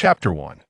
Chapter 1.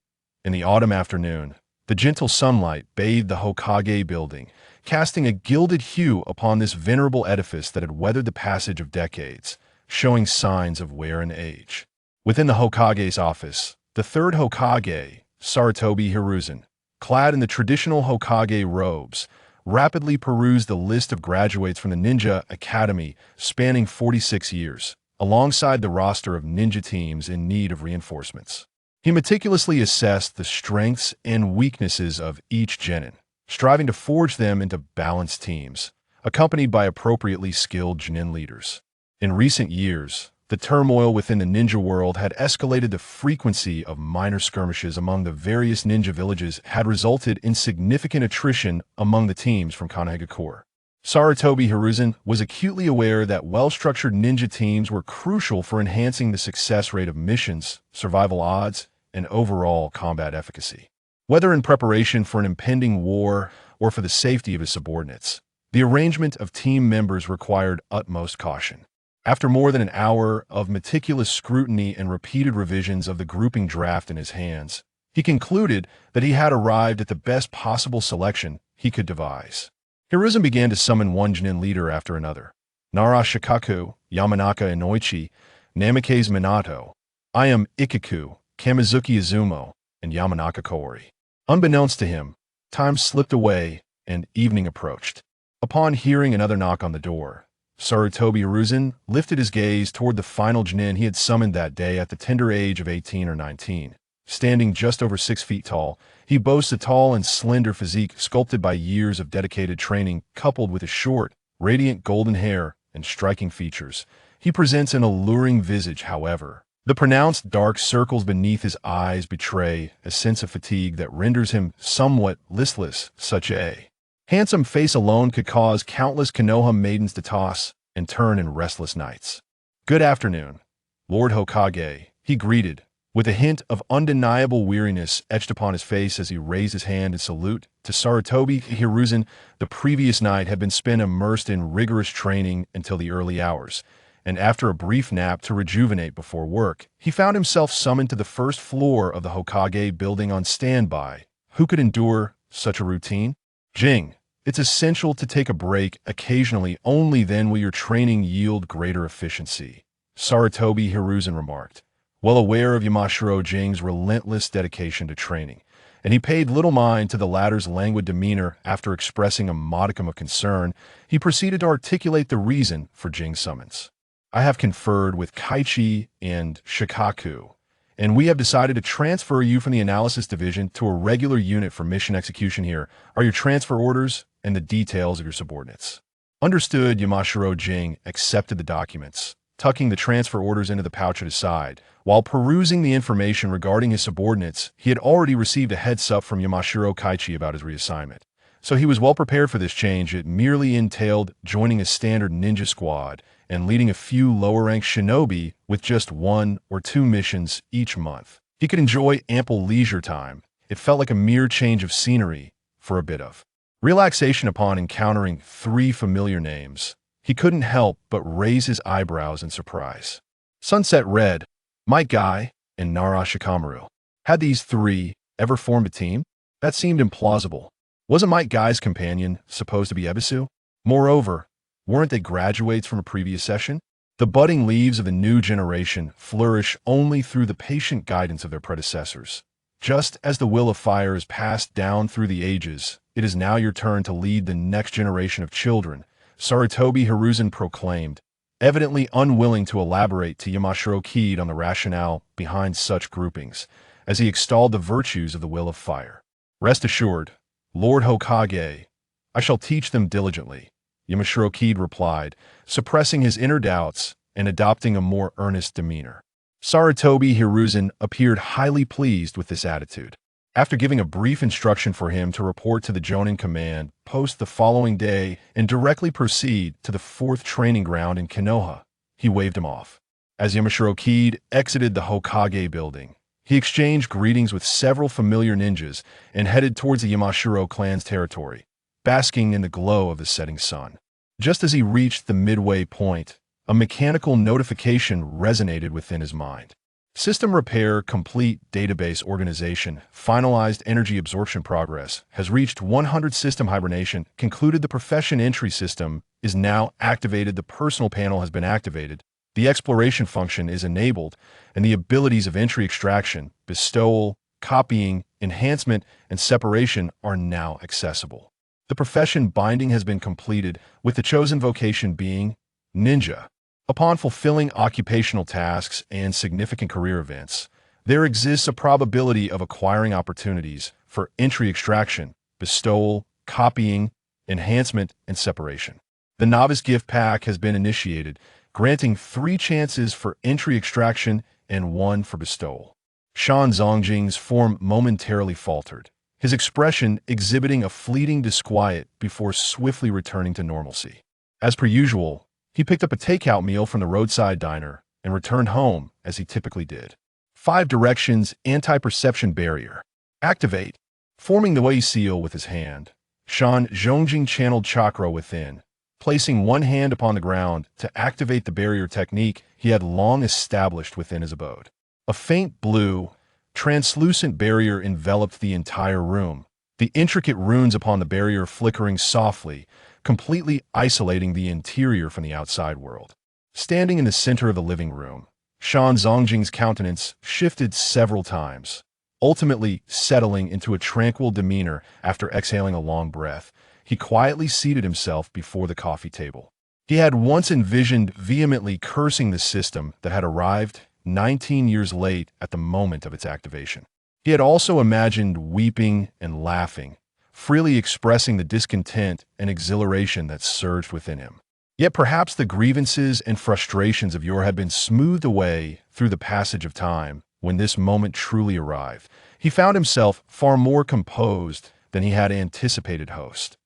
In the autumn afternoon, the gentle sunlight bathed the Hokage building, casting a gilded hue upon this venerable edifice that had weathered the passage of decades, showing signs of wear and age. Within the Hokage's office, the third Hokage, Sarutobi Hiruzen, clad in the traditional Hokage robes, rapidly perused the list of graduates from the Ninja Academy spanning 46 years, alongside the roster of ninja teams in need of reinforcements. He meticulously assessed the strengths and weaknesses of each genin, striving to forge them into balanced teams, accompanied by appropriately skilled genin leaders. In recent years, the turmoil within the ninja world had escalated. The frequency of minor skirmishes among the various ninja villages had resulted in significant attrition among the teams from Konoha. Sarutobi Hiruzen was acutely aware that well-structured ninja teams were crucial for enhancing the success rate of missions, survival odds, and overall combat efficacy. Whether in preparation for an impending war or for the safety of his subordinates, the arrangement of team members required utmost caution. After more than an hour of meticulous scrutiny and repeated revisions of the grouping draft in his hands, he concluded that he had arrived at the best possible selection he could devise. Hiruzen began to summon one genin leader after another. Nara Shikaku, Yamanaka Inoichi, Namikaze Minato, I am Ikaku, Kamizuki Izumo, and Yamanaka Kaori. Unbeknownst to him, time slipped away and evening approached. Upon hearing another knock on the door, Sarutobi Hiruzen lifted his gaze toward the final genin he had summoned that day at the tender age of 18 or 19. Standing just over 6 feet tall, he boasts a tall and slender physique sculpted by years of dedicated training coupled with his short, radiant golden hair and striking features. He presents an alluring visage, however. The pronounced dark circles beneath his eyes betray a sense of fatigue that renders him somewhat listless. Such a handsome face alone could cause countless Konoha maidens to toss and turn in restless nights. Good afternoon, Lord Hokage, he greeted, with a hint of undeniable weariness etched upon his face as he raised his hand in salute to Sarutobi Hiruzen. The previous night had been spent immersed in rigorous training until the early hours, and after a brief nap to rejuvenate before work, he found himself summoned to the first floor of the Hokage building on standby. Who could endure such a routine? Jing, it's essential to take a break occasionally. Only then will your training yield greater efficiency, Sarutobi Hiruzen remarked, well aware of Yamashiro Jing's relentless dedication to training, and he paid little mind to the latter's languid demeanor. After expressing a modicum of concern, he proceeded to articulate the reason for Jing's summons. I have conferred with Kaichi and Shikaku, and we have decided to transfer you from the analysis division to a regular unit for mission execution. Here are your transfer orders and the details of your subordinates. Understood. Yamashiro Jing accepted the documents, tucking the transfer orders into the pouch at his side. While perusing the information regarding his subordinates, he had already received a heads-up from Yamashiro Kaichi about his reassignment, so he was well prepared for this change. It merely entailed joining a standard ninja squad and leading a few lower-ranked shinobi with just 1 or 2 missions each month. He could enjoy ample leisure time. It felt like a mere change of scenery for a bit of relaxation. Upon encountering 3 familiar names, he couldn't help but raise his eyebrows in surprise. Sunset Red, Might Guy, and Nara Shikamaru. Had these 3 ever formed a team? That seemed implausible. Wasn't Might Guy's companion supposed to be Ebisu? Moreover, weren't they graduates from a previous session? The budding leaves of the new generation flourish only through the patient guidance of their predecessors. Just as the will of fire is passed down through the ages, it is now your turn to lead the next generation of children, Sarutobi Hiruzen proclaimed, evidently unwilling to elaborate to Yamashiro Kid on the rationale behind such groupings, as he extolled the virtues of the will of fire. Rest assured, Lord Hokage, I shall teach them diligently, Yamashiro Kid replied, suppressing his inner doubts and adopting a more earnest demeanor. Sarutobi Hiruzen appeared highly pleased with this attitude. After giving a brief instruction for him to report to the Jonin command post the following day and directly proceed to the 4th training ground in Konoha, he waved him off. As Yamashiro Kid exited the Hokage building, he exchanged greetings with several familiar ninjas and headed towards the Yamashiro clan's territory, basking in the glow of the setting sun. Just as he reached the midway point, a mechanical notification resonated within his mind. System repair, complete database organization, finalized energy absorption progress, has reached 100 system hibernation, concluded the profession entry system is now activated, the personal panel has been activated, the exploration function is enabled, and the abilities of entry extraction, bestowal, copying, enhancement, and separation are now accessible. The profession binding has been completed, with the chosen vocation being ninja. Upon fulfilling occupational tasks and significant career events, there exists a probability of acquiring opportunities for entry extraction, bestowal, copying, enhancement, and separation. The novice gift pack has been initiated, granting 3 chances for entry extraction and 1 for bestowal. Shan Zongjing's form momentarily faltered, his expression exhibiting a fleeting disquiet before swiftly returning to normalcy. As per usual, he picked up a takeout meal from the roadside diner and returned home as he typically did. 5 directions anti-perception barrier. Activate. Forming the way seal with his hand, Shan Zongjing channeled chakra within, placing one hand upon the ground to activate the barrier technique he had long established within his abode. A faint blue, translucent barrier enveloped the entire room, the intricate runes upon the barrier flickering softly, completely isolating the interior from the outside world. Standing in the center of the living room, Shan Zongjing's countenance shifted several times, ultimately settling into a tranquil demeanor after exhaling a long breath. He quietly seated himself before the coffee table. He had once envisioned vehemently cursing the system that had arrived 19 years late at the moment of its activation. He had also imagined weeping and laughing, freely expressing the discontent and exhilaration that surged within him. Yet perhaps the grievances and frustrations of yore had been smoothed away through the passage of time. When this moment truly arrived, he found himself far more composed than he had anticipated. Host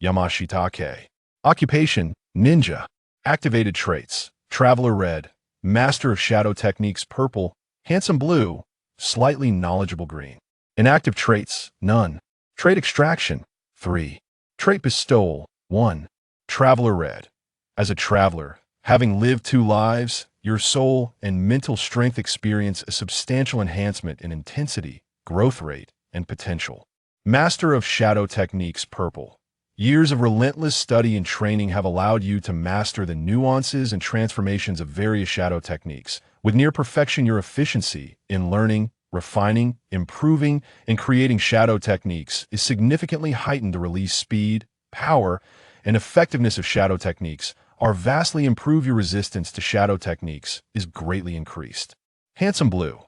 Yamashitake. Occupation, ninja. Activated traits, traveler red, master of shadow techniques purple, handsome blue, slightly knowledgeable green. Inactive traits, none. Trait extraction, 3. Trait bestowal, 1. Traveler red. As a traveler, having lived 2 lives, your soul and mental strength experience a substantial enhancement in intensity, growth rate, and potential. Master of shadow techniques purple. Years of relentless study and training have allowed you to master the nuances and transformations of various shadow techniques. With near perfection, your efficiency in learning, refining, improving, and creating shadow techniques is significantly heightened. The release speed, power, and effectiveness of shadow techniques are vastly improved. Your resistance to shadow techniques is greatly increased. Handsome blue.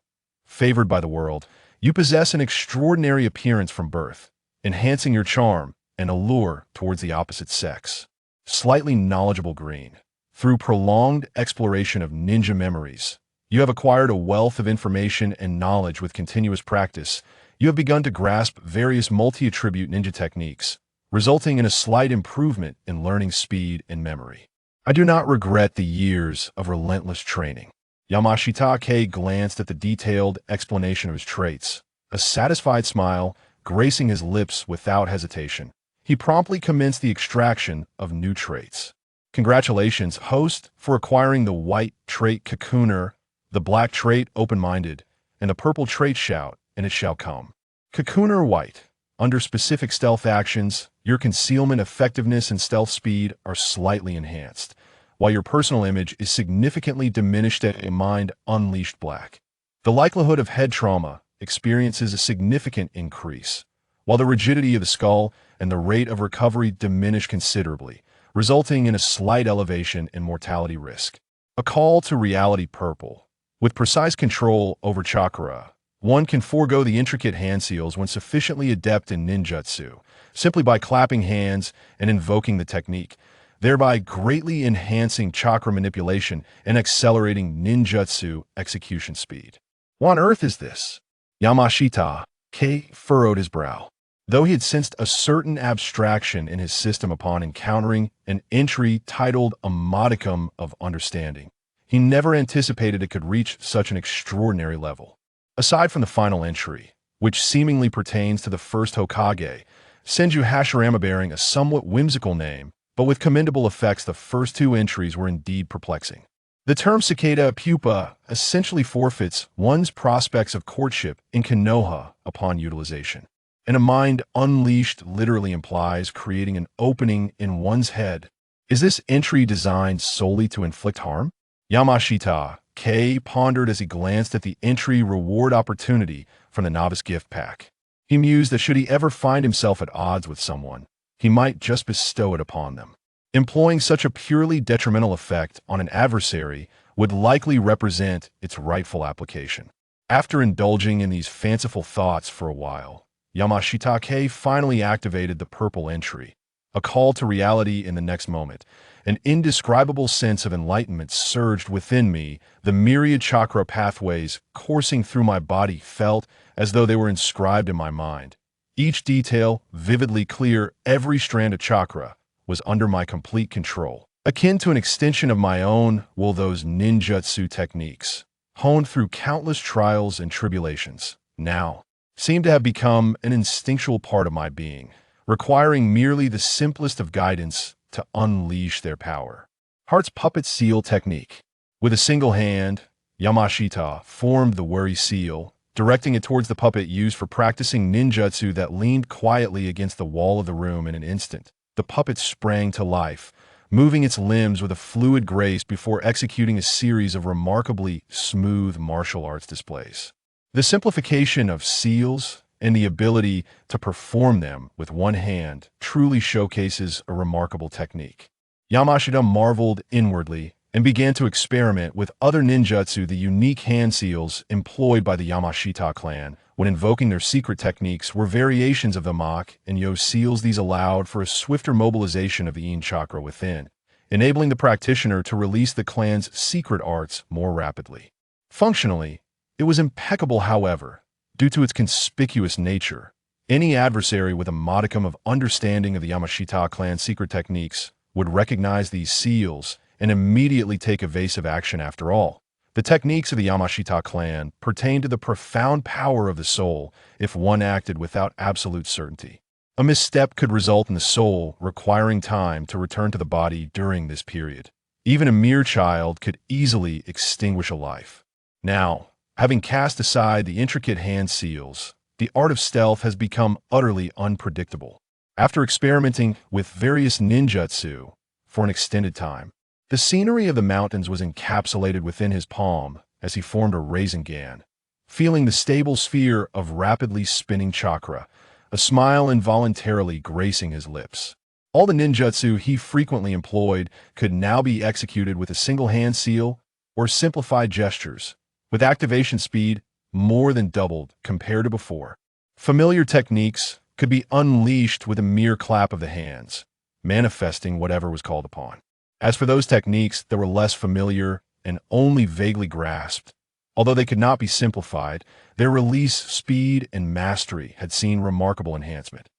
Favored by the world, you possess an extraordinary appearance from birth, enhancing your charm and allure towards the opposite sex. Slightly knowledgeable green. Through prolonged exploration of ninja memories, you have acquired a wealth of information and knowledge. With continuous practice, you have begun to grasp various multi-attribute ninja techniques, resulting in a slight improvement in learning speed and memory. I do not regret the years of relentless training. Yamashitake glanced at the detailed explanation of his traits, a satisfied smile gracing his lips. Without hesitation, he promptly commenced the extraction of new traits. Congratulations, host, for acquiring the white trait Cocooner, the black trait open-minded, and the purple trait shout, and it shall come. Cocooner white. Under specific stealth actions, your concealment effectiveness and stealth speed are slightly enhanced, while your personal image is significantly diminished at a mind unleashed black. The likelihood of head trauma experiences a significant increase, while the rigidity of the skull and the rate of recovery diminish considerably, resulting in a slight elevation in mortality risk. A call to reality purple. With precise control over chakra, one can forego the intricate hand seals when sufficiently adept in ninjutsu, simply by clapping hands and invoking the technique, thereby greatly enhancing chakra manipulation and accelerating ninjutsu execution speed. What on earth is this? Yamashita-ke furrowed his brow. Though he had sensed a certain abstraction in his system upon encountering an entry titled a modicum of understanding, he never anticipated it could reach such an extraordinary level. Aside from the final entry, which seemingly pertains to the first Hokage, Senju Hashirama bearing a somewhat whimsical name, but with commendable effects, the first 2 entries were indeed perplexing. The term cicada pupa essentially forfeits one's prospects of courtship in Konoha upon utilization. And a mind unleashed literally implies creating an opening in one's head. Is this entry designed solely to inflict harm? Yamashita K pondered as he glanced at the entry reward opportunity from the novice gift pack. He mused that should he ever find himself at odds with someone, he might just bestow it upon them. Employing such a purely detrimental effect on an adversary would likely represent its rightful application. After indulging in these fanciful thoughts for a while, Yamashita finally activated the purple entry, a call to reality in the next moment. An indescribable sense of enlightenment surged within me. The myriad chakra pathways coursing through my body felt as though they were inscribed in my mind. Each detail vividly clear, every strand of chakra was under my complete control. Akin to an extension of my own will those ninjutsu techniques, honed through countless trials and tribulations, now seemed to have become an instinctual part of my being, requiring merely the simplest of guidance to unleash their power. Heart's puppet seal technique. With a single hand, Yamashita formed the worry seal, directing it towards the puppet used for practicing ninjutsu that leaned quietly against the wall of the room in an instant. The puppet sprang to life, moving its limbs with a fluid grace before executing a series of remarkably smooth martial arts displays. The simplification of seals and the ability to perform them with one hand truly showcases a remarkable technique. Yamashita marveled inwardly and began to experiment with other ninjutsu. The unique hand seals employed by the Yamashita clan when invoking their secret techniques were variations of the Mach and Yo seals. These allowed for a swifter mobilization of the Yin chakra within, enabling the practitioner to release the clan's secret arts more rapidly. Functionally, it was impeccable. However, due to its conspicuous nature, any adversary with a modicum of understanding of the Yamashita clan's secret techniques would recognize these seals and immediately take evasive action. After all, the techniques of the Yamashita clan pertain to the profound power of the soul if one acted without absolute certainty. A misstep could result in the soul requiring time to return to the body during this period. Even a mere child could easily extinguish a life. Now, having cast aside the intricate hand seals, the art of stealth has become utterly unpredictable. After experimenting with various ninjutsu for an extended time, the scenery of the mountains was encapsulated within his palm as he formed a Rasengan, feeling the stable sphere of rapidly spinning chakra, a smile involuntarily gracing his lips. All the ninjutsu he frequently employed could now be executed with a single hand seal or simplified gestures, with activation speed more than doubled compared to before. Familiar techniques could be unleashed with a mere clap of the hands, manifesting whatever was called upon. As for those techniques that were less familiar and only vaguely grasped, although they could not be simplified, their release, speed, and mastery had seen remarkable enhancement.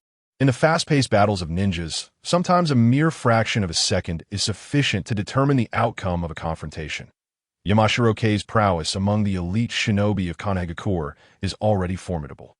In the fast-paced battles of ninjas, sometimes a mere fraction of a second is sufficient to determine the outcome of a confrontation. Yamashiro-Kei's prowess among the elite shinobi of Konoha is already formidable.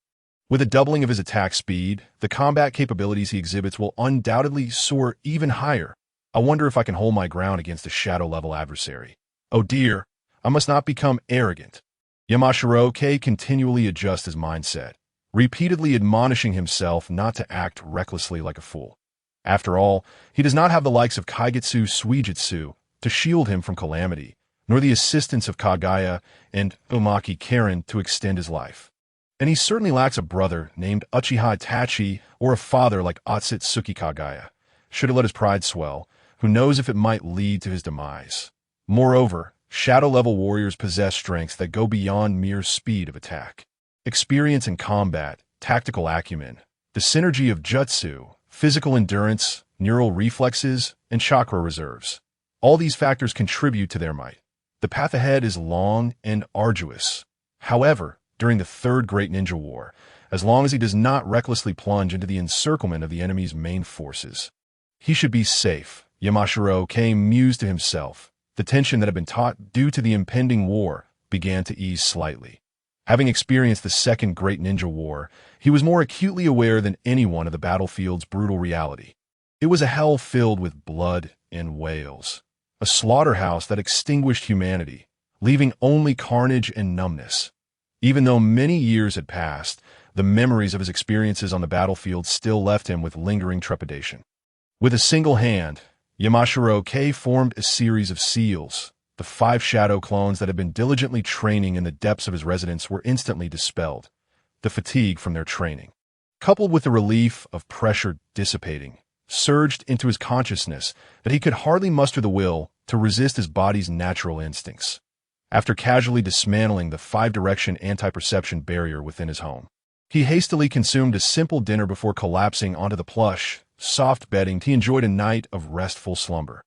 With a doubling of his attack speed, the combat capabilities he exhibits will undoubtedly soar even higher. I wonder if I can hold my ground against a shadow-level adversary. Oh dear, I must not become arrogant. Yamashiro-Kei continually adjusts his mindset, repeatedly admonishing himself not to act recklessly like a fool. After all, he does not have the likes of Kaigetsu Suijutsu to shield him from calamity, nor the assistance of Kagaya and Umaki Karen to extend his life. And he certainly lacks a brother named Uchiha Itachi or a father like Otsutsuki Kagaya, should have let his pride swell, who knows if it might lead to his demise. Moreover, shadow-level warriors possess strengths that go beyond mere speed of attack. Experience in combat, tactical acumen, the synergy of jutsu, physical endurance, neural reflexes, and chakra reserves. All these factors contribute to their might. The path ahead is long and arduous. However, during the Third Great Ninja War, as long as he does not recklessly plunge into the encirclement of the enemy's main forces, he should be safe. Yamashiro-Kei mused to himself. The tension that had been taut due to the impending war began to ease slightly. Having experienced the Second Great Ninja War, he was more acutely aware than anyone of the battlefield's brutal reality. It was a hell filled with blood and wails, a a slaughterhouse that extinguished humanity, leaving only carnage and numbness. Even though many years had passed, the memories of his experiences on the battlefield still left him with lingering trepidation. With a single hand, Yamashiro-Kei formed a series of seals. The 5 shadow clones that had been diligently training in the depths of his residence were instantly dispelled, the fatigue from their training, coupled with the relief of pressure dissipating, surged into his consciousness that he could hardly muster the will to resist his body's natural instincts. After casually dismantling the 5-direction anti-perception barrier within his home, he hastily consumed a simple dinner before collapsing onto the plush, soft bedding. He enjoyed a night of restful slumber.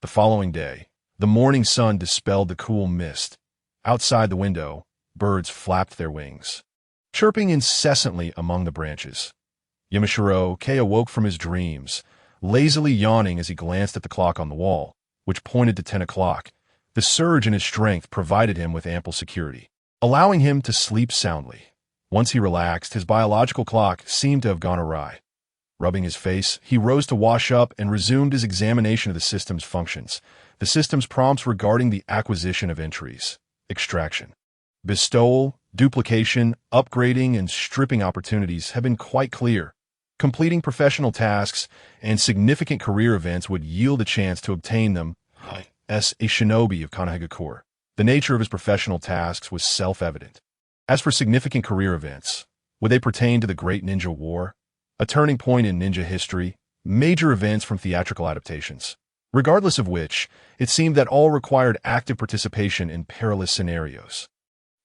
The following day, the morning sun dispelled the cool mist. Outside the window, birds flapped their wings, chirping incessantly among the branches. Yamashiro-Kei awoke from his dreams, lazily yawning as he glanced at the clock on the wall, which pointed to 10 o'clock. The surge in his strength provided him with ample security, allowing him to sleep soundly. Once he relaxed, his biological clock seemed to have gone awry. Rubbing his face, he rose to wash up and resumed his examination of the system's functions. The system's prompts regarding the acquisition of entries, extraction, bestowal, duplication, upgrading, and stripping opportunities have been quite clear. Completing professional tasks and significant career events would yield a chance to obtain them as a shinobi of Konoha. The nature of his professional tasks was self-evident. As for significant career events, would they pertain to the Great Ninja War, a turning point in ninja history, major events from theatrical adaptations? Regardless of which, it seemed that all required active participation in perilous scenarios.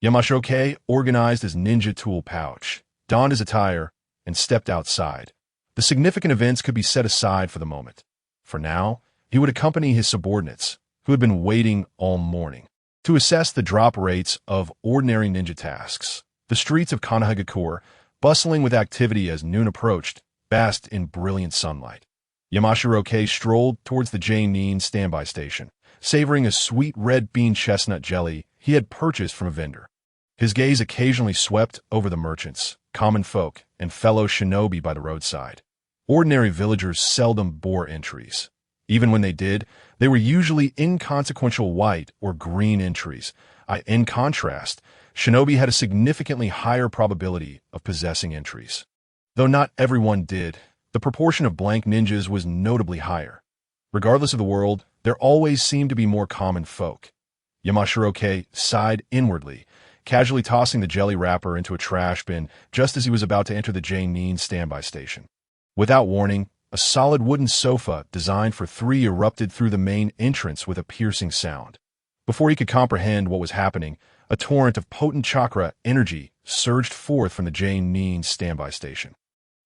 Yamashiro-Kei organized his ninja tool pouch, donned his attire, and stepped outside. The significant events could be set aside for the moment. For now, he would accompany his subordinates, who had been waiting all morning, to assess the drop rates of ordinary ninja tasks. The streets of Konoha, bustling with activity as noon approached, basked in brilliant sunlight. Yamashiro-Kei strolled towards the Jing standby station, savoring a sweet red bean chestnut jelly he had purchased from a vendor. His gaze occasionally swept over the merchants, common folk, and fellow shinobi by the roadside. Ordinary villagers seldom bore entries. Even when they did, they were usually inconsequential white or green entries. In contrast, shinobi had a significantly higher probability of possessing entries. Though not everyone did, the proportion of blank ninjas was notably higher. Regardless of the world, there always seemed to be more common folk. Yamashiro-Kei sighed inwardly, casually tossing the jelly wrapper into a trash bin just as he was about to enter the Jing standby station. Without warning, a solid wooden sofa designed for 3 erupted through the main entrance with a piercing sound. Before he could comprehend what was happening, a torrent of potent chakra energy surged forth from the Jing standby station.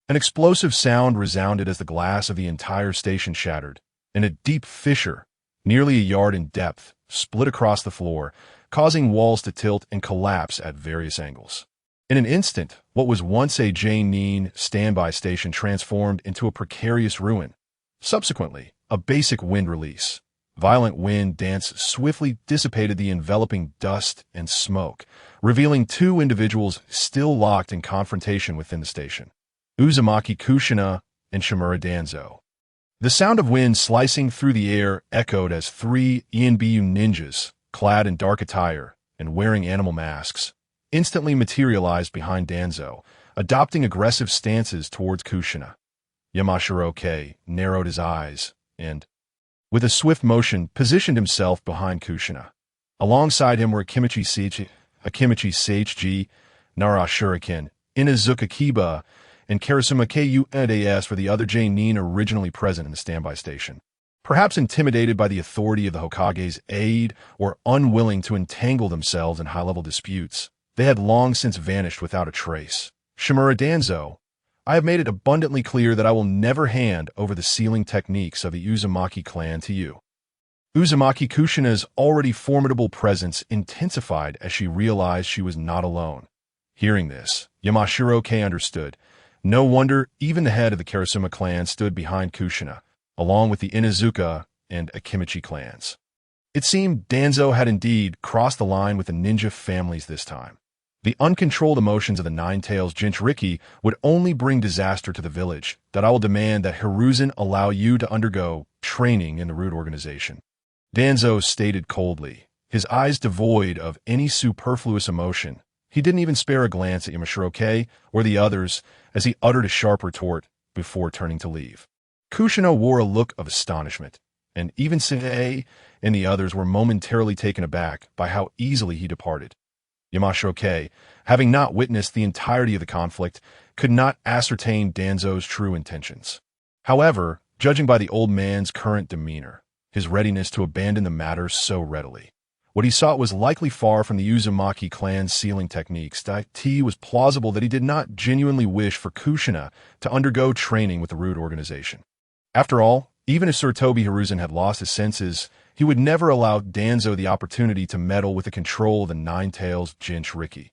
An explosive sound resounded as the glass of the entire station shattered, and a deep fissure, nearly a yard in depth, split across the floor, causing walls to tilt and collapse at various angles. In an instant, what was once a Jing standby station transformed into a precarious ruin. Subsequently, a basic wind release. Violent wind dance swiftly dissipated the enveloping dust and smoke, revealing 2 individuals still locked in confrontation within the station. Uzumaki Kushina and Shimura Danzo. The sound of wind slicing through the air echoed as 3 ENBU ninjas, clad in dark attire and wearing animal masks, instantly materialized behind Danzo, adopting aggressive stances towards Kushina. Yamashiro-Kei narrowed his eyes and, with a swift motion, positioned himself behind Kushina. Alongside him were Akimichi Seichi, Nara Shuriken, Inazuka Kiba, and Karasuma Kunas were the other Jing originally present in the standby station. Perhaps intimidated by the authority of the Hokage's aide or unwilling to entangle themselves in high-level disputes, they had long since vanished without a trace. Shimura Danzo, I have made it abundantly clear that I will never hand over the sealing techniques of the Uzumaki clan to you. Uzumaki Kushina's already formidable presence intensified as she realized she was not alone. Hearing this, Yamashiro-Kei understood. No wonder even the head of the Karasuma clan stood behind Kushina, along with the Inazuka and Akimichi clans. It seemed Danzo had indeed crossed the line with the ninja families this time. The uncontrolled emotions of the Nine-Tails Jinchuriki would only bring disaster to the village, that I will demand that Hiruzen allow you to undergo training in the root organization. Danzo stated coldly, his eyes devoid of any superfluous emotion. He didn't even spare a glance at Yamashiro or the others as he uttered a sharp retort before turning to leave. Kushina wore a look of astonishment, and even Sine and the others were momentarily taken aback by how easily he departed. Yamashiro, having not witnessed the entirety of the conflict, could not ascertain Danzo's true intentions. However, judging by the old man's current demeanor, his readiness to abandon the matter so readily, what he sought was likely far from the Uzumaki clan's sealing techniques. It was plausible that he did not genuinely wish for Kushina to undergo training with the root organization. After all, even if Sir Toby Hiruzen had lost his senses, he would never allow Danzo the opportunity to meddle with the control of the Nine-Tails Jinchuriki.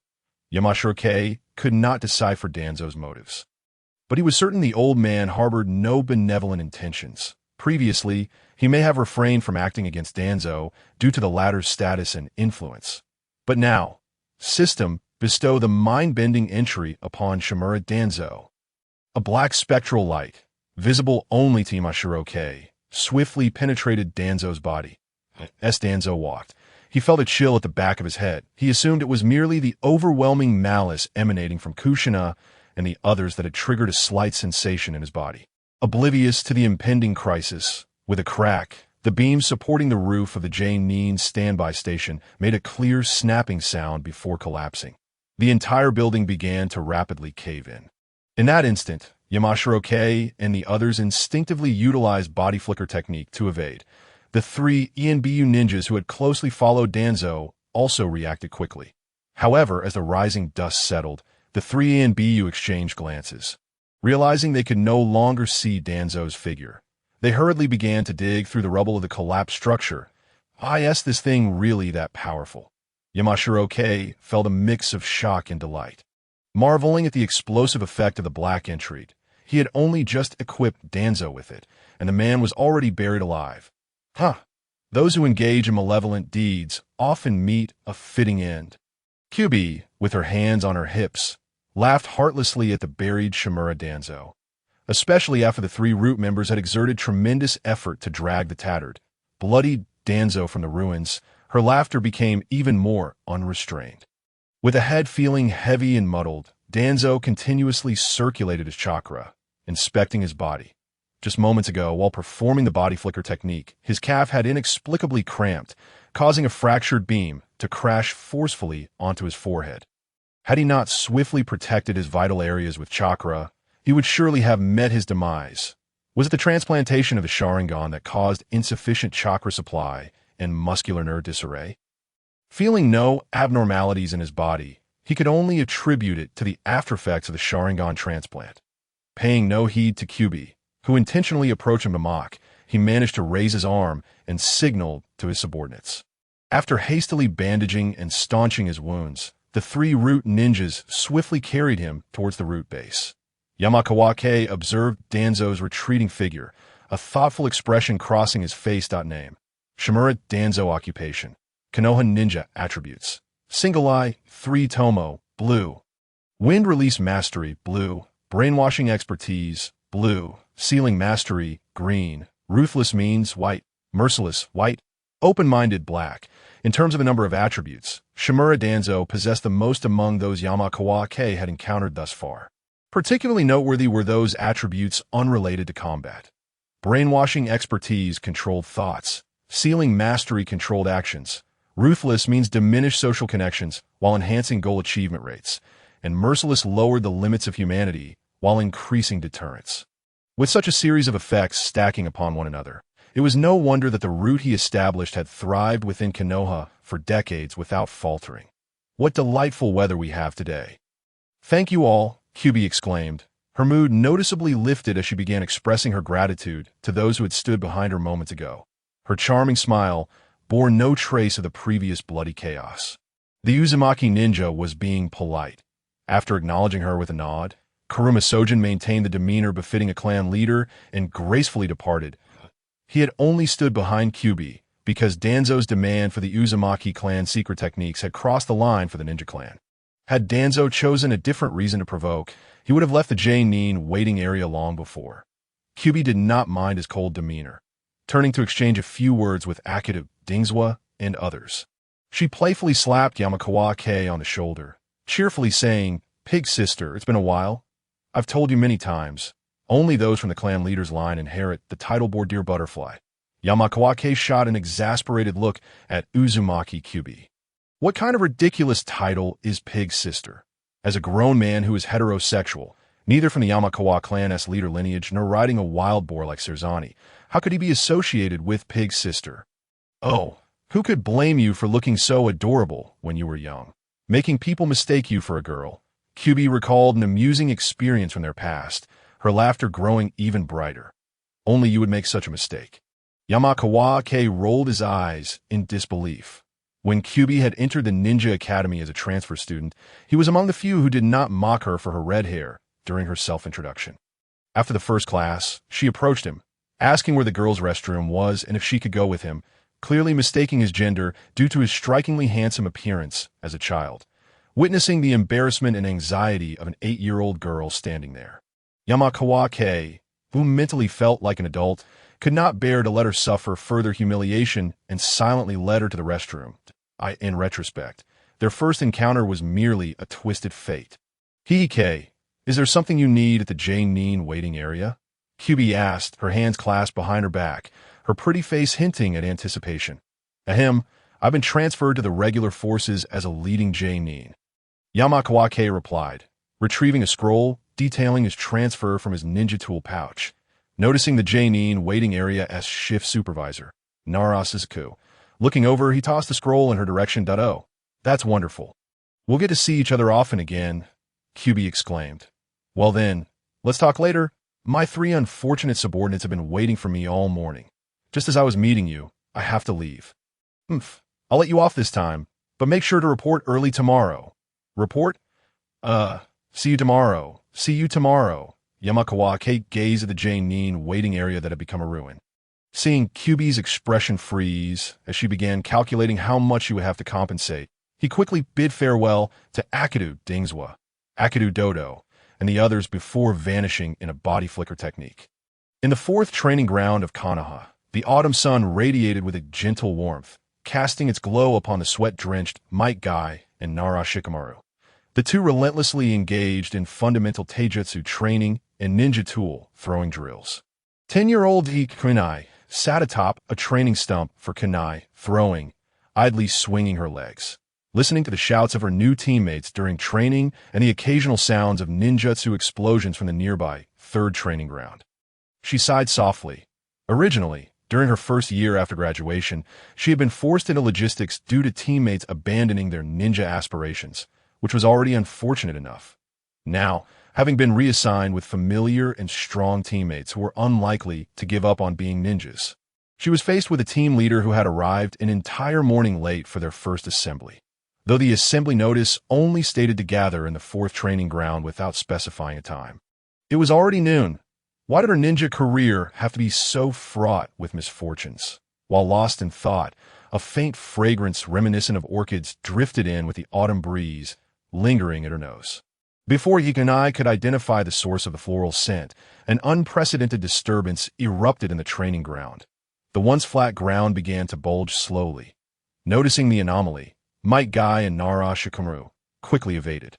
Yamashiro could not decipher Danzo's motives. But he was certain the old man harbored no benevolent intentions. Previously, he may have refrained from acting against Danzo due to the latter's status and influence. But now, system bestow the mind-bending entry upon Shimura Danzo. A black spectral light, visible only to Yamashiro, swiftly penetrated Danzo's body. As Danzo walked, he felt a chill at the back of his head. He assumed it was merely the overwhelming malice emanating from Kushina and the others that had triggered a slight sensation in his body. Oblivious to the impending crisis, with a crack, the beams supporting the roof of the Jing standby station made a clear snapping sound before collapsing. The entire building began to rapidly cave in. In that instant, Yamashiro and the others instinctively utilized body flicker technique to evade. The three ENBU ninjas who had closely followed Danzo also reacted quickly. However, as the rising dust settled, the three ENBU exchanged glances. Realizing they could no longer see Danzo's figure, they hurriedly began to dig through the rubble of the collapsed structure. Is this thing really that powerful? Yamashiro felt a mix of shock and delight. Marveling at the explosive effect of the black entry, he had only just equipped Danzo with it, and the man was already buried alive. Those who engage in malevolent deeds often meet a fitting end. Kyubi, with her hands on her hips, laughed heartlessly at the buried Shimura Danzo. Especially after the three root members had exerted tremendous effort to drag the tattered, bloodied Danzo from the ruins, her laughter became even more unrestrained. With a head feeling heavy and muddled, Danzo continuously circulated his chakra, inspecting his body. Just moments ago, while performing the body flicker technique, his calf had inexplicably cramped, causing a fractured beam to crash forcefully onto his forehead. Had he not swiftly protected his vital areas with chakra, he would surely have met his demise. Was it the transplantation of the Sharingan that caused insufficient chakra supply and muscular nerve disarray? Feeling no abnormalities in his body, he could only attribute it to the aftereffects of the Sharingan transplant. Paying no heed to Kyubi, who intentionally approached him to mock, he managed to raise his arm and signaled to his subordinates. After hastily bandaging and staunching his wounds, the three root ninjas swiftly carried him towards the root base. Yamakawake observed Danzo's retreating figure, a thoughtful expression crossing his face. Name: Shimura Danzo. Occupation: Konoha ninja. Attributes: Single Eye, 3 Tomo, blue. Wind Release Mastery, blue. Brainwashing Expertise, blue. Sealing Mastery, green. Ruthless Means, white. Merciless, white. Open-minded, black. In terms of the number of attributes, Shimura Danzo possessed the most among those Yamakawake had encountered thus far. Particularly noteworthy were those attributes unrelated to combat. Brainwashing Expertise controlled thoughts. Sealing Mastery controlled actions. Ruthless means diminished social connections while enhancing goal achievement rates. And Merciless lowered the limits of humanity while increasing deterrence. With such a series of effects stacking upon one another, it was no wonder that the root he established had thrived within Konoha for decades without faltering. What delightful weather we have today. Thank you all, Kyubi exclaimed. Her mood noticeably lifted as she began expressing her gratitude to those who had stood behind her moments ago. Her charming smile bore no trace of the previous bloody chaos. The Uzumaki ninja was being polite. After acknowledging her with a nod, Kuruma Sojin maintained the demeanor befitting a clan leader and gracefully departed. He had only stood behind Kyubi because Danzo's demand for the Uzumaki clan secret techniques had crossed the line for the ninja clan. Had Danzo chosen a different reason to provoke, he would have left the Jing waiting area long before. Kyubi did not mind his cold demeanor. turning to exchange a few words with Akitu, Dingswa, and others. She playfully slapped Yamakawa-ke on the shoulder, cheerfully saying, "Pig sister, it's been a while. I've told you many times. Only those from the clan leader's line inherit the title Deer Butterfly." Yamakawa-ke shot an exasperated look at Uzumaki Kyubi. What kind of ridiculous title is Pig Sister? As a grown man who is heterosexual, neither from the Yamakawa clan's leader lineage nor riding a wild boar like Serzani, how could he be associated with Pig Sister? Oh, who could blame you for looking so adorable when you were young, making people mistake you for a girl? Kyubi recalled an amusing experience from their past, her laughter growing even brighter. Only you would make such a mistake. Yamakawa-ke rolled his eyes in disbelief. When Kyubi had entered the ninja academy as a transfer student, he was among the few who did not mock her for her red hair during her self-introduction. After the first class, she approached him, asking where the girls' restroom was and if she could go with him, clearly mistaking his gender due to his strikingly handsome appearance as a child, witnessing the embarrassment and anxiety of an 8-year-old girl standing there. Yamakawa-ke, who mentally felt like an adult, could not bear to let her suffer further humiliation and silently led her to the restroom. In retrospect, their first encounter was merely a twisted fate. "Hihike, is there something you need at the Jane waiting area?" Kyubi asked, her hands clasped behind her back, her pretty face hinting at anticipation. "Ahem, I've been transferred to the regular forces as a leading Jane." Yamakawa-ke replied, retrieving a scroll detailing his transfer from his ninja tool pouch. Noticing the Jane waiting area as shift supervisor, Nara Suzuku. Looking over, he tossed the scroll in her direction. "Oh, that's wonderful. We'll get to see each other often again," Kyubi exclaimed. "Well then, let's talk later. My 3 unfortunate subordinates have been waiting for me all morning. Just as I was meeting you, I have to leave." "I'll let you off this time, but make sure to report early tomorrow." "Report? See you tomorrow. See you tomorrow." Yamakawa-ke gazed at the Jane waiting area that had become a ruin. Seeing Kyubi's expression freeze as she began calculating how much she would have to compensate, he quickly bid farewell to Akitu Dingswa, Akitu Dodo, and the others before vanishing in a body flicker technique. In the 4th training ground of Konoha, the autumn sun radiated with a gentle warmth, casting its glow upon the sweat-drenched Might Guy and Nara Shikamaru. The two relentlessly engaged in fundamental taijutsu training and ninja tool throwing drills. 10-year-old Kunai sat atop a training stump for kunai throwing, idly swinging her legs, listening to the shouts of her new teammates during training and the occasional sounds of ninjutsu explosions from the nearby 3rd training ground. She sighed softly. Originally, during her first year after graduation, she had been forced into logistics due to teammates abandoning their ninja aspirations, which was already unfortunate enough. Now, having been reassigned with familiar and strong teammates who were unlikely to give up on being ninjas, she was faced with a team leader who had arrived an entire morning late for their first assembly, though the assembly notice only stated to gather in the 4th training ground without specifying a time. It was already noon. Why did her ninja career have to be so fraught with misfortunes? While lost in thought, a faint fragrance reminiscent of orchids drifted in with the autumn breeze, lingering at her nose. Before Yikanai could identify the source of the floral scent, an unprecedented disturbance erupted in the training ground. The once flat ground began to bulge slowly. Noticing the anomaly, Might Guy and Nara Shikamaru quickly evaded.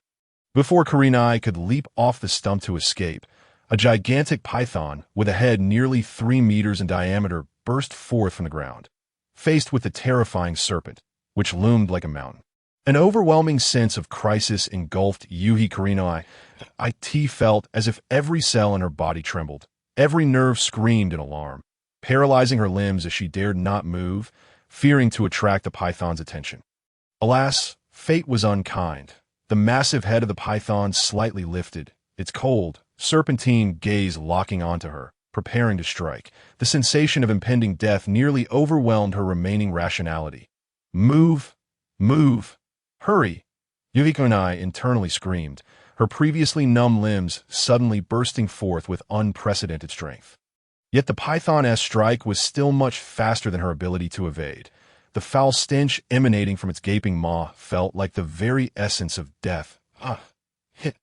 Before Kurenai could leap off the stump to escape, a gigantic python with a head nearly 3 meters in diameter burst forth from the ground, faced with the terrifying serpent, which loomed like a mountain. An overwhelming sense of crisis engulfed Yuhi Kurenai. It felt as if every cell in her body trembled, every nerve screamed in alarm, paralyzing her limbs as she dared not move, fearing to attract the python's attention. Alas, fate was unkind. The massive head of the python slightly lifted, its cold, serpentine gaze locking onto her, preparing to strike. The sensation of impending death nearly overwhelmed her remaining rationality. "Move! Move! Hurry!" Yuhikonai internally screamed, her previously numb limbs suddenly bursting forth with unprecedented strength. Yet the python-esque strike was still much faster than her ability to evade. The foul stench emanating from its gaping maw felt like the very essence of death. Hit.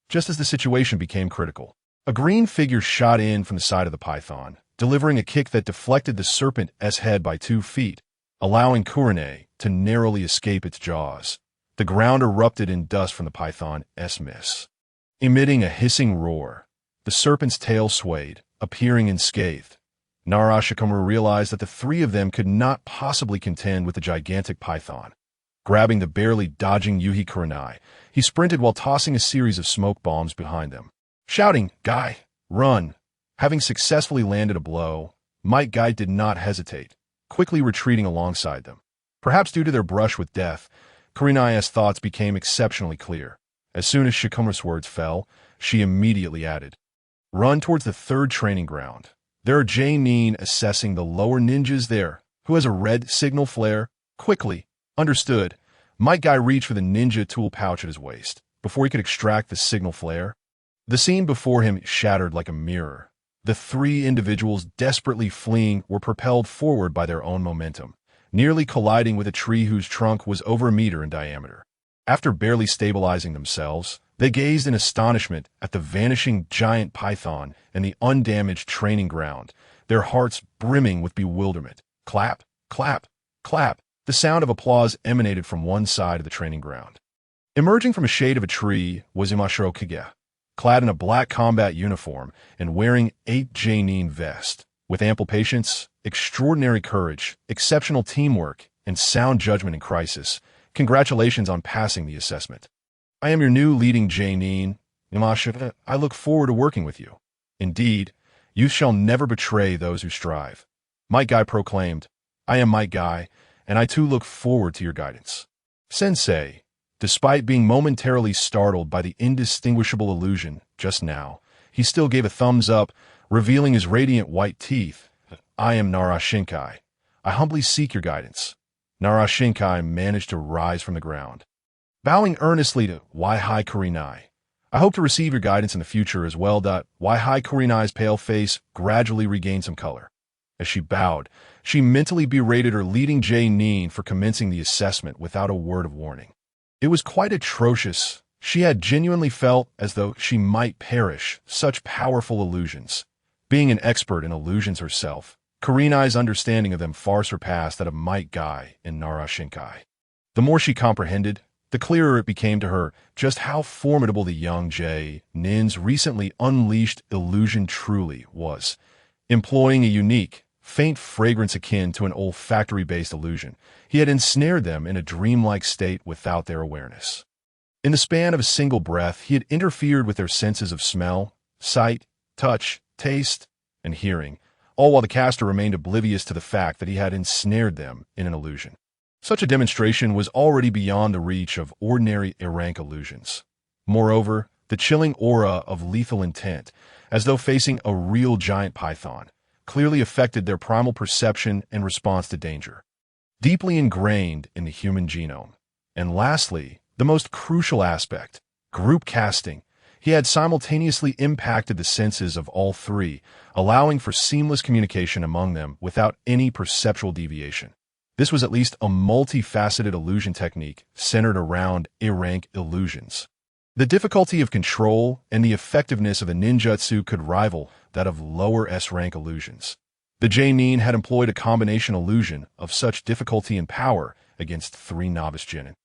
Just as the situation became critical, a green figure shot in from the side of the python, delivering a kick that deflected the serpent's head by 2 feet, allowing Kurine to narrowly escape its jaws. The ground erupted in dust from the python's miss. Emitting a hissing roar, the serpent's tail swayed, appearing unscathed. Narashikamaru realized that the three of them could not possibly contend with the gigantic python. Grabbing the barely dodging Yuhi Kurenai, he sprinted while tossing a series of smoke bombs behind them. Shouting, "Guy, run!" Having successfully landed a blow, Might Guy did not hesitate, quickly retreating alongside them. Perhaps due to their brush with death, Kurenai's thoughts became exceptionally clear. As soon as Shikamaru's words fell, she immediately added, "Run towards the 3rd training ground. There are Jing assessing the lower ninjas there, who has a red signal flare. Quickly." Understood. Might Guy reached for the ninja tool pouch at his waist, before he could extract the signal flare. The scene before him shattered like a mirror. The 3 individuals desperately fleeing were propelled forward by their own momentum, nearly colliding with a tree whose trunk was over a meter in diameter. After barely stabilizing themselves, they gazed in astonishment at the vanishing giant python and the undamaged training ground, their hearts brimming with bewilderment. Clap, clap, clap. The sound of applause emanated from one side of the training ground. Emerging from a shade of a tree was Imashiro Kage, clad in a black combat uniform and wearing 8 Jainin vest. With ample patience, extraordinary courage, exceptional teamwork, and sound judgment in crisis, congratulations on passing the assessment. I am your new leading Jainin, Imashiro. I look forward to working with you. Indeed, you shall never betray those who strive. Might Guy proclaimed, "I am Might Guy, and I too look forward to your guidance." Sensei, despite being momentarily startled by the indistinguishable illusion just now, he still gave a thumbs up, revealing his radiant white teeth. "I am Nara Shinkai. I humbly seek your guidance." Nara Shinkai managed to rise from the ground. Bowing earnestly to Waihai Kurenai, "I hope to receive your guidance in the future as well." Waihai Kurenai's pale face gradually regained some color. As she bowed, she mentally berated her leading Jainin for commencing the assessment without a word of warning. It was quite atrocious. She had genuinely felt as though she might perish. Such powerful illusions. Being an expert in illusions herself, Kurenai's understanding of them far surpassed that of Might Guy and Nara Shinkai. The more she comprehended, the clearer it became to her just how formidable the young Nin's recently unleashed illusion truly was. Employing a unique, faint fragrance akin to an olfactory-based illusion, he had ensnared them in a dreamlike state without their awareness. In the span of a single breath, he had interfered with their senses of smell, sight, touch, taste, and hearing, all while the caster remained oblivious to the fact that he had ensnared them in an illusion. Such a demonstration was already beyond the reach of ordinary rank illusions. Moreover, the chilling aura of lethal intent, as though facing a real giant python, clearly affected their primal perception and response to danger, deeply ingrained in the human genome. And lastly, the most crucial aspect, group casting. He had simultaneously impacted the senses of all 3, allowing for seamless communication among them without any perceptual deviation. This was at least a multifaceted illusion technique centered around A-rank illusions. The difficulty of control and the effectiveness of the ninjutsu could rival that of lower S-rank illusions. The Jainin had employed a combination illusion of such difficulty and power against 3 novice genin.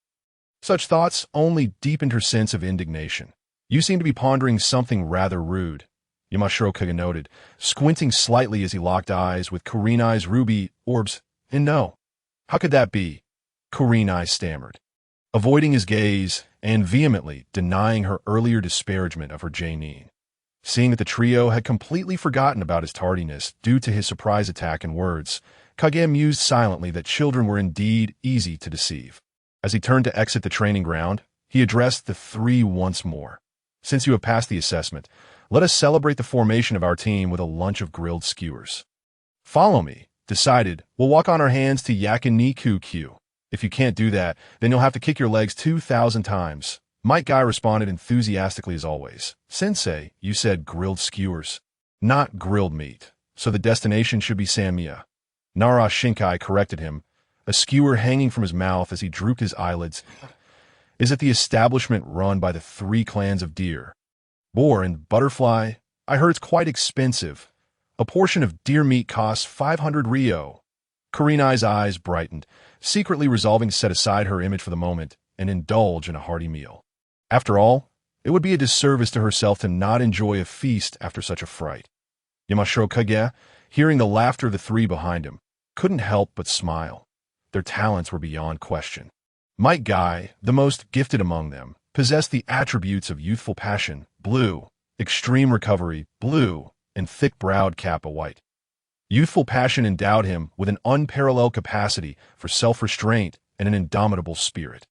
Such thoughts only deepened her sense of indignation. "You seem to be pondering something rather rude," Yamashiro Kage noted, squinting slightly as he locked eyes with Kurenai's ruby orbs. "And no. How could that be?" Kurenai stammered, avoiding his gaze and vehemently denying her earlier disparagement of her Jainin. Seeing that the trio had completely forgotten about his tardiness due to his surprise attack and words, Kage mused silently that children were indeed easy to deceive. As he turned to exit the training ground, he addressed the 3 once more. "Since you have passed the assessment, let us celebrate the formation of our team with a lunch of grilled skewers. Follow me. Decided, we'll walk on our hands to Yakiniku-Q. If you can't do that, then you'll have to kick your legs 2,000 times. Might Guy responded enthusiastically as always. "Sensei, you said grilled skewers, not grilled meat, so the destination should be Sanmiya." Nara Shinkai corrected him, a skewer hanging from his mouth as he drooped his eyelids. "Is it the establishment run by the 3 clans of deer, boar, and butterfly? I heard it's quite expensive." A portion of deer meat costs 500 ryo. Kurenai's eyes brightened, secretly resolving to set aside her image for the moment and indulge in a hearty meal. After all, it would be a disservice to herself to not enjoy a feast after such a fright. Yamashiro Kage, hearing the laughter of the three behind him, couldn't help but smile. Their talents were beyond question. Might Guy, the most gifted among them, possessed the attributes of youthful passion, blue, extreme recovery, blue, and thick-browed kappa white. Youthful passion endowed him with an unparalleled capacity for self-restraint and an indomitable spirit.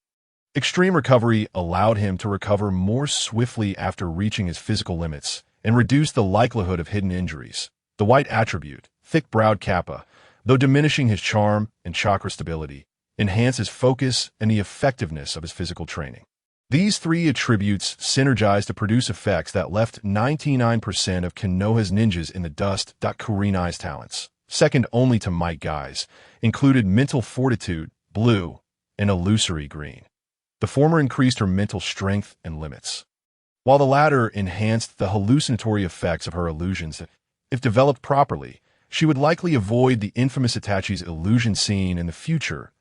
Extreme recovery allowed him to recover more swiftly after reaching his physical limits and reduce the likelihood of hidden injuries. The white attribute, thick-browed kappa, though diminishing his charm and chakra stability, enhances focus and the effectiveness of his physical training. These three attributes synergized to produce effects that left 99% of Konoha's ninjas in the dust. Kurenai's talents, second only to Might Guy's, included mental fortitude, blue, and illusory green. The former increased her mental strength and limits, while the latter enhanced the hallucinatory effects of her illusions. If developed properly, she would likely avoid the infamous Itachi's illusion scene in the future.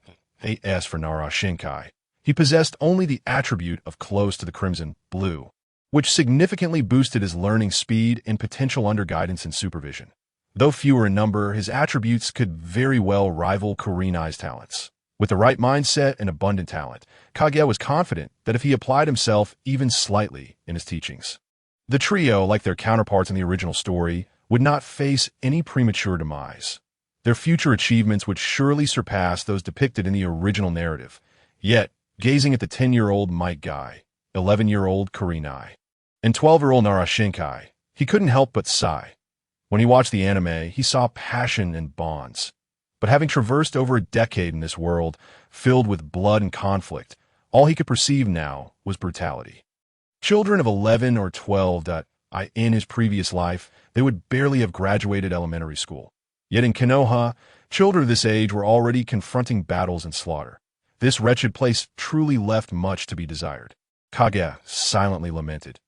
As for Nara Shinkai, he possessed only the attribute of close to the crimson, blue, which significantly boosted his learning speed and potential under guidance and supervision. Though fewer in number, his attributes could very well rival Kurenai's talents. With the right mindset and abundant talent, Kage was confident that if he applied himself even slightly in his teachings, the trio, like their counterparts in the original story, would not face any premature demise. Their future achievements would surely surpass those depicted in the original narrative. Yet, gazing at the 10-year-old Might Guy, 11-year-old Kurenai, and 12-year-old Nara Shinkai, he couldn't help but sigh. When he watched the anime, he saw passion and bonds. But having traversed over a decade in this world, filled with blood and conflict, all he could perceive now was brutality. Children of 11 or 12, in his previous life, they would barely have graduated elementary school. Yet in Konoha, children of this age were already confronting battles and slaughter. This wretched place truly left much to be desired. Kage silently lamented.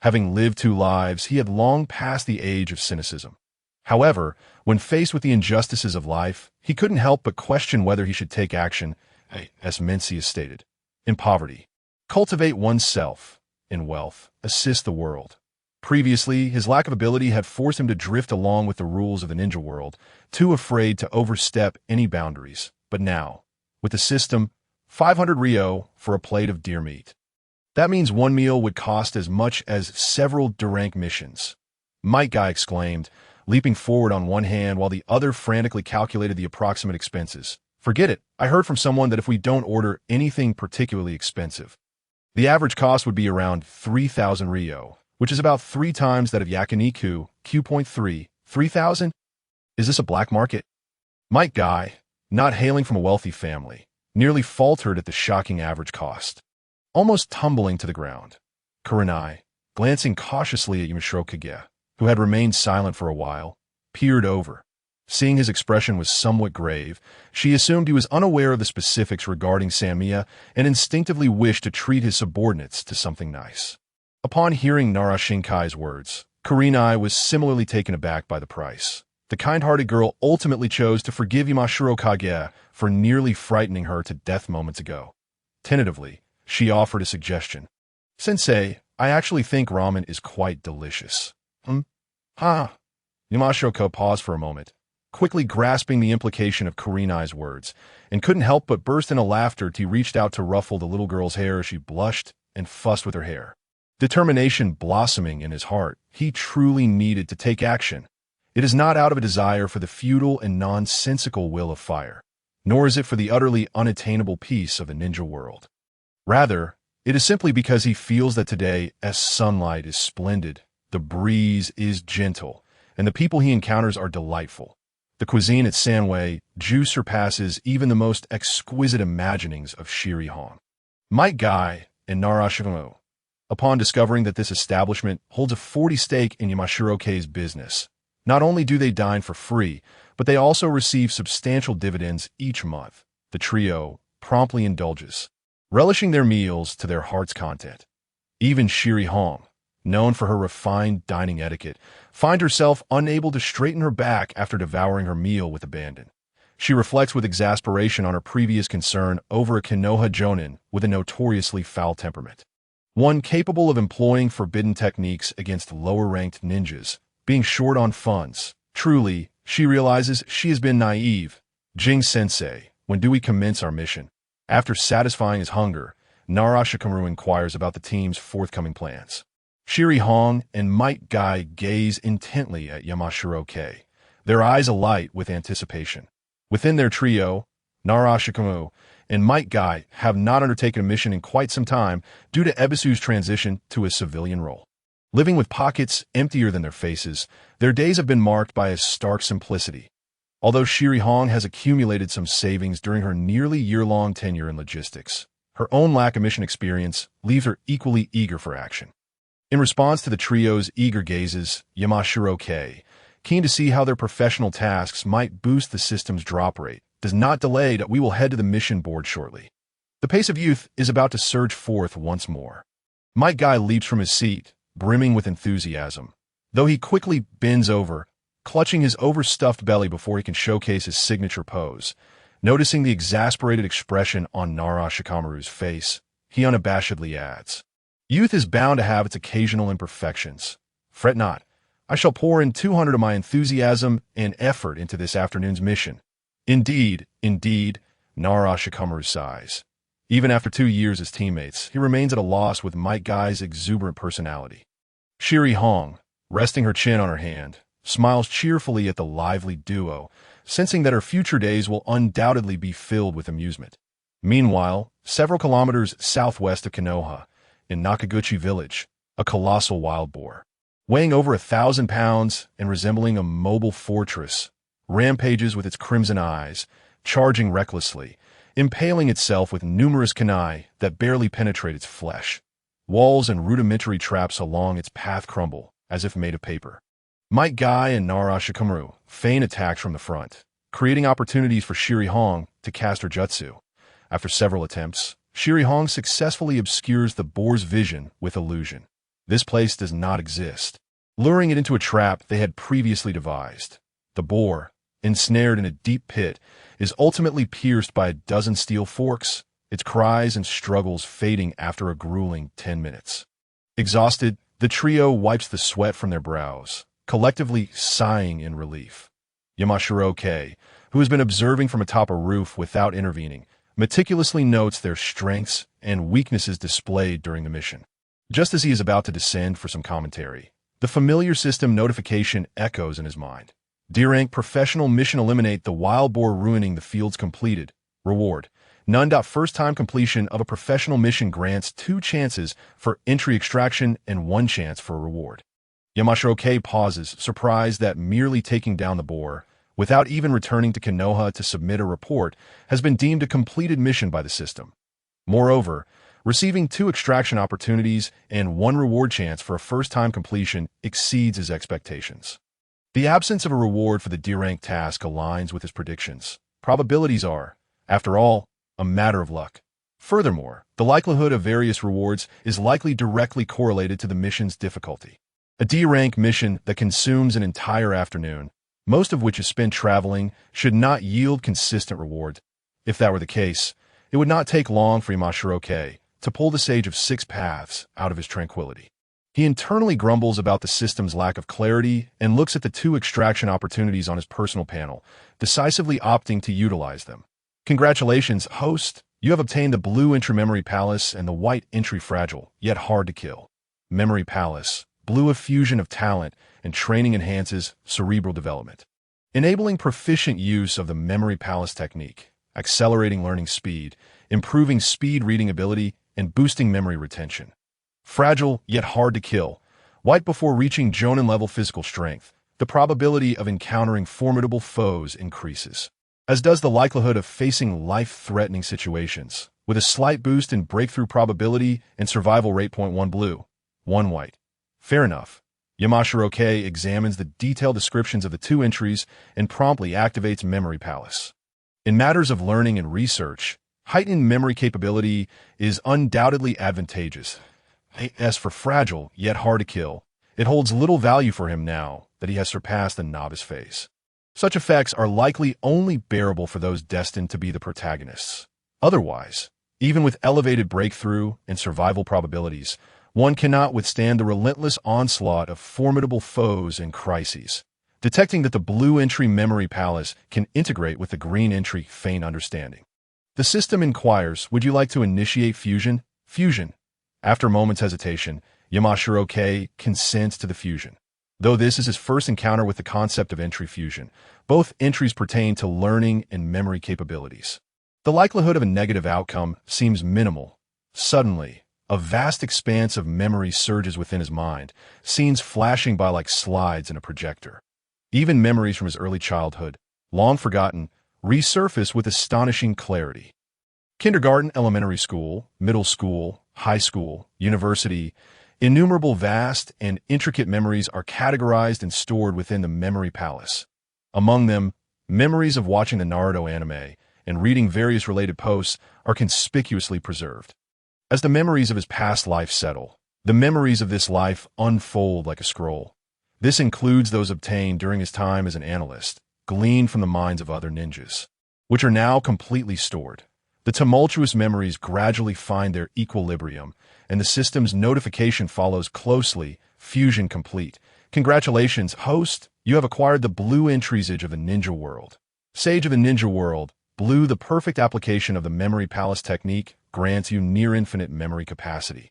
Having lived 2 lives, he had long passed the age of cynicism. However, when faced with the injustices of life, he couldn't help but question whether he should take action, as Mencius stated. In poverty, cultivate oneself. In wealth, assist the world. Previously, his lack of ability had forced him to drift along with the rules of the ninja world, too afraid to overstep any boundaries. But now, with the system, 500 ryo for a plate of deer meat. That means one meal would cost as much as several D-rank missions. Might Guy exclaimed, leaping forward on one hand while the other frantically calculated the approximate expenses. Forget it, I heard from someone that if we don't order anything particularly expensive, the average cost would be around 3,000 ryo, which is about 3 times that of yakiniku, Q.3, 3,000? Is this a black market? Might Guy, not hailing from a wealthy family, nearly faltered at the shocking average cost, almost tumbling to the ground. Kurenai, glancing cautiously at Yamashiro Kage, who had remained silent for a while, peered over. Seeing his expression was somewhat grave, she assumed he was unaware of the specifics regarding Sanmiya and instinctively wished to treat his subordinates to something nice. Upon hearing Nara Shinkai's words, Kurenai was similarly taken aback by the price. The kind-hearted girl ultimately chose to forgive Yamashiro Kage for nearly frightening her to death moments ago. Tentatively, she offered a suggestion. Sensei, I actually think ramen is quite delicious. Yamashiro paused for a moment, quickly grasping the implication of Kurenai's words, and couldn't help but burst into laughter as he reached out to ruffle the little girl's hair as she blushed and fussed with her hair. Determination blossoming in his heart, he truly needed to take action. It is not out of a desire for the futile and nonsensical will of fire, nor is it for the utterly unattainable peace of the ninja world. Rather, it is simply because he feels that today, as sunlight is splendid, the breeze is gentle, and the people he encounters are delightful. The cuisine at Sanwei Ju surpasses even the most exquisite imaginings of Shiri Hong. Might Guy and Narashimo, upon discovering that this establishment holds a 40 stake in Yamashiro K's business, not only do they dine for free, but they also receive substantial dividends each month. The trio promptly indulges, relishing their meals to their heart's content. Even Shiri Hong, known for her refined dining etiquette, find herself unable to straighten her back after devouring her meal with abandon. She reflects with exasperation on her previous concern over a Konoha jonin with a notoriously foul temperament. One capable of employing forbidden techniques against lower-ranked ninjas, being short on funds. Truly, she realizes she has been naive. Jing-sensei, when do we commence our mission? After satisfying his hunger, Narashikamaru inquires about the team's forthcoming plans. Shiri Hong and Might Guy gaze intently at Yamashiro-kei, their eyes alight with anticipation. Within their trio, Narashikamaru and Might Guy have not undertaken a mission in quite some time due to Ebisu's transition to a civilian role. Living with pockets emptier than their faces, their days have been marked by a stark simplicity. Although Shiri Hong has accumulated some savings during her nearly year-long tenure in logistics, her own lack of mission experience leaves her equally eager for action. In response to the trio's eager gazes, Yamashiro-kei, keen to see how their professional tasks might boost the system's drop rate, does not delay that we will head to the mission board shortly. The pace of youth is about to surge forth once more. Might Guy leaps from his seat, brimming with enthusiasm, though he quickly bends over, clutching his overstuffed belly before he can showcase his signature pose. Noticing the exasperated expression on Narashikamaru's face, he unabashedly adds, "Youth is bound to have its occasional imperfections. Fret not. I shall pour in 200 of my enthusiasm and effort into this afternoon's mission." Indeed, Narashikamaru sighs. Even after 2 years as teammates, he remains at a loss with Might Guy's exuberant personality. Shiri Hong, resting her chin on her hand, smiles cheerfully at the lively duo, sensing that her future days will undoubtedly be filled with amusement. Meanwhile, several kilometers southwest of Konoha, in Nakaguchi village, a colossal wild boar, weighing over 1,000 pounds and resembling a mobile fortress, rampages with its crimson eyes, charging recklessly, impaling itself with numerous kunai that barely penetrate its flesh. Walls and rudimentary traps along its path crumble, as if made of paper. Might Guy and Narashikamaru feign attacks from the front, creating opportunities for Shiri Hong to cast her jutsu. After several attempts, Shiri Hong successfully obscures the boar's vision with illusion. This place does not exist, luring it into a trap they had previously devised. The boar, ensnared in a deep pit, is ultimately pierced by a dozen steel forks, its cries and struggles fading after a grueling 10 minutes. Exhausted, the trio wipes the sweat from their brows, collectively sighing in relief. Yamashiro-kei, who has been observing from atop a roof without intervening, meticulously notes their strengths and weaknesses displayed during the mission. Just as he is about to descend for some commentary, the familiar system notification echoes in his mind. D-Rank Professional Mission Eliminate the Wild Boar Ruining the Fields Completed. Reward. None. First time completion of a professional mission grants 2 chances for entry extraction and 1 chance for a reward. Yamashiro-kei pauses, surprised that merely taking down the boar, without even returning to Konoha to submit a report, has been deemed a completed mission by the system. Moreover, receiving 2 extraction opportunities and 1 reward chance for a first-time completion exceeds his expectations. The absence of a reward for the D-rank task aligns with his predictions. Probabilities are, after all, a matter of luck. Furthermore, the likelihood of various rewards is likely directly correlated to the mission's difficulty. A D-rank mission that consumes an entire afternoon, most of which is spent traveling, should not yield consistent rewards. If that were the case, it would not take long for Yamashiro-kei to pull the Sage of 6 Paths out of his tranquility. He internally grumbles about the system's lack of clarity and looks at the 2 extraction opportunities on his personal panel, decisively opting to utilize them. Congratulations, host! You have obtained the blue entry Memory Palace and the white entry Fragile, yet hard to kill. Memory Palace, blue effusion of talent and training enhances cerebral development, enabling proficient use of the Memory Palace technique, accelerating learning speed, improving speed reading ability, and boosting memory retention. Fragile, yet hard to kill. White before reaching Jonin-level physical strength, the probability of encountering formidable foes increases, as does the likelihood of facing life-threatening situations, with a slight boost in breakthrough probability and survival rate. 1 blue, 1 white. Fair enough. Yamashiro-kei examines the detailed descriptions of the 2 entries and promptly activates Memory Palace. In matters of learning and research, heightened memory capability is undoubtedly advantageous. As for fragile, yet hard to kill, it holds little value for him now that he has surpassed the novice phase. Such effects are likely only bearable for those destined to be the protagonists. Otherwise, even with elevated breakthrough and survival probabilities, one cannot withstand the relentless onslaught of formidable foes and crises. Detecting that the blue entry memory palace can integrate with the green entry feign understanding. The system inquires, would you like to initiate fusion? Fusion. After a moment's hesitation, Yamashiro consents to the fusion. Though this is his first encounter with the concept of entry fusion, both entries pertain to learning and memory capabilities. The likelihood of a negative outcome seems minimal. Suddenly, a vast expanse of memory surges within his mind, scenes flashing by like slides in a projector. Even memories from his early childhood, long forgotten, resurface with astonishing clarity. Kindergarten, elementary school, middle school, high school, university, innumerable vast and intricate memories are categorized and stored within the memory palace. Among them, memories of watching the Naruto anime and reading various related posts are conspicuously preserved. As the memories of his past life settle, the memories of this life unfold like a scroll. This includes those obtained during his time as an analyst, gleaned from the minds of other ninjas, which are now completely stored. The tumultuous memories gradually find their equilibrium, and the system's notification follows closely. Fusion complete. Congratulations, host! You have acquired the blue entries of the ninja world. Sage of the ninja world, blue, the perfect application of the memory palace technique, grants you near-infinite memory capacity.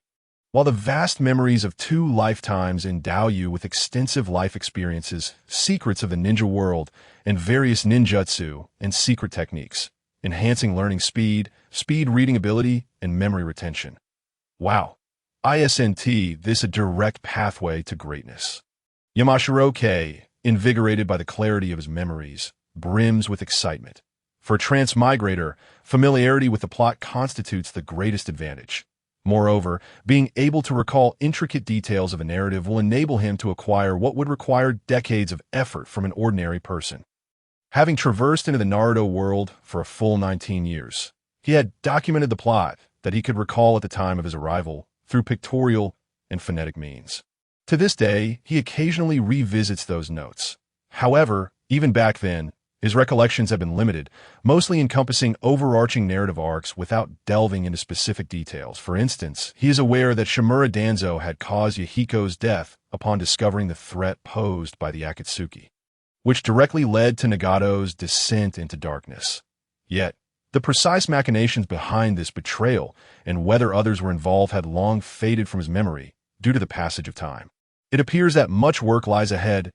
While the vast memories of 2 lifetimes endow you with extensive life experiences, secrets of the ninja world, and various ninjutsu and secret techniques, enhancing learning speed, speed reading ability, and memory retention. Wow. ISNT, this a direct pathway to greatness. Yamashiro, invigorated by the clarity of his memories, brims with excitement. For a transmigrator, familiarity with the plot constitutes the greatest advantage. Moreover, being able to recall intricate details of a narrative will enable him to acquire what would require decades of effort from an ordinary person. Having traversed into the Naruto world for a full 19 years, he had documented the plot that he could recall at the time of his arrival through pictorial and phonetic means. To this day, he occasionally revisits those notes. However, even back then, his recollections have been limited, mostly encompassing overarching narrative arcs without delving into specific details. For instance, he is aware that Shimura Danzo had caused Yahiko's death upon discovering the threat posed by the Akatsuki, which directly led to Nagato's descent into darkness. Yet, the precise machinations behind this betrayal and whether others were involved had long faded from his memory due to the passage of time. It appears that much work lies ahead.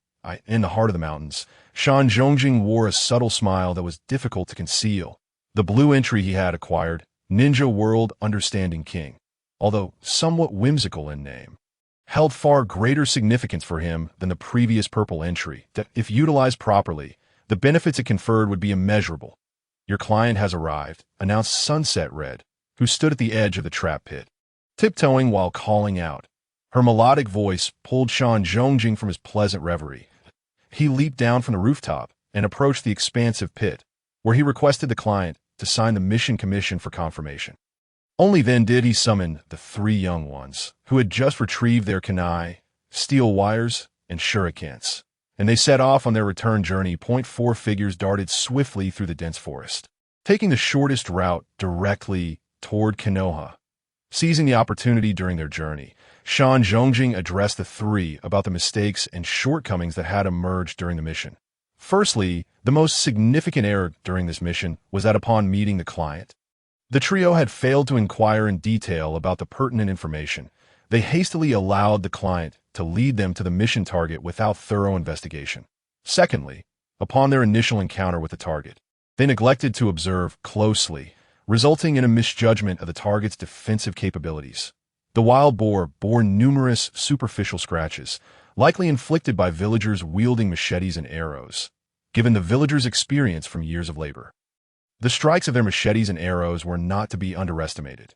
In the heart of the mountains, Shan Zhongjing wore a subtle smile that was difficult to conceal. The blue entry he had acquired, Ninja World Understanding King, although somewhat whimsical in name, held far greater significance for him than the previous purple entry that, if utilized properly, the benefits it conferred would be immeasurable. Your client has arrived, announced Sunset Red, who stood at the edge of the trap pit, tiptoeing while calling out. Her melodic voice pulled Shan Zhongjing from his pleasant reverie. He leaped down from the rooftop and approached the expansive pit, where he requested the client to sign the mission commission for confirmation. Only then did he summon the 3 young ones, who had just retrieved their kunai, steel wires, and shurikens, and they set off on their return journey. 4 figures darted swiftly through the dense forest, taking the shortest route directly toward Konoha. Seizing the opportunity during their journey, Shan Zhongjing addressed the 3 about the mistakes and shortcomings that had emerged during the mission. Firstly, the most significant error during this mission was that upon meeting the client, the trio had failed to inquire in detail about the pertinent information. They hastily allowed the client to lead them to the mission target without thorough investigation. Secondly, upon their initial encounter with the target, they neglected to observe closely, resulting in a misjudgment of the target's defensive capabilities. The wild boar bore numerous superficial scratches, likely inflicted by villagers wielding machetes and arrows, given the villagers' experience from years of labor. The strikes of their machetes and arrows were not to be underestimated.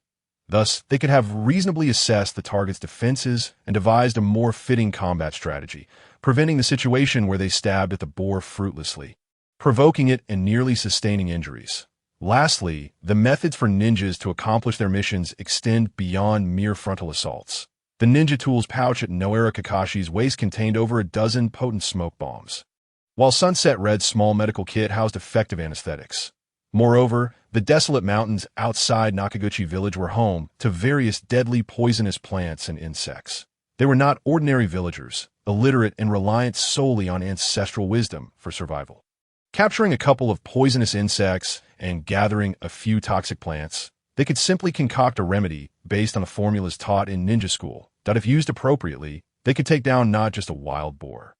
Thus, they could have reasonably assessed the target's defenses and devised a more fitting combat strategy, preventing the situation where they stabbed at the boar fruitlessly, provoking it and nearly sustaining injuries. Lastly, the methods for ninjas to accomplish their missions extend beyond mere frontal assaults. The ninja tools pouch at Noera Kakashi's waist contained over a dozen potent smoke bombs, while Sunset Red's small medical kit housed effective anesthetics. Moreover, the desolate mountains outside Nakaguchi village were home to various deadly poisonous plants and insects. They were not ordinary villagers, illiterate and reliant solely on ancestral wisdom for survival. Capturing a couple of poisonous insects and gathering a few toxic plants, they could simply concoct a remedy based on the formulas taught in ninja school that, if used appropriately, they could take down not just a wild boar,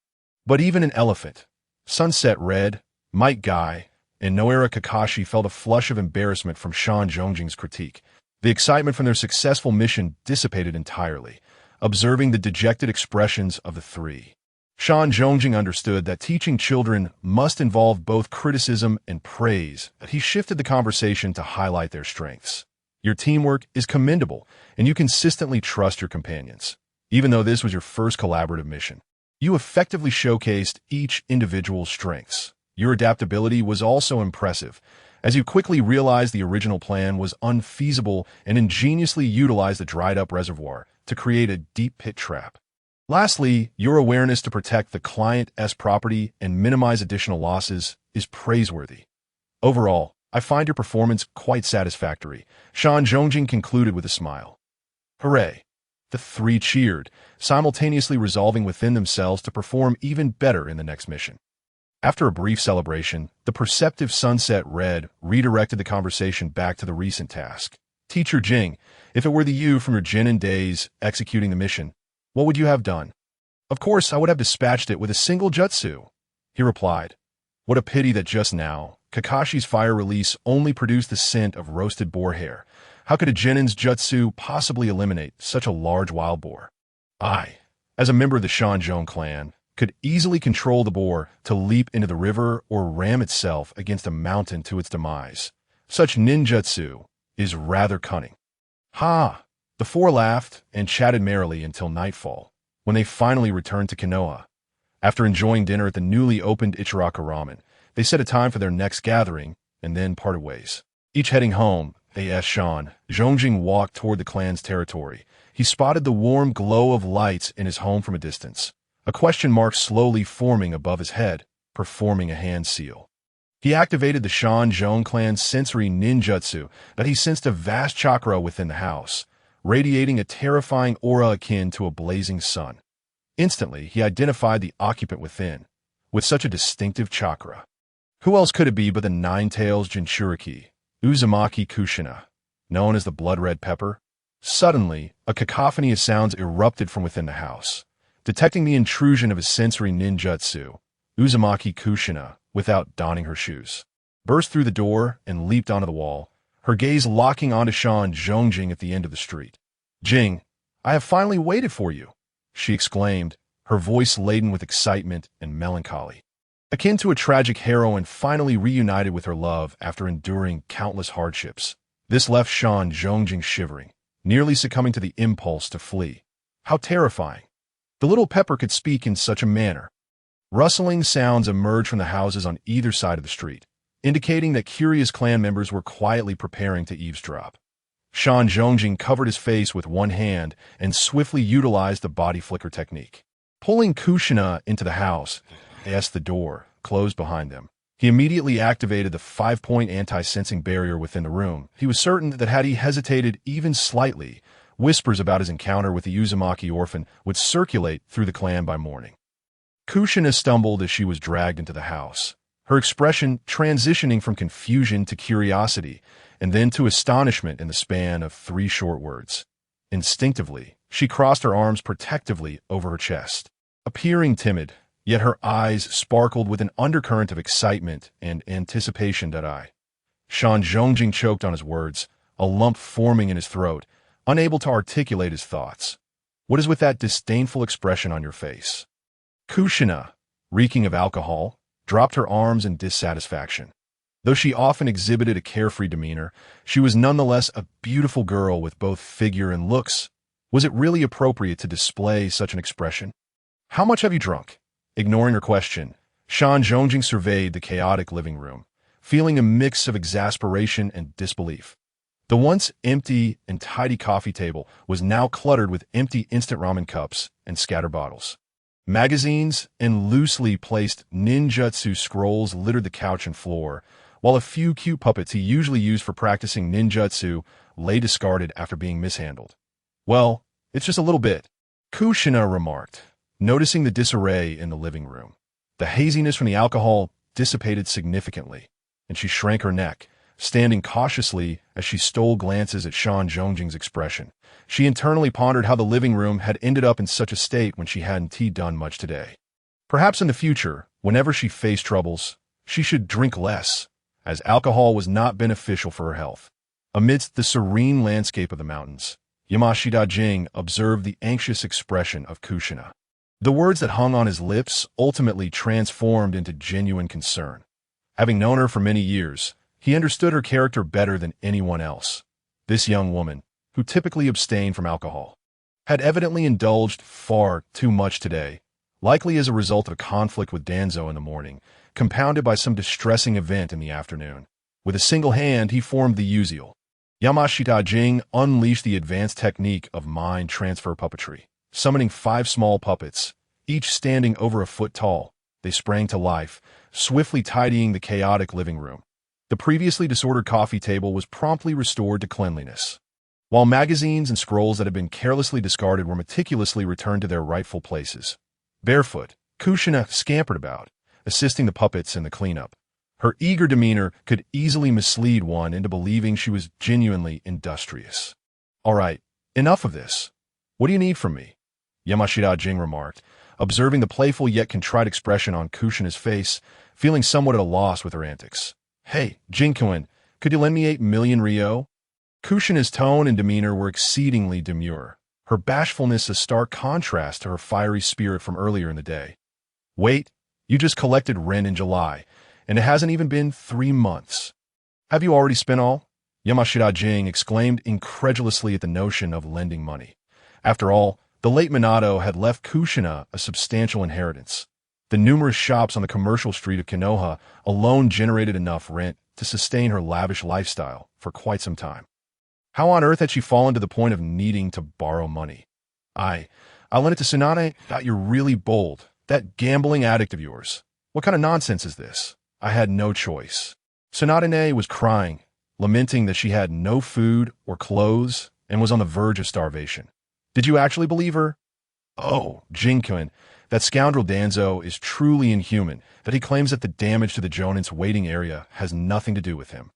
but even an elephant. Sunset Red, Might Guy, and Noera Kakashi felt a flush of embarrassment from Shan Zhongjing's critique. The excitement from their successful mission dissipated entirely, observing the dejected expressions of the three. Shan Zhongjing understood that teaching children must involve both criticism and praise, but he shifted the conversation to highlight their strengths. Your teamwork is commendable, and you consistently trust your companions. Even though this was your first collaborative mission, you effectively showcased each individual's strengths. Your adaptability was also impressive, as you quickly realized the original plan was unfeasible and ingeniously utilized the dried-up reservoir to create a deep pit trap. Lastly, your awareness to protect the client's property and minimize additional losses is praiseworthy. Overall, I find your performance quite satisfactory, Shan Zhongjing concluded with a smile. Hooray! The three cheered, simultaneously resolving within themselves to perform even better in the next mission. After a brief celebration, the perceptive Sunset Red redirected the conversation back to the recent task. Teacher Jing, if it were the you from your Jinin days executing the mission, what would you have done? Of course, I would have dispatched it with a single jutsu, he replied. What a pity that just now, Kakashi's fire release only produced the scent of roasted boar hair. How could a Genin's jutsu possibly eliminate such a large wild boar? I, as a member of the Shanzhong clan, could easily control the boar to leap into the river or ram itself against a mountain to its demise. Such ninjutsu is rather cunning. Ha! The four laughed and chatted merrily until nightfall, when they finally returned to Konoha. After enjoying dinner at the newly opened Ichiraka Ramen, they set a time for their next gathering and then parted ways. Each heading home, A.S. Shan Zhongjing walked toward the clan's territory. He spotted the warm glow of lights in his home from a distance, a question mark slowly forming above his head, performing a hand seal. He activated the Shan Zhong clan's sensory ninjutsu that he sensed a vast chakra within the house, radiating a terrifying aura akin to a blazing sun. Instantly, he identified the occupant within, with such a distinctive chakra. Who else could it be but the Nine-Tails Jinchuriki, Uzumaki Kushina, known as the Blood-Red Pepper? Suddenly, a cacophony of sounds erupted from within the house. Detecting the intrusion of his sensory ninjutsu, Uzumaki Kushina, without donning her shoes, burst through the door and leaped onto the wall, her gaze locking onto Shan Zhongjing at the end of the street. Jing, I have finally waited for you, she exclaimed, her voice laden with excitement and melancholy. Akin to a tragic heroine finally reunited with her love after enduring countless hardships, this left Shan Zhongjing shivering, nearly succumbing to the impulse to flee. How terrifying! The little pepper could speak in such a manner. Rustling sounds emerged from the houses on either side of the street, indicating that curious clan members were quietly preparing to eavesdrop. Shan Zhongjing covered his face with one hand and swiftly utilized the body flicker technique. Pulling Kushina into the house, as the door closed behind them, he immediately activated the 5-point anti-sensing barrier within the room. He was certain that had he hesitated even slightly, whispers about his encounter with the Uzumaki orphan would circulate through the clan by morning. Kushina stumbled as she was dragged into the house, her expression transitioning from confusion to curiosity and then to astonishment in the span of 3 short words. Instinctively, she crossed her arms protectively over her chest. Appearing timid, yet her eyes sparkled with an undercurrent of excitement and anticipation. Shan Zhongjing choked on his words, a lump forming in his throat, unable to articulate his thoughts. What is with that disdainful expression on your face? Kushina, reeking of alcohol, dropped her arms in dissatisfaction. Though she often exhibited a carefree demeanor, she was nonetheless a beautiful girl with both figure and looks. Was it really appropriate to display such an expression? How much have you drunk? Ignoring her question, Shan Zhongjing surveyed the chaotic living room, feeling a mix of exasperation and disbelief. The once empty and tidy coffee table was now cluttered with empty instant ramen cups and scatter bottles. Magazines and loosely placed ninjutsu scrolls littered the couch and floor, while a few cute puppets he usually used for practicing ninjutsu lay discarded after being mishandled. "Well, it's just a little bit," Kushina remarked, noticing the disarray in the living room. The haziness from the alcohol dissipated significantly, and she shrank her neck, standing cautiously as she stole glances at Shan Zhongjing's expression. She internally pondered how the living room had ended up in such a state when she hadn't done much today. Perhaps in the future, whenever she faced troubles, she should drink less, as alcohol was not beneficial for her health. Amidst the serene landscape of the mountains, Yamashita Jing observed the anxious expression of Kushina. The words that hung on his lips ultimately transformed into genuine concern. Having known her for many years, he understood her character better than anyone else. This young woman, who typically abstained from alcohol, had evidently indulged far too much today, likely as a result of a conflict with Danzo in the morning, compounded by some distressing event in the afternoon. With a single hand, he formed the usual. Yamashita Jing unleashed the advanced technique of mind transfer puppetry. Summoning 5 small puppets, each standing over a foot tall, they sprang to life, swiftly tidying the chaotic living room. The previously disordered coffee table was promptly restored to cleanliness, while magazines and scrolls that had been carelessly discarded were meticulously returned to their rightful places. Barefoot, Kushina scampered about, assisting the puppets in the cleanup. Her eager demeanor could easily mislead one into believing she was genuinely industrious. "All right, enough of this. What do you need from me?" Yamashita Jing remarked, observing the playful yet contrite expression on Kushina's face, feeling somewhat at a loss with her antics. "Hey, Jing-kun, could you lend me 8 million ryo?" Kushina's tone and demeanor were exceedingly demure, her bashfulness a stark contrast to her fiery spirit from earlier in the day. "Wait, you just collected rent in July, and it hasn't even been 3 months. Have you already spent all?" Yamashita Jing exclaimed incredulously at the notion of lending money. After all, the late Minato had left Kushina a substantial inheritance. The numerous shops on the commercial street of Konoha alone generated enough rent to sustain her lavish lifestyle for quite some time. How on earth had she fallen to the point of needing to borrow money? I'll lend it to Tsunade. You're really bold. That gambling addict of yours. What kind of nonsense is this? I had no choice. Tsunade was crying, lamenting that she had no food or clothes and was on the verge of starvation. Did you actually believe her? "Oh, Jing-kun, that scoundrel Danzo is truly inhuman that he claims that the damage to the Jonin's waiting area has nothing to do with him,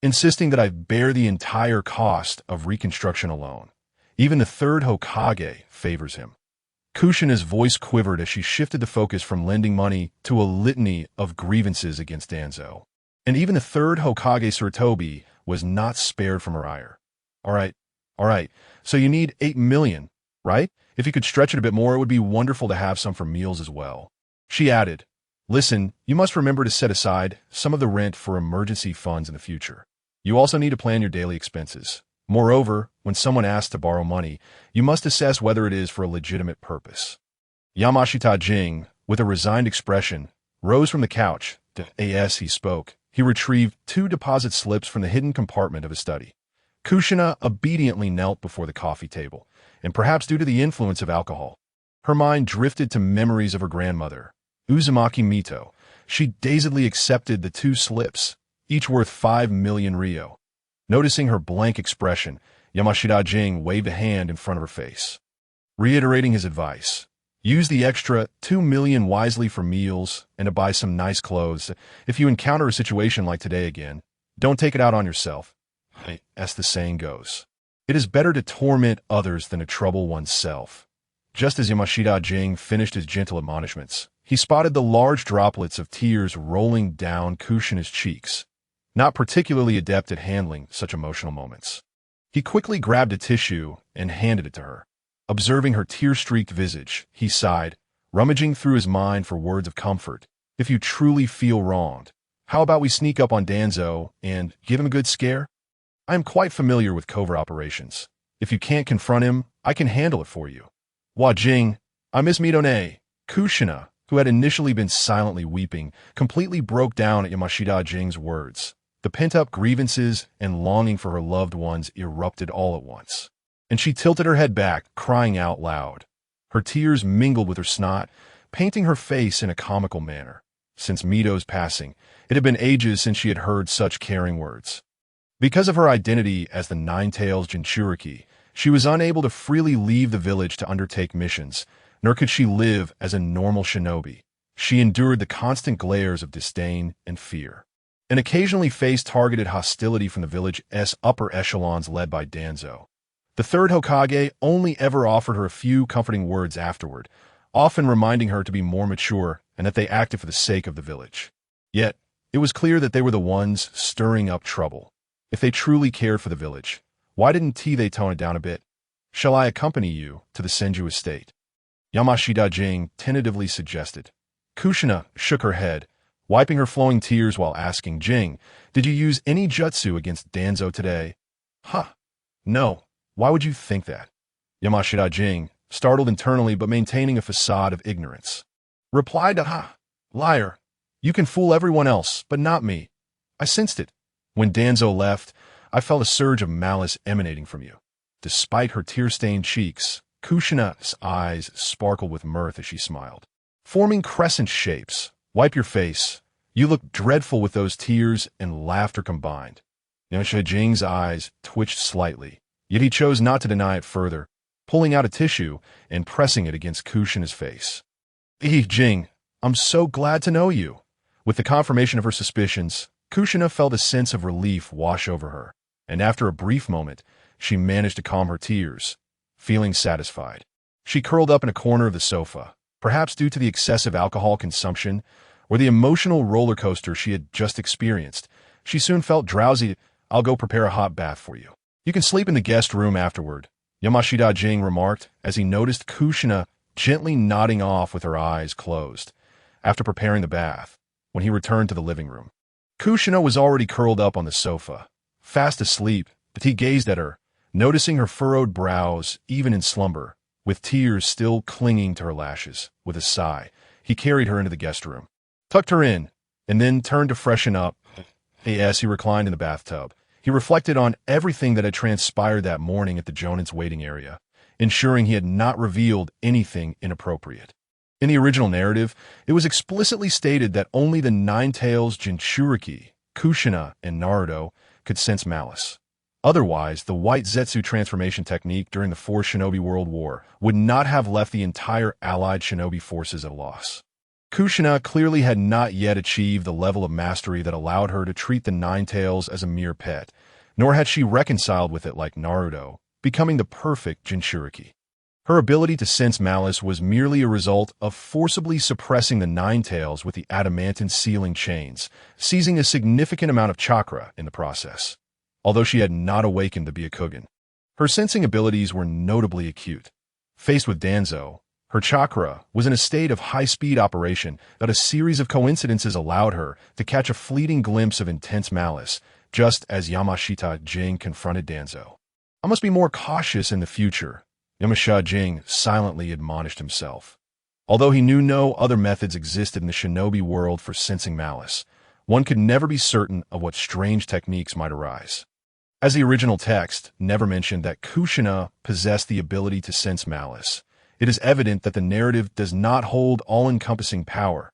insisting that I bear the entire cost of reconstruction alone. Even the 3rd Hokage favors him." Kushina's voice quivered as she shifted the focus from lending money to a litany of grievances against Danzo. And even the 3rd Hokage Suratobi was not spared from her ire. All right, so you need 8 million, right? If you could stretch it a bit more, it would be wonderful to have some for meals as well." She added, "Listen, you must remember to set aside some of the rent for emergency funds in the future. You also need to plan your daily expenses. Moreover, when someone asks to borrow money, you must assess whether it is for a legitimate purpose." Yamashita Jing, with a resigned expression, rose from the couch. As he spoke, he retrieved 2 deposit slips from the hidden compartment of his study. Kushina obediently knelt before the coffee table, and perhaps due to the influence of alcohol, her mind drifted to memories of her grandmother, Uzumaki Mito. She dazedly accepted the 2 slips, each worth 5 million ryo. Noticing her blank expression, Yamashita Jing waved a hand in front of her face, reiterating his advice. "Use the extra 2 million wisely for meals and to buy some nice clothes. If you encounter a situation like today again, don't take it out on yourself. As the saying goes, it is better to torment others than to trouble oneself." Just as Yamashita Jing finished his gentle admonishments, he spotted the large droplets of tears rolling down Kushina's cheeks. Not particularly adept at handling such emotional moments, he quickly grabbed a tissue and handed it to her. Observing her tear-streaked visage, he sighed, rummaging through his mind for words of comfort. "If you truly feel wronged, how about we sneak up on Danzo and give him a good scare? I am quite familiar with covert operations. If you can't confront him, I can handle it for you." "Wah Jing, I miss Midone." Kushina, who had initially been silently weeping, completely broke down at Yamashita Jing's words. The pent-up grievances and longing for her loved ones erupted all at once. And she tilted her head back, crying out loud. Her tears mingled with her snot, painting her face in a comical manner. Since Mito's passing, it had been ages since she had heard such caring words. Because of her identity as the Nine-Tails Jinchuriki, she was unable to freely leave the village to undertake missions, nor could she live as a normal shinobi. She endured the constant glares of disdain and fear, and occasionally faced targeted hostility from the village's upper echelons led by Danzo. The third Hokage only ever offered her a few comforting words afterward, often reminding her to be more mature and that they acted for the sake of the village. Yet, it was clear that they were the ones stirring up trouble. If they truly cared for the village, why didn't they tone it down a bit? Shall I accompany you to the Senju estate? Yamashita Jing tentatively suggested. Kushina shook her head, wiping her flowing tears while asking, Jing, did you use any jutsu against Danzo today? Huh. No. Why would you think that? Yamashita Jing, startled internally but maintaining a facade of ignorance, replied, liar. You can fool everyone else, but not me. I sensed it. When Danzo left, I felt a surge of malice emanating from you. Despite her tear-stained cheeks, Kushina's eyes sparkled with mirth as she smiled, forming crescent shapes. Wipe your face. You look dreadful with those tears and laughter combined. Yamashita Jing's eyes twitched slightly, yet he chose not to deny it further, pulling out a tissue and pressing it against Kushina's face. Jing, I'm so glad to know you. With the confirmation of her suspicions, Kushina felt a sense of relief wash over her, and after a brief moment, she managed to calm her tears, feeling satisfied. She curled up in a corner of the sofa, perhaps due to the excessive alcohol consumption or the emotional roller coaster she had just experienced. She soon felt drowsy. I'll go prepare a hot bath for you. You can sleep in the guest room afterward, Yamashita Jing remarked as he noticed Kushina gently nodding off with her eyes closed. After preparing the bath, when he returned to the living room, Kushina was already curled up on the sofa, fast asleep, but he gazed at her, noticing her furrowed brows even in slumber, with tears still clinging to her lashes. With a sigh, he carried her into the guest room, tucked her in, and then turned to freshen up. As he reclined in the bathtub, he reflected on everything that had transpired that morning at the Jonin's waiting area, ensuring he had not revealed anything inappropriate. In the original narrative, it was explicitly stated that only the Nine-Tails Jinchuriki, Kushina, and Naruto could sense malice. Otherwise, the White Zetsu transformation technique during the Fourth Shinobi World War would not have left the entire allied shinobi forces at a loss. Kushina clearly had not yet achieved the level of mastery that allowed her to treat the Nine-Tails as a mere pet, nor had she reconciled with it like Naruto, becoming the perfect Jinchuriki. Her ability to sense malice was merely a result of forcibly suppressing the Nine-Tails with the adamantine sealing chains, seizing a significant amount of chakra in the process. Although she had not awakened the Byakugan, her sensing abilities were notably acute. Faced with Danzo, her chakra was in a state of high-speed operation that a series of coincidences allowed her to catch a fleeting glimpse of intense malice, just as Yamashita Jing confronted Danzo. I must be more cautious in the future, Yamashita Jing silently admonished himself. Although he knew no other methods existed in the shinobi world for sensing malice, one could never be certain of what strange techniques might arise. As the original text never mentioned that Kushina possessed the ability to sense malice, it is evident that the narrative does not hold all-encompassing power.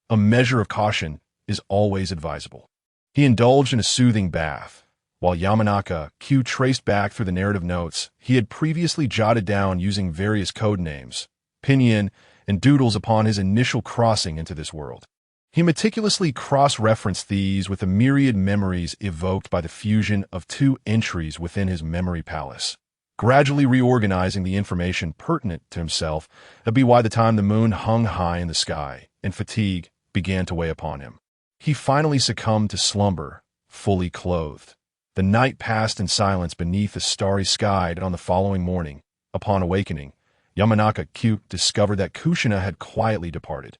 A measure of caution is always advisable. He indulged in a soothing bath, while Yamanaka Q traced back through the narrative notes he had previously jotted down using various code names, pinyin, and doodles upon his initial crossing into this world. He meticulously cross-referenced these with the myriad memories evoked by the fusion of two entries within his memory palace, gradually reorganizing the information pertinent to himself by the time the moon hung high in the sky and fatigue began to weigh upon him. He finally succumbed to slumber, fully clothed. The night passed in silence beneath the starry sky, and on the following morning, upon awakening, Yamanaka Q discovered that Kushina had quietly departed.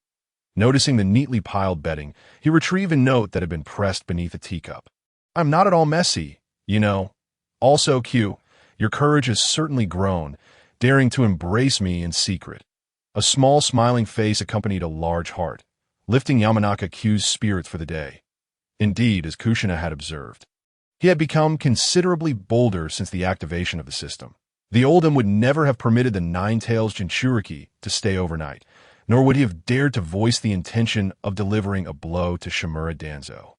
Noticing the neatly piled bedding, he retrieved a note that had been pressed beneath a teacup. I'm not at all messy, you know. Also, Q, your courage has certainly grown, daring to embrace me in secret. A small smiling face accompanied a large heart, lifting Yamanaka Q's spirits for the day. Indeed, as Kushina had observed, he had become considerably bolder since the activation of the system. The Oldham would never have permitted the Nine-Tails Jinchuriki to stay overnight, nor would he have dared to voice the intention of delivering a blow to Shimura Danzo.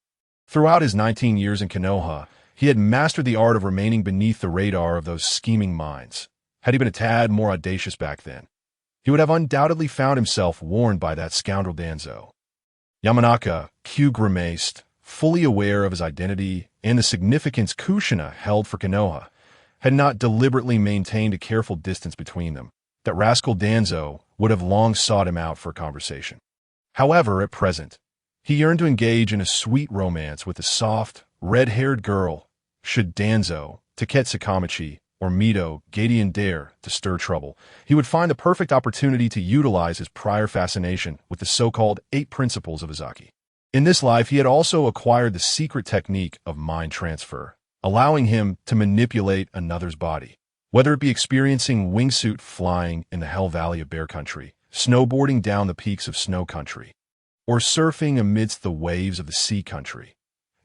Throughout his 19 years in Konoha, he had mastered the art of remaining beneath the radar of those scheming minds. Had he been a tad more audacious back then, he would have undoubtedly found himself warned by that scoundrel Danzo. Yamanaka Q grimaced, fully aware of his identity and the significance Kushina held for Konoha, had not deliberately maintained a careful distance between them. That rascal Danzo would have long sought him out for a conversation. However, at present, he yearned to engage in a sweet romance with a soft, red-haired girl, should Danzo, Taketsu Kamachi, or Mito Gadian dare to stir trouble. He would find the perfect opportunity to utilize his prior fascination with the so-called 8 principles of Izaki. In this life, he had also acquired the secret technique of mind transfer, allowing him to manipulate another's body. Whether it be experiencing wingsuit flying in the Hell Valley of Bear Country, snowboarding down the peaks of Snow Country, or surfing amidst the waves of the Sea Country.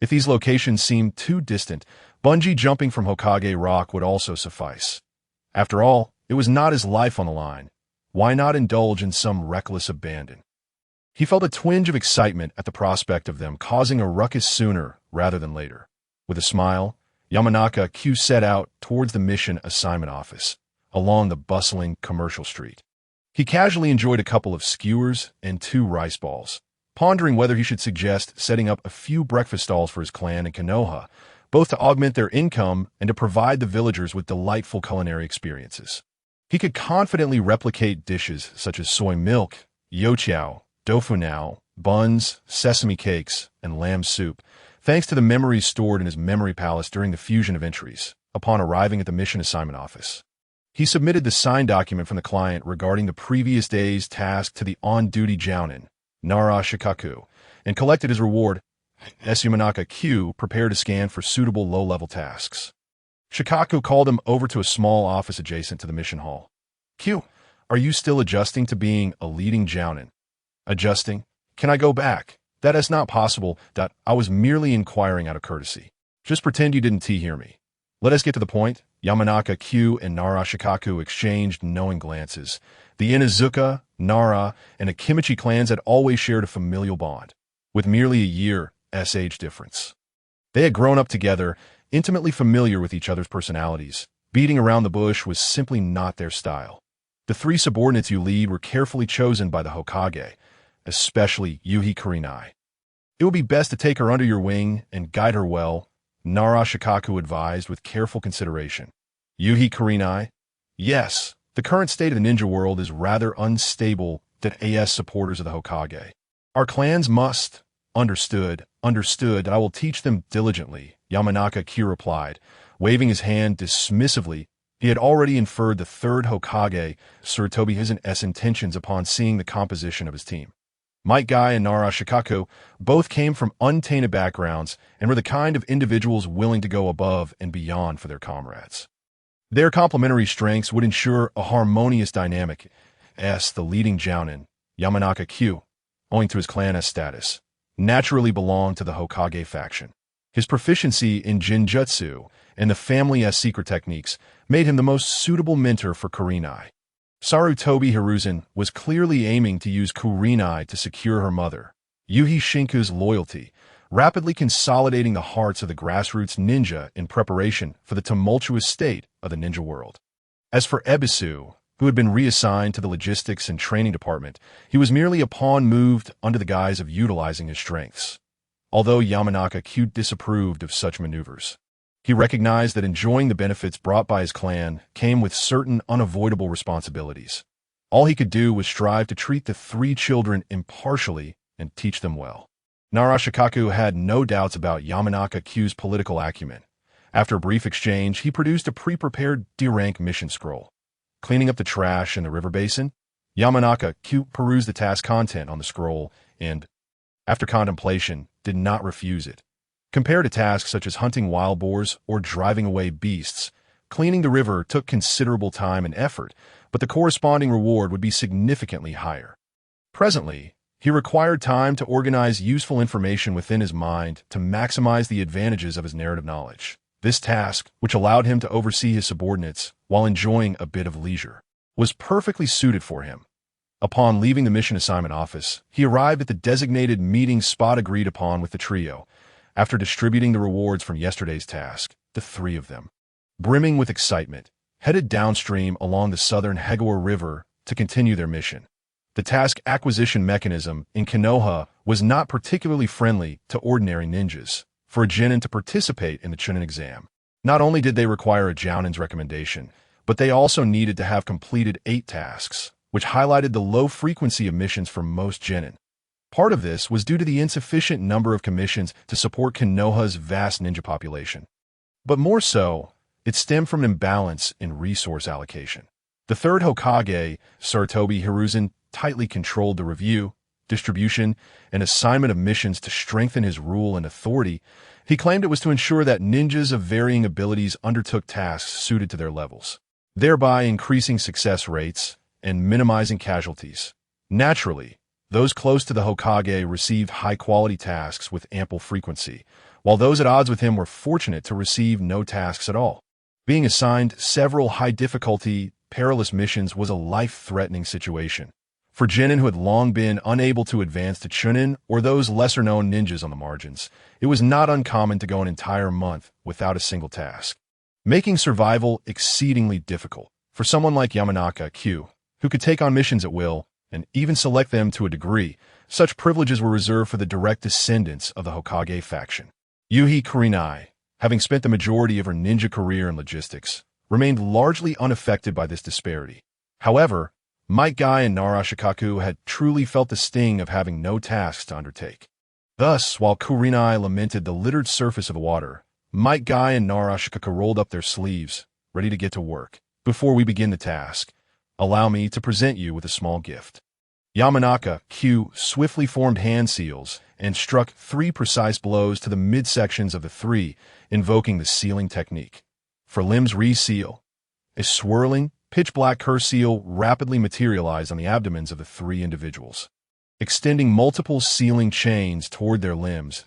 If these locations seemed too distant, bungee jumping from Hokage Rock would also suffice. After all, it was not his life on the line. Why not indulge in some reckless abandon? He felt a twinge of excitement at the prospect of them causing a ruckus sooner rather than later. With a smile, Yamanaka Q set out towards the mission assignment office, along the bustling commercial street. He casually enjoyed a couple of skewers and 2 rice balls, pondering whether he should suggest setting up a few breakfast stalls for his clan in Konoha, both to augment their income and to provide the villagers with delightful culinary experiences. He could confidently replicate dishes such as soy milk, youtiao, dofunao, buns, sesame cakes, and lamb soup, thanks to the memories stored in his memory palace during the fusion of entries. Upon arriving at the mission assignment office, he submitted the signed document from the client regarding the previous day's task to the on-duty jounin, Nara Shikaku, and collected his reward. Yamanaka Q prepared to scan for suitable low-level tasks. Shikaku called him over to a small office adjacent to the mission hall. Q, are you still adjusting to being a leading jounin? Adjusting? Can I go back? That is not possible. I was merely inquiring out of courtesy. Just pretend you didn't hear me. Let us get to the point. Yamanaka Q and Nara Shikaku exchanged knowing glances. The Inuzuka, Nara, and Akimichi clans had always shared a familial bond, with merely a year's age difference. They had grown up together, intimately familiar with each other's personalities. Beating around the bush was simply not their style. The 3 subordinates you lead were carefully chosen by the Hokage, especially Yuhi Kurenai. It would be best to take her under your wing and guide her well, Nara Shikaku advised with careful consideration. Yuhi Kurenai? Yes, the current state of the ninja world is rather unstable than AS supporters of the Hokage. Our clans must. Understood, that I will teach them diligently, Yamanaka Q replied, waving his hand dismissively. He had already inferred the 3rd Hokage, Sir Toby Hizen's intentions upon seeing the composition of his team. Might Guy and Nara Shikaku both came from untainted backgrounds and were the kind of individuals willing to go above and beyond for their comrades. Their complementary strengths would ensure a harmonious dynamic. The leading jounin, Yamanaka Q, owing to his clan status, naturally belonged to the Hokage faction. His proficiency in Jinjutsu and the family's secret techniques made him the most suitable mentor for Kurenai. Sarutobi Hiruzen was clearly aiming to use Kurenai to secure her mother, Yuhi Shinku's loyalty, rapidly consolidating the hearts of the grassroots ninja in preparation for the tumultuous state of the ninja world. As for Ebisu, who had been reassigned to the logistics and training department, he was merely a pawn moved under the guise of utilizing his strengths. Although Yamanaka Q disapproved of such maneuvers, he recognized that enjoying the benefits brought by his clan came with certain unavoidable responsibilities. All he could do was strive to treat the 3 children impartially and teach them well. Nara Shikaku had no doubts about Yamanaka Q's political acumen. After a brief exchange, he produced a pre-prepared D-rank mission scroll. Cleaning up the trash in the river basin, Yamanaka Q perused the task content on the scroll and, after contemplation, did not refuse it. Compared to tasks such as hunting wild boars or driving away beasts, cleaning the river took considerable time and effort, but the corresponding reward would be significantly higher. Presently, He required time to organize useful information within his mind to maximize the advantages of his narrative knowledge. This task, which allowed him to oversee his subordinates while enjoying a bit of leisure, was perfectly suited for him. Upon leaving the mission assignment office, he arrived at the designated meeting spot agreed upon with the trio, after distributing the rewards from yesterday's task, the three of them, brimming with excitement, headed downstream along the southern Hegawar River to continue their mission. The task acquisition mechanism in Konoha was not particularly friendly to ordinary ninjas. For a Genin to participate in the Chunin exam, not only did they require a Jounin's recommendation, but they also needed to have completed 8 tasks, which highlighted the low frequency of missions for most Genin. Part of this was due to the insufficient number of commissions to support Konoha's vast ninja population. But more so, it stemmed from an imbalance in resource allocation. The third Hokage, Sarutobi Hiruzen, tightly controlled the review, distribution, and assignment of missions to strengthen his rule and authority. He claimed it was to ensure that ninjas of varying abilities undertook tasks suited to their levels, thereby increasing success rates and minimizing casualties. Naturally, those close to the Hokage received high-quality tasks with ample frequency, while those at odds with him were fortunate to receive no tasks at all. Being assigned several high-difficulty, perilous missions was a life-threatening situation. For Genin who had long been unable to advance to Chunin or those lesser-known ninjas on the margins, it was not uncommon to go an entire month without a single task, making survival exceedingly difficult. For someone like Yamanaka Q, who could take on missions at will, and even select them to a degree, such privileges were reserved for the direct descendants of the Hokage faction. Yuhi Kurenai, having spent the majority of her ninja career in logistics, remained largely unaffected by this disparity. However, Might Guy and Narashikaku had truly felt the sting of having no tasks to undertake. Thus, while Kurenai lamented the littered surface of the water, Might Guy and Narashikaku rolled up their sleeves, ready to get to work. Before we begin the task, allow me to present you with a small gift. Yamanaka Q swiftly formed hand seals and struck 3 precise blows to the midsections of the 3, invoking the sealing technique. For limbs reseal, a swirling, pitch-black curse seal rapidly materialized on the abdomens of the 3 individuals, extending multiple sealing chains toward their limbs.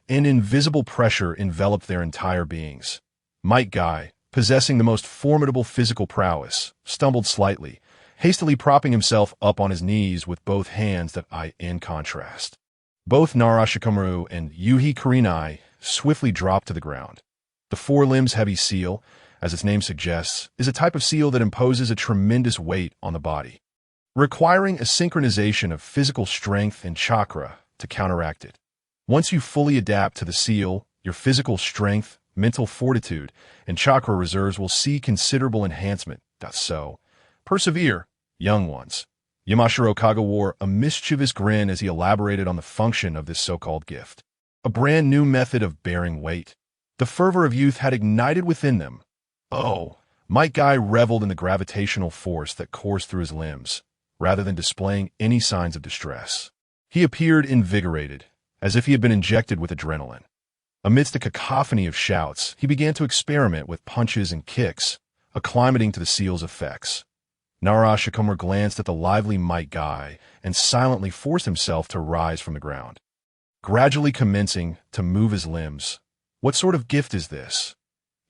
An invisible pressure enveloped their entire beings. Might Guy, possessing the most formidable physical prowess, stumbled slightly, hastily propping himself up on his knees with both hands that eye in contrast. Both Narashikamaru and Yuhi Kurenai swiftly dropped to the ground. The 4 limbs heavy seal, as its name suggests, is a type of seal that imposes a tremendous weight on the body, requiring a synchronization of physical strength and chakra to counteract it. Once you fully adapt to the seal, your physical strength, mental fortitude, and chakra reserves will see considerable enhancement. So, persevere, young ones. Yamashiro Kaga wore a mischievous grin as he elaborated on the function of this so-called gift. A brand new method of bearing weight. The fervor of youth had ignited within them. Oh, Might Guy reveled in the gravitational force that coursed through his limbs, rather than displaying any signs of distress. He appeared invigorated, as if he had been injected with adrenaline. Amidst a cacophony of shouts, he began to experiment with punches and kicks, acclimating to the seal's effects. Narashikamaru glanced at the lively Might Guy and silently forced himself to rise from the ground, gradually commencing to move his limbs. What sort of gift is this?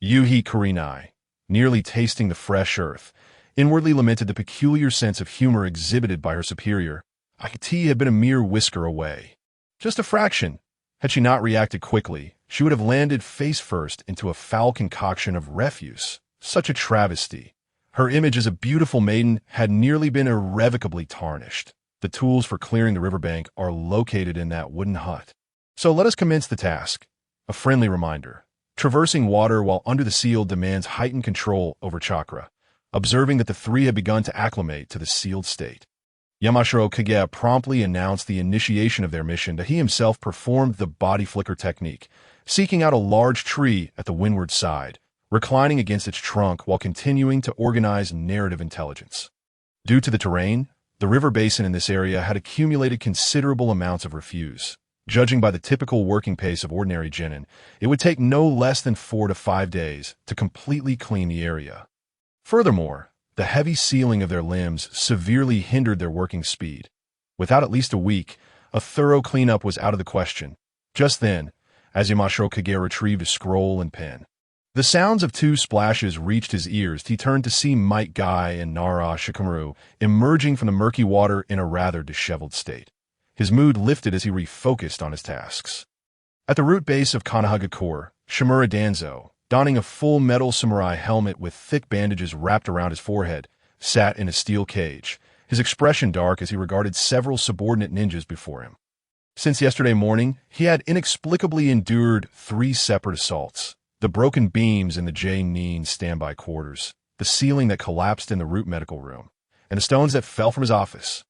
Yuhi Kurenai, nearly tasting the fresh earth, inwardly lamented the peculiar sense of humor exhibited by her superior. IT had been a mere whisker away. Just a fraction. Had she not reacted quickly, she would have landed face first into a foul concoction of refuse. Such a travesty. Her image as a beautiful maiden had nearly been irrevocably tarnished. The tools for clearing the riverbank are located in that wooden hut. So let us commence the task. A friendly reminder. Traversing water while under the seal demands heightened control over chakra, observing that the 3 had begun to acclimate to the sealed state. Yamashiro Kage promptly announced the initiation of their mission that he himself performed the body flicker technique, seeking out a large tree at the windward side, reclining against its trunk while continuing to organize narrative intelligence. Due to the terrain, the river basin in this area had accumulated considerable amounts of refuse. Judging by the typical working pace of ordinary genin, it would take no less than 4 to 5 days to completely clean the area. Furthermore, the heavy sealing of their limbs severely hindered their working speed. Without at least a week, a thorough cleanup was out of the question. Just then, as Yamashiro Kage retrieved a scroll and pen, the sounds of two splashes reached his ears. He turned to see Might Guy and Nara Shikamaru emerging from the murky water in a rather disheveled state. His mood lifted as he refocused on his tasks. At the root base of Konoha, Shimura Danzo, donning a full metal samurai helmet with thick bandages wrapped around his forehead, sat in a steel cage, his expression dark as he regarded several subordinate ninjas before him. Since yesterday morning, he had inexplicably endured 3 separate assaults: the broken beams in the Jing standby quarters, the ceiling that collapsed in the root medical room, and the stones that fell from his office.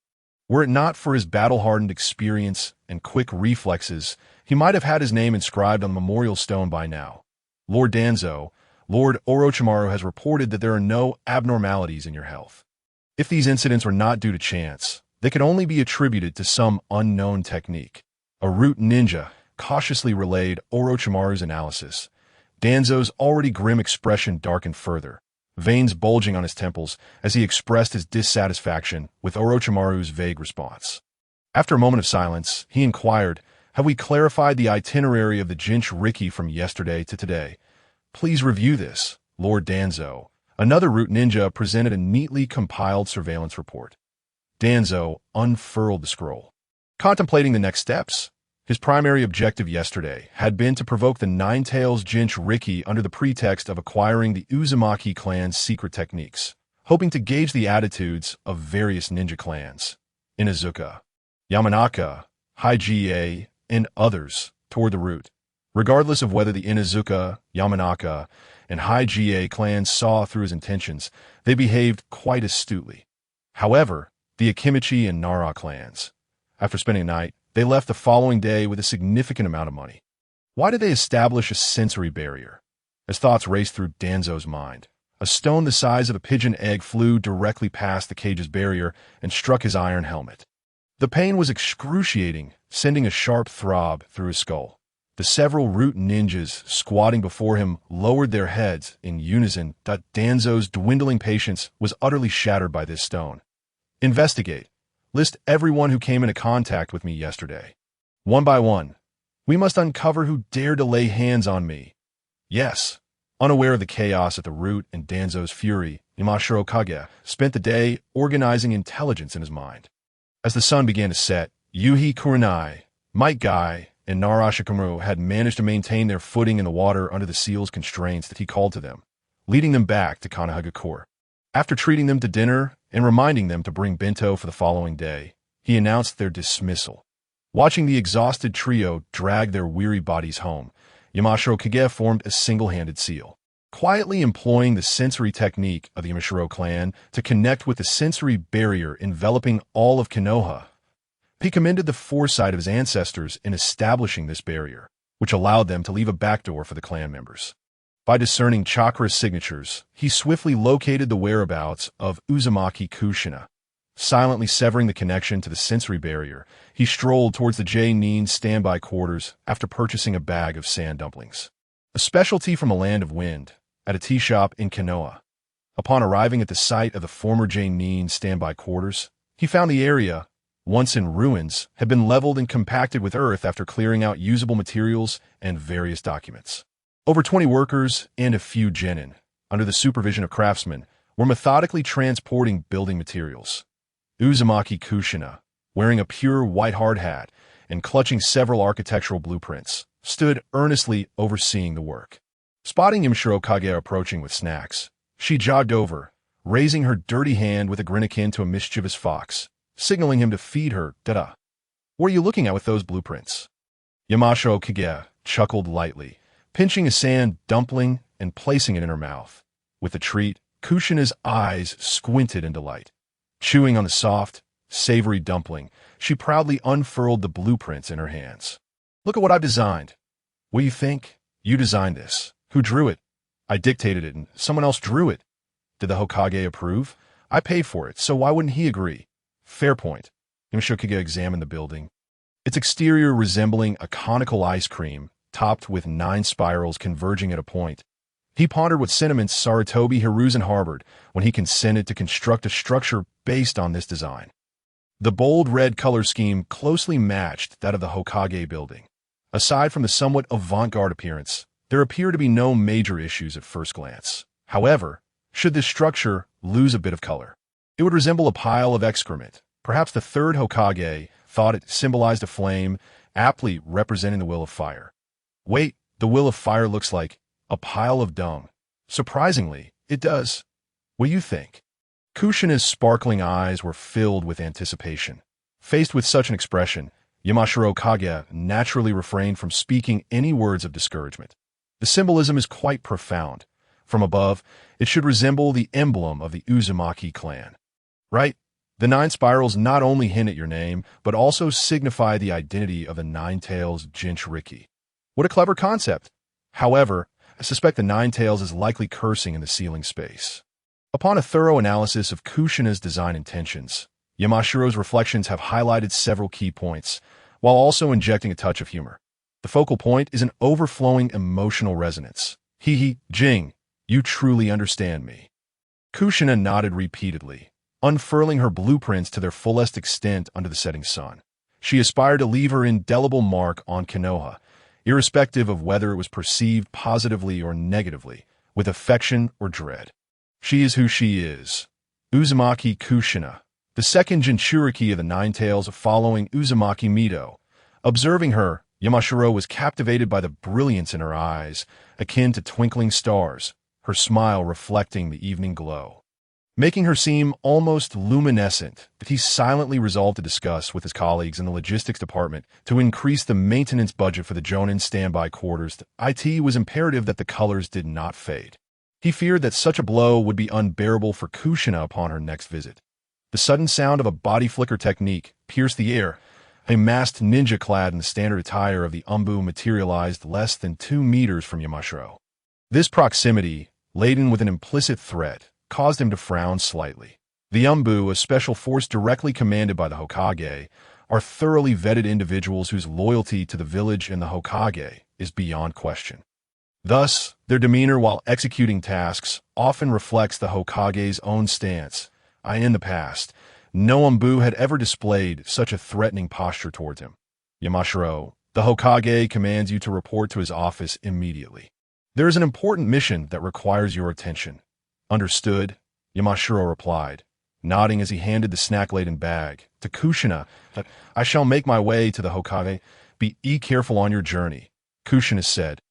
Were it not for his battle-hardened experience and quick reflexes, he might have had his name inscribed on the memorial stone by now. Lord Danzo, Lord Orochimaru has reported that there are no abnormalities in your health. If these incidents were not due to chance, they could only be attributed to some unknown technique. A root ninja cautiously relayed Orochimaru's analysis. Danzo's already grim expression darkened further, veins bulging on his temples as he expressed his dissatisfaction with Orochimaru's vague response. After a moment of silence, he inquired, "Have we clarified the itinerary of the Jinchuriki from yesterday to today? Please review this, Lord Danzo." Another root ninja presented a neatly compiled surveillance report. Danzo unfurled the scroll, contemplating the next steps. His primary objective yesterday had been to provoke the Nine-Tails Jinchuriki under the pretext of acquiring the Uzumaki clan's secret techniques, hoping to gauge the attitudes of various ninja clans, Inuzuka, Yamanaka, Hige, and others, toward the root. Regardless of whether the Inuzuka, Yamanaka, and Hige clans saw through his intentions, they behaved quite astutely. However, the Akimichi and Nara clans, after spending a night, they left the following day with a significant amount of money. Why did they establish a sensory barrier? As thoughts raced through Danzo's mind, a stone the size of a pigeon egg flew directly past the cage's barrier and struck his iron helmet. The pain was excruciating, sending a sharp throb through his skull. The several root ninjas squatting before him lowered their heads in unison. Danzo's dwindling patience was utterly shattered by this stone. "Investigate. List everyone who came into contact with me yesterday. One by one. We must uncover who dared to lay hands on me." Yes. Unaware of the chaos at the root and Danzo's fury, Yamashiro Kage spent the day organizing intelligence in his mind. As the sun began to set, Yuhi Kurenai, Might Guy, and Nara Shikamaru had managed to maintain their footing in the water under the seal's constraints that he called to them, leading them back to Konoha. After treating them to dinner and reminding them to bring bento for the following day, he announced their dismissal. Watching the exhausted trio drag their weary bodies home, Yamashiro Kage formed a single-handed seal, quietly employing the sensory technique of the Yamashiro clan to connect with the sensory barrier enveloping all of Konoha. He commended the foresight of his ancestors in establishing this barrier, which allowed them to leave a backdoor for the clan members. By discerning chakra signatures, he swiftly located the whereabouts of Uzumaki Kushina. Silently severing the connection to the sensory barrier, he strolled towards the Jing standby quarters after purchasing a bag of sand dumplings, a specialty from a land of wind, at a tea shop in Konoha. Upon arriving at the site of the former Jing standby quarters, he found the area, once in ruins, had been leveled and compacted with earth after clearing out usable materials and various documents. Over 20 workers and a few genin, under the supervision of craftsmen, were methodically transporting building materials. Uzumaki Kushina, wearing a pure white hard hat and clutching several architectural blueprints, stood earnestly overseeing the work. Spotting Yamashiro Kage approaching with snacks, she jogged over, raising her dirty hand with a grin akin to a mischievous fox, signaling him to feed her. "Dada. What are you looking at with those blueprints?" Yamashiro Kage chuckled lightly, pinching a sand dumpling and placing it in her mouth. With the treat, Kushina's eyes squinted in delight. Chewing on the soft, savory dumpling, she proudly unfurled the blueprints in her hands. "Look at what I've designed. What do you think? You designed this. Who drew it? I dictated it and someone else drew it. Did the Hokage approve? I paid for it, so why wouldn't he agree?" "Fair point." Yamashiro Kage examined the building, its exterior resembling a conical ice cream, topped with 9 spirals converging at a point. He pondered what sentiments Sarutobi Hiruzen harbored when he consented to construct a structure based on this design. The bold red color scheme closely matched that of the Hokage building. Aside from the somewhat avant-garde appearance, there appear to be no major issues at first glance. However, should this structure lose a bit of color, it would resemble a pile of excrement. Perhaps the third Hokage thought it symbolized a flame, aptly representing the will of fire. Wait, the will of fire looks like a pile of dung. Surprisingly, it does. What do you think? Kushina's sparkling eyes were filled with anticipation. Faced with such an expression, Yamashiro Kage naturally refrained from speaking any words of discouragement. The symbolism is quite profound. From above, it should resemble the emblem of the Uzumaki clan. Right? The 9 spirals not only hint at your name, but also signify the identity of the 9 tails Jinchuriki. What a clever concept! However, I suspect the 9 tails is likely cursing in the ceiling space. Upon a thorough analysis of Kushina's design intentions, Yamashiro's reflections have highlighted several key points, while also injecting a touch of humor. The focal point is an overflowing emotional resonance. Jing, you truly understand me. Kushina nodded repeatedly, unfurling her blueprints to their fullest extent under the setting sun. She aspired to leave her indelible mark on Konoha, irrespective of whether it was perceived positively or negatively, with affection or dread. She is who she is. Uzumaki Kushina, the second Jinchuriki of the 9 tails following Uzumaki Mito. Observing her, Yamashiro was captivated by the brilliance in her eyes, akin to twinkling stars, her smile reflecting the evening glow, making her seem almost luminescent. But he silently resolved to discuss with his colleagues in the logistics department to increase the maintenance budget for the Jonin standby quarters. It was imperative that the colors did not fade. He feared that such a blow would be unbearable for Kushina upon her next visit. The sudden sound of a body flicker technique pierced the air. A masked ninja clad in the standard attire of the Umbu materialized less than 2 meters from Yamashiro. This proximity, laden with an implicit threat, caused him to frown slightly. The Umbu, a special force directly commanded by the Hokage, are thoroughly vetted individuals whose loyalty to the village and the Hokage is beyond question. Thus, their demeanor while executing tasks often reflects the Hokage's own stance. In the past, no Umbu had ever displayed such a threatening posture towards him. Yamashiro, the Hokage commands you to report to his office immediately. There is an important mission that requires your attention. Understood, Yamashiro replied, nodding as he handed the snack-laden bag to Kushina. I shall make my way to the Hokage. Be careful on your journey, Kushina said,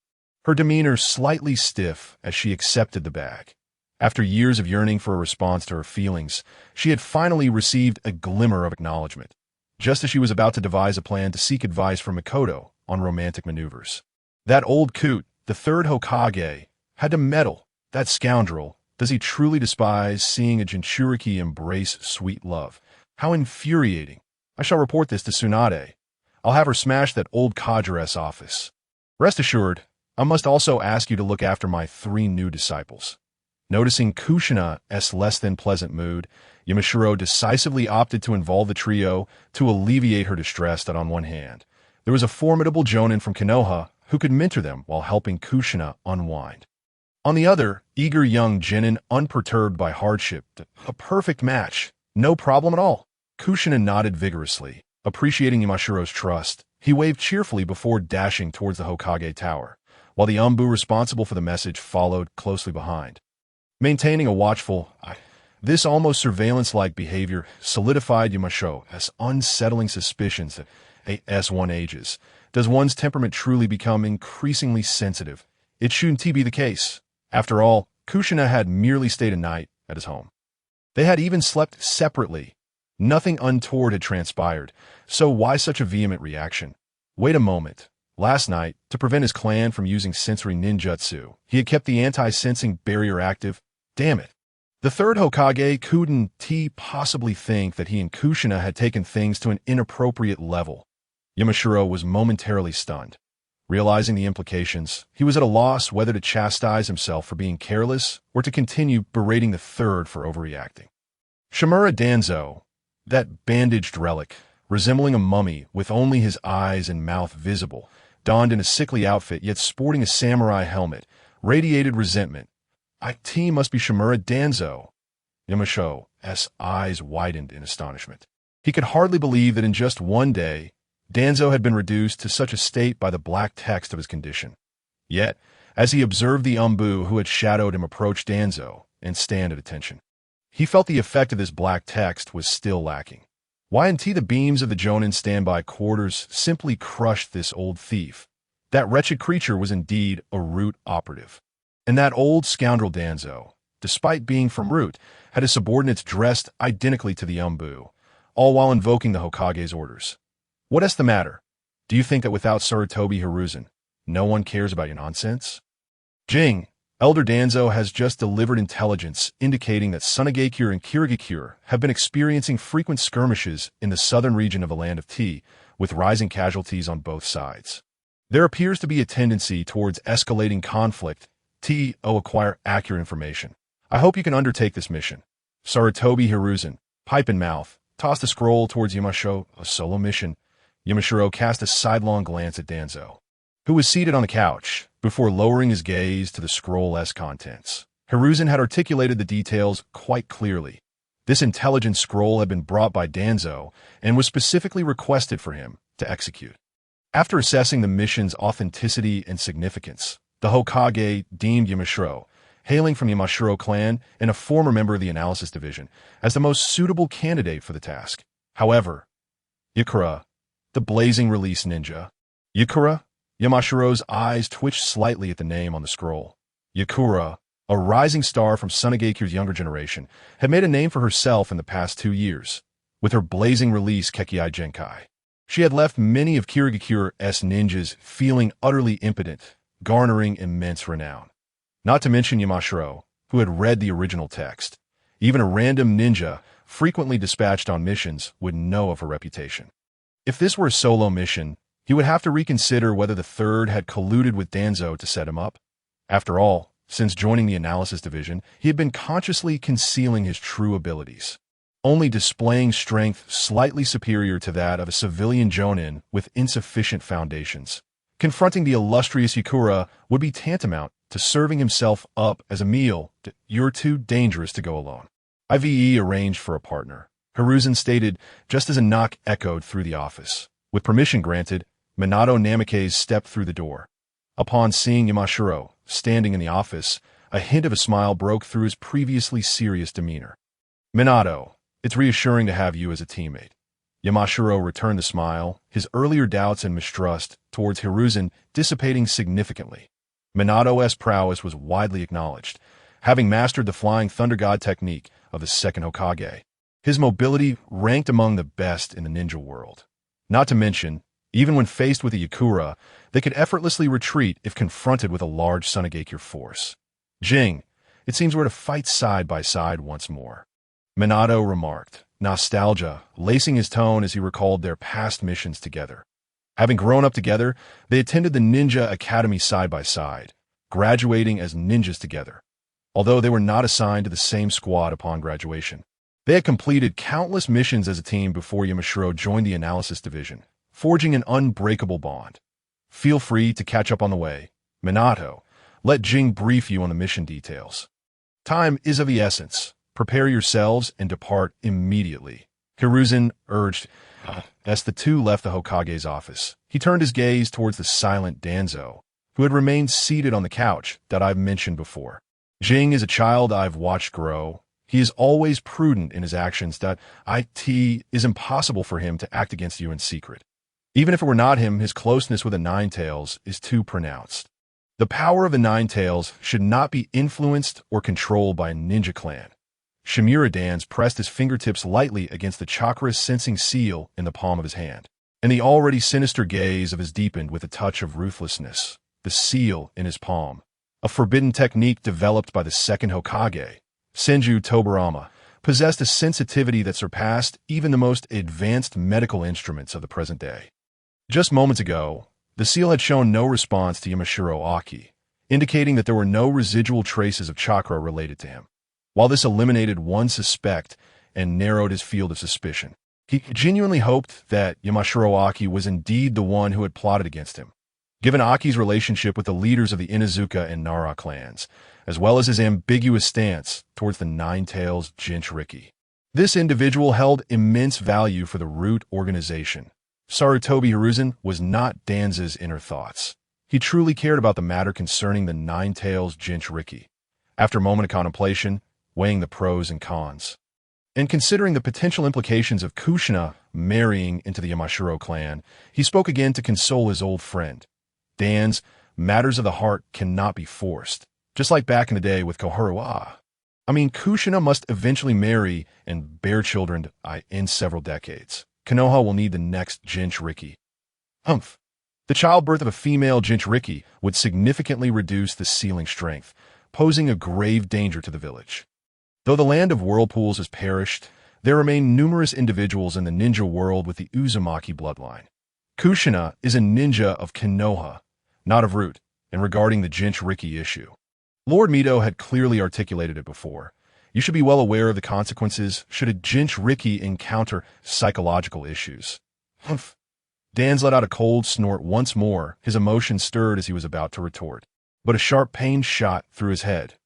her demeanor slightly stiff as she accepted the bag. After years of yearning for a response to her feelings, she had finally received a glimmer of acknowledgement, just as she was about to devise a plan to seek advice from Mikoto on romantic maneuvers. That old coot, the third Hokage, had to meddle. That scoundrel, does he truly despise seeing a Jinchuriki embrace sweet love? How infuriating. I shall report this to Tsunade. I'll have her smash that old Kajire's office. Rest assured, I must also ask you to look after my 3 new disciples. Noticing Kushina's less than pleasant mood, Yamashiro decisively opted to involve the trio to alleviate her distress. That on one hand, there was a formidable jonin from Konoha who could mentor them while helping Kushina unwind. On the other, eager young genin unperturbed by hardship. A perfect match. No problem at all. Kushina nodded vigorously, appreciating Yamashiro's trust. He waved cheerfully before dashing towards the Hokage tower, while the Umbu responsible for the message followed closely behind. Maintaining a watchful, this almost surveillance-like behavior solidified Yamashiro's unsettling suspicions that as one ages, does one's temperament truly become increasingly sensitive? It shouldn't be the case. After all, Kushina had merely stayed a night at his home. They had even slept separately. Nothing untoward had transpired, so why such a vehement reaction? Wait a moment. Last night, to prevent his clan from using sensory ninjutsu, he had kept the anti-sensing barrier active. Damn it. The third Hokage couldn't possibly think that he and Kushina had taken things to an inappropriate level. Yamashiro was momentarily stunned. Realizing the implications, he was at a loss whether to chastise himself for being careless or to continue berating the third for overreacting. Shimura Danzo, that bandaged relic, resembling a mummy with only his eyes and mouth visible, donned in a sickly outfit yet sporting a samurai helmet, radiated resentment. Must be Shimura Danzo. Yamashiro's eyes widened in astonishment. He could hardly believe that in just one day, Danzo had been reduced to such a state by the black text of his condition. Yet, as he observed the umbu who had shadowed him approach Danzo and stand at attention, he felt the effect of this black text was still lacking. Y&T the beams of the Jonin standby quarters simply crushed this old thief. That wretched creature was indeed a Root operative. And that old scoundrel Danzo, despite being from Root, had his subordinates dressed identically to the umbu, all while invoking the Hokage's orders. What is the matter? Do you think that without Sarutobi Hiruzen, no one cares about your nonsense? Jing, Elder Danzo has just delivered intelligence indicating that Sunagakure and Kirigakure have been experiencing frequent skirmishes in the southern region of the Land of Tea, with rising casualties on both sides. There appears to be a tendency towards escalating conflict. Acquire accurate information. I hope you can undertake this mission. Sarutobi Hiruzen, pipe in mouth, tossed a scroll towards Yamashiro. A solo mission. Yamashiro cast a sidelong glance at Danzo, who was seated on the couch, before lowering his gaze to the scroll's contents. Hiruzen had articulated the details quite clearly. This intelligent scroll had been brought by Danzo and was specifically requested for him to execute. After assessing the mission's authenticity and significance, the Hokage deemed Yamashiro, hailing from Yamashiro clan and a former member of the Analysis Division, as the most suitable candidate for the task. However, Yakura, the blazing release ninja. Yakura? Yamashiro's eyes twitched slightly at the name on the scroll. Yakura, a rising star from Sunagakure's younger generation, had made a name for herself in the past 2 years, with her blazing release Kekkei Genkai. She had left many of Kirigakure's ninjas feeling utterly impotent, garnering immense renown. Not to mention Yamashiro, who had read the original text. Even a random ninja, frequently dispatched on missions, would know of her reputation. If this were a solo mission, he would have to reconsider whether the third had colluded with Danzo to set him up. After all, since joining the Analysis Division, he had been consciously concealing his true abilities, only displaying strength slightly superior to that of a civilian jonin with insufficient foundations. Confronting the illustrious Yakura would be tantamount to serving himself up as a meal. You're too dangerous to go alone. IVE arranged for a partner, Hiruzen stated, just as a knock echoed through the office. With permission granted, Minato Namikaze stepped through the door. Upon seeing Yamashiro standing in the office, a hint of a smile broke through his previously serious demeanor. Minato, it's reassuring to have you as a teammate. Yamashiro returned the smile, his earlier doubts and mistrust towards Hiruzen dissipating significantly. Minato's prowess was widely acknowledged, having mastered the Flying Thunder God technique of the second Hokage. His mobility ranked among the best in the ninja world. Not to mention, even when faced with a Yakura, they could effortlessly retreat if confronted with a large Sunagakure force. Jing, it seems we're to fight side by side once more, Minato remarked, nostalgia lacing his tone as he recalled their past missions together. Having grown up together, they attended the Ninja Academy side by side, graduating as ninjas together. Although they were not assigned to the same squad upon graduation, they had completed countless missions as a team before Yamashiro joined the Analysis Division, forging an unbreakable bond. Feel free to catch up on the way. Minato, let Jing brief you on the mission details. Time is of the essence. Prepare yourselves and depart immediately, Hiruzen urged. As the two left the Hokage's office, he turned his gaze towards the silent Danzo, who had remained seated on the couch that I've mentioned before. Jing is a child I've watched grow. He is always prudent in his actions. It is impossible for him to act against you in secret. Even if it were not him, his closeness with the Nine Tails is too pronounced. The power of the Nine Tails should not be influenced or controlled by a ninja clan. Shimura Dans pressed his fingertips lightly against the chakra-sensing seal in the palm of his hand, and the already sinister gaze of his deepened with a touch of ruthlessness. The seal in his palm, a forbidden technique developed by the second Hokage, Senju Tobarama, possessed a sensitivity that surpassed even the most advanced medical instruments of the present day. Just moments ago, the seal had shown no response to Yamashiro Aki, indicating that there were no residual traces of chakra related to him. While this eliminated one suspect and narrowed his field of suspicion, he genuinely hoped that Yamashiro Aki was indeed the one who had plotted against him. Given Aki's relationship with the leaders of the Inuzuka and Nara clans, as well as his ambiguous stance towards the Nine Tails Jinchuriki, This individual held immense value for the root organization. Sarutobi Hiruzen was not Danza's inner thoughts. He truly cared about the matter concerning the Nine Tails Jinchuriki. After a moment of contemplation, weighing the pros and cons, and considering the potential implications of Kushina marrying into the Yamashiro clan, he spoke again to console his old friend. Dan's matters of the heart cannot be forced, just like back in the day with Konoha. Kushina must eventually marry and bear children in several decades. Konoha will need the next Jinchuriki. The childbirth of a female Jinchuriki would significantly reduce the sealing strength, posing a grave danger to the village. Though the land of whirlpools has perished, there remain numerous individuals in the ninja world with the Uzumaki bloodline. Kushina is a ninja of Konoha, not of root, and regarding the Jinchuriki issue, Lord Mito had clearly articulated it before. You should be well aware of the consequences should a Jinchuriki encounter psychological issues. Dan's let out a cold snort once more, his emotions stirred as he was about to retort. But a sharp pain shot through his head.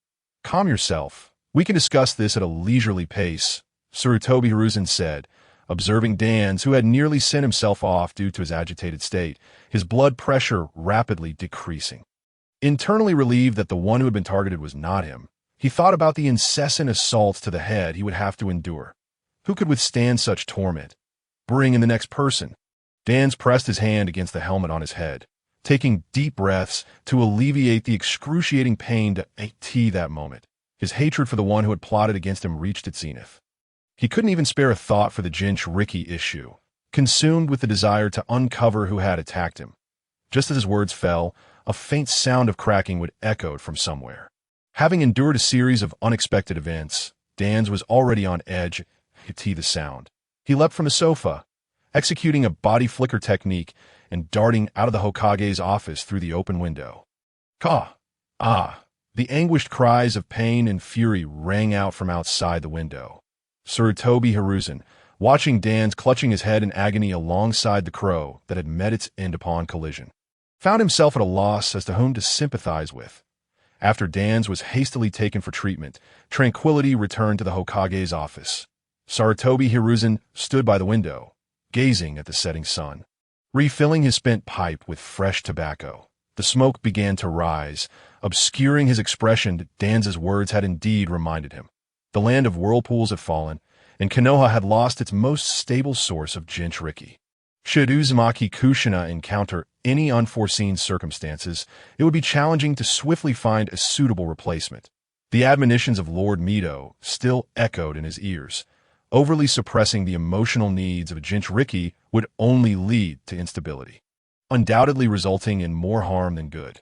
Calm yourself. We can discuss this at a leisurely pace, Sarutobi Hiruzen said, observing Dan's, who had nearly sent himself off due to his agitated state, his blood pressure rapidly decreasing. Internally relieved that the one who had been targeted was not him, he thought about the incessant assaults to the head he would have to endure. Who could withstand such torment? Bring in the next person. Dan's pressed his hand against the helmet on his head, taking deep breaths to alleviate the excruciating pain to that moment. His hatred for the one who had plotted against him reached its zenith. He couldn't even spare a thought for the Jinchuriki issue, consumed with the desire to uncover who had attacked him. Just as his words fell, a faint sound of cracking would echo from somewhere. Having endured a series of unexpected events, Dan's was already on edge to the sound. He leapt from the sofa, executing a body flicker technique and darting out of the Hokage's office through the open window. Ka! Ah! The anguished cries of pain and fury rang out from outside the window. Sarutobi Hiruzen, watching Dan's clutching his head in agony alongside the crow that had met its end upon collision, found himself at a loss as to whom to sympathize with. After Dan's was hastily taken for treatment, tranquility returned to the Hokage's office. Sarutobi Hiruzen stood by the window, gazing at the setting sun. Refilling his spent pipe with fresh tobacco, the smoke began to rise, obscuring his expression. Dan's words had indeed reminded him. The land of whirlpools had fallen, and Konoha had lost its most stable source of Jinchuriki. Should Uzumaki Kushina encounter any unforeseen circumstances, it would be challenging to swiftly find a suitable replacement. The admonitions of Lord Mito still echoed in his ears. Overly suppressing the emotional needs of a Jinchuriki would only lead to instability, undoubtedly resulting in more harm than good.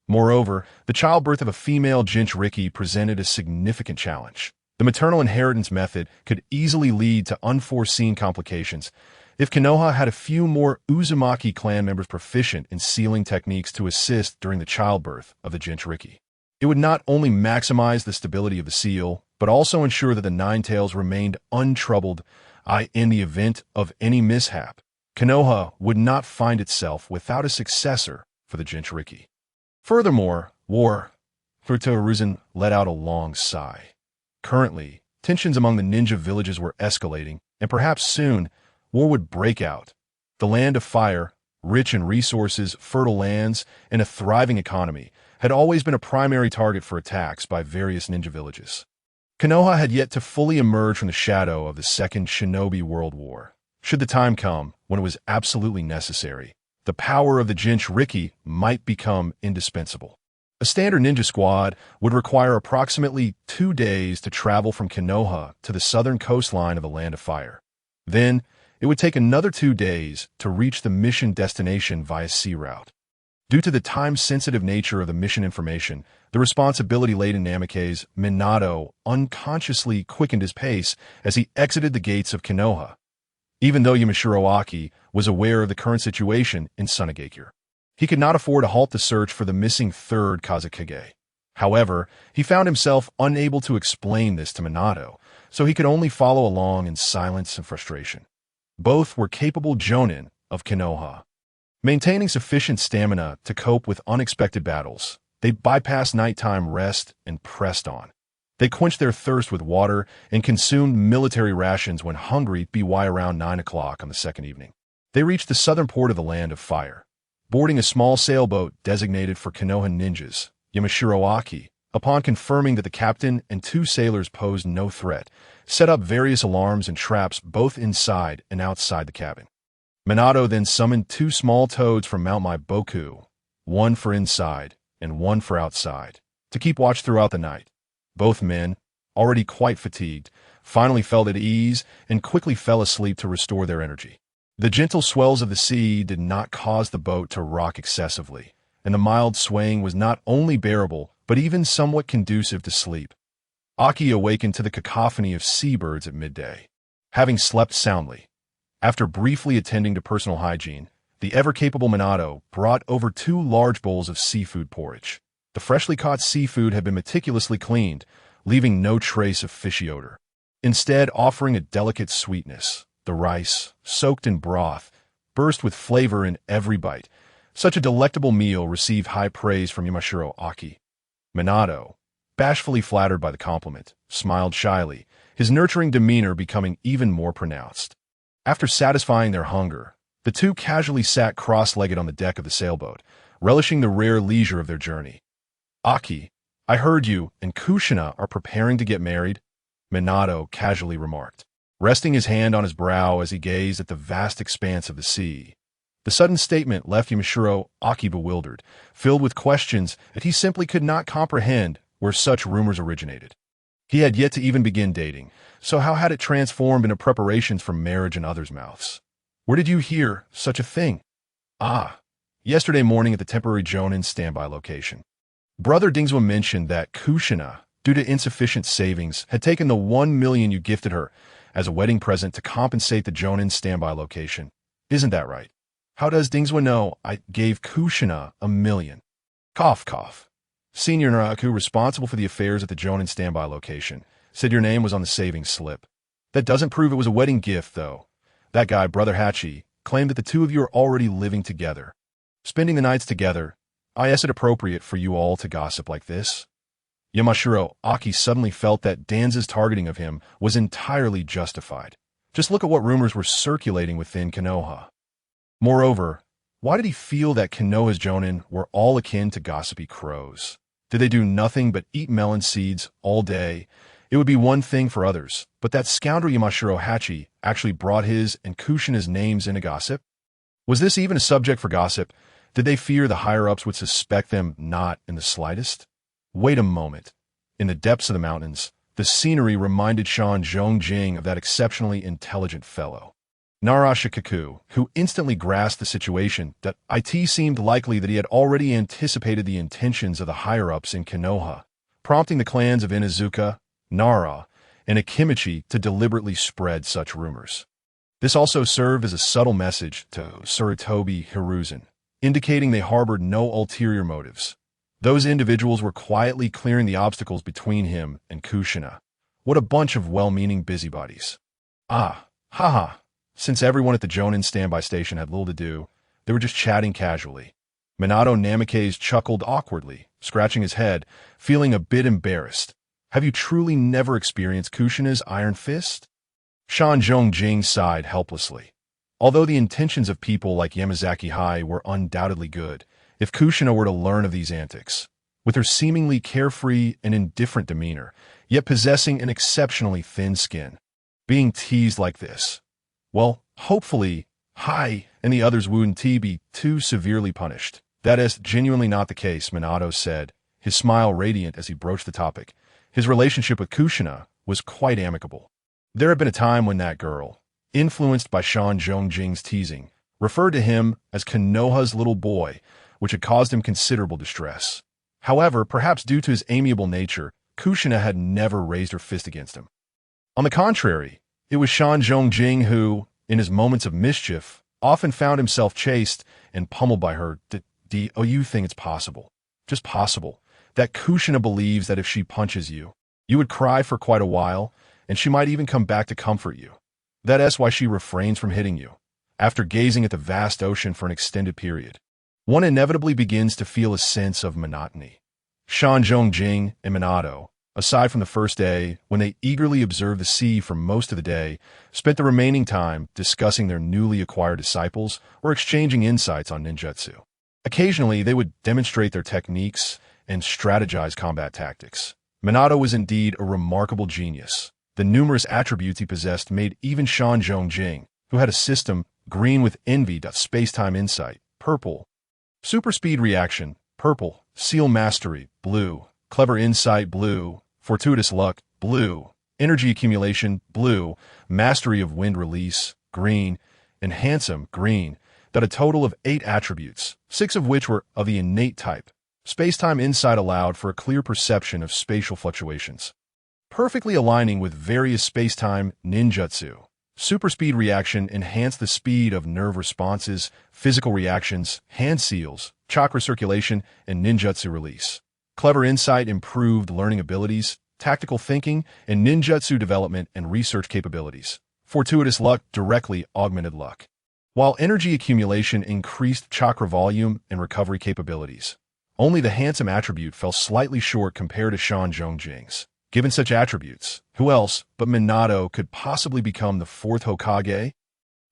Moreover, the childbirth of a female Jinchuriki presented a significant challenge. The maternal inheritance method could easily lead to unforeseen complications. If Konoha had a few more Uzumaki clan members proficient in sealing techniques to assist during the childbirth of the Jinchuriki, it would not only maximize the stability of the seal, but also ensure that the Nine Tails remained untroubled in the event of any mishap. Konoha would not find itself without a successor for the Jinchuriki. Furthermore, Sarutobi Hiruzen let out a long sigh. Currently, tensions among the ninja villages were escalating, and perhaps soon, war would break out. The Land of Fire, rich in resources, fertile lands, and a thriving economy, had always been a primary target for attacks by various ninja villages. Konoha had yet to fully emerge from the shadow of the Second Shinobi World War. Should the time come when it was absolutely necessary, the power of the Jinchuriki might become indispensable. A standard ninja squad would require approximately 2 days to travel from Konoha to the southern coastline of the Land of Fire. Then, it would take another 2 days to reach the mission destination via sea route. Due to the time-sensitive nature of the mission information, the responsibility laid in Namikaze, Minato unconsciously quickened his pace as he exited the gates of Konoha. Even though Yamashiro Aki was aware of the current situation in Sunagakure, he could not afford to halt the search for the missing third Kazekage. However, he found himself unable to explain this to Minato, so he could only follow along in silence and frustration. Both were capable jonin of Konoha. Maintaining sufficient stamina to cope with unexpected battles, they bypassed nighttime rest and pressed on. They quenched their thirst with water and consumed military rations when hungry by around 9 o'clock on the second evening. They reached the southern port of the Land of Fire, boarding a small sailboat designated for Konoha ninjas, Yamashiro Aki. Upon confirming that the captain and two sailors posed no threat, set up various alarms and traps both inside and outside the cabin. Minato then summoned two small toads from Mount Boku, one for inside and one for outside, to keep watch throughout the night. Both men, already quite fatigued, finally felt at ease and quickly fell asleep to restore their energy. The gentle swells of the sea did not cause the boat to rock excessively, and the mild swaying was not only bearable, but even somewhat conducive to sleep. Aki awakened to the cacophony of seabirds at midday. Having slept soundly, after briefly attending to personal hygiene, the ever-capable Minato brought over 2 large bowls of seafood porridge. The freshly caught seafood had been meticulously cleaned, leaving no trace of fishy odor. Instead, offering a delicate sweetness, the rice, soaked in broth, burst with flavor in every bite. Such a delectable meal received high praise from Yamashiro Aki. Minato, bashfully flattered by the compliment, smiled shyly, his nurturing demeanor becoming even more pronounced. After satisfying their hunger, the two casually sat cross-legged on the deck of the sailboat, relishing the rare leisure of their journey. "Aki, I heard you and Kushina are preparing to get married," Minato casually remarked, resting his hand on his brow as he gazed at the vast expanse of the sea. The sudden statement left Yamashiro Aki bewildered, filled with questions that he simply could not comprehend where such rumors originated. He had yet to even begin dating, so how had it transformed into preparations for marriage in others' mouths? "Where did you hear such a thing?" "Ah, yesterday morning at the temporary Jonin standby location. Brother Dingswa mentioned that Kushina, due to insufficient savings, had taken the 1 million you gifted her as a wedding present to compensate the Jonin standby location. Isn't that right?" "How does Dingswa know I gave Kushina 1 million? Cough, cough. Senior Naraku, responsible for the affairs at the Jonin standby location, said your name was on the savings slip. That doesn't prove it was a wedding gift, though. That guy, Brother Hachi, claimed that the two of you are already living together, spending the nights together. Is it appropriate for you all to gossip like this?" Yamashiro Aki suddenly felt that Danza's targeting of him was entirely justified. Just look at what rumors were circulating within Konoha. Moreover, why did he feel that Konoha's Jonin were all akin to gossipy crows? Did they do nothing but eat melon seeds all day? It would be one thing for others, but that scoundrel Yamashiro Hachi actually brought his and Kushina's names into gossip? Was this even a subject for gossip? Did they fear the higher-ups would suspect them not in the slightest? Wait a moment. In the depths of the mountains, the scenery reminded Jing of that exceptionally intelligent fellow, Narashikaku, who instantly grasped the situation that it seemed likely that he had already anticipated the intentions of the higher-ups in Konoha, prompting the clans of Inuzuka, Nara, and Akimichi to deliberately spread such rumors. This also served as a subtle message to Sarutobi Hiruzen, indicating they harbored no ulterior motives. Those individuals were quietly clearing the obstacles between him and Kushina. What a bunch of well-meaning busybodies. Haha. Since everyone at the Jonin standby station had little to do, they were just chatting casually. Minato Namikaze chuckled awkwardly, scratching his head, feeling a bit embarrassed. Have you truly never experienced Kushina's iron fist? Jing sighed helplessly. Although the intentions of people like Yamazaki Hai were undoubtedly good, if Kushina were to learn of these antics, with her seemingly carefree and indifferent demeanor, yet possessing an exceptionally thin skin, being teased like this, well, hopefully, Hai and the others wouldn't be too severely punished. That is genuinely not the case, Minato said, his smile radiant as he broached the topic. His relationship with Kushina was quite amicable. There had been a time when that girl, influenced by Jing's teasing, referred to him as Konoha's little boy, which had caused him considerable distress. However, perhaps due to his amiable nature, Kushina had never raised her fist against him. On the contrary, it was Jing who, in his moments of mischief, often found himself chased and pummeled by her. You think it's possible, just possible, that Kushina believes that if she punches you, you would cry for quite a while, and she might even come back to comfort you. That's why she refrains from hitting you. After gazing at the vast ocean for an extended period, one inevitably begins to feel a sense of monotony. Jing and Minato, Aside from the first day, when they eagerly observed the sea for most of the day, spent the remaining time discussing their newly acquired disciples or exchanging insights on ninjutsu. Occasionally, they would demonstrate their techniques and strategize combat tactics. Minato was indeed a remarkable genius. The numerous attributes he possessed made even Jing, who had a system green with envy, space-time insight, purple, super speed reaction, purple, seal mastery, blue, clever insight, blue, fortuitous luck, blue, energy accumulation, blue, mastery of wind release, green, and handsome, green, that a total of 8 attributes, 6 of which were of the innate type. Space-time insight allowed for a clear perception of spatial fluctuations, perfectly aligning with various space-time ninjutsu. Super speed reaction enhanced the speed of nerve responses, physical reactions, hand seals, chakra circulation, and ninjutsu release. Clever insight improved learning abilities, tactical thinking, and ninjutsu development and research capabilities. Fortuitous luck directly augmented luck, while energy accumulation increased chakra volume and recovery capabilities. Only the handsome attribute fell slightly short compared to Jing's. Given such attributes, who else but Minato could possibly become the 4th Hokage?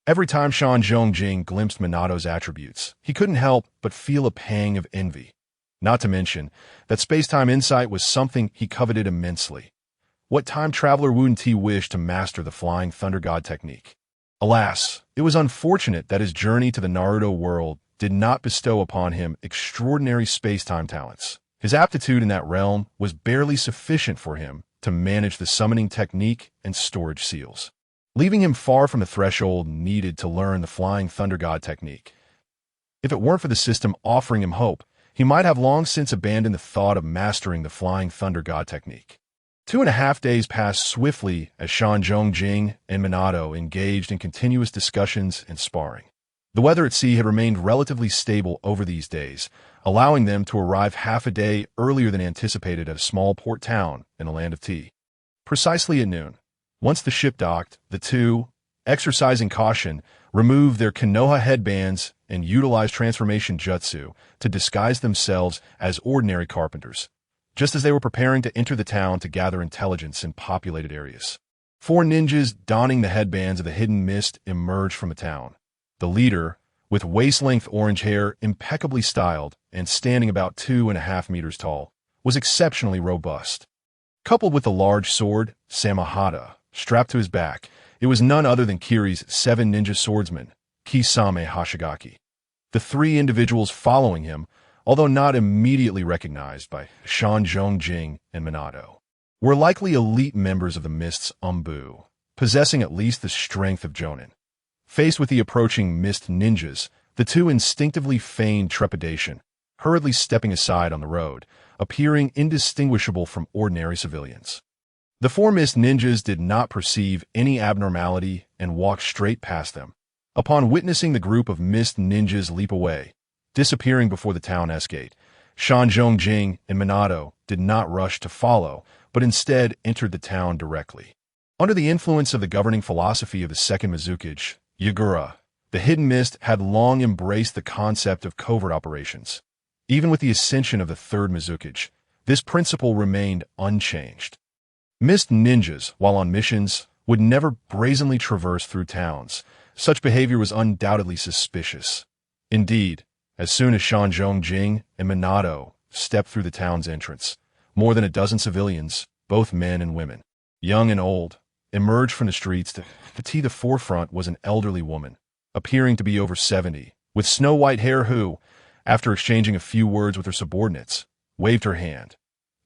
Every time Jing glimpsed Minato's attributes, he couldn't help but feel a pang of envy. Not to mention that space-time insight was something he coveted immensely. What time traveler wouldn't he wish to master the Flying Thunder God technique? Alas, it was unfortunate that his journey to the Naruto world did not bestow upon him extraordinary space-time talents. His aptitude in that realm was barely sufficient for him to manage the summoning technique and storage seals, leaving him far from the threshold needed to learn the Flying Thunder God technique. If it weren't for the system offering him hope, he might have long since abandoned the thought of mastering the Flying Thunder God technique. 2.5 days passed swiftly as Jing and Minato engaged in continuous discussions and sparring. The weather at sea had remained relatively stable over these days, allowing them to arrive half a day earlier than anticipated at a small port town in the land of tea. Precisely at noon, once the ship docked, the two, exercising caution, removed their Konoha headbands and utilized transformation jutsu to disguise themselves as ordinary carpenters, just as they were preparing to enter the town to gather intelligence in populated areas. 4 ninjas donning the headbands of the hidden mist emerged from the town. The leader, with waist-length orange hair impeccably styled and standing about 2.5 meters tall, was exceptionally robust. Coupled with a large sword, Samahata, strapped to his back, it was none other than Kiri's 7 ninja swordsmen, Kisame Hashigaki. The 3 individuals following him, although not immediately recognized by Jing and Minato, were likely elite members of the Mist's Umbu, possessing at least the strength of Jonin. Faced with the approaching Mist ninjas, the 2 instinctively feigned trepidation, hurriedly stepping aside on the road, appearing indistinguishable from ordinary civilians. The 4 Mist ninjas did not perceive any abnormality and walked straight past them. Upon witnessing the group of Mist ninjas leap away, disappearing before the town S-gate, Jing and Minato did not rush to follow, but instead entered the town directly. Under the influence of the governing philosophy of the second Mizukage, Yagura, the Hidden Mist had long embraced the concept of covert operations. Even with the ascension of the third Mizukage, this principle remained unchanged. Mist ninjas, while on missions, would never brazenly traverse through towns. Such behavior was undoubtedly suspicious. Indeed, as soon as Jing and Minato stepped through the town's entrance, more than a dozen civilians, both men and women, young and old, emerged from the streets. To the forefront was an elderly woman, appearing to be over 70, with snow-white hair who, after exchanging a few words with her subordinates, waved her hand.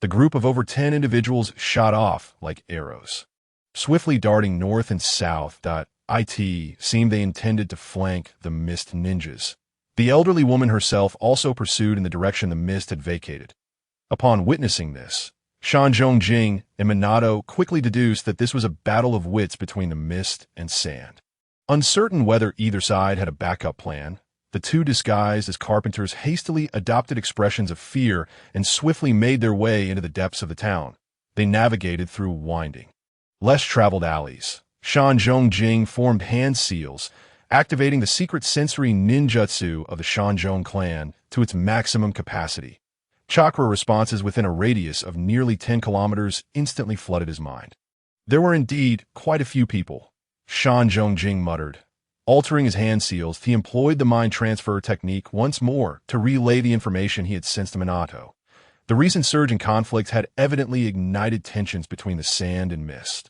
The group of over 10 individuals shot off like arrows, swiftly darting north and south. It seemed they intended to flank the Mist ninjas. The elderly woman herself also pursued in the direction the Mist had vacated. Upon witnessing this, Jing and Minato quickly deduced that this was a battle of wits between the Mist and Sand. Uncertain whether either side had a backup plan, the 2 disguised as carpenters hastily adopted expressions of fear and swiftly made their way into the depths of the town. They navigated through winding, less traveled alleys. Jing formed hand seals, activating the secret sensory ninjutsu of the Shanzhong clan to its maximum capacity. Chakra responses within a radius of nearly 10 kilometers instantly flooded his mind. There were indeed quite a few people, Jing muttered. Altering his hand seals, he employed the mind transfer technique once more to relay the information he had sensed to Minato. The recent surge in conflict had evidently ignited tensions between the sand and mist.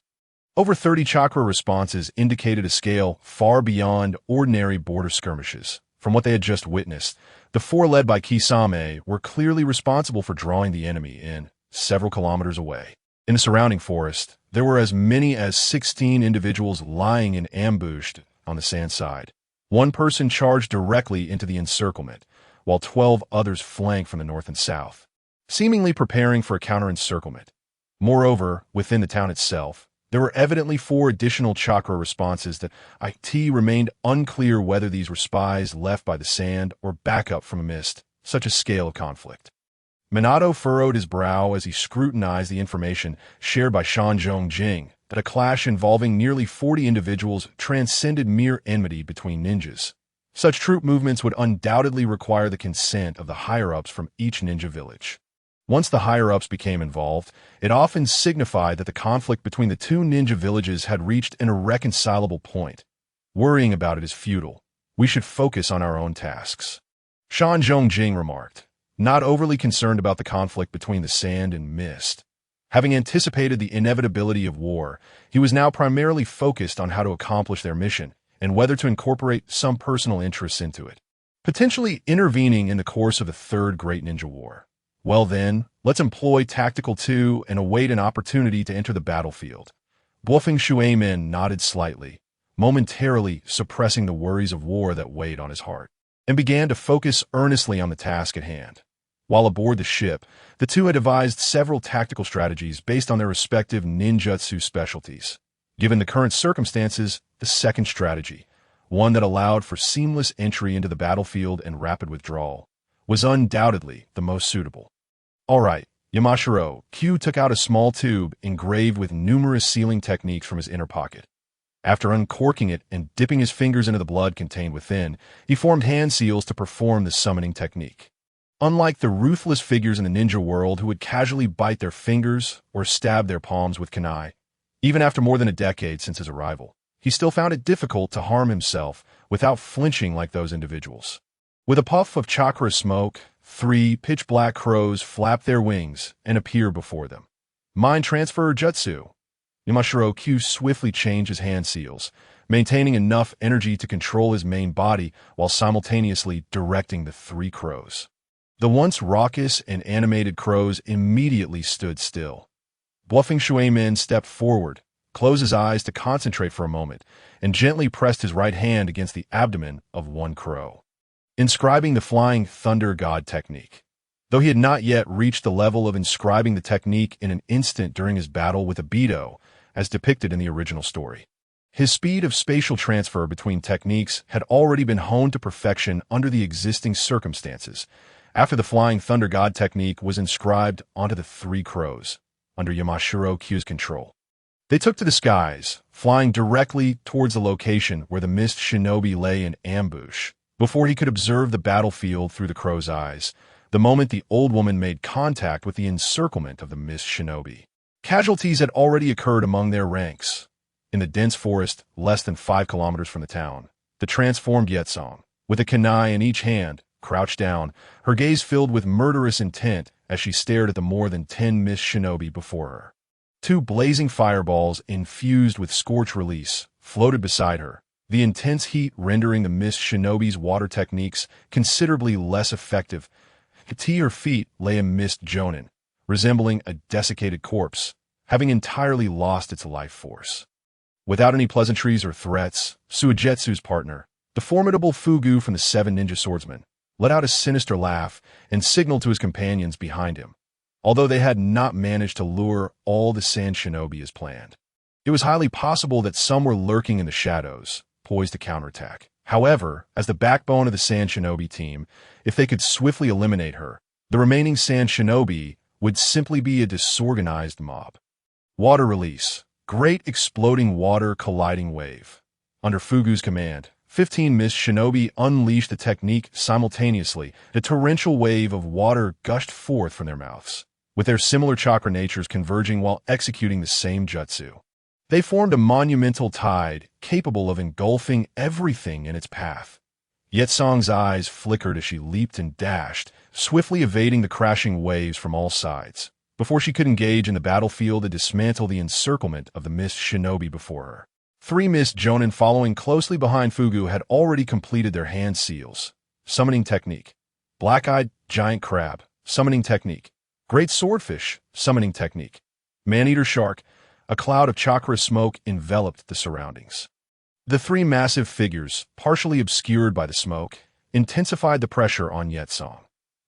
Over 30 chakra responses indicated a scale far beyond ordinary border skirmishes. From what they had just witnessed, the four led by Kisame were clearly responsible for drawing the enemy in, several kilometers away. In the surrounding forest, there were as many as 16 individuals lying in ambush on the sand side. One person charged directly into the encirclement, while 12 others flanked from the north and south, seemingly preparing for a counter-encirclement. Moreover, within the town itself, there were evidently 4 additional chakra responses that it remained unclear whether these were spies left by the sand or backup from a mist, such a scale of conflict. Minato furrowed his brow as he scrutinized the information shared by Jing that a clash involving nearly 40 individuals transcended mere enmity between ninjas. Such troop movements would undoubtedly require the consent of the higher-ups from each ninja village. Once the higher-ups became involved, it often signified that the conflict between the two ninja villages had reached an irreconcilable point. Worrying about it is futile. We should focus on our own tasks. Jing remarked, not overly concerned about the conflict between the sand and mist. Having anticipated the inevitability of war, he was now primarily focused on how to accomplish their mission and whether to incorporate some personal interests into it, potentially intervening in the course of the Third Great Ninja War. Well then, let's employ Tactical 2 and await an opportunity to enter the battlefield. Bluffing Shuemin nodded slightly, momentarily suppressing the worries of war that weighed on his heart, and began to focus earnestly on the task at hand. While aboard the ship, the two had devised several tactical strategies based on their respective ninjutsu specialties. Given the current circumstances, the second strategy, one that allowed for seamless entry into the battlefield and rapid withdrawal, was undoubtedly the most suitable. All right, Yamashiro, Q took out a small tube engraved with numerous sealing techniques from his inner pocket. After uncorking it and dipping his fingers into the blood contained within, he formed hand seals to perform the summoning technique. Unlike the ruthless figures in the ninja world who would casually bite their fingers or stab their palms with kunai, even after more than a decade since his arrival, he still found it difficult to harm himself without flinching like those individuals. With a puff of chakra smoke, 3 pitch-black crows flap their wings and appear before them. Mind transfer jutsu. Yamashiro Q swiftly changed his hand seals, maintaining enough energy to control his main body while simultaneously directing the 3 crows. The once raucous and animated crows immediately stood still. Bluffing Shuemin stepped forward, closed his eyes to concentrate for a moment, and gently pressed his right hand against the abdomen of one crow, inscribing the Flying Thunder God technique. Though he had not yet reached the level of inscribing the technique in an instant during his battle with Obito, as depicted in the original story, his speed of spatial transfer between techniques had already been honed to perfection under the existing circumstances, after the Flying Thunder God technique was inscribed onto the 3 crows, under Yamashiro Q's control. They took to the skies, flying directly towards the location where the mist shinobi lay in ambush, before he could observe the battlefield through the crow's eyes, the moment the old woman made contact with the encirclement of the mist shinobi. Casualties had already occurred among their ranks. In the dense forest less than 5 kilometers from the town, the transformed Yetsong, with a kunai in each hand, crouched down, her gaze filled with murderous intent as she stared at the more than 10 mist shinobi before her. 2 blazing fireballs infused with scorch release floated beside her, the intense heat rendering the mist shinobi's water techniques considerably less effective. At her feet lay a mist jonin, resembling a desiccated corpse, having entirely lost its life force. Without any pleasantries or threats, Suigetsu's partner, the formidable Fugu from the 7 Ninja Swordsmen, let out a sinister laugh and signaled to his companions behind him, although they had not managed to lure all the sand shinobi as planned. It was highly possible that some were lurking in the shadows, poised to counterattack. However, as the backbone of the sand shinobi team, if they could swiftly eliminate her, the remaining sand shinobi would simply be a disorganized mob. Water release. Great exploding water colliding wave. Under Fugu's command, 15 Mist Shinobi unleashed the technique simultaneously. A torrential wave of water gushed forth from their mouths, with their similar chakra natures converging while executing the same jutsu. They formed a monumental tide, capable of engulfing everything in its path. Yetsong's eyes flickered as she leaped and dashed, swiftly evading the crashing waves from all sides, before she could engage in the battlefield and dismantle the encirclement of the Mist Shinobi before her. 3 Mist Jonin following closely behind Fugu had already completed their hand seals. Summoning technique. Black-eyed giant crab. Summoning technique. Great swordfish. Summoning technique. Man-eater shark. A cloud of chakra smoke enveloped the surroundings. The 3 massive figures, partially obscured by the smoke, intensified the pressure on Yetsong.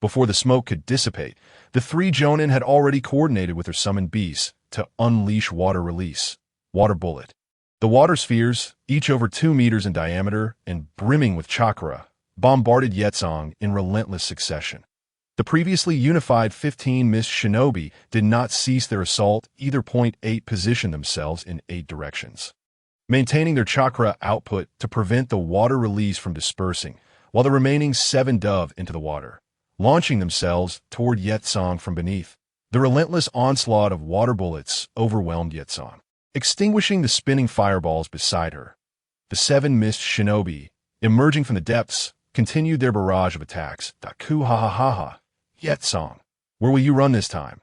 Before the smoke could dissipate, the 3 Jonin had already coordinated with their summoned beasts to unleash water release. Water bullet. The water spheres, each over 2 meters in diameter and brimming with chakra, bombarded Yetsong in relentless succession. The previously unified 15 Mist Shinobi did not cease their assault. Either point 8 positioned themselves in 8 directions, maintaining their chakra output to prevent the water release from dispersing, while the remaining 7 dove into the water, launching themselves toward Yetsong from beneath. The relentless onslaught of water bullets overwhelmed Yetsong, extinguishing the spinning fireballs beside her. The 7 Mist Shinobi, emerging from the depths, continued their barrage of attacks. Daku ha ha ha ha. Yetsong, where will you run this time?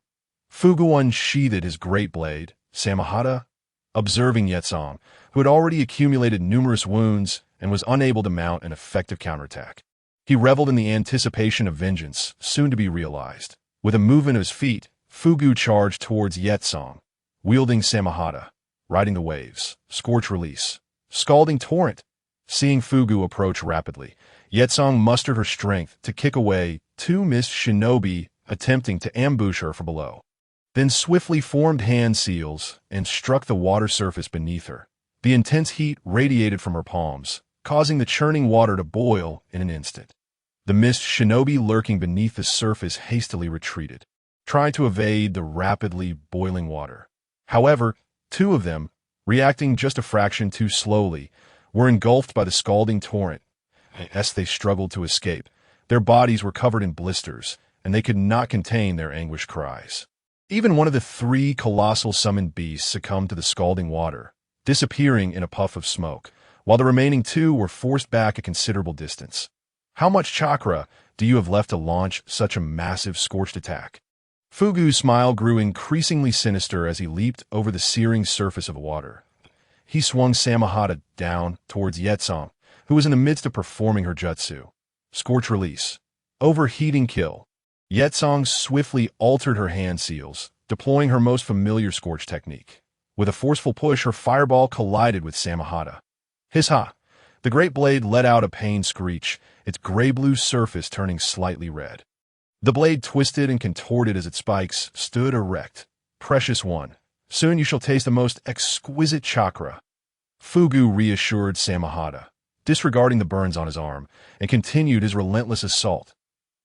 Fugu unsheathed his great blade. Samahata, observing Yetsong, who had already accumulated numerous wounds and was unable to mount an effective counterattack. He reveled in the anticipation of vengeance, soon to be realized. With a movement of his feet, Fugu charged towards Yetsong, wielding Samahata, riding the waves, scorch release, scalding torrent. Seeing Fugu approach rapidly, Yetsong mustered her strength to kick away 2 Mist Shinobi attempting to ambush her from below, then swiftly formed hand seals and struck the water surface beneath her. The intense heat radiated from her palms, causing the churning water to boil in an instant. The Mist Shinobi lurking beneath the surface hastily retreated, trying to evade the rapidly boiling water. However, 2 of them, reacting just a fraction too slowly, were engulfed by the scalding torrent. As they struggled to escape, their bodies were covered in blisters, and they could not contain their anguished cries. Even one of the 3 colossal summoned beasts succumbed to the scalding water, disappearing in a puff of smoke, while the remaining 2 were forced back a considerable distance. How much chakra do you have left to launch such a massive scorched attack? Fugu's smile grew increasingly sinister as he leaped over the searing surface of the water. He swung Samahata down towards Yetsong, who was in the midst of performing her jutsu. Scorch release. Overheating kill. Yetsong swiftly altered her hand seals, deploying her most familiar scorch technique. With a forceful push, her fireball collided with Samahata. Hiss-ha! The great blade let out a pained screech, its gray-blue surface turning slightly red. The blade twisted and contorted as its spikes stood erect. Precious one, soon you shall taste the most exquisite chakra. Fugu reassured Samahata, disregarding the burns on his arm, and continued his relentless assault.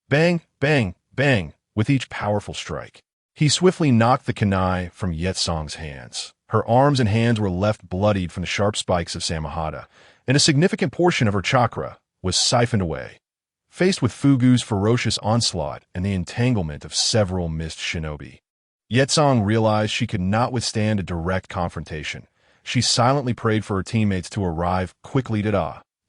Bang, bang, bang, with each powerful strike. He swiftly knocked the kunai from Yetsong's hands. Her arms and hands were left bloodied from the sharp spikes of Samahata, and a significant portion of her chakra was siphoned away. Faced with Fugu's ferocious onslaught and the entanglement of several Mist Shinobi, Yetsong realized she could not withstand a direct confrontation. She silently prayed for her teammates to arrive quickly.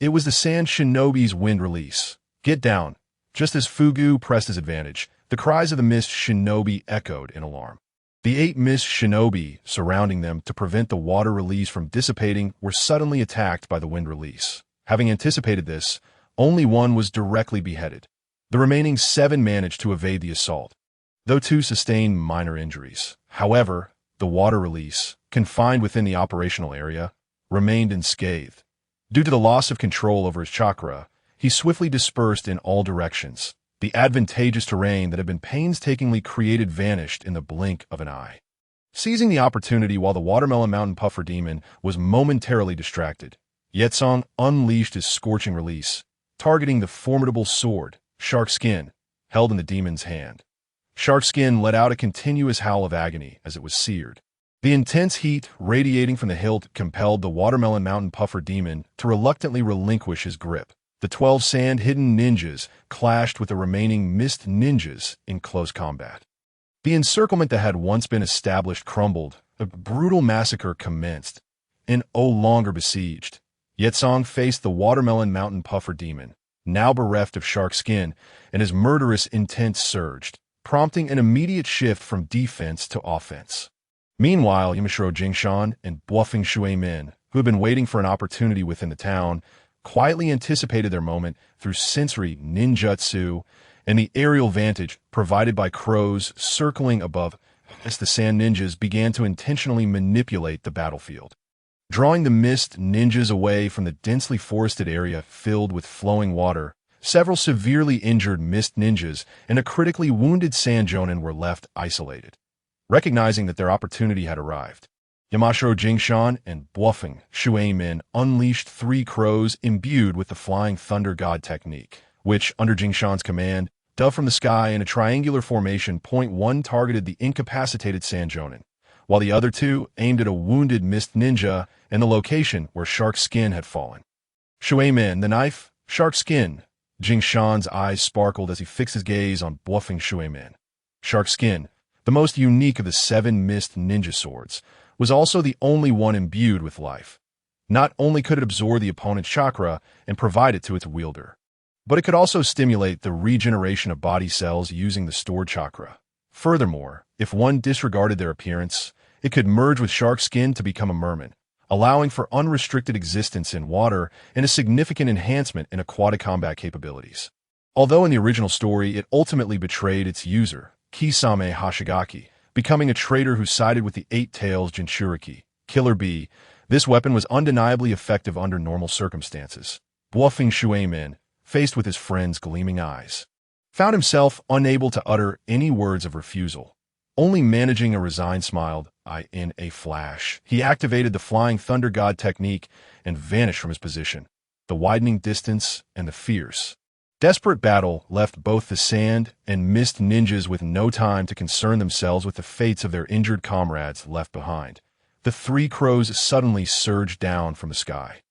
It was the Sand Shinobi's wind release. Get down. Just as Fugu pressed his advantage, the cries of the Mist Shinobi echoed in alarm. The 8 Mist Shinobi surrounding them to prevent the water release from dissipating were suddenly attacked by the wind release. Having anticipated this, only one was directly beheaded. The remaining 7 managed to evade the assault, though 2 sustained minor injuries. However, the water release, confined within the operational area, remained unscathed. Due to the loss of control over his chakra, he swiftly dispersed in all directions. The advantageous terrain that had been painstakingly created vanished in the blink of an eye. Seizing the opportunity while the Watermelon Mountain Puffer Demon was momentarily distracted, Yetsong unleashed his scorching release, targeting the formidable sword, Shark Skin, held in the demon's hand. Shark Skin let out a continuous howl of agony as it was seared. The intense heat radiating from the hilt compelled the Watermelon Mountain Puffer demon to reluctantly relinquish his grip. The 12 sand-hidden ninjas clashed with the remaining mist ninjas in close combat. The encirclement that had once been established crumbled. A brutal massacre commenced. And no longer besieged, Yetsong faced the Watermelon Mountain Puffer demon, now bereft of shark skin, and his murderous intent surged, prompting an immediate shift from defense to offense. Meanwhile, Yamashiro Jingshan and Bluffing Shui Min, who had been waiting for an opportunity within the town, quietly anticipated their moment through sensory ninjutsu and the aerial vantage provided by crows circling above as the sand ninjas began to intentionally manipulate the battlefield. Drawing the mist ninjas away from the densely forested area filled with flowing water, several severely injured mist ninjas and a critically wounded sand jonin were left isolated. Recognizing that their opportunity had arrived, Yamashiro Jingshan and Bluffing Shui Min unleashed 3 crows imbued with the Flying Thunder God technique, which, under Jingshan's command, dove from the sky in a triangular formation. One targeted the incapacitated sand jonin, while the other 2 aimed at a wounded mist ninja and the location where Shark Skin had fallen. Shui Min, the knife, Shark Skin. Jingshan's eyes sparkled as he fixed his gaze on Bluffing Shui Min. Shark Skin, the most unique of the 7 mist ninja swords, was also the only one imbued with life. Not only could it absorb the opponent's chakra and provide it to its wielder, but it could also stimulate the regeneration of body cells using the stored chakra. Furthermore, if one disregarded their appearance, it could merge with shark skin to become a merman, allowing for unrestricted existence in water and a significant enhancement in aquatic combat capabilities. Although in the original story it ultimately betrayed its user, Kisame Hashigaki, becoming a traitor who sided with the 8-Tails Jinchuriki, Killer Bee, this weapon was undeniably effective under normal circumstances. Bluffing Shui Min, faced with his friend's gleaming eyes, found himself unable to utter any words of refusal. Only managing a resigned smile, in a flash, he activated the Flying Thunder God technique and vanished from his position. The widening distance and the fierce, desperate battle left both the sand and mist ninjas with no time to concern themselves with the fates of their injured comrades left behind. The 3 crows suddenly surged down from the sky.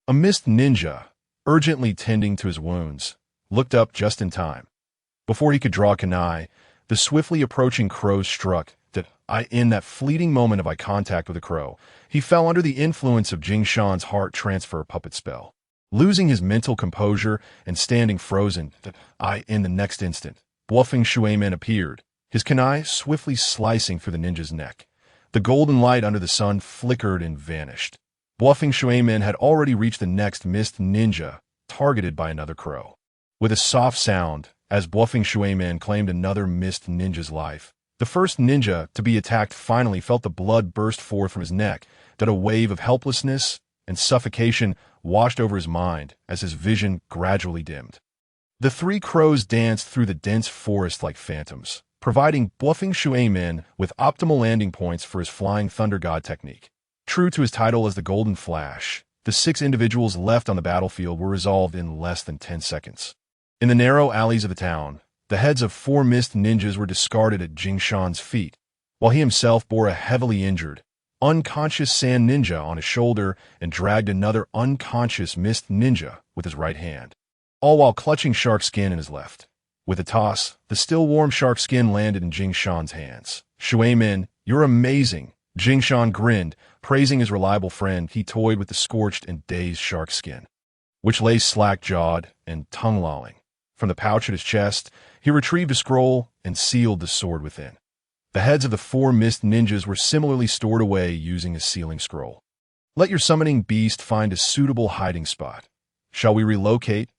A mist ninja, urgently tending to his wounds, looked up just in time. Before he could draw kunai, the swiftly approaching crows struck. In that fleeting moment of eye contact with a crow, he fell under the influence of Jingshan's heart transfer puppet spell. Losing his mental composure and standing frozen, in the next instant, Bluffing Shui Min appeared, his kunai swiftly slicing through the ninja's neck. The golden light under the sun flickered and vanished. Bluffing Shui Min had already reached the next mist ninja, targeted by another crow. With a soft sound, as Bluffing Shui Min claimed another mist ninja's life, the first ninja to be attacked finally felt the blood burst forth from his neck, that a wave of helplessness and suffocation washed over his mind as his vision gradually dimmed. The 3 crows danced through the dense forest like phantoms, providing Bluffing Shui Min with optimal landing points for his Flying Thunder God technique. True to his title as the Golden Flash, the 6 individuals left on the battlefield were resolved in less than 10 seconds. In the narrow alleys of the town, the heads of 4 mist ninjas were discarded at Jingshan's feet, while he himself bore a heavily injured, unconscious sand ninja on his shoulder and dragged another unconscious mist ninja with his right hand, all while clutching shark skin in his left. With a toss, the still warm shark skin landed in Jingshan's hands. Shui Min, you're amazing. Jingshan grinned, praising his reliable friend. He toyed with the scorched and dazed shark skin, which lay slack-jawed and tongue-lolling. From the pouch at his chest, he retrieved a scroll and sealed the sword within. The heads of the 4 mist ninjas were similarly stored away using a sealing scroll. Let your summoning beast find a suitable hiding spot. Shall we relocate?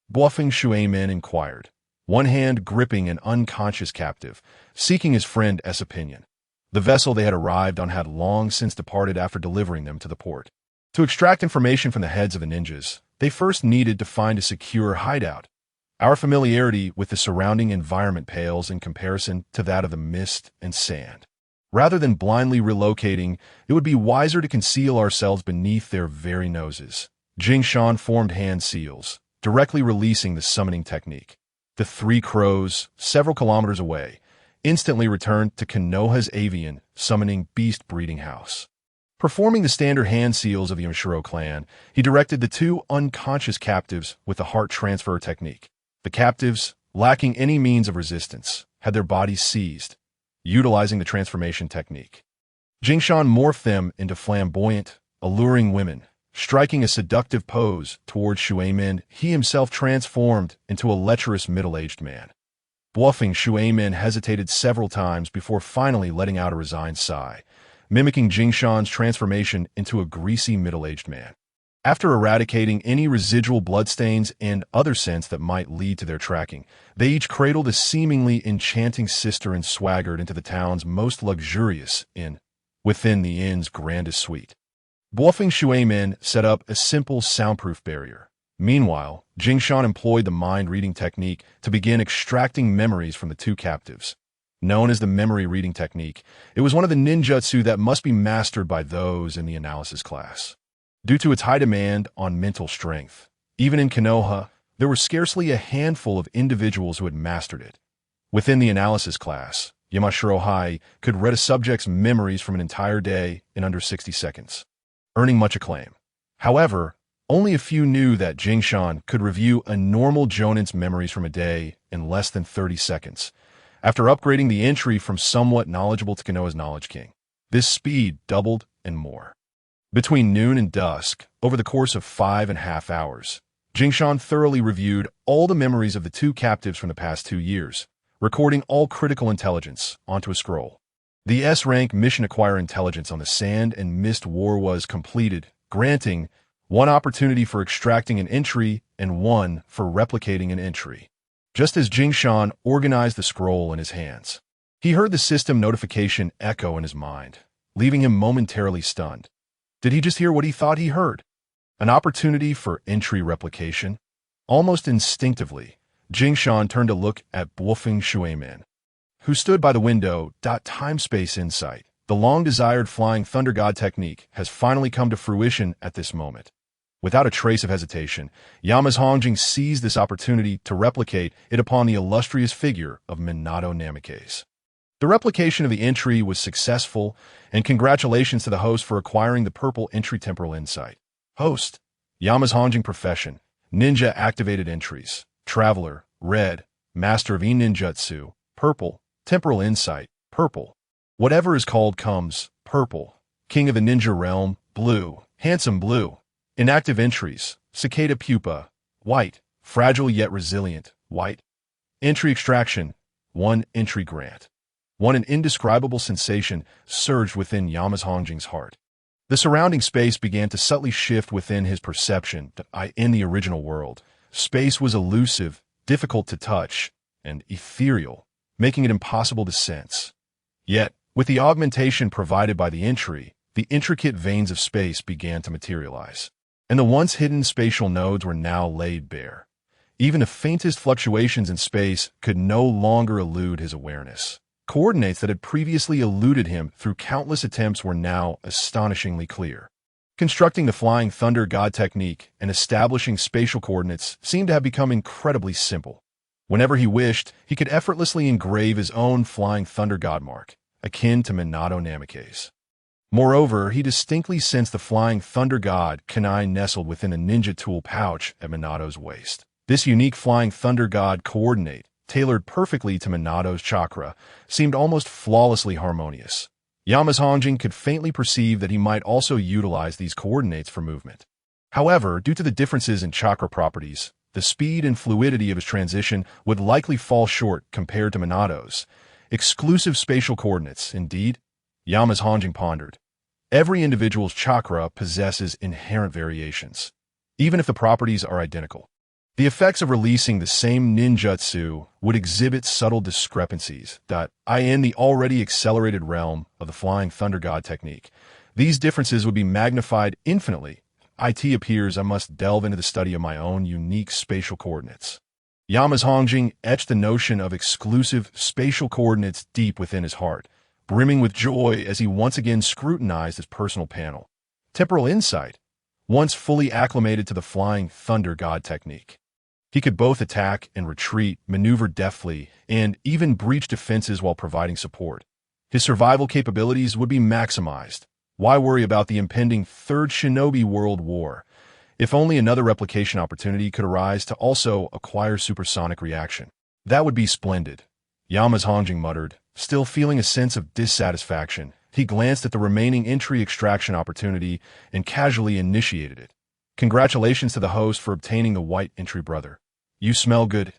Bluffing Shui Min inquired, one hand gripping an unconscious captive, seeking his friend S' opinion. The vessel they had arrived on had long since departed after delivering them to the port. To extract information from the heads of the ninjas, they first needed to find a secure hideout. Our familiarity with the surrounding environment pales in comparison to that of the mist and sand. Rather than blindly relocating, it would be wiser to conceal ourselves beneath their very noses. Jingshan formed hand seals, directly releasing the summoning technique. The 3 crows, several kilometers away, instantly returned to Konoha's avian, summoning beast breeding house. Performing the standard hand seals of the Yamashiro clan, he directed the two unconscious captives with the heart transfer technique. The captives, lacking any means of resistance, had their bodies seized, utilizing the transformation technique. Jing morphed them into flamboyant, alluring women. Striking a seductive pose towards Shuemin, he himself transformed into a lecherous middle-aged man. Bluffing, Shuemin hesitated several times before finally letting out a resigned sigh, mimicking Jing transformation into a greasy middle-aged man. After eradicating any residual bloodstains and other scents that might lead to their tracking, they each cradled a seemingly enchanting sister and swaggered into the town's most luxurious inn, within the inn's grandest suite. Bluffing Shuemin set up a simple soundproof barrier. Meanwhile, Jing employed the mind-reading technique to begin extracting memories from the two captives. Known as the memory-reading technique, it was one of the ninjutsu that must be mastered by those in the analysis class. Due to its high demand on mental strength, even in Konoha, there were scarcely a handful of individuals who had mastered it. Within the analysis class, Yamashiro could read a subject's memories from an entire day in under 60 seconds, earning much acclaim. However, only a few knew that Jing could review a normal jonin's memories from a day in less than 30 seconds. After upgrading the entry from somewhat knowledgeable to Konoha's Knowledge King, this speed doubled and more. Between noon and dusk, over the course of 5.5 hours, Jing thoroughly reviewed all the memories of the two captives from the past 2 years, recording all critical intelligence onto a scroll. The S-rank mission Acquire Intelligence on the Sand and Mist War was completed, granting 1 opportunity for extracting an entry and 1 for replicating an entry. Just as Jing organized the scroll in his hands, he heard the system notification echo in his mind, leaving him momentarily stunned. Did he just hear what he thought he heard? An opportunity for entry replication? Almost instinctively, Jing turned to look at Bluffing Shuemin, who stood by the window. Time-space insight. The long-desired flying thunder god technique has finally come to fruition at this moment. Without a trace of hesitation, Yamashiro seized this opportunity to replicate it upon the illustrious figure of Minato Namikaze. The replication of the entry was successful, and congratulations to the host for acquiring the purple entry temporal insight. Host: Yamashiro profession, ninja activated entries, traveler, red, master of e-ninjutsu, purple, temporal insight, purple. Whatever is called comes, purple. King of the ninja realm, blue, handsome blue. Inactive entries, cicada pupa, white, fragile yet resilient, white. Entry extraction, 1 entry grant. An indescribable sensation surged within Yamashiri's heart. The surrounding space began to subtly shift within his perception. In the original world, space was elusive, difficult to touch, and ethereal, making it impossible to sense. Yet, with the augmentation provided by the entry, the intricate veins of space began to materialize, and the once hidden spatial nodes were now laid bare. Even the faintest fluctuations in space could no longer elude his awareness. Coordinates that had previously eluded him through countless attempts were now astonishingly clear. Constructing the Flying Thunder God technique and establishing spatial coordinates seemed to have become incredibly simple. Whenever he wished, he could effortlessly engrave his own Flying Thunder God mark, akin to Minato Namikaze. Moreover, he distinctly sensed the Flying Thunder God kunai nestled within a ninja tool pouch at Minato's waist. This unique Flying Thunder God coordinate, tailored perfectly to Minato's chakra, seemed almost flawlessly harmonious. Yamashiro could faintly perceive that he might also utilize these coordinates for movement. However, due to the differences in chakra properties, the speed and fluidity of his transition would likely fall short compared to Minato's. Exclusive spatial coordinates, indeed? Yamashiro pondered. Every individual's chakra possesses inherent variations, even if the properties are identical. The effects of releasing the same ninjutsu would exhibit subtle discrepancies. In the already accelerated realm of the Flying Thunder God technique, these differences would be magnified infinitely. It appears I must delve into the study of my own unique spatial coordinates. Yamashiro etched the notion of exclusive spatial coordinates deep within his heart, brimming with joy as he once again scrutinized his personal panel. Temporal insight, once fully acclimated to the Flying Thunder God technique. He could both attack and retreat, maneuver deftly, and even breach defenses while providing support. His survival capabilities would be maximized. Why worry about the impending Third Shinobi World War? If only another replication opportunity could arise to also acquire supersonic reaction. That would be splendid. Yamazhongjing muttered, still feeling a sense of dissatisfaction. He glanced at the remaining entry extraction opportunity and casually initiated it. Congratulations to the host for obtaining the white entry, brother. You smell good.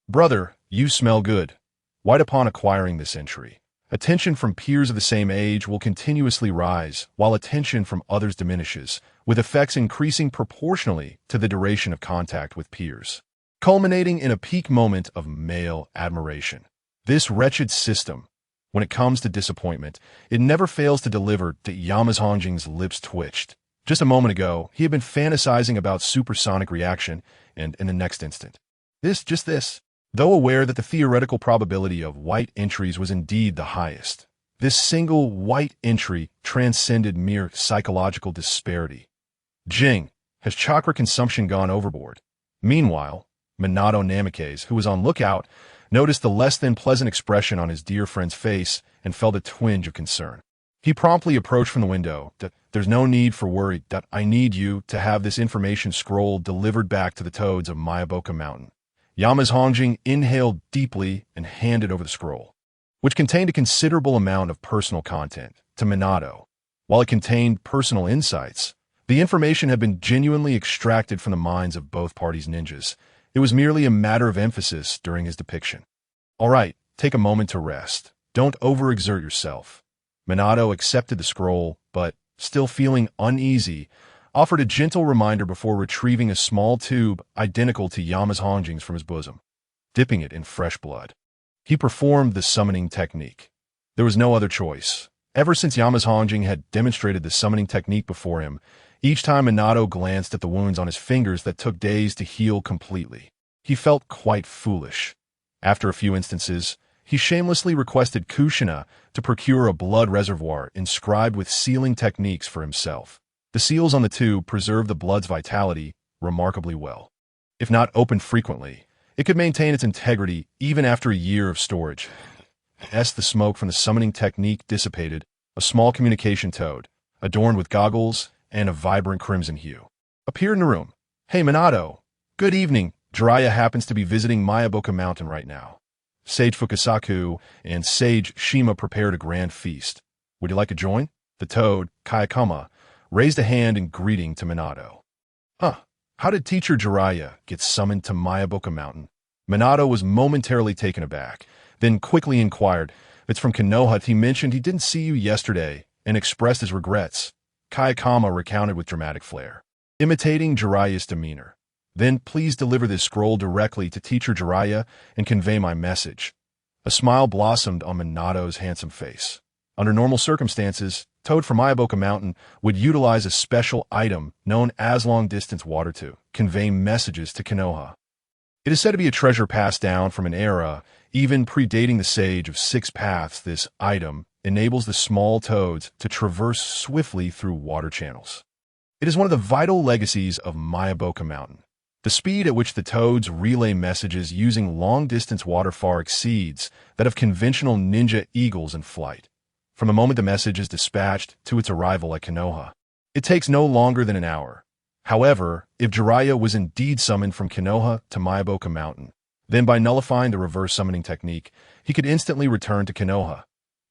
Brother, you smell good. White upon acquiring this entry. Attention from peers of the same age will continuously rise, while attention from others diminishes, with effects increasing proportionally to the duration of contact with peers, culminating in a peak moment of male admiration. This wretched system, when it comes to disappointment, it never fails to deliver. Yamazhongjing's lips twitched. Just a moment ago, he had been fantasizing about supersonic reaction, and in the next instant, this. Though aware that the theoretical probability of white entries was indeed the highest, this single white entry transcended mere psychological disparity. Jing, has chakra consumption gone overboard? Meanwhile, Minato Namikaze, who was on lookout, noticed the less than pleasant expression on his dear friend's face and felt a twinge of concern. He promptly approached from the window. There's no need for worry. I need you to have this information scroll delivered back to the toads of Miyaboka Mountain. Yamazhongjing inhaled deeply and handed over the scroll, which contained a considerable amount of personal content, to Minato. While it contained personal insights, the information had been genuinely extracted from the minds of both parties' ninjas. It was merely a matter of emphasis during his depiction. All right, take a moment to rest. Don't overexert yourself. Minato accepted the scroll, but, still feeling uneasy, offered a gentle reminder before retrieving a small tube identical to Yamazhongjing's from his bosom, dipping it in fresh blood. He performed the summoning technique. There was no other choice. Ever since Yamazhongjing had demonstrated the summoning technique before him, each time Minato glanced at the wounds on his fingers that took days to heal completely, he felt quite foolish. After a few instances, he shamelessly requested Kushina to procure a blood reservoir inscribed with sealing techniques for himself. The seals on the tube preserve the blood's vitality remarkably well. If not opened frequently, it could maintain its integrity even after a year of storage. As the smoke from the summoning technique dissipated, a small communication toad, adorned with goggles and a vibrant crimson hue, appeared in the room. Hey, Minato. Good evening. Jiraiya happens to be visiting Miyaboka Mountain right now. Sage Fukasaku and Sage Shima prepared a grand feast. Would you like to join? The toad, Kayakama, raised a hand in greeting to Minato. How did teacher Jiraiya get summoned to Miyaboka Mountain? Minato was momentarily taken aback, then quickly inquired. It's from Konoha. He mentioned he didn't see you yesterday and expressed his regrets. Kayakama recounted with dramatic flair, imitating Jiraiya's demeanor. Then please deliver this scroll directly to teacher Jiraiya and convey my message. A smile blossomed on Minato's handsome face. Under normal circumstances, Toad from Miyaboka Mountain would utilize a special item known as long-distance water to convey messages to Konoha. It is said to be a treasure passed down from an era even predating the Sage of Six Paths. This item enables the small toads to traverse swiftly through water channels. It is one of the vital legacies of Miyaboka Mountain. The speed at which the toads relay messages using long-distance water far exceeds that of conventional ninja eagles in flight. From the moment the message is dispatched to its arrival at Konoha, it takes no longer than an hour. However, if Jiraiya was indeed summoned from Konoha to Miyaboka Mountain, then by nullifying the reverse summoning technique, he could instantly return to Konoha.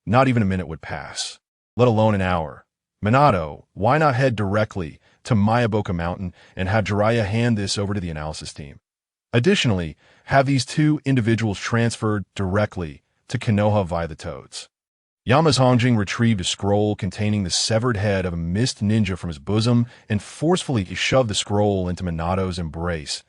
Not even a minute would pass, let alone an hour. Minato, why not head directly to Miyaboka Mountain and have Jiraiya hand this over to the analysis team? Additionally, have these two individuals transferred directly to Konoha via the toads. Yamazhongjing retrieved a scroll containing the severed head of a mist ninja from his bosom and forcefully shoved the scroll into Minato's embrace.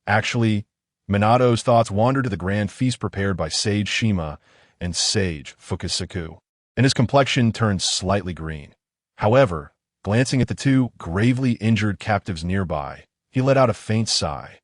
Actually, Minato's thoughts wandered to the grand feast prepared by Sage Shima and Sage Fukasaku, and his complexion turned slightly green. However, glancing at the two gravely injured captives nearby, he let out a faint sigh.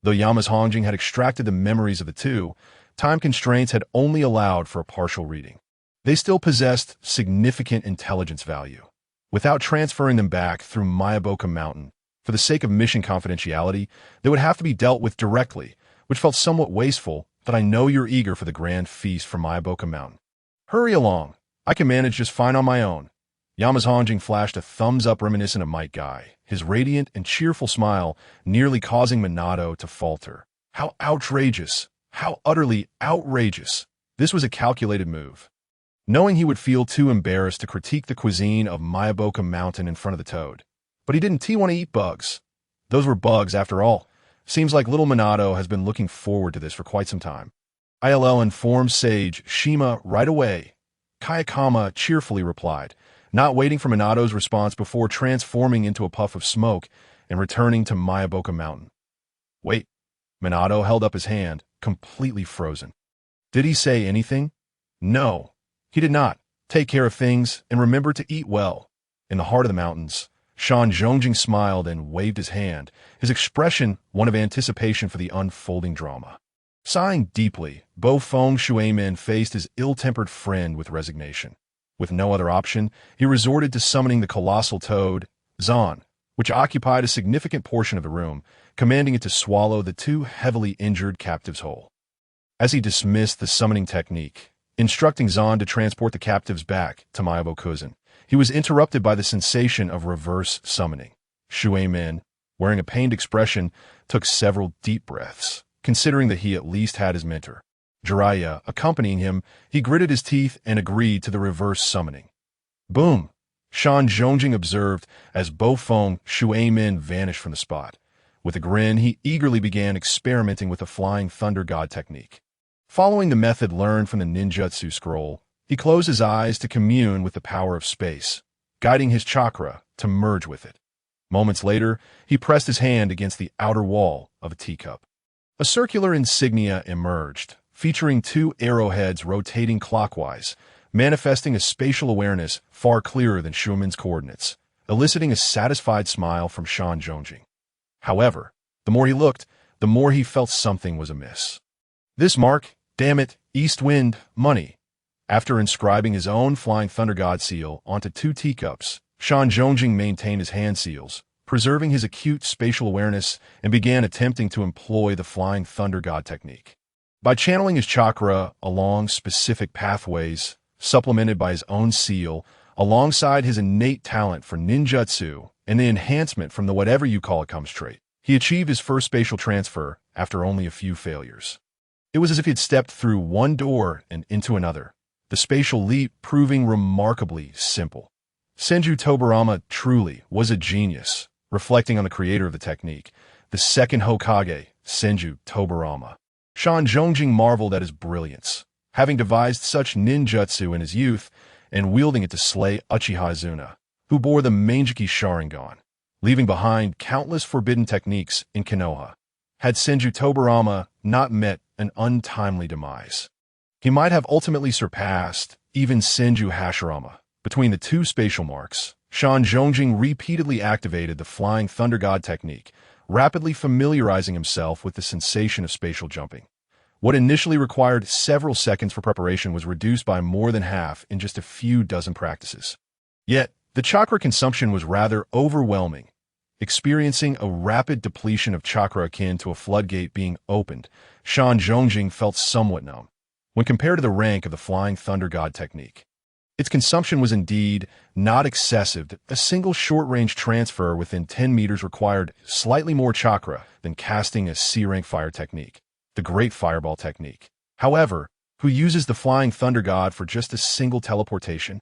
Though Yamazhongjing had extracted the memories of the two, time constraints had only allowed for a partial reading. They still possessed significant intelligence value. Without transferring them back through Miyaboka Mountain, for the sake of mission confidentiality, they would have to be dealt with directly, which felt somewhat wasteful that I know you're eager for the grand feast from Miyaboka Mountain. Hurry along. I can manage just fine on my own. Yamazanjing flashed a thumbs-up reminiscent of Might Guy, his radiant and cheerful smile nearly causing Minato to falter. How outrageous! How utterly outrageous! This was a calculated move. Knowing he would feel too embarrassed to critique the cuisine of Miyaboka Mountain in front of the toad. But he didn't want to eat bugs. Those were bugs, after all. Seems like little Minato has been looking forward to this for quite some time. ILL informed Sage Shima right away. Kayakama cheerfully replied, not waiting for Minato's response before transforming into a puff of smoke and returning to Miyaboka Mountain. Wait. Minato held up his hand, completely frozen. Did he say anything? No, he did not. Take care of things and remember to eat well. In the heart of the mountains, Shan Zhongjing smiled and waved his hand, his expression one of anticipation for the unfolding drama. Sighing deeply, Bo Feng Shuaimin faced his ill-tempered friend with resignation. With no other option, he resorted to summoning the colossal toad, Zan, which occupied a significant portion of the room, commanding it to swallow the two heavily injured captives whole. As he dismissed the summoning technique, instructing Zan to transport the captives back to Miyabokuzen, he was interrupted by the sensation of reverse summoning. Shuaimin, wearing a pained expression, took several deep breaths. Considering that he at least had his mentor, Jiraiya, accompanying him, he gritted his teeth and agreed to the reverse summoning. Boom! Shan Zhongjing observed as Bo Feng Shuaimin vanished from the spot. With a grin, he eagerly began experimenting with the Flying Thunder God technique. Following the method learned from the ninjutsu scroll, he closed his eyes to commune with the power of space, guiding his chakra to merge with it. Moments later, he pressed his hand against the outer wall of a teacup. A circular insignia emerged, featuring two arrowheads rotating clockwise, manifesting a spatial awareness far clearer than Shuaimin's coordinates, eliciting a satisfied smile from Shan Zhongjing. However, the more he looked, the more he felt something was amiss. This mark, damn it, East Wind, money. After inscribing his own Flying Thunder God seal onto two teacups, Shan Zhongjing maintained his hand seals, preserving his acute spatial awareness, and began attempting to employ the Flying Thunder God technique. By channeling his chakra along specific pathways, supplemented by his own seal, alongside his innate talent for ninjutsu and the enhancement from the whatever you call it comes trait, he achieved his first spatial transfer after only a few failures. It was as if he had stepped through one door and into another, the spatial leap proving remarkably simple. Senju Tobarama truly was a genius. Reflecting on the creator of the technique, the second Hokage, Senju Tobarama. Shan Zhongjing marveled at his brilliance, having devised such ninjutsu in his youth and wielding it to slay Uchiha Izuna, who bore the Mangeki Sharingan, leaving behind countless forbidden techniques in Konoha. Had Senju Tobarama not met an untimely demise, he might have ultimately surpassed even Senju Hashirama. Between the two spatial marks, Shan Zhongjing repeatedly activated the Flying Thunder God technique, rapidly familiarizing himself with the sensation of spatial jumping. What initially required several seconds for preparation was reduced by more than half in just a few dozen practices. Yet, the chakra consumption was rather overwhelming. Experiencing a rapid depletion of chakra akin to a floodgate being opened, Shan Zhongjing felt somewhat numb. When compared to the rank of the Flying Thunder God technique, its consumption was indeed not excessive. A single short-range transfer within 10 meters required slightly more chakra than casting a C-rank fire technique, the Great Fireball technique. However, who uses the Flying Thunder God for just a single teleportation?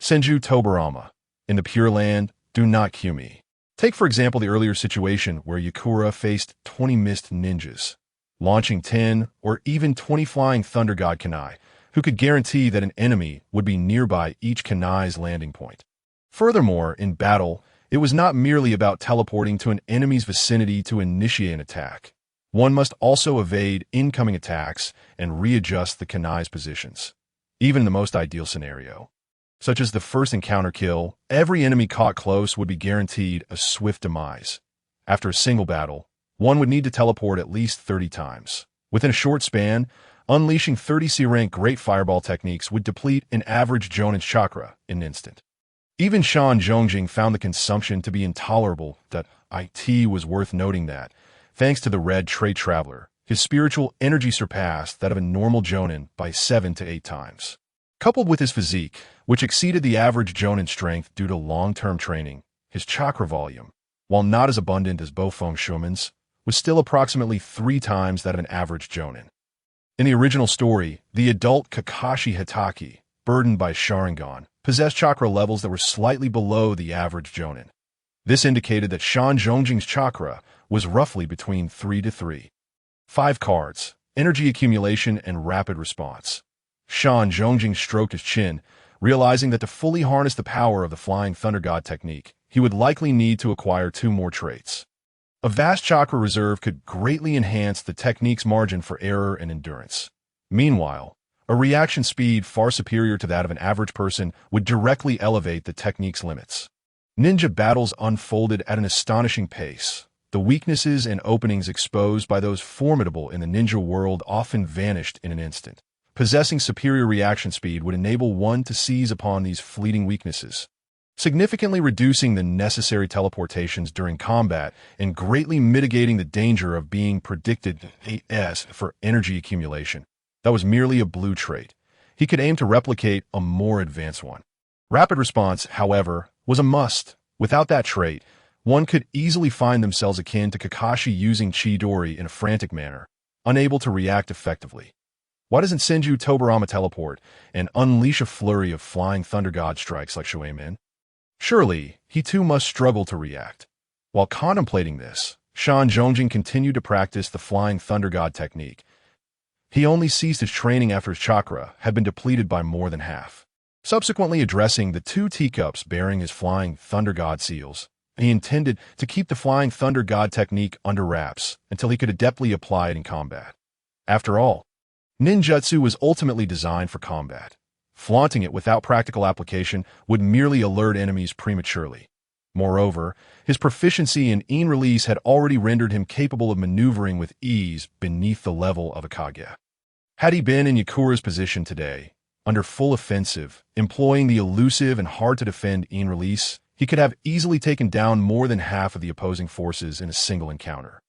Senju Tobarama. In the Pure Land, do not cue me. Take for example the earlier situation where Yakura faced 20 mist ninjas, launching 10 or even 20 Flying Thunder God kunai, who could guarantee that an enemy would be nearby each kunai's landing point. Furthermore, in battle, it was not merely about teleporting to an enemy's vicinity to initiate an attack. One must also evade incoming attacks and readjust the kunai's positions. Even in the most ideal scenario, such as the first encounter kill, every enemy caught close would be guaranteed a swift demise. After a single battle, one would need to teleport at least 30 times. Within a short span, unleashing 30 C-rank Great Fireball techniques would deplete an average Jonin's chakra in an instant. Even Shan Zhongjing found the consumption to be intolerable. That it was worth noting that, thanks to the Red Trade Traveler, his spiritual energy surpassed that of a normal Jonin by 7 to 8 times. Coupled with his physique, which exceeded the average Jonin strength due to long-term training, his chakra volume, while not as abundant as Bofeng Shumen's, was still approximately 3 times that of an average Jonin. In the original story, the adult Kakashi Hitaki, burdened by Sharingan, possessed chakra levels that were slightly below the average Jonin. This indicated that Shan Zhongjing's chakra was roughly between 3 to 3. 5 cards, energy accumulation and rapid response. Shan Zhongjing stroked his chin, realizing that to fully harness the power of the Flying Thunder God technique, he would likely need to acquire 2 more traits. A vast chakra reserve could greatly enhance the technique's margin for error and endurance. Meanwhile, a reaction speed far superior to that of an average person would directly elevate the technique's limits. Ninja battles unfolded at an astonishing pace. The weaknesses and openings exposed by those formidable in the ninja world often vanished in an instant. Possessing superior reaction speed would enable one to seize upon these fleeting weaknesses, significantly reducing the necessary teleportations during combat and greatly mitigating the danger of being predicted AS for energy accumulation. That was merely a blue trait. He could aim to replicate a more advanced one. Rapid response, however, was a must. Without that trait, one could easily find themselves akin to Kakashi using Chidori in a frantic manner, unable to react effectively. Why doesn't Senju Tobarama teleport and unleash a flurry of Flying Thunder God strikes like Shuemin? Surely, he too must struggle to react. While contemplating this, Shan Zhongjing continued to practice the Flying Thunder God technique. He only ceased his training after his chakra had been depleted by more than half. Subsequently addressing the 2 teacups bearing his Flying Thunder God seals, he intended to keep the Flying Thunder God technique under wraps until he could adeptly apply it in combat. After all, ninjutsu was ultimately designed for combat. Flaunting it without practical application would merely alert enemies prematurely. Moreover, his proficiency in in release had already rendered him capable of maneuvering with ease beneath the level of a Kage. Had he been in Yakura's position today, under full offensive, employing the elusive and hard-to-defend in release, he could have easily taken down more than half of the opposing forces in a single encounter.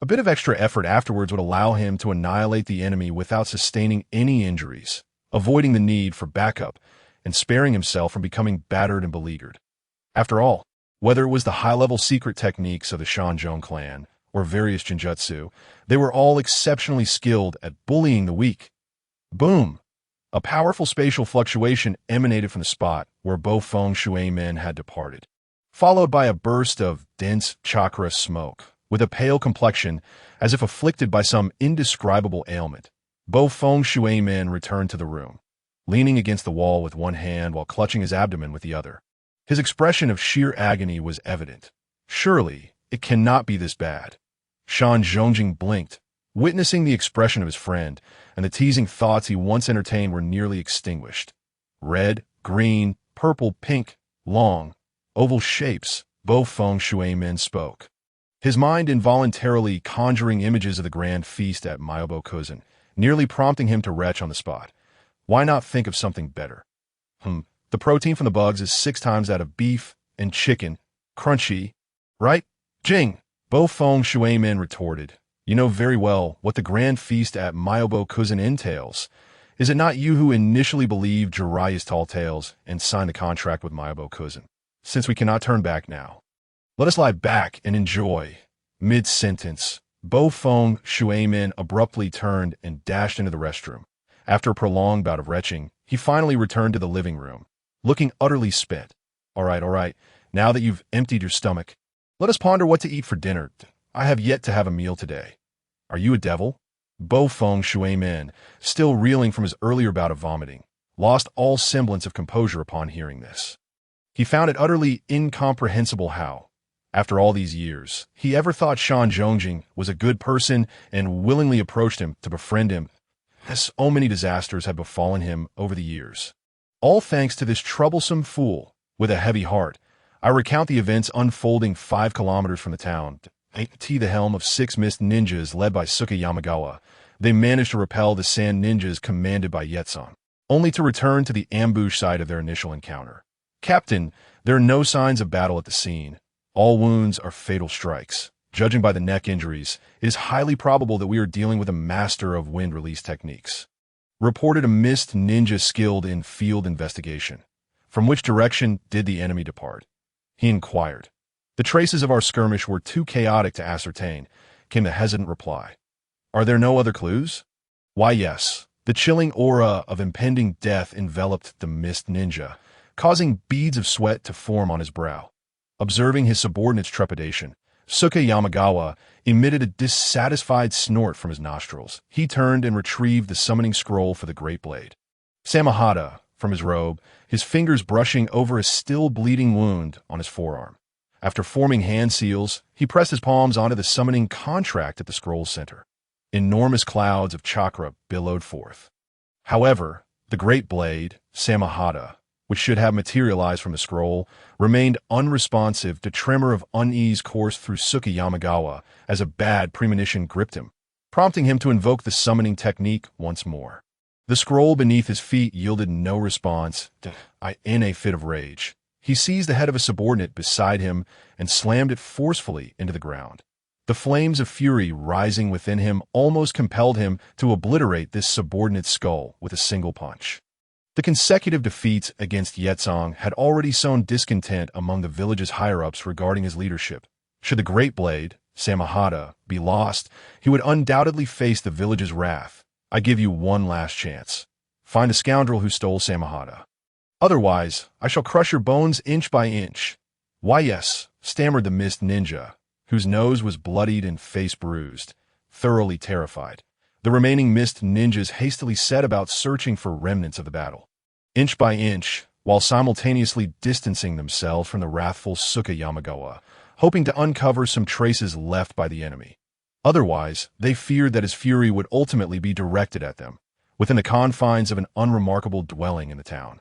A bit of extra effort afterwards would allow him to annihilate the enemy without sustaining any injuries, avoiding the need for backup and sparing himself from becoming battered and beleaguered. After all, whether it was the high-level secret techniques of the Shanzhong clan or various jinjutsu, they were all exceptionally skilled at bullying the weak. Boom! A powerful spatial fluctuation emanated from the spot where Bofeng Shuemin had departed, followed by a burst of dense chakra smoke. With a pale complexion, as if afflicted by some indescribable ailment, Bofeng Shuemin returned to the room, leaning against the wall with one hand while clutching his abdomen with the other. His expression of sheer agony was evident. Surely, it cannot be this bad. Shan Zhongjing blinked, witnessing the expression of his friend, and the teasing thoughts he once entertained were nearly extinguished. Red, green, purple, pink, long, oval shapes, Bofeng Shuemin spoke, his mind involuntarily conjuring images of the grand feast at Myobo-Kuzan, nearly prompting him to retch on the spot. Why not think of something better? The protein from the bugs is 6 times that of beef and chicken. Crunchy, right? Jing, Bofeng Shuemin retorted. You know very well what the grand feast at Myobo-Kuzan entails. Is it not you who initially believed Jiraiya's tall tales and signed the contract with Myobo-Kuzan? Since we cannot turn back now, let us lie back and enjoy. Mid-sentence, Bofeng Shuemin abruptly turned and dashed into the restroom. After a prolonged bout of retching, he finally returned to the living room, looking utterly spent. All right, now that you've emptied your stomach, let us ponder what to eat for dinner. I have yet to have a meal today. Are you a devil? Bofeng Shuemin, still reeling from his earlier bout of vomiting, lost all semblance of composure upon hearing this. He found it utterly incomprehensible how, after all these years, he ever thought Shan Zhongjing was a good person and willingly approached him to befriend him. So many disasters had befallen him over the years. All thanks to this troublesome fool. With a heavy heart, I recount the events unfolding 5 kilometers from the town. At the helm of 6 mist ninjas led by Suka Yamagawa, they managed to repel the sand ninjas commanded by Yetsun, only to return to the ambush site of their initial encounter. Captain, there are no signs of battle at the scene. All wounds are fatal strikes. Judging by the neck injuries, it is highly probable that we are dealing with a master of wind release techniques. Reported a mist ninja skilled in field investigation. From which direction did the enemy depart? He inquired. The traces of our skirmish were too chaotic to ascertain, came the hesitant reply. Are there no other clues? Why, yes. The chilling aura of impending death enveloped the mist ninja, causing beads of sweat to form on his brow. Observing his subordinate's trepidation, Suka Yamagawa emitted a dissatisfied snort from his nostrils. He turned and retrieved the summoning scroll for the great blade. Samahata, from his robe, his fingers brushing over a still bleeding wound on his forearm. After forming hand seals, he pressed his palms onto the summoning contract at the scroll's center. Enormous clouds of chakra billowed forth. However, the great blade, Samahata, which should have materialized from the scroll, remained unresponsive to tremor of unease coursed through Suka Yamagawa as a bad premonition gripped him, prompting him to invoke the summoning technique once more. The scroll beneath his feet yielded no response. In a fit of rage, he seized the head of a subordinate beside him and slammed it forcefully into the ground. The flames of fury rising within him almost compelled him to obliterate this subordinate's skull with a single punch. The consecutive defeats against Yetsong had already sown discontent among the village's higher-ups regarding his leadership. Should the Great Blade, Samahata, be lost, he would undoubtedly face the village's wrath. I give you one last chance. Find the scoundrel who stole Samahata. Otherwise, I shall crush your bones inch by inch. Why, yes, stammered the mist ninja, whose nose was bloodied and face bruised, thoroughly terrified. The remaining mist ninjas hastily set about searching for remnants of the battle. Inch by inch, while simultaneously distancing themselves from the wrathful Suka Yamagawa, hoping to uncover some traces left by the enemy. Otherwise, they feared that his fury would ultimately be directed at them, within the confines of an unremarkable dwelling in the town.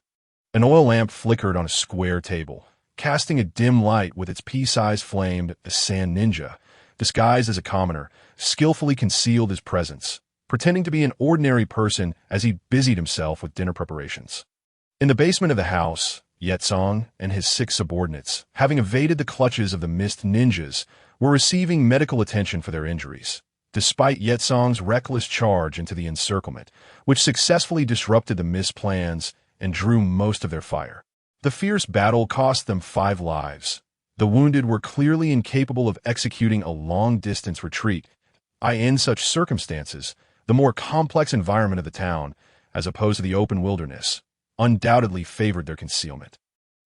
An oil lamp flickered on a square table, casting a dim light with its pea-sized flame. The sand ninja, disguised as a commoner, skillfully concealed his presence, pretending to be an ordinary person as he busied himself with dinner preparations. In the basement of the house, Yetsong and his 6 subordinates, having evaded the clutches of the mist ninjas, were receiving medical attention for their injuries, despite Yetsong's reckless charge into the encirclement, which successfully disrupted the mist plans and drew most of their fire. The fierce battle cost them 5 lives. The wounded were clearly incapable of executing a long-distance retreat. In such circumstances, the more complex environment of the town, as opposed to the open wilderness, undoubtedly favored their concealment.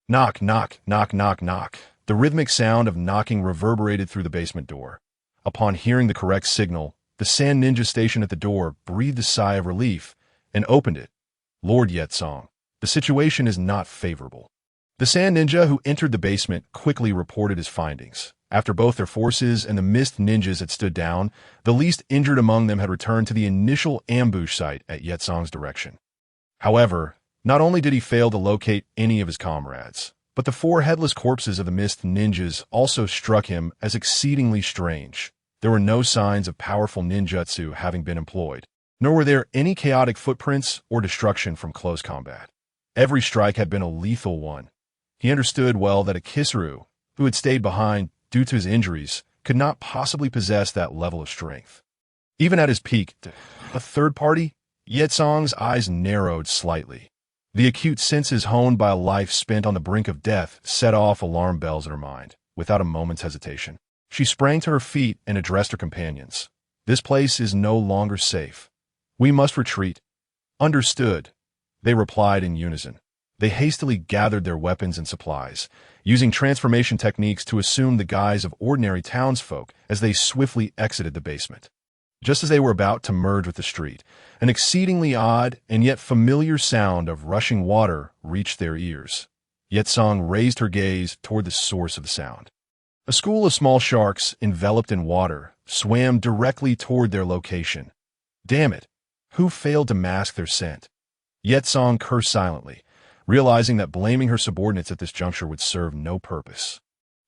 Knock, knock, knock, knock, knock. The rhythmic sound of knocking reverberated through the basement door. Upon hearing the correct signal, the sand ninja stationed at the door breathed a sigh of relief and opened it. Lord Yetsong, the situation is not favorable. The sand ninja who entered the basement quickly reported his findings. After both their forces and the mist ninjas had stood down, the least injured among them had returned to the initial ambush site at Yetsong's direction. However, not only did he fail to locate any of his comrades, but the 4 headless corpses of the mist ninjas also struck him as exceedingly strange. There were no signs of powerful ninjutsu having been employed, nor were there any chaotic footprints or destruction from close combat. Every strike had been a lethal one. He understood well that a Kisaru, who had stayed behind due to his injuries, could not possibly possess that level of strength. Even at his peak, a third party? Yetsong's eyes narrowed slightly. The acute senses honed by a life spent on the brink of death set off alarm bells in her mind, without a moment's hesitation. She sprang to her feet and addressed her companions. This place is no longer safe. We must retreat. Understood, they replied in unison. They hastily gathered their weapons and supplies, using transformation techniques to assume the guise of ordinary townsfolk as they swiftly exited the basement. Just as they were about to merge with the street, an exceedingly odd and yet familiar sound of rushing water reached their ears. Yetsong raised her gaze toward the source of the sound. A school of small sharks, enveloped in water, swam directly toward their location. Damn it! Who failed to mask their scent? Yetsong cursed silently, realizing that blaming her subordinates at this juncture would serve no purpose.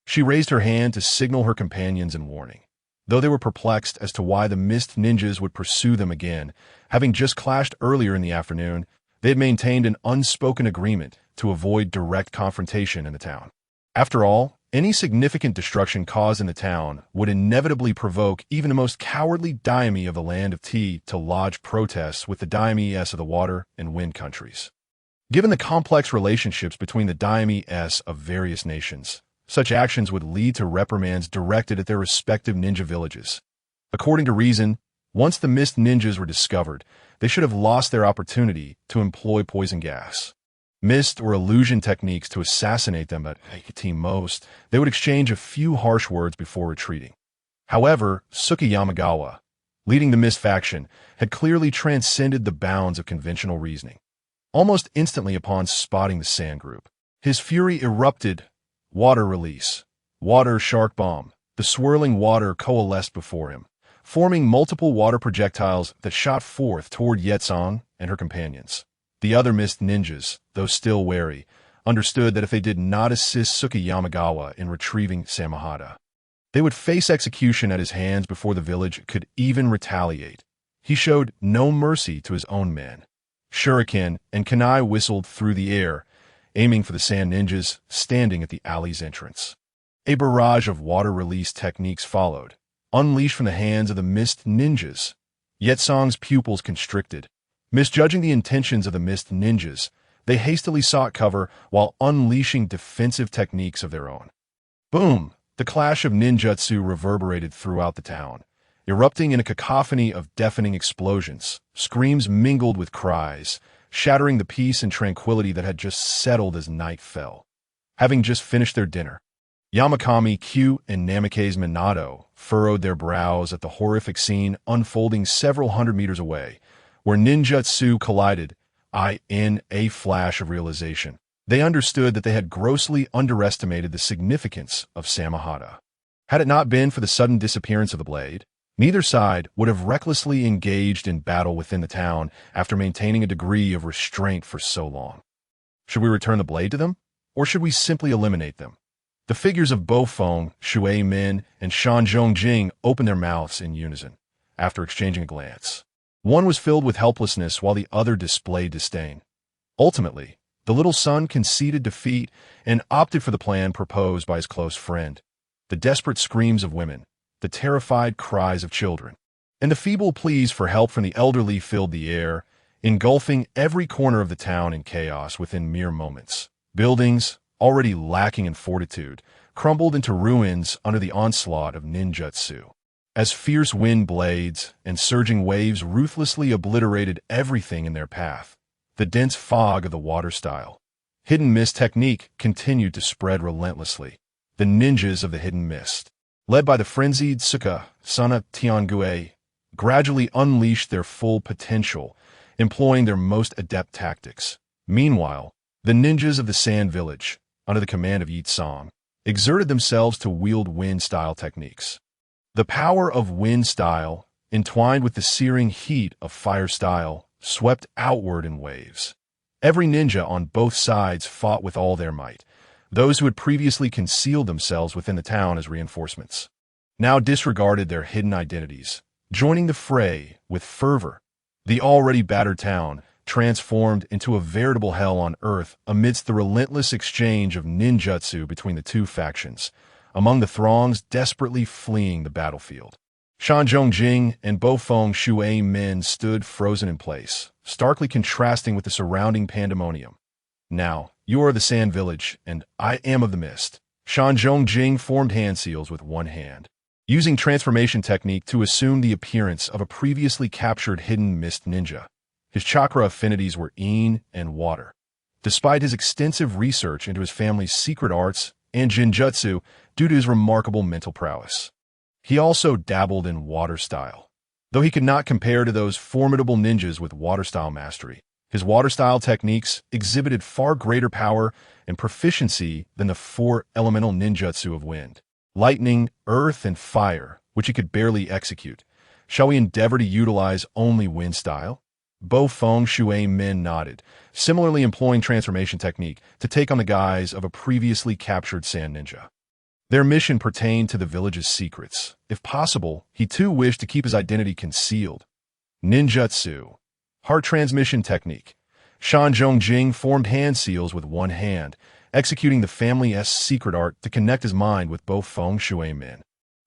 She raised her hand to signal her companions in warning. Though they were perplexed as to why the mist ninjas would pursue them again, having just clashed earlier in the afternoon, they had maintained an unspoken agreement to avoid direct confrontation in the town. After all, Any significant destruction caused in the town would inevitably provoke even the most cowardly daimyo of the land of tea to lodge protests with the daimyos of the water and wind countries. Given the complex relationships between the daimyos of various nations, such actions would lead to reprimands directed at their respective ninja villages. According to reason, once the mist ninjas were discovered, they should have lost their opportunity to employ poison gas, mist or illusion techniques to assassinate them, but at most, they would exchange a few harsh words before retreating. However, Suki Yamagawa, leading the mist faction, had clearly transcended the bounds of conventional reasoning. Almost instantly upon spotting the sand group, his fury erupted. Water release. Water shark bomb. The swirling water coalesced before him, forming multiple water projectiles that shot forth toward Yetsong and her companions. The other mist ninjas, though still wary, understood that if they did not assist Suki Yamagawa in retrieving Samahata, they would face execution at his hands before the village could even retaliate. He showed no mercy to his own men. Shuriken and kunai whistled through the air, aiming for the sand ninjas standing at the alley's entrance. A barrage of water release techniques followed, unleashed from the hands of the mist ninjas. Yetsong's pupils constricted. Misjudging the intentions of the mist ninjas, they hastily sought cover while unleashing defensive techniques of their own. Boom! The clash of ninjutsu reverberated throughout the town, erupting in a cacophony of deafening explosions. Screams mingled with cries, shattering the peace and tranquility that had just settled as night fell. Having just finished their dinner, Yamakami Q and Namikaze Minato furrowed their brows at the horrific scene unfolding several hundred meters away, where ninjutsu collided. In a flash of realization, they understood that they had grossly underestimated the significance of Samahata. Had it not been for the sudden disappearance of the blade, neither side would have recklessly engaged in battle within the town after maintaining a degree of restraint for so long. Should we return the blade to them, or should we simply eliminate them? The figures of Bo Feng, Shui Min, and Shanzhong Jing opened their mouths in unison, after exchanging a glance. One was filled with helplessness while the other displayed disdain. Ultimately, the little son conceded defeat and opted for the plan proposed by his close friend. The desperate screams of women, the terrified cries of children, and the feeble pleas for help from the elderly filled the air, engulfing every corner of the town in chaos within mere moments. Buildings, already lacking in fortitude, crumbled into ruins under the onslaught of ninjutsu. As fierce wind blades and surging waves ruthlessly obliterated everything in their path, the dense fog of the water style, hidden mist technique continued to spread relentlessly. The ninjas of the hidden mist, led by the frenzied Suka Sana Tiangue, gradually unleashed their full potential, employing their most adept tactics. Meanwhile, the ninjas of the Sand Village, under the command of Yitsong, exerted themselves to wield wind-style techniques. The power of wind style, entwined with the searing heat of fire style, swept outward in waves. Every ninja on both sides fought with all their might. Those who had previously concealed themselves within the town as reinforcements now disregarded their hidden identities, joining the fray with fervor. The already battered town transformed into a veritable hell on earth amidst the relentless exchange of ninjutsu between the two factions, among the throngs desperately fleeing the battlefield. Shanzhong Jing and Bo Feng Shui Min stood frozen in place, starkly contrasting with the surrounding pandemonium. Now, you are the Sand Village, and I am of the Mist. Shanzhong Jing formed hand seals with one hand, using transformation technique to assume the appearance of a previously captured hidden mist ninja. His chakra affinities were yin and water. Despite his extensive research into his family's secret arts and jinjutsu due to his remarkable mental prowess, he also dabbled in water style. Though he could not compare to those formidable ninjas with water style mastery, his water style techniques exhibited far greater power and proficiency than the four elemental ninjutsu of wind, lightning, earth, and fire, which he could barely execute. Shall we endeavor to utilize only wind style? Bo Feng Shui Min nodded, similarly employing transformation technique to take on the guise of a previously captured sand ninja. Their mission pertained to the village's secrets. If possible, he too wished to keep his identity concealed. Ninjutsu. Heart transmission technique. Shanzhong Jing formed hand seals with one hand, executing the family's secret art to connect his mind with both feng shui men.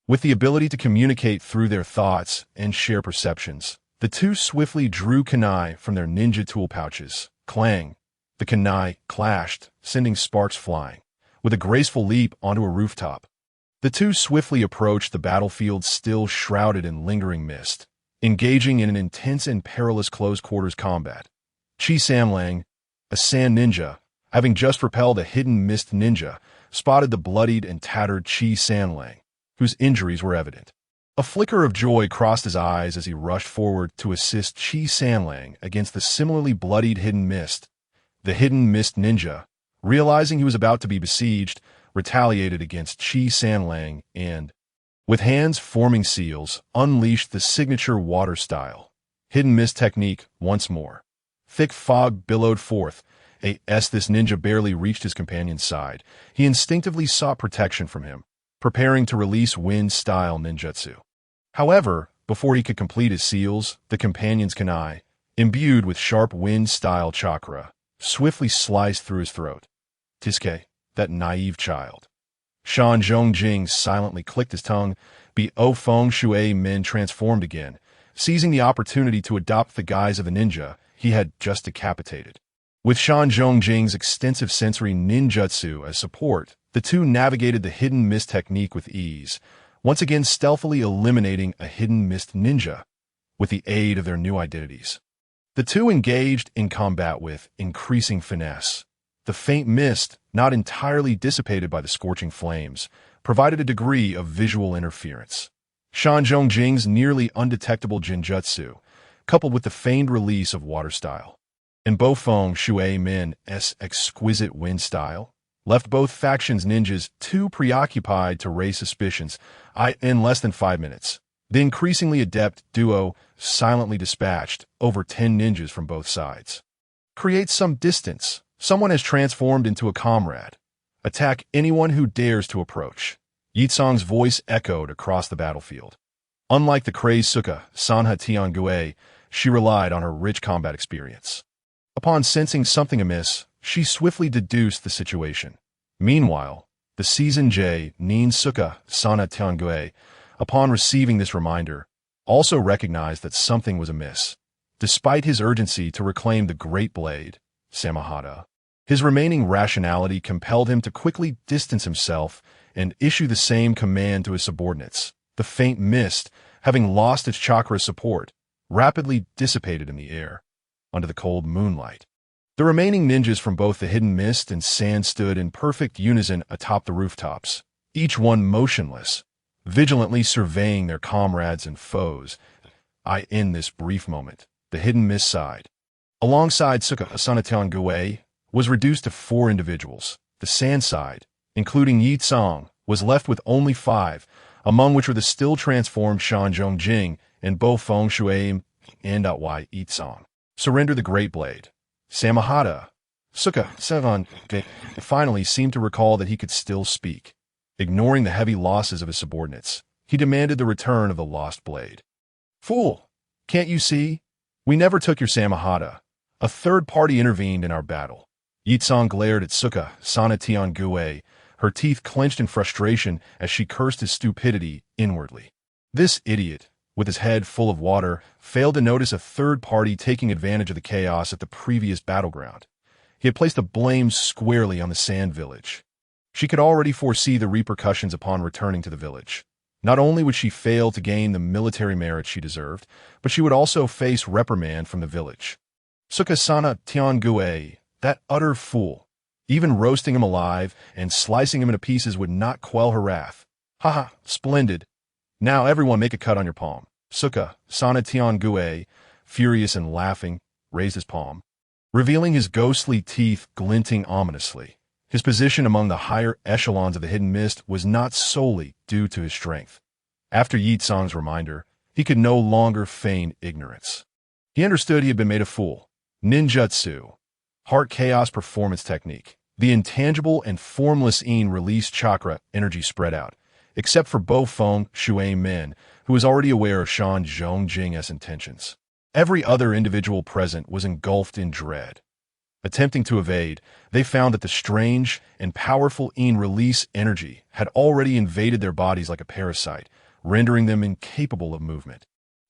With the ability to communicate through their thoughts and share perceptions, the two swiftly drew kunai from their ninja tool pouches. Clang! The kunai clashed, sending sparks flying. With a graceful leap onto a rooftop, the two swiftly approached the battlefield still shrouded in lingering mist, engaging in an intense and perilous close-quarters combat. Chi Samlang, a sand ninja, having just repelled a hidden mist ninja, spotted the bloodied and tattered Chi Samlang, whose injuries were evident. A flicker of joy crossed his eyes as he rushed forward to assist Chi Samlang against the similarly bloodied hidden mist. The hidden mist ninja, realizing he was about to be besieged, retaliated against Chi Samlang and, with hands forming seals, unleashed the signature water style. Hidden mist technique once more. Thick fog billowed forth. As this ninja barely reached his companion's side, he instinctively sought protection from him, preparing to release wind-style ninjutsu. However, before he could complete his seals, the companion's kunai, imbued with sharp wind-style chakra, swiftly sliced through his throat. Tiske, that naive child. Shan Zhong Jing silently clicked his tongue. Bo Feng Shui Min transformed again, seizing the opportunity to adopt the guise of a ninja he had just decapitated. With Shan Zhong Jing's extensive sensory ninjutsu as support, the two navigated the hidden mist technique with ease, once again stealthily eliminating a hidden mist ninja with the aid of their new identities. The two engaged in combat with increasing finesse. The faint mist, not entirely dissipated by the scorching flames, provided a degree of visual interference. Shan Zhong Jing's nearly undetectable jinjutsu, coupled with the feigned release of water style, and Bo Feng Shui Min's exquisite wind style, left both factions' ninjas too preoccupied to raise suspicions. In less than 5 minutes, the increasingly adept duo silently dispatched over 10 ninjas from both sides. Create some distance. Someone has transformed into a comrade. Attack anyone who dares to approach. Yitsong's voice echoed across the battlefield. Unlike the crazed Suka Sanha Tiangue, she relied on her rich combat experience. Upon sensing something amiss, she swiftly deduced the situation. Meanwhile, the seasoned J, Nin Suka Sana Tiangue, upon receiving this reminder, also recognized that something was amiss. Despite his urgency to reclaim the Great Blade, Samahata, his remaining rationality compelled him to quickly distance himself and issue the same command to his subordinates. The faint mist, having lost its chakra support, rapidly dissipated in the air, under the cold moonlight. The remaining ninjas from both the hidden mist and sand stood in perfect unison atop the rooftops, each one motionless, vigilantly surveying their comrades and foes. In this brief moment, the hidden mist side, alongside Suka Asanatian Gue, was reduced to 4 individuals. The sand side, including Yi Tsang, was left with only 5, among which were the still transformed Shan Zhong Jing and Bo Feng Shui and Yi Tsang. Surrender the Great Blade. Samahata, Suka Sevan, finally seemed to recall that he could still speak. Ignoring the heavy losses of his subordinates, he demanded the return of the lost blade. Fool! Can't you see? We never took your Samahata. A third party intervened in our battle. Yitsong glared at Suka Sanatian Gue, her teeth clenched in frustration as she cursed his stupidity inwardly. This idiot, with his head full of water, failed to notice a third party taking advantage of the chaos at the previous battleground. He had placed the blame squarely on the Sand Village. She could already foresee the repercussions upon returning to the village. Not only would she fail to gain the military merit she deserved, but she would also face reprimand from the village. Sukasana Tiangue, that utter fool. Even roasting him alive and slicing him into pieces would not quell her wrath. Haha, splendid. Now everyone make a cut on your palm. Suka Sana Tiangue, furious and laughing, raised his palm, revealing his ghostly teeth glinting ominously. His position among the higher echelons of the hidden mist was not solely due to his strength. After Yi Tsang's reminder, he could no longer feign ignorance. He understood he had been made a fool. Ninjutsu, heart chaos performance technique. The intangible and formless released chakra energy spread out, except for Bo Feng Shui Min, who was already aware of Shan Zhong Jing's intentions. Every other individual present was engulfed in dread. Attempting to evade, they found that the strange and powerful release energy had already invaded their bodies like a parasite, rendering them incapable of movement.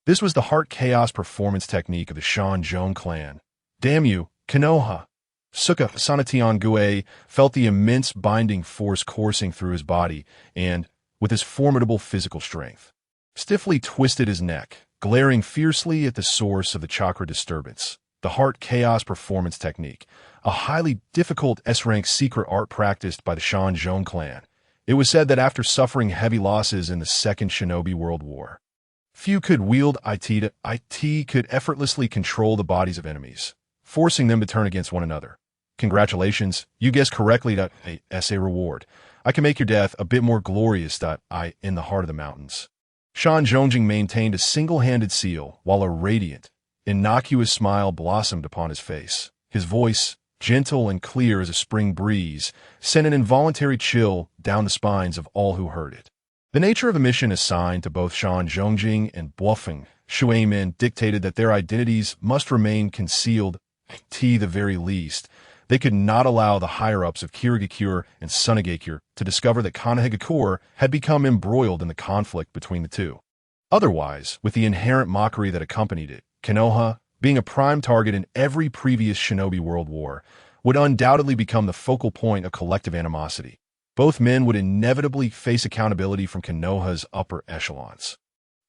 This was the heart chaos performance technique of the Shan clan. Damn you, Konoha! Suka Sanation felt the immense binding force coursing through his body and, with his formidable physical strength, stiffly twisted his neck, glaring fiercely at the source of the chakra disturbance. The heart chaos performance technique, a highly difficult S-rank secret art practiced by the Shan clan. It was said that after suffering heavy losses in the Second Shinobi World War, few could wield it could effortlessly control the bodies of enemies, forcing them to turn against one another. Congratulations, you guessed correctly. As a reward, I can make your death a bit more glorious. In the heart of the mountains. Shan Zhongjing maintained a single-handed seal while a radiant, innocuous smile blossomed upon his face. His voice, gentle and clear as a spring breeze, sent an involuntary chill down the spines of all who heard it. The nature of the mission assigned to both Shan Zhongjing and Bluffing Shuimin dictated that their identities must remain concealed. The very least, they could not allow the higher-ups of Kirigakure and Sunagakure to discover that Konoha had become embroiled in the conflict between the two. Otherwise, with the inherent mockery that accompanied it, Konoha, being a prime target in every previous Shinobi World War, would undoubtedly become the focal point of collective animosity. Both men would inevitably face accountability from Konoha's upper echelons.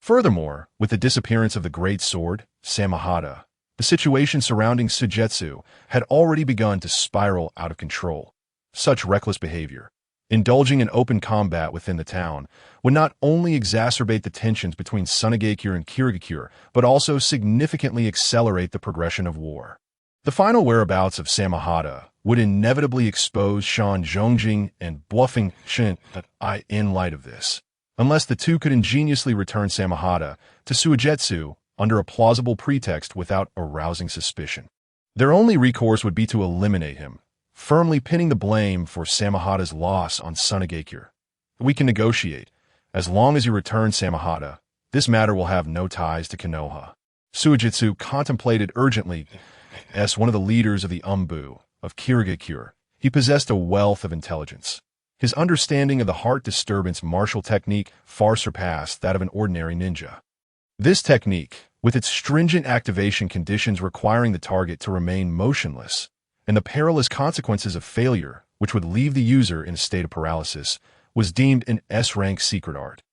Furthermore, with the disappearance of the Great Sword, Samahada, the situation surrounding Sujetsu had already begun to spiral out of control. Such reckless behavior, indulging in open combat within the town, would not only exacerbate the tensions between Sunagakure and Kirigakure, but also significantly accelerate the progression of war. The final whereabouts of Samahada would inevitably expose Shan Zhongjing and Bluffing Shin in light of this, unless the two could ingeniously return Samahada to Suijetsu under a plausible pretext without arousing suspicion. Their only recourse would be to eliminate him, firmly pinning the blame for Samahada's loss on Sunagakure. We can negotiate. As long as you return Samahada, this matter will have no ties to Konoha. Suijetsu contemplated urgently. As one of the leaders of the Umbu of Kirigakure, he possessed a wealth of intelligence. His understanding of the heart disturbance martial technique far surpassed that of an ordinary ninja. This technique, with its stringent activation conditions requiring the target to remain motionless, and the perilous consequences of failure, which would leave the user in a state of paralysis, was deemed an S-rank secret art.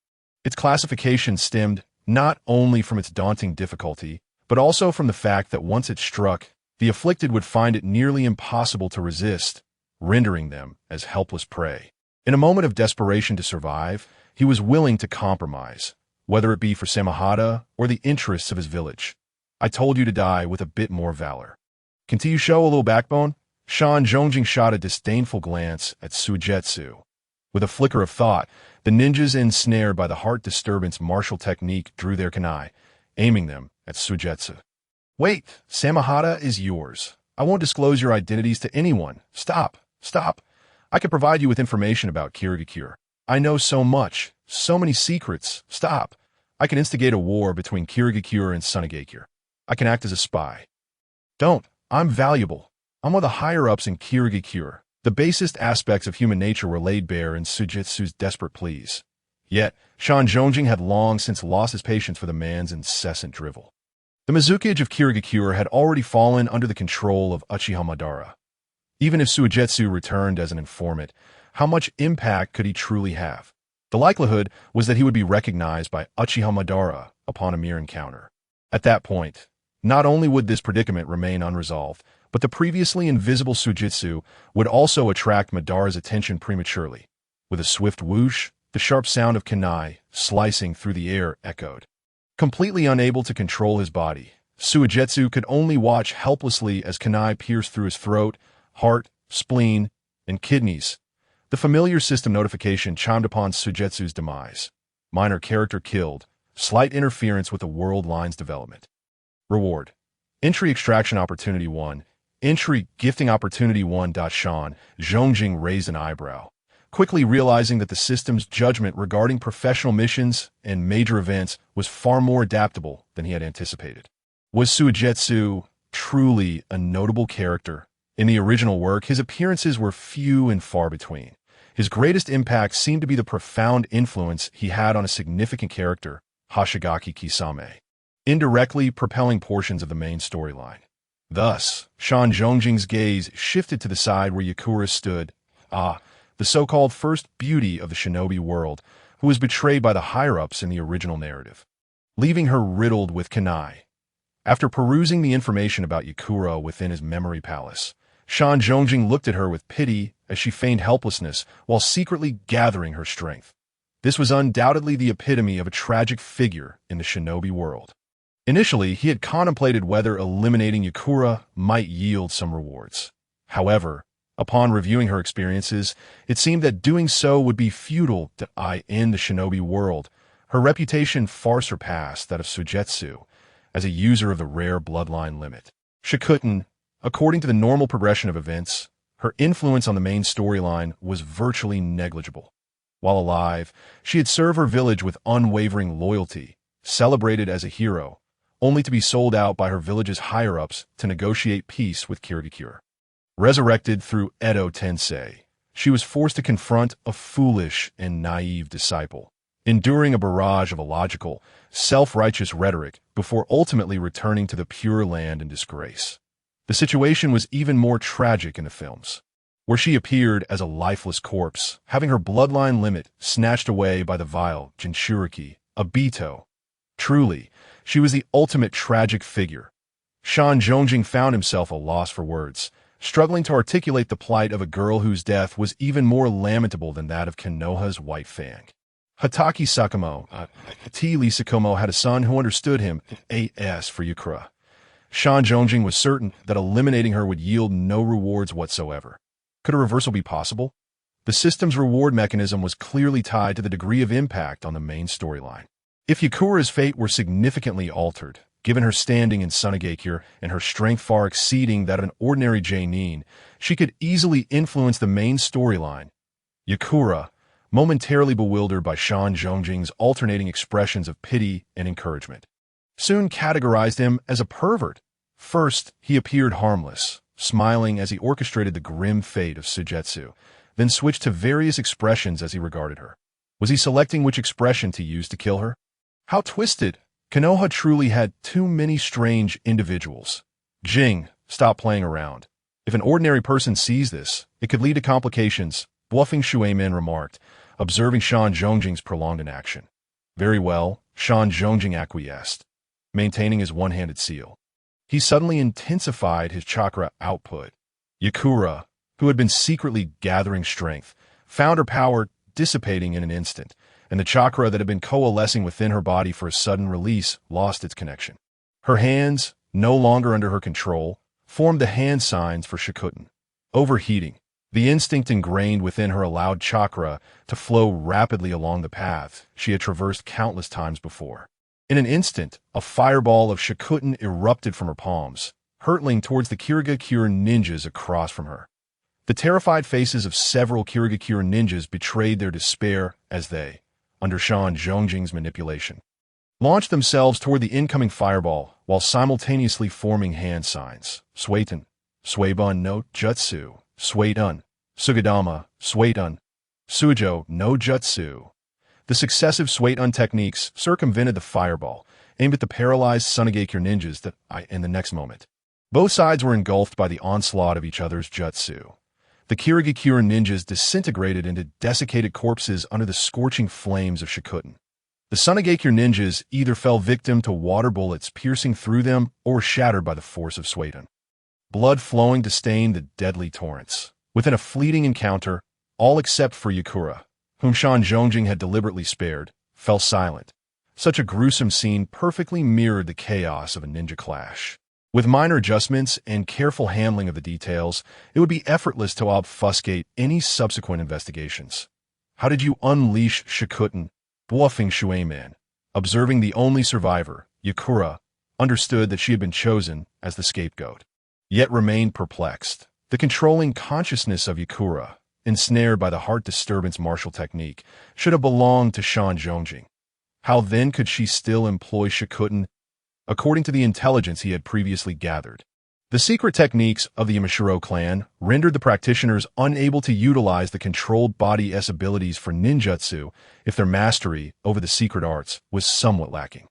Its classification stemmed not only from its daunting difficulty, but also from the fact that once it struck, the afflicted would find it nearly impossible to resist, rendering them as helpless prey. In a moment of desperation to survive, he was willing to compromise, whether it be for Samahada or the interests of his village. I told you to die with a bit more valor. Can you show a little backbone? Shan Zhongjing shot a disdainful glance at Suijetsu. With a flicker of thought, the ninjas ensnared by the heart disturbance martial technique drew their kunai, aiming them at Suijetsu. Wait, Samahada is yours. I won't disclose your identities to anyone. Stop. I can provide you with information about Kirigakure. I know so much, so many secrets. Stop. I can instigate a war between Kirigakure and Sunagakure. I can act as a spy. Don't. I'm valuable. I'm one of the higher-ups in Kirigakure. The basest aspects of human nature were laid bare in Suijetsu's desperate pleas. Yet, Shan Zhongjing had long since lost his patience for the man's incessant drivel. The Mizukage of Kirigakure had already fallen under the control of Uchiha Madara. Even if Suijetsu returned as an informant, how much impact could he truly have? The likelihood was that he would be recognized by Uchiha Madara upon a mere encounter. At that point, not only would this predicament remain unresolved, but the previously invisible Suijetsu would also attract Madara's attention prematurely. With a swift whoosh, the sharp sound of kunai slicing through the air echoed. Completely unable to control his body, Suijetsu could only watch helplessly as kunai pierced through his throat, heart, spleen, and kidneys. The familiar system notification chimed upon Suijetsu's demise. Minor character killed. Slight interference with the world line's development. Reward. Entry extraction opportunity 1. Entry gifting opportunity 1. Shan Zhongjing raised an eyebrow, quickly realizing that the system's judgment regarding professional missions and major events was far more adaptable than he had anticipated. Was Suijetsu truly a notable character In the original work, his appearances were few and far between. His greatest impact seemed to be the profound influence he had on a significant character, Hoshigaki Kisame, indirectly propelling portions of the main storyline. Thus, Shan Zhongjing's gaze shifted to the side where Yakura stood, the so-called first beauty of the shinobi world, who was betrayed by the higher-ups in the original narrative, leaving her riddled with kanai. After perusing the information about Yakura within his memory palace, Shan Zhongjing looked at her with pity as she feigned helplessness while secretly gathering her strength. This was undoubtedly the epitome of a tragic figure in the shinobi world. Initially, he had contemplated whether eliminating Yakura might yield some rewards. However, upon reviewing her experiences, it seemed that doing so would be futile in the shinobi world. Her reputation far surpassed that of Sujetsu as a user of the rare bloodline limit. Shikuten, according to the normal progression of events, her influence on the main storyline was virtually negligible. While alive, she had served her village with unwavering loyalty, celebrated as a hero, only to be sold out by her village's higher-ups to negotiate peace with Kirigakure. Resurrected through Edo Tensei, she was forced to confront a foolish and naive disciple, enduring a barrage of illogical, self-righteous rhetoric before ultimately returning to the Pure Land in disgrace. The situation was even more tragic in the films, where she appeared as a lifeless corpse, having her bloodline limit snatched away by the vile Jinchuriki, Obito. Truly, she was the ultimate tragic figure. Shan Zhongjing found himself a loss for words, struggling to articulate the plight of a girl whose death was even more lamentable than that of Konoha's White Fang. Hataki Sakamo, T. Lisakomo had a son who understood him, A.S. for Yakura. Shan Zhongjing was certain that eliminating her would yield no rewards whatsoever. Could a reversal be possible? The system's reward mechanism was clearly tied to the degree of impact on the main storyline. If Yakura's fate were significantly altered, given her standing in Sunagakure and her strength far exceeding that of an ordinary Jonin, she could easily influence the main storyline. Yakura, momentarily bewildered by Shan Zhongjing's alternating expressions of pity and encouragement, soon categorized him as a pervert. First, he appeared harmless, smiling as he orchestrated the grim fate of Sujetsu, then switched to various expressions as he regarded her. Was he selecting which expression to use to kill her? How twisted! Konoha truly had too many strange individuals. Jing, stop playing around. If an ordinary person sees this, it could lead to complications, Bluffing Shuemin remarked, observing Shan Zhongjing's prolonged inaction. Very well, Shan Zhongjing acquiesced, maintaining his one-handed seal. He suddenly intensified his chakra output. Yakura, who had been secretly gathering strength, found her power dissipating in an instant, and the chakra that had been coalescing within her body for a sudden release lost its connection. Her hands, no longer under her control, formed the hand signs for Shikuten. Overheating, the instinct ingrained within her allowed chakra to flow rapidly along the path she had traversed countless times before. In an instant, a fireball of Shikuten erupted from her palms, hurtling towards the Kirigakure ninjas across from her. The terrified faces of several Kirigakure ninjas betrayed their despair as they, under Shan Zhongjing's manipulation, launched themselves toward the incoming fireball while simultaneously forming hand signs. Suiten, Suibun no Jutsu, Suidun, Sugadama, Suidun, Sujo no Jutsu. The successive Suidun techniques circumvented the fireball, aimed at the paralyzed Sunagakure ninjas in the next moment. Both sides were engulfed by the onslaught of each other's jutsu. The Kirigakure ninjas disintegrated into desiccated corpses under the scorching flames of Shikuten. The Sunagakure ninjas either fell victim to water bullets piercing through them or were shattered by the force of Suiten. Blood flowing to stain the deadly torrents. Within a fleeting encounter, all except for Yakura, whom Shan Zhongjing had deliberately spared, fell silent. Such a gruesome scene perfectly mirrored the chaos of a ninja clash. With minor adjustments and careful handling of the details, it would be effortless to obfuscate any subsequent investigations. How did you unleash Shikuten? Bluffing Shuemin, observing the only survivor, Yakura, understood that she had been chosen as the scapegoat, yet remained perplexed. The controlling consciousness of Yakura, ensnared by the heart disturbance martial technique, should have belonged to Shan Zhongjing. How then could she still employ Shikuten? According to the intelligence he had previously gathered, The secret techniques of the Yamashiro clan rendered the practitioners unable to utilize the controlled body's abilities for ninjutsu if their mastery over the secret arts was somewhat lacking.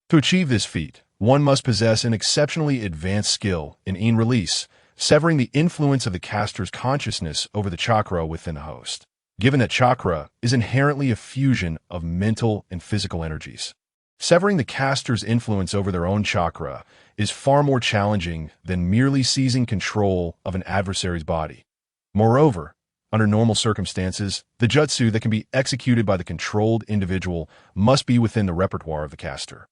To achieve this feat, one must possess an exceptionally advanced skill in release, severing the influence of the caster's consciousness over the chakra within the host, given that chakra is inherently a fusion of mental and physical energies. Severing the caster's influence over their own chakra is far more challenging than merely seizing control of an adversary's body. Moreover, under normal circumstances, the jutsu that can be executed by the controlled individual must be within the repertoire of the caster.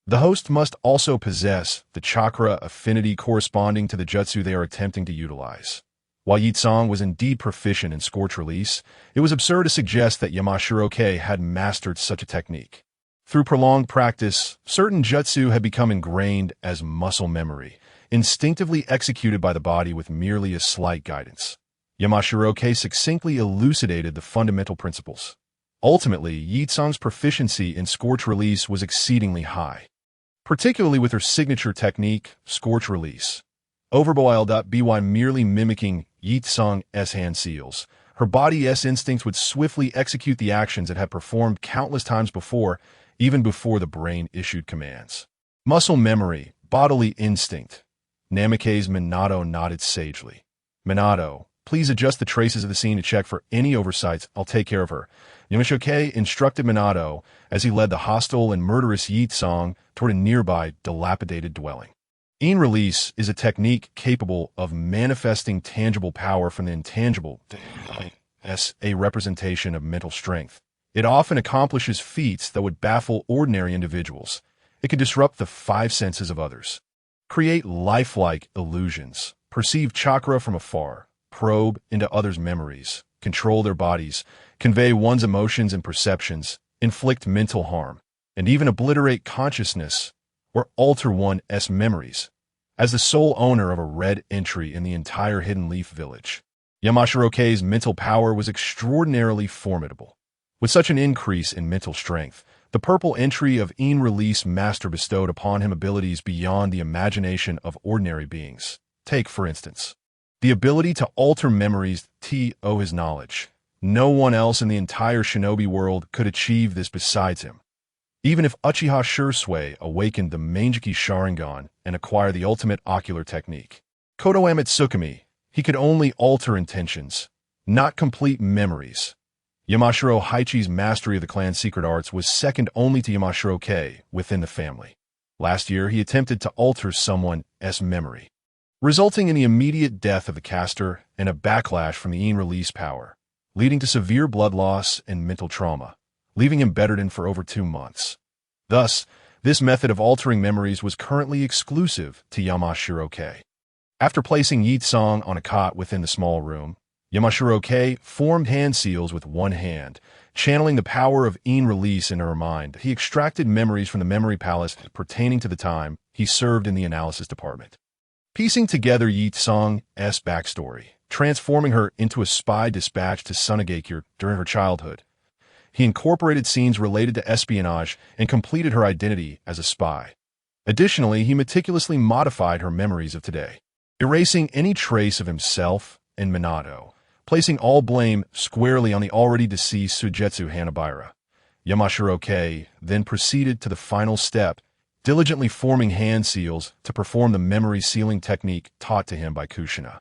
The host must also possess the chakra affinity corresponding to the jutsu they are attempting to utilize. While Yitsong was indeed proficient in Scorch Release, it was absurd to suggest that Yamashiro had mastered such a technique. Through prolonged practice, certain jutsu had become ingrained as muscle memory, instinctively executed by the body with merely a slight guidance. Yamashiro succinctly elucidated the fundamental principles. Ultimately, Yitsong's proficiency in Scorch Release was exceedingly high, particularly with her signature technique, Scorch Release. Overboiled.by merely mimicking Yitsong's hand seals, her body's instincts would swiftly execute the actions it had performed countless times before, even before the brain issued commands. Muscle memory, bodily instinct. Namikaze Minato nodded sagely. Minato, please adjust the traces of the scene to check for any oversights. I'll take care of her. Yamashiro instructed Minato as he led the hostile and murderous Yitsong toward a nearby, dilapidated dwelling. Release is a technique capable of manifesting tangible power from the intangible, as a representation of mental strength. It often accomplishes feats that would baffle ordinary individuals. It can disrupt the five senses of others, create lifelike illusions, perceive chakra from afar, probe into others' memories, control their bodies, convey one's emotions and perceptions, inflict mental harm, and even obliterate consciousness or alter one's memories. As the sole owner of a red entry in the entire Hidden Leaf village, Yamashiro's mental power was extraordinarily formidable. With such an increase in mental strength, the purple entry of Release Master bestowed upon him abilities beyond the imagination of ordinary beings. Take, for instance, the ability to alter memories to his knowledge. No one else in the entire shinobi world could achieve this besides him. Even if Uchiha Shursui awakened the Mangeki Sharingan and acquired the ultimate ocular technique, Konoha Mitsukami, he could only alter intentions, not complete memories. Yamashiro Haichi's mastery of the clan's secret arts was second only to Yamashiro within the family. Last year, he attempted to alter someone's memory, resulting in the immediate death of the caster and a backlash from the release power, leading to severe blood loss and mental trauma, leaving him bedridden for over 2 months. Thus, this method of altering memories was currently exclusive to Yamashiro. After placing Yitsong on a cot within the small room, Yamashiro formed hand seals with one hand, channeling the power of release into her mind. He extracted memories from the memory palace pertaining to the time he served in the analysis department, piecing together Yitsong's backstory, transforming her into a spy dispatched to Sunagakure during her childhood. He incorporated scenes related to espionage and completed her identity as a spy. Additionally, he meticulously modified her memories of today, erasing any trace of himself and Minato, placing all blame squarely on the already deceased Sujetsu Hanabira. Yamashiro then proceeded to the final step, diligently forming hand seals to perform the memory sealing technique taught to him by Kushina.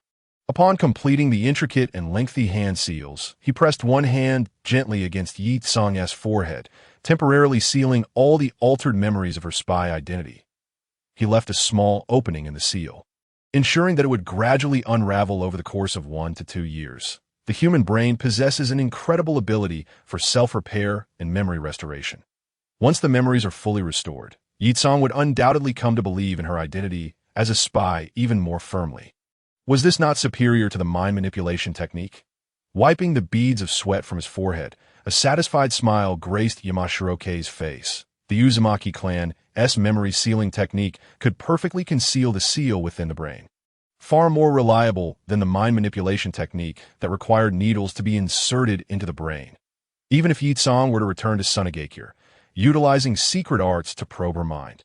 Upon completing the intricate and lengthy hand seals, he pressed one hand gently against Yitsong's forehead, temporarily sealing all the altered memories of her spy identity. He left a small opening in the seal, ensuring that it would gradually unravel over the course of 1 to 2 years. The human brain possesses an incredible ability for self-repair and memory restoration. Once the memories are fully restored, Yitsong would undoubtedly come to believe in her identity as a spy even more firmly. Was this not superior to the mind manipulation technique? Wiping the beads of sweat from his forehead, a satisfied smile graced Yamashiro's face. The Uzumaki clan's memory sealing technique could perfectly conceal the seal within the brain, far more reliable than the mind manipulation technique that required needles to be inserted into the brain. Even if Yitsong were to return to Sunagakure, utilizing secret arts to probe her mind,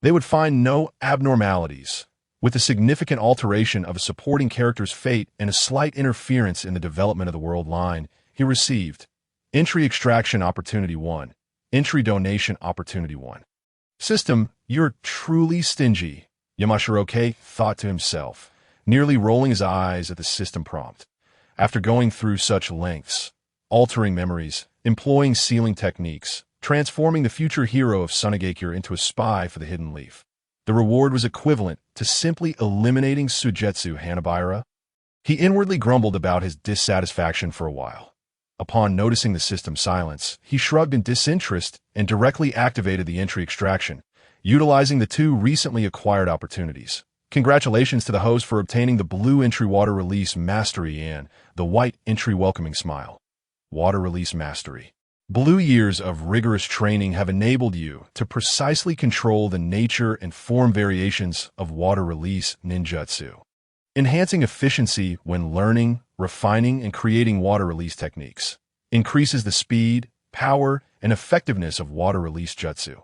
they would find no abnormalities. with a significant alteration of a supporting character's fate and a slight interference in the development of the world line, he received Entry Extraction Opportunity 1, Entry Donation Opportunity 1. System, you're truly stingy, Yamashiroke thought to himself, nearly rolling his eyes at the system prompt. After going through such lengths, altering memories, employing sealing techniques, transforming the future hero of Sunagakure into a spy for the Hidden Leaf, the reward was equivalent to simply eliminating Sujetsu Hanabira. He inwardly grumbled about his dissatisfaction for a while. Upon noticing the system's silence, he shrugged in disinterest and directly activated the entry extraction, utilizing the two recently acquired opportunities. Congratulations to the host for obtaining the blue entry water release mastery and the white entry welcoming smile. Water release mastery. Blue years of rigorous training have enabled you to precisely control the nature and form variations of water release ninjutsu, enhancing efficiency when learning, refining, and creating water release techniques. Increases the speed, power, and effectiveness of water release jutsu.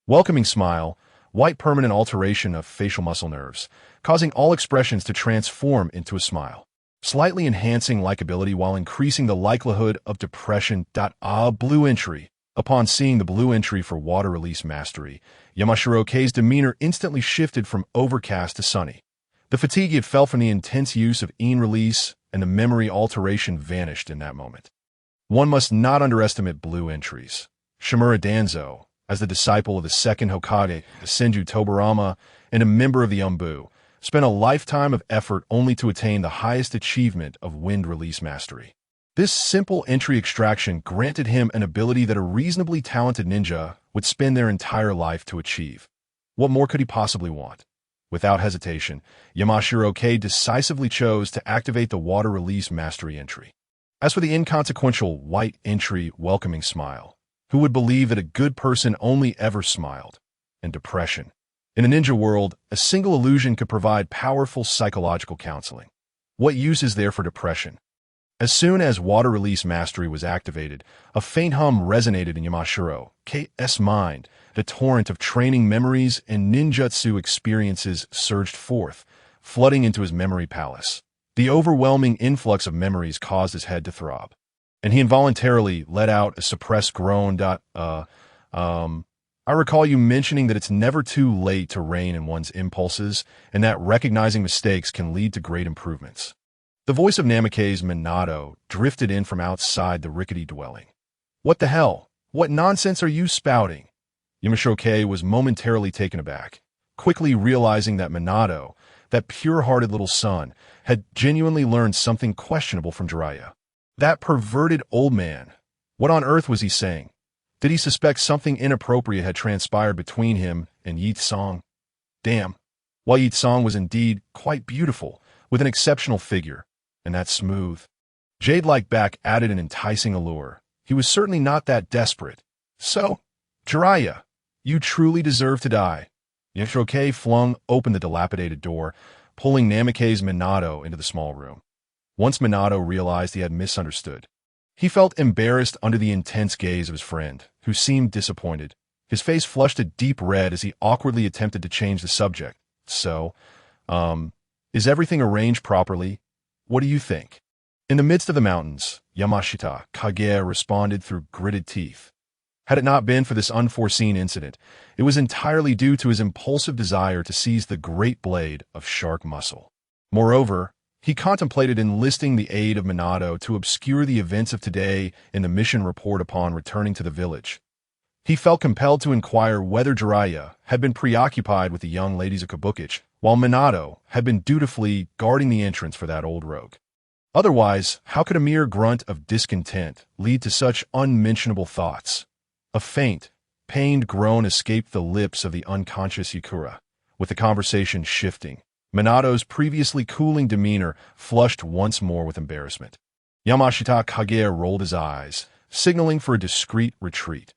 Welcoming smile, white permanent alteration of facial muscle nerves, causing all expressions to transform into a smile. Slightly enhancing likability while increasing the likelihood of depression. Blue entry. Upon seeing the blue entry for water release mastery, Yamashiroke's demeanor instantly shifted from overcast to sunny. The fatigue he had felt from the intense use of en release and the memory alteration vanished in that moment. One must not underestimate blue entries. Shimura Danzo, as the disciple of the second Hokage, Senju Tobarama, and a member of the Umbu, spent a lifetime of effort only to attain the highest achievement of wind release mastery. This simple entry extraction granted him an ability that a reasonably talented ninja would spend their entire life to achieve. What more could he possibly want? Without hesitation, Yamashiroke decisively chose to activate the water release mastery entry. As for the inconsequential white entry welcoming smile, who would believe that a good person only ever smiled? And depression. In the ninja world, a single illusion could provide powerful psychological counseling. What use is there for depression? As soon as water release mastery was activated, a faint hum resonated in Yamashiro's mind. The torrent of training memories and ninjutsu experiences surged forth, flooding into his memory palace. The overwhelming influx of memories caused his head to throb, and he involuntarily let out a suppressed groan. I recall you mentioning that it's never too late to rein in one's impulses, and that recognizing mistakes can lead to great improvements. The voice of Namake's Minato drifted in from outside the rickety dwelling. What the hell? What nonsense are you spouting? Yamashiroke was momentarily taken aback, quickly realizing that Minato, that pure-hearted little son, had genuinely learned something questionable from Jiraiya. That perverted old man. What on earth was he saying? Did he suspect something inappropriate had transpired between him and Yi Tsong? Damn. While Yi Tsong was indeed quite beautiful, with an exceptional figure, and that smooth, jade-like back added an enticing allure, he was certainly not that desperate. So, Jiraiya, you truly deserve to die. Yamashiroke flung open the dilapidated door, pulling Namake's Minato into the small room. Once Minato realized he had misunderstood, he felt embarrassed under the intense gaze of his friend, who seemed disappointed. His face flushed a deep red as he awkwardly attempted to change the subject. So, is everything arranged properly? What do you think? In the midst of the mountains, Yamashita Kage responded through gritted teeth. Had it not been for this unforeseen incident, it was entirely due to his impulsive desire to seize the great blade of shark muscle. Moreover, he contemplated enlisting the aid of Minato to obscure the events of today in the mission report upon returning to the village. He felt compelled to inquire whether Jiraiya had been preoccupied with the young ladies of Kabukicho, while Minato had been dutifully guarding the entrance for that old rogue. Otherwise, how could a mere grunt of discontent lead to such unmentionable thoughts? A faint, pained groan escaped the lips of the unconscious Yukura. With the conversation shifting, Minato's previously cooling demeanor flushed once more with embarrassment. Yamashita Kage rolled his eyes, signaling for a discreet retreat.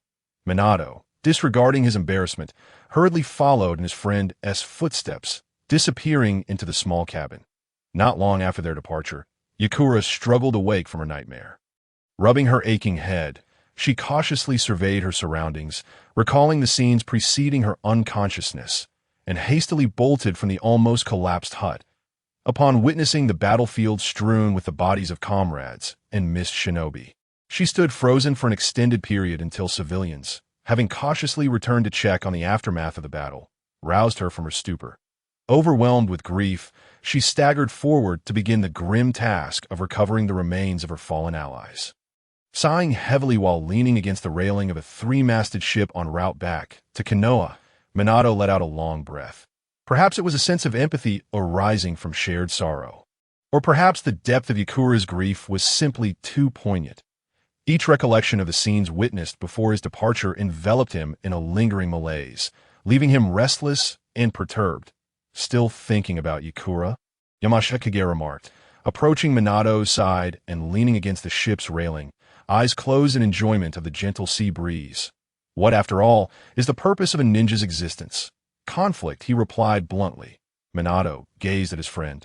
Minato, disregarding his embarrassment, hurriedly followed in his friend's footsteps, disappearing into the small cabin. Not long after their departure, Yukura struggled awake from her nightmare. Rubbing her aching head, she cautiously surveyed her surroundings, recalling the scenes preceding her unconsciousness, and hastily bolted from the almost collapsed hut. Upon witnessing the battlefield strewn with the bodies of comrades and missed shinobi, she stood frozen for an extended period until civilians, having cautiously returned to check on the aftermath of the battle, roused her from her stupor. Overwhelmed with grief, she staggered forward to begin the grim task of recovering the remains of her fallen allies. Sighing heavily while leaning against the railing of a three-masted ship en route back to Konoha, Minato let out a long breath. Perhaps it was a sense of empathy arising from shared sorrow. Or perhaps the depth of Yakura's grief was simply too poignant. Each recollection of the scenes witnessed before his departure enveloped him in a lingering malaise, leaving him restless and perturbed. Still thinking about Yakura? Yamashita Kage remarked, approaching Minato's side and leaning against the ship's railing, eyes closed in enjoyment of the gentle sea breeze. What, after all, is the purpose of a ninja's existence? Conflict, he replied bluntly. Minato gazed at his friend,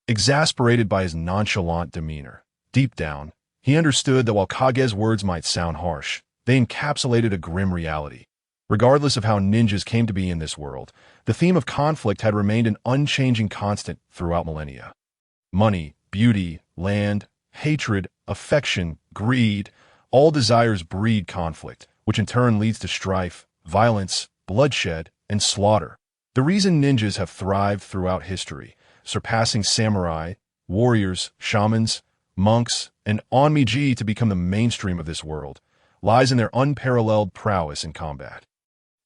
exasperated by his nonchalant demeanor. Deep down, he understood that while Kage's words might sound harsh, they encapsulated a grim reality. Regardless of how ninjas came to be in this world, the theme of conflict had remained an unchanging constant throughout millennia. Money, beauty, land, hatred, affection, greed, all desires breed conflict, which in turn leads to strife, violence, bloodshed, and slaughter. The reason ninjas have thrived throughout history, surpassing samurai, warriors, shamans, monks, and onmiji to become the mainstream of this world, lies in their unparalleled prowess in combat.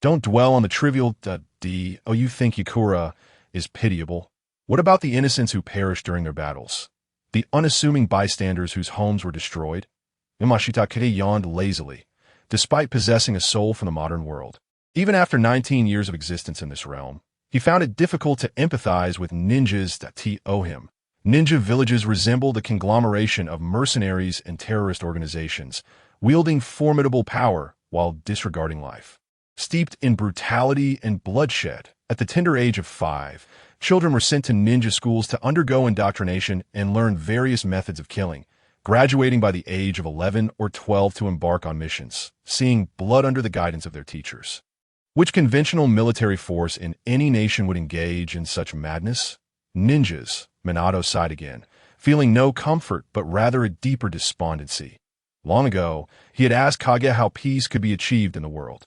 Don't dwell on the trivial you think Yakura is pitiable. What about the innocents who perished during their battles? The unassuming bystanders whose homes were destroyed? Yamashita Kage yawned lazily, despite possessing a soul from the modern world. Even after 19 years of existence in this realm, he found it difficult to empathize with ninjas that owe him. Ninja villages resembled a conglomeration of mercenaries and terrorist organizations, wielding formidable power while disregarding life. Steeped in brutality and bloodshed, at the tender age of 5, children were sent to ninja schools to undergo indoctrination and learn various methods of killing, graduating by the age of 11 or 12 to embark on missions, seeing blood under the guidance of their teachers. Which conventional military force in any nation would engage in such madness? Ninjas, Minato sighed again, feeling no comfort but rather a deeper despondency. Long ago, he had asked Kage how peace could be achieved in the world.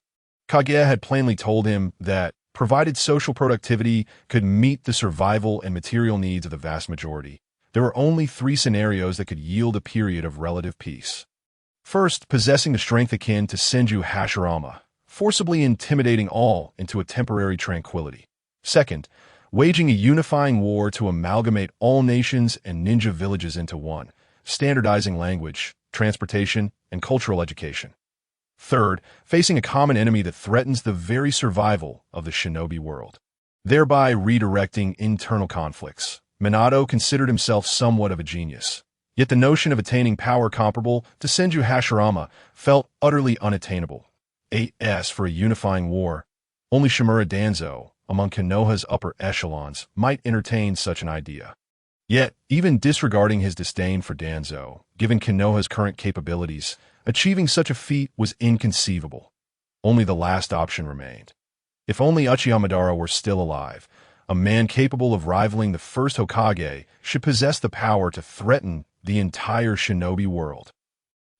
Kage had plainly told him that, provided social productivity could meet the survival and material needs of the vast majority, there were only 3 scenarios that could yield a period of relative peace. First, possessing the strength akin to Senju Hashirama, forcibly intimidating all into a temporary tranquility. Second, waging a unifying war to amalgamate all nations and ninja villages into one, standardizing language, transportation, and cultural education. Third, facing a common enemy that threatens the very survival of the shinobi world, thereby redirecting internal conflicts. Minato considered himself somewhat of a genius, yet the notion of attaining power comparable to Senju Hashirama felt utterly unattainable. As for a unifying war, only Shimura Danzo, among Konoha's upper echelons, might entertain such an idea. Yet, even disregarding his disdain for Danzo, given Konoha's current capabilities, achieving such a feat was inconceivable. Only the last option remained. If only Uchiha Madara were still alive, a man capable of rivaling the first Hokage should possess the power to threaten the entire shinobi world.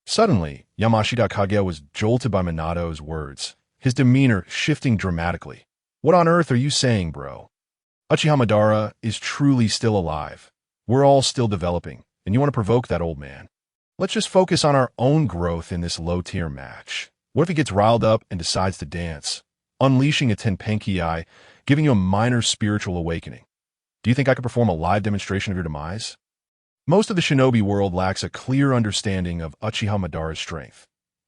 Suddenly, Yamashita Kage was jolted by Minato's words, his demeanor shifting dramatically. What on earth are you saying, bro? Uchiha Madara is truly still alive. We're all still developing, and you want to provoke that old man. Let's just focus on our own growth in this low-tier match. What if he gets riled up and decides to dance, unleashing a Tenpenki-ai, giving you a minor spiritual awakening? Do you think I could perform a live demonstration of your demise? Most of the shinobi world lacks a clear understanding of Uchiha Madara's strength.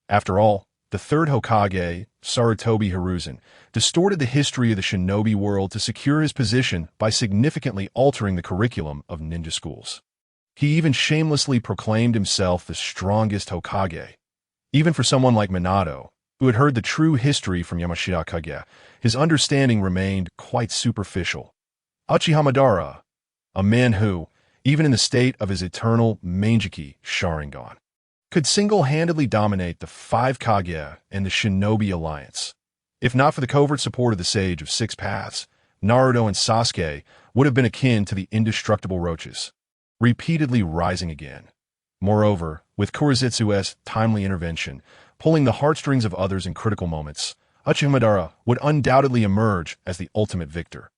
After all, the third Hokage, Sarutobi Hiruzen, distorted the history of the shinobi world to secure his position by significantly altering the curriculum of ninja schools. He even shamelessly proclaimed himself the strongest Hokage. Even for someone like Minato, who had heard the true history from Yamashita Kage, his understanding remained quite superficial. Uchiha Madara, a man who, even in the state of his eternal Mangeki Sharingan, could single-handedly dominate the 5 Kage and the Shinobi Alliance. If not for the covert support of the Sage of 6 Paths, Naruto and Sasuke would have been akin to the indestructible roaches, repeatedly rising again. Moreover, with Kurizetsu's timely intervention, pulling the heartstrings of others in critical moments, Uchiha Madara would undoubtedly emerge as the ultimate victor.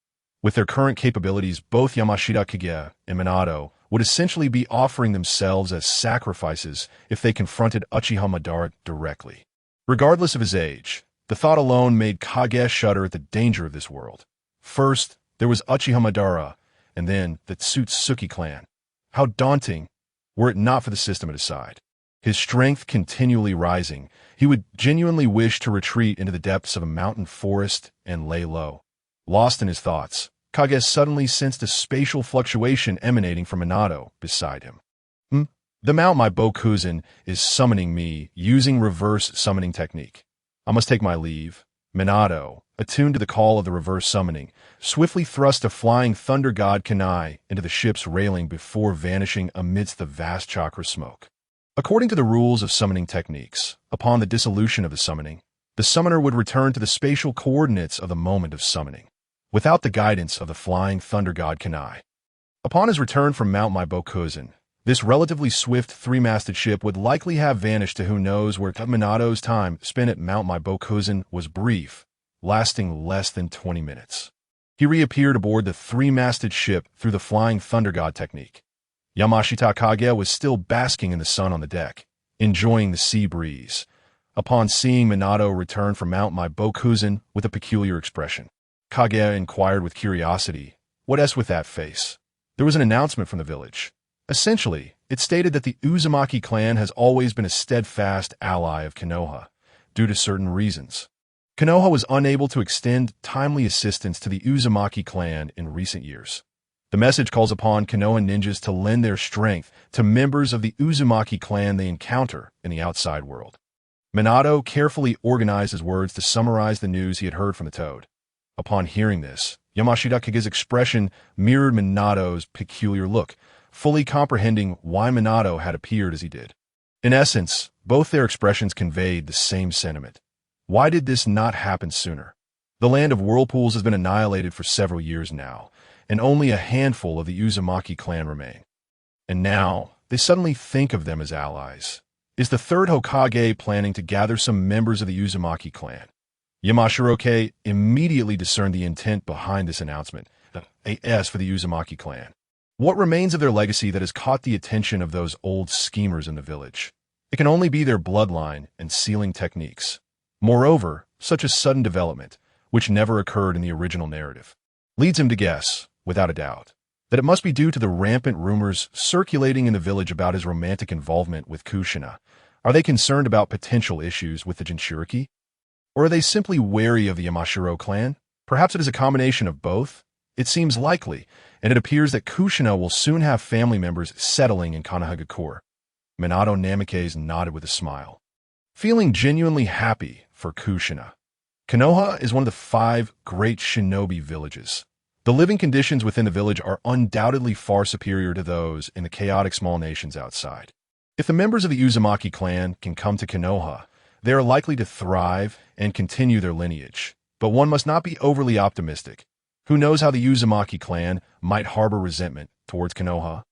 With their current capabilities, both Yamashita Kage and Minato would essentially be offering themselves as sacrifices if they confronted Uchiha Madara directly. Regardless of his age, the thought alone made Kage shudder at the danger of this world. First, there was Uchiha Madara, and then the Tsutsuki clan. How daunting, were it not for the system at his side. His strength continually rising, he would genuinely wish to retreat into the depths of a mountain forest and lay low. Lost in his thoughts, Kage suddenly sensed a spatial fluctuation emanating from Minato beside him. The Mount my Bokuzen is summoning me using reverse summoning technique. I must take my leave. Minato, attuned to the call of the reverse summoning, swiftly thrust a flying thunder god kunai into the ship's railing before vanishing amidst the vast chakra smoke. According to the rules of summoning techniques, upon the dissolution of the summoning, the summoner would return to the spatial coordinates of the moment of summoning, without the guidance of the flying thunder god kunai. Upon his return from Mount my Bokuzen, this relatively swift three-masted ship would likely have vanished to who knows where. Minato's time spent at Mount my Bokuzen was brief, lasting less than 20 minutes. He reappeared aboard the three-masted ship through the flying thunder god technique. Yamashita Kage was still basking in the sun on the deck, enjoying the sea breeze, upon seeing Minato return from Mount my Bokuzen with a peculiar expression. Kage inquired with curiosity, "What's with that face?" There was an announcement from the village. Essentially, it stated that the Uzumaki clan has always been a steadfast ally of Konoha, due to certain reasons. Konoha was unable to extend timely assistance to the Uzumaki clan in recent years. The message calls upon Konoha ninjas to lend their strength to members of the Uzumaki clan they encounter in the outside world. Minato carefully organized his words to summarize the news he had heard from the Toad. Upon hearing this, Yamashita Kage's expression mirrored Minato's peculiar look, fully comprehending why Minato had appeared as he did. In essence, both their expressions conveyed the same sentiment. Why did this not happen sooner? The land of whirlpools has been annihilated for several years now, and only a handful of the Uzumaki clan remain. And now, they suddenly think of them as allies. Is the third Hokage planning to gather some members of the Uzumaki clan? Yamashiro immediately discerned the intent behind this announcement, a S for the Uzumaki clan. What remains of their legacy that has caught the attention of those old schemers in the village? It can only be their bloodline and sealing techniques. Moreover, such a sudden development, which never occurred in the original narrative, leads him to guess, without a doubt, that it must be due to the rampant rumors circulating in the village about his romantic involvement with Kushina. Are they concerned about potential issues with the Jinchuriki? Or are they simply wary of the Yamashiro clan? Perhaps it is a combination of both. It seems likely, and it appears that Kushina will soon have family members settling in Konohagakure. Minato Namikaze nodded with a smile, feeling genuinely happy for Kushina. Konoha is one of the 5 great shinobi villages. The living conditions within the village are undoubtedly far superior to those in the chaotic small nations outside. If the members of the Uzumaki clan can come to Konoha, they are likely to thrive and continue their lineage. But one must not be overly optimistic. Who knows how the Uzumaki clan might harbor resentment towards Konoha?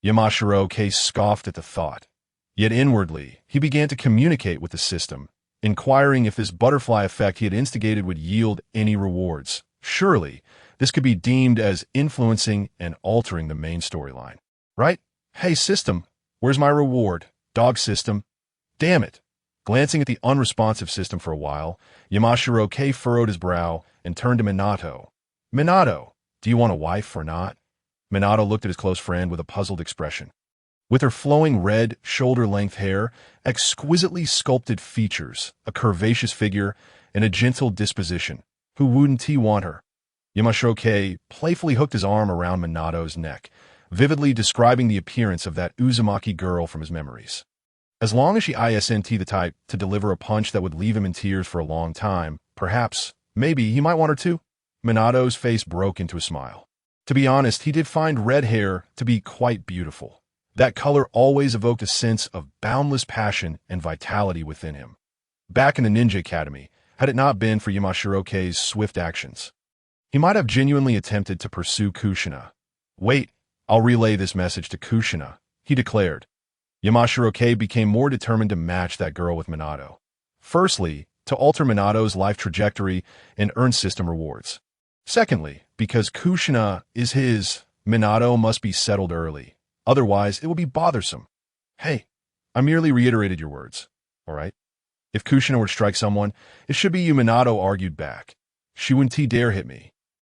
Yamashiro scoffed at the thought. Yet inwardly, he began to communicate with the system, inquiring if this butterfly effect he had instigated would yield any rewards. Surely, this could be deemed as influencing and altering the main storyline. Right? Hey, system, where's my reward? Dog system. Damn it. Glancing at the unresponsive system for a while, Yamashiro furrowed his brow and turned to Minato. Minato, do you want a wife or not? Minato looked at his close friend with a puzzled expression. With her flowing red, shoulder-length hair, exquisitely sculpted features, a curvaceous figure, and a gentle disposition, who wouldn't he want her? Yamashiro playfully hooked his arm around Minato's neck, vividly describing the appearance of that Uzumaki girl from his memories. As long as she isn't the type to deliver a punch that would leave him in tears for a long time, perhaps, maybe he might want her too. Minato's face broke into a smile. To be honest, he did find red hair to be quite beautiful. That color always evoked a sense of boundless passion and vitality within him. Back in the Ninja Academy, had it not been for Yamashiro's swift actions, He might have genuinely attempted to pursue Kushina. Wait, I'll relay this message to Kushina, he declared. Yamashiro became more determined to match that girl with Minato. Firstly, to alter Minato's life trajectory and earn system rewards. Secondly, because Kushina is his, Minato must be settled early. Otherwise, it will be bothersome. Hey, I merely reiterated your words, all right? If Kushina were to strike someone, it should be you, Minato argued back. She wouldn't dare hit me.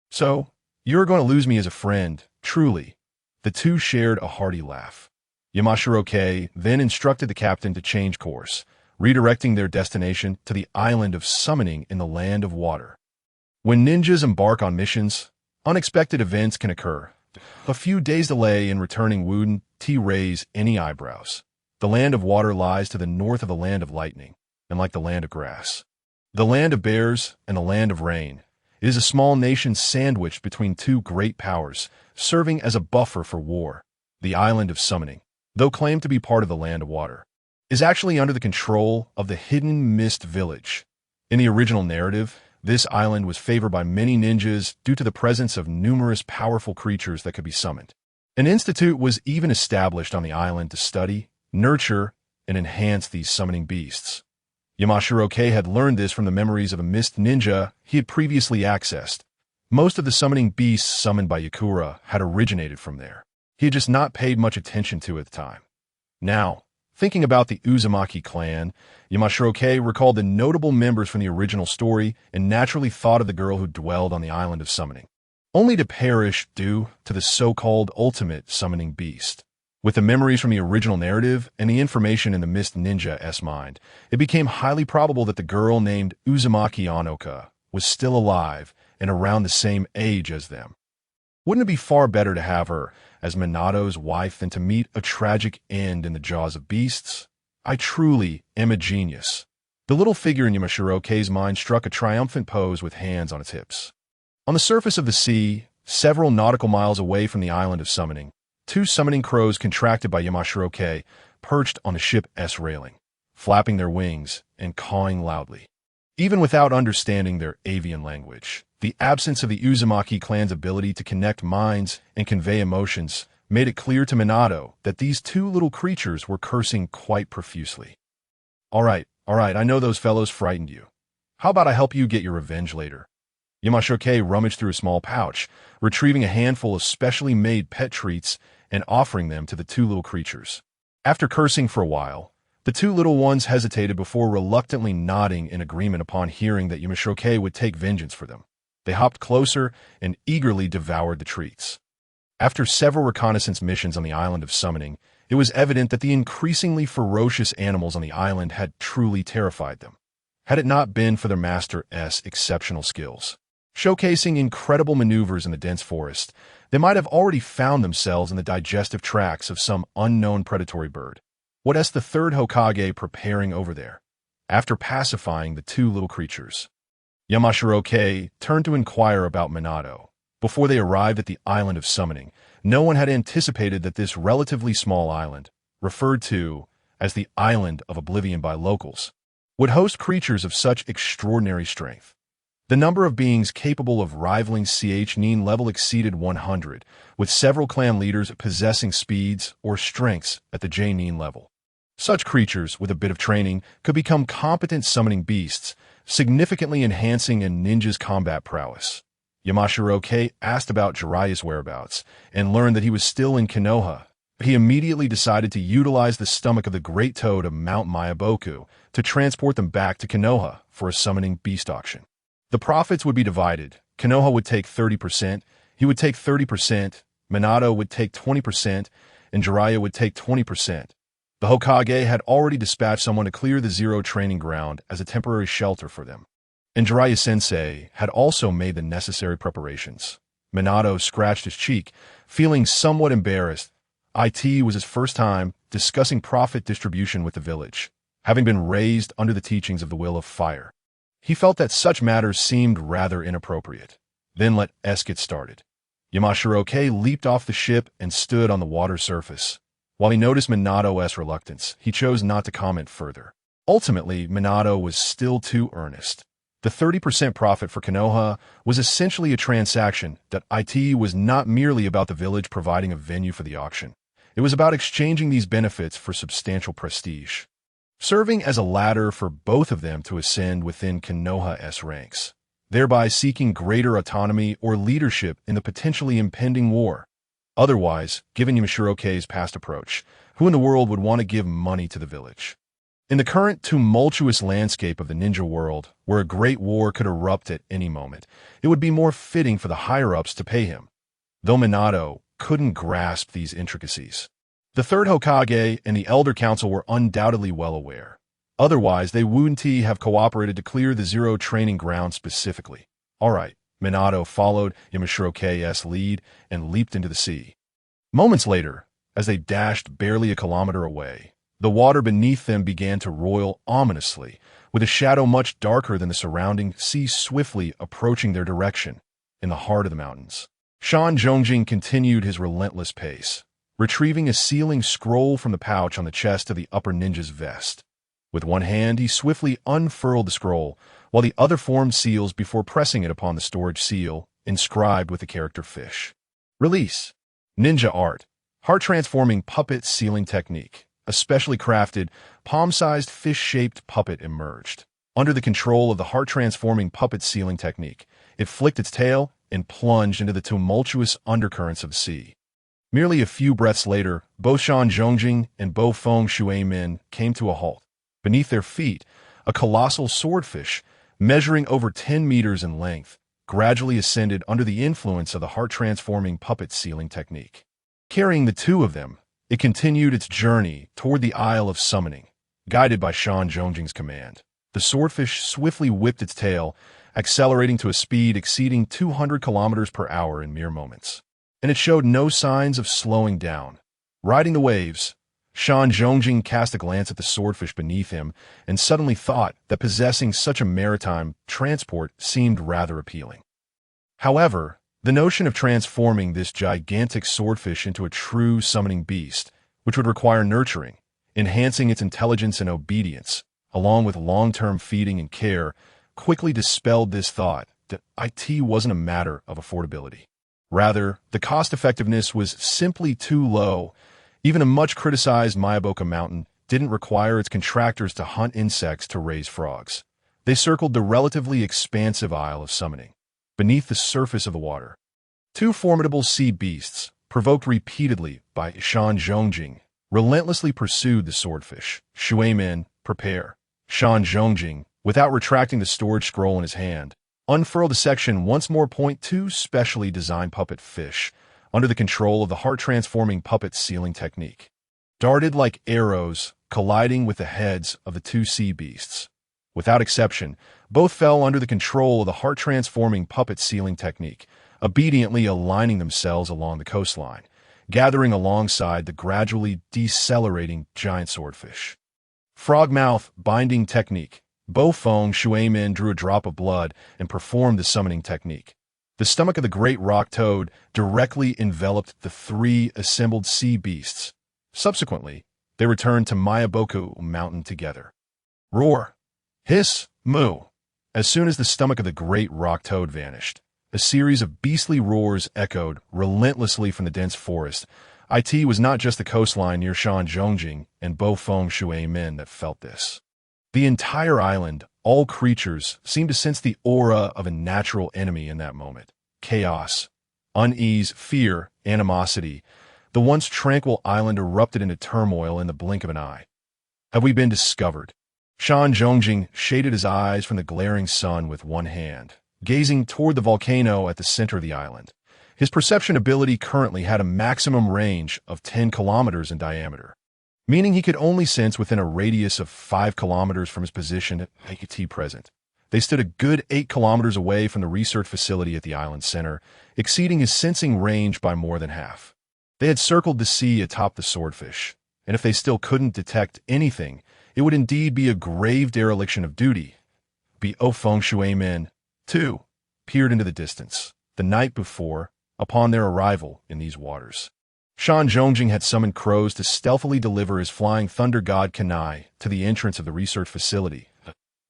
So, you're going to lose me as a friend, truly. The two shared a hearty laugh. Yamashiro then instructed the captain to change course, redirecting their destination to the island of summoning in the land of water. When ninjas embark on missions, unexpected events can occur. A few days' delay in returning wouldn't raise any eyebrows. The land of water lies to the north of the land of lightning, and like the land of grass. The land of bears and the land of rain. It is a small nation sandwiched between two great powers, serving as a buffer for war. The island of summoning, though claimed to be part of the land of water, is actually under the control of the hidden mist village. In the original narrative, this island was favored by many ninjas due to the presence of numerous powerful creatures that could be summoned. An institute was even established on the island to study, nurture, and enhance these summoning beasts. Yamashiro had learned this from the memories of a mist ninja he had previously accessed. Most of the summoning beasts summoned by Yakura had originated from there. He had just not paid much attention to it at the time. Now, thinking about the Uzumaki clan, Yamashiro recalled the notable members from the original story and naturally thought of the girl who dwelled on the island of summoning, only to perish due to the so-called ultimate summoning beast. With the memories from the original narrative and the information in the Mist Ninja's mind, it became highly probable that the girl named Uzumaki Onoka was still alive and around the same age as them. Wouldn't it be far better to have her as Minato's wife than to meet a tragic end in the jaws of beasts? I truly am a genius. The little figure in Yamashiro's mind struck a triumphant pose with hands on its hips. On the surface of the sea, several nautical miles away from the island of summoning, two summoning crows contracted by Yamashiro perched on the ship's railing, flapping their wings and cawing loudly. Even without understanding their avian language, the absence of the Uzumaki clan's ability to connect minds and convey emotions made it clear to Minato that these two little creatures were cursing quite profusely. All right, I know those fellows frightened you. How about I help you get your revenge later? Yamashiro rummaged through a small pouch, retrieving a handful of specially made pet treats and offering them to the two little creatures. After cursing for a while, the two little ones hesitated before reluctantly nodding in agreement upon hearing that Yamashiro would take vengeance for them. They hopped closer and eagerly devoured the treats. After several reconnaissance missions on the island of summoning, it was evident that the increasingly ferocious animals on the island had truly terrified them, had it not been for their master's exceptional skills. Showcasing incredible maneuvers in the dense forest, they might have already found themselves in the digestive tracts of some unknown predatory bird. What is the third Hokage preparing over there? After pacifying the two little creatures, Yamashiro turned to inquire about Minato. Before they arrived at the island of summoning, no one had anticipated that this relatively small island, referred to as the Island of Oblivion by locals, would host creatures of such extraordinary strength. The number of beings capable of rivaling Nin level exceeded 100, with several clan leaders possessing speeds or strengths at the Nin level. Such creatures, with a bit of training, could become competent summoning beasts, significantly enhancing a ninja's combat prowess. Yamashiro asked about Jiraiya's whereabouts and learned that he was still in Konoha. He immediately decided to utilize the stomach of the Great Toad of Mount Mayaboku to transport them back to Konoha for a summoning beast auction. The profits would be divided. Konoha would take 30%, he would take 30%, Minato would take 20%, and Jiraiya would take 20%. The Hokage had already dispatched someone to clear the Zero training ground as a temporary shelter for them, and Jiraiya-sensei had also made the necessary preparations. Minato scratched his cheek, feeling somewhat embarrassed. It was his first time discussing profit distribution with the village, having been raised under the teachings of the Will of Fire. He felt that such matters seemed rather inappropriate. Then let us get started. Yamashiro leaped off the ship and stood on the water surface. While he noticed Minato's reluctance, he chose not to comment further. Ultimately, Minato was still too earnest. The 30% profit for Konoha was essentially a transaction that it was not merely about the village providing a venue for the auction. It was about exchanging these benefits for substantial prestige, serving as a ladder for both of them to ascend within Konoha's ranks, thereby seeking greater autonomy or leadership in the potentially impending war. Otherwise, given Yamashiroke's past approach, who in the world would want to give money to the village? In the current tumultuous landscape of the ninja world, where a great war could erupt at any moment, it would be more fitting for the higher-ups to pay him. Though Minato couldn't grasp these intricacies, the third Hokage and the Elder Council were undoubtedly well aware. Otherwise, they wouldn't have cooperated to clear the Zero training ground specifically. All right, Minato followed Yamashiroke's lead and leaped into the sea. Moments later, as they dashed barely a kilometer away, the water beneath them began to roil ominously, with a shadow much darker than the surrounding sea swiftly approaching their direction, in the heart of the mountains. Shan Zhongjing continued his relentless pace, retrieving a sealing scroll from the pouch on the chest of the upper ninja's vest. With one hand, he swiftly unfurled the scroll, while the other formed seals before pressing it upon the storage seal, inscribed with the character fish. Release. Ninja art. Heart-transforming puppet sealing technique. A specially crafted, palm-sized fish-shaped puppet emerged. Under the control of the heart-transforming puppet sealing technique, it flicked its tail and plunged into the tumultuous undercurrents of the sea. Merely a few breaths later, both Shan Zhongjing and Bo Feng Shui-min came to a halt. Beneath their feet, a colossal swordfish, measuring over 10 meters in length, gradually ascended under the influence of the heart-transforming puppet sealing technique. Carrying the two of them, it continued its journey toward the Isle of Summoning, guided by Shan Zhongjing's command. The swordfish swiftly whipped its tail, accelerating to a speed exceeding 200 kilometers per hour in mere moments. And it showed no signs of slowing down. Riding the waves, Shan Zhongjing cast a glance at the swordfish beneath him and suddenly thought that possessing such a maritime transport seemed rather appealing. However, the notion of transforming this gigantic swordfish into a true summoning beast, which would require nurturing, enhancing its intelligence and obedience, along with long-term feeding and care, quickly dispelled this thought that it wasn't a matter of affordability. Rather, the cost-effectiveness was simply too low. Even a much-criticized Mayaboka mountain didn't require its contractors to hunt insects to raise frogs. They circled the relatively expansive Isle of Summoning, beneath the surface of the water. Two formidable sea beasts, provoked repeatedly by Shan Zhongjing, relentlessly pursued the swordfish. Shui-min, prepare. Shan Zhongjing, without retracting the storage scroll in his hand, unfurled a section once more. Two specially designed puppet fish, under the control of the heart-transforming puppet sealing technique, darted like arrows, colliding with the heads of the two sea beasts. Without exception, both fell under the control of the heart-transforming puppet sealing technique, obediently aligning themselves along the coastline, gathering alongside the gradually decelerating giant swordfish. Frogmouth binding technique. Bo Feng Shui-min drew a drop of blood and performed the summoning technique. The stomach of the great rock toad directly enveloped the three assembled sea beasts. Subsequently, they returned to Mayaboku Mountain together. Roar! Hiss! Moo! As soon as the stomach of the great rock toad vanished, a series of beastly roars echoed relentlessly from the dense forest. It was not just the coastline near Shan Zhongjing and Bo Feng Shui-min that felt this. The entire island, all creatures, seemed to sense the aura of a natural enemy in that moment. Chaos, unease, fear, animosity. The once tranquil island erupted into turmoil in the blink of an eye. Have we been discovered? Shan Zhongjing shaded his eyes from the glaring sun with one hand, gazing toward the volcano at the center of the island. His perception ability currently had a maximum range of 10 kilometers in diameter, meaning he could only sense within a radius of 5 kilometers from his position at it present. They stood a good 8 kilometers away from the research facility at the island center, exceeding his sensing range by more than half. They had circled the sea atop the swordfish, and if they still couldn't detect anything, it would indeed be a grave dereliction of duty. Bo Feng Shui-min, too, peered into the distance. The night before, upon their arrival in these waters, Shan Zhongjing had summoned crows to stealthily deliver his flying thunder god Kanai to the entrance of the research facility.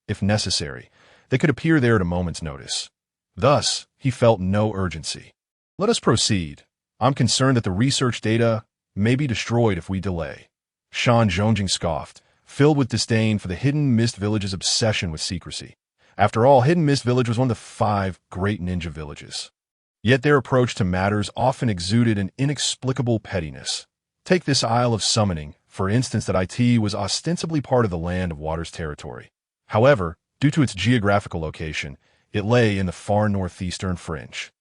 If necessary, they could appear there at a moment's notice. Thus, he felt no urgency. Let us proceed. I'm concerned that the research data may be destroyed if we delay. Shan Zhongjing scoffed, filled with disdain for the Hidden Mist Village's obsession with secrecy. After all, Hidden Mist Village was one of the 5 great ninja villages. Yet their approach to matters often exuded an inexplicable pettiness. Take this Isle of Summoning, for instance, that it was ostensibly part of the Land of Water's territory. However, due to its geographical location, it lay in the far northeastern fringe.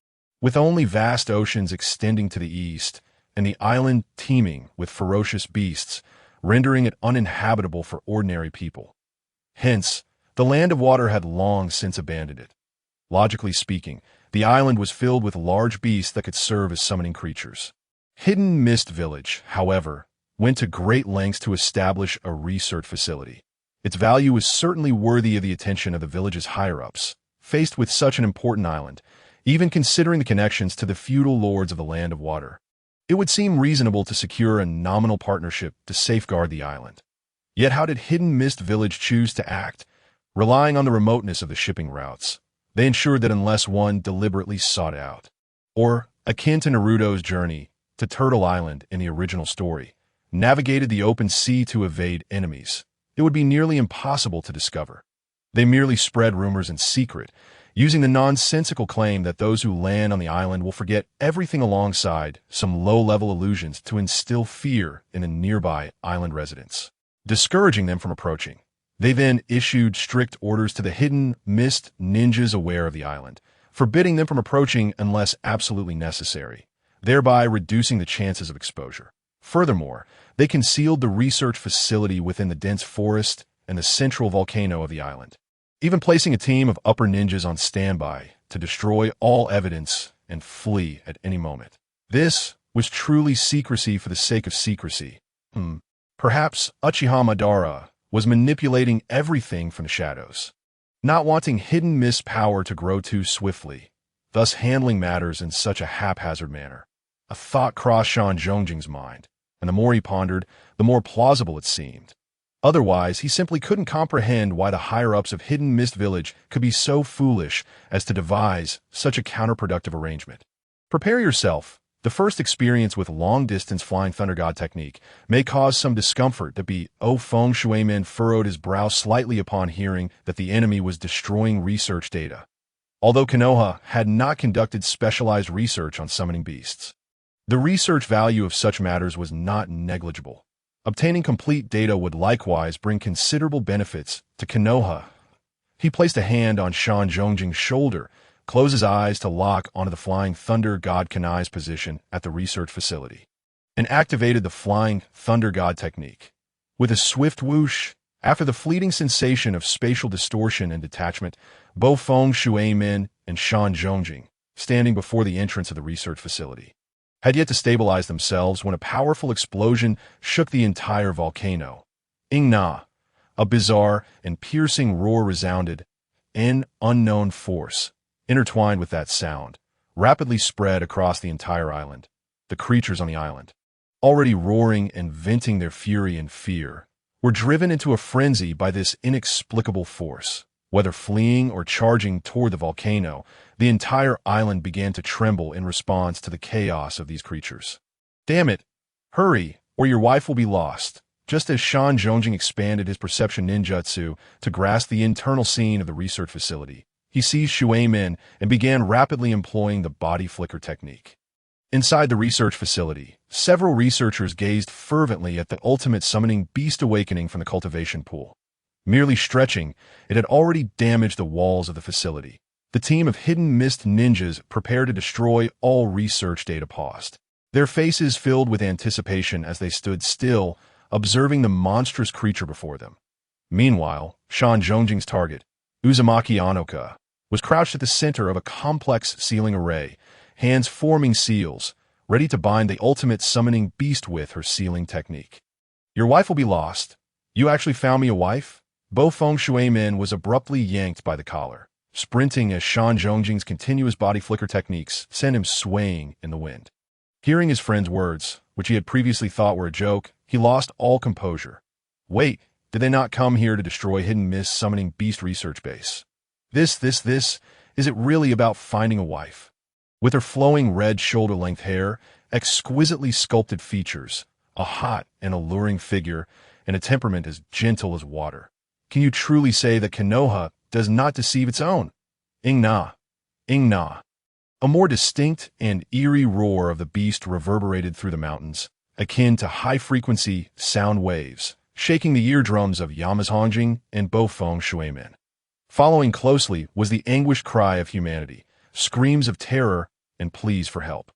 With only vast oceans extending to the east, and the island teeming with ferocious beasts, rendering it uninhabitable for ordinary people. Hence, the Land of Water had long since abandoned it. Logically speaking, the island was filled with large beasts that could serve as summoning creatures. Hidden Mist Village, however, went to great lengths to establish a research facility. Its value was certainly worthy of the attention of the village's higher-ups, faced with such an important island, even considering the connections to the feudal lords of the Land of Water. It would seem reasonable to secure a nominal partnership to safeguard the island. Yet how did Hidden Mist Village choose to act? Relying on the remoteness of the shipping routes, they ensured that unless one deliberately sought out, or, akin to Naruto's journey to Turtle Island in the original story, navigated the open sea to evade enemies, it would be nearly impossible to discover. They merely spread rumors in secret, using the nonsensical claim that those who land on the island will forget everything alongside some low-level illusions to instill fear in the nearby island residents, discouraging them from approaching. They then issued strict orders to the Hidden Mist ninjas aware of the island, forbidding them from approaching unless absolutely necessary, thereby reducing the chances of exposure. Furthermore, they concealed the research facility within the dense forest and the central volcano of the island, even placing a team of upper ninjas on standby to destroy all evidence and flee at any moment. This was truly secrecy for the sake of secrecy. Perhaps Uchiha Madara was manipulating everything from the shadows, not wanting Hidden Mist power to grow too swiftly, thus handling matters in such a haphazard manner. A thought crossed Shan Zhongjing's mind, and the more he pondered, the more plausible it seemed. Otherwise, he simply couldn't comprehend why the higher-ups of Hidden Mist Village could be so foolish as to devise such a counterproductive arrangement. Prepare yourself. The first experience with long-distance flying thunder god technique may cause some discomfort. Feng Shuimin furrowed his brow slightly upon hearing that the enemy was destroying research data. Although Konoha had not conducted specialized research on summoning beasts, the research value of such matters was not negligible. Obtaining complete data would likewise bring considerable benefits to Konoha. He placed a hand on Shan Zhongjing's shoulder, closed his eyes to lock onto the flying thunder god Kanai's position at the research facility, and activated the flying thunder god technique. With a swift whoosh, after the fleeting sensation of spatial distortion and detachment, Feng Shuimin and Shan Zhongjing, standing before the entrance of the research facility, had yet to stabilize themselves when a powerful explosion shook the entire volcano. Ingna, a bizarre and piercing roar resounded. An unknown force, intertwined with that sound, rapidly spread across the entire island. The creatures on the island, already roaring and venting their fury and fear, were driven into a frenzy by this inexplicable force. Whether fleeing or charging toward the volcano, the entire island began to tremble in response to the chaos of these creatures. Damn it! Hurry, or your wife will be lost. Just as Shan Zhongjing expanded his perception ninjutsu to grasp the internal scene of the research facility, he seized Shuimin and began rapidly employing the body flicker technique. Inside the research facility, several researchers gazed fervently at the ultimate summoning beast awakening from the cultivation pool. Merely stretching, it had already damaged the walls of the facility. The team of Hidden Mist ninjas prepared to destroy all research data paused, their faces filled with anticipation as they stood still, observing the monstrous creature before them. Meanwhile, Shan Zhongjing's target, Uzumaki Anoka, was crouched at the center of a complex sealing array, hands forming seals, ready to bind the ultimate summoning beast with her sealing technique. Your wife will be lost. You actually found me a wife? Feng Shuimin was abruptly yanked by the collar, sprinting as Shan Zhongjing's continuous body flicker techniques sent him swaying in the wind. Hearing his friend's words, which he had previously thought were a joke, he lost all composure. Wait, did they not come here to destroy Hidden Mist summoning beast research base? This, is it really about finding a wife? With her flowing red shoulder-length hair, exquisitely sculpted features, a hot and alluring figure, and a temperament as gentle as water. Can you truly say that Konoha does not deceive its own? Ing-na, ing-na. A more distinct and eerie roar of the beast reverberated through the mountains, akin to high-frequency sound waves, shaking the eardrums of Yamazhongjing and Bofeng Shuimen. Following closely was the anguished cry of humanity, screams of terror and pleas for help.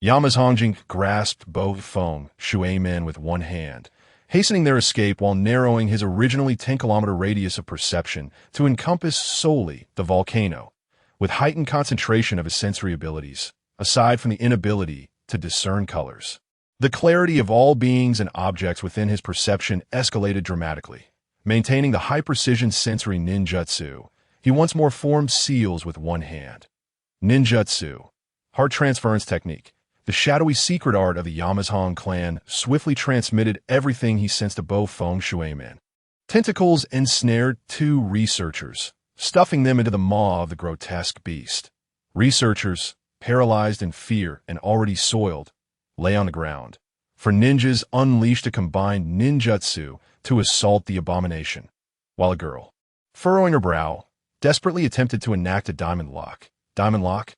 Yamazhongjing grasped Bofeng Shuimen with one hand, hastening their escape while narrowing his originally 10-kilometer radius of perception to encompass solely the volcano, with heightened concentration of his sensory abilities, aside from the inability to discern colors. The clarity of all beings and objects within his perception escalated dramatically. Maintaining the high-precision sensory ninjutsu, he once more formed seals with one hand. Ninjutsu, heart transference technique, the shadowy secret art of the Yamazhong clan, swiftly transmitted everything he sensed to Bofeng Shuimen. Tentacles ensnared two researchers, stuffing them into the maw of the grotesque beast. Researchers, paralyzed in fear and already soiled, lay on the ground, for ninjas unleashed a combined ninjutsu to assault the abomination, while a girl, furrowing her brow, desperately attempted to enact a diamond lock. Diamond lock?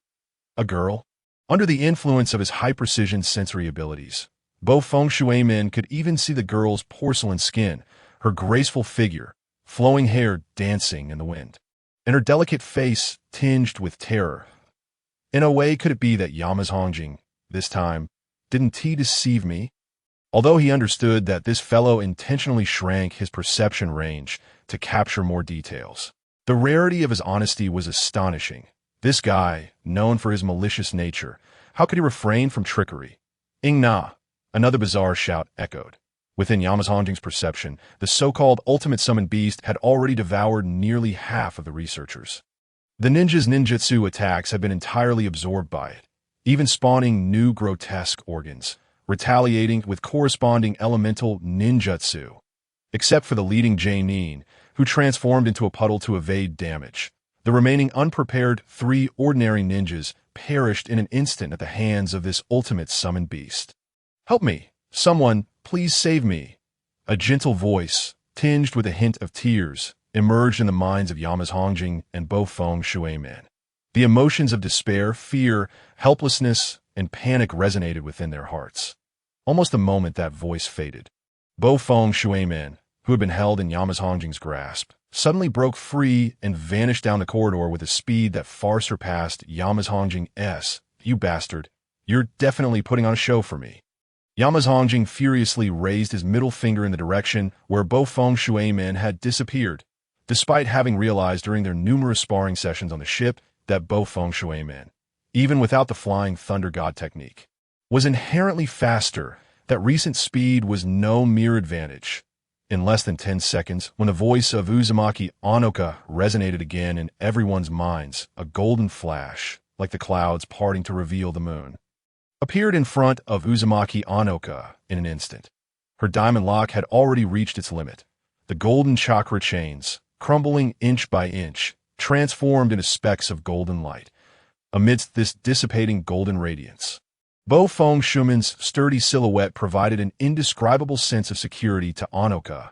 A girl? Under the influence of his high-precision sensory abilities, Bofeng Shuimen could even see the girl's porcelain skin, her graceful figure, flowing hair dancing in the wind, and her delicate face tinged with terror. In a way, could it be that Yamazhongjing, this time, didn't he deceive me? Although he understood that this fellow intentionally shrank his perception range to capture more details. The rarity of his honesty was astonishing. This guy, known for his malicious nature, how could he refrain from trickery? Ing-na, another bizarre shout echoed. Within Yamazhongjing's perception, the so-called ultimate summon beast had already devoured nearly half of the researchers. The ninja's ninjutsu attacks had been entirely absorbed by it, even spawning new grotesque organs, retaliating with corresponding elemental ninjutsu, except for the leading Jing, who transformed into a puddle to evade damage. The remaining unprepared 3 ordinary ninjas perished in an instant at the hands of this ultimate summon beast. "Help me! Someone, please save me!" A gentle voice, tinged with a hint of tears, emerged in the minds of Yamazhongjing and Bofeng Shuimen. The emotions of despair, fear, helplessness, and panic resonated within their hearts. Almost the moment that voice faded, Bofeng Shuimen, who had been held in Yamazhongjing's grasp, suddenly broke free and vanished down the corridor with a speed that far surpassed Yamazhongjing's. "You bastard, you're definitely putting on a show for me." Yamazhongjing furiously raised his middle finger in the direction where Bofeng Shuimen had disappeared, despite having realized during their numerous sparring sessions on the ship that Bofeng Shuimen, even without the flying thunder god technique, was inherently faster. That recent speed was no mere advantage. In less than 10 seconds, when the voice of Uzumaki Onoka resonated again in everyone's minds, a golden flash, like the clouds parting to reveal the moon, appeared in front of Uzumaki Onoka in an instant. Her diamond lock had already reached its limit. The golden chakra chains, crumbling inch by inch, transformed into specks of golden light. Amidst this dissipating golden radiance, Bofeng Shuimen's sturdy silhouette provided an indescribable sense of security to Onoka.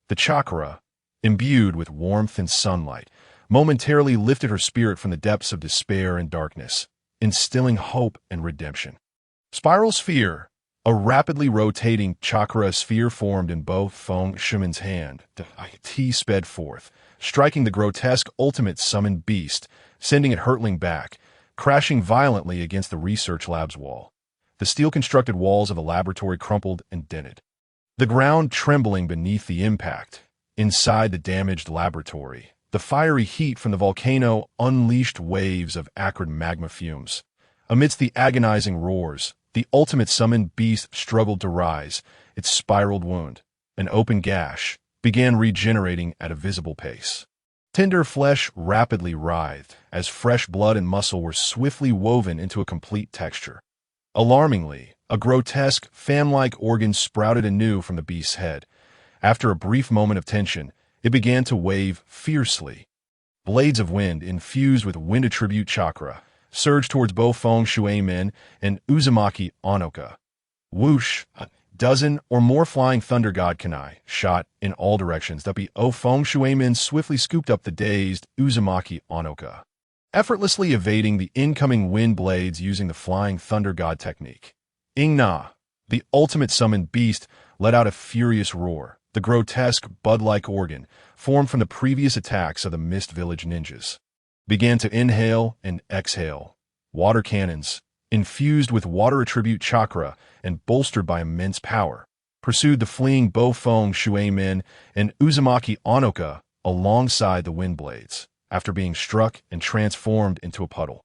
The chakra, imbued with warmth and sunlight, momentarily lifted her spirit from the depths of despair and darkness, instilling hope and redemption. Spiral sphere, a rapidly rotating chakra sphere formed in Bofeng Shuimen's hand. He sped forth, striking the grotesque ultimate summon beast, sending it hurtling back, crashing violently against the research lab's wall. The steel-constructed walls of the laboratory crumpled and dented, the ground trembling beneath the impact. Inside the damaged laboratory, the fiery heat from the volcano unleashed waves of acrid magma fumes. Amidst the agonizing roars, the ultimate summoned beast struggled to rise. Its spiraled wound, an open gash, began regenerating at a visible pace. Tender flesh rapidly writhed as fresh blood and muscle were swiftly woven into a complete texture. Alarmingly, a grotesque, fan-like organ sprouted anew from the beast's head. After a brief moment of tension, it began to wave fiercely. Blades of wind infused with wind attribute chakra surged towards Bo Feng Shui-min and Uzumaki Onoka. Whoosh! A dozen or more flying thunder god kunai shot in all directions that O Feng Shui-min swiftly scooped up the dazed Uzumaki Onoka, effortlessly evading the incoming wind blades using the flying thunder god technique. Ing-na, the ultimate summoned beast, let out a furious roar. The grotesque, bud-like organ, formed from the previous attacks of the Mist Village ninjas, began to inhale and exhale. Water cannons, infused with water attribute chakra and bolstered by immense power, pursued the fleeing Bo Feng Shui-min and Uzumaki Onoka alongside the wind blades, after being struck and transformed into a puddle.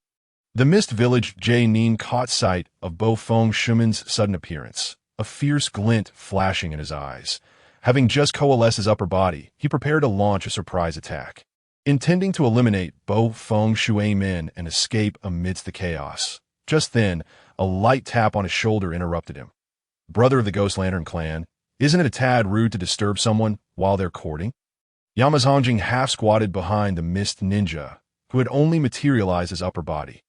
The Mist Village Jing caught sight of Bo Feng Shui-min's sudden appearance, a fierce glint flashing in his eyes. Having just coalesced his upper body, he prepared to launch a surprise attack, intending to eliminate Bo Feng Shui-min and escape amidst the chaos. Just then, a light tap on his shoulder interrupted him. Brother of the Ghost Lantern clan, isn't it a tad rude to disturb someone while they're courting? Yamazongjing half-squatted behind the mist ninja, who had only materialized his upper body.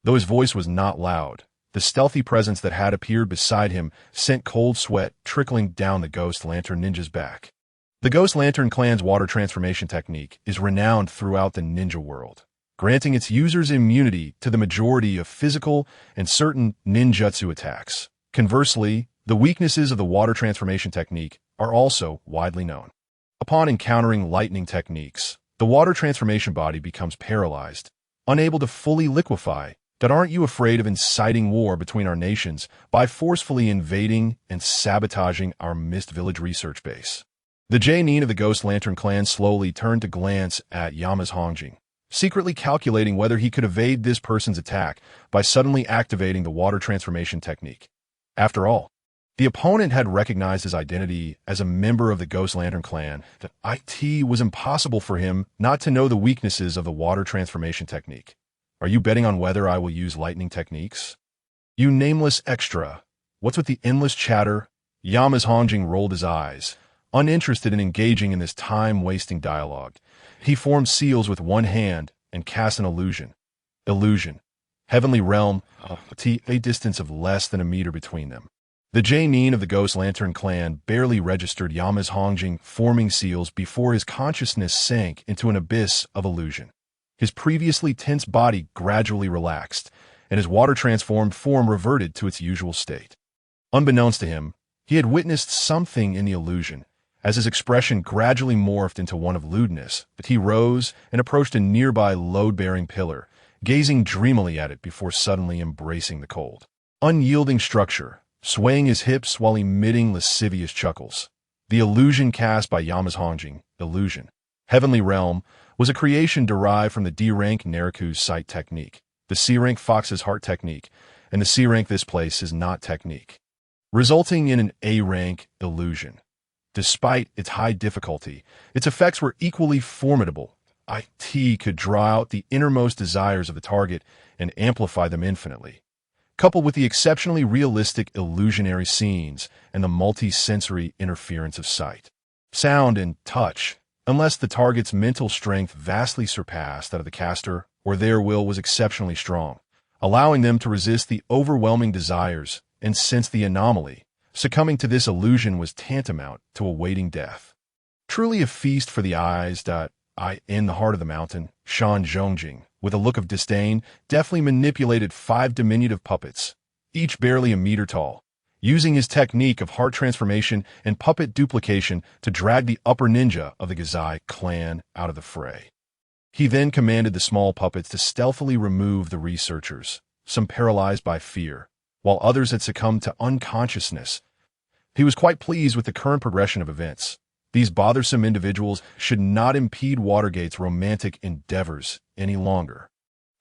Though his voice was not loud, the stealthy presence that had appeared beside him sent cold sweat trickling down the Ghost Lantern ninja's back. The Ghost Lantern clan's water transformation technique is renowned throughout the ninja world, granting its users immunity to the majority of physical and certain ninjutsu attacks. Conversely, the weaknesses of the water transformation technique are also widely known. Upon encountering lightning techniques, the water transformation body becomes paralyzed, unable to fully liquefy. That aren't you afraid of inciting war between our nations by forcefully invading and sabotaging our Mist Village research base? The Jinin of the Ghost Lantern clan slowly turned to glance at Yamazongjing, secretly calculating whether he could evade this person's attack by suddenly activating the water transformation technique. After all, the opponent had recognized his identity as a member of the Ghost Lantern clan. That it was impossible for him not to know the weaknesses of the water transformation technique. Are you betting on whether I will use lightning techniques? You nameless extra. What's with the endless chatter? Yamazongjing rolled his eyes, uninterested in engaging in this time-wasting dialogue. He formed seals with one hand and cast an illusion. Heavenly realm, a distance of less than a meter between them. The Jinin of the Ghost Lantern clan barely registered Yamazongjing forming seals before his consciousness sank into an abyss of illusion. His previously tense body gradually relaxed, and his water-transformed form reverted to its usual state. Unbeknownst to him, he had witnessed something in the illusion. As his expression gradually morphed into one of lewdness, but he rose and approached a nearby load-bearing pillar, gazing dreamily at it before suddenly embracing the cold, unyielding structure, swaying his hips while emitting lascivious chuckles. The illusion cast by Yamazongjing, Heavenly Realm, was a creation derived from the D-rank Neriku's sight technique, the C-rank Fox's heart technique, and the C-rank this place is not technique, resulting in an A-rank illusion. Despite its high difficulty, its effects were equally formidable. It could draw out the innermost desires of the target and amplify them infinitely. Coupled with the exceptionally realistic illusionary scenes and the multi-sensory interference of sight, sound, and touch, unless the target's mental strength vastly surpassed that of the caster or their will was exceptionally strong, allowing them to resist the overwhelming desires and sense the anomaly. Succumbing to this illusion was tantamount to awaiting death. Truly a feast for the eyes. In the heart of the mountain, Yamazongjing, with a look of disdain, deftly manipulated 5 diminutive puppets, each barely a meter tall, using his technique of heart transformation and puppet duplication to drag the upper ninja of the Gazai clan out of the fray. He then commanded the small puppets to stealthily remove the researchers, some paralyzed by fear, while others had succumbed to unconsciousness. He was quite pleased with the current progression of events. These bothersome individuals should not impede Watergate's romantic endeavors any longer.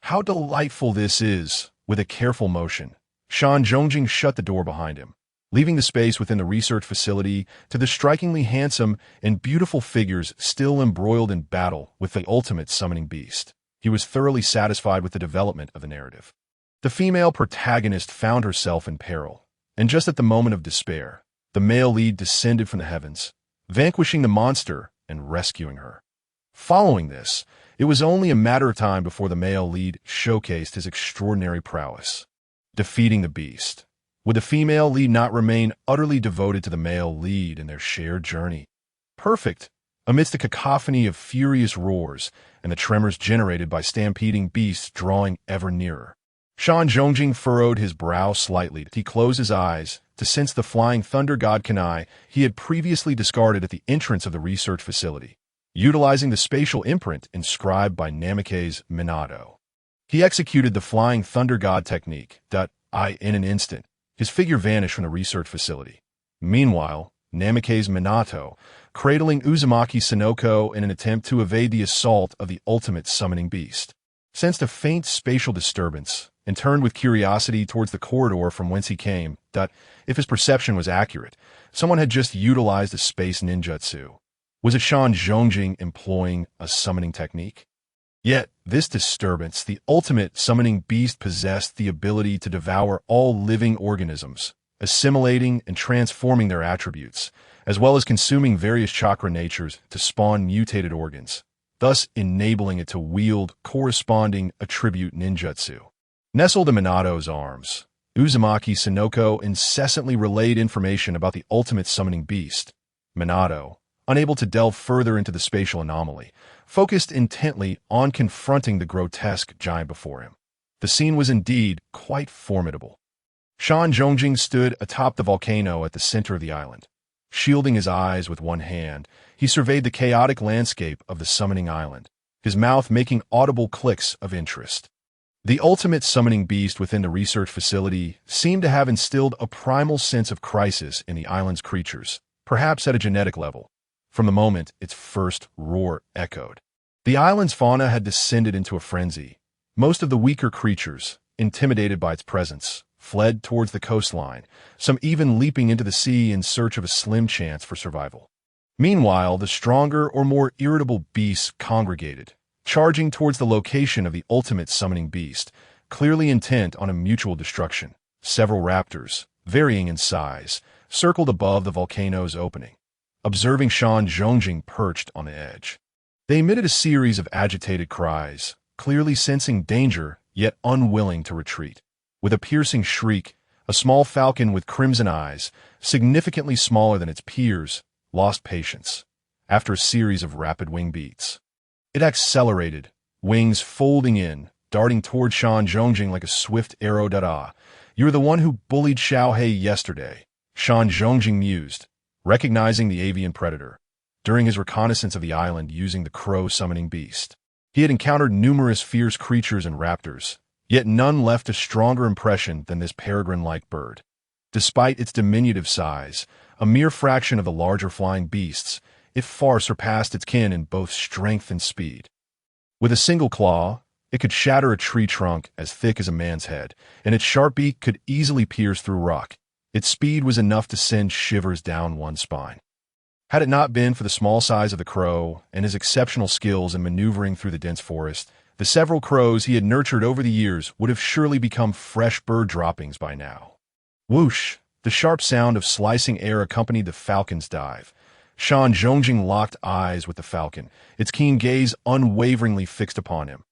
How delightful this is! With a careful motion, Yamazongjing shut the door behind him, leaving the space within the research facility to the strikingly handsome and beautiful figures still embroiled in battle with the ultimate summoning beast. He was thoroughly satisfied with the development of the narrative. The female protagonist found herself in peril, and just at the moment of despair, the male lead descended from the heavens, vanquishing the monster and rescuing her. Following this, It was only a matter of time before the male lead showcased his extraordinary prowess. Defeating the beast. Would the female lead not remain utterly devoted to the male lead in their shared journey? Perfect! Amidst a cacophony of furious roars and the tremors generated by stampeding beasts drawing ever nearer, Shan Zhongjing furrowed his brow slightly. He closed his eyes to sense the flying thunder god Kanai he had previously discarded at the entrance of the research facility, utilizing the spatial imprint inscribed by Namikaze's Minato. He executed the flying thunder god technique. In an instant, his figure vanished from the research facility. Meanwhile, Namikaze Minato, cradling Uzumaki Sonoko in an attempt to evade the assault of the ultimate summoning beast, sensed a faint spatial disturbance and turned with curiosity towards the corridor from whence he came. If his perception was accurate, someone had just utilized a space ninjutsu. Was it Shan Zhongjing employing a summoning technique? Yet, this disturbance, the ultimate summoning beast, possessed the ability to devour all living organisms, assimilating and transforming their attributes, as well as consuming various chakra natures to spawn mutated organs, thus enabling it to wield corresponding attribute ninjutsu. Nestled in Minato's arms, Uzumaki Sonoko incessantly relayed information about the ultimate summoning beast. Minato, unable to delve further into the spatial anomaly, focused intently on confronting the grotesque giant before him. The scene was indeed quite formidable. Shan Zhongjing stood atop the volcano at the center of the island. Shielding his eyes with one hand, he surveyed the chaotic landscape of the summoning island, his mouth making audible clicks of interest. The ultimate summoning beast within the research facility seemed to have instilled a primal sense of crisis in the island's creatures, perhaps at a genetic level. From the moment its first roar echoed, the island's fauna had descended into a frenzy. Most of the weaker creatures, intimidated by its presence, fled towards the coastline, some even leaping into the sea in search of a slim chance for survival. Meanwhile, the stronger or more irritable beasts congregated, charging towards the location of the ultimate summoning beast, clearly intent on a mutual destruction. Several raptors, varying in size, circled above the volcano's opening, observing Shan Zhongjing perched on the edge. They emitted a series of agitated cries, clearly sensing danger, yet unwilling to retreat. With a piercing shriek, a small falcon with crimson eyes, significantly smaller than its peers, lost patience. After a series of rapid wing beats, it accelerated, wings folding in, darting toward Shan Zhongjing like a swift arrow. You were the one who bullied Xiaohei yesterday, Shan Zhongjing mused, recognizing the avian predator. During his reconnaissance of the island using the crow summoning beast, he had encountered numerous fierce creatures and raptors, yet none left a stronger impression than this peregrine-like bird. Despite its diminutive size, a mere fraction of the larger flying beasts, it far surpassed its kin in both strength and speed. With a single claw, it could shatter a tree trunk as thick as a man's head, and its sharp beak could easily pierce through rock. Its speed was enough to send shivers down one's spine. Had it not been for the small size of the crow and his exceptional skills in maneuvering through the dense forest, the several crows he had nurtured over the years would have surely become fresh bird droppings by now. Whoosh! The sharp sound of slicing air accompanied the falcon's dive. Shan Zhongjing locked eyes with the falcon, its keen gaze unwaveringly fixed upon him.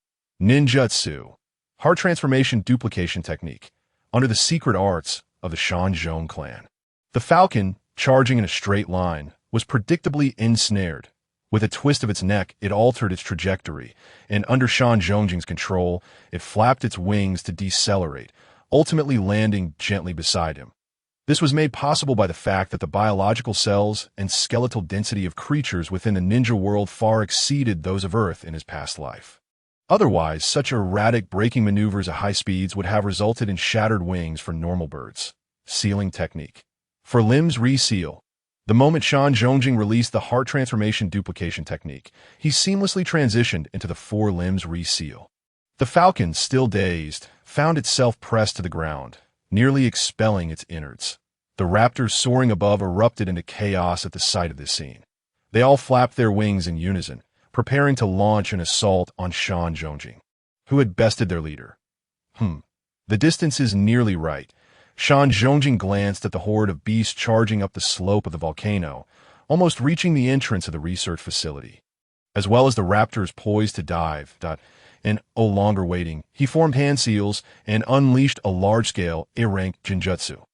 Ninjutsu, heart transformation duplication technique, under the secret arts of the Shan Zhong clan. The falcon, charging in a straight line, was predictably ensnared. With a twist of its neck, it altered its trajectory, and under Shan Zhongjing's control, it flapped its wings to decelerate, ultimately landing gently beside him. This was made possible by the fact that the biological cells and skeletal density of creatures within the ninja world far exceeded those of Earth in his past life. Otherwise, such erratic braking maneuvers at high speeds would have resulted in shattered wings for normal birds. Sealing technique. For limbs reseal. The moment Shan Zhongjing released the heart transformation duplication technique, he seamlessly transitioned into the four limbs reseal. The falcon, still dazed, found itself pressed to the ground, nearly expelling its innards. The raptors soaring above erupted into chaos at the sight of this scene. They all flapped their wings in unison, preparing to launch an assault on Shan Zhongjing, who had bested their leader. The distance is nearly right. Shan Zhongjing glanced at the horde of beasts charging up the slope of the volcano, almost reaching the entrance of the research facility. as well as the raptors poised to dive. And no longer waiting, he formed hand seals and unleashed a large-scale A-rank genjutsu.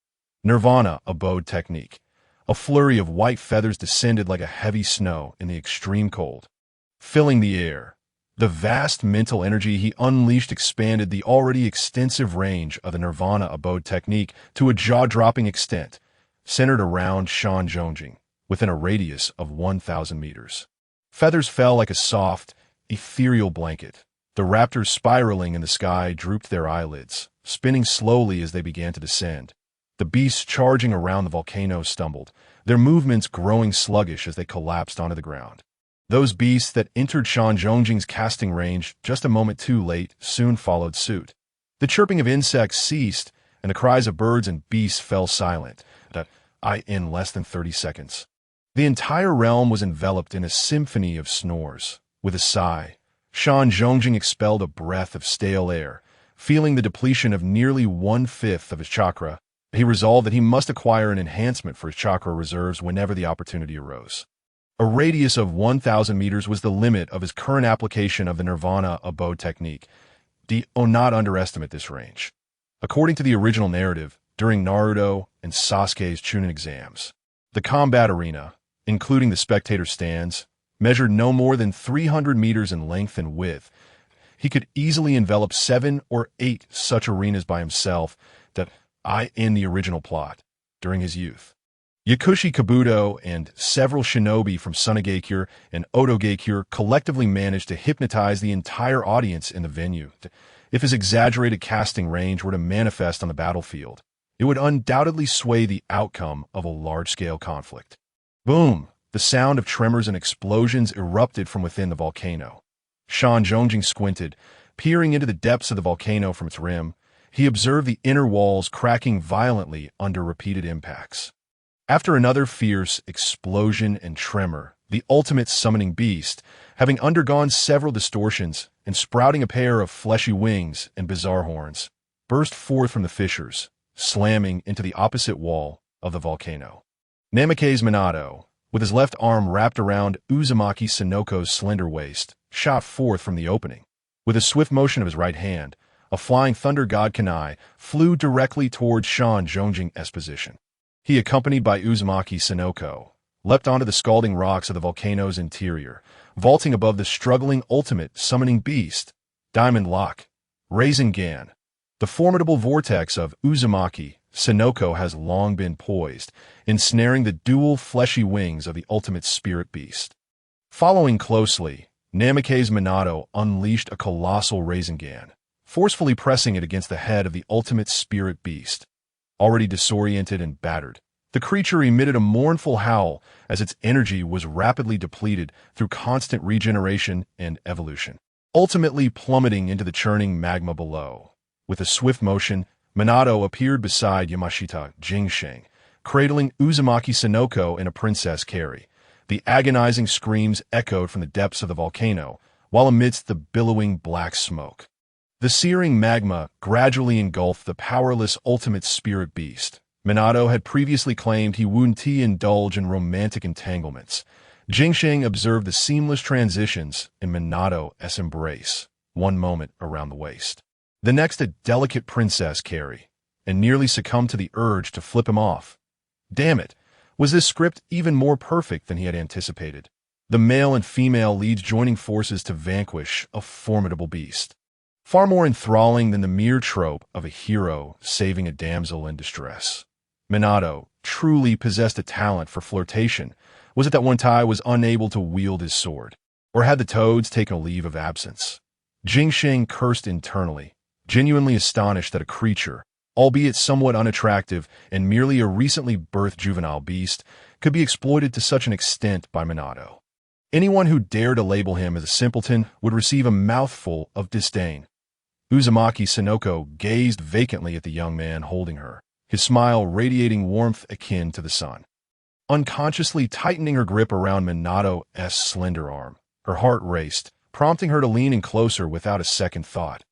Nirvana abode technique. A flurry of white feathers descended like a heavy snow in the extreme cold, filling the air. The vast mental energy he unleashed expanded the already extensive range of the Nirvana abode technique to a jaw-dropping extent, centered around Shan Zhongjing, within a radius of 1,000 meters. Feathers fell like a soft, ethereal blanket. The raptors spiraling in the sky drooped their eyelids, spinning slowly as they began to descend. The beasts charging around the volcano stumbled, their movements growing sluggish as they collapsed onto the ground. Those beasts that entered Shan Zhongjing's casting range just a moment too late soon followed suit. The chirping of insects ceased, and the cries of birds and beasts fell silent, in less than 30 seconds. The entire realm was enveloped in a symphony of snores. With a sigh, Shan Zhongjing expelled a breath of stale air. Feeling the depletion of nearly 1/5 of his chakra, he resolved that he must acquire an enhancement for his chakra reserves whenever the opportunity arose. A radius of 1,000 meters was the limit of his current application of the Nirvana abode technique. Do not underestimate this range. According to the original narrative, during Naruto and Sasuke's Chunin exams, the combat arena, including the spectator stands, measured no more than 300 meters in length and width. He could easily envelop 7 or 8 such arenas by himself in the original plot during his youth. Yakushi Kabuto and several shinobi from Sunagakure and Otogakure collectively managed to hypnotize the entire audience in the venue. If his exaggerated casting range were to manifest on the battlefield, it would undoubtedly sway the outcome of a large-scale conflict. Boom! The sound of tremors and explosions erupted from within the volcano. Shan Zhongjing squinted, peering into the depths of the volcano from its rim. He observed the inner walls cracking violently under repeated impacts. After another fierce explosion and tremor, the ultimate summoning beast, having undergone several distortions and sprouting a pair of fleshy wings and bizarre horns, burst forth from the fissures, slamming into the opposite wall of the volcano. Namake's Minato, with his left arm wrapped around Uzumaki Sinoko's slender waist, shot forth from the opening. With a swift motion of his right hand, a flying thunder god Kanai flew directly towards Shan Zhongjing's position. He, accompanied by Uzumaki Sinoko, leapt onto the scalding rocks of the volcano's interior, vaulting above the struggling ultimate summoning beast, Diamond Lock, Rasengan. The formidable vortex of Uzumaki Sinoko has long been poised, ensnaring the dual fleshy wings of the ultimate spirit beast. Following closely, Namake's Minato unleashed a colossal Rasengan, forcefully pressing it against the head of the ultimate spirit beast. Already disoriented and battered, the creature emitted a mournful howl as its energy was rapidly depleted through constant regeneration and evolution, ultimately plummeting into the churning magma below. With a swift motion, Minato appeared beside Yamashita Jing, cradling Uzumaki Sinoko in a princess carry. The agonizing screams echoed from the depths of the volcano, while amidst the billowing black smoke, the searing magma gradually engulfed the powerless ultimate spirit beast. Minato had previously claimed he wouldn't indulge in romantic entanglements. Jingsheng observed the seamless transitions in Minato's embrace, one moment around the waist, the next a delicate princess carry, and nearly succumbed to the urge to flip him off. Damn it, was this script even more perfect than he had anticipated? The male and female leads joining forces to vanquish a formidable beast. Far more enthralling than the mere trope of a hero saving a damsel in distress. Minato truly possessed a talent for flirtation. Was it that one Tai was unable to wield his sword? Or had the toads taken a leave of absence? Jingsheng cursed internally, genuinely astonished that a creature, albeit somewhat unattractive and merely a recently birthed juvenile beast, could be exploited to such an extent by Minato. Anyone who dared to label him as a simpleton would receive a mouthful of disdain. Uzumaki Sinoko gazed vacantly at the young man holding her, his smile radiating warmth akin to the sun. Unconsciously tightening her grip around Minato's slender arm, her heart raced, prompting her to lean in closer without a second thought.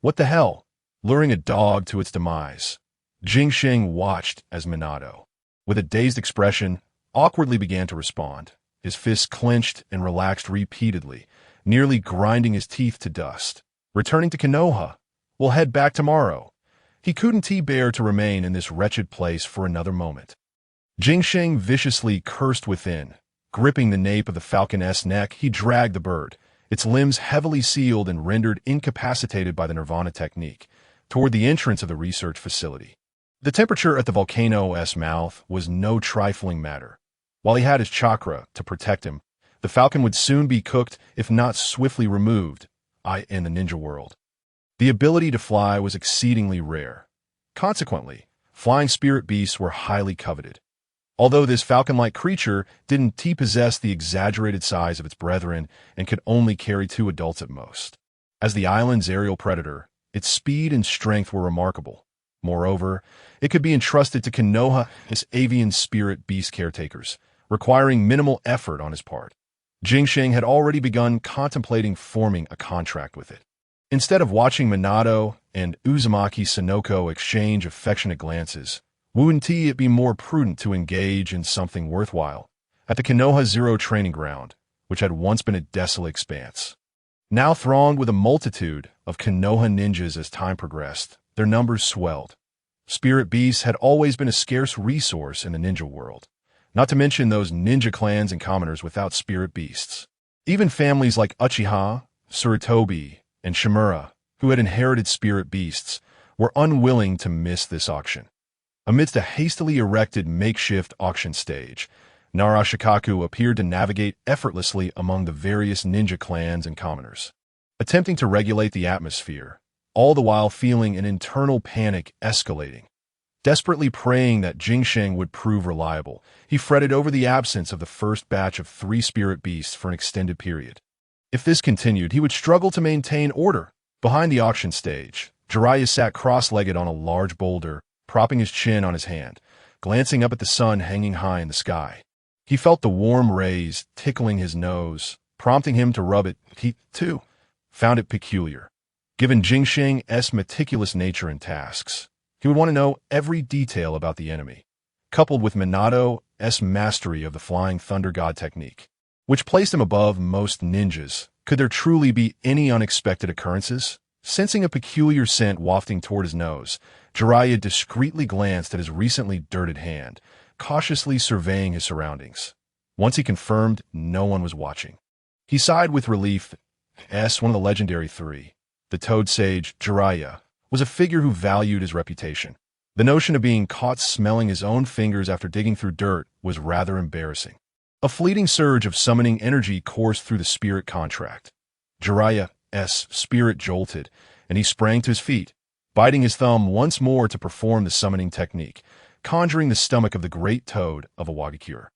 What the hell? Luring a dog to its demise. Jingsheng watched as Minato, with a dazed expression, awkwardly began to respond. his fists clenched and relaxed repeatedly, nearly grinding his teeth to dust. Returning to Konoha, we'll head back tomorrow. He couldn't bear to remain in this wretched place for another moment. Jing viciously cursed within. Gripping the nape of the falcon's neck, he dragged the bird, its limbs heavily sealed and rendered incapacitated by the Nirvana technique, toward the entrance of the research facility. The temperature at the volcano's mouth was no trifling matter. While he had his chakra to protect him, the falcon would soon be cooked if not swiftly removed, in the ninja world. The ability to fly was exceedingly rare. Consequently, flying spirit beasts were highly coveted. Although this falcon-like creature didn't possess the exaggerated size of its brethren and could only carry 2 adults at most. As the island's aerial predator, its speed and strength were remarkable. Moreover, it could be entrusted to Konoha as avian spirit beast caretakers, requiring minimal effort on his part. Jing had already begun contemplating forming a contract with it. Instead of watching Minato and Uzumaki Sonoko exchange affectionate glances, wouldn't it be more prudent to engage in something worthwhile at the Konoha Zero training ground, which had once been a desolate expanse? Now thronged with a multitude of Konoha ninjas as time progressed, their numbers swelled. Spirit beasts had always been a scarce resource in the ninja world, not to mention those ninja clans and commoners without spirit beasts. Even families like Uchiha, Tsurutobi, and Shimura, who had inherited spirit beasts, were unwilling to miss this auction. Amidst a hastily erected makeshift auction stage, Nara Shikaku appeared to navigate effortlessly among the various ninja clans and commoners, attempting to regulate the atmosphere, all the while feeling an internal panic escalating. Desperately praying that Jing would prove reliable, he fretted over the absence of the first batch of 3 spirit beasts for an extended period. If this continued, he would struggle to maintain order. Behind the auction stage, Jiraiya sat cross-legged on a large boulder, propping his chin on his hand, glancing up at the sun hanging high in the sky. He felt the warm rays tickling his nose, prompting him to rub it. He, too, found it peculiar. Given Jing meticulous nature and tasks, he would want to know every detail about the enemy, coupled with Minato's mastery of the Flying Thunder God technique, which placed him above most ninjas. Could there truly be any unexpected occurrences? Sensing a peculiar scent wafting toward his nose, Jiraiya discreetly glanced at his recently dirted hand, cautiously surveying his surroundings. Once he confirmed no one was watching, he sighed with relief. One of the legendary 3, the Toad Sage Jiraiya, was a figure who valued his reputation. The notion of being caught smelling his own fingers after digging through dirt was rather embarrassing. A fleeting surge of summoning energy coursed through the spirit contract. Jiraiya's spirit jolted, and he sprang to his feet, biting his thumb once more to perform the summoning technique, conjuring the stomach of the great toad of Awagakure.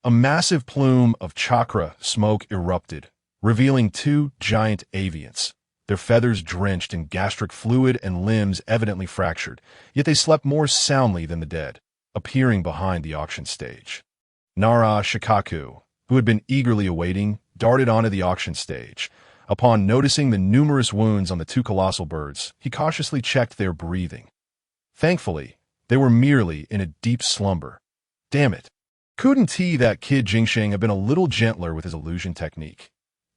A massive plume of chakra smoke erupted, revealing 2 giant avians, their feathers drenched in gastric fluid and limbs evidently fractured, yet they slept more soundly than the dead, appearing behind the auction stage. Nara Shikaku, who had been eagerly awaiting, darted onto the auction stage. Upon noticing the numerous wounds on the 2 colossal birds, he cautiously checked their breathing. Thankfully, they were merely in a deep slumber. Damn it. Couldn't that kid Jing have been a little gentler with his illusion technique?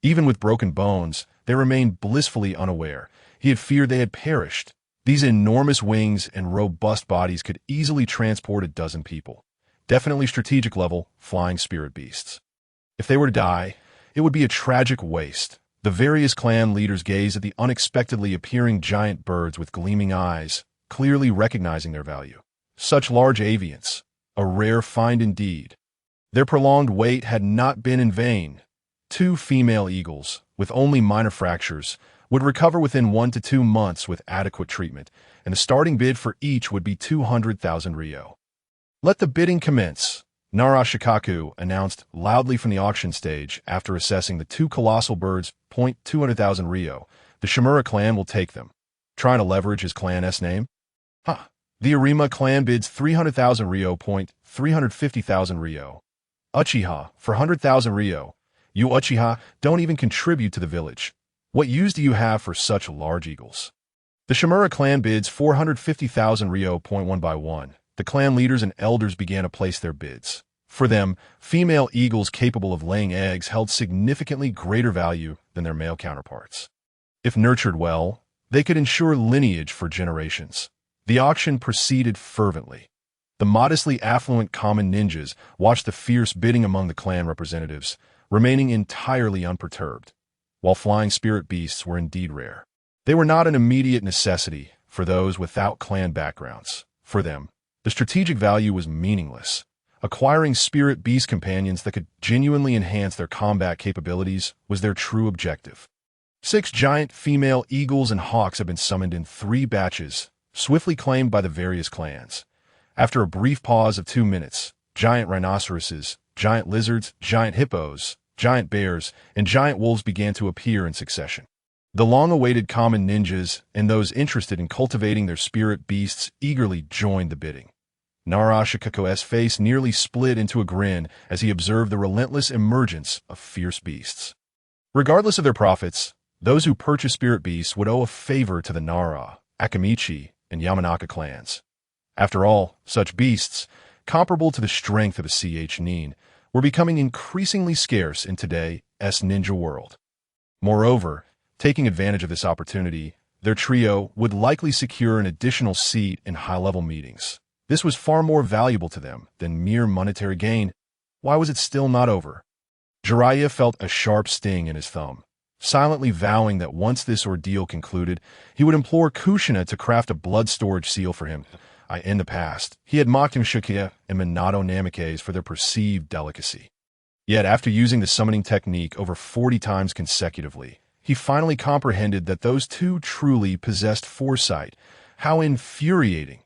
Even with broken bones, they remained blissfully unaware. He had feared they had perished. These enormous wings and robust bodies could easily transport a dozen people. Definitely strategic level, flying spirit beasts. If they were to die, it would be a tragic waste. The various clan leaders gazed at the unexpectedly appearing giant birds with gleaming eyes, clearly recognizing their value. Such large avians, a rare find indeed. Their prolonged wait had not been in vain. 2 female eagles, with only minor fractures, would recover within 1 to 2 months with adequate treatment, and the starting bid for each would be 200,000 ryo. Let the bidding commence, Nara Shikaku announced loudly from the auction stage after assessing the 2 colossal birds. 200,000 ryo. The Shimura clan will take them. Trying to leverage his clan's name? The Arima clan bids 300,000 ryo. 350,000 ryo. Uchiha, for 100,000 ryo. You Uchiha don't even contribute to the village. What use do you have for such large eagles? The Shimura clan bids 450,000 ryo. One by one, the clan leaders and elders began to place their bids. For them, female eagles capable of laying eggs held significantly greater value than their male counterparts. If nurtured well, they could ensure lineage for generations. The auction proceeded fervently. The modestly affluent common ninjas watched the fierce bidding among the clan representatives, remaining entirely unperturbed. While flying spirit beasts were indeed rare, they were not an immediate necessity for those without clan backgrounds. For them, the strategic value was meaningless. Acquiring spirit beast companions that could genuinely enhance their combat capabilities was their true objective. 6 giant female eagles and hawks have been summoned in 3 batches, swiftly claimed by the various clans. After a brief pause of 2 minutes, giant rhinoceroses, giant lizards, giant hippos, giant bears, and giant wolves began to appear in succession. The long-awaited common ninjas and those interested in cultivating their spirit beasts eagerly joined the bidding. Narashikako's face nearly split into a grin as he observed the relentless emergence of fierce beasts. Regardless of their profits, those who purchased spirit beasts would owe a favor to the Nara, Akamichi, and Yamanaka clans. After all, such beasts, comparable to the strength of a Nin, were becoming increasingly scarce in today's ninja world. Moreover, taking advantage of this opportunity, their trio would likely secure an additional seat in high-level meetings. This was far more valuable to them than mere monetary gain. Why was it still not over? Jiraiya felt a sharp sting in his thumb, silently vowing that once this ordeal concluded, he would implore Kushina to craft a blood storage seal for him. In the past, he had mocked Shikia and Minato Namikaze for their perceived delicacy. Yet after using the summoning technique over 40 times consecutively, he finally comprehended that those two truly possessed foresight. How infuriating!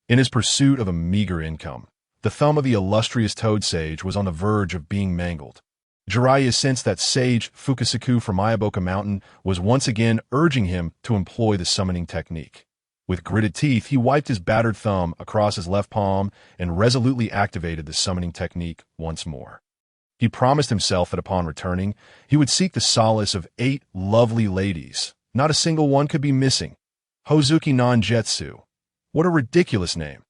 In his pursuit of a meager income, the thumb of the illustrious Toad Sage was on the verge of being mangled. Jiraiya sensed that Sage Fukasaku from Iaboka Mountain was once again urging him to employ the summoning technique. With gritted teeth, he wiped his battered thumb across his left palm and resolutely activated the summoning technique once more. He promised himself that upon returning, he would seek the solace of 8 lovely ladies. Not a single one could be missing. Hozuki Nanjetsu. What a ridiculous name.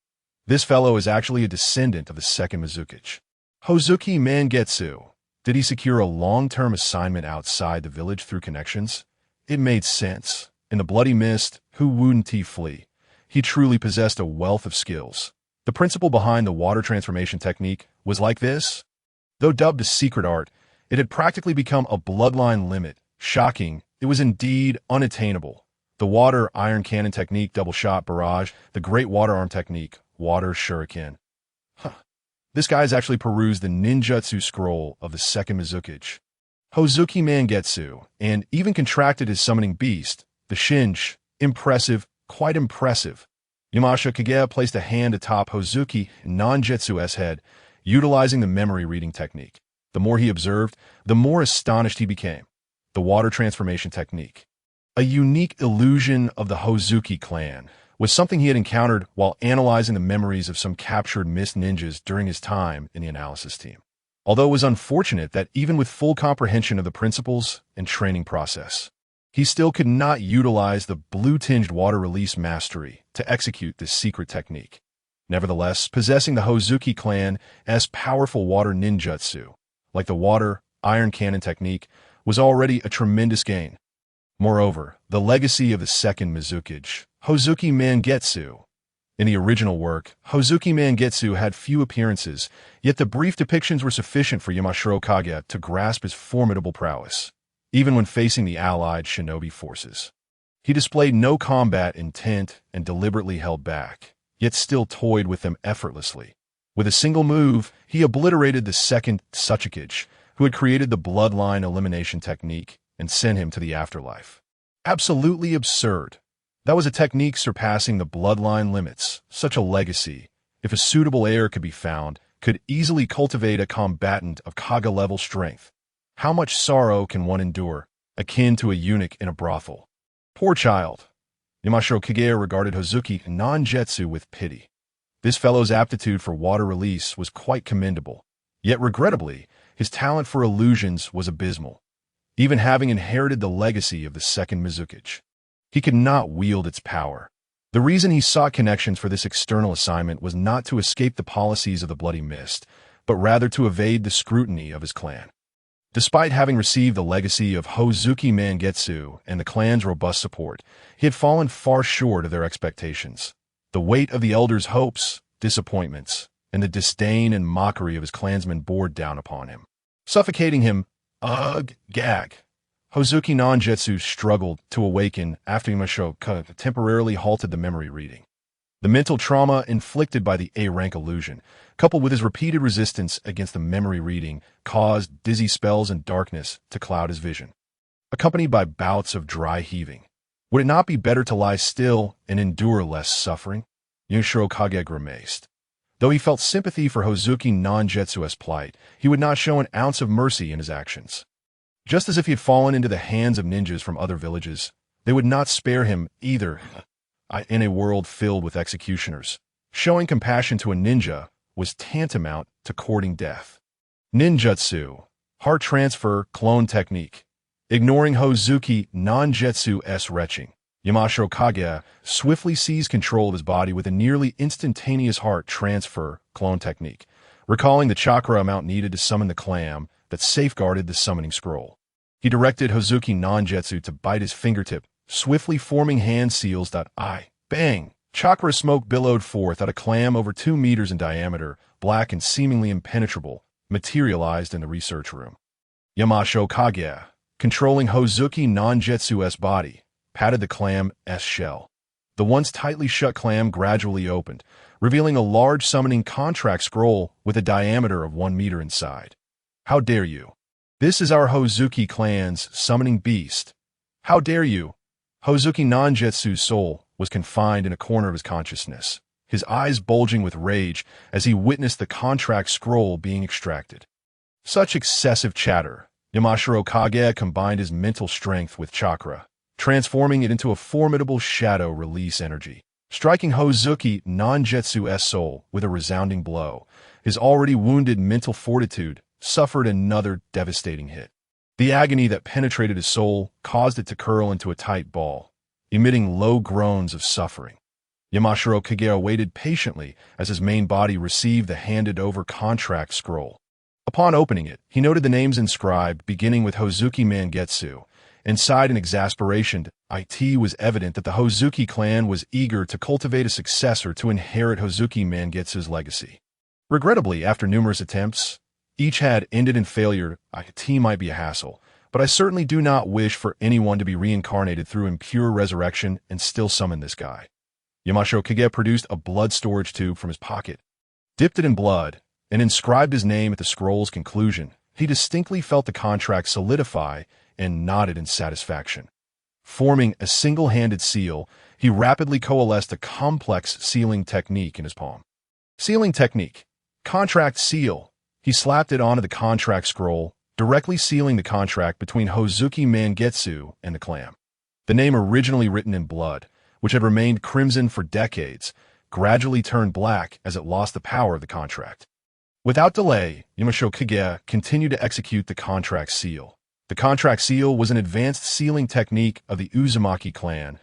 This fellow is actually a descendant of the second Mizukichi. Hozuki Mangetsu. Did he secure a long-term assignment outside the village through connections? It made sense. In the bloody mist, who wouldn't he flee? He truly possessed a wealth of skills. The principle behind the water transformation technique was like this. Though dubbed a secret art, it had practically become a bloodline limit. Shocking, it was indeed unattainable. The water iron cannon technique, double shot barrage, the great water arm technique, water shuriken. This guy's actually perused the ninjutsu scroll of the second Mizukichi, Hozuki Mangetsu, and even contracted his summoning beast, the Shinji. Impressive, quite impressive. Yamashita Kage placed a hand atop Hozuki Nanjetsu's head, utilizing the memory reading technique. The more he observed, the more astonished he became. The water transformation technique, a unique illusion of the Hozuki clan, was something he had encountered while analyzing the memories of some captured mist ninjas during his time in the analysis team. Although it was unfortunate that even with full comprehension of the principles and training process, he still could not utilize the blue-tinged water release mastery to execute this secret technique. Nevertheless, possessing the Hozuki clan as powerful water ninjutsu, like the water iron cannon technique, was already a tremendous gain. Moreover, the legacy of the second Mizukichi, Hozuki Mangetsu. In the original work, Hozuki Mangetsu had few appearances, yet the brief depictions were sufficient for Yamashiro Kage to grasp his formidable prowess, even when facing the allied shinobi forces. He displayed no combat intent and deliberately held back, yet still toyed with them effortlessly. With a single move, he obliterated the second Tsuchikichi, who had created the bloodline elimination technique, and sent him to the afterlife. Absolutely absurd. That was a technique surpassing the bloodline limits. Such a legacy, if a suitable heir could be found, could easily cultivate a combatant of Kage-level strength. How much sorrow can one endure, akin to a eunuch in a brothel? Poor child. Yamashiro Kage regarded Hozuki Nanjetsu with pity. This fellow's aptitude for water release was quite commendable, yet regrettably, his talent for illusions was abysmal. Even having inherited the legacy of the second Mizukichi, he could not wield its power. The reason he sought connections for this external assignment was not to escape the policies of the Bloody Mist, but rather to evade the scrutiny of his clan. Despite having received the legacy of Hozuki Mangetsu and the clan's robust support, he had fallen far short of their expectations. The weight of the elder's hopes, disappointments, and the disdain and mockery of his clansmen bore down upon him. Suffocating him, gag. Hozuki Nanjetsu struggled to awaken after Yamashiro temporarily halted the memory reading. The mental trauma inflicted by the A-rank illusion, coupled with his repeated resistance against the memory reading, caused dizzy spells and darkness to cloud his vision, accompanied by bouts of dry heaving. Would it not be better to lie still and endure less suffering? Yunshiro Kage grimaced. Though he felt sympathy for Hozuki Nanjetsu's plight, he would not show an ounce of mercy in his actions. Just as if he had fallen into the hands of ninjas from other villages, they would not spare him either. In a world filled with executioners, showing compassion to a ninja was tantamount to courting death. Ninjutsu, heart transfer, clone technique. Ignoring Hozuki Nanjetsu's retching, Yamashiro Kage swiftly seized control of his body with a nearly instantaneous heart transfer, clone technique, recalling the chakra amount needed to summon the clam that safeguarded the summoning scroll. He directed Hozuki Nanjetsu to bite his fingertip, swiftly forming hand seals. Bang! Chakra smoke billowed forth out a clam over 2 meters in diameter, black and seemingly impenetrable, materialized in the research room. Yamashiro Kage, controlling Hozuki Nanjetsu's body, patted the clam's shell. The once tightly shut clam gradually opened, revealing a large summoning contract scroll with a diameter of 1 meter inside. How dare you? This is our Hozuki clan's summoning beast. How dare you? Hozuki Nanjetsu's soul was confined in a corner of his consciousness, his eyes bulging with rage as he witnessed the contract scroll being extracted. Such excessive chatter. Yamashiro Kage combined his mental strength with chakra, transforming it into a formidable shadow release energy. Striking Hozuki Nanjetsu's soul with a resounding blow, his already wounded mental fortitude suffered another devastating hit. The agony that penetrated his soul caused it to curl into a tight ball, emitting low groans of suffering. Yamashiro Kage waited patiently as his main body received the handed-over contract scroll. Upon opening it, he noted the names inscribed, beginning with Hozuki Mangetsu. Inside in exasperation, it was evident that the Hozuki clan was eager to cultivate a successor to inherit Hozuki Mangetsu's legacy. Regrettably, after numerous attempts, each had ended in failure. It might be a hassle, but I certainly do not wish for anyone to be reincarnated through impure resurrection and still summon this guy. Yamashiro Kage produced a blood storage tube from his pocket, dipped it in blood, and inscribed his name at the scroll's conclusion. He distinctly felt the contract solidify and nodded in satisfaction. Forming a single-handed seal, he rapidly coalesced a complex sealing technique in his palm. Sealing technique. Contract seal. He slapped it onto the contract scroll, directly sealing the contract between Hozuki Mangetsu and the clan. The name originally written in blood, which had remained crimson for decades, gradually turned black as it lost the power of the contract. Without delay, Yamashiro Kage continued to execute the contract seal. The contract seal was an advanced sealing technique of the Uzumaki clan.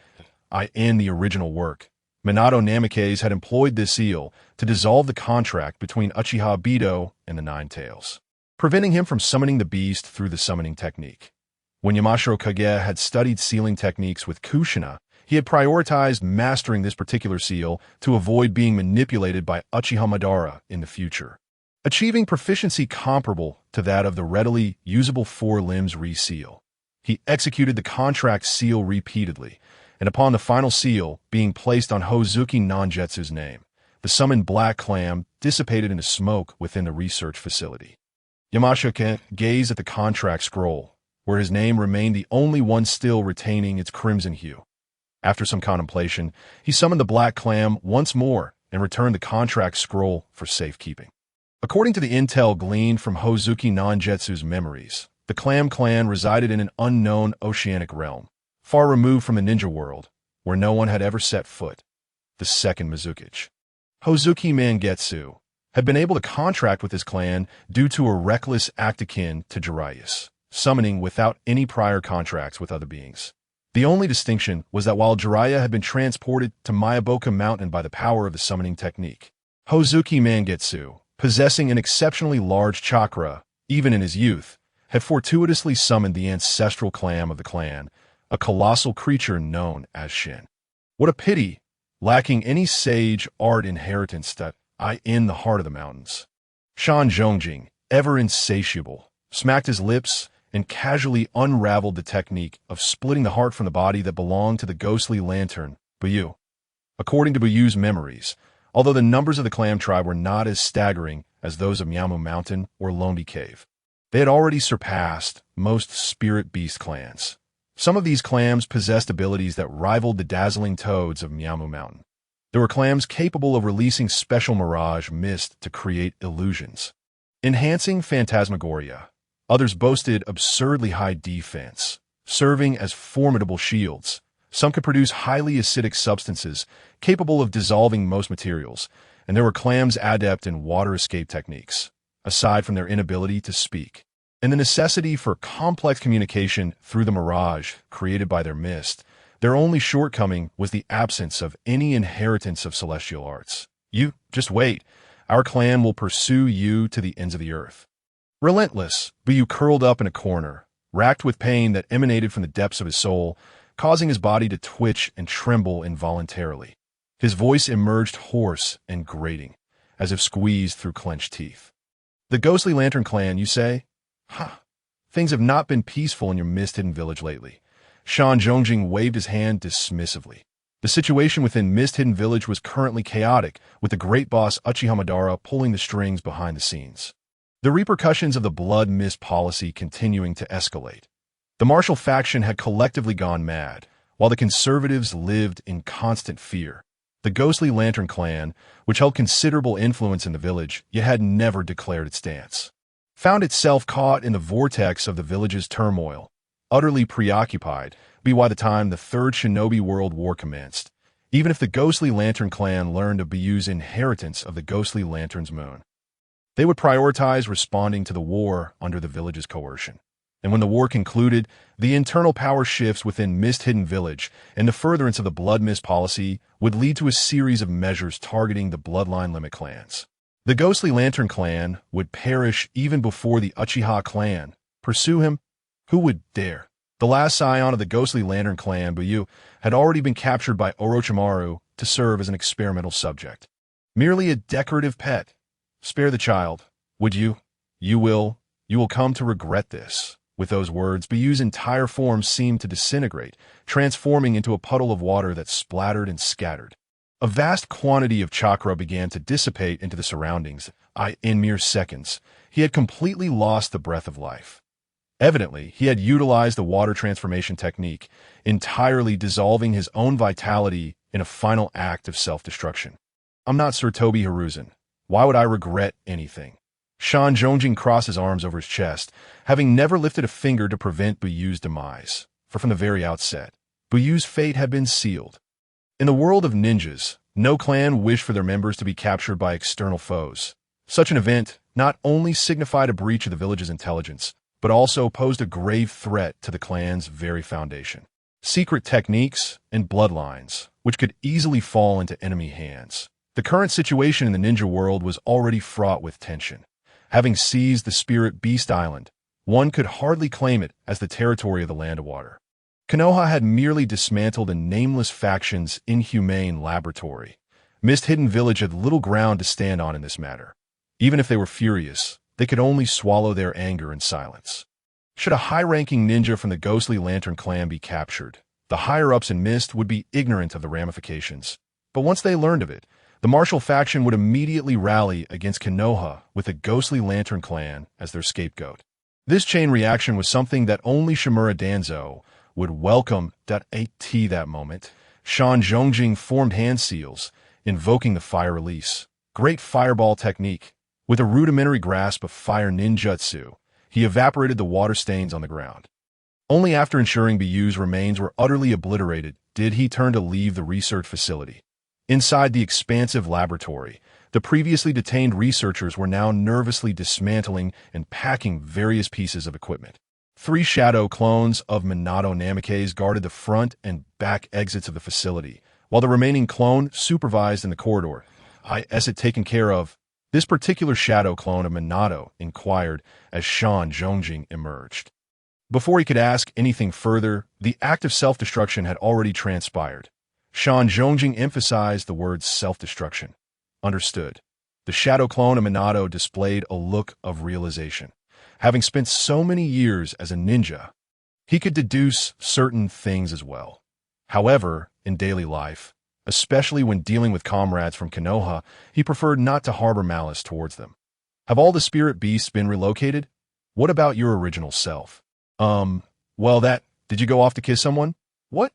In the original work, Minato Namikaze had employed this seal to dissolve the contract between Uchiha Bido and the Nine Tails, preventing him from summoning the beast through the summoning technique. When Yamashiro Kage had studied sealing techniques with Kushina, he had prioritized mastering this particular seal to avoid being manipulated by Uchiha Madara in the future, achieving proficiency comparable to that of the readily usable 4 limbs reseal. He executed the contract seal repeatedly, and upon the final seal being placed on Hozuki Nanjetsu's name, the summoned black clam dissipated into smoke within the research facility. Yamashiro gazed at the contract scroll, where his name remained the only one still retaining its crimson hue. After some contemplation, he summoned the black clam once more and returned the contract scroll for safekeeping. According to the intel gleaned from Hozuki Nanjetsu's memories, the clam clan resided in an unknown oceanic realm, far removed from the ninja world, where no one had ever set foot. The second Mizukage. Hozuki Mangetsu had been able to contract with his clan due to a reckless act akin to Jiraiya's, summoning without any prior contracts with other beings. The only distinction was that while Jiraiya had been transported to Mayaboka Mountain by the power of the summoning technique, Hozuki Mangetsu possessing an exceptionally large chakra, even in his youth, had fortuitously summoned the ancestral clam of the clan, a colossal creature known as Shin. What a pity, lacking any sage art inheritance that I in the heart of the mountains. Shan Zhongjing, ever insatiable, smacked his lips and casually unraveled the technique of splitting the heart from the body that belonged to the ghostly lantern, Buyu. According to Buyu's memories, although the numbers of the clam tribe were not as staggering as those of Miamu Mountain or Lonely Cave, they had already surpassed most spirit beast clans. Some of these clams possessed abilities that rivaled the dazzling toads of Miamu Mountain. There were clams capable of releasing special mirage mist to create illusions, enhancing phantasmagoria. Others boasted absurdly high defense, serving as formidable shields. Some could produce highly acidic substances capable of dissolving most materials, and there were clams adept in water escape techniques, aside from their inability to speak, and the necessity for complex communication through the mirage created by their mist. Their only shortcoming was the absence of any inheritance of celestial arts. You, just wait. Our clan will pursue you to the ends of the earth. Relentless, Buyu curled up in a corner, racked with pain that emanated from the depths of his soul, causing his body to twitch and tremble involuntarily. His voice emerged hoarse and grating, as if squeezed through clenched teeth. The Ghostly Lantern clan, you say? Ha! Things have not been peaceful in your mist-hidden village lately. Shan Zhongjing waved his hand dismissively. The situation within Mist-Hidden Village was currently chaotic, with the great boss Uchiha Madara pulling the strings behind the scenes. The repercussions of the blood mist policy continuing to escalate. The martial faction had collectively gone mad, while the conservatives lived in constant fear. The Ghostly Lantern clan, which held considerable influence in the village, yet had never declared its stance, found itself caught in the vortex of the village's turmoil, utterly preoccupied by the time the Third Shinobi World War commenced, even if the Ghostly Lantern clan learned of Buyu's inheritance of the Ghostly Lantern's moon. They would prioritize responding to the war under the village's coercion. And when the war concluded, the internal power shifts within Mist-Hidden Village and the furtherance of the blood mist policy would lead to a series of measures targeting the bloodline limit clans. The Ghostly Lantern clan would perish even before the Uchiha clan pursue him. Who would dare? The last scion of the Ghostly Lantern clan, Buyu, had already been captured by Orochimaru to serve as an experimental subject. Merely a decorative pet. Spare the child, would you? You will come to regret this. With those words, Buyu's entire form seemed to disintegrate, transforming into a puddle of water that splattered and scattered. A vast quantity of chakra began to dissipate into the surroundings. In mere seconds, he had completely lost the breath of life. Evidently, he had utilized the water transformation technique, entirely dissolving his own vitality in a final act of self-destruction. I'm not Sir Toby Hiruzen. Why would I regret anything? Shan Zhongjing crossed his arms over his chest, having never lifted a finger to prevent Buyu's demise, for from the very outset, Buyu's fate had been sealed. In the world of ninjas, no clan wished for their members to be captured by external foes. Such an event not only signified a breach of the village's intelligence, but also posed a grave threat to the clan's very foundation. Secret techniques and bloodlines, which could easily fall into enemy hands. The current situation in the ninja world was already fraught with tension. Having seized the Spirit Beast Island, one could hardly claim it as the territory of the Land of Water. Konoha had merely dismantled a nameless faction's inhumane laboratory. Mist-Hidden Village had little ground to stand on in this matter. Even if they were furious, they could only swallow their anger in silence. Should a high-ranking ninja from the Ghostly Lantern clan be captured, the higher-ups in Mist would be ignorant of the ramifications. But once they learned of it, the martial faction would immediately rally against Konoha with the Ghostly Lantern clan as their scapegoat. This chain reaction was something that only Shimura Danzo would welcome. At that moment, Shan Zhongjing formed hand seals, invoking the fire release. Great fireball technique. With a rudimentary grasp of fire ninjutsu, he evaporated the water stains on the ground. Only after ensuring Buyu's remains were utterly obliterated did he turn to leave the research facility. Inside the expansive laboratory, the previously detained researchers were now nervously dismantling and packing various pieces of equipment. 3 shadow clones of Minato Namikaze guarded the front and back exits of the facility, while the remaining clone supervised in the corridor. It taken care of. This particular shadow clone of Minato inquired as Shan Zhongjing emerged. Before he could ask anything further, the act of self-destruction had already transpired. Shan Zhongjing emphasized the words self-destruction. Understood. The shadow clone of Minato displayed a look of realization. Having spent so many years as a ninja, he could deduce certain things as well. However, in daily life, especially when dealing with comrades from Konoha, he preferred not to harbor malice towards them. Have all the spirit beasts been relocated? What about your original self? Did you go off to kiss someone? What?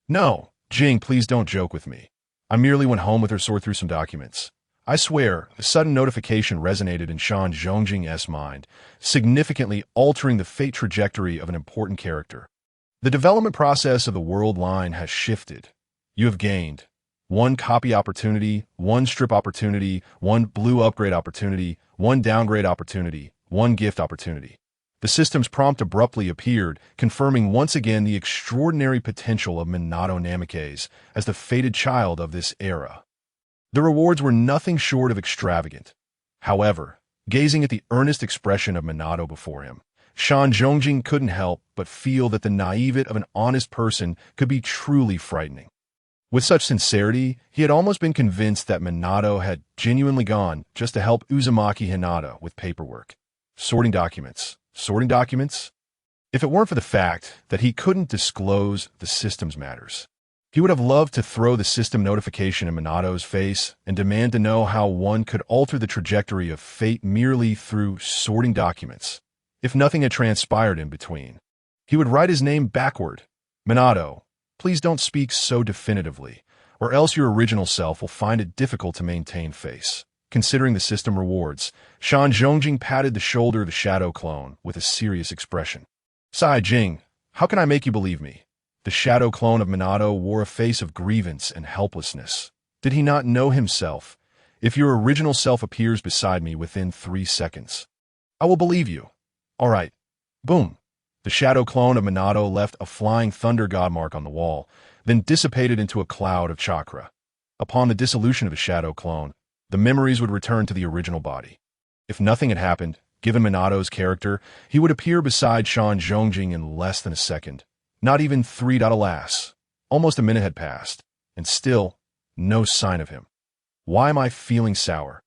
No. Jing, please don't joke with me. I merely went home with her sort through some documents. I swear, a sudden notification resonated in Shan Zhongjing's mind, significantly altering the fate trajectory of an important character. The development process of the world line has shifted. You have gained 1 copy opportunity, 1 strip opportunity, 1 blue upgrade opportunity, 1 downgrade opportunity, 1 gift opportunity. The system's prompt abruptly appeared, confirming once again the extraordinary potential of Minato Namikaze as the fated child of this era. The rewards were nothing short of extravagant. However, gazing at the earnest expression of Minato before him, Shan Zhongjing couldn't help but feel that the naivete of an honest person could be truly frightening. With such sincerity, he had almost been convinced that Minato had genuinely gone just to help Uzumaki Hinata with paperwork. Sorting documents. If it weren't for the fact that he couldn't disclose the system's matters, he would have loved to throw the system notification in Minato's face and demand to know how one could alter the trajectory of fate merely through sorting documents. If nothing had transpired in between, he would write his name backward. Minato, please don't speak so definitively, or else your original self will find it difficult to maintain face. Considering the system rewards, Shan Zhongjing patted the shoulder of the shadow clone with a serious expression. Sigh, Jing, how can I make you believe me? The shadow clone of Minato wore a face of grievance and helplessness. Did he not know himself? If your original self appears beside me within 3 seconds, I will believe you. All right. Boom. The shadow clone of Minato left a flying thunder god mark on the wall, then dissipated into a cloud of chakra. Upon the dissolution of the shadow clone, the memories would return to the original body. If nothing had happened, given Minato's character, he would appear beside Shan Zhongjing in less than a second. Not even 3. Alas. Almost a minute had passed, and still, no sign of him. Why am I feeling sour?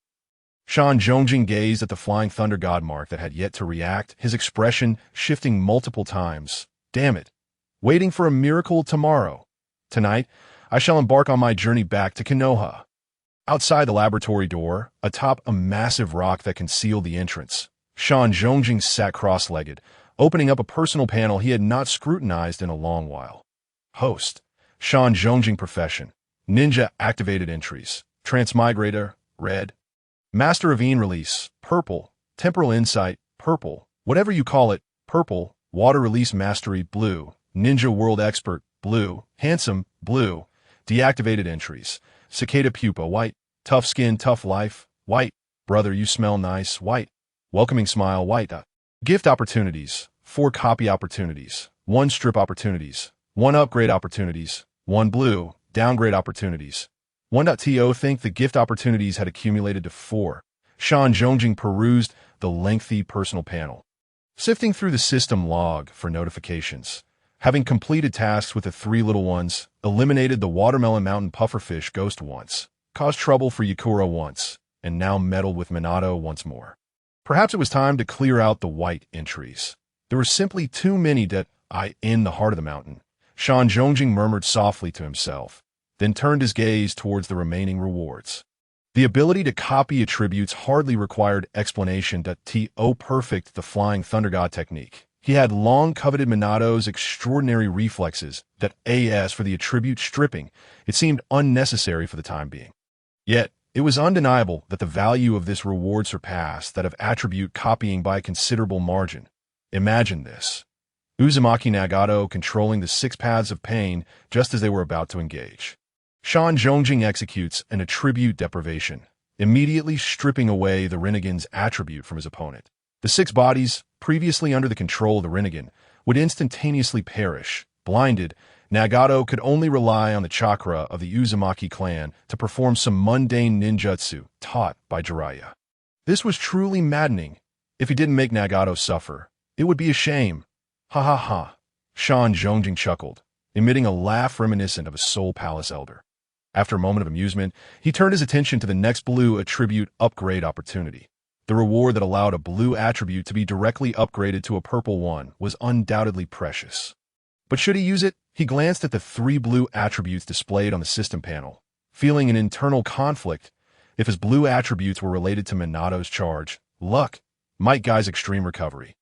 Shan Zhongjing gazed at the flying thunder god mark that had yet to react, his expression shifting multiple times. Damn it. Waiting for a miracle tomorrow. Tonight, I shall embark on my journey back to Konoha. Outside the laboratory door, atop a massive rock that concealed the entrance, Shan Zhongjing sat cross-legged, opening up a personal panel he had not scrutinized in a long while. Host. Shan Zhongjing profession. Ninja activated entries. Transmigrator, red. Master of Een release, purple. Temporal insight, purple. Whatever you call it, purple. Water release mastery, blue. Ninja world expert, blue. Handsome, blue. Deactivated entries. Cicada pupa, white. Tough skin, tough life, white. Brother, you smell nice, white. Welcoming smile, white. Gift opportunities, 4 copy opportunities, 1 strip opportunities, 1 upgrade opportunities, 1 blue, downgrade opportunities. 1.to think the gift opportunities had accumulated to 4. Shan Zhongjing perused the lengthy personal panel, sifting through the system log for notifications. Having completed tasks with the 3 little ones, eliminated the watermelon mountain pufferfish ghost once, caused trouble for Yakura once, and now meddled with Minato once more. Perhaps it was time to clear out the white entries. There were simply too many in the heart of the mountain. Shan Zhongjing murmured softly to himself, then turned his gaze towards the remaining rewards. The ability to copy attributes hardly required explanation. To perfect the flying thunder god technique. He had long coveted Minato's extraordinary reflexes. As for the attribute stripping, it seemed unnecessary for the time being. Yet, it was undeniable that the value of this reward surpassed that of attribute copying by a considerable margin. Imagine this. Uzumaki Nagato controlling the 6 paths of pain just as they were about to engage. Shan Zhongjing executes an attribute deprivation, immediately stripping away the Rinnegan's attribute from his opponent. The 6 bodies, previously under the control of the Rinnegan, would instantaneously perish. Blinded, Nagato could only rely on the chakra of the Uzumaki clan to perform some mundane ninjutsu taught by Jiraiya. This was truly maddening. If he didn't make Nagato suffer, it would be a shame. Ha ha ha. Shan Zhongjing chuckled, emitting a laugh reminiscent of a Soul Palace elder. After a moment of amusement, he turned his attention to the next blue attribute upgrade opportunity. The reward that allowed a blue attribute to be directly upgraded to a purple one was undoubtedly precious. But should he use it? He glanced at the 3 blue attributes displayed on the system panel, feeling an internal conflict. If his blue attributes were related to Minato's charge, luck, Might Guy's extreme recovery,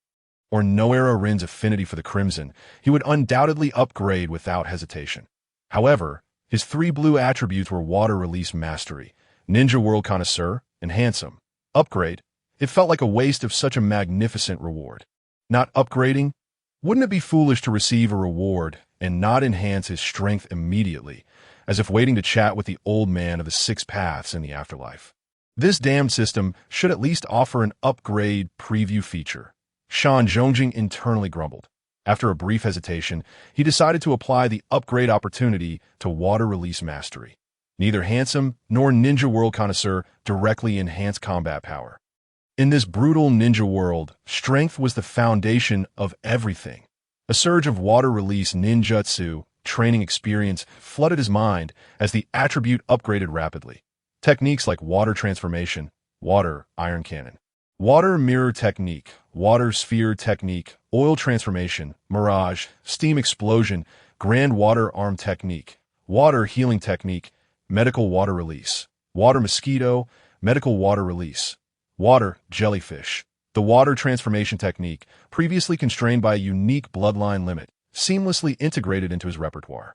or Noera Rin's affinity for the crimson, he would undoubtedly upgrade without hesitation. However, his 3 blue attributes were water release mastery, ninja world connoisseur, and handsome. Upgrade. It felt like a waste of such a magnificent reward. Not upgrading? Wouldn't it be foolish to receive a reward and not enhance his strength immediately, as if waiting to chat with the old man of the 6 paths in the afterlife? This damned system should at least offer an upgrade preview feature. Shan Zhongjing internally grumbled. After a brief hesitation, he decided to apply the upgrade opportunity to water release mastery. Neither handsome nor ninja world connoisseur directly enhance combat power. In this brutal ninja world, strength was the foundation of everything. A surge of water release ninjutsu training experience flooded his mind as the attribute upgraded rapidly. Techniques like water transformation, water iron cannon, water mirror technique, water sphere technique, oil transformation, mirage, steam explosion, grand water arm technique, water healing technique, medical water release, water mosquito, medical water release, water jellyfish. The water transformation technique, previously constrained by a unique bloodline limit, seamlessly integrated into his repertoire.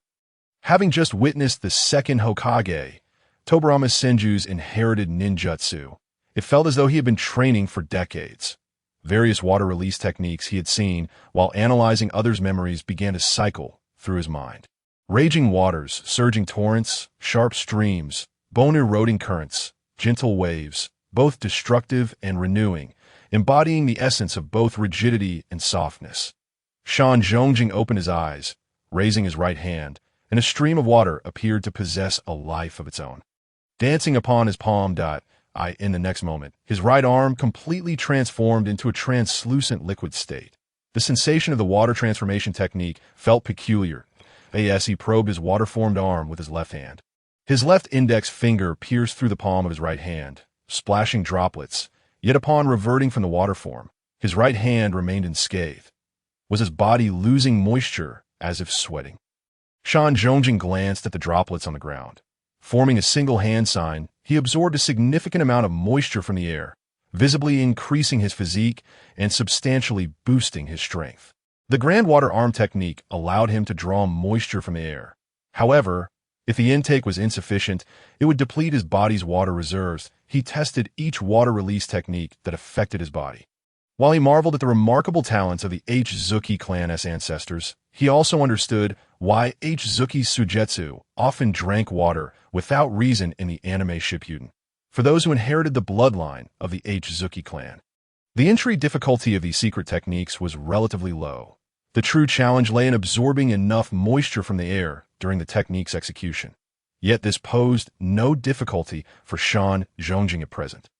Having just witnessed the second Hokage, Tobirama Senju's inherited ninjutsu, it felt as though he had been training for decades. Various water release techniques he had seen while analyzing others' memories began to cycle through his mind. Raging waters, surging torrents, sharp streams, bone-eroding currents, gentle waves, both destructive and renewing, embodying the essence of both rigidity and softness. Shan Zhongjing opened his eyes, raising his right hand, and a stream of water appeared to possess a life of its own. Dancing upon his palm, in the next moment, his right arm completely transformed into a translucent liquid state. The sensation of the water transformation technique felt peculiar as he probed his water-formed arm with his left hand. His left index finger pierced through the palm of his right hand, splashing droplets, yet upon reverting from the water form, his right hand remained unscathed. Was his body losing moisture as if sweating? Shan Zhongjing glanced at the droplets on the ground. Forming a single hand sign, he absorbed a significant amount of moisture from the air, visibly increasing his physique and substantially boosting his strength. The Grand Water Arm technique allowed him to draw moisture from the air. However, if the intake was insufficient, it would deplete his body's water reserves. He tested each water release technique that affected his body. While he marveled at the remarkable talents of the H-Zuki clan's ancestors, he also understood why H-Zuki's Sujetsu often drank water without reason in the anime Shippuden, for those who inherited the bloodline of the H-Zuki clan. The entry difficulty of these secret techniques was relatively low. The true challenge lay in absorbing enough moisture from the air during the technique's execution. Yet this posed no difficulty for Shan Zhongjing at present.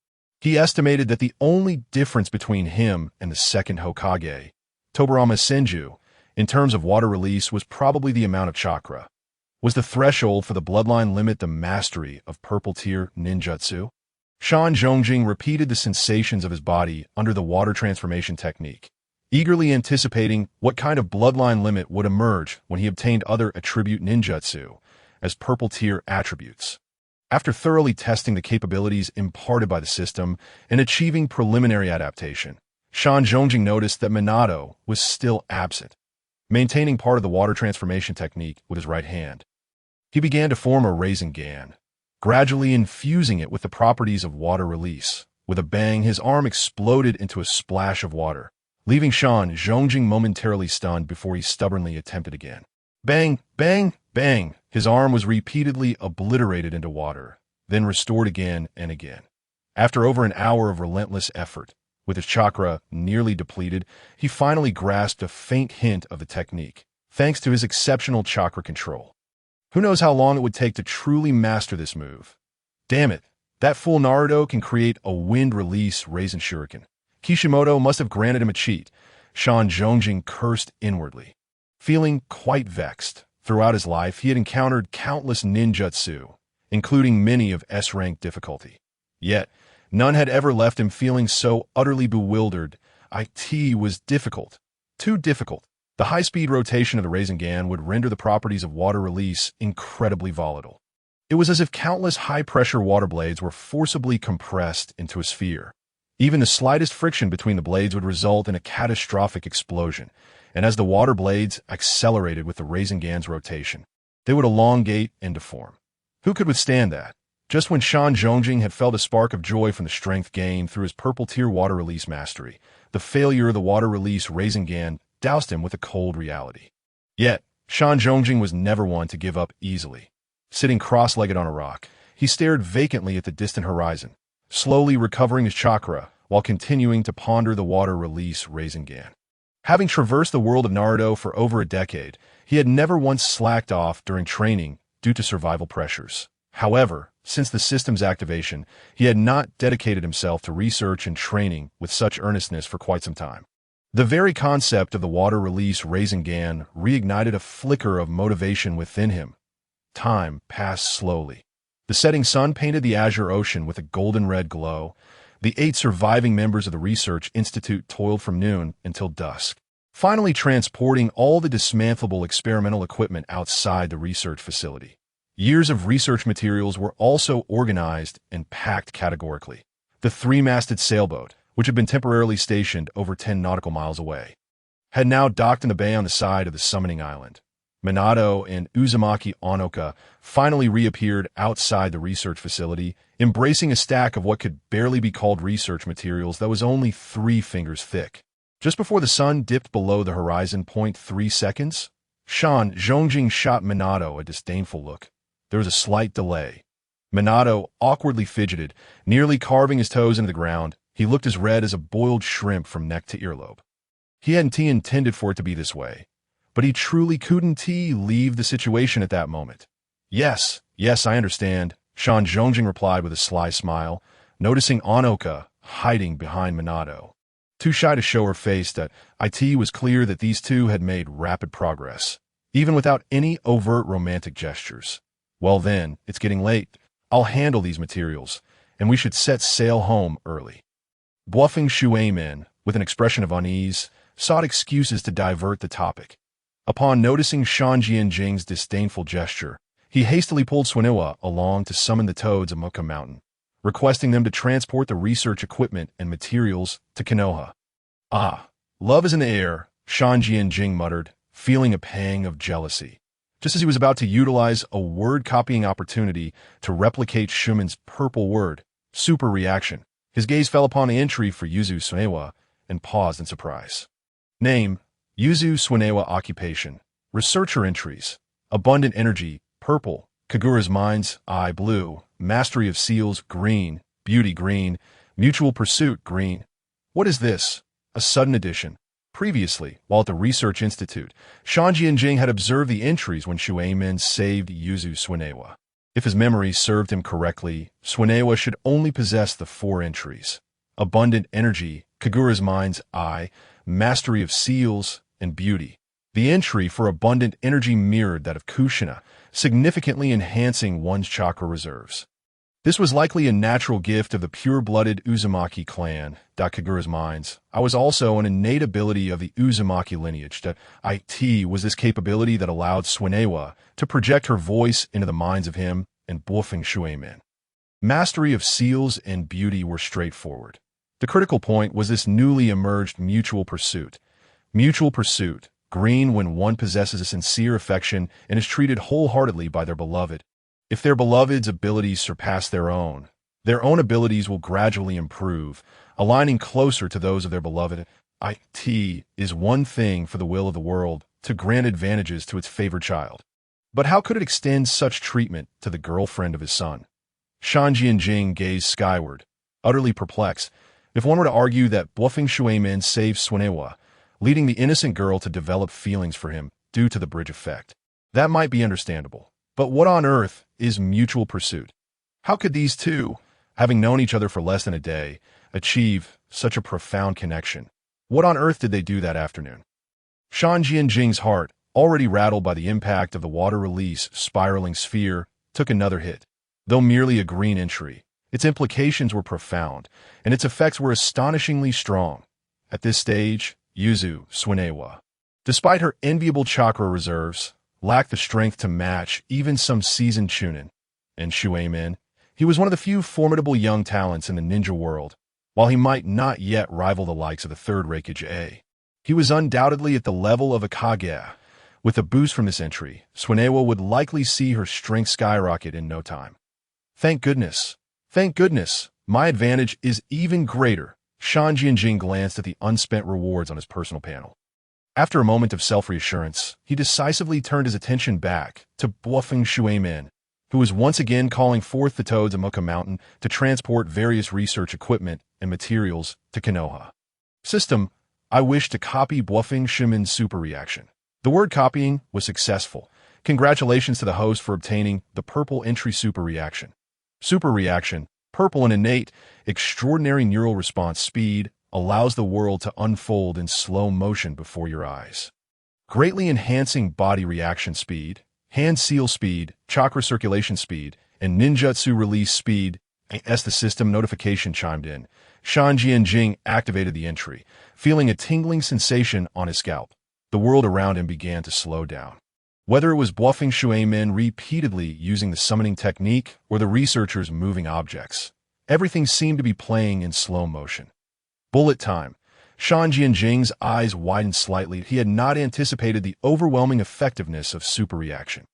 He estimated that the only difference between him and the second Hokage, Tobirama Senju, in terms of water release was probably the amount of chakra. Was the threshold for the bloodline limit the mastery of purple-tier ninjutsu? Shan Zhongjing repeated the sensations of his body under the water transformation technique, eagerly anticipating what kind of bloodline limit would emerge when he obtained other attribute ninjutsu as purple-tier attributes. After thoroughly testing the capabilities imparted by the system and achieving preliminary adaptation, Shan Zhongjing noticed that Minato was still absent. Maintaining part of the water transformation technique with his right hand, he began to form a Rasengan, gradually infusing it with the properties of water release. With a bang, his arm exploded into a splash of water, leaving Shan Zhongjing momentarily stunned before he stubbornly attempted again. Bang, bang, bang! His arm was repeatedly obliterated into water, then restored again and again. After over an hour of relentless effort, with his chakra nearly depleted, he finally grasped a faint hint of the technique, thanks to his exceptional chakra control. Who knows how long it would take to truly master this move? Damn it, That fool Naruto can create a wind-release Raisin Shuriken. Kishimoto must have granted him a cheat. Shan Zhongjing cursed inwardly. Feeling quite vexed, throughout his life he had encountered countless ninjutsu, including many of S-rank difficulty. Yet, none had ever left him feeling so utterly bewildered. It was difficult. Too difficult. The high-speed rotation of the Rasengan would render the properties of water release incredibly volatile. It was as if countless high-pressure water blades were forcibly compressed into a sphere. Even the slightest friction between the blades would result in a catastrophic explosion, and as the water blades accelerated with the Rasengan's rotation, they would elongate and deform. Who could withstand that? Just when Shan Zhongjing had felt a spark of joy from the strength gained through his purple-tier water release mastery, the failure of the water release Rasengan doused him with a cold reality. Yet, Shan Zhongjing was never one to give up easily. Sitting cross-legged on a rock, he stared vacantly at the distant horizon, slowly recovering his chakra while continuing to ponder the water release Rasengan. Having traversed the world of Naruto for over a decade, he had never once slacked off during training due to survival pressures. However, since the system's activation, he had not dedicated himself to research and training with such earnestness for quite some time. The very concept of the water release Rasengan reignited a flicker of motivation within him. Time passed slowly. The setting sun painted the azure ocean with a golden-red glow. The 8 surviving members of the Research Institute toiled from noon until dusk, finally transporting all the dismantleable experimental equipment outside the research facility. Years of research materials were also organized and packed categorically. The 3-masted sailboat, which had been temporarily stationed over 10 nautical miles away, had now docked in the bay on the side of the summoning island. Minato and Uzumaki Onoka finally reappeared outside the research facility, embracing a stack of what could barely be called research materials that was only 3 fingers thick. Just before the sun dipped below the horizon 0.3 seconds, Shan Zhongjing shot Minato a disdainful look. There was a slight delay. Minato awkwardly fidgeted, nearly carving his toes into the ground. He looked as red as a boiled shrimp from neck to earlobe. He hadn't intended for it to be this way, but he truly couldn't leave the situation at that moment. Yes, I understand, Shan Zhongjing replied with a sly smile, noticing Onoka hiding behind Minato. Too shy to show her face that it was clear that these two had made rapid progress, even without any overt romantic gestures. Well then, it's getting late. I'll handle these materials, and we should set sail home early. Bluffing Shueimin, with an expression of unease, sought excuses to divert the topic. Upon noticing Shan Jianjing's disdainful gesture, he hastily pulled Suenoa along to summon the toads of Mocha Mountain, requesting them to transport the research equipment and materials to Konoha. Ah, love is in the air, Shan Jianjing muttered, feeling a pang of jealousy. Just as he was about to utilize a word-copying opportunity to replicate Shumen's purple word, super reaction, his gaze fell upon the entry for Yuzu Suenoa and paused in surprise. Name: Yuzu Suenoa. Occupation: researcher. Entries: abundant energy, purple; Kagura's mind's eye, blue; mastery of seals, green; beauty, green; mutual pursuit, green. What is this? A sudden addition. Previously, while at the Research Institute, Shan Jianjing had observed the entries when Shueimin saved Yuzu Suenoa. If his memory served him correctly, Suenoa should only possess the 4 entries: abundant energy, Kagura's mind's eye, mastery of seals, and beauty. The entry for abundant energy mirrored that of Kushina, significantly enhancing one's chakra reserves. This was likely a natural gift of the pure-blooded Uzumaki clan, Kagura's minds. I was also an innate ability of the Uzumaki lineage. It was this capability that allowed Suenoa to project her voice into the minds of him and Bluffing Shueimin. Mastery of seals and beauty were straightforward. The critical point was this newly emerged mutual pursuit. Mutual pursuit, green when one possesses a sincere affection and is treated wholeheartedly by their beloved. If their beloved's abilities surpass their own abilities will gradually improve, aligning closer to those of their beloved. It is one thing for the will of the world to grant advantages to its favored child. But how could it extend such treatment to the girlfriend of his son? Shan Jianjing gazed skyward, utterly perplexed. If one were to argue that Bluffing Shueimin saved Suenoa, leading the innocent girl to develop feelings for him due to the bridge effect, that might be understandable. But what on earth is mutual pursuit? How could these two, having known each other for less than a day, achieve such a profound connection. What on earth did they do that afternoon? Jing's heart, already rattled by the impact of the water release spiraling sphere, took another hit. Though merely a green entry, its implications were profound, and its effects were astonishingly strong. At this stage, Yuzu Swinewa, despite her enviable chakra reserves, lacked the strength to match even some seasoned chunin. And Shuemin, he was one of the few formidable young talents in the ninja world. While he might not yet rival the likes of the third Reikage A, he was undoubtedly at the level of a Kage. With a boost from this entry, Swinewa would likely see her strength skyrocket in no time. Thank goodness. Thank goodness. My advantage is even greater. Jing glanced at the unspent rewards on his personal panel. After a moment of self-reassurance, he decisively turned his attention back to Bluffing Shuemin, who was once again calling forth the toads of Mocha Mountain to transport various research equipment and materials to Konoha. System, I wish to copy Bluffing Shuemin's super reaction. The word copying was successful. Congratulations to the host for obtaining the purple entry super reaction. Super reaction, purple and innate, extraordinary neural response speed, allows the world to unfold in slow motion before your eyes. Greatly enhancing body reaction speed, hand seal speed, chakra circulation speed, and ninjutsu release speed. As the system notification chimed in, Jing activated the entry, feeling a tingling sensation on his scalp. The world around him began to slow down. Whether it was Bluffing Shuemin repeatedly using the summoning technique or the researchers moving objects, everything seemed to be playing in slow motion. Bullet time. Jing's eyes widened slightly. He had not anticipated the overwhelming effectiveness of super reaction.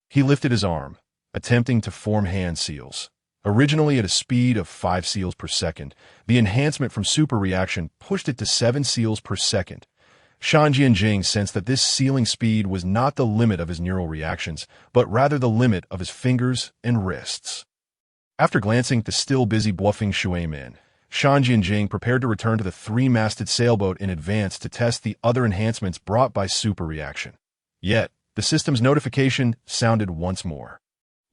He lifted his arm, attempting to form hand seals. Originally at a speed of 5 seals per second, the enhancement from super reaction pushed it to 7 seals per second. Jing sensed that this sealing speed was not the limit of his neural reactions, but rather the limit of his fingers and wrists. After glancing at the still busy Bluffing Shuemin, Jing prepared to return to the 3-masted sailboat in advance to test the other enhancements brought by super reaction. Yet, the system's notification sounded once more.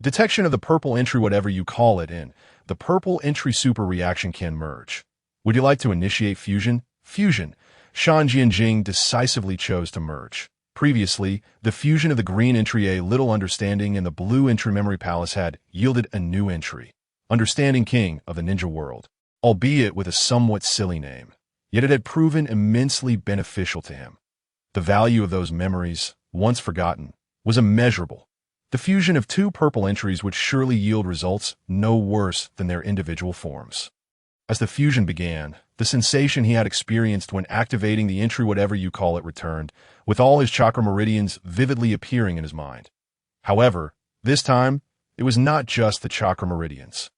Detection of the purple entry, whatever you call it, in the purple entry super reaction can merge. Would you like to initiate fusion? Fusion. Jing decisively chose to merge. Previously, the fusion of the green entry A Little Understanding and the blue entry Memory Palace had yielded a new entry, Understanding King of the Ninja World, albeit with a somewhat silly name. Yet it had proven immensely beneficial to him. The value of those memories, once forgotten, was immeasurable. The fusion of 2 purple entries would surely yield results no worse than their individual forms. As the fusion began, the sensation he had experienced when activating the entry, whatever you call it, returned, with all his chakra meridians vividly appearing in his mind. However, this time, it was not just the chakra meridians.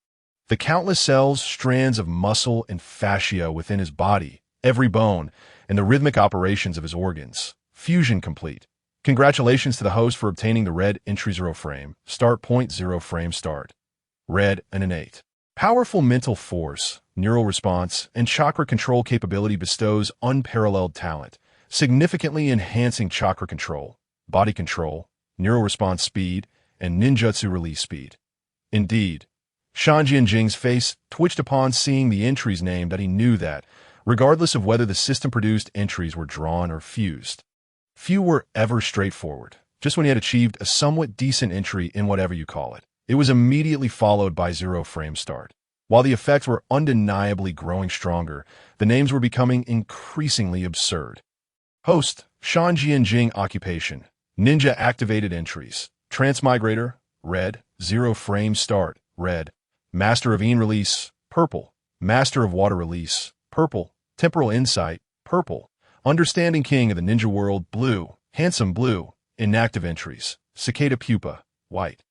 The countless cells, strands of muscle and fascia within his body, every bone, and the rhythmic operations of his organs. Fusion complete. Congratulations to the host for obtaining the red entry 0 frame, start point 0 frame start. Red and innate. Powerful mental force, neural response, and chakra control capability bestows unparalleled talent, significantly enhancing chakra control, body control, neural response speed, and ninjutsu release speed. Indeed, Jing's face twitched upon seeing the entry's name that he knew that, regardless of whether the system-produced entries were drawn or fused. Few were ever straightforward. Just when he had achieved a somewhat decent entry in whatever you call it, it was immediately followed by 0 frame start. While the effects were undeniably growing stronger, the names were becoming increasingly absurd. Host, Jing occupation, ninja activated entries, transmigrator, red, 0 frame start, red, master of release, purple, master of water release, purple, temporal insight, purple, understanding king of the ninja world, blue, handsome blue, inactive entries, cicada pupa, white,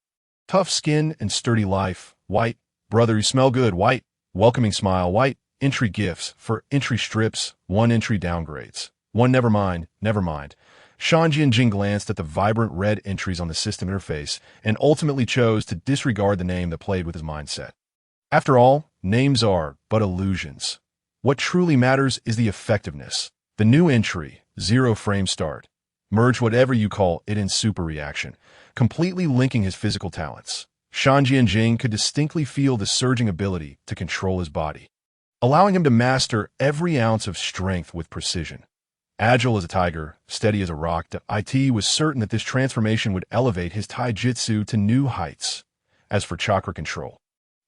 tough skin and sturdy life, white, brother you smell good, white, welcoming smile, white, entry gifts, for entry strips, 1 entry downgrades, 1 never mind. Jing glanced at the vibrant red entries on the system interface and ultimately chose to disregard the name that played with his mindset. After all, names are but illusions. What truly matters is the effectiveness. The new entry, 0 frame start, merge whatever you call it in super reaction, completely linking his physical talents. Shanji and Jing could distinctly feel the surging ability to control his body, allowing him to master every ounce of strength with precision. Agile as a tiger, steady as a rock, IT was certain that this transformation would elevate his taijutsu to new heights. As for chakra control,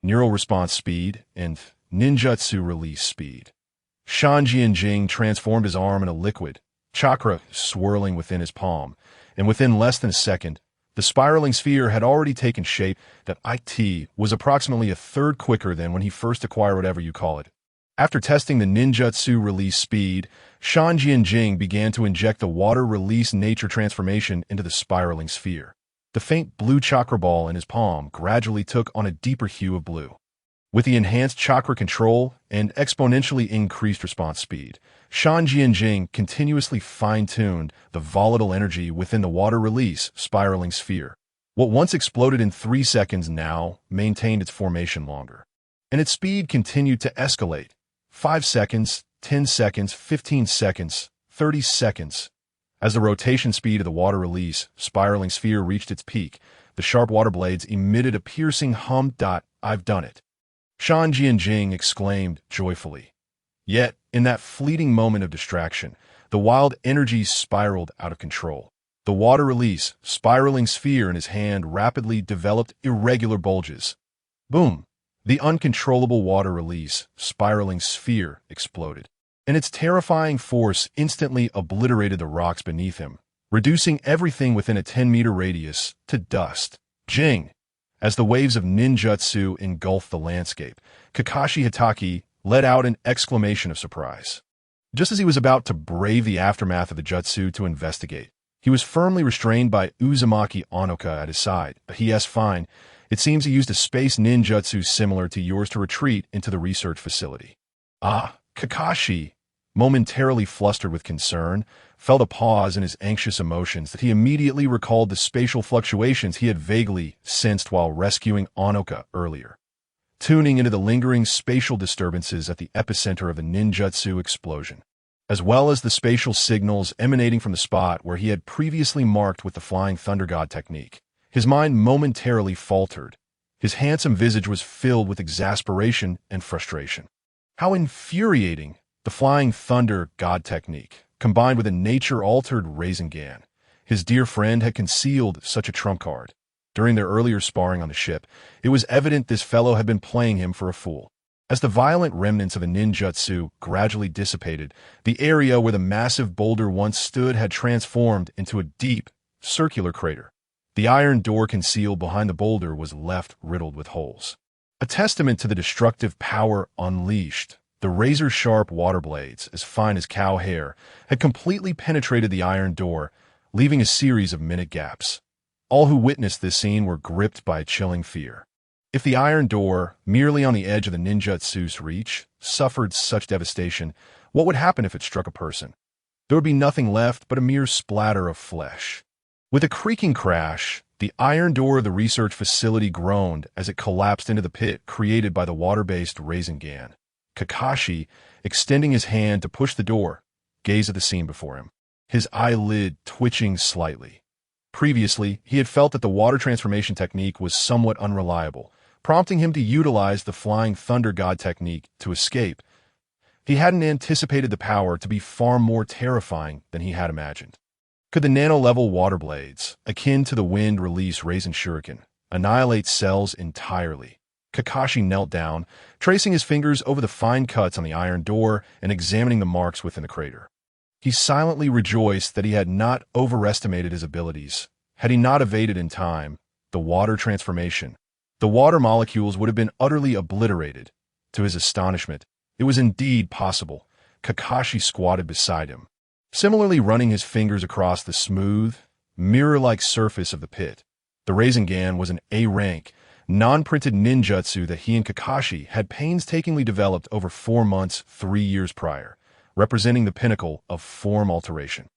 neural response speed, and ninjutsu release speed, Shanji and Jing transformed his arm into liquid, chakra swirling within his palm, and within less than a second, the spiraling sphere had already taken shape. That IT was approximately a third quicker than when he first acquired whatever you call it. After testing the ninjutsu release speed, Shanji and Jing began to inject the water release nature transformation into the spiraling sphere. The faint blue chakra ball in his palm gradually took on a deeper hue of blue. With the enhanced chakra control and exponentially increased response speed, Shanji and Jing continuously fine-tuned the volatile energy within the water release spiraling sphere. What once exploded in 3 seconds now maintained its formation longer, and its speed continued to escalate. 5 seconds, 10 seconds, 15 seconds, 30 seconds. As the rotation speed of the water release spiraling sphere reached its peak, the sharp water blades emitted a piercing hum. I've done it, Shanji and Jing exclaimed joyfully. Yet, in that fleeting moment of distraction, the wild energies spiraled out of control. The water release spiraling sphere in his hand rapidly developed irregular bulges. Boom! The uncontrollable water release spiraling sphere exploded, and its terrifying force instantly obliterated the rocks beneath him, reducing everything within a 10-meter radius to dust. Jing! As the waves of ninjutsu engulfed the landscape, Kakashi Hitaki let out an exclamation of surprise. Just as he was about to brave the aftermath of the jutsu to investigate, he was firmly restrained by Uzumaki Onoka at his side. Yes, fine. It seems he used a space ninjutsu similar to yours to retreat into the research facility. Ah, Kakashi, momentarily flustered with concern, felt a pause in his anxious emotions that he immediately recalled the spatial fluctuations he had vaguely sensed while rescuing Onoka earlier, tuning into the lingering spatial disturbances at the epicenter of the ninjutsu explosion, as well as the spatial signals emanating from the spot where he had previously marked with the Flying Thunder God technique. His mind momentarily faltered. His handsome visage was filled with exasperation and frustration. How infuriating! The Flying Thunder God technique, combined with a nature-altered Rasengan. His dear friend had concealed such a trump card. During their earlier sparring on the ship, it was evident this fellow had been playing him for a fool. As the violent remnants of a ninjutsu gradually dissipated, the area where the massive boulder once stood had transformed into a deep, circular crater. The iron door concealed behind the boulder was left riddled with holes, a testament to the destructive power unleashed. The razor-sharp water blades, as fine as cow hair, had completely penetrated the iron door, leaving a series of minute gaps. All who witnessed this scene were gripped by a chilling fear. If the iron door, merely on the edge of the ninjutsu's reach, suffered such devastation, what would happen if it struck a person? There would be nothing left but a mere splatter of flesh. With a creaking crash, the iron door of the research facility groaned as it collapsed into the pit created by the water-based Rasengan. Kakashi, extending his hand to push the door, gazed at the scene before him, his eyelid twitching slightly. Previously, he had felt that the water transformation technique was somewhat unreliable, prompting him to utilize the Flying Thunder God technique to escape. He hadn't anticipated the power to be far more terrifying than he had imagined. Could the nano-level water blades, akin to the wind-release Rasen Shuriken, annihilate cells entirely? Kakashi knelt down, tracing his fingers over the fine cuts on the iron door and examining the marks within the crater. He silently rejoiced that he had not overestimated his abilities. Had he not evaded in time the water transformation, the water molecules would have been utterly obliterated. To his astonishment, it was indeed possible. Kakashi squatted beside him, similarly running his fingers across the smooth, mirror-like surface of the pit. The Rasengan was an A-rank, non-printed ninjutsu that he and Kakashi had painstakingly developed over 4 months, 3 years prior, representing the pinnacle of form alteration.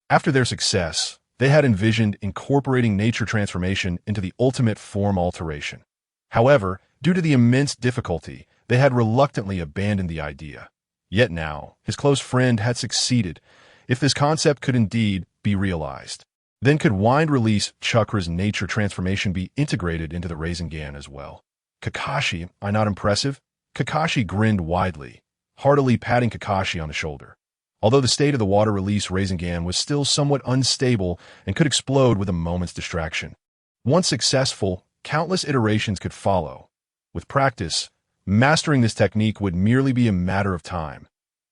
After their success, they had envisioned incorporating nature transformation into the ultimate form alteration. However, due to the immense difficulty, they had reluctantly abandoned the idea. Yet now, his close friend had succeeded, if this concept could indeed be realized. Then could wind-release Chakra's nature transformation be integrated into the Rasengan as well? Kakashi, I not impressive? Kakashi grinned widely, heartily patting Kakashi on the shoulder. Although the state of the water-release Rasengan was still somewhat unstable and could explode with a moment's distraction. Once successful, countless iterations could follow. With practice, mastering this technique would merely be a matter of time.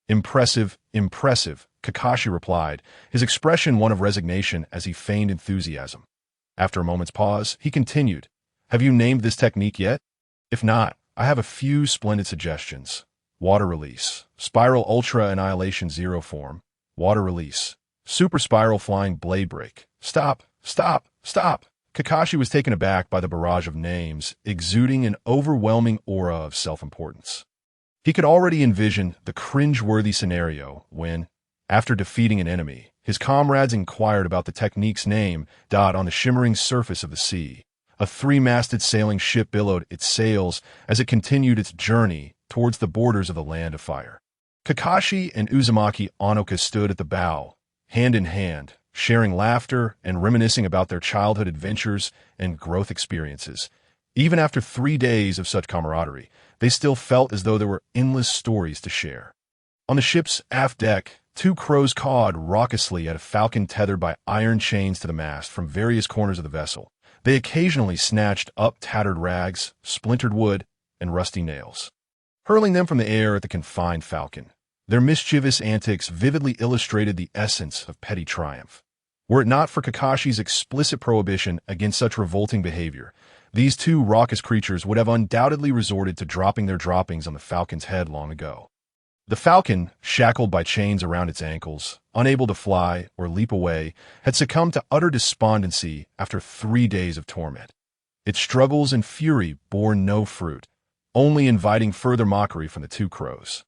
Impressive, impressive, Kakashi replied, his expression one of resignation as he feigned enthusiasm. After a moment's pause, he continued, Have you named this technique yet? If not, I have a few splendid suggestions. Water release, spiral ultra annihilation zero form, water release, super spiral flying blade break. Stop, stop, stop. Kakashi was taken aback by the barrage of names, exuding an overwhelming aura of self-importance. He could already envision the cringe-worthy scenario when, after defeating an enemy, his comrades inquired about the technique's name on the shimmering surface of the sea. A three-masted sailing ship billowed its sails as it continued its journey towards the borders of the Land of Fire. Kakashi and Uzumaki Onoka stood at the bow, hand in hand, sharing laughter and reminiscing about their childhood adventures and growth experiences. Even after 3 days of such camaraderie, they still felt as though there were endless stories to share. On the ship's aft deck, 2 crows cawed raucously at a falcon tethered by iron chains to the mast from various corners of the vessel. They occasionally snatched up tattered rags, splintered wood, and rusty nails, hurling them from the air at the confined falcon. Their mischievous antics vividly illustrated the essence of petty triumph. Were it not for Kakashi's explicit prohibition against such revolting behavior, these 2 raucous creatures would have undoubtedly resorted to dropping their droppings on the falcon's head long ago. The falcon, shackled by chains around its ankles, unable to fly or leap away, had succumbed to utter despondency after 3 days of torment. Its struggles and fury bore no fruit, only inviting further mockery from the 2 crows.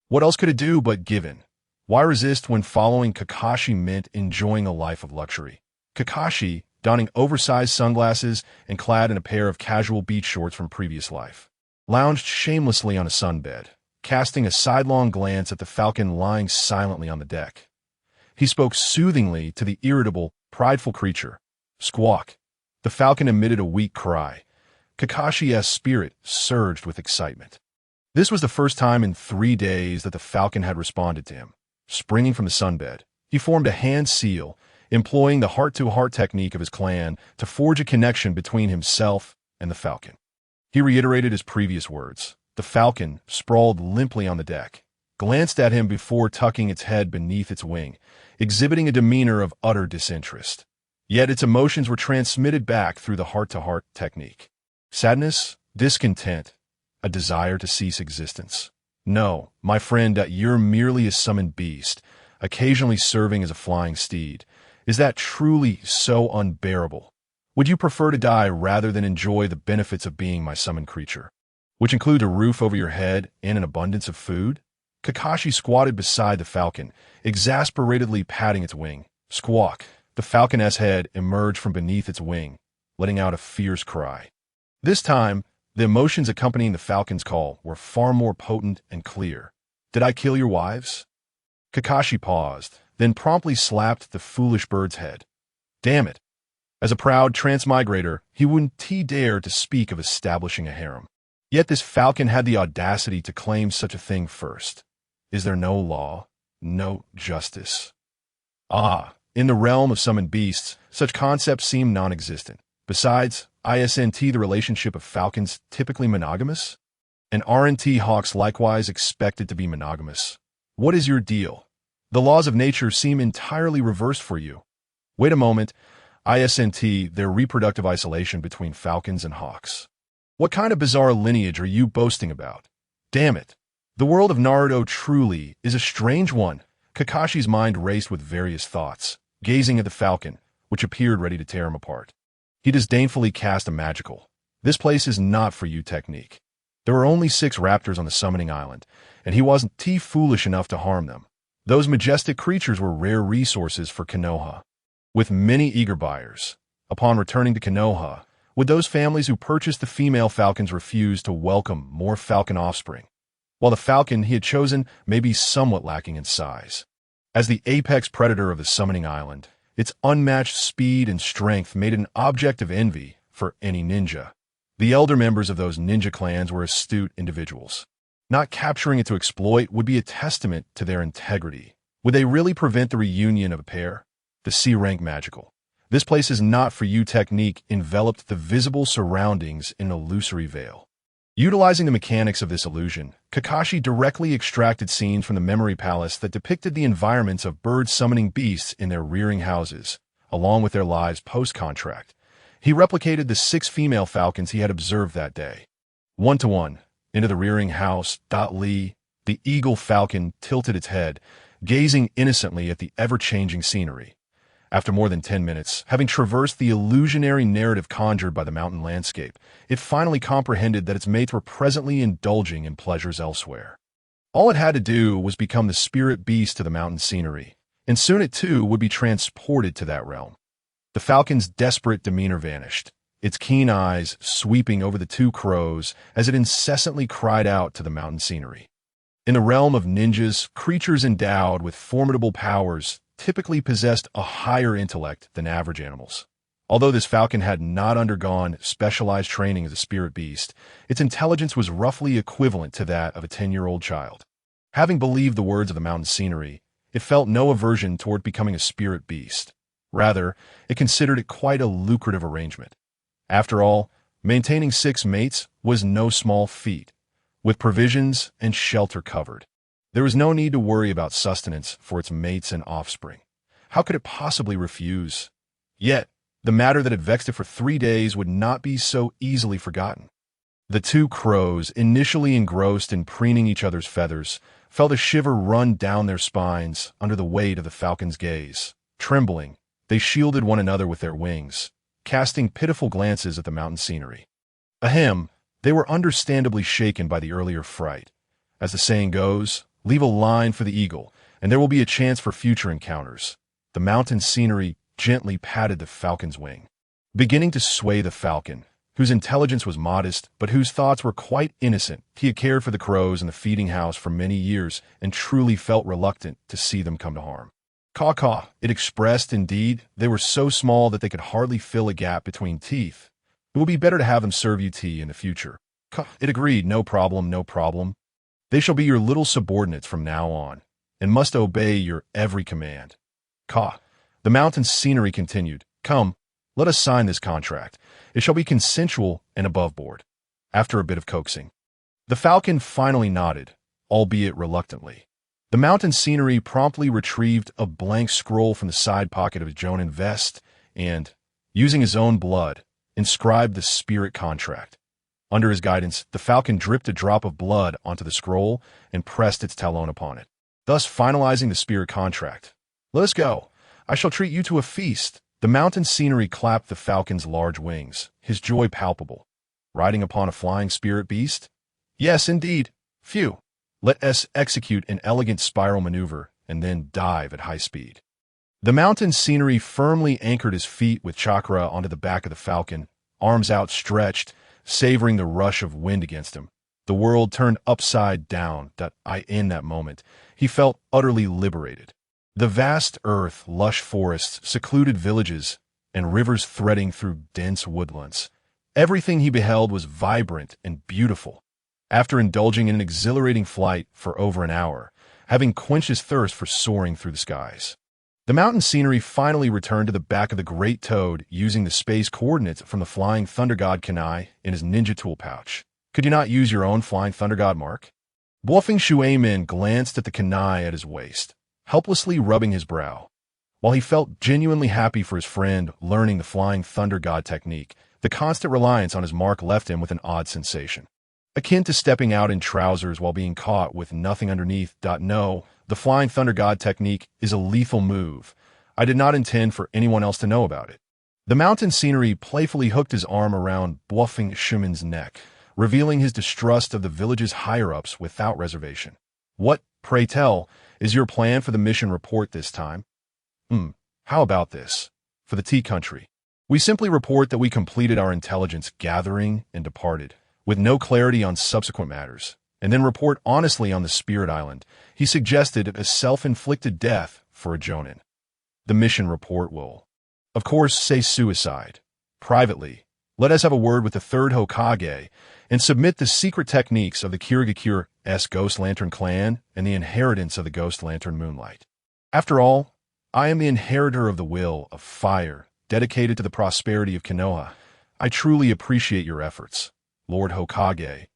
What else could it do but give in? Why resist when following Kakashi meant enjoying a life of luxury? Kakashi, donning oversized sunglasses and clad in a pair of casual beach shorts from previous life, lounged shamelessly on a sunbed, casting a sidelong glance at the falcon lying silently on the deck. He spoke soothingly to the irritable, prideful creature. Squawk. The falcon emitted a weak cry. Kakashi's spirit surged with excitement. This was the first time in 3 days that the falcon had responded to him. Springing from the sunbed, he formed a hand seal, employing the heart-to-heart technique of his clan to forge a connection between himself and the falcon. He reiterated his previous words. The falcon, sprawled limply on the deck, glanced at him before tucking its head beneath its wing, exhibiting a demeanor of utter disinterest. Yet its emotions were transmitted back through the heart-to-heart technique. Sadness, discontent, a desire to cease existence. No, my friend, you're merely a summoned beast, occasionally serving as a flying steed. Is that truly so unbearable? Would you prefer to die rather than enjoy the benefits of being my summoned creature, which include a roof over your head and an abundance of food? Kakashi squatted beside the falcon, exasperatedly patting its wing. Squawk. The falcon's head emerged from beneath its wing, letting out a fierce cry. This time, the emotions accompanying the falcon's call were far more potent and clear. Did I kill your wives? Kakashi paused, then promptly slapped the foolish bird's head. Damn it. As a proud transmigrator, he wouldn't dare to speak of establishing a harem. Yet this falcon had the audacity to claim such a thing first. Is there no law, no justice? In the realm of summoned beasts, such concepts seem non-existent. Besides, isn't the relationship of falcons typically monogamous? And aren't hawks likewise expected to be monogamous? What is your deal? The laws of nature seem entirely reversed for you. Wait a moment, isn't there reproductive isolation between falcons and hawks? What kind of bizarre lineage are you boasting about? Damn it. The world of Naruto truly is a strange one. Kakashi's mind raced with various thoughts, gazing at the falcon, which appeared ready to tear him apart. He disdainfully cast a magical, "This place is not for you" technique. There were only 6 raptors on the summoning island, and he wasn't foolish enough to harm them. Those majestic creatures were rare resources for Konoha, with many eager buyers. Upon returning to Konoha, would those families who purchased the female falcons refuse to welcome more falcon offspring? While the falcon he had chosen may be somewhat lacking in size. As the apex predator of the summoning island, Its unmatched speed and strength made it an object of envy for any ninja. The elder members of those ninja clans were astute individuals. Not capturing it to exploit would be a testament to their integrity. Would they really prevent the reunion of a pair? The C-rank magical. This place is not for you technique enveloped the visible surroundings in an illusory veil. Utilizing the mechanics of this illusion, Kakashi directly extracted scenes from the memory palace that depicted the environments of birds summoning beasts in their rearing houses, along with their lives post-contract. He replicated the 6 female falcons he had observed that day. 1-to-1, into the rearing house, Lee, the eagle falcon tilted its head, gazing innocently at the ever-changing scenery. After more than 10 minutes, having traversed the illusionary narrative conjured by the mountain landscape, it finally comprehended that its mates were presently indulging in pleasures elsewhere. All it had to do was become the spirit beast to the mountain scenery, and soon it too would be transported to that realm. The falcon's desperate demeanor vanished, its keen eyes sweeping over the 2 crows as it incessantly cried out to the mountain scenery. In the realm of ninjas, creatures endowed with formidable powers typically possessed a higher intellect than average animals. Although this falcon had not undergone specialized training as a spirit beast, its intelligence was roughly equivalent to that of a 10-year-old child. Having believed the words of the mountain scenery, it felt no aversion toward becoming a spirit beast. Rather, it considered it quite a lucrative arrangement. After all, maintaining 6 mates was no small feat, with provisions and shelter covered. There was no need to worry about sustenance for its mates and offspring. How could it possibly refuse? Yet, the matter that had vexed it for 3 days would not be so easily forgotten. The 2 crows, initially engrossed in preening each other's feathers, felt a shiver run down their spines under the weight of the falcon's gaze. Trembling, they shielded one another with their wings, casting pitiful glances at the mountain scenery. Ahem, they were understandably shaken by the earlier fright. As the saying goes, leave a line for the eagle, and there will be a chance for future encounters. The mountain scenery gently patted the falcon's wing, beginning to sway the falcon, whose intelligence was modest, but whose thoughts were quite innocent. He had cared for the crows in the feeding house for many years and truly felt reluctant to see them come to harm. Caw-caw, it expressed, indeed, they were so small that they could hardly fill a gap between teeth. It will be better to have them serve you tea in the future. It agreed, no problem, no problem. They shall be your little subordinates from now on, and must obey your every command. Caw. The mountain scenery continued. Come, let us sign this contract. It shall be consensual and above board. After a bit of coaxing, the falcon finally nodded, albeit reluctantly. The mountain scenery promptly retrieved a blank scroll from the side pocket of his Jonin vest and, using his own blood, inscribed the spirit contract. Under his guidance, the falcon dripped a drop of blood onto the scroll and pressed its talon upon it, thus finalizing the spirit contract. Let us go. I shall treat you to a feast. The mountain scenery clapped the falcon's large wings, his joy palpable. Riding upon a flying spirit beast? Yes, indeed. Phew. Let us execute an elegant spiral maneuver and then dive at high speed. The mountain scenery firmly anchored his feet with chakra onto the back of the falcon, arms outstretched, savoring the rush of wind against him. The world turned upside down. In that moment, he felt utterly liberated. The vast earth, lush forests, secluded villages, and rivers threading through dense woodlands. Everything he beheld was vibrant and beautiful. After indulging in an exhilarating flight for over an hour, having quenched his thirst for soaring through the skies, the mountain scenery finally returned to the back of the Great Toad using the space coordinates from the Flying Thunder God Kanai in his ninja tool pouch. Could you not use your own Flying Thunder God mark? Bluffing Shueimin glanced at the Kanai at his waist, helplessly rubbing his brow. While he felt genuinely happy for his friend learning the Flying Thunder God technique, the constant reliance on his mark left him with an odd sensation, akin to stepping out in trousers while being caught with nothing underneath. No, the Flying Thunder God technique is a lethal move. I did not intend for anyone else to know about it. The mountain scenery playfully hooked his arm around Bluffing Shueimin's neck, revealing his distrust of the village's higher-ups without reservation. What, pray tell, is your plan for the mission report this time? How about this? For the tea country, we simply report that we completed our intelligence gathering and departed, with no clarity on subsequent matters, and then report honestly on the Spirit Island. He suggested a self-inflicted death for a Jonin. The mission report will, of course, say suicide. Privately, let us have a word with the third Hokage and submit the secret techniques of the Kirigakure's Ghost Lantern clan and the inheritance of the Ghost Lantern Moonlight. After all, I am the inheritor of the will of fire, dedicated to the prosperity of Konoha. I truly appreciate your efforts, Lord Hokage.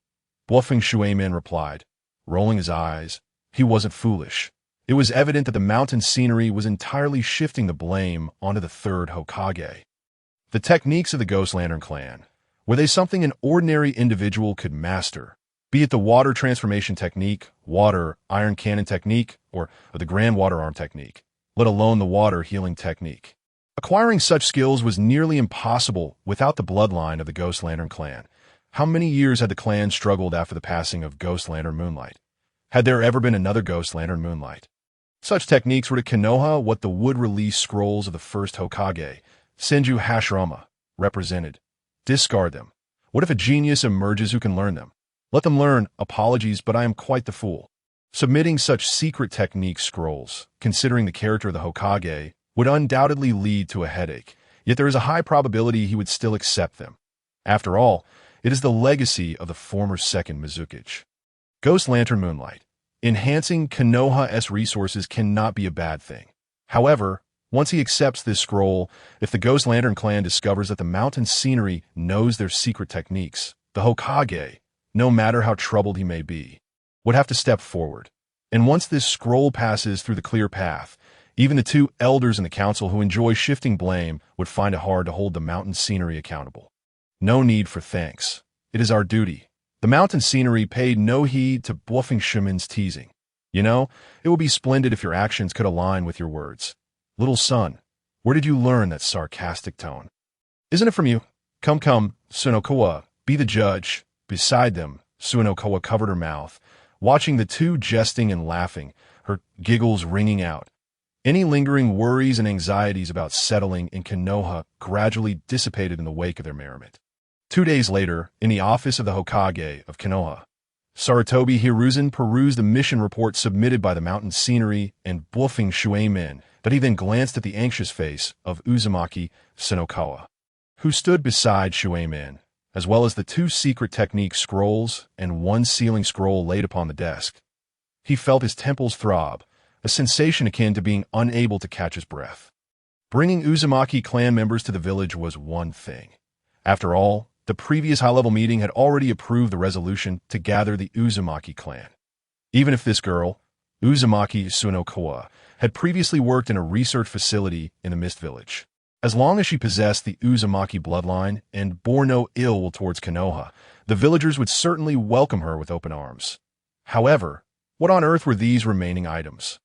Bluffing Shuemin replied, rolling his eyes. He wasn't foolish. It was evident that the mountain scenery was entirely shifting the blame onto the third Hokage. The techniques of the Ghost Lantern clan, were they something an ordinary individual could master? Be it the water transformation technique, water iron cannon technique, or the grand water arm technique, let alone the water healing technique. Acquiring such skills was nearly impossible without the bloodline of the Ghost Lantern clan. How many years had the clan struggled after the passing of Ghost Lantern Moonlight? Had there ever been another Ghost Lantern Moonlight? Such techniques were to Konoha what the wood-release scrolls of the first Hokage, Senju Hashirama, represented. Discard them. What if a genius emerges who can learn them? Let them learn. Apologies, but I am quite the fool. Submitting such secret technique scrolls, considering the character of the Hokage, would undoubtedly lead to a headache, yet there is a high probability he would still accept them. After all, it is the legacy of the former second Mizukage. Ghost Lantern Moonlight. Enhancing Konoha's resources cannot be a bad thing. However, once he accepts this scroll, if the Ghost Lantern clan discovers that the mountain scenery knows their secret techniques, the Hokage, no matter how troubled he may be, would have to step forward. And once this scroll passes through the clear path, even the two elders in the council who enjoy shifting blame would find it hard to hold the mountain scenery accountable. No need for thanks. It is our duty. The mountain scenery paid no heed to Bluffing Shumen's teasing. You know, it would be splendid if your actions could align with your words. Little son, where did you learn that sarcastic tone? Isn't it from you? Come, Sunokowa, be the judge. Beside them, Sunokowa covered her mouth, watching the two jesting and laughing, her giggles ringing out. Any lingering worries and anxieties about settling in Konoha gradually dissipated in the wake of their merriment. 2 days later, in the office of the Hokage of Konoha, Sarutobi Hiruzen perused the mission report submitted by the mountain scenery and Bluffing Shuemin, but he then glanced at the anxious face of Uzumaki Sunokawa, who stood beside Shuemin, as well as the two secret technique scrolls and one sealing scroll laid upon the desk. He felt his temples throb, a sensation akin to being unable to catch his breath. Bringing Uzumaki clan members to the village was one thing. After all, the previous high-level meeting had already approved the resolution to gather the Uzumaki clan. Even if this girl, Uzumaki Sunokawa, had previously worked in a research facility in the Mist Village, as long as she possessed the Uzumaki bloodline and bore no ill will towards Konoha, the villagers would certainly welcome her with open arms. However, what on earth were these remaining items?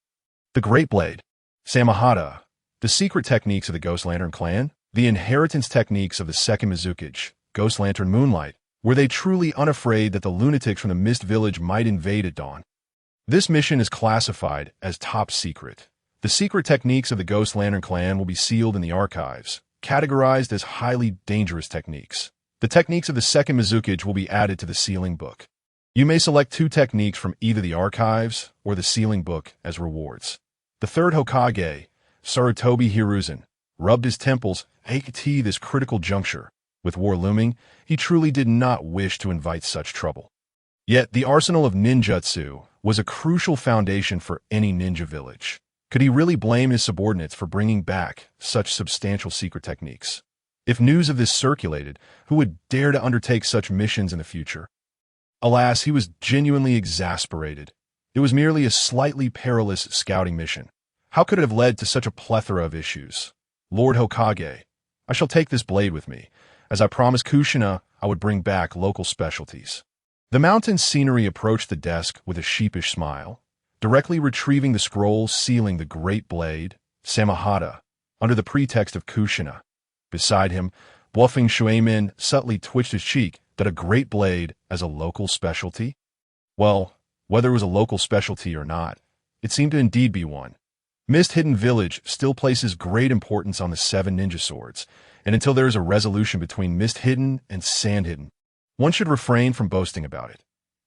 The Great Blade, Samahata, the secret techniques of the Ghost Lantern clan, the inheritance techniques of the second Mizukage, Ghost Lantern Moonlight. Were they truly unafraid that the lunatics from the Mist Village might invade at dawn? This mission is classified as top secret. The secret techniques of the Ghost Lantern clan will be sealed in the archives, categorized as highly dangerous techniques. The techniques of the second Mizukage will be added to the sealing book. You may select 2 techniques from either the archives or the sealing book as rewards. The third Hokage, Sarutobi Hiruzen, rubbed his temples at this critical juncture. With war looming, he truly did not wish to invite such trouble. Yet the arsenal of ninjutsu was a crucial foundation for any ninja village. Could he really blame his subordinates for bringing back such substantial secret techniques? If news of this circulated, who would dare to undertake such missions in the future? Alas, he was genuinely exasperated. It was merely a slightly perilous scouting mission. How could it have led to such a plethora of issues? Lord Hokage, I shall take this blade with me. As I promised Kushina, I would bring back local specialties. The mountain scenery approached the desk with a sheepish smile, directly retrieving the scroll sealing the Great Blade, Samahata, under the pretext of Kushina. Beside him, Bluffing Shuemin subtly twitched his cheek that a Great Blade as a local specialty? Well, whether it was a local specialty or not, it seemed to indeed be one. Mist Hidden Village still places great importance on the 7 ninja swords, and until there is a resolution between Mist Hidden and Sand Hidden, one should refrain from boasting about it.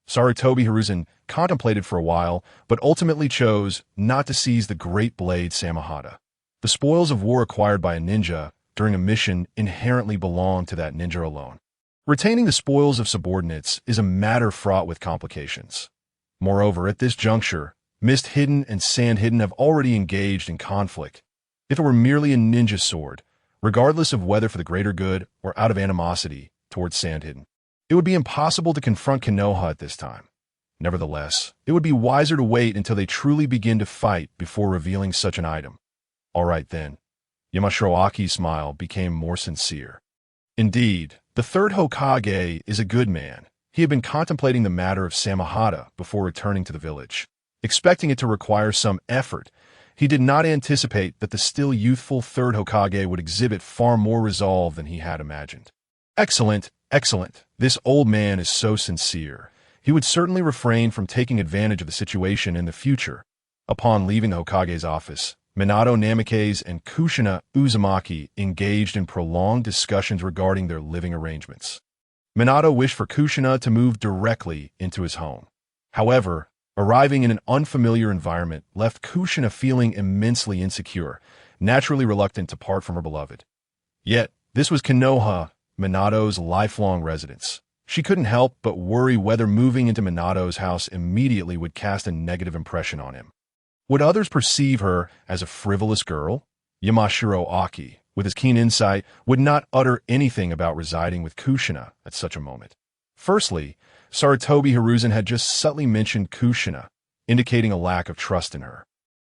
Sarutobi Hiruzen contemplated for a while, but ultimately chose not to seize the Great Blade Samahata. The spoils of war acquired by a ninja during a mission inherently belong to that ninja alone. Retaining the spoils of subordinates is a matter fraught with complications. Moreover, at this juncture, Mist Hidden and Sand Hidden have already engaged in conflict. If it were merely a ninja sword, regardless of whether for the greater good or out of animosity towards Sand Hidden, it would be impossible to confront Konoha at this time. Nevertheless, it would be wiser to wait until they truly begin to fight before revealing such an item. All right then. Yamashiro Aki's smile became more sincere. Indeed, the third Hokage is a good man. He had been contemplating the matter of Samahata before returning to the village. Expecting it to require some effort, he did not anticipate that the still youthful third Hokage would exhibit far more resolve than he had imagined. Excellent, excellent. This old man is so sincere. He would certainly refrain from taking advantage of the situation in the future. Upon leaving the Hokage's office, Minato Namikaze and Kushina Uzumaki engaged in prolonged discussions regarding their living arrangements. Minato wished for Kushina to move directly into his home. However, arriving in an unfamiliar environment left Kushina feeling immensely insecure, naturally reluctant to part from her beloved. Yet, this was Konoha, Minato's lifelong residence. She couldn't help but worry whether moving into Minato's house immediately would cast a negative impression on him. Would others perceive her as a frivolous girl? Yamashiro Aki, with his keen insight, would not utter anything about residing with Kushina at such a moment. Firstly, Sarutobi Hiruzen had just subtly mentioned Kushina, indicating a lack of trust in her.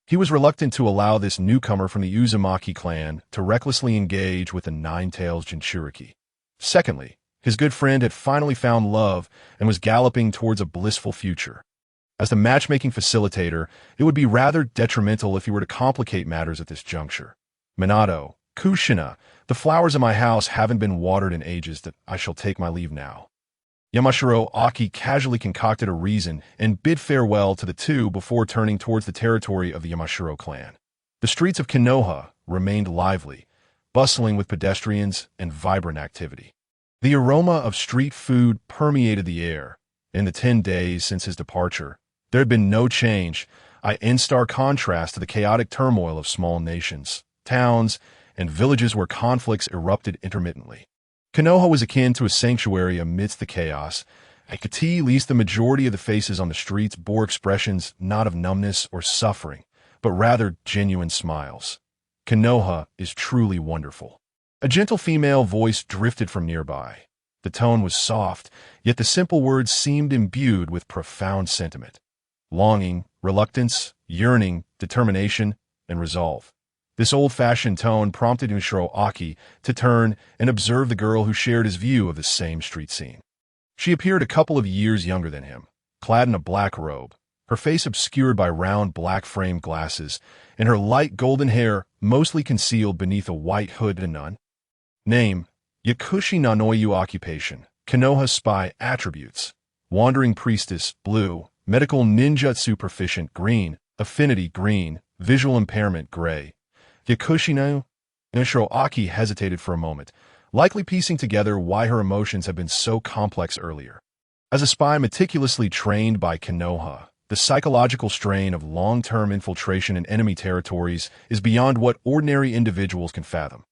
He was reluctant to allow this newcomer from the Uzumaki clan to recklessly engage with the Nine-Tails Jinchuriki. Secondly, his good friend had finally found love and was galloping towards a blissful future. As the matchmaking facilitator, it would be rather detrimental if he were to complicate matters at this juncture. Minato, Kushina, the flowers in my house haven't been watered in ages that I shall take my leave now. Yamashiro Aki casually concocted a reason and bid farewell to the two before turning towards the territory of the Yamashiro clan. The streets of Konoha remained lively, bustling with pedestrians and vibrant activity. The aroma of street food permeated the air. In the 10 days since his departure, there had been no change, in stark contrast to the chaotic turmoil of small nations, towns, and villages where conflicts erupted intermittently. Konoha was akin to a sanctuary amidst the chaos. At least the majority of the faces on the streets bore expressions not of numbness or suffering, but rather genuine smiles. Konoha is truly wonderful. A gentle female voice drifted from nearby. The tone was soft, yet the simple words seemed imbued with profound sentiment. Longing, reluctance, yearning, determination, and resolve. This old-fashioned tone prompted Yamashiro Aki to turn and observe the girl who shared his view of the same street scene. She appeared a couple of years younger than him, clad in a black robe, her face obscured by round black-framed glasses, and her light golden hair mostly concealed beneath a white hood and nun. Name: Yakushi Nanoyu. Occupation: Konoha spy. Attributes: Wandering Priestess, blue; Medical Ninjutsu Proficient, green; Affinity, green; Visual Impairment, gray. Yakushi no? Yamashiro Aki hesitated for a moment, likely piecing together why her emotions had been so complex earlier. As a spy meticulously trained by Konoha, the psychological strain of long-term infiltration in enemy territories is beyond what ordinary individuals can fathom.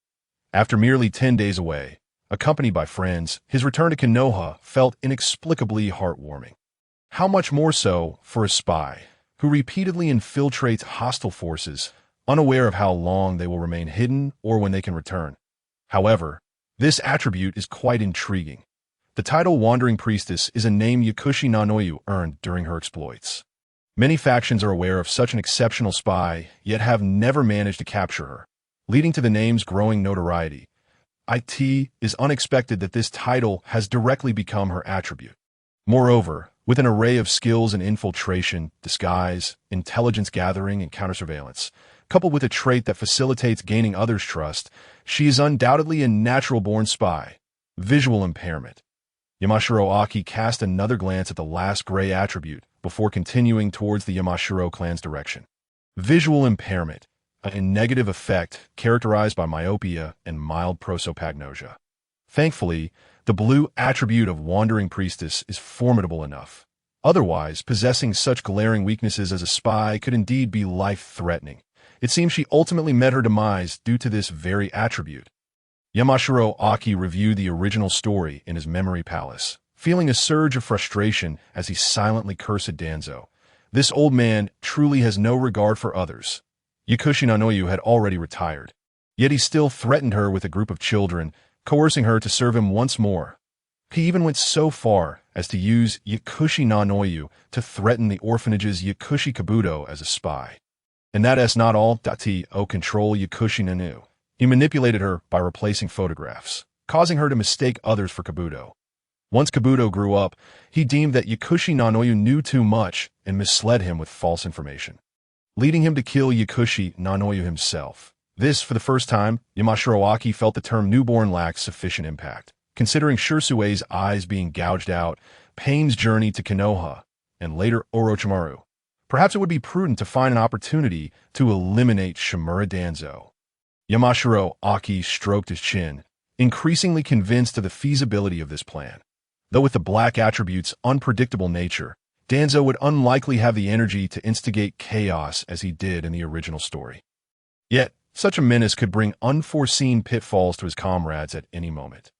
After merely 10 days away, accompanied by friends, his return to Konoha felt inexplicably heartwarming. How much more so for a spy who repeatedly infiltrates hostile forces, unaware of how long they will remain hidden or when they can return. However, this attribute is quite intriguing. The title Wandering Priestess is a name Yakushi Nanoyu earned during her exploits. Many factions are aware of such an exceptional spy, yet have never managed to capture her, leading to the name's growing notoriety. It is unexpected that this title has directly become her attribute. Moreover, with an array of skills in infiltration, disguise, intelligence gathering, and counter-surveillance, coupled with a trait that facilitates gaining others' trust, she is undoubtedly a natural-born spy. Visual impairment. Yamashiro Aki cast another glance at the last gray attribute before continuing towards the Yamashiro clan's direction. Visual impairment, a negative effect characterized by myopia and mild prosopagnosia. Thankfully, the blue attribute of Wandering Priestess is formidable enough. Otherwise, possessing such glaring weaknesses as a spy could indeed be life-threatening, It seems she ultimately met her demise due to this very attribute. Yamashiro Aki reviewed the original story in his memory palace, feeling a surge of frustration as he silently cursed Danzo. This old man truly has no regard for others. Yakushi Nanoyu had already retired, yet he still threatened her with a group of children, coercing her to serve him once more. He even went so far as to use Yakushi Nanoyu to threaten the orphanage's Yakushi Kabuto as a spy. And that's not all. To control Yakushi Nanu, he manipulated her by replacing photographs, causing her to mistake others for Kabuto. Once Kabuto grew up, he deemed that Yakushi Nanoyu knew too much and misled him with false information, leading him to kill Yakushi Nanoyu himself. This, for the first time, Yamashiro Aki felt the term newborn lacked sufficient impact, considering Shirsue's eyes being gouged out, Pain's journey to Konoha, and later Orochimaru. Perhaps it would be prudent to find an opportunity to eliminate Shimura Danzo. Yamashiro Aki stroked his chin, increasingly convinced of the feasibility of this plan. Though with the black attribute's unpredictable nature, Danzo would unlikely have the energy to instigate chaos as he did in the original story. Yet, such a menace could bring unforeseen pitfalls to his comrades at any moment.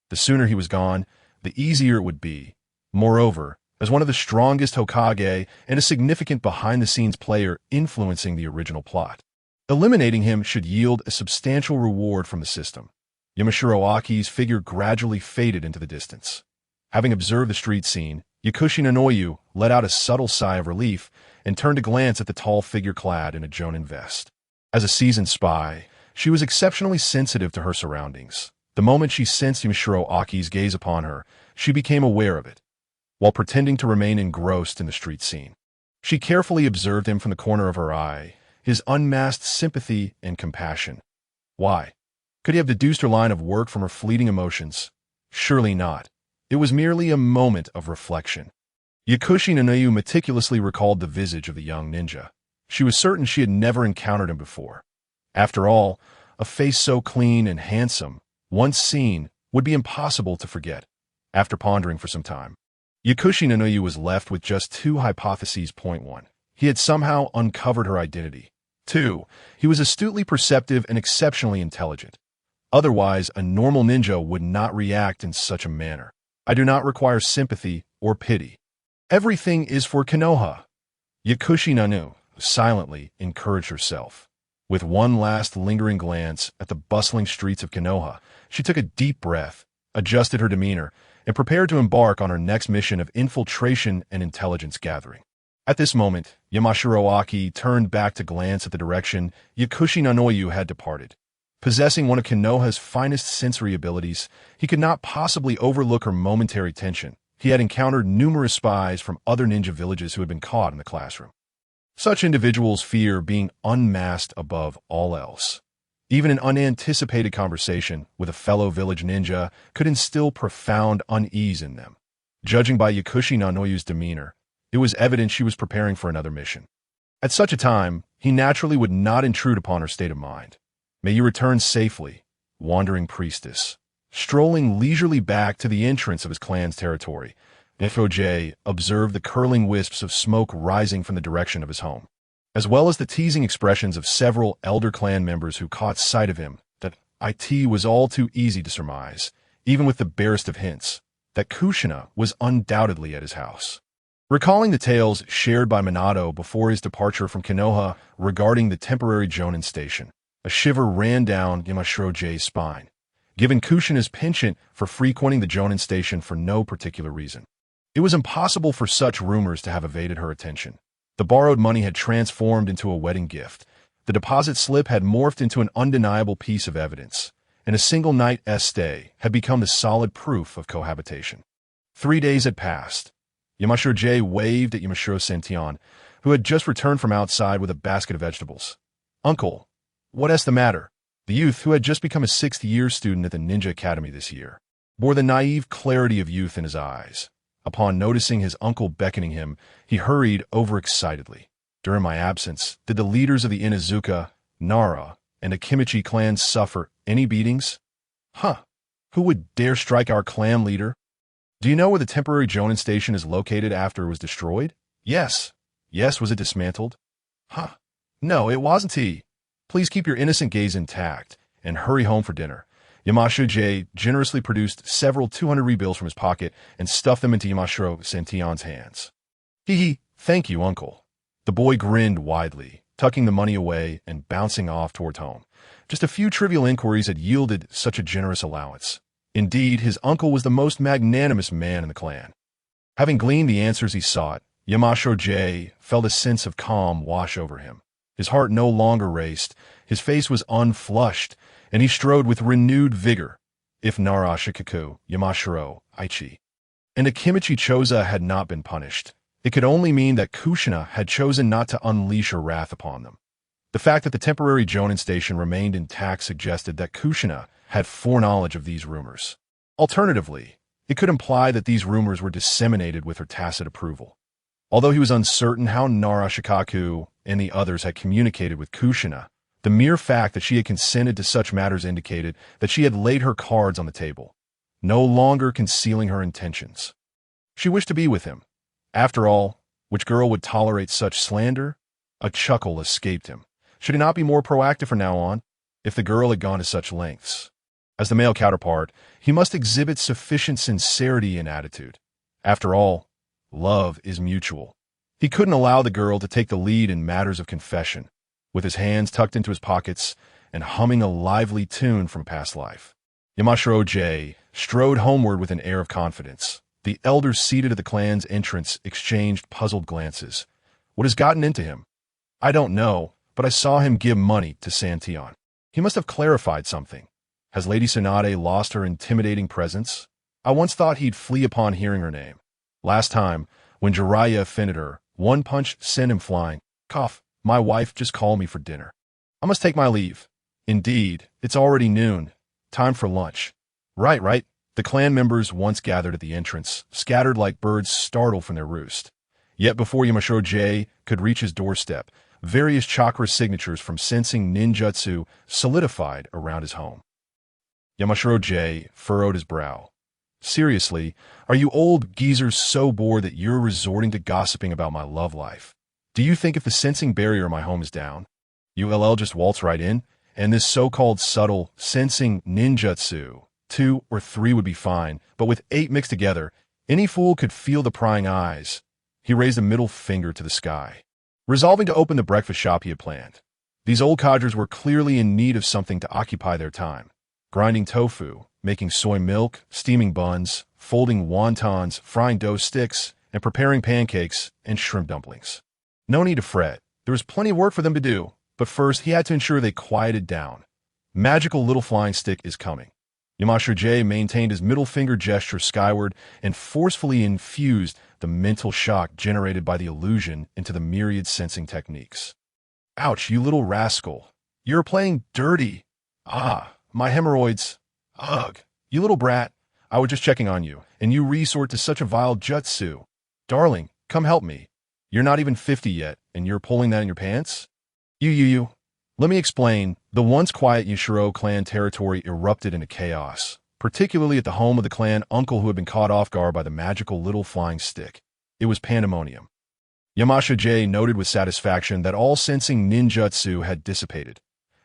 The sooner he was gone, the easier it would be. Moreover, as one of the strongest Hokage and a significant behind-the-scenes player influencing the original plot, eliminating him should yield a substantial reward from the system. Yamashiro Aki's figure gradually faded into the distance. Having observed the street scene, Yakushi Nanoyu let out a subtle sigh of relief and turned to glance at the tall figure clad in a jonin vest. As a seasoned spy, she was exceptionally sensitive to her surroundings. The moment she sensed Yamashiro Aki's gaze upon her, she became aware of it. While pretending to remain engrossed in the street scene, she carefully observed him from the corner of her eye, his unmasked sympathy and compassion. Why? Could he have deduced her line of work from her fleeting emotions? Surely not. It was merely a moment of reflection. Yakushi Nanoyu meticulously recalled the visage of the young ninja. She was certain she had never encountered him before. After all, a face so clean and handsome, once seen, would be impossible to forget. After pondering for some time, Yakushi Nanoyu was left with just two hypotheses. Point 1. He had somehow uncovered her identity. 2. He was astutely perceptive and exceptionally intelligent. Otherwise, a normal ninja would not react in such a manner. I do not require sympathy or pity. Everything is for Konoha. Yakushi Nanu silently encouraged herself. With one last lingering glance at the bustling streets of Konoha, she took a deep breath, adjusted her demeanor, and prepared to embark on her next mission of infiltration and intelligence gathering. At this moment, Yamashiro Aki turned back to glance at the direction Yakushi Nanoyu had departed. Possessing one of Konoha's finest sensory abilities, he could not possibly overlook her momentary tension. He had encountered numerous spies from other ninja villages who had been caught in the classroom. Such individuals fear being unmasked above all else. Even an unanticipated conversation with a fellow village ninja could instill profound unease in them. Judging by Yakushi Nanoyu's demeanor, it was evident she was preparing for another mission. At such a time, he naturally would not intrude upon her state of mind. May you return safely, wandering priestess. Strolling leisurely back to the entrance of his clan's territory, Foj observed the curling wisps of smoke rising from the direction of his home, as well as the teasing expressions of several elder clan members who caught sight of him. That it was all too easy to surmise, even with the barest of hints, that Kushina was undoubtedly at his house. Recalling the tales shared by Minato before his departure from Konoha regarding the temporary Jonin station, a shiver ran down Yamashiro's spine, giving Kushina's penchant for frequenting the Jonin station for no particular reason. It was impossible for such rumors to have evaded her attention. The borrowed money had transformed into a wedding gift. The deposit slip had morphed into an undeniable piece of evidence, and a single night's stay had become the solid proof of cohabitation. 3 days had passed. Yamashiro waved at Yamashiro Sentian, who had just returned from outside with a basket of vegetables. "Uncle, what's the matter?" The youth, who had just become a 6th-year student at the Ninja Academy this year, bore the naive clarity of youth in his eyes. Upon noticing his uncle beckoning him, he hurried overexcitedly. "During my absence, did the leaders of the Inuzuka, Nara, and Akimichi clans suffer any beatings?" "Huh. Who would dare strike our clan leader?" "Do you know where the temporary Jonin station is located after it was destroyed?" "Yes." "Yes, was it dismantled?" "Huh. No, it wasn't he. Please keep your innocent gaze intact and hurry home for dinner. Yamashiro J generously produced several 200 bills from his pocket and stuffed them into Yamashiro Santion's hands. Hee, thank you, uncle. The boy grinned widely, tucking the money away and bouncing off towards home. Just a few trivial inquiries had yielded such a generous allowance. Indeed, his uncle was the most magnanimous man in the clan. Having gleaned the answers he sought, Yamashiro J felt a sense of calm wash over him. His heart no longer raced, his face was unflushed, and he strode with renewed vigor. If Nara Shikaku, Yamashiro, Aichi, and Akimichi Choza had not been punished, it could only mean that Kushina had chosen not to unleash her wrath upon them. The fact that the temporary Jonin station remained intact suggested that Kushina had foreknowledge of these rumors. Alternatively, it could imply that these rumors were disseminated with her tacit approval. Although he was uncertain how Nara Shikaku and the others had communicated with Kushina, the mere fact that she had consented to such matters indicated that she had laid her cards on the table, no longer concealing her intentions. She wished to be with him. After all, which girl would tolerate such slander? A chuckle escaped him. Should he not be more proactive from now on? If the girl had gone to such lengths. As the male counterpart, he must exhibit sufficient sincerity in attitude. After all, love is mutual. He couldn't allow the girl to take the lead in matters of confession, with his hands tucked into his pockets and humming a lively tune from past life. Yamashiro J strode homeward with an air of confidence. The elders seated at the clan's entrance exchanged puzzled glances. What has gotten into him? I don't know, but I saw him give money to Santion. He must have clarified something. Has Lady Tsunade lost her intimidating presence? I once thought he'd flee upon hearing her name. Last time, when Jiraiya offended her, one punch sent him flying. Cough, my wife just called me for dinner. I must take my leave. Indeed, it's already noon. Time for lunch. Right. The clan members once gathered at the entrance, scattered like birds startled from their roost. Yet before Yamashiro J could reach his doorstep, various chakra signatures from sensing ninjutsu solidified around his home. Yamashiro J furrowed his brow. Seriously, are you old geezers so bored that you're resorting to gossiping about my love life? Do you think if the sensing barrier in my home is down, you'll just waltz right in, and this so-called subtle sensing ninjutsu, 2 or 3 would be fine, but with 8 mixed together, any fool could feel the prying eyes. He raised a middle finger to the sky, resolving to open the breakfast shop he had planned. These old codgers were clearly in need of something to occupy their time. Grinding tofu, making soy milk, steaming buns, folding wontons, frying dough sticks, and preparing pancakes and shrimp dumplings. No need to fret. There was plenty of work for them to do, but first he had to ensure they quieted down. Magical little flying stick is coming. Yamashiro J maintained his middle finger gesture skyward and forcefully infused the mental shock generated by the illusion into the myriad sensing techniques. Ouch, you little rascal. You're playing dirty. Ah, my hemorrhoids. Ugh, you little brat. I was just checking on you, and you resort to such a vile jutsu. Darling, come help me. You're not even 50 yet, and you're pulling that in your pants? You. Let me explain. The once quiet Yushiro clan territory erupted into chaos, particularly at the home of the clan uncle who had been caught off guard by the magical little flying stick. It was pandemonium. Yamashiro J noted with satisfaction that all sensing ninjutsu had dissipated.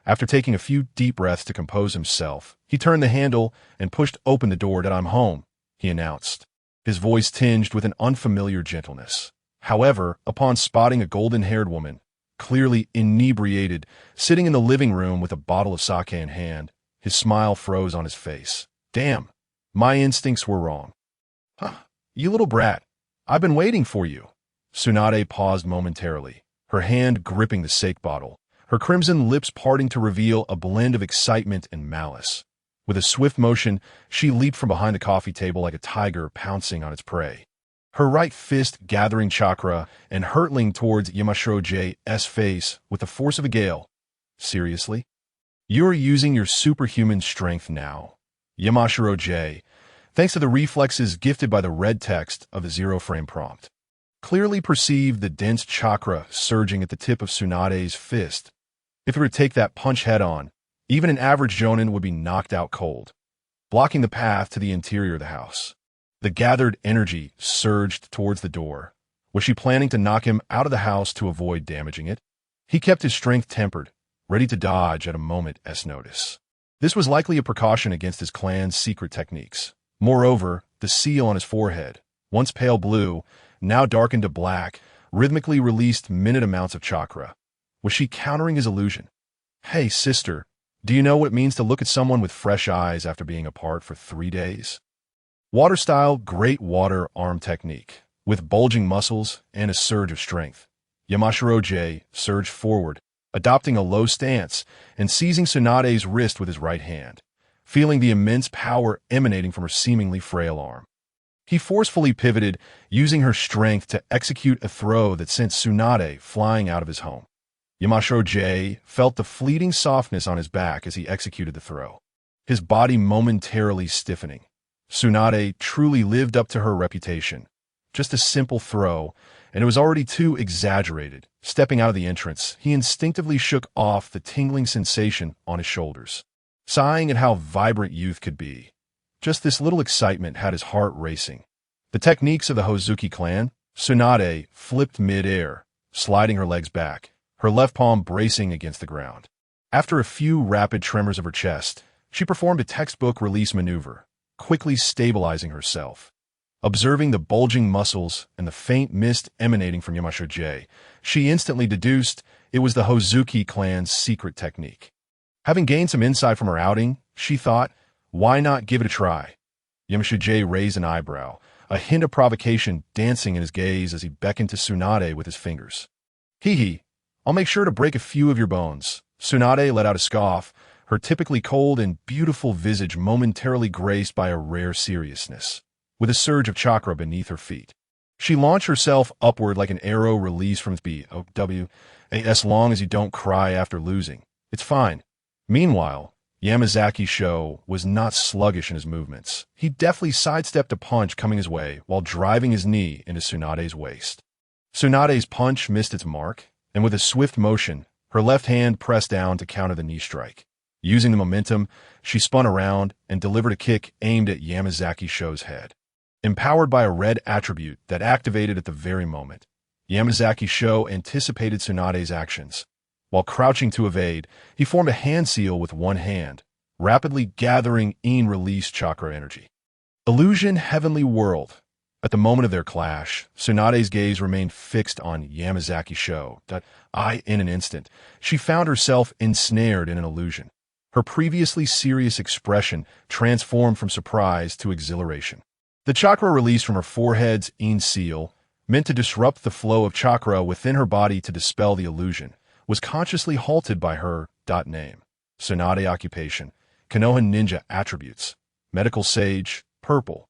After taking a few deep breaths to compose himself, he turned the handle and pushed open the door. "That I'm home," he announced, his voice tinged with an unfamiliar gentleness. However, upon spotting a golden-haired woman, clearly inebriated, sitting in the living room with a bottle of sake in hand, his smile froze on his face. Damn, my instincts were wrong. Huh, you little brat, I've been waiting for you. Tsunade paused momentarily, her hand gripping the sake bottle, her crimson lips parting to reveal a blend of excitement and malice. With a swift motion, she leaped from behind the coffee table like a tiger pouncing on its prey, her right fist gathering chakra and hurtling towards Yamashiro J's face with the force of a gale. Seriously? You're using your superhuman strength now. Yamashiro J, thanks to the reflexes gifted by the red text of the zero-frame prompt, clearly perceived the dense chakra surging at the tip of Tsunade's fist. If he were to take that punch head-on, even an average jonin would be knocked out cold, blocking the path to the interior of the house. The gathered energy surged towards the door. Was she planning to knock him out of the house to avoid damaging it? He kept his strength tempered, ready to dodge at a moment's notice. This was likely a precaution against his clan's secret techniques. Moreover, the seal on his forehead, once pale blue, now darkened to black, rhythmically released minute amounts of chakra. Was she countering his illusion? Hey, sister, do you know what it means to look at someone with fresh eyes after being apart for 3 days? Water-style great water arm technique, with bulging muscles and a surge of strength. Yamashiro J surged forward, adopting a low stance and seizing Tsunade's wrist with his right hand, feeling the immense power emanating from her seemingly frail arm. He forcefully pivoted, using her strength to execute a throw that sent Tsunade flying out of his home. Yamashiro J felt the fleeting softness on his back as he executed the throw, his body momentarily stiffening. Tsunade truly lived up to her reputation. Just a simple throw, and it was already too exaggerated. Stepping out of the entrance, he instinctively shook off the tingling sensation on his shoulders, sighing at how vibrant youth could be. Just this little excitement had his heart racing. The techniques of the Hozuki clan, Tsunade flipped mid-air, sliding her legs back, her left palm bracing against the ground. After a few rapid tremors of her chest, she performed a textbook release maneuver, quickly stabilizing herself. Observing the bulging muscles and the faint mist emanating from Yamashiro J, she instantly deduced it was the Hozuki clan's secret technique. Having gained some insight from her outing, she thought, why not give it a try? Yamashiro J raised an eyebrow, a hint of provocation dancing in his gaze as he beckoned to Tsunade with his fingers. Hee, I'll make sure to break a few of your bones. Tsunade let out a scoff, her typically cold and beautiful visage momentarily graced by a rare seriousness, with a surge of chakra beneath her feet. She launched herself upward like an arrow released from its bow. As long as you don't cry after losing, it's fine. Meanwhile, Yamazaki Sho was not sluggish in his movements. He deftly sidestepped a punch coming his way while driving his knee into Tsunade's waist. Tsunade's punch missed its mark, and with a swift motion, her left hand pressed down to counter the knee strike. Using the momentum, she spun around and delivered a kick aimed at Yamazaki Sho's head. Empowered by a red attribute that activated at the very moment, Yamazaki Sho anticipated Tsunade's actions. While crouching to evade, he formed a hand seal with one hand, rapidly gathering in-release chakra energy. Illusion Heavenly World. At the moment of their clash, Tsunade's gaze remained fixed on Yamazaki Sho. In an instant, she found herself ensnared in an illusion. Her previously serious expression transformed from surprise to exhilaration. The chakra released from her forehead's in seal, meant to disrupt the flow of chakra within her body to dispel the illusion, was consciously halted by her name. Tsunade occupation, Konoha ninja attributes, medical sage, purple.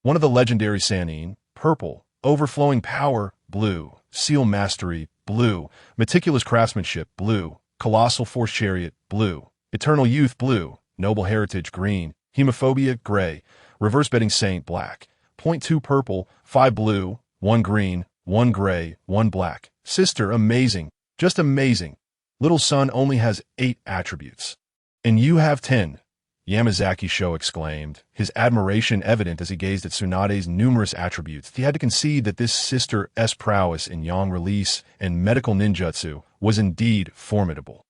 One of the legendary Sannin, purple, overflowing power, blue, seal mastery, blue, meticulous craftsmanship, blue, colossal force chariot, blue, eternal youth, blue, noble heritage, green, hemophobia, gray, reverse betting saint, black, 0.2 purple, 5 blue, 1 green, 1 gray, 1 black. Sister, amazing. Just amazing. Little son only has 8 attributes. And you have 10, Yamazaki Sho exclaimed, his admiration evident as he gazed at Tsunade's numerous attributes. He had to concede that this sister's prowess in yang release and medical ninjutsu was indeed formidable.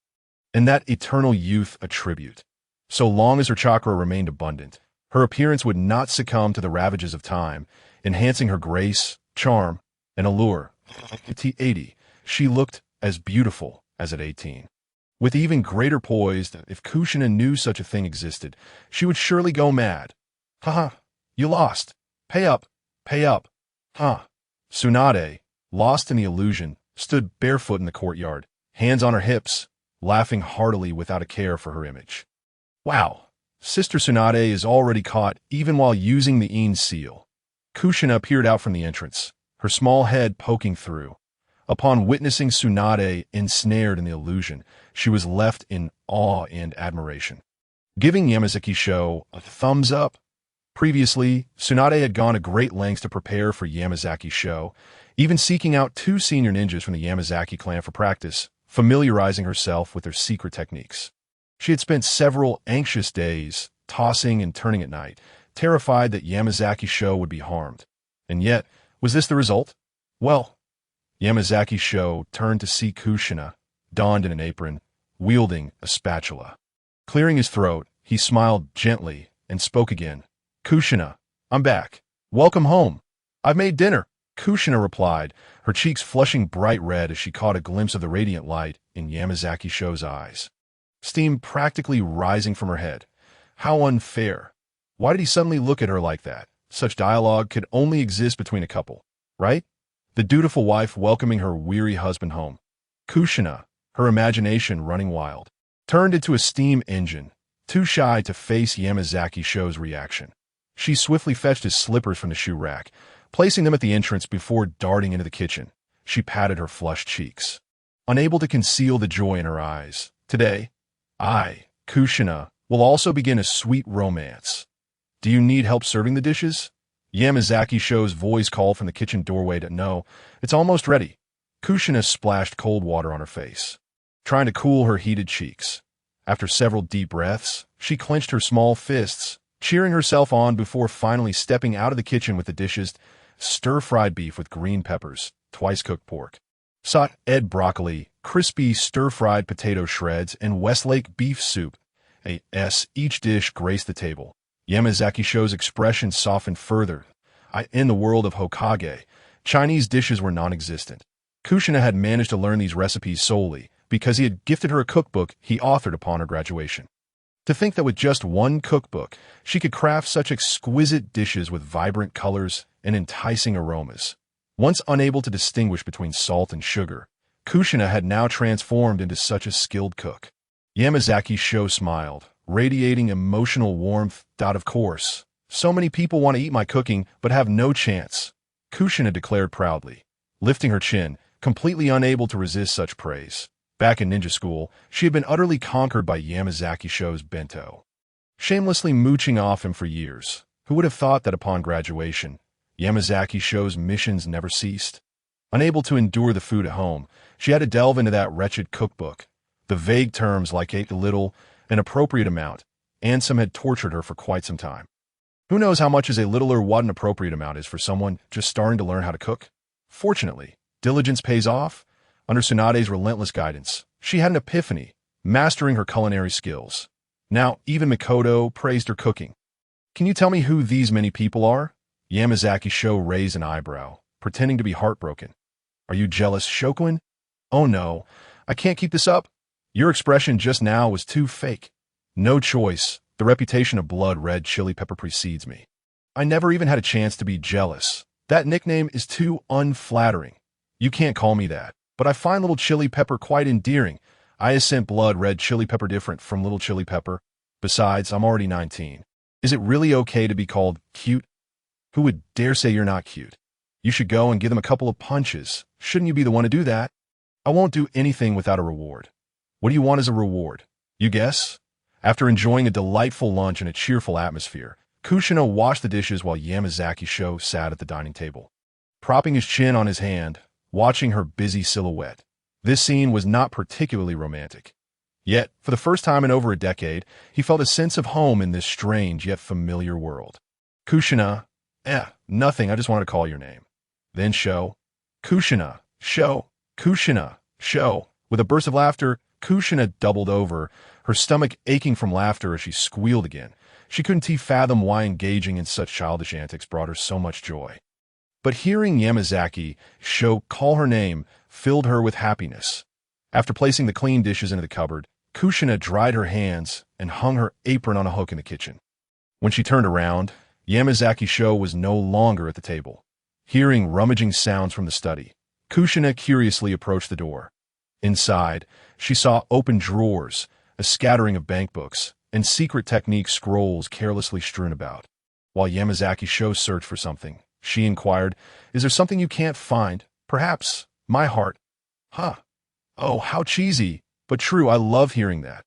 And that eternal youth attribute. So long as her chakra remained abundant, her appearance would not succumb to the ravages of time, enhancing her grace, charm, and allure. At 80, she looked as beautiful as at 18. With even greater poise, if Kushina knew such a thing existed, she would surely go mad. You lost. Pay up. Tsunade, lost in the illusion, stood barefoot in the courtyard, hands on her hips, laughing heartily without a care for her image. Wow, Sister Tsunade is already caught even while using the in seal. Kushina peered out from the entrance, her small head poking through. Upon witnessing Tsunade ensnared in the illusion, she was left in awe and admiration. Giving Yamazaki Sho a thumbs up. Previously, Tsunade had gone to great lengths to prepare for Yamazaki Sho, even seeking out 2 senior ninjas from the Yamazaki clan for practice, familiarizing herself with their secret techniques. She had spent several anxious days, tossing and turning at night, terrified that Yamazaki Sho would be harmed. And yet, was this the result? Well, Yamazaki Sho turned to see Kushina, donned in an apron, wielding a spatula. Clearing his throat, he smiled gently and spoke again. Kushina, I'm back. Welcome home. I've made dinner. Kushina replied, her cheeks flushing bright red as she caught a glimpse of the radiant light in Yamazaki Sho's eyes. Steam practically rising from her head. How unfair. Why did he suddenly look at her like that? Such dialogue could only exist between a couple, right? The dutiful wife welcoming her weary husband home. Kushina, her imagination running wild, turned into a steam engine, too shy to face Yamazaki Sho's reaction. She swiftly fetched his slippers from the shoe rack, placing them at the entrance before darting into the kitchen. She patted her flushed cheeks, unable to conceal the joy in her eyes. Today, I, Kushina, will also begin a sweet romance. Do you need help serving the dishes? Yamazaki Sho's voice called from the kitchen doorway to no, it's almost ready. Kushina splashed cold water on her face, trying to cool her heated cheeks. After several deep breaths, she clenched her small fists, cheering herself on before finally stepping out of the kitchen with the dishes: stir-fried beef with green peppers, twice-cooked pork, sautéed broccoli, crispy stir-fried potato shreds, and Westlake beef soup. Each dish graced the table. Yamazaki Sho's expression softened further. In the world of Hokage, Chinese dishes were non-existent. Kushina had managed to learn these recipes solely because he had gifted her a cookbook he authored upon her graduation. To think that with just one cookbook, she could craft such exquisite dishes with vibrant colors and enticing aromas. Once unable to distinguish between salt and sugar, Kushina had now transformed into such a skilled cook. Yamazaki Sho smiled, radiating emotional warmth. Of course, so many people want to eat my cooking but have no chance, Kushina declared proudly, lifting her chin, completely unable to resist such praise. Back in ninja school, she had been utterly conquered by Yamazaki Sho's bento, shamelessly mooching off him for years. Who would have thought that upon graduation, Yamazaki Sho's missions never ceased? Unable to endure the food at home, she had to delve into that wretched cookbook. The vague terms like a little, an appropriate amount, and some had tortured her for quite some time. Who knows how much is a little or what an appropriate amount is for someone just starting to learn how to cook? Fortunately, diligence pays off. Under Tsunade's relentless guidance, she had an epiphany, mastering her culinary skills. Now, even Mikoto praised her cooking. Can you tell me who these many people are? Yamazaki Sho raised an eyebrow, pretending to be heartbroken. Are you jealous, Shokuin? Oh no, I can't keep this up. Your expression just now was too fake. No choice, the reputation of blood-red chili pepper precedes me. I never even had a chance to be jealous. That nickname is too unflattering. You can't call me that. But I find little chili pepper quite endearing. I assent blood-red chili pepper different from little chili pepper. Besides, I'm already 19. Is it really okay to be called cute? Who would dare say you're not cute? You should go and give them a couple of punches. Shouldn't you be the one to do that? I won't do anything without a reward. What do you want as a reward? You guess? After enjoying a delightful lunch in a cheerful atmosphere, Kushina washed the dishes while Yamazaki Sho sat at the dining table, propping his chin on his hand, watching her busy silhouette. This scene was not particularly romantic. Yet, for the first time in over a decade, he felt a sense of home in this strange yet familiar world. Kushina, nothing, I just wanted to call your name. Then Sho. Kushina, Sho, Kushina, Sho. With a burst of laughter, Kushina doubled over, her stomach aching from laughter as she squealed again. She couldn't fathom why engaging in such childish antics brought her so much joy. But hearing Yamazaki Sho call her name filled her with happiness. After placing the clean dishes into the cupboard, Kushina dried her hands and hung her apron on a hook in the kitchen. When she turned around, Yamazaki Sho was no longer at the table. Hearing rummaging sounds from the study, Kushina curiously approached the door. Inside, she saw open drawers, a scattering of bankbooks, and secret technique scrolls carelessly strewn about. While Yamazaki Sho searched for something, she inquired, "Is there something you can't find? Perhaps my heart." Huh. Oh, how cheesy, but true. I love hearing that.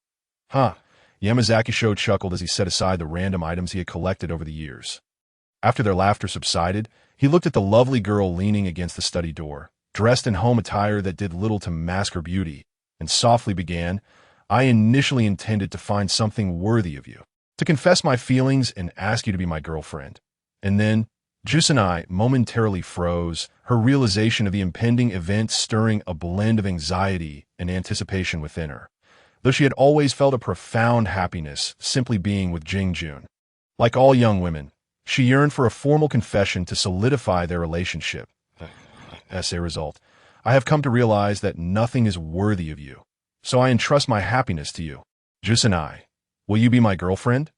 Huh. Yamazaki Sho chuckled as he set aside the random items he had collected over the years. After their laughter subsided, he looked at the lovely girl leaning against the study door, dressed in home attire that did little to mask her beauty, and softly began, "I initially intended to find something worthy of you, to confess my feelings and ask you to be my girlfriend. And then, Jusanai momentarily froze, her realization of the impending event stirring a blend of anxiety and anticipation within her. though she had always felt a profound happiness simply being with Jing Jun. Like all young women, she yearned for a formal confession to solidify their relationship. As a result, I have come to realize that nothing is worthy of you, so I entrust my happiness to you. Jusanai, will you be my girlfriend?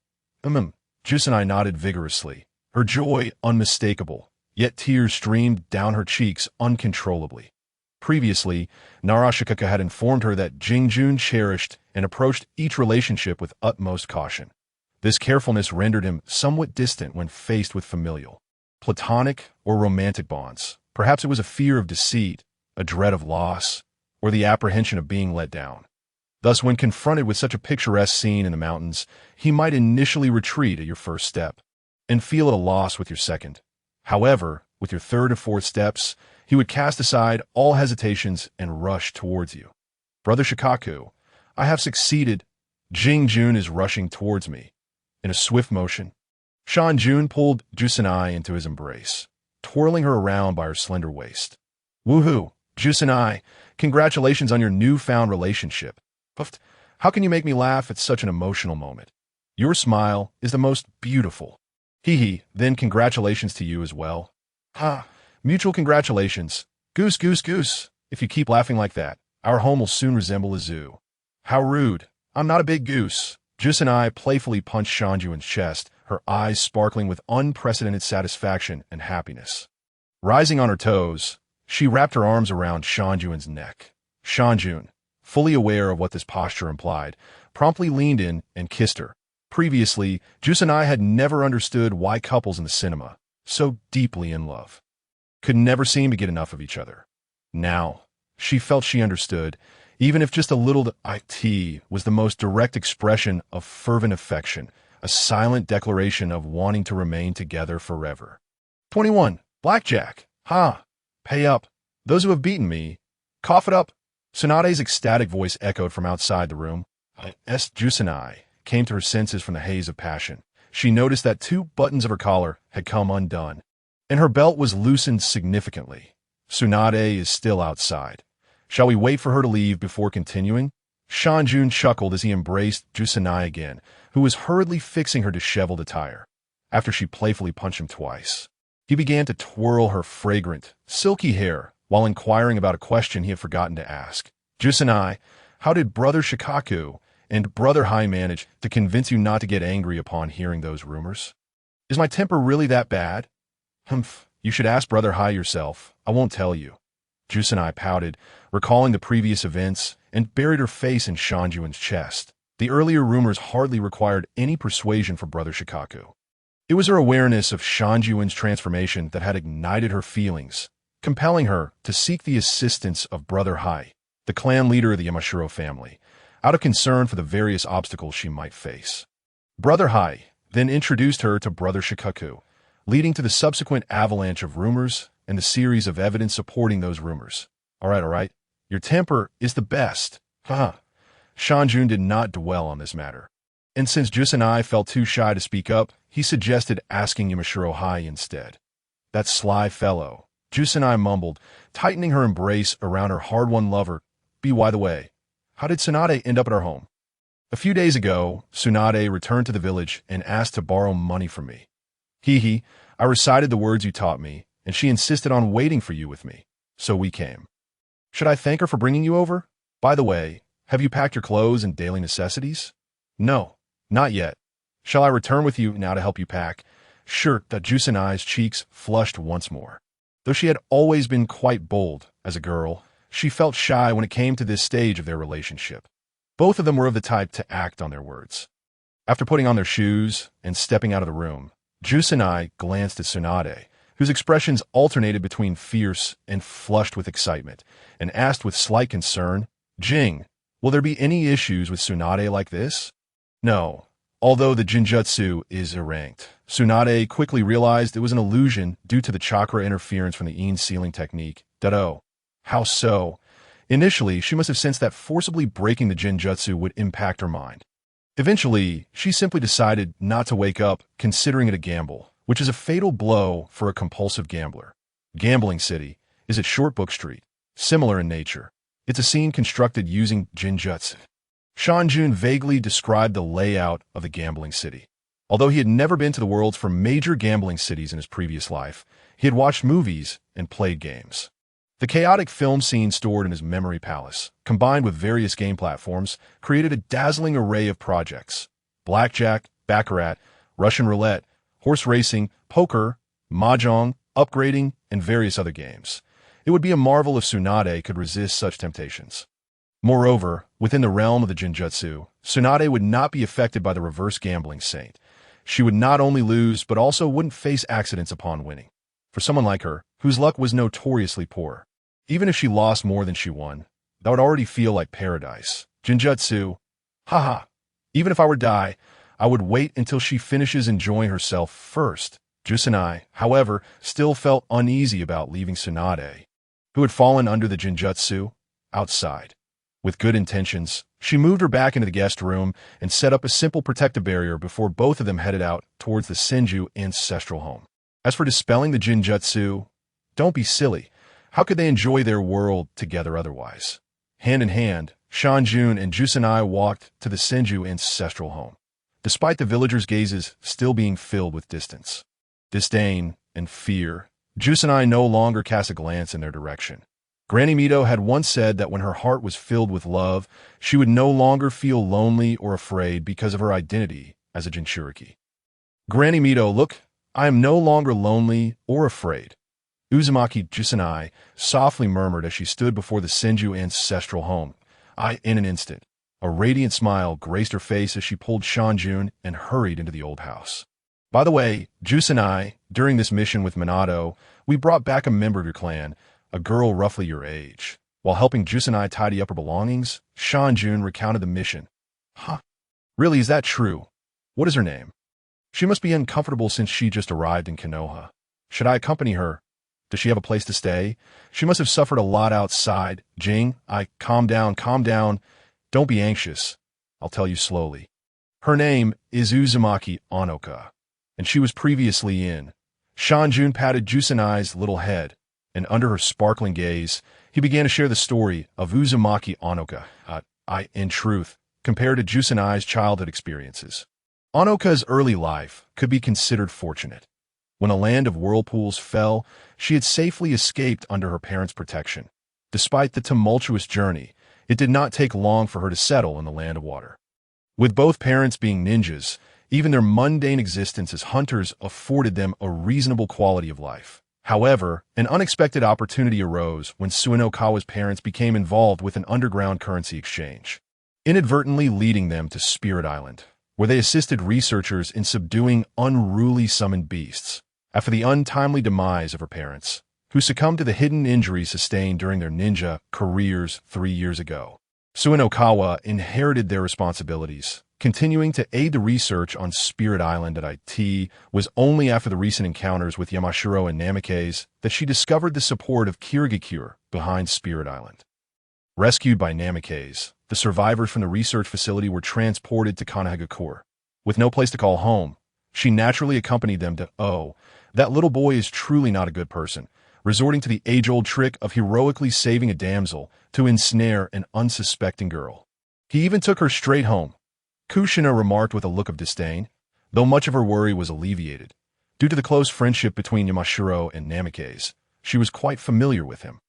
Jusanai nodded vigorously, her joy unmistakable, yet tears streamed down her cheeks uncontrollably. Previously, Narashikaka had informed her that Jing Jun cherished and approached each relationship with utmost caution. This carefulness rendered him somewhat distant when faced with familial, platonic, or romantic bonds. Perhaps it was a fear of deceit, a dread of loss, or the apprehension of being let down. Thus, when confronted with such a picturesque scene in the mountains, he might initially retreat at your first step, and feel at a loss with your second. However, with your third and fourth steps, he would cast aside all hesitations and rush towards you. Brother Shikaku, I have succeeded. Jing Jun is rushing towards me. In a swift motion, Shan Jun pulled Jusanai into his embrace, twirling her around by her slender waist. Woohoo, Jusanai, congratulations on your newfound relationship. Puffed, how can you make me laugh at such an emotional moment? Your smile is the most beautiful. Hee, then congratulations to you as well. Ha, mutual congratulations. Goose, goose, goose. If you keep laughing like that, our home will soon resemble a zoo. How rude. I'm not a big goose. Jusanai playfully punched Shanjuan's chest, her eyes sparkling with unprecedented satisfaction and happiness. Rising on her toes, she wrapped her arms around Shanjuan's neck. Shanjun, fully aware of what this posture implied, promptly leaned in and kissed her. Previously, Jusanai had never understood why couples in the cinema, so deeply in love, could never seem to get enough of each other. Now, she felt she understood, even if just a little it was the most direct expression of fervent affection, a silent declaration of wanting to remain together forever. 21. Blackjack. Ha! Pay up. Those who have beaten me. Cough it up. Tsunade's ecstatic voice echoed from outside the room. Jusanai came to her senses from the haze of passion. She noticed that 2 buttons of her collar had come undone, and her belt was loosened significantly. Tsunade is still outside. Shall we wait for her to leave before continuing? Shanjun chuckled as he embraced Jusanai again, who was hurriedly fixing her disheveled attire. After she playfully punched him twice, he began to twirl her fragrant, silky hair while inquiring about a question he had forgotten to ask. Jusanai, how did Brother Shikaku and Brother Hai manage to convince you not to get angry upon hearing those rumors? Is my temper really that bad? Humph, you should ask Brother Hai yourself. I won't tell you. Jusanai pouted, recalling the previous events, and buried her face in Shanjuan's chest. The earlier rumors hardly required any persuasion for Brother Shikaku. It was her awareness of Shanjuan's transformation that had ignited her feelings, compelling her to seek the assistance of Brother Hai, the clan leader of the Yamashiro family, out of concern for the various obstacles she might face. Brother Hai then introduced her to Brother Shikaku, leading to the subsequent avalanche of rumors and the series of evidence supporting those rumors. All right. Your temper is the best. Shanjun did not dwell on this matter. And since Jusanai felt too shy to speak up, he suggested asking Yamashiro Hai instead. That sly fellow, Jusanai mumbled, tightening her embrace around her hard-won lover. By the way, how did Tsunade end up at our home? A few days ago, Tsunade returned to the village and asked to borrow money from me. I recited the words you taught me, and she insisted on waiting for you with me. So we came. Should I thank her for bringing you over? By the way, have you packed your clothes and daily necessities? No, not yet. Shall I return with you now to help you pack? Sure, that Jusanai's cheeks flushed once more. Though she had always been quite bold as a girl, she felt shy when it came to this stage of their relationship. Both of them were of the type to act on their words. After putting on their shoes and stepping out of the room, Jusanai glanced at Tsunade, whose expressions alternated between fierce and flushed with excitement, and asked with slight concern, Jing, will there be any issues with Tsunade like this? No. Although the Jinjutsu is irranked, Tsunade quickly realized it was an illusion due to the chakra interference from the Yin sealing technique. How so? Initially, she must have sensed that forcibly breaking the Jinjutsu would impact her mind. Eventually, she simply decided not to wake up, considering it a gamble, which is a fatal blow for a compulsive gambler. Gambling City is at Shortbook Street, similar in nature. It's a scene constructed using Jinjutsu. Shanjun vaguely described the layout of the gambling city. Although he had never been to the worlds for major gambling cities in his previous life, he had watched movies and played games. The chaotic film scene stored in his memory palace, combined with various game platforms, created a dazzling array of projects: blackjack, baccarat, Russian roulette, horse racing, poker, mahjong, upgrading, and various other games. It would be a marvel if Tsunade could resist such temptations. Moreover, within the realm of the Jinjutsu, Tsunade would not be affected by the reverse gambling saint. She would not only lose, but also wouldn't face accidents upon winning. For someone like her, whose luck was notoriously poor, even if she lost more than she won, that would already feel like paradise. Jinjutsu, haha. Even if I were to die, I would wait until she finishes enjoying herself first. Jusanai, however, still felt uneasy about leaving Tsunade, who had fallen under the Jinjutsu, outside. With good intentions, she moved her back into the guest room and set up a simple protective barrier before both of them headed out towards the Senju ancestral home. As for dispelling the Jinjutsu, don't be silly. How could they enjoy their world together otherwise? Hand in hand, Shanjun and Jusanai walked to the Senju ancestral home, despite the villagers' gazes still being filled with distance, disdain, and fear. Jusanai no longer cast a glance in their direction. Granny Mito had once said that when her heart was filled with love, she would no longer feel lonely or afraid because of her identity as a Jinchuriki. Granny Mito, look, I am no longer lonely or afraid. Uzumaki Jusanai softly murmured as she stood before the Senju ancestral home. In an instant, a radiant smile graced her face as she pulled Shanjun and hurried into the old house. By the way, Jusanai, during this mission with Minato, we brought back a member of your clan, a girl roughly your age. While helping Jusanai tidy up her belongings, Shanjun recounted the mission. Huh? Really, is that true? What is her name? She must be uncomfortable since she just arrived in Konoha. Should I accompany her? Does she have a place to stay? She must have suffered a lot outside. Jing, calm down. Don't be anxious. I'll tell you slowly. Her name is Uzumaki Onoka, and she was previously in. Shanjun patted Jusanai's little head, and under her sparkling gaze, he began to share the story of Uzumaki Onoka. In truth, compared to Jusanai's childhood experiences, Onoka's early life could be considered fortunate. When a land of whirlpools fell, she had safely escaped under her parents' protection. Despite the tumultuous journey, it did not take long for her to settle in the land of water. With both parents being ninjas, even their mundane existence as hunters afforded them a reasonable quality of life. However, an unexpected opportunity arose when Suenokawa's parents became involved with an underground currency exchange, inadvertently leading them to Spirit Island, where they assisted researchers in subduing unruly summoned beasts. After the untimely demise of her parents, who succumbed to the hidden injuries sustained during their ninja careers 3 years ago, Suenokawa inherited their responsibilities. Continuing to aid the research on Spirit Island at IT was only after the recent encounters with Yamashiro and Namikaze that she discovered the support of Kirigakure behind Spirit Island. Rescued by Namikaze, the survivors from the research facility were transported to Konoha. With no place to call home, she naturally accompanied them to that little boy is truly not a good person, resorting to the age-old trick of heroically saving a damsel to ensnare an unsuspecting girl. He even took her straight home. Kushina remarked with a look of disdain, though much of her worry was alleviated. Due to the close friendship between Yamashiro and Namikaze, she was quite familiar with him.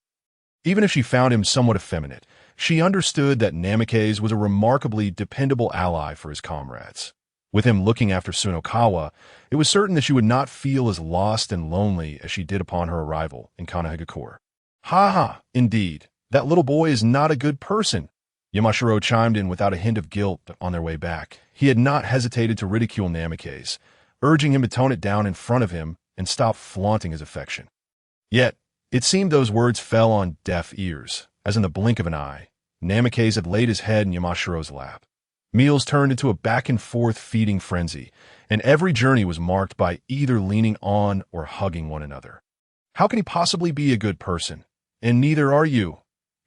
Even if she found him somewhat effeminate, she understood that Namikaze was a remarkably dependable ally for his comrades. With him looking after Tsunokawa, it was certain that she would not feel as lost and lonely as she did upon her arrival in Konoha. Indeed, that little boy is not a good person. Yamashiro chimed in without a hint of guilt on their way back. He had not hesitated to ridicule Namikaze, urging him to tone it down in front of him and stop flaunting his affection. Yet, it seemed those words fell on deaf ears, as in the blink of an eye, Namikaze had laid his head in Yamashiro's lap. Meals turned into a back-and-forth feeding frenzy, and every journey was marked by either leaning on or hugging one another. How can he possibly be a good person? And neither are you.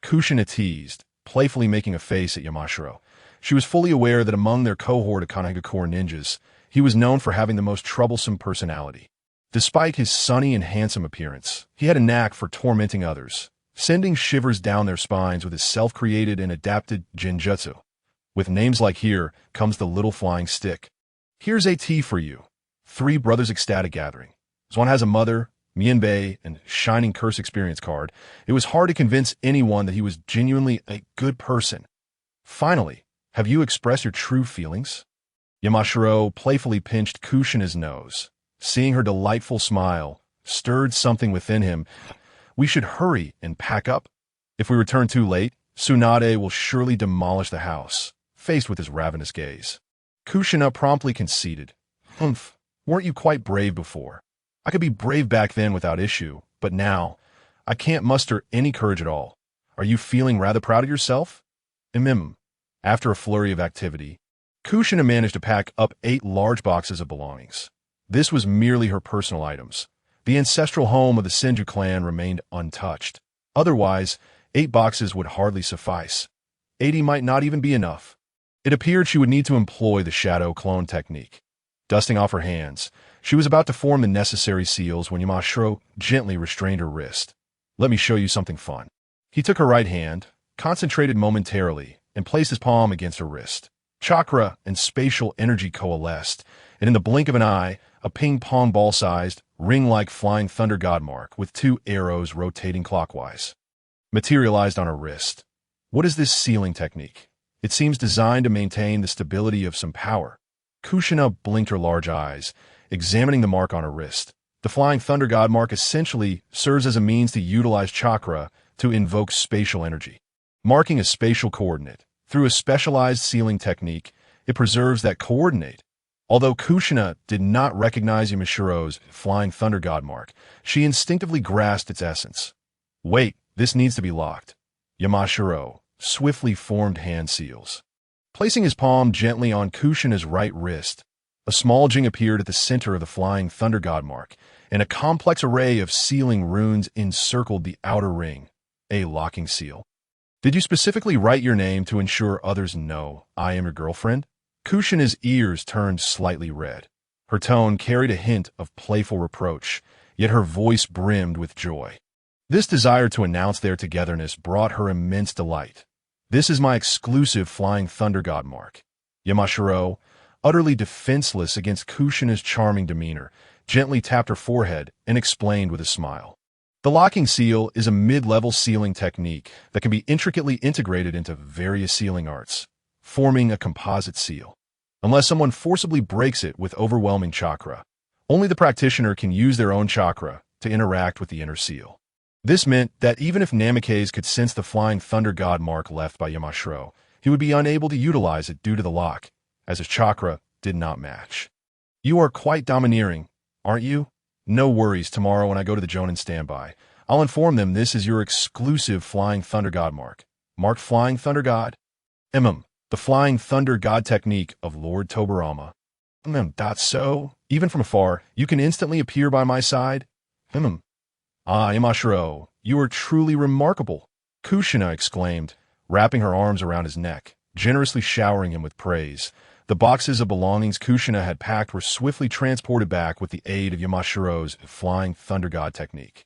Kushina teased, playfully making a face at Yamashiro. She was fully aware that among their cohort of Konoha ninjas, he was known for having the most troublesome personality. Despite his sunny and handsome appearance, he had a knack for tormenting others, sending shivers down their spines with his self-created and adapted Jinjutsu. With names like here comes the little flying stick. Here's a tea for you. Three brothers ecstatic gathering. One has a mother, Mianbei, and shining curse experience card. It was hard to convince anyone that he was genuinely a good person. Finally, have you expressed your true feelings? Yamashiro playfully pinched Kushina's nose. Seeing her delightful smile stirred something within him. We should hurry and pack up. If we return too late, Tsunade will surely demolish the house, faced with his ravenous gaze. Kushina promptly conceded. Humph, weren't you quite brave before? I could be brave back then without issue, but now, I can't muster any courage at all. Are you feeling rather proud of yourself? After a flurry of activity, Kushina managed to pack up 8 large boxes of belongings. This was merely her personal items. The ancestral home of the Senju clan remained untouched. Otherwise, 8 boxes would hardly suffice. 80 might not even be enough. It appeared she would need to employ the shadow clone technique. Dusting off her hands, she was about to form the necessary seals when Yamashiro gently restrained her wrist. Let me show you something fun. He took her right hand, concentrated momentarily, and placed his palm against her wrist. Chakra and spatial energy coalesced, and in the blink of an eye, a ping-pong ball-sized, ring-like flying thunder god mark with 2 arrows rotating clockwise materialized on her wrist. What is this sealing technique? It seems designed to maintain the stability of some power. Kushina blinked her large eyes, examining the mark on her wrist. The flying thunder god mark essentially serves as a means to utilize chakra to invoke spatial energy. Marking a spatial coordinate, through a specialized sealing technique, it preserves that coordinate. Although Kushina did not recognize Yamashiro's flying thunder god mark, she instinctively grasped its essence. Wait, this needs to be locked. Yamashiro swiftly formed hand seals. Placing his palm gently on Kushina's right wrist, a small Jing appeared at the center of the flying thunder god mark, and a complex array of sealing runes encircled the outer ring, a locking seal. Did you specifically write your name to ensure others know I am your girlfriend? Kushina's ears turned slightly red. Her tone carried a hint of playful reproach, yet her voice brimmed with joy. This desire to announce their togetherness brought her immense delight. This is my exclusive flying thunder god mark. Yamashiro, utterly defenseless against Kushina's charming demeanor, gently tapped her forehead and explained with a smile. The locking seal is a mid-level sealing technique that can be intricately integrated into various sealing arts, forming a composite seal. Unless someone forcibly breaks it with overwhelming chakra, only the practitioner can use their own chakra to interact with the inner seal. This meant that even if Namikaze could sense the flying thunder god mark left by Yamashiro, he would be unable to utilize it due to the lock, as his chakra did not match. You are quite domineering, aren't you? No worries, tomorrow when I go to the Jonin standby, I'll inform them this is your exclusive flying thunder god mark. Marked flying thunder god? The flying thunder god technique of Lord Tobarama. That's so. Even from afar, you can instantly appear by my side. Yamashiro, you are truly remarkable, Kushina exclaimed, wrapping her arms around his neck, generously showering him with praise. The boxes of belongings Kushina had packed were swiftly transported back with the aid of Yamashiro's flying thunder god technique.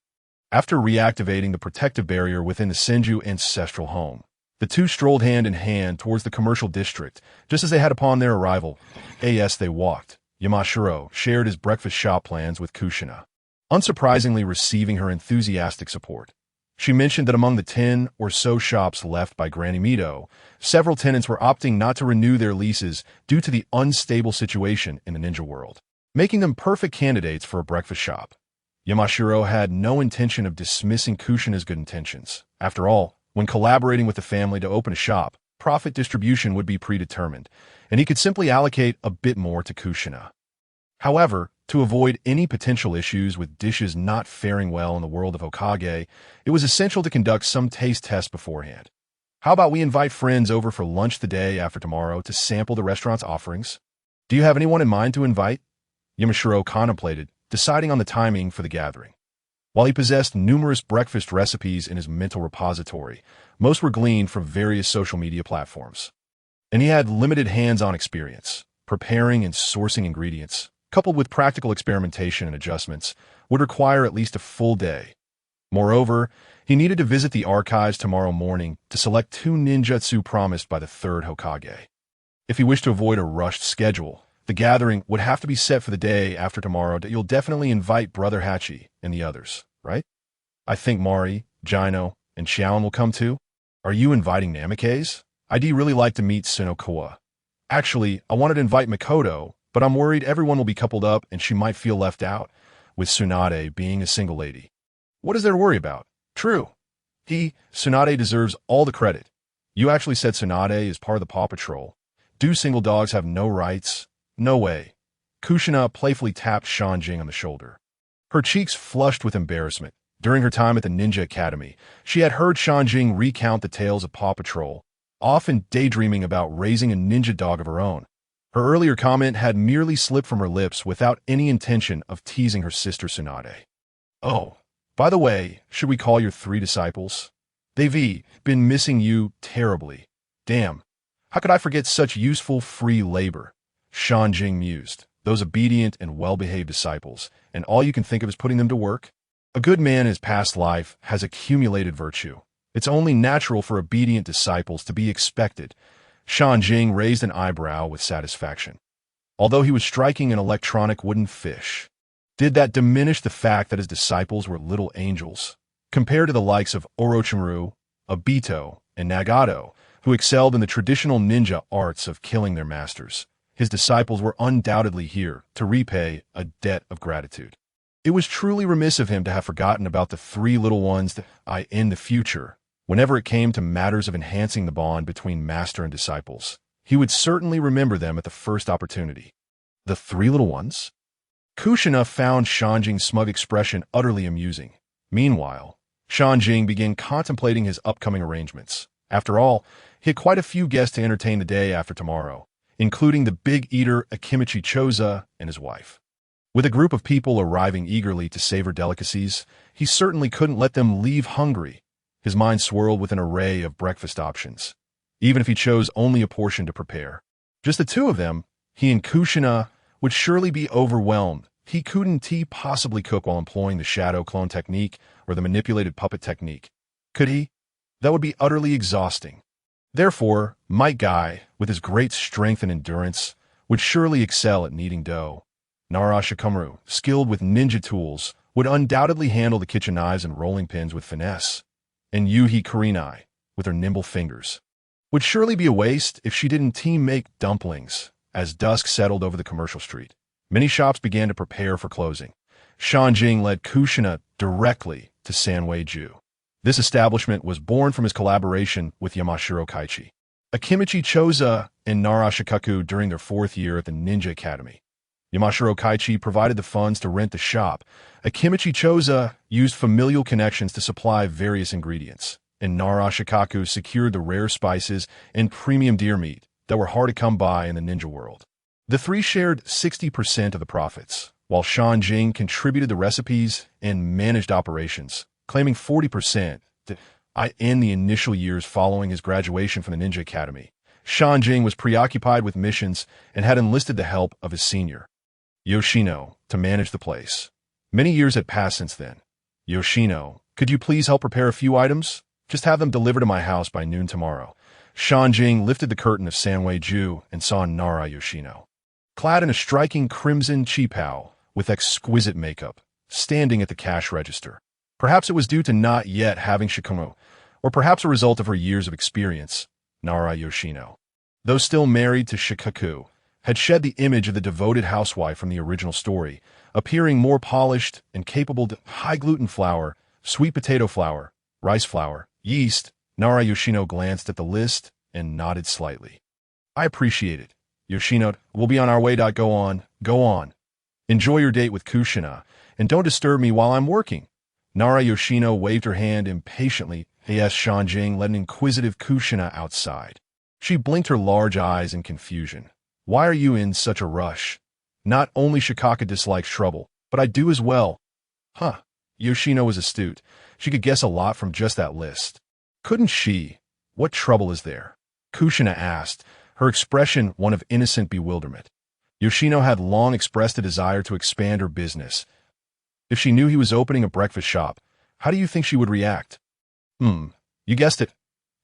After reactivating the protective barrier within the Senju ancestral home, the two strolled hand in hand towards the commercial district, just as they had upon their arrival. As they walked, Yamashiro shared his breakfast shop plans with Kushina, unsurprisingly receiving her enthusiastic support. She mentioned that among the 10 or so shops left by Granny Mido, several tenants were opting not to renew their leases due to the unstable situation in the ninja world, making them perfect candidates for a breakfast shop. Yamashiro had no intention of dismissing Kushina's good intentions. After all, when collaborating with the family to open a shop, profit distribution would be predetermined, and he could simply allocate a bit more to Kushina. However, to avoid any potential issues with dishes not faring well in the world of Hokage, it was essential to conduct some taste tests beforehand. How about we invite friends over for lunch the day after tomorrow to sample the restaurant's offerings? Do you have anyone in mind to invite? Yamashiro contemplated, deciding on the timing for the gathering. While he possessed numerous breakfast recipes in his mental repository, most were gleaned from various social media platforms. And he had limited hands-on experience. Preparing and sourcing ingredients, coupled with practical experimentation and adjustments, would require at least a full day. Moreover, he needed to visit the archives tomorrow morning to select 2 ninjutsu promised by the 3rd Hokage. If he wished to avoid a rushed schedule, the gathering would have to be set for the day after tomorrow. You'll definitely invite Brother Hachi and the others, right? I think Mari, Gino, and Xiaoan will come too. Are you inviting Namikaze? I'd really like to meet Sunokoa. Actually, I wanted to invite Makoto, but I'm worried everyone will be coupled up and she might feel left out, with Tsunade being a single lady. What is there to worry about? True. Tsunade deserves all the credit. You actually said Tsunade is part of the Paw Patrol. Do single dogs have no rights? No way. Kushina playfully tapped Jing on the shoulder. Her cheeks flushed with embarrassment. During her time at the Ninja Academy, she had heard Jing recount the tales of Paw Patrol, often daydreaming about raising a ninja dog of her own. Her earlier comment had merely slipped from her lips without any intention of teasing her sister Tsunade. Oh, by the way, should we call your 3 disciples? They've been missing you terribly. Damn, how could I forget such useful free labor? Jing mused. Those obedient and well-behaved disciples, and all you can think of is putting them to work? A good man in his past life has accumulated virtue. It's only natural for obedient disciples to be expected. Jing raised an eyebrow with satisfaction. Although he was striking an electronic wooden fish, did that diminish the fact that his disciples were little angels? Compared to the likes of Orochimaru, Obito, and Nagato, who excelled in the traditional ninja arts of killing their masters, his disciples were undoubtedly here to repay a debt of gratitude. It was truly remiss of him to have forgotten about the 3 little ones that in the future, whenever it came to matters of enhancing the bond between master and disciples, he would certainly remember them at the first opportunity. The 3 little ones? Kushina found Jing's smug expression utterly amusing. Meanwhile, Jing began contemplating his upcoming arrangements. After all, he had quite a few guests to entertain the day after tomorrow, including the big eater Akimichi Choza and his wife. With a group of people arriving eagerly to savor delicacies, he certainly couldn't let them leave hungry. His mind swirled with an array of breakfast options, even if he chose only a portion to prepare. Just the 2 of them, he and Kushina, would surely be overwhelmed. He couldn't possibly cook while employing the shadow clone technique or the manipulated puppet technique. Could he? That would be utterly exhausting. Therefore, Might Guy, with his great strength and endurance, would surely excel at kneading dough. Nara Shikamaru, skilled with ninja tools, would undoubtedly handle the kitchen knives and rolling pins with finesse. And Yuhi Kurinai, with her nimble fingers, would surely be a waste if she didn't make dumplings. As dusk settled over the commercial street, many shops began to prepare for closing. Jing led Kushina directly to Sanwei-ju. This establishment was born from his collaboration with Yamashiro Kaichi, Akimichi Choza, and Nara Shikaku during their 4th year at the Ninja Academy. Yamashiro Kaichi provided the funds to rent the shop. Akimichi Choza used familial connections to supply various ingredients, and Nara Shikaku secured the rare spices and premium deer meat that were hard to come by in the ninja world. The 3 shared 60% of the profits, while Jing contributed the recipes and managed operations, claiming 40% in the initial years following his graduation from the Ninja Academy. Jing was preoccupied with missions and had enlisted the help of his senior, Yoshino, to manage the place. Many years had passed since then. Yoshino, could you please help prepare a few items? Just have them delivered to my house by noon tomorrow. Jing lifted the curtain of Sanwei-ju and saw Nara Yoshino, clad in a striking crimson qipao with exquisite makeup, standing at the cash register. Perhaps it was due to not yet having Shikamaru, or perhaps a result of her years of experience. Nara Yoshino, though still married to Shikaku, had shed the image of the devoted housewife from the original story, appearing more polished and capable of high-gluten flour, sweet potato flour, rice flour, yeast. Nara Yoshino glanced at the list and nodded slightly. I appreciate it. Yoshino, we'll be on our way. Go on. Enjoy your date with Kushina, and don't disturb me while I'm working. Nara Yoshino waved her hand impatiently as Jing led an inquisitive Kushina outside. She blinked her large eyes in confusion. Why are you in such a rush? Not only Shikaka dislikes trouble, but I do as well. Huh. Yoshino was astute. She could guess a lot from just that list. Couldn't she? What trouble is there? Kushina asked, her expression one of innocent bewilderment. Yoshino had long expressed a desire to expand her business. If she knew he was opening a breakfast shop, how do you think she would react? You guessed it.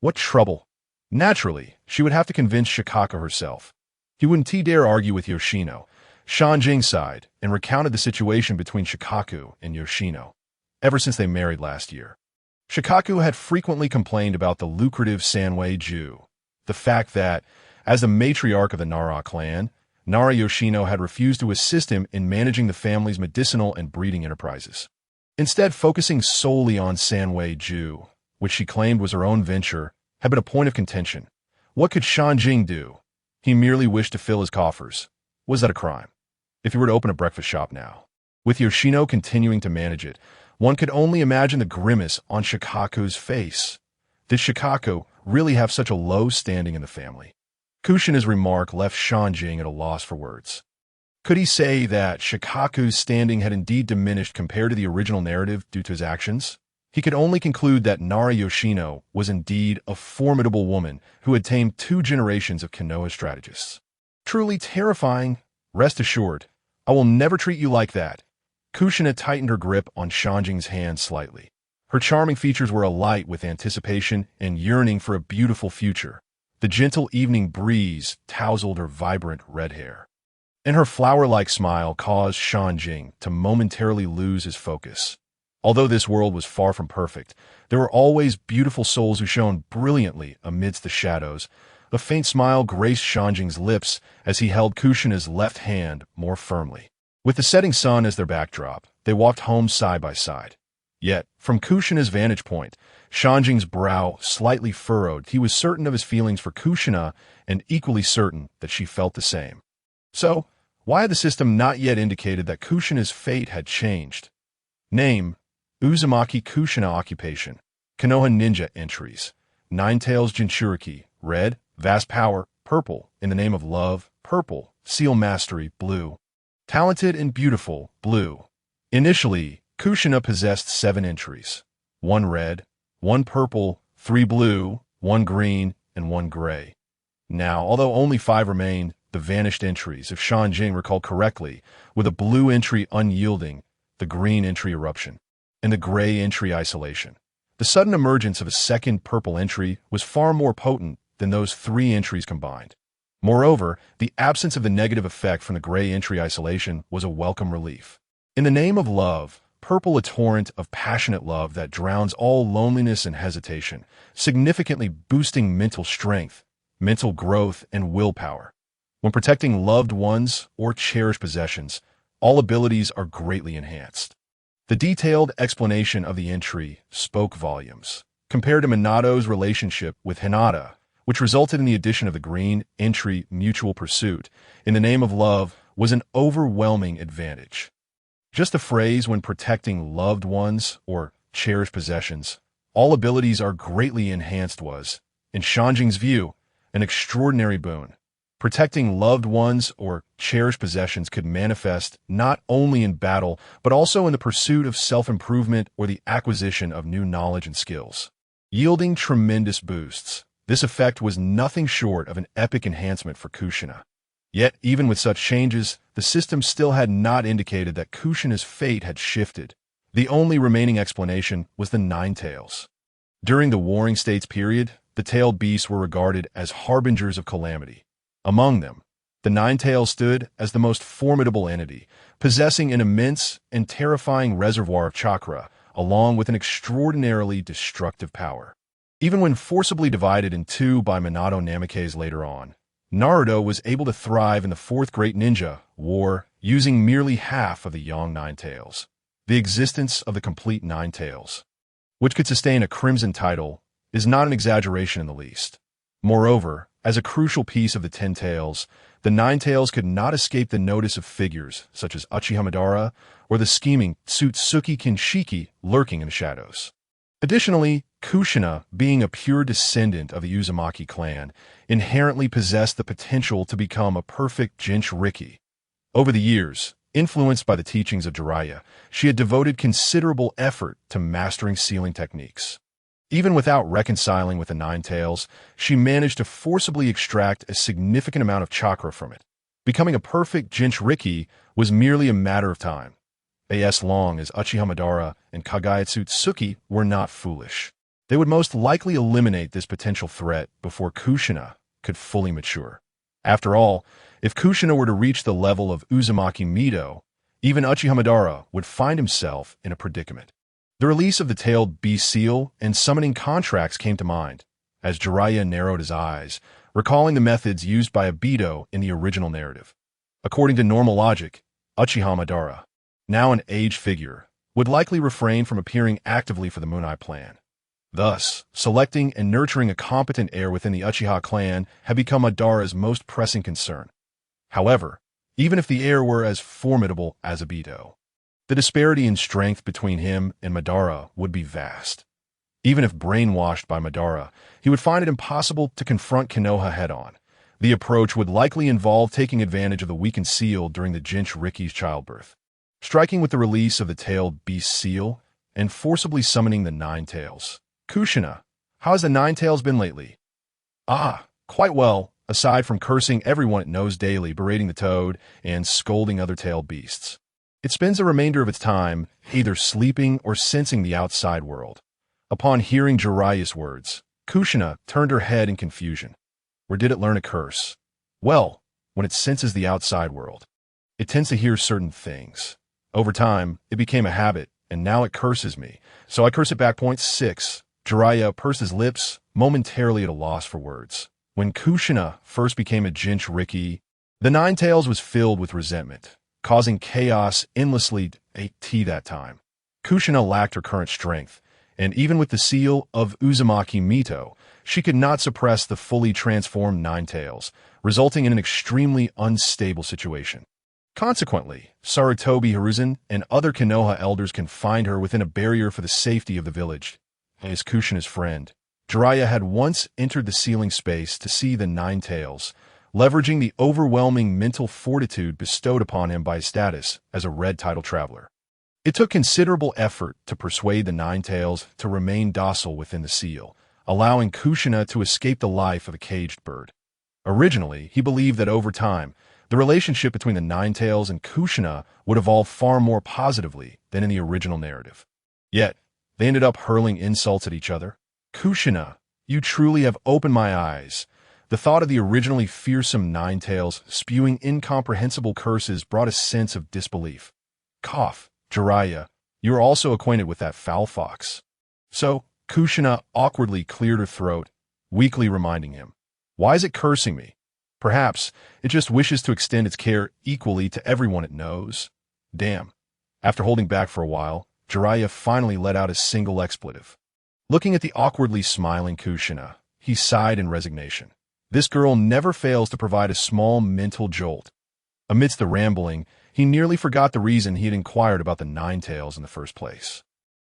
What trouble? Naturally, she would have to convince Shikako herself. He wouldn't dare argue with Yoshino. Jing sighed and recounted the situation between Shikaku and Yoshino, ever since they married last year. Shikaku had frequently complained about the lucrative Sanwei-ju, the fact that, as the matriarch of the Nara clan, Nara Yoshino had refused to assist him in managing the family's medicinal and breeding enterprises. Instead, focusing solely on Sanwei-ju, which she claimed was her own venture, had been a point of contention. What could Jing do? He merely wished to fill his coffers. Was that a crime? If he were to open a breakfast shop now, with Yoshino continuing to manage it, one could only imagine the grimace on Shikaku's face. Did Shikaku really have such a low standing in the family? Kushina's remark left Jing at a loss for words. Could he say that Shikaku's standing had indeed diminished compared to the original narrative due to his actions? He could only conclude that Nara Yoshino was indeed a formidable woman who had tamed 2 generations of Konoha strategists. Truly terrifying. Rest assured, I will never treat you like that. Kushina tightened her grip on Jing's hand slightly. Her charming features were alight with anticipation and yearning for a beautiful future. The gentle evening breeze tousled her vibrant red hair, and her flower-like smile caused Jing to momentarily lose his focus. Although this world was far from perfect, there were always beautiful souls who shone brilliantly amidst the shadows. A faint smile graced Jing's lips as he held Kushina's left hand more firmly. With the setting sun as their backdrop, they walked home side by side. Yet, from Kushina's vantage point, Jing's brow slightly furrowed. He was certain of his feelings for Kushina and equally certain that she felt the same. So, why had the system not yet indicated that Kushina's fate had changed? Name: Uzumaki Kushina. Occupation: Konoha ninja. Entries: Ninetales Jinchuriki, red; vast power, purple; in the name of love, purple; seal mastery, blue; talented and beautiful, blue. Initially, Kushina possessed 7 entries: 1 red, 1 purple, 3 blue, 1 green, and 1 gray. Now, although only 5 remained, the vanished entries, if Jing recalled correctly, with a blue entry unyielding, the green entry eruption, and the gray entry isolation. The sudden emergence of a second purple entry was far more potent than those 3 entries combined. Moreover, the absence of the negative effect from the gray entry isolation was a welcome relief. In the name of love, purple, a torrent of passionate love that drowns all loneliness and hesitation, significantly boosting mental strength, mental growth, and willpower. When protecting loved ones or cherished possessions, all abilities are greatly enhanced. The detailed explanation of the entry spoke volumes, compared to Minato's relationship with Hinata, which resulted in the addition of the green entry. Mutual pursuit, in the name of love, was an overwhelming advantage. Just a phrase: when protecting loved ones or cherished possessions, all abilities are greatly enhanced was, in Jing's view, an extraordinary boon. Protecting loved ones or cherished possessions could manifest not only in battle, but also in the pursuit of self-improvement or the acquisition of new knowledge and skills, yielding tremendous boosts. This effect was nothing short of an epic enhancement for Kushina. Yet, even with such changes, the system still had not indicated that Kushina's fate had shifted. The only remaining explanation was the Ninetales. During the Warring States period, the tailed beasts were regarded as harbingers of calamity. Among them, the Ninetales stood as the most formidable entity, possessing an immense and terrifying reservoir of chakra, along with an extraordinarily destructive power. Even when forcibly divided in 2 by Minato Namikaze later on, Naruto was able to thrive in the 4th Great Ninja War using merely half of the young Ninetales. The existence of the complete Ninetales, which could sustain a Crimson title, is not an exaggeration in the least. Moreover, as a crucial piece of the 10 Tails, the Ninetales could not escape the notice of figures such as Uchiha Madara or the scheming Tsutsuki Kinshiki lurking in the shadows. Additionally, Kushina, being a pure descendant of the Uzumaki clan, inherently possessed the potential to become a perfect Jinchuriki. Over the years, influenced by the teachings of Jiraiya, she had devoted considerable effort to mastering sealing techniques. Even without reconciling with the Ninetales, she managed to forcibly extract a significant amount of chakra from it. Becoming a perfect Jinchuriki was merely a matter of time. As long as Uchiha Madara and Kagaya Tsutsuki were not foolish. They would most likely eliminate this potential threat before Kushina could fully mature. After all, if Kushina were to reach the level of Uzumaki Mido, even Uchiha Madara would find himself in a predicament. The release of the tailed beast seal and summoning contracts came to mind, as Jiraiya narrowed his eyes, recalling the methods used by Obito in the original narrative. According to normal logic, Uchiha Madara, now an aged figure, would likely refrain from appearing actively for the Moon Eye Plan. Thus, selecting and nurturing a competent heir within the Uchiha clan had become Madara's most pressing concern. However, even if the heir were as formidable as Obito, the disparity in strength between him and Madara would be vast. Even if brainwashed by Madara, he would find it impossible to confront Konoha head-on. The approach would likely involve taking advantage of the weakened seal during the Jinchuriki's childbirth, striking with the release of the tailed beast seal, and forcibly summoning the Nine Tails. Kushina, how has the Nine Tails been lately? Ah, quite well, aside from cursing everyone it knows daily, berating the toad, and scolding other tailed beasts. It spends the remainder of its time either sleeping or sensing the outside world. Upon hearing Jiraiya's words, Kushina turned her head in confusion. Where did it learn a curse? Well, when it senses the outside world, it tends to hear certain things. Over time, it became a habit, and now it curses me, so I curse it back. 6. Jiraiya pursed his lips, momentarily at a loss for words. When Kushina first became a Jinchuriki, the Nine Tails was filled with resentment, causing chaos endlessly at that time. Kushina lacked her current strength, and even with the seal of Uzumaki Mito, she could not suppress the fully transformed Nine Tails, resulting in an extremely unstable situation. Consequently, Sarutobi Hiruzen and other Konoha elders confined her within a barrier for the safety of the village. As Kushina's friend, Jiraiya had once entered the sealing space to see the Nine Tails, leveraging the overwhelming mental fortitude bestowed upon him by his status as a red title traveler. It took considerable effort to persuade the Nine Tails to remain docile within the seal, allowing Kushina to escape the life of a caged bird. Originally, he believed that over time, the relationship between the Nine Tails and Kushina would evolve far more positively than in the original narrative. Yet, they ended up hurling insults at each other. Kushina, you truly have opened my eyes. The thought of the originally fearsome Nine Tails spewing incomprehensible curses brought a sense of disbelief. Cough. Jiraiya, you are also acquainted with that foul fox. So, Kushina awkwardly cleared her throat, weakly reminding him. Why is it cursing me? Perhaps it just wishes to extend its care equally to everyone it knows. Damn. After holding back for a while, Jiraiya finally let out a single expletive. Looking at the awkwardly smiling Kushina, he sighed in resignation. This girl never fails to provide a small mental jolt. Amidst the rambling, he nearly forgot the reason he had inquired about the Nine Tails in the first place.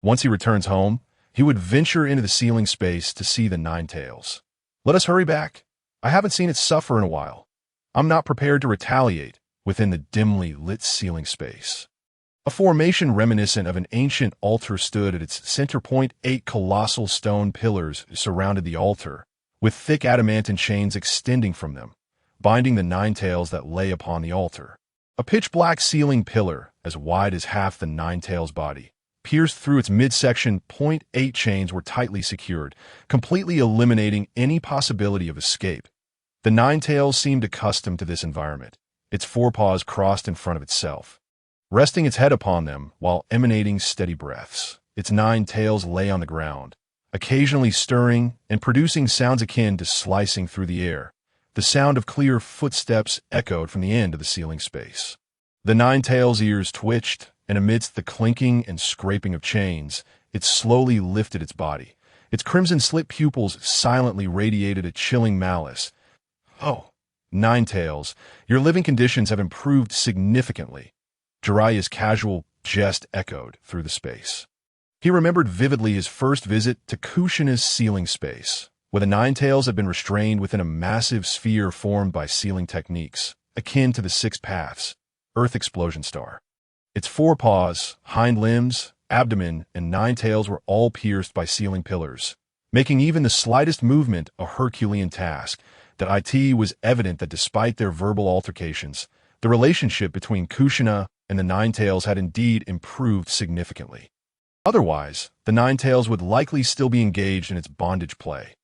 Once he returns home, he would venture into the sealing space to see the Nine Tails. Let us hurry back. I haven't seen it suffer in a while. I'm not prepared to retaliate within the dimly lit sealing space. A formation reminiscent of an ancient altar stood at its center point. 8 colossal stone pillars surrounded the altar, with thick adamantine chains extending from them, binding the Nine Tails that lay upon the altar. A pitch-black ceiling pillar, as wide as half the Nine Tails' body, pierced through its midsection. 8 chains were tightly secured, completely eliminating any possibility of escape. The Nine Tails seemed accustomed to this environment, its forepaws crossed in front of itself. Resting its head upon them while emanating steady breaths, its 9 tails lay on the ground, occasionally stirring and producing sounds akin to slicing through the air. The sound of clear footsteps echoed from the end of the sealing space. The Nine Tails' ears twitched, and amidst the clinking and scraping of chains, it slowly lifted its body. Its crimson-slit pupils silently radiated a chilling malice. Oh, Nine Tails, your living conditions have improved significantly. Jiraiya's casual jest echoed through the space. He remembered vividly his first visit to Kushina's sealing space, where the Nine Tails had been restrained within a massive sphere formed by sealing techniques, akin to the 6 Paths, Earth Explosion Star. Its forepaws, hind limbs, abdomen, and 9 tails were all pierced by sealing pillars, making even the slightest movement a Herculean task. That it was evident that despite their verbal altercations, the relationship between Kushina and the Nine Tails had indeed improved significantly. Otherwise, the Nine-Tails would likely still be engaged in its bondage play.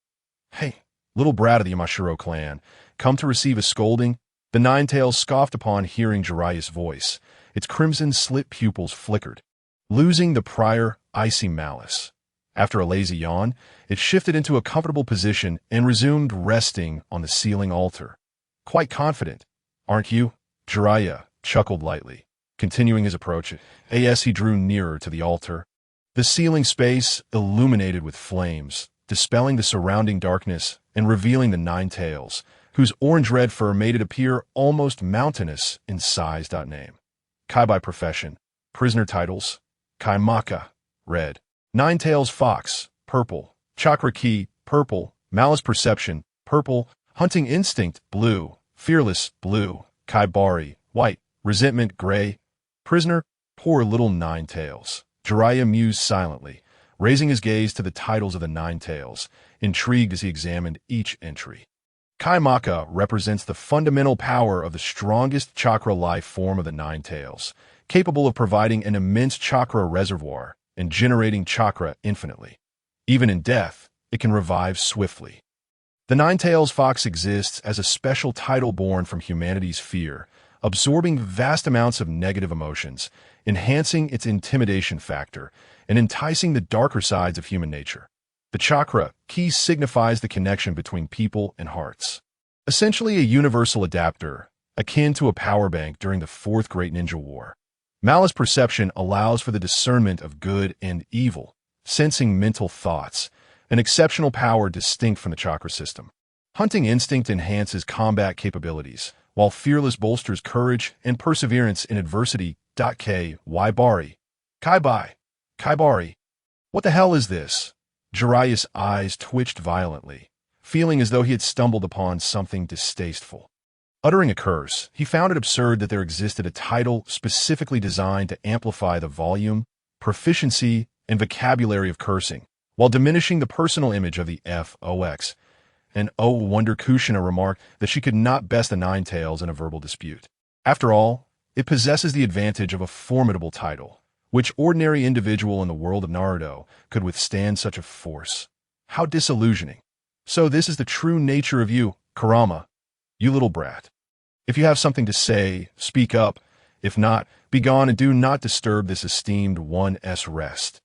Hey, little brat of the Yamashiro clan, come to receive a scolding? The Nine-Tails scoffed upon hearing Jiraiya's voice. Its crimson slit pupils flickered, losing the prior icy malice. After a lazy yawn, it shifted into a comfortable position and resumed resting on the ceiling altar. Quite confident, aren't you? Jiraiya chuckled lightly, continuing his approach as he drew nearer to the altar. The ceiling space illuminated with flames, dispelling the surrounding darkness and revealing the Nine-Tails, whose orange-red fur made it appear almost mountainous in size. Name: Kai by profession. Prisoner titles: Kai Maka, red. Nine-Tails Fox, purple. Chakra Key, purple. Malice Perception, purple. Hunting Instinct, blue. Fearless, blue. Kai Bari, white. Resentment, gray. Prisoner, poor little Nine-Tails. Jiraiya mused silently, raising his gaze to the titles of the Nine-Tails, intrigued as he examined each entry. Kai Maka represents the fundamental power of the strongest chakra life form of the Nine-Tails, capable of providing an immense chakra reservoir and generating chakra infinitely. Even in death, it can revive swiftly. The Nine-Tails Fox exists as a special title born from humanity's fear, absorbing vast amounts of negative emotions, enhancing its intimidation factor, and enticing the darker sides of human nature. The chakra key signifies the connection between people and hearts. Essentially a universal adapter, akin to a power bank during the Fourth Great Ninja War. Malice Perception allows for the discernment of good and evil, sensing mental thoughts, an exceptional power distinct from the chakra system. Hunting Instinct enhances combat capabilities, while Fearless bolsters courage and perseverance in adversity. Kai Bari. Kai Bari. What the hell is this? Jiraiya's eyes twitched violently, feeling as though he had stumbled upon something distasteful. Uttering a curse, he found it absurd that there existed a title specifically designed to amplify the volume, proficiency, and vocabulary of cursing, while diminishing the personal image of the FOX. And oh wonder, Kushina remarked that she could not best the Nine-Tails in a verbal dispute. After all, it possesses the advantage of a formidable title. Which ordinary individual in the world of Naruto could withstand such a force? How disillusioning. So this is the true nature of you, Kurama. You little brat. If you have something to say, speak up. If not, be gone and do not disturb this esteemed one's rest.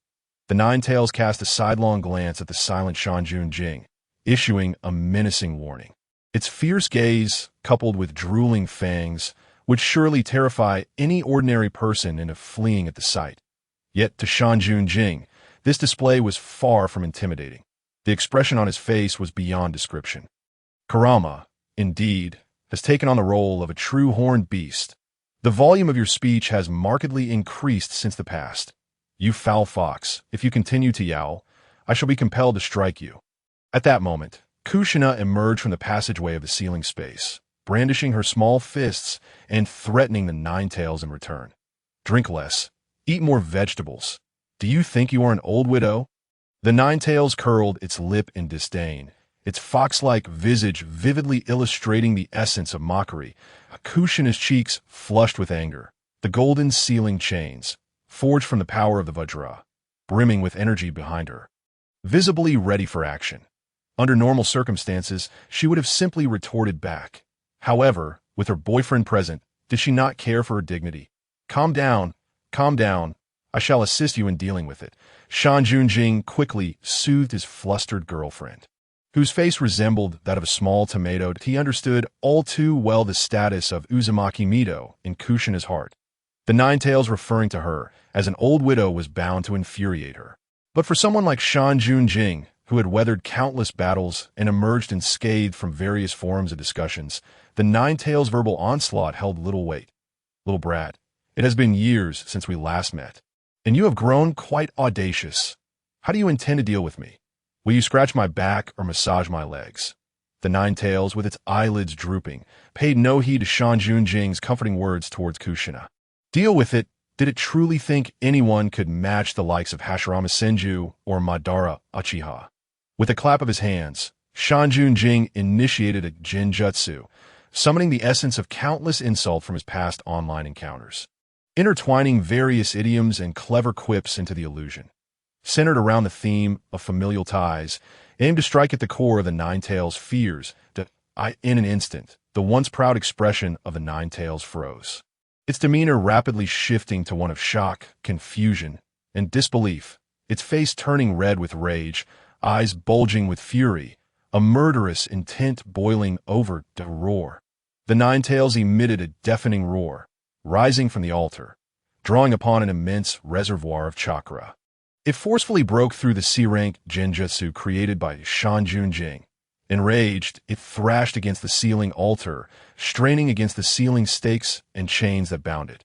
The Nine-Tails cast a sidelong glance at the silent Shanjun Jing, issuing a menacing warning. Its fierce gaze, coupled with drooling fangs, would surely terrify any ordinary person into fleeing at the sight. Yet to Shanjun Jing, this display was far from intimidating. The expression on his face was beyond description. Kurama, indeed, has taken on the role of a true horned beast. The volume of your speech has markedly increased since the past. You foul fox, if you continue to yowl, I shall be compelled to strike you. At that moment, Kushina emerged from the passageway of the ceiling space, brandishing her small fists and threatening the Nine-Tails in return. Drink less. Eat more vegetables. Do you think you are an old widow? The Nine-Tails curled its lip in disdain, its fox-like visage vividly illustrating the essence of mockery. Kushina's cheeks flushed with anger, the golden ceiling chains, forged from the power of the Vajra, brimming with energy behind her, visibly ready for action. Under normal circumstances, she would have simply retorted back. However, with her boyfriend present, did she not care for her dignity? Calm down, I shall assist you in dealing with it. Shanjun Jing quickly soothed his flustered girlfriend, whose face resembled that of a small tomato. He understood all too well the status of Uzumaki Mido in Kushina's heart. The Nine-Tails referring to her as an old widow was bound to infuriate her. But for someone like Shanjun Jing, who had weathered countless battles and emerged unscathed from various forums of discussions, the Nine-Tails' verbal onslaught held little weight. Little brat, it has been years since we last met, and you have grown quite audacious. How do you intend to deal with me? Will you scratch my back or massage my legs? The Nine-Tails, with its eyelids drooping, paid no heed to Shanjun Jing's comforting words towards Kushina. Deal with it? Did it truly think anyone could match the likes of Hashirama Senju or Madara Uchiha? With a clap of his hands, Shanjun Jing initiated a genjutsu, summoning the essence of countless insult from his past online encounters, intertwining various idioms and clever quips into the illusion. centered around the theme of familial ties, aimed to strike at the core of the Nine-Tails' fears. In an instant, the once proud expression of the Nine-Tails froze, its demeanor rapidly shifting to one of shock, confusion, and disbelief, its face turning red with rage, eyes bulging with fury, a murderous intent boiling over to roar. The Nine-Tails emitted a deafening roar, rising from the altar, drawing upon an immense reservoir of chakra. It forcefully broke through the C-rank genjutsu created by Jing. Enraged, it thrashed against the ceiling altar, straining against the ceiling stakes and chains that bound it.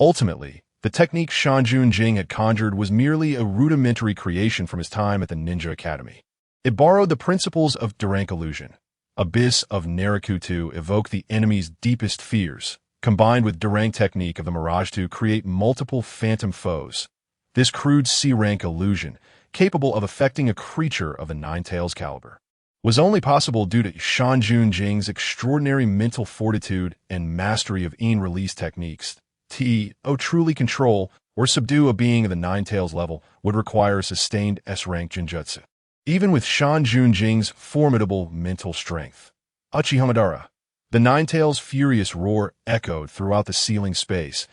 Ultimately, the technique Jing had conjured was merely a rudimentary creation from his time at the Ninja Academy. It borrowed the principles of rank illusion, abyss of Naraku to evoke the enemy's deepest fears, combined with rank technique of the Mirage to create multiple phantom foes. This crude C-rank illusion, capable of affecting a creature of the Nine-Tails caliber, was only possible due to Jing's extraordinary mental fortitude and mastery of in-release techniques. Truly control or subdue a being of the Nine-Tails level would require sustained S-rank genjutsu. Even with Jing's formidable mental strength. Uchihamadara. The Nine-Tails' furious roar echoed throughout the ceiling space.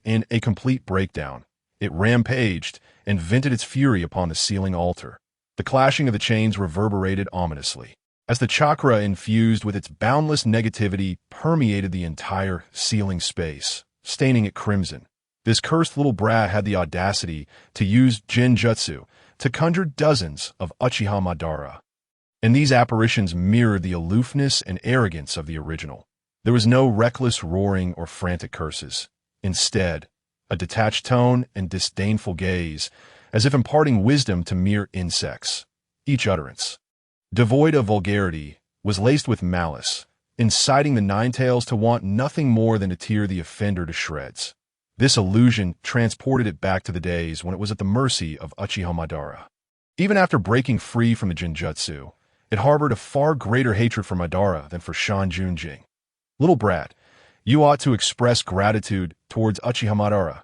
In a complete breakdown, it rampaged and vented its fury upon the ceiling altar. The clashing of the chains reverberated ominously, as the chakra infused with its boundless negativity permeated the entire ceiling space, staining it crimson. This cursed little brat had the audacity to use genjutsu to conjure dozens of Uchiha Madara, and these apparitions mirrored the aloofness and arrogance of the original. There was no reckless roaring or frantic curses. Instead, a detached tone and disdainful gaze, as if imparting wisdom to mere insects. Each utterance, devoid of vulgarity, was laced with malice, inciting the Nine-Tails to want nothing more than to tear the offender to shreds. This illusion transported it back to the days when it was at the mercy of Uchiha Madara. Even after breaking free from the genjutsu, it harbored a far greater hatred for Madara than for Jing. Little brat, you ought to express gratitude towards Uchiha Madara.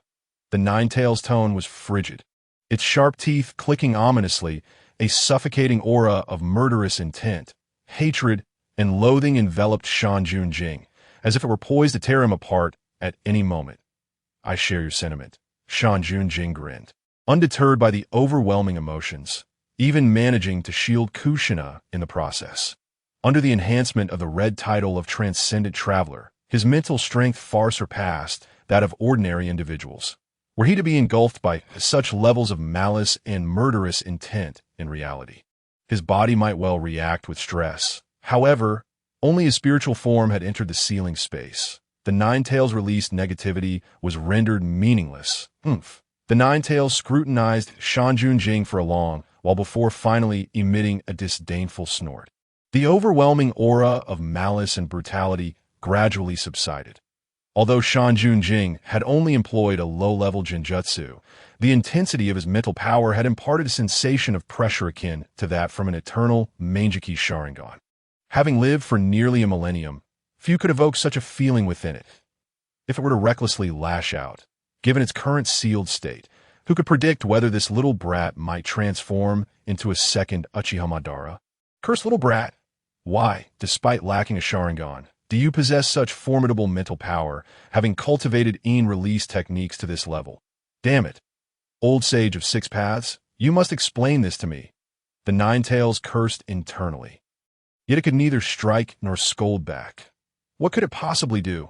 The Nine-Tails' tone was frigid, its sharp teeth clicking ominously, a suffocating aura of murderous intent, hatred, and loathing enveloped Jing, as if it were poised to tear him apart at any moment. I share your sentiment. Jing grinned, undeterred by the overwhelming emotions, even managing to shield Kushina in the process. Under the enhancement of the red title of Transcendent Traveler, his mental strength far surpassed that of ordinary individuals. Were he to be engulfed by such levels of malice and murderous intent in reality, his body might well react with stress. However, only his spiritual form had entered the ceiling space. The Nine-Tails' released negativity was rendered meaningless. The Nine-Tails scrutinized Jing for a long while before finally emitting a disdainful snort. The overwhelming aura of malice and brutality gradually subsided. Although Jing had only employed a low-level genjutsu, the intensity of his mental power had imparted a sensation of pressure akin to that from an eternal Mangeki Sharingan. Having lived for nearly a millennium, few could evoke such a feeling within it. If it were to recklessly lash out, given its current sealed state, who could predict whether this little brat might transform into a second Uchiha Madara? Cursed little brat! Why, despite lacking a Sharingan, do you possess such formidable mental power, having cultivated in-release techniques to this level? Damn it! Old sage of six paths, you must explain this to me. The Nine-Tails cursed internally. Yet it could neither strike nor scold back. What could it possibly do?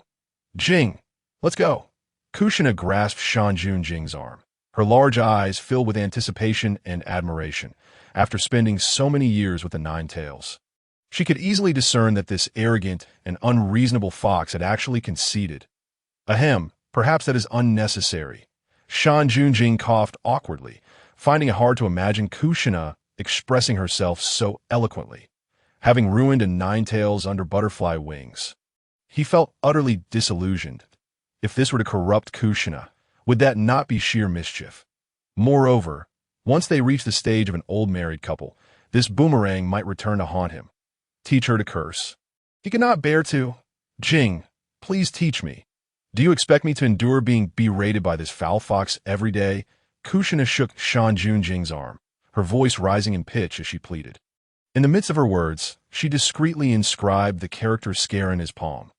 Jing, let's go. Kushina grasped Jing's arm, her large eyes filled with anticipation and admiration, after spending so many years with the Nine-Tails. She could easily discern that this arrogant and unreasonable fox had actually conceded. Ahem, perhaps that is unnecessary. Jing coughed awkwardly, finding it hard to imagine Kushina expressing herself so eloquently, having ruined a Nine-Tails under butterfly wings. He felt utterly disillusioned. If this were to corrupt Kushina, would that not be sheer mischief? Moreover, once they reached the stage of an old married couple, this boomerang might return to haunt him. Teach her to curse. He could not bear to. Jing, please teach me. Do you expect me to endure being berated by this foul fox every day? Kushina shook Jing's arm, her voice rising in pitch as she pleaded. In the midst of her words, she discreetly inscribed the character scare in his palm.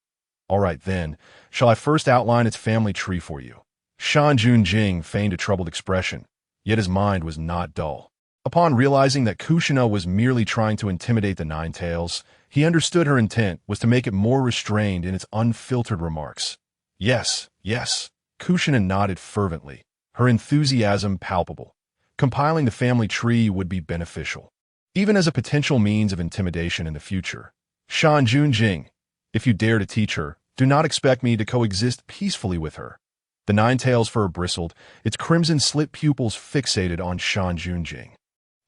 All right, then, shall I first outline its family tree for you? Jing feigned a troubled expression, yet his mind was not dull. Upon realizing that Kushina was merely trying to intimidate the Nine Tails, he understood her intent was to make it more restrained in its unfiltered remarks. Yes, yes, Kushina nodded fervently, her enthusiasm palpable. Compiling the family tree would be beneficial, even as a potential means of intimidation in the future. Jing, if you dare to teach her, do not expect me to coexist peacefully with her. The Nine Tails fur bristled, its crimson-slit pupils fixated on Jing.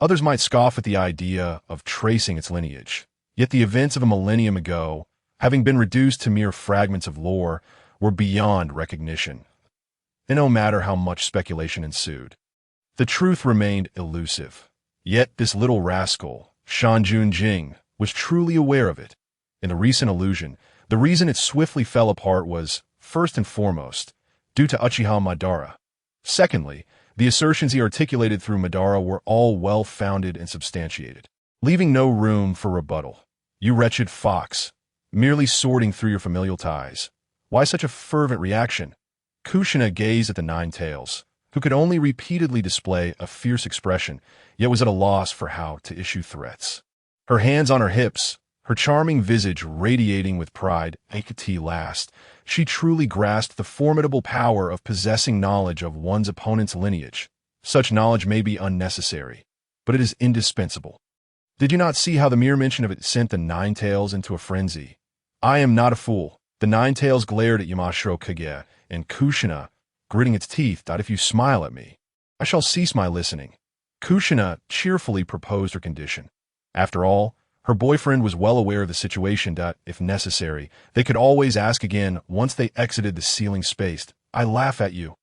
Others might scoff at the idea of tracing its lineage, yet the events of a millennium ago, having been reduced to mere fragments of lore, were beyond recognition. And no matter how much speculation ensued, the truth remained elusive. Yet this little rascal, Jing, was truly aware of it. In the recent illusion, the reason it swiftly fell apart was, first and foremost, due to Uchiha Madara. Secondly, the assertions he articulated through Madara were all well-founded and substantiated, leaving no room for rebuttal. You wretched fox, merely sorting through your familial ties. Why such a fervent reaction? Kushina gazed at the Nine Tails, who could only repeatedly display a fierce expression, yet was at a loss for how to issue threats. Her hands on her hips, her charming visage radiating with pride, last, she truly grasped the formidable power of possessing knowledge of one's opponent's lineage. Such knowledge may be unnecessary, but it is indispensable. Did you not see how the mere mention of it sent the Nine Tails into a frenzy? I am not a fool. The Nine Tails glared at Kage, and Kushina, gritting its teeth, thought, if you smile at me, I shall cease my listening. Kushina cheerfully proposed her condition. After all, her boyfriend was well aware of the situation that, if necessary, they could always ask again once they exited the ceiling space. I laugh at you.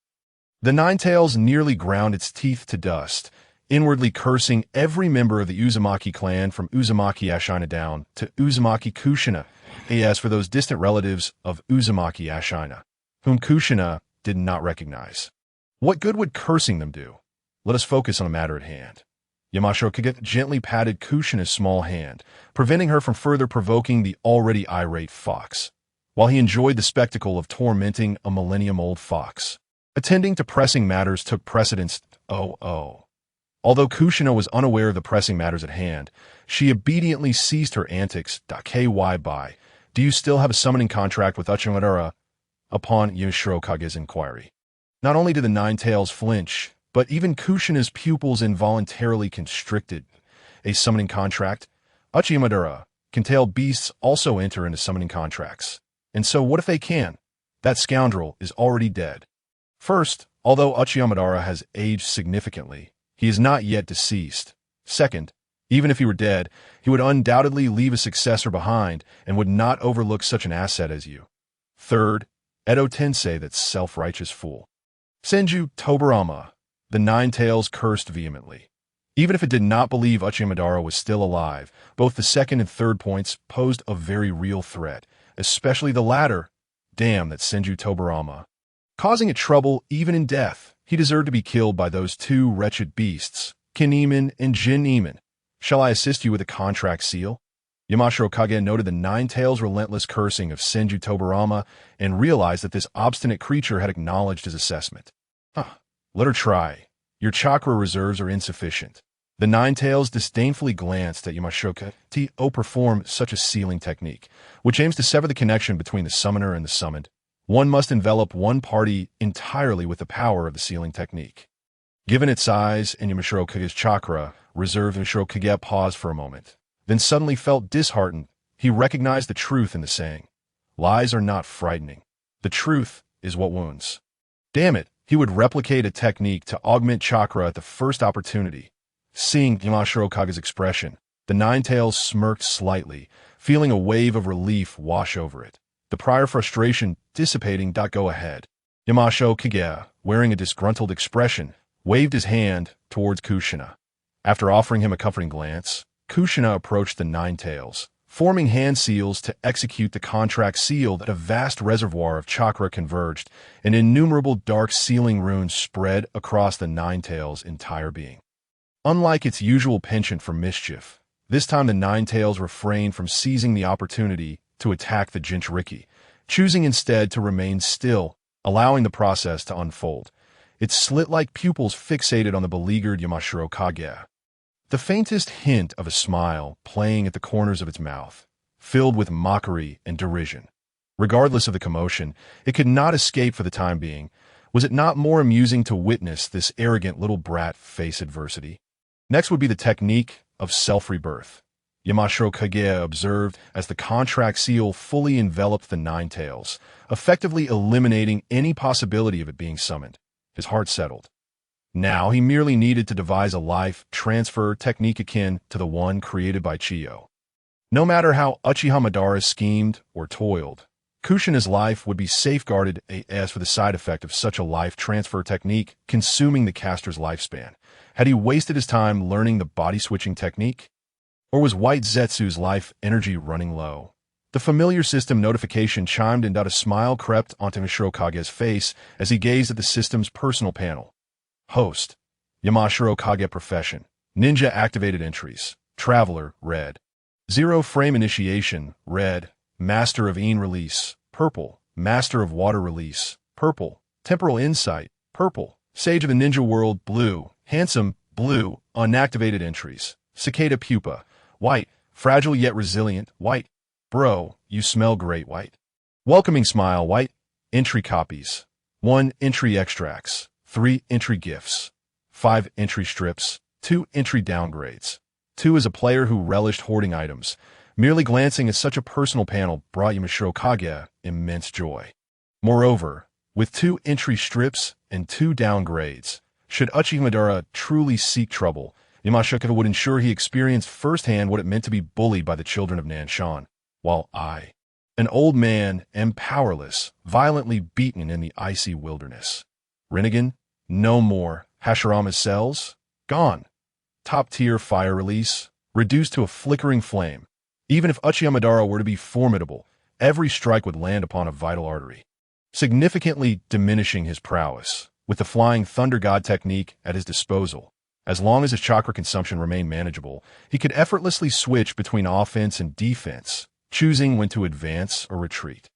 The Nine Tails nearly ground its teeth to dust, inwardly cursing every member of the Uzumaki clan from Uzumaki Ashina down to Uzumaki Kushina, as for those distant relatives of Uzumaki Ashina, whom Kushina did not recognize. What good would cursing them do? Let us focus on the matter at hand. Kage gently patted Kushina's small hand, preventing her from further provoking the already irate fox, while he enjoyed the spectacle of tormenting a millennium-old fox. Attending to pressing matters took precedence. Although Kushina was unaware of the pressing matters at hand, she obediently ceased her antics. Do you still have a summoning contract with Uchiha? Upon Kage's inquiry. Not only did the Nine Tails flinch, but even Kushina's pupils involuntarily constricted. A summoning contract? Uchiha can tail beasts also enter into summoning contracts. And so what if they can? That scoundrel is already dead. First, although Uchiha has aged significantly, he is not yet deceased. Second, even if he were dead, he would undoubtedly leave a successor behind and would not overlook such an asset as you. Third, Edo Tensei, that self-righteous fool. Senju Tobarama. The Nine Tails cursed vehemently. Even if it did not believe Uchiha was still alive, both the second and third points posed a very real threat, especially the latter. Damn that Senju Tobarama. Causing it trouble even in death, he deserved to be killed by those two wretched beasts, Kinemon and Jin-Emon. Shall I assist you with a contract seal? Kage noted the Nine Tails' relentless cursing of Senju Tobarama and realized that this obstinate creature had acknowledged his assessment. Let her try. Your chakra reserves are insufficient. The Nine Tails disdainfully glanced at Yamashiro to perform such a sealing technique, which aims to sever the connection between the summoner and the summoned. One must envelop one party entirely with the power of the sealing technique. Given its size and Yamashiro Kage's chakra reserve, Yamashiro Kage paused for a moment, then suddenly felt disheartened. He recognized the truth in the saying. Lies are not frightening. The truth is what wounds. Damn it, he would replicate a technique to augment chakra at the first opportunity. Seeing Yamashiro Kage's expression, the Nine Tails smirked slightly, feeling a wave of relief wash over it. The prior frustration dissipating. Go ahead. Yamashiro Kage, wearing a disgruntled expression, waved his hand towards Kushina. After offering him a comforting glance, Kushina approached the Nine Tails, forming hand seals to execute the contract seal that a vast reservoir of chakra converged, and innumerable dark sealing runes spread across the Nine-Tails' entire being. Unlike its usual penchant for mischief, this time the Nine-Tails refrained from seizing the opportunity to attack the Jinchuriki, choosing instead to remain still, allowing the process to unfold, its slit-like pupils fixated on the beleaguered Yamashiro Kage. The faintest hint of a smile playing at the corners of its mouth, filled with mockery and derision. Regardless of the commotion, it could not escape for the time being. Was it not more amusing to witness this arrogant little brat face adversity? Next would be the technique of self-rebirth. Yamashiro Kage observed as the contract seal fully enveloped the Nine-Tails, effectively eliminating any possibility of it being summoned. His heart settled. Now he merely needed to devise a life transfer technique akin to the one created by Chiyo. No matter how Uchiha Madara schemed or toiled, Kushina's life would be safeguarded. As for the side effect of such a life transfer technique consuming the caster's lifespan, had he wasted his time learning the body-switching technique? Or was White Zetsu's life energy running low? The familiar system notification chimed and a smile crept onto Yamashiro Kage's face as he gazed at the system's personal panel. Host. Yamashiro Kage Profession. Ninja Activated Entries. Traveler, red. Zero Frame Initiation, red. Master of Een Release, purple. Master of Water Release, purple. Temporal Insight, purple. Sage of the Ninja World, blue. Handsome, blue. Unactivated Entries. Cicada Pupa, white. Fragile yet resilient, white. Bro, you smell great, white. Welcoming Smile, white. Entry Copies. 1 Entry Extracts. 3 entry gifts, 5 entry strips, 2 entry downgrades. 2 as a player who relished hoarding items. Merely glancing at such a personal panel brought Yamashiro Kage immense joy. Moreover, with 2 entry strips and 2 downgrades, should Uchiha Madara truly seek trouble, Yamashiro Kage would ensure he experienced firsthand what it meant to be bullied by the children of Nanshan, while I, an old man, am powerless, violently beaten in the icy wilderness. Rinnegan, no more. Hashirama's cells, gone. Top-tier fire release, reduced to a flickering flame. Even if Uchiha Madara were to be formidable, every strike would land upon a vital artery, significantly diminishing his prowess. With the Flying Thunder God technique at his disposal, as long as his chakra consumption remained manageable, he could effortlessly switch between offense and defense, choosing when to advance or retreat.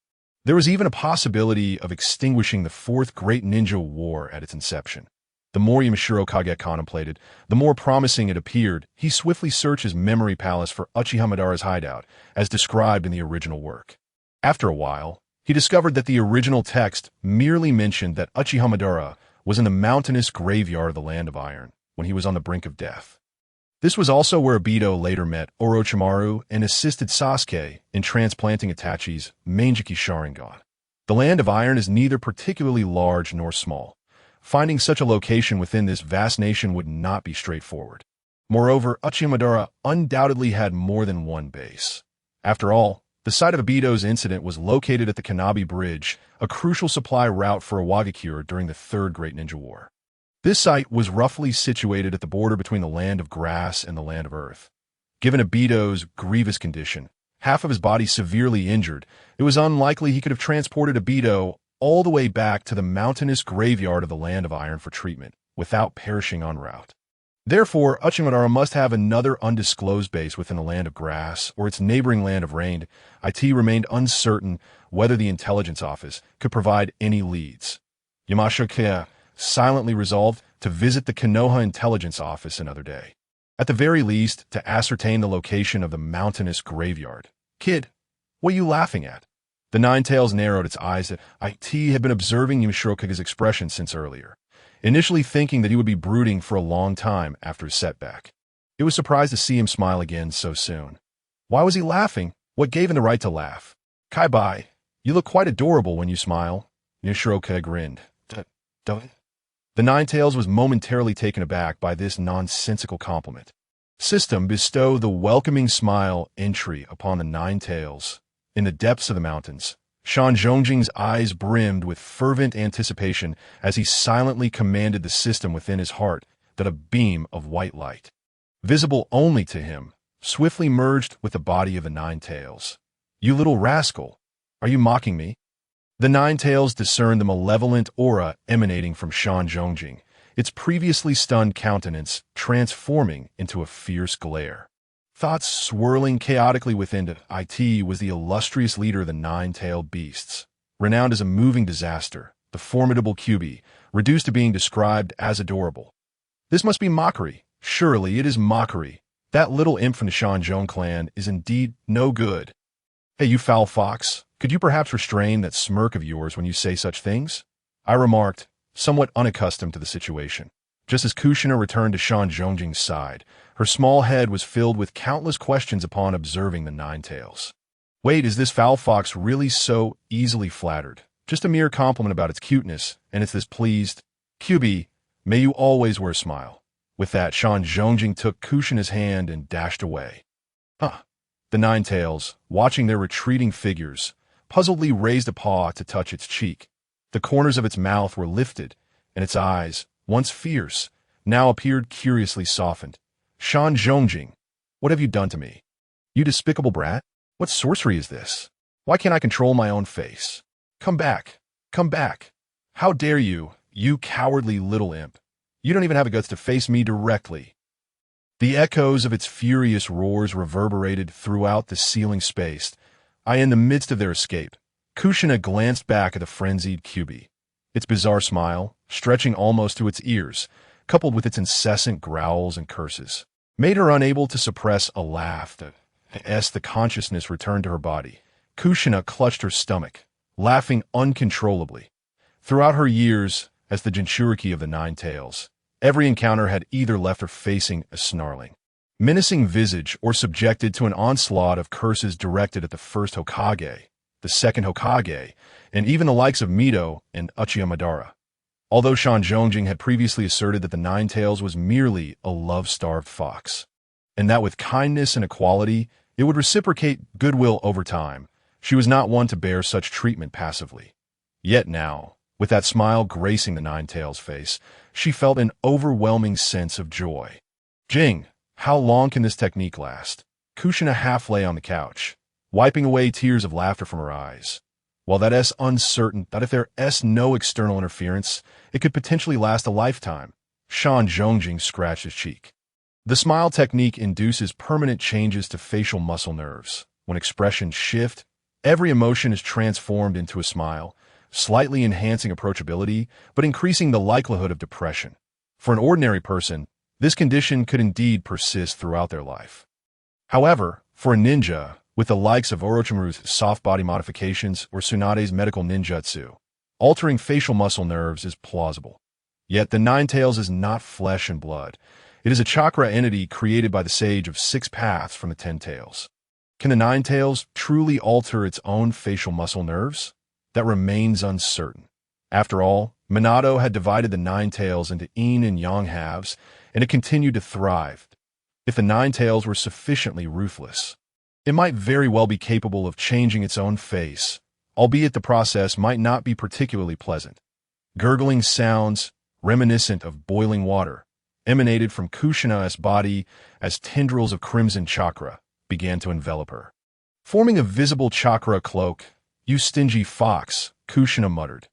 There was even a possibility of extinguishing the Fourth Great Ninja War at its inception. The more Yamashiro Kage contemplated, the more promising it appeared. He swiftly searched his memory palace for Uchiha Madara's hideout, as described in the original work. After a while, he discovered that the original text merely mentioned that Uchiha Madara was in the mountainous graveyard of the Land of Iron when he was on the brink of death. This was also where Obito later met Orochimaru and assisted Sasuke in transplanting Itachi's Mangeki Sharingan. The Land of Iron is neither particularly large nor small. Finding such a location within this vast nation would not be straightforward. Moreover, Uchiha Madara undoubtedly had more than one base. After all, the site of Obito's incident was located at the Kanabi Bridge, a crucial supply route for Iwagakure during the Third Great Ninja War. This site was roughly situated at the border between the Land of Grass and the Land of Earth. Given Obito's grievous condition, half of his body severely injured, it was unlikely he could have transported Obito all the way back to the mountainous graveyard of the Land of Iron for treatment, without perishing en route. Therefore, Uchiha Madara must have another undisclosed base within the Land of Grass or its neighboring Land of Rain. It remained uncertain whether the intelligence office could provide any leads. Yamashiro Kage silently resolved to visit the Konoha intelligence office another day. At the very least, to ascertain the location of the mountainous graveyard. Kid, what are you laughing at? The Nine-Tails narrowed its eyes. It had been observing Yamashiro Kage's expression since earlier, initially thinking that he would be brooding for a long time after his setback. It was surprised to see him smile again so soon. Why was he laughing? What gave him the right to laugh? Kai-bai, you look quite adorable when you smile. Yamashiro Kage grinned. The Nine-Tails was momentarily taken aback by this nonsensical compliment. System bestowed the welcoming smile entry upon the Nine-Tails. In the depths of the mountains, Shan Zhongjing's eyes brimmed with fervent anticipation as he silently commanded the system within his heart that a beam of white light, visible only to him, swiftly merged with the body of the Nine Tails. "You little rascal! Are you mocking me?" The Nine Tails discerned the malevolent aura emanating from Shan Zhongjing, its previously stunned countenance transforming into a fierce glare. Thoughts swirling chaotically within it was the illustrious leader of the nine-tailed beasts, renowned as a moving disaster, the formidable QB, reduced to being described as adorable. This must be mockery. Surely it is mockery. That little imp from the Shanzhong clan is indeed no good. "Hey, you foul fox, could you perhaps restrain that smirk of yours when you say such things?" I remarked, somewhat unaccustomed to the situation. Just as Kushina returned to Shan Zhongjing's side, her small head was filled with countless questions upon observing the Nine Tails. Wait, is this foul fox really so easily flattered? Just a mere compliment about its cuteness, and it's this pleased. "QB, may you always wear a smile." With that, Shan Zhongjing took Kushina's hand and dashed away. Huh. The Nine Tails, watching their retreating figures, puzzledly raised a paw to touch its cheek. The corners of its mouth were lifted, and its eyes, once fierce, now appeared curiously softened. "Shan Zhongjing, what have you done to me? You despicable brat? What sorcery is this? Why can't I control my own face? Come back! Come back! How dare you, you cowardly little imp! You don't even have the guts to face me directly." The echoes of its furious roars reverberated throughout the ceiling space. In the midst of their escape, Kushina glanced back at the frenzied QB. Its bizarre smile, stretching almost to its ears, coupled with its incessant growls and curses, made her unable to suppress a laugh. As the consciousness returned to her body, Kushina clutched her stomach, laughing uncontrollably. Throughout her years as the Jinchuriki of the Nine Tails, every encounter had either left her facing a snarling, menacing visage or subjected to an onslaught of curses directed at the first Hokage, the second Hokage, and even the likes of Mito and Uchiha Madara. Although Shan Zhongjing had previously asserted that the Nine Tails was merely a love-starved fox, and that with kindness and equality it would reciprocate goodwill over time, she was not one to bear such treatment passively. Yet now, with that smile gracing the Nine Tails' face, she felt an overwhelming sense of joy. "Jing, how long can this technique last?" Kushina half lay on the couch, wiping away tears of laughter from her eyes. While that is uncertain that if there is no external interference, it could potentially last a lifetime, Shan Zhongjing scratched his cheek. The smile technique induces permanent changes to facial muscle nerves. When expressions shift, every emotion is transformed into a smile, slightly enhancing approachability, but increasing the likelihood of depression. For an ordinary person, this condition could indeed persist throughout their life. However, for a ninja, with the likes of Orochimaru's soft body modifications or Tsunade's medical ninjutsu, altering facial muscle nerves is plausible. Yet the Nine Tails is not flesh and blood. It is a chakra entity created by the Sage of Six Paths from the Ten Tails. Can the Nine Tails truly alter its own facial muscle nerves? That remains uncertain. After all, Minato had divided the Nine Tails into yin and yang halves, and it continued to thrive. If the Nine Tails were sufficiently ruthless, it might very well be capable of changing its own face, albeit the process might not be particularly pleasant. Gurgling sounds, reminiscent of boiling water, emanated from Kushina's body as tendrils of crimson chakra began to envelop her. Forming a visible chakra cloak, "You stingy fox," Kushina muttered.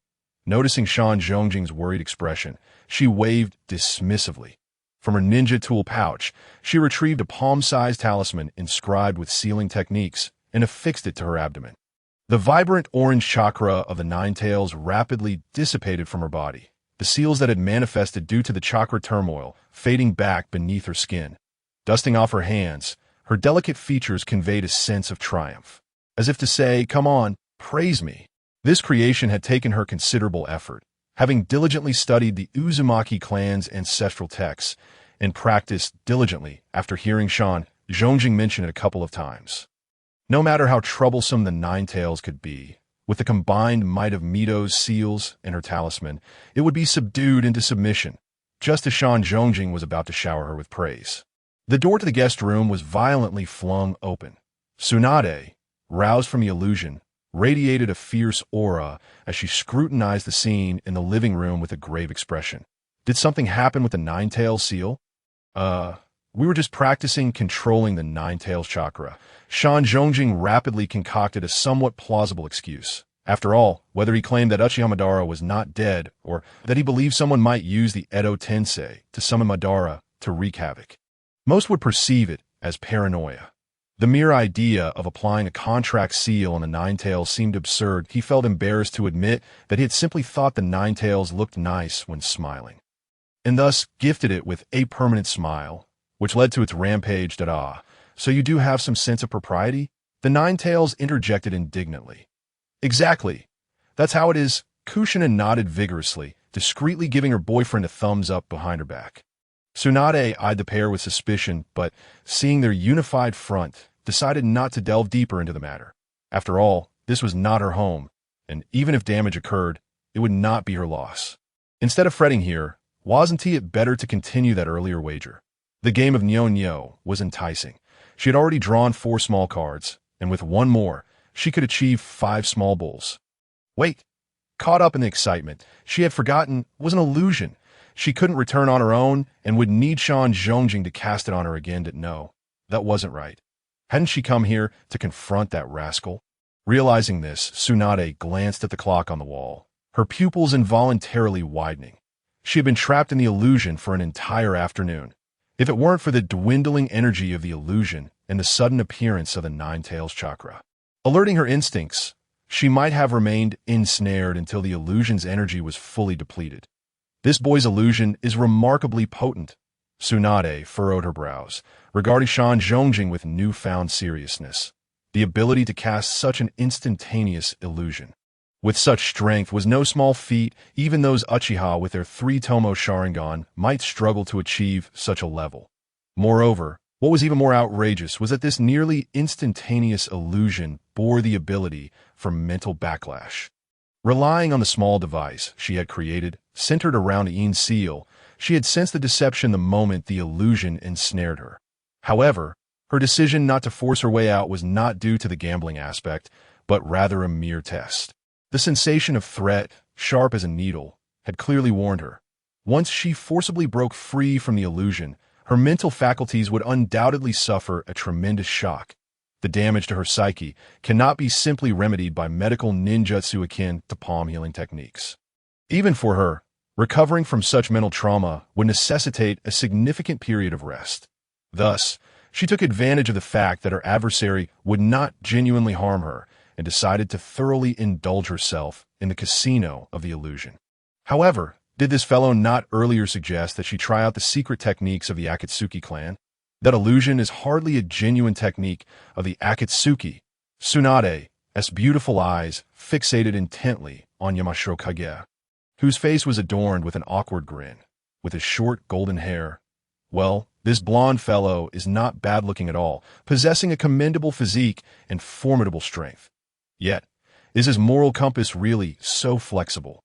Noticing Shan Zhongjing's worried expression, she waved dismissively. From her ninja tool pouch, she retrieved a palm-sized talisman inscribed with sealing techniques and affixed it to her abdomen. The vibrant orange chakra of the Nine Tails rapidly dissipated from her body, the seals that had manifested due to the chakra turmoil fading back beneath her skin. Dusting off her hands, her delicate features conveyed a sense of triumph. As if to say, "Come on, praise me." This creation had taken her considerable effort, having diligently studied the Uzumaki clan's ancestral texts and practiced diligently after hearing Shan Zhongjing mention it a couple of times. No matter how troublesome the Nine Tails could be, with the combined might of Mito's seals and her talisman, it would be subdued into submission, just as Shan Zhongjing was about to shower her with praise. The door to the guest room was violently flung open. Tsunade, roused from the illusion, radiated a fierce aura as she scrutinized the scene in the living room with a grave expression. Did something happen with the Nine-Tailed seal? We were just practicing controlling the nine-tails chakra. Shan Zhongjing rapidly concocted a somewhat plausible excuse. After all, whether he claimed that Uchiha Madara was not dead or that he believed someone might use the Edo Tensei to summon Madara to wreak havoc, most would perceive it as paranoia. The mere idea of applying a contract seal on the nine-tails seemed absurd. He felt embarrassed to admit that he had simply thought the nine-tails looked nice when smiling, and thus gifted it with a permanent smile, which led to its rampage. So you do have some sense of propriety? The nine-tails interjected indignantly. Exactly. That's how it is. Kushina nodded vigorously, discreetly giving her boyfriend a thumbs up behind her back. Tsunade eyed the pair with suspicion, but, seeing their unified front, decided not to delve deeper into the matter. After all, this was not her home, and even if damage occurred, it would not be her loss. Instead of fretting here, wasn't it better to continue that earlier wager? The game of Nyo-Nyo was enticing. She had already drawn 4 small cards, and with one more, she could achieve 5 small bulls. Wait! Caught up in the excitement, she had forgotten it was an illusion. She couldn't return on her own and would need Shan Zhongjing to cast it on her again. No, that wasn't right. Hadn't she come here to confront that rascal? Realizing this, Tsunade glanced at the clock on the wall, her pupils involuntarily widening. She had been trapped in the illusion for an entire afternoon. If it weren't for the dwindling energy of the illusion and the sudden appearance of the nine-tails chakra, alerting her instincts, she might have remained ensnared until the illusion's energy was fully depleted. This boy's illusion is remarkably potent. Tsunade furrowed her brows, regarding Shan Zhongjing with newfound seriousness. The ability to cast such an instantaneous illusion with such strength was no small feat. Even those Uchiha with their 3-tomo Sharingan might struggle to achieve such a level. Moreover, what was even more outrageous was that this nearly instantaneous illusion bore the ability for mental backlash. Relying on the small device she had created, centered around Ian's seal, she had sensed the deception the moment the illusion ensnared her. However, her decision not to force her way out was not due to the gambling aspect, but rather a mere test. The sensation of threat, sharp as a needle, had clearly warned her. Once she forcibly broke free from the illusion, her mental faculties would undoubtedly suffer a tremendous shock. The damage to her psyche cannot be simply remedied by medical ninjutsu akin to palm healing techniques. Even for her, recovering from such mental trauma would necessitate a significant period of rest. Thus, she took advantage of the fact that her adversary would not genuinely harm her and decided to thoroughly indulge herself in the casino of the illusion. However, did this fellow not earlier suggest that she try out the secret techniques of the Akatsuki clan? That illusion is hardly a genuine technique of the Akatsuki. Tsunade's beautiful eyes fixated intently on Yamashiro Kage, whose face was adorned with an awkward grin, with his short golden hair. Well, this blond fellow is not bad-looking at all, possessing a commendable physique and formidable strength. Yet, is his moral compass really so flexible?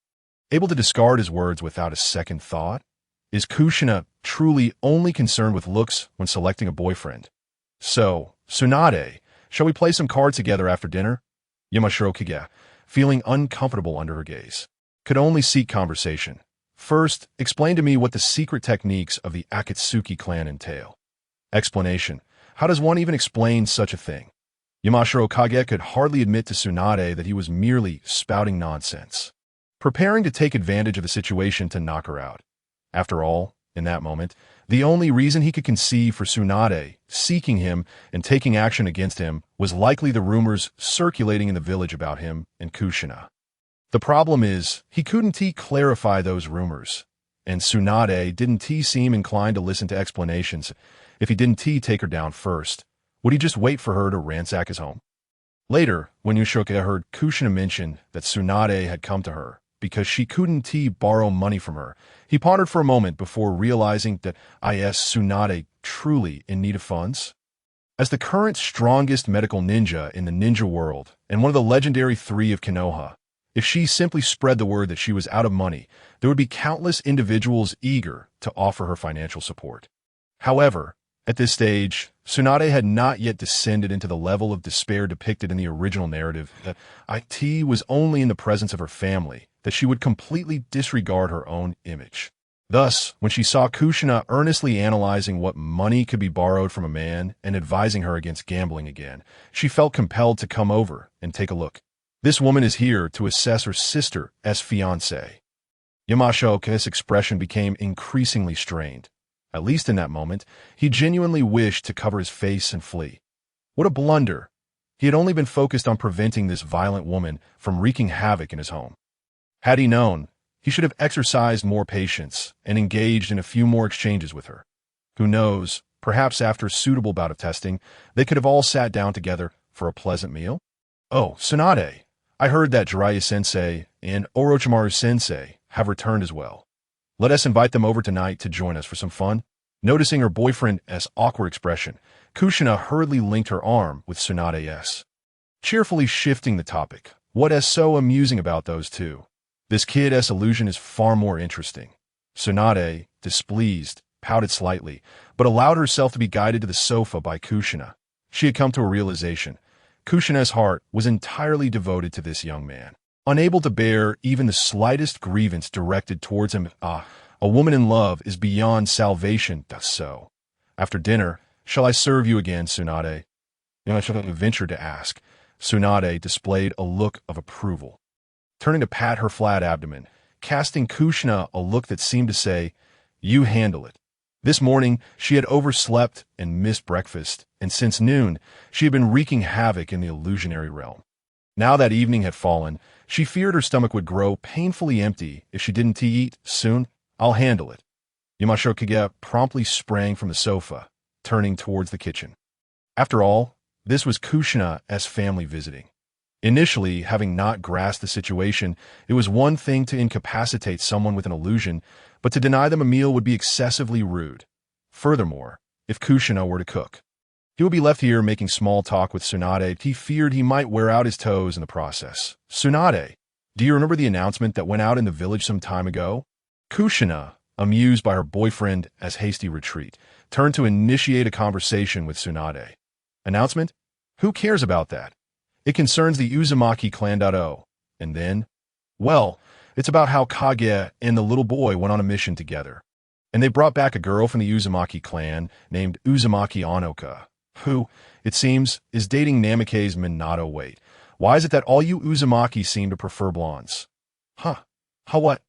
Able to discard his words without a second thought? Is Kushina truly only concerned with looks when selecting a boyfriend? So, Tsunade, shall we play some cards together after dinner? Yamashiro Kage, feeling uncomfortable under her gaze, could only seek conversation. First, explain to me what the secret techniques of the Akatsuki clan entail. Explanation. How does one even explain such a thing? Yamashiro Kage could hardly admit to Tsunade that he was merely spouting nonsense, preparing to take advantage of the situation to knock her out. After all, in that moment, the only reason he could conceive for Tsunade seeking him and taking action against him was likely the rumors circulating in the village about him and Kushina. The problem is, he couldn't clarify those rumors, and Tsunade didn't seem inclined to listen to explanations. If he didn't take her down first, would he just wait for her to ransack his home? Later, when Yushoka heard Kushina mention that Tsunade had come to her because she couldn't borrow money from her, he pondered for a moment before realizing that Tsunade truly in need of funds. As the current strongest medical ninja in the ninja world and one of the legendary 3 of Konoha, if she simply spread the word that she was out of money, there would be countless individuals eager to offer her financial support. However, at this stage, Tsunade had not yet descended into the level of despair depicted in the original narrative that it was only in the presence of her family that she would completely disregard her own image. Thus, when she saw Kushina earnestly analyzing what money could be borrowed from a man and advising her against gambling again, she felt compelled to come over and take a look. This woman is here to assess her sister's fiancé. Yamasho's expression became increasingly strained. At least in that moment, he genuinely wished to cover his face and flee. What a blunder! He had only been focused on preventing this violent woman from wreaking havoc in his home. Had he known, he should have exercised more patience and engaged in a few more exchanges with her. Who knows, perhaps after a suitable bout of testing, they could have all sat down together for a pleasant meal? Oh, Tsunade, I heard that Jiraiya-sensei and Orochimaru-sensei have returned as well. Let us invite them over tonight to join us for some fun. Noticing her boyfriend's awkward expression, Kushina hurriedly linked her arm with Tsunade's. Cheerfully shifting the topic, what is so amusing about those two? This kid's illusion is far more interesting. Tsunade, displeased, pouted slightly, but allowed herself to be guided to the sofa by Kushina. She had come to a realization. Kushina's heart was entirely devoted to this young man. Unable to bear even the slightest grievance directed towards him, a woman in love is beyond salvation, so. After dinner, shall I serve you again, Tsunade? I ventured to ask. Tsunade displayed a look of approval. Turning to pat her flat abdomen, casting Kushina a look that seemed to say, you handle it. This morning, she had overslept and missed breakfast, and since noon, she had been wreaking havoc in the illusionary realm. Now that evening had fallen, she feared her stomach would grow painfully empty if she didn't eat soon. I'll handle it. Yamashoka promptly sprang from the sofa, turning towards the kitchen. After all, this was Kushina's family visiting. Initially, having not grasped the situation, it was one thing to incapacitate someone with an illusion, but to deny them a meal would be excessively rude. Furthermore, if Kushina were to cook, he would be left here making small talk with Tsunade. He feared he might wear out his toes in the process. Tsunade, do you remember the announcement that went out in the village some time ago? Kushina, amused by her boyfriend's hasty retreat, turned to initiate a conversation with Tsunade. Announcement? Who cares about that? It concerns the Uzumaki clan. And then? Well, it's about how Kage and the little boy went on a mission together. And they brought back a girl from the Uzumaki clan named Uzumaki Onoka, who, it seems, is dating Namikaze's Minato. Wait, why is it that all you Uzumaki seem to prefer blondes? Huh. How what?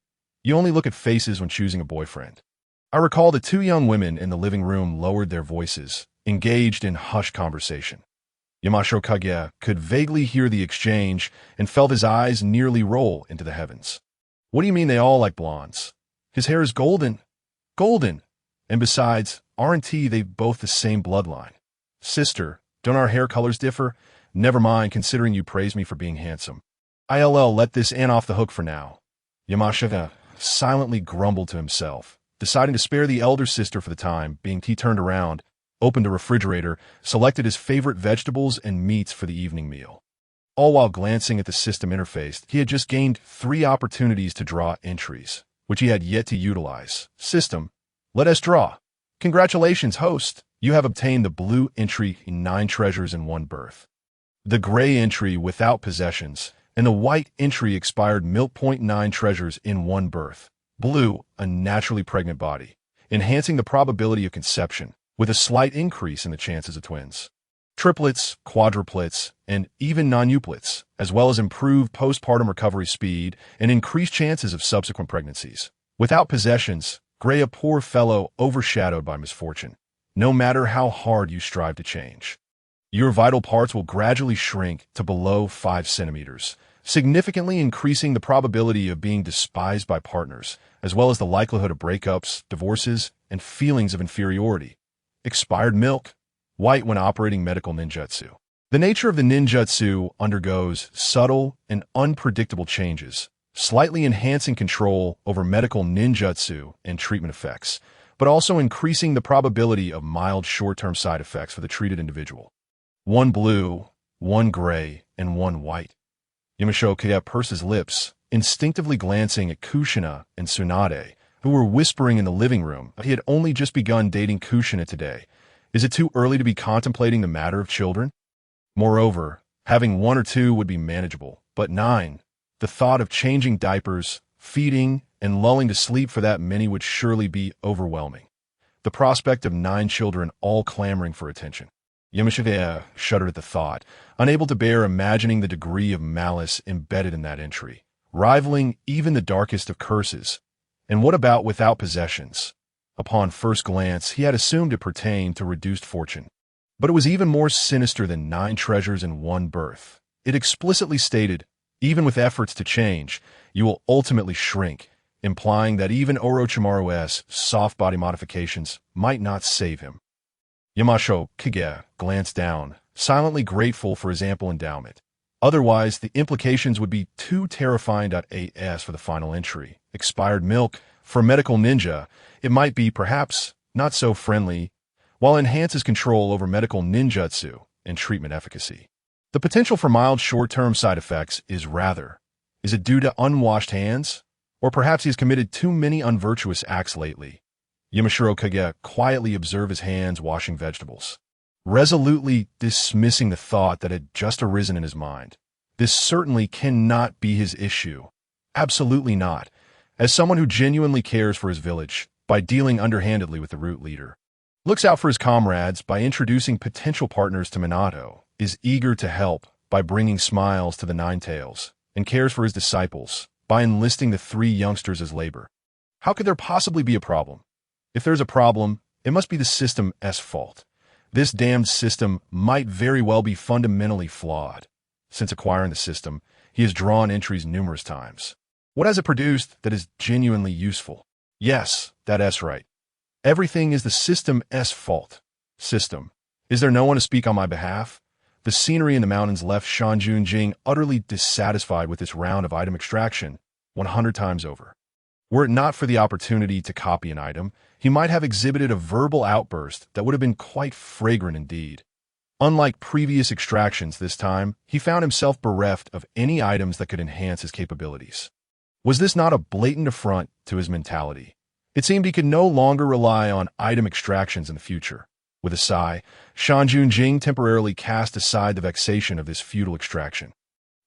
You only look at faces when choosing a boyfriend. I recall the two young women in the living room lowered their voices, engaged in hushed conversation. Yamashoka could vaguely hear the exchange and felt his eyes nearly roll into the heavens. What do you mean they all like blondes? His hair is golden. Golden. And besides, aren't they both the same bloodline? Sister, don't our hair colors differ? Never mind, considering you praise me for being handsome. ILL, let this in off the hook for now. Yamashoka silently grumbled to himself, deciding to spare the elder sister for the time, being he turned around, opened a refrigerator, selected his favorite vegetables and meats for the evening meal. All while glancing at the system interface, he had just gained 3 opportunities to draw entries, which he had yet to utilize. System, let us draw. Congratulations, host. You have obtained the blue entry, 9 treasures in 1 birth. The gray entry without possessions, and the white entry expired milk. 9 treasures in 1 birth. Blue, a naturally pregnant body, enhancing the probability of conception, with a slight increase in the chances of twins. Triplets, quadruplets, and even nonuplets, as well as improved postpartum recovery speed and increased chances of subsequent pregnancies. Without possessions, gray, a poor fellow overshadowed by misfortune, no matter how hard you strive to change. Your vital parts will gradually shrink to below 5 centimeters, significantly increasing the probability of being despised by partners, as well as the likelihood of breakups, divorces, and feelings of inferiority. Expired milk, white when operating medical ninjutsu. The nature of the ninjutsu undergoes subtle and unpredictable changes, slightly enhancing control over medical ninjutsu and treatment effects, but also increasing the probability of mild short-term side effects for the treated individual. 1 blue, 1 gray, and 1 white. Yamashoka pursed his lips, instinctively glancing at Kushina and Tsunade, who were whispering in the living room. He had only just begun dating Kushina today. Is it too early to be contemplating the matter of children? Moreover, having 1 or 2 would be manageable, but 9, the thought of changing diapers, feeding, and lulling to sleep for that many would surely be overwhelming. The prospect of 9 children all clamoring for attention. Yamashita shuddered at the thought, unable to bear imagining the degree of malice embedded in that entry, rivaling even the darkest of curses. And what about without possessions? Upon first glance, he had assumed it pertained to reduced fortune. But it was even more sinister than 9 treasures in 1 birth. It explicitly stated, even with efforts to change, you will ultimately shrink, implying that even Orochimaru's soft body modifications might not save him. Yamasho Kage glanced down, silently grateful for his ample endowment. Otherwise, the implications would be too terrifying. As for the final entry, expired milk, for a medical ninja, it might be, perhaps, not so friendly, while enhances control over medical ninjutsu and treatment efficacy. The potential for mild short-term side effects is it due to unwashed hands? Or perhaps he has committed too many unvirtuous acts lately. Yamashiro Kage quietly observed his hands washing vegetables, resolutely dismissing the thought that had just arisen in his mind. This certainly cannot be his issue. Absolutely not. As someone who genuinely cares for his village, by dealing underhandedly with the root leader, looks out for his comrades by introducing potential partners to Minato, is eager to help by bringing smiles to the Nine Tails, and cares for his disciples by enlisting the 3 youngsters as labor. How could there possibly be a problem? If there's a problem, it must be the system's fault. This damned system might very well be fundamentally flawed. Since acquiring the system, he has drawn entries numerous times. What has it produced that is genuinely useful? Yes, that's right. Everything is the system's fault. System. Is there no one to speak on my behalf? The scenery in the mountains left Jing utterly dissatisfied with this round of item extraction 100 times over. Were it not for the opportunity to copy an item, he might have exhibited a verbal outburst that would have been quite fragrant indeed. Unlike previous extractions this time, he found himself bereft of any items that could enhance his capabilities. Was this not a blatant affront to his mentality? It seemed he could no longer rely on item extractions in the future. With a sigh, Jing temporarily cast aside the vexation of this futile extraction.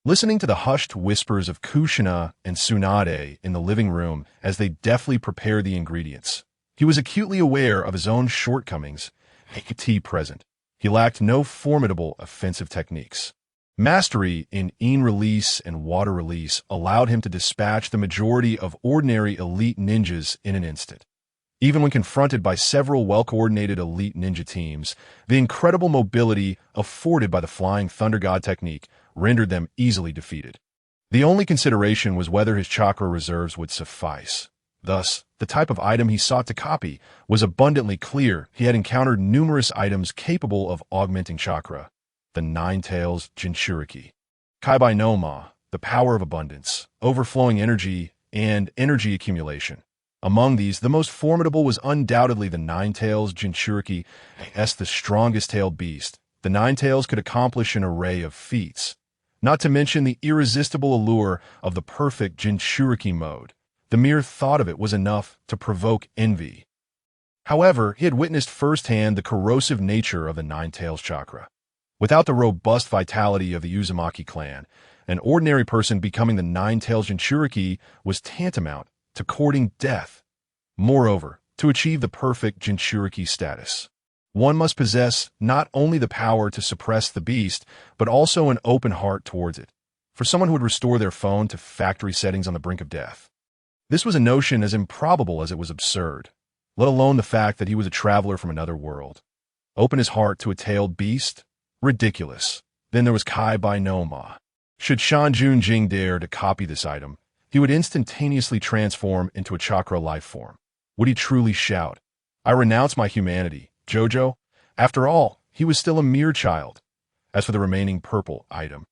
Listening to the hushed whispers of Kushina and Tsunade in the living room as they deftly prepared the ingredients, he was acutely aware of his own shortcomings. Tea present. He lacked no formidable offensive techniques. Mastery in release and water release allowed him to dispatch the majority of ordinary elite ninjas in an instant. Even when confronted by several well-coordinated elite ninja teams, the incredible mobility afforded by the Flying Thunder God technique rendered them easily defeated. The only consideration was whether his chakra reserves would suffice. Thus, the type of item he sought to copy was abundantly clear. He had encountered numerous items capable of augmenting chakra. The Nine Tails Jinchuriki. Kaibai no Ma, the power of abundance, overflowing energy, and energy accumulation. Among these, the most formidable was undoubtedly the Nine Tails Jinchuriki, the strongest tailed beast. The Nine Tails could accomplish an array of feats, not to mention the irresistible allure of the perfect Jinchuriki mode. The mere thought of it was enough to provoke envy. However, he had witnessed firsthand the corrosive nature of the Nine Tails chakra. Without the robust vitality of the Uzumaki clan, an ordinary person becoming the Nine Tails Jinchuriki was tantamount to courting death. Moreover, to achieve the perfect Jinchuriki status, one must possess not only the power to suppress the beast, but also an open heart towards it. For someone who would restore their phone to factory settings on the brink of death, this was a notion as improbable as it was absurd, let alone the fact that he was a traveler from another world. Open his heart to a tailed beast? Ridiculous. Then there was Kaibai no Ma. Should Jing dare to copy this item, he would instantaneously transform into a chakra life form. Would he truly shout, "I renounce my humanity, Jojo"? After all, he was still a mere child. As for the remaining purple item,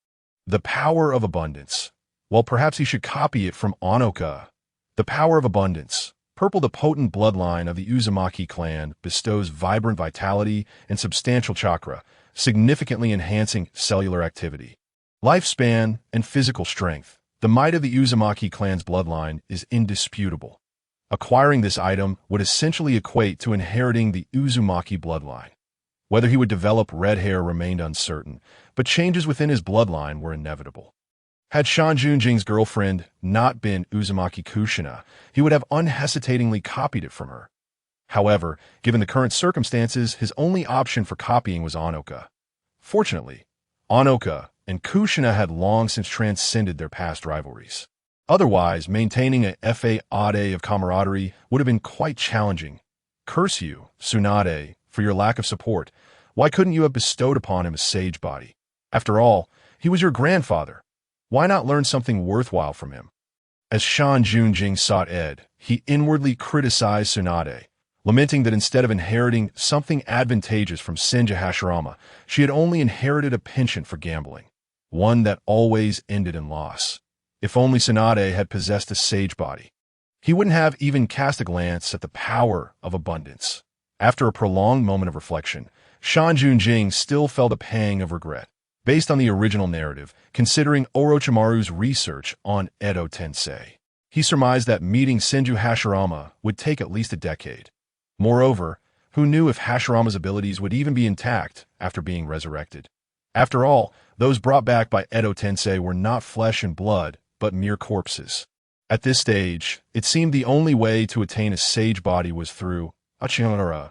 the power of abundance, well, perhaps he should copy it from Onoka. The power of abundance. Purple, the potent bloodline of the Uzumaki clan, bestows vibrant vitality and substantial chakra, significantly enhancing cellular activity, lifespan, and physical strength. The might of the Uzumaki clan's bloodline is indisputable. Acquiring this item would essentially equate to inheriting the Uzumaki bloodline. Whether he would develop red hair remained uncertain, but changes within his bloodline were inevitable. Had Shan Junjing's girlfriend not been Uzumaki Kushina, he would have unhesitatingly copied it from her. However, given the current circumstances, his only option for copying was Onoka. Fortunately, Onoka and Kushina had long since transcended their past rivalries. Otherwise, maintaining a fa ade of camaraderie would have been quite challenging. Curse you, Tsunade, for your lack of support. Why couldn't you have bestowed upon him a sage body? After all, he was your grandfather. Why not learn something worthwhile from him? As Shan Junjing sought Ed, he inwardly criticized Tsunade, lamenting that instead of inheriting something advantageous from Senja Hashirama, she had only inherited a penchant for gambling, one that always ended in loss. If only Tsunade had possessed a sage body, he wouldn't have even cast a glance at the power of abundance. After a prolonged moment of reflection, Shan Junjing still felt a pang of regret. Based on the original narrative, considering Orochimaru's research on Edo Tensei, he surmised that meeting Senju Hashirama would take at least a decade. Moreover, who knew if Hashirama's abilities would even be intact after being resurrected? After all, those brought back by Edo Tensei were not flesh and blood, but mere corpses. At this stage, it seemed the only way to attain a sage body was through Achinara.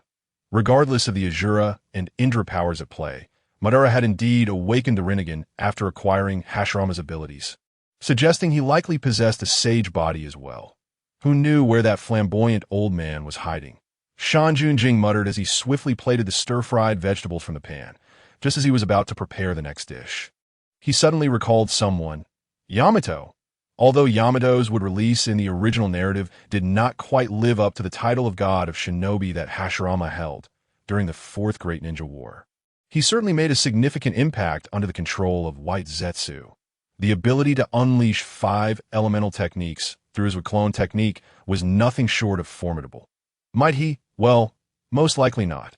Regardless of the Azura and Indra powers at play, Madara had indeed awakened the Rinnegan after acquiring Hashirama's abilities, suggesting he likely possessed a sage body as well. Who knew where that flamboyant old man was hiding? Shan Junjing muttered as he swiftly plated the stir-fried vegetables from the pan, just as he was about to prepare the next dish. He suddenly recalled someone, Yamato. Although Yamato's would release in the original narrative did not quite live up to the title of god of shinobi that Hashirama held during the Fourth Great Ninja War, he certainly made a significant impact under the control of White Zetsu. The ability to unleash 5 elemental techniques through his clone technique was nothing short of formidable. Might he? Well, most likely not.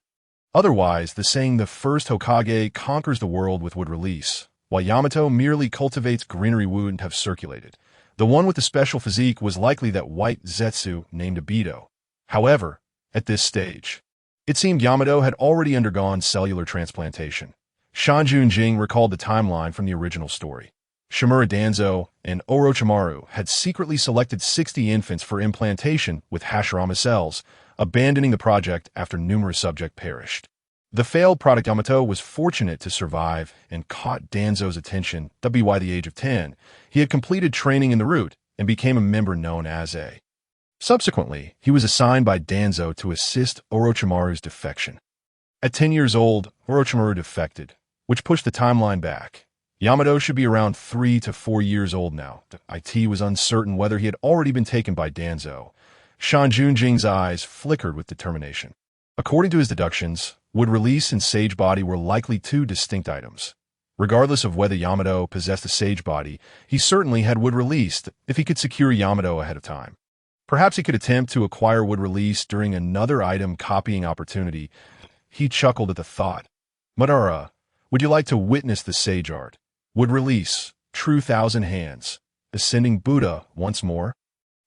Otherwise, the saying the first Hokage conquers the world with would release, while Yamato merely cultivates greenery wouldn't have circulated. The one with the special physique was likely that White Zetsu named Obito. However, at this stage, it seemed Yamato had already undergone cellular transplantation. Shan Junjing recalled the timeline from the original story. Shimura Danzo and Orochimaru had secretly selected 60 infants for implantation with Hashirama cells, abandoning the project after numerous subjects perished. The failed product Yamato was fortunate to survive and caught Danzo's attention. By the age of 10, he had completed training in the route and became a member known as a. Subsequently, he was assigned by Danzo to assist Orochimaru's defection. At 10 years old, Orochimaru defected, which pushed the timeline back. Yamato should be around 3 to 4 years old now. It was uncertain whether he had already been taken by Danzo. Shan Junjing's eyes flickered with determination. According to his deductions, would release and sage body were likely 2 distinct items. Regardless of whether Yamato possessed a sage body, he certainly had wood released if he could secure Yamato ahead of time. Perhaps he could attempt to acquire wood release during another item copying opportunity. He chuckled at the thought. Madara, would you like to witness the sage art? Wood release, true 1,000 hands, ascending Buddha once more?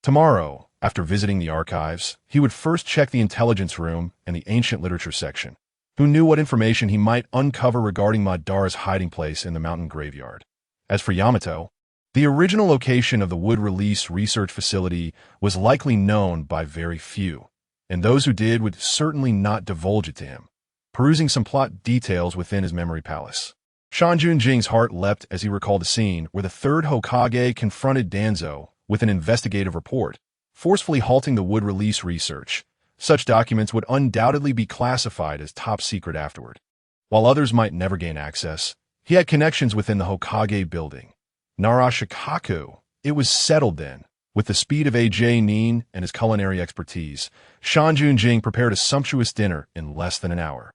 Tomorrow, after visiting the archives, he would first check the intelligence room and the ancient literature section. Who knew what information he might uncover regarding Madara's hiding place in the mountain graveyard? As for Yamato, the original location of the wood release research facility was likely known by very few, and those who did would certainly not divulge it to him. Perusing some plot details within his memory palace, Shan Junjing's heart leapt as he recalled a scene where the third Hokage confronted Danzo with an investigative report, forcefully halting the wood release research. Such documents would undoubtedly be classified as top secret afterward. While others might never gain access, he had connections within the Hokage building. Narashikaku. It was settled then. With the speed of AJ Nin and his culinary expertise, Shan Junjing prepared a sumptuous dinner in less than an hour.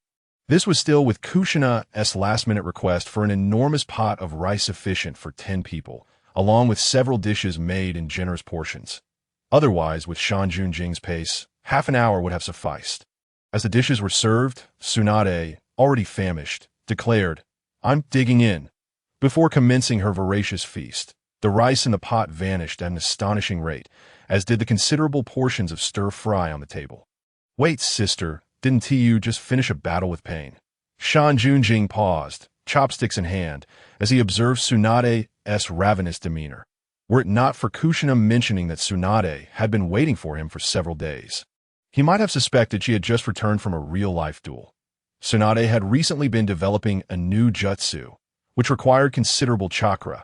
This was still with Kushina's last-minute request for an enormous pot of rice sufficient for 10 people, along with several dishes made in generous portions. Otherwise, with Shan Junjing's pace, half an hour would have sufficed. As the dishes were served, Tsunade, already famished, declared, "I'm digging in." Before commencing her voracious feast, the rice in the pot vanished at an astonishing rate, as did the considerable portions of stir-fry on the table. "Wait, sister, didn't you just finish a battle with pain?" Shan Junjing paused, chopsticks in hand, as he observed Tsunade's ravenous demeanor, were it not for Kushina mentioning that Tsunade had been waiting for him for several days. He might have suspected she had just returned from a real-life duel. Tsunade had recently been developing a new jutsu, which required considerable chakra,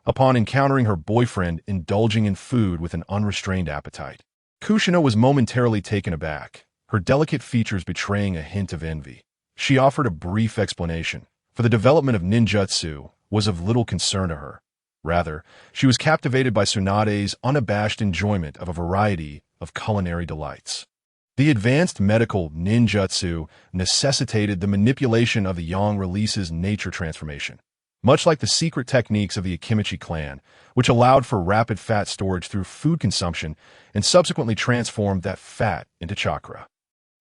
upon encountering her boyfriend indulging in food with an unrestrained appetite. Kushina was momentarily taken aback, her delicate features betraying a hint of envy. She offered a brief explanation, for the development of ninjutsu was of little concern to her. Rather, she was captivated by Tsunade's unabashed enjoyment of a variety of culinary delights. The advanced medical ninjutsu necessitated the manipulation of the yang release's nature transformation, much like the secret techniques of the Akimichi clan, which allowed for rapid fat storage through food consumption and subsequently transformed that fat into chakra.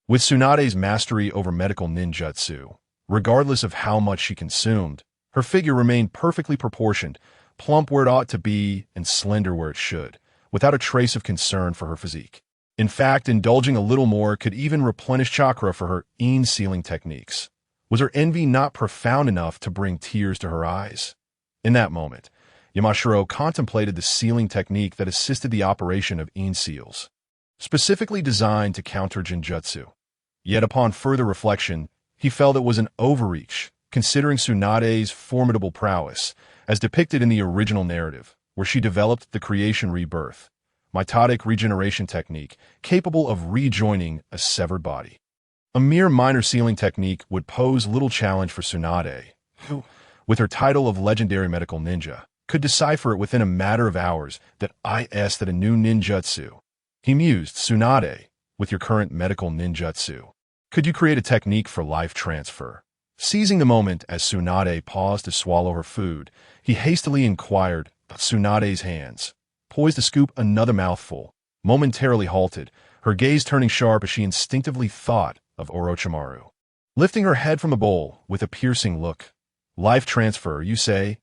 With Tsunade's mastery over medical ninjutsu, regardless of how much she consumed, her figure remained perfectly proportioned, plump where it ought to be and slender where it should, without a trace of concern for her physique. In fact, indulging a little more could even replenish chakra for her sealing techniques. Was her envy not profound enough to bring tears to her eyes? In that moment, Yamashiro contemplated the sealing technique that assisted the operation of seals, specifically designed to counter Jinjutsu. Yet upon further reflection, he felt it was an overreach, considering Tsunade's formidable prowess, as depicted in the original narrative, where she developed the creation rebirth, mitotic regeneration technique capable of rejoining a severed body. A mere minor sealing technique would pose little challenge for Tsunade, who, with her title of legendary medical ninja, could decipher it within a matter of hours that a new ninjutsu. He mused, Tsunade, with your current medical ninjutsu, could you create a technique for life transfer? Seizing the moment as Tsunade paused to swallow her food, he hastily inquired, Tsunade's hands, poised to scoop another mouthful, momentarily halted, her gaze turning sharp as she instinctively thought of Orochimaru. Lifting her head from the bowl with a piercing look. Life transfer, you say?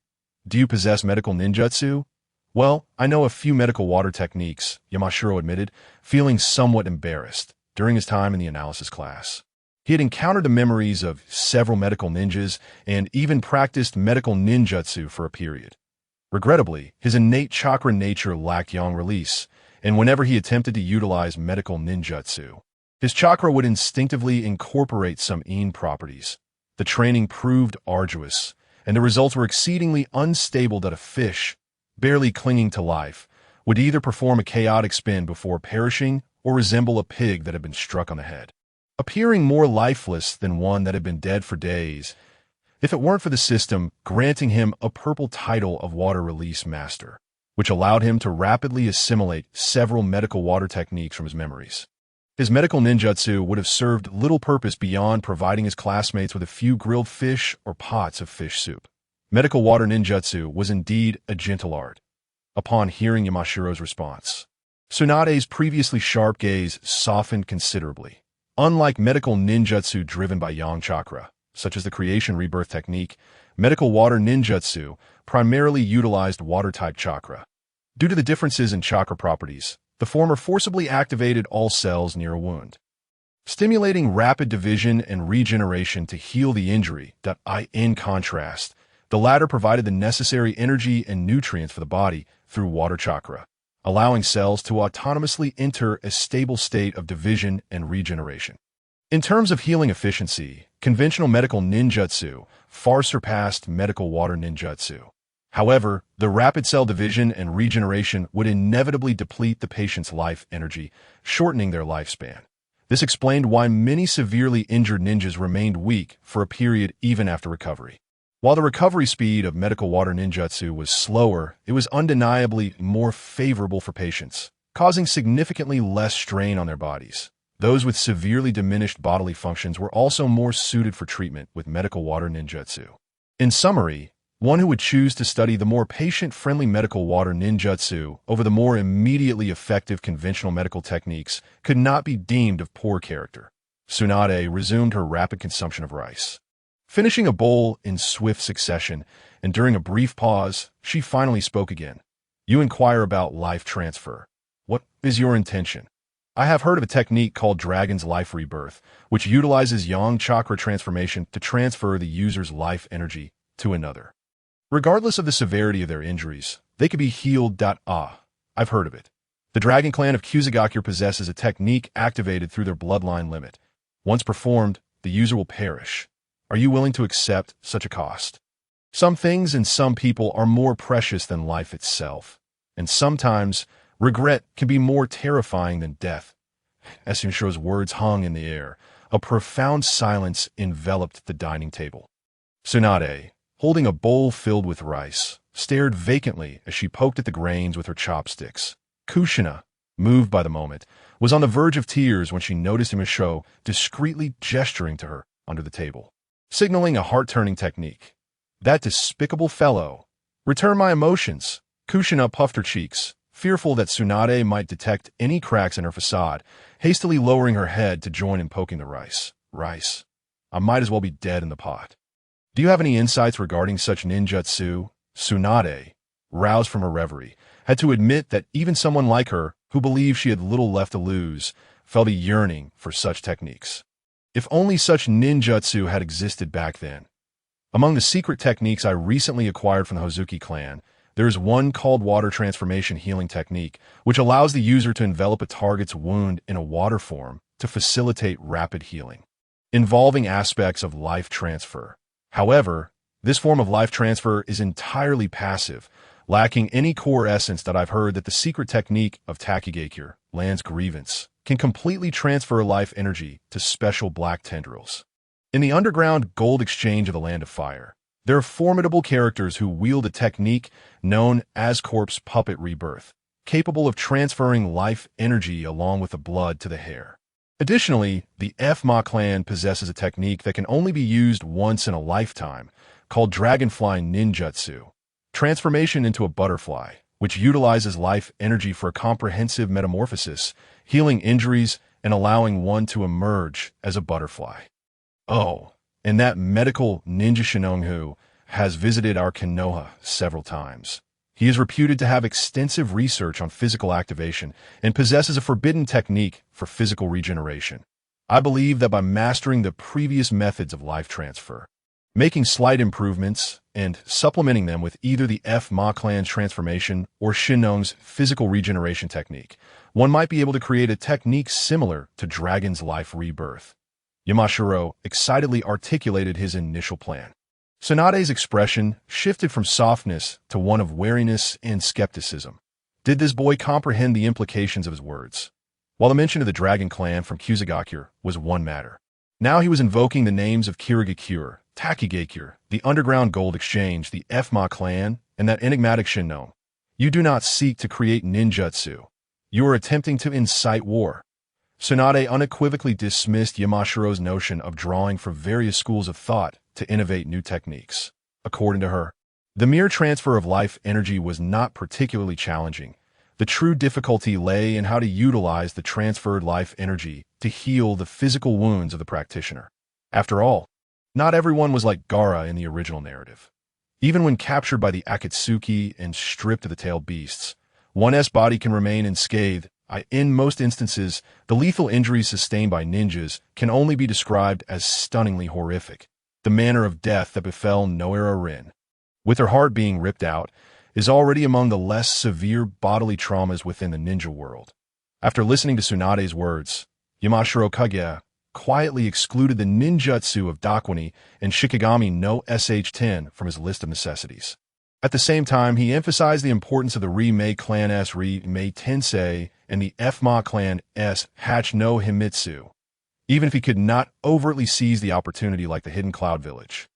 Do you possess medical ninjutsu? Well, I know a few medical water techniques, Yamashiro admitted, feeling somewhat embarrassed during his time in the analysis class. He had encountered the memories of several medical ninjas and even practiced medical ninjutsu for a period. Regrettably, his innate chakra nature lacked yang release, and whenever he attempted to utilize medical ninjutsu, his chakra would instinctively incorporate some properties. The training proved arduous, and the results were exceedingly unstable that a fish, barely clinging to life, would either perform a chaotic spin before perishing or resemble a pig that had been struck on the head, appearing more lifeless than one that had been dead for days, if it weren't for the system granting him a purple title of water release master, which allowed him to rapidly assimilate several medical water techniques from his memories. His medical ninjutsu would have served little purpose beyond providing his classmates with a few grilled fish or pots of fish soup. Medical water ninjutsu was indeed a gentle art. Upon hearing Yamashiro's response, Tsunade's previously sharp gaze softened considerably. Unlike medical ninjutsu driven by yang chakra, such as the creation rebirth technique, medical water ninjutsu primarily utilized water-type chakra. Due to the differences in chakra properties, the former forcibly activated all cells near a wound, stimulating rapid division and regeneration to heal the injury. In contrast, the latter provided the necessary energy and nutrients for the body through water chakra, allowing cells to autonomously enter a stable state of division and regeneration. In terms of healing efficiency, conventional medical ninjutsu far surpassed medical water ninjutsu. However, the rapid cell division and regeneration would inevitably deplete the patient's life energy, shortening their lifespan. This explained why many severely injured ninjas remained weak for a period even after recovery. While the recovery speed of medical water ninjutsu was slower, it was undeniably more favorable for patients, causing significantly less strain on their bodies. Those with severely diminished bodily functions were also more suited for treatment with medical water ninjutsu. In summary, one who would choose to study the more patient-friendly medical water ninjutsu over the more immediately effective conventional medical techniques could not be deemed of poor character. Tsunade resumed her rapid consumption of rice, finishing a bowl in swift succession, and during a brief pause, she finally spoke again. You inquire about life transfer. What is your intention? I have heard of a technique called Dragon's Life Rebirth, which utilizes yang chakra transformation to transfer the user's life energy to another. Regardless of the severity of their injuries, they could be healed. I've heard of it. The Dragon Clan of Kusagakure possesses a technique activated through their bloodline limit. Once performed, the user will perish. Are you willing to accept such a cost? Some things and some people are more precious than life itself, and sometimes regret can be more terrifying than death. As Sunshiro's words hung in the air, a profound silence enveloped the dining table. Tsunade, holding a bowl filled with rice, stared vacantly as she poked at the grains with her chopsticks. Kushina, moved by the moment, was on the verge of tears when she noticed Yamashiro discreetly gesturing to her under the table, signaling a heart-turning technique. That despicable fellow! Return my emotions! Kushina puffed her cheeks, fearful that Tsunade might detect any cracks in her facade, hastily lowering her head to join in poking the rice. Rice. I might as well be dead in the pot. Do you have any insights regarding such ninjutsu? Tsunade, roused from her reverie, had to admit that even someone like her, who believed she had little left to lose, felt a yearning for such techniques. If only such ninjutsu had existed back then. Among the secret techniques I recently acquired from the Hozuki clan, there is one called water transformation healing technique, which allows the user to envelop a target's wound in a water form to facilitate rapid healing, involving aspects of life transfer. However, this form of life transfer is entirely passive, lacking any core essence that I've heard that the secret technique of Takigakure, Land's Grievance, can completely transfer life energy to special black tendrils. In the underground gold exchange of the Land of Fire, there are formidable characters who wield a technique known as Corpse Puppet Rebirth, capable of transferring life energy along with the blood to the hair. Additionally, the F-Ma clan possesses a technique that can only be used once in a lifetime, called Dragonfly Ninjutsu, transformation into a butterfly, which utilizes life energy for a comprehensive metamorphosis, healing injuries, and allowing one to emerge as a butterfly. Oh, and that medical ninja Shinongu has visited our Konoha several times. He is reputed to have extensive research on physical activation and possesses a forbidden technique for physical regeneration. I believe that by mastering the previous methods of life transfer, making slight improvements, and supplementing them with either the F-Ma clan's transformation or Shinong's physical regeneration technique, one might be able to create a technique similar to Dragon's Life Rebirth. Yamashiro excitedly articulated his initial plan. Tsunade's expression shifted from softness to one of wariness and skepticism. Did this boy comprehend the implications of his words? While the mention of the Dragon Clan from Kusagakure was one matter, now he was invoking the names of Kirigakure, Takigakure, the Underground Gold Exchange, the F-Ma clan, and that enigmatic Shinnon. You do not seek to create ninjutsu. You are attempting to incite war. Tsunade unequivocally dismissed Yamashiro's notion of drawing from various schools of thought to innovate new techniques. According to her, the mere transfer of life energy was not particularly challenging. The true difficulty lay in how to utilize the transferred life energy to heal the physical wounds of the practitioner. After all, not everyone was like Gaara in the original narrative. Even when captured by the Akatsuki and stripped of the tailed beasts, one's body can remain unscathed. In most instances, the lethal injuries sustained by ninjas can only be described as stunningly horrific. The manner of death that befell Noera Rin, with her heart being ripped out, is already among the less severe bodily traumas within the ninja world. After listening to Tsunade's words, Yamashiro Kage quietly excluded the ninjutsu of Dakwani and Shikigami no Sh10 from his list of necessities. At the same time, he emphasized the importance of the Ri-Mei clan's Ri-Mei Tensei and the F-Ma clan's Hatch no Himitsu, even if he could not overtly seize the opportunity like the Hidden Cloud Village.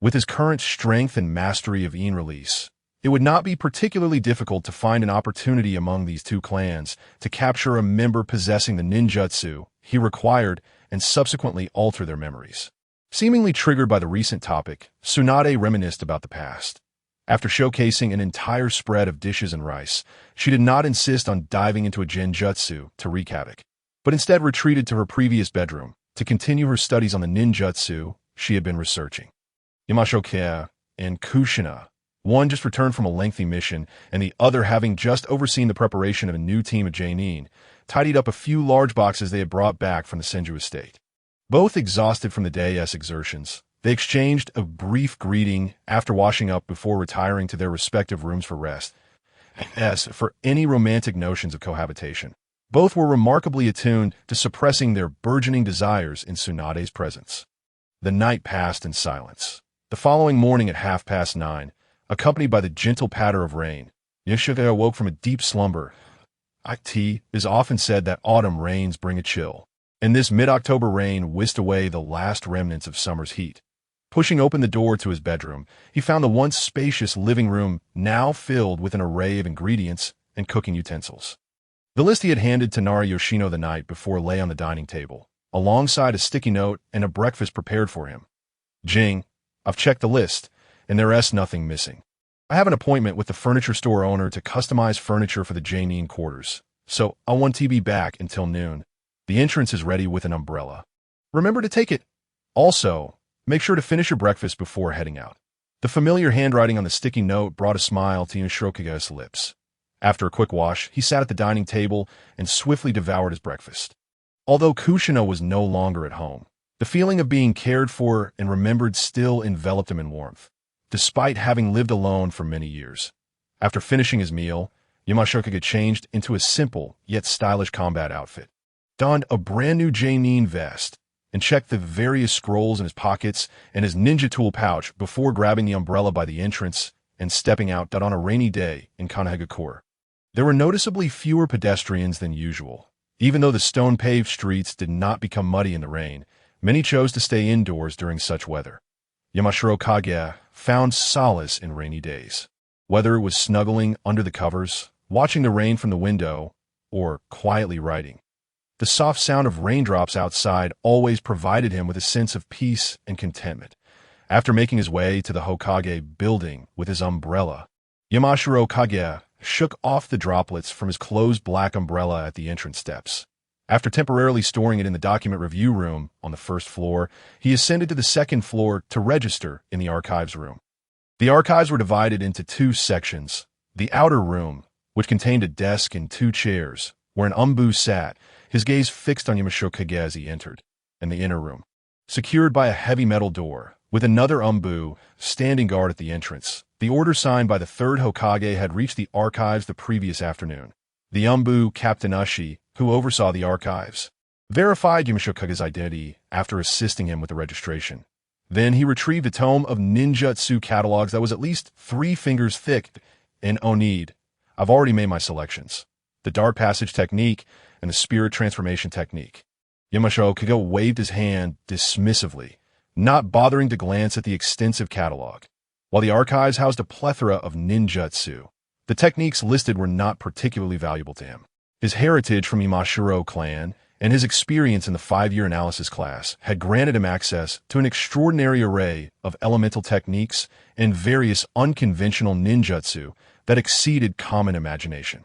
With his current strength and mastery of Yin release, it would not be particularly difficult to find an opportunity among these two clans to capture a member possessing the ninjutsu he required and subsequently alter their memories. Seemingly triggered by the recent topic, Tsunade reminisced about the past. After showcasing an entire spread of dishes and rice, she did not insist on diving into a genjutsu to wreak havoc, but instead retreated to her previous bedroom to continue her studies on the ninjutsu she had been researching. Yamashoke and Kushina, one just returned from a lengthy mission and the other having just overseen the preparation of a new team of Jainin, tidied up a few large boxes they had brought back from the Senju estate. Both exhausted from the day's exertions, They exchanged a brief greeting after washing up before retiring to their respective rooms for rest. As for any romantic notions of cohabitation, both were remarkably attuned to suppressing their burgeoning desires in Tsunade's presence. The night passed in silence. The following morning at 9:30, accompanied by the gentle patter of rain, Yoshida awoke from a deep slumber. It is often said that autumn rains bring a chill, and this mid-October rain whisked away the last remnants of summer's heat. Pushing open the door to his bedroom, he found the once spacious living room now filled with an array of ingredients and cooking utensils. The list he had handed to Nara Yoshino the night before lay on the dining table, alongside a sticky note and a breakfast prepared for him. Jing, I've checked the list, and there's nothing missing. I have an appointment with the furniture store owner to customize furniture for the Janine quarters, so I want to be back until noon. The entrance is ready with an umbrella. Remember to take it. Also, make sure to finish your breakfast before heading out. The familiar handwriting on the sticky note brought a smile to Yoshikage's lips. After a quick wash, he sat at the dining table and swiftly devoured his breakfast. Although Kushina was no longer at home, the feeling of being cared for and remembered still enveloped him in warmth, despite having lived alone for many years. After finishing his meal, Yamashokage changed into a simple yet stylish combat outfit, donned a brand new Janine vest, and checked the various scrolls in his pockets and his ninja tool pouch before grabbing the umbrella by the entrance and stepping out on a rainy day in Konoha. There were noticeably fewer pedestrians than usual. Even though the stone-paved streets did not become muddy in the rain, many chose to stay indoors during such weather. Yamashiro Kage found solace in rainy days. Whether it was snuggling under the covers, watching the rain from the window, or quietly writing, the soft sound of raindrops outside always provided him with a sense of peace and contentment. After making his way to the Hokage building with his umbrella, Yamashiro Kage shook off the droplets from his closed black umbrella at the entrance steps. After temporarily storing it in the document review room on the first floor, he ascended to the second floor to register in the archives room. The archives were divided into two sections. The outer room, which contained a desk and two chairs, where an umbu sat, his gaze fixed on Yamashiro as he entered, and the inner room, secured by a heavy metal door, with another umbu standing guard at the entrance. The order signed by the third Hokage had reached the archives the previous afternoon. The umbu, Captain Ushi, who oversaw the archives, verified Yamashiro identity after assisting him with the registration. Then he retrieved a tome of ninjutsu catalogs that was at least 3 fingers thick. And Onid, I've already made my selections. The dark passage technique and the spirit transformation technique. Yamashiro waved his hand dismissively, not bothering to glance at the extensive catalog. While the archives housed a plethora of ninjutsu, the techniques listed were not particularly valuable to him. His heritage from Imashiro clan and his experience in the 5-year analysis class had granted him access to an extraordinary array of elemental techniques and various unconventional ninjutsu that exceeded common imagination.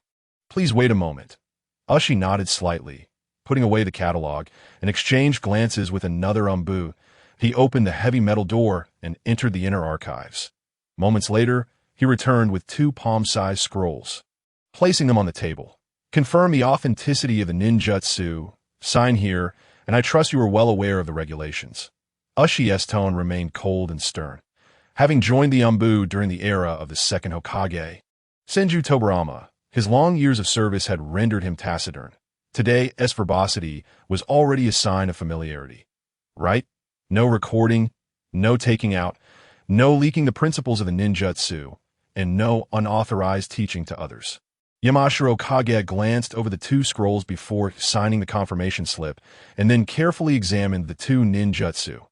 Please wait a moment. Ushi nodded slightly, putting away the catalog, and exchanged glances with another umbu. He opened the heavy metal door and entered the inner archives. Moments later, he returned with 2 palm-sized scrolls. Placing them on the table, confirm the authenticity of the ninjutsu. Sign here, and I trust you are well aware of the regulations. Ushi's tone remained cold and stern. Having joined the umbu during the era of the second Hokage, Senju Tobarama, his long years of service had rendered him taciturn. Today, verbosity was already a sign of familiarity. Right? No recording, no taking out, no leaking the principles of the ninjutsu, and no unauthorized teaching to others. Yamashiro Kage glanced over the 2 scrolls before signing the confirmation slip, and then carefully examined the 2 ninjutsu.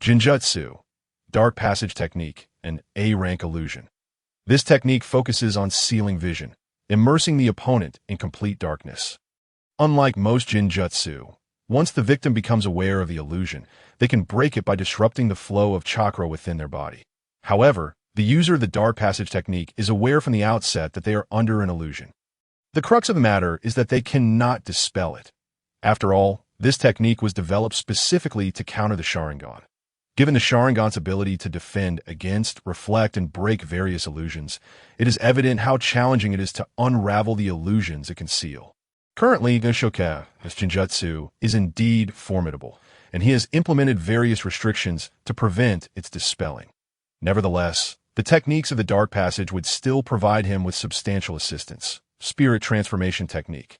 Jinjutsu, dark passage technique, and A-rank illusion. This technique focuses on sealing vision, immersing the opponent in complete darkness. Unlike most jinjutsu, once the victim becomes aware of the illusion, they can break it by disrupting the flow of chakra within their body. However, the user of the dark passage technique is aware from the outset that they are under an illusion. The crux of the matter is that they cannot dispel it. After all, this technique was developed specifically to counter the Sharingan. Given the Sharingan's ability to defend against, reflect, and break various illusions, it is evident how challenging it is to unravel the illusions it can seal. Currently, Goshoka, this Jinjutsu, is indeed formidable, and he has implemented various restrictions to prevent its dispelling. Nevertheless, the techniques of the Dark Passage would still provide him with substantial assistance. Spirit Transformation Technique.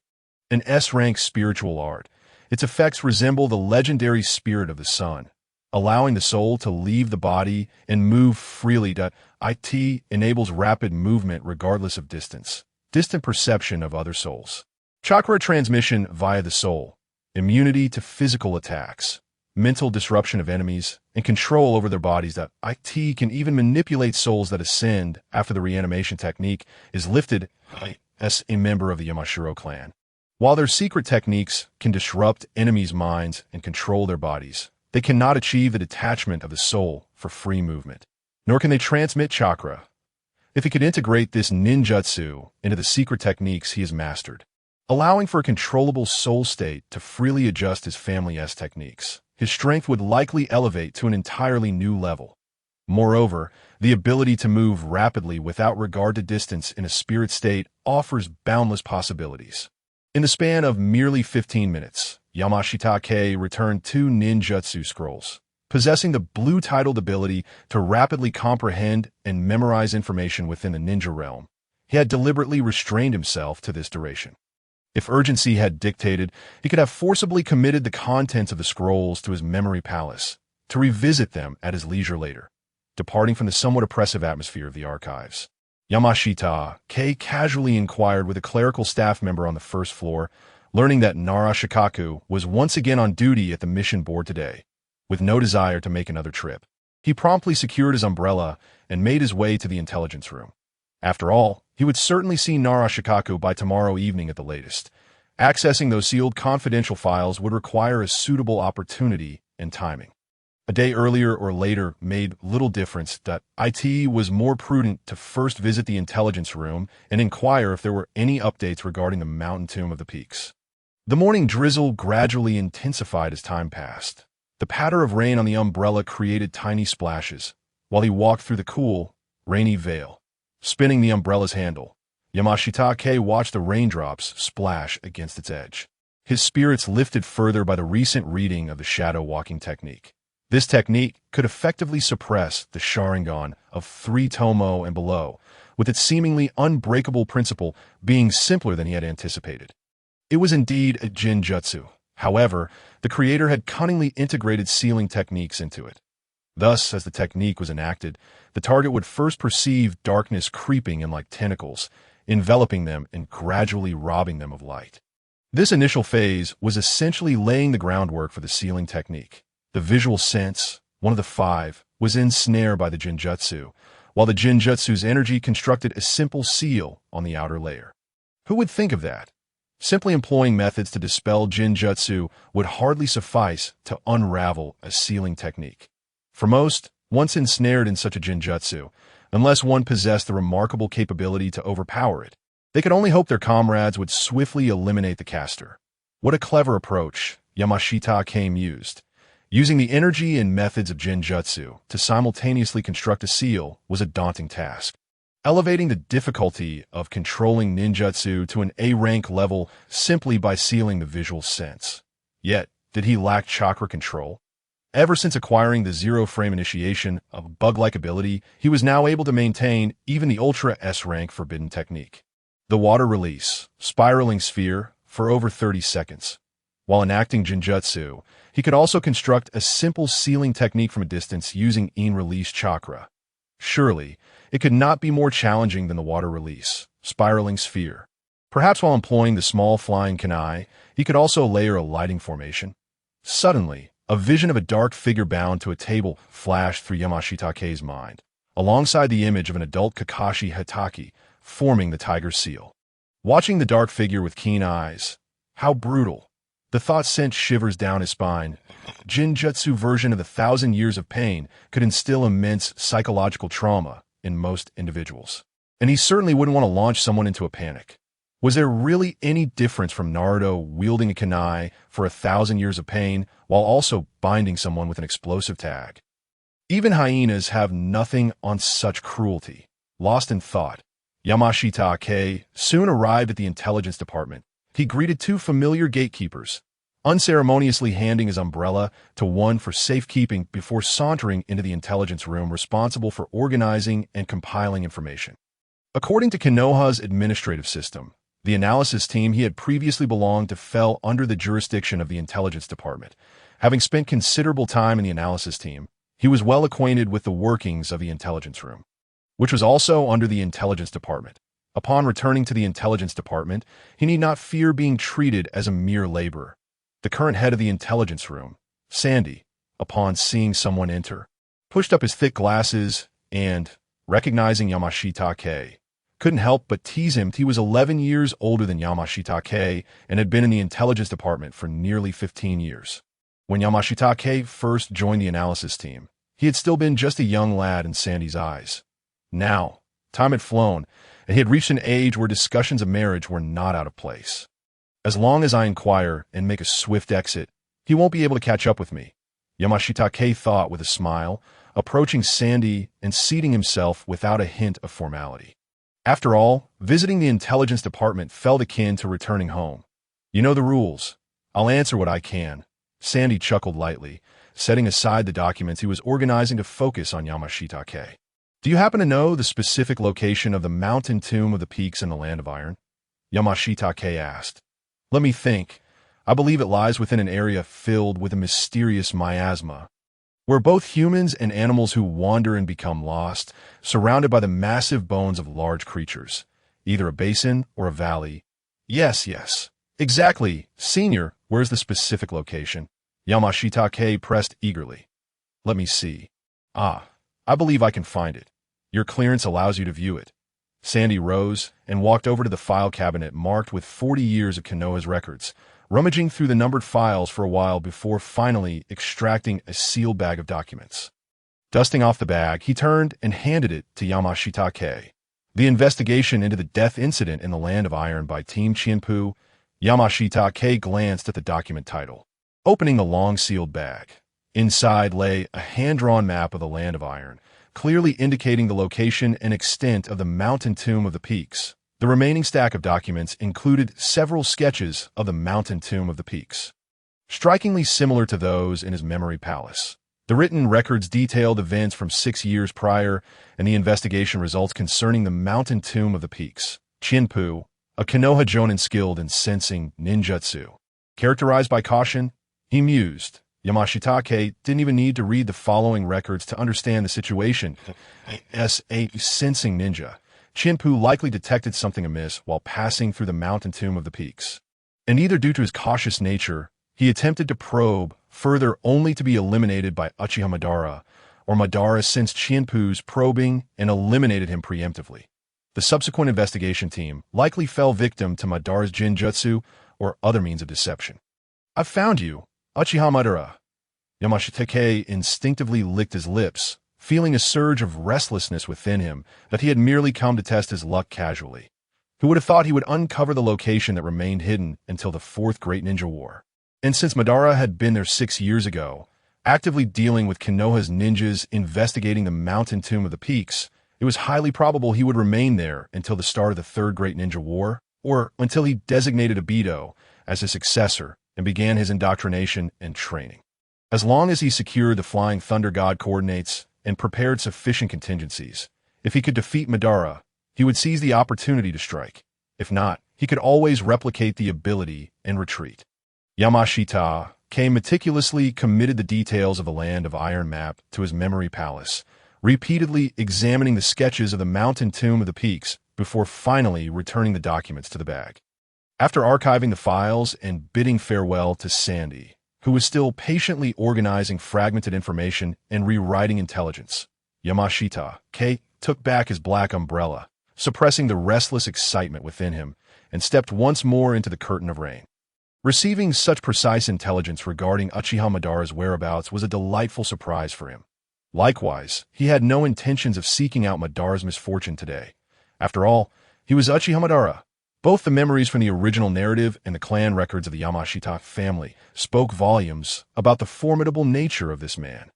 An S-rank spiritual art. Its effects resemble the legendary spirit of the sun, allowing the soul to leave the body and move freely. It enables rapid movement regardless of distance, distant perception of other souls. Chakra transmission via the soul, immunity to physical attacks, mental disruption of enemies, and control over their bodies. It can even manipulate souls that ascend after the reanimation technique is lifted as a member of the Yamashiro clan. While their secret techniques can disrupt enemies' minds and control their bodies, they cannot achieve the detachment of the soul for free movement, nor can they transmit chakra. If he could integrate this ninjutsu into the secret techniques he has mastered, allowing for a controllable soul state to freely adjust his family's techniques, his strength would likely elevate to an entirely new level. Moreover, the ability to move rapidly without regard to distance in a spirit state offers boundless possibilities. In the span of merely 15 minutes, Yamashita returned 2 ninjutsu scrolls, possessing the blue-titled ability to rapidly comprehend and memorize information within the ninja realm. He had deliberately restrained himself to this duration. If urgency had dictated, he could have forcibly committed the contents of the scrolls to his memory palace, to revisit them at his leisure later, departing from the somewhat oppressive atmosphere of the archives. Yamashita casually inquired with a clerical staff member on the first floor, learning that Nara Shikaku was once again on duty at the mission board today, with no desire to make another trip. He promptly secured his umbrella and made his way to the intelligence room. After all, he would certainly see Nara Shikaku by tomorrow evening at the latest. Accessing those sealed confidential files would require a suitable opportunity and timing. A day earlier or later made little difference. It was more prudent to first visit the intelligence room and inquire if there were any updates regarding the mountain tomb of the peaks. The morning drizzle gradually intensified as time passed. The patter of rain on the umbrella created tiny splashes, while he walked through the cool, rainy vale. Spinning the umbrella's handle, Yamashita watched the raindrops splash against its edge. His spirits lifted further by the recent reading of the shadow walking technique. This technique could effectively suppress the Sharingan of 3 Tomo and below, with its seemingly unbreakable principle being simpler than he had anticipated. It was indeed a Jinjutsu. However, the creator had cunningly integrated sealing techniques into it. Thus, as the technique was enacted, the target would first perceive darkness creeping in like tentacles, enveloping them and gradually robbing them of light. This initial phase was essentially laying the groundwork for the sealing technique. The visual sense, one of the 5, was ensnared by the Jinjutsu, while the Jinjutsu's energy constructed a simple seal on the outer layer. Who would think of that? Simply employing methods to dispel Jinjutsu would hardly suffice to unravel a sealing technique. For most, once ensnared in such a Jinjutsu, unless one possessed the remarkable capability to overpower it, they could only hope their comrades would swiftly eliminate the caster. What a clever approach Yamashita used. Using the energy and methods of Jinjutsu to simultaneously construct a seal was a daunting task, elevating the difficulty of controlling ninjutsu to an A-rank level simply by sealing the visual sense. Yet, did he lack chakra control? Ever since acquiring the zero-frame initiation of bug-like ability, he was now able to maintain even the Ultra S-rank forbidden technique. The water release, spiraling sphere, for over 30 seconds. While enacting Jinjutsu, he could also construct a simple sealing technique from a distance using in-release chakra. Surely, it could not be more challenging than the water release, spiraling sphere. Perhaps while employing the small flying kunai, he could also layer a lighting formation. Suddenly, a vision of a dark figure bound to a table flashed through Yamashita's mind, alongside the image of an adult Kakashi Hatake, forming the tiger seal. Watching the dark figure with keen eyes, how brutal. The thought sent shivers down his spine. Jinjutsu version of 1,000 years of pain could instill immense psychological trauma in most individuals. And he certainly wouldn't want to launch someone into a panic. Was there really any difference from Naruto wielding a kunai for 1,000 years of pain while also binding someone with an explosive tag? Even hyenas have nothing on such cruelty. Lost in thought, Yamashita soon arrived at the intelligence department. He greeted 2 familiar gatekeepers, unceremoniously handing his umbrella to one for safekeeping before sauntering into the intelligence room responsible for organizing and compiling information. According to Konoha's administrative system, the analysis team he had previously belonged to fell under the jurisdiction of the intelligence department. Having spent considerable time in the analysis team, he was well acquainted with the workings of the intelligence room, which was also under the intelligence department. Upon returning to the intelligence department, he need not fear being treated as a mere laborer. The current head of the intelligence room, Sandy, upon seeing someone enter, pushed up his thick glasses and, recognizing Yamashita-ke, couldn't help but tease him. He was 11 years older than Yamashita-ke and had been in the intelligence department for nearly 15 years. When Yamashita-ke first joined the analysis team, he had still been just a young lad in Sandy's eyes. Now, time had flown, and he had reached an age where discussions of marriage were not out of place. As long as I inquire and make a swift exit, he won't be able to catch up with me, Yamashita-ke thought with a smile, approaching Sandy and seating himself without a hint of formality. After all, visiting the intelligence department felt akin to returning home. You know the rules. I'll answer what I can. Sandy chuckled lightly, setting aside the documents he was organizing to focus on Yamashita-ke. Do you happen to know the specific location of the mountain tomb of the peaks in the Land of Iron? Yamashita-ke asked. Let me think. I believe it lies within an area filled with a mysterious miasma, where both humans and animals who wander and become lost, surrounded by the massive bones of large creatures, either a basin or a valley. Yes, exactly. Senior, where's the specific location? Yamashita-ke pressed eagerly. Let me see. I believe I can find it. Your clearance allows you to view it. Sandy rose and walked over to the file cabinet marked with 40 years of Konoha's records, rummaging through the numbered files for a while before finally extracting a sealed bag of documents. Dusting off the bag, he turned and handed it to Yamashita-ke. The investigation into the death incident in the Land of Iron by Team Qianpu. Yamashita-ke glanced at the document title, opening the long-sealed bag. Inside lay a hand-drawn map of the Land of Iron, clearly indicating the location and extent of the mountain tomb of the peaks. The remaining stack of documents included several sketches of the mountain tomb of the peaks, strikingly similar to those in his memory palace. The written records detailed events from 6 years prior and the investigation results concerning the mountain tomb of the peaks. Qianpu, a Konoha jonin skilled in sensing ninjutsu. Characterized by caution, he mused. Yamashita-ke didn't even need to read the following records to understand the situation. As a sensing ninja, Qianpu likely detected something amiss while passing through the mountain tomb of the peaks. And either due to his cautious nature, he attempted to probe further only to be eliminated by Uchiha Madara, or Madara sensed Qianpu's probing and eliminated him preemptively. The subsequent investigation team likely fell victim to Madara's jinjutsu or other means of deception. I've found you, Uchiha Madara. Yamashita-ke instinctively licked his lips, feeling a surge of restlessness within him that he had merely come to test his luck casually. Who would have thought he would uncover the location that remained hidden until the Fourth Great Ninja War? And since Madara had been there 6 years ago, actively dealing with Konoha's ninjas investigating the mountain tomb of the peaks, it was highly probable he would remain there until the start of the Third Great Ninja War, or until he designated Obito as his successor and began his indoctrination and training. As long as he secured the Flying Thunder God coordinates and prepared sufficient contingencies, if he could defeat Madara, he would seize the opportunity to strike. If not, he could always replicate the ability and retreat. Yamashita-ke meticulously committed the details of the Land of Iron map to his memory palace, repeatedly examining the sketches of the mountain tomb of the peaks before finally returning the documents to the bag. After archiving the files and bidding farewell to Sandy, who was still patiently organizing fragmented information and rewriting intelligence, Yamashita-ke took back his black umbrella, suppressing the restless excitement within him, and stepped once more into the curtain of rain. Receiving such precise intelligence regarding Uchiha Madara's whereabouts was a delightful surprise for him. Likewise, he had no intentions of seeking out Madara's misfortune today. After all, he was Uchiha Madara. Both the memories from the original narrative and the clan records of the Yamashita family spoke volumes about the formidable nature of this man.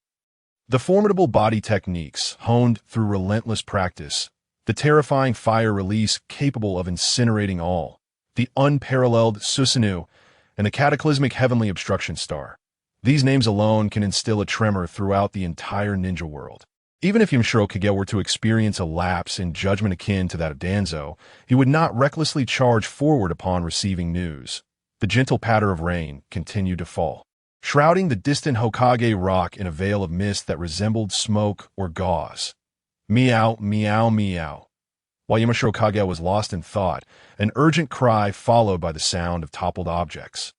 The formidable body techniques honed through relentless practice, the terrifying fire release capable of incinerating all, the unparalleled Susanoo, and the cataclysmic heavenly obstruction star. These names alone can instill a tremor throughout the entire ninja world. Even if Yamashiro Kage were to experience a lapse in judgment akin to that of Danzo, he would not recklessly charge forward upon receiving news. The gentle patter of rain continued to fall, shrouding the distant Hokage rock in a veil of mist that resembled smoke or gauze. Meow, meow, meow. While Yamashiro Kage was lost in thought, an urgent cry followed by the sound of toppled objects.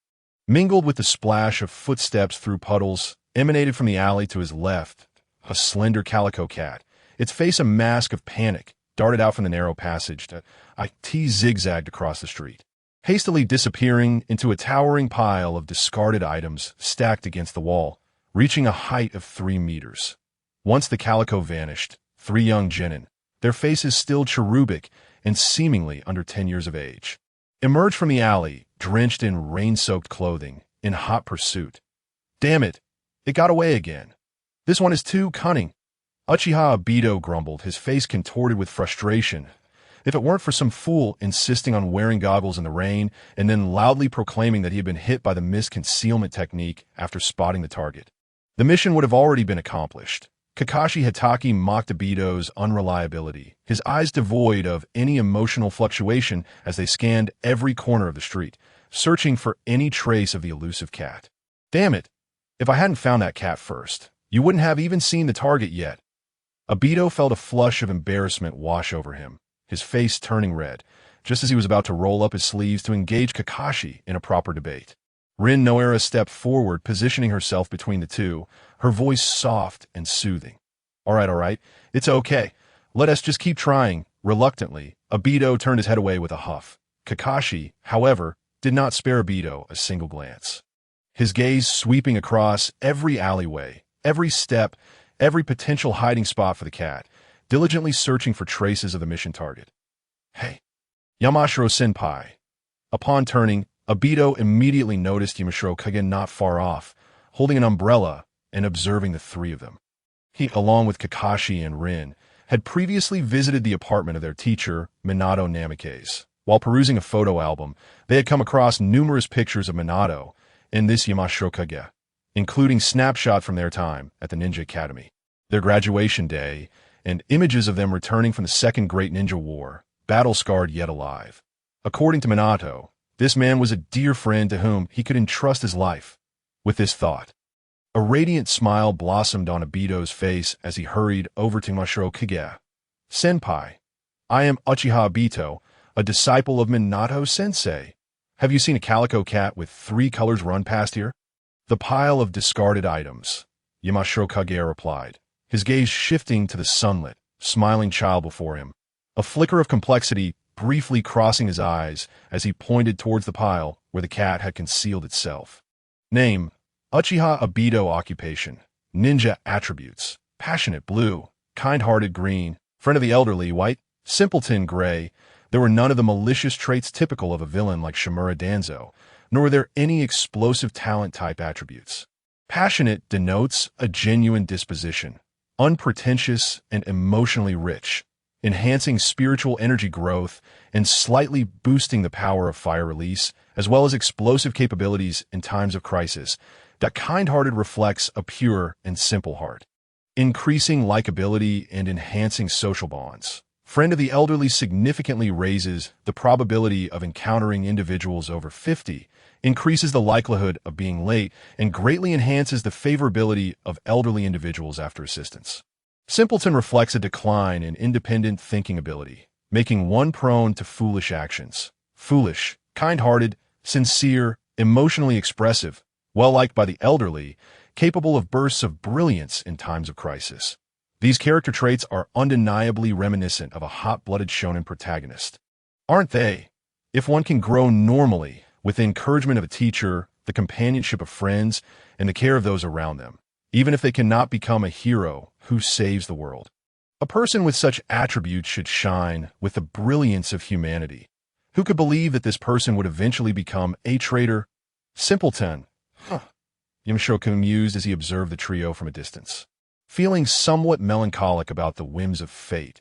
Mingled with the splash of footsteps through puddles, emanated from the alley to his left, a slender calico cat, its face a mask of panic, darted out from the narrow passage. It zigzagged across the street, hastily disappearing into a towering pile of discarded items stacked against the wall, reaching a height of 3 meters. Once the calico vanished, 3 young genin, their faces still cherubic and seemingly under 10 years of age, emerged from the alley, drenched in rain-soaked clothing, in hot pursuit. Damn it! It got away again. This one is too cunning. Uchiha Obito grumbled, his face contorted with frustration. If it weren't for some fool insisting on wearing goggles in the rain and then loudly proclaiming that he had been hit by the mist concealment technique after spotting the target, the mission would have already been accomplished. Kakashi Hitaki mocked Obito's unreliability, his eyes devoid of any emotional fluctuation as they scanned every corner of the street, searching for any trace of the elusive cat. Damn it! If I hadn't found that cat first, you wouldn't have even seen the target yet. Obito felt a flush of embarrassment wash over him, his face turning red, just as he was about to roll up his sleeves to engage Kakashi in a proper debate. Rin Noera stepped forward, positioning herself between the two, her voice soft and soothing. All right, it's okay. Let us just keep trying. Reluctantly, Obito turned his head away with a huff. Kakashi, however, did not spare Obito a single glance. His gaze sweeping across every alleyway, every step, every potential hiding spot for the cat, diligently searching for traces of the mission target. Hey, Yamashiro-senpai. Upon turning, Obito immediately noticed Yamashiro Kage not far off, holding an umbrella and observing the 3 of them. He, along with Kakashi and Rin, had previously visited the apartment of their teacher, Minato Namikaze. While perusing a photo album, they had come across numerous pictures of Minato and this Yamashiro Kage, including snapshots from their time at the Ninja Academy, their graduation day, and images of them returning from the Second Great Ninja War, battle-scarred yet alive. According to Minato, this man was a dear friend to whom he could entrust his life. With this thought, a radiant smile blossomed on Obito's face as he hurried over to Yamashiro Kage. Senpai, I am Uchiha Obito, a disciple of Minato-sensei. Have you seen a calico cat with 3 colors run past here? The pile of discarded items, Yamashiro Kage replied, his gaze shifting to the sunlit, smiling child before him, a flicker of complexity briefly crossing his eyes as he pointed towards the pile where the cat had concealed itself. Name, Uchiha Obito. Occupation, ninja. Attributes, passionate blue, kind-hearted green, friend of the elderly white, simpleton gray. There were none of the malicious traits typical of a villain like Shimura Danzo, nor were there any explosive talent-type attributes. Passionate denotes a genuine disposition, unpretentious and emotionally rich, enhancing spiritual energy growth and slightly boosting the power of fire release, as well as explosive capabilities in times of crisis. That kind-hearted reflects a pure and simple heart, increasing likability and enhancing social bonds. Friend of the elderly significantly raises the probability of encountering individuals over 50, increases the likelihood of being late, and greatly enhances the favorability of elderly individuals after assistance. Simpleton reflects a decline in independent thinking ability, making one prone to foolish actions. Foolish, kind-hearted, sincere, emotionally expressive, well-liked by the elderly, capable of bursts of brilliance in times of crisis. These character traits are undeniably reminiscent of a hot-blooded shonen protagonist. Aren't they? If one can grow normally with the encouragement of a teacher, the companionship of friends, and the care of those around them, even if they cannot become a hero who saves the world. A person with such attributes should shine with the brilliance of humanity. Who could believe that this person would eventually become a traitor? Simpleton. Yamashiro mused as he observed the trio from a distance, feeling somewhat melancholic about the whims of fate.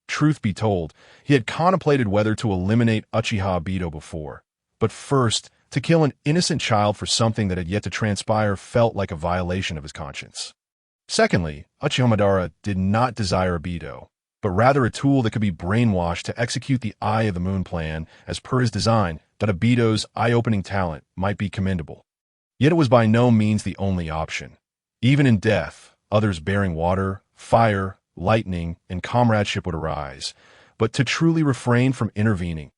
Truth be told, he had contemplated whether to eliminate Uchiha Obito before, but first To kill an innocent child for something that had yet to transpire felt like a violation of his conscience. Secondly, Uchiha did not desire Obito, but rather a tool that could be brainwashed to execute the Eye of the Moon plan as per his design, that Obito's eye-opening talent might be commendable. Yet it was by no means the only option. Even in death, others bearing water, fire, lightning, and comradeship would arise, but to truly refrain from intervening,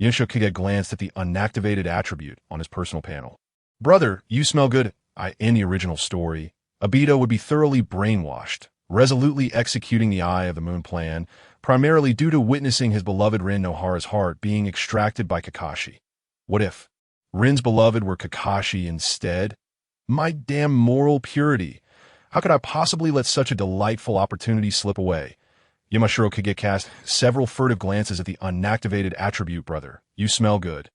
Yensho glanced at the unactivated attribute on his personal panel. Brother, you smell good. In the original story, Obito would be thoroughly brainwashed, resolutely executing the Eye of the Moon plan, primarily due to witnessing his beloved Rin Nohara's heart being extracted by Kakashi. What if Rin's beloved were Kakashi instead? My damn moral purity. How could I possibly let such a delightful opportunity slip away? Yamashiro Kage cast several furtive glances at the unactivated attribute. Brother, you smell good.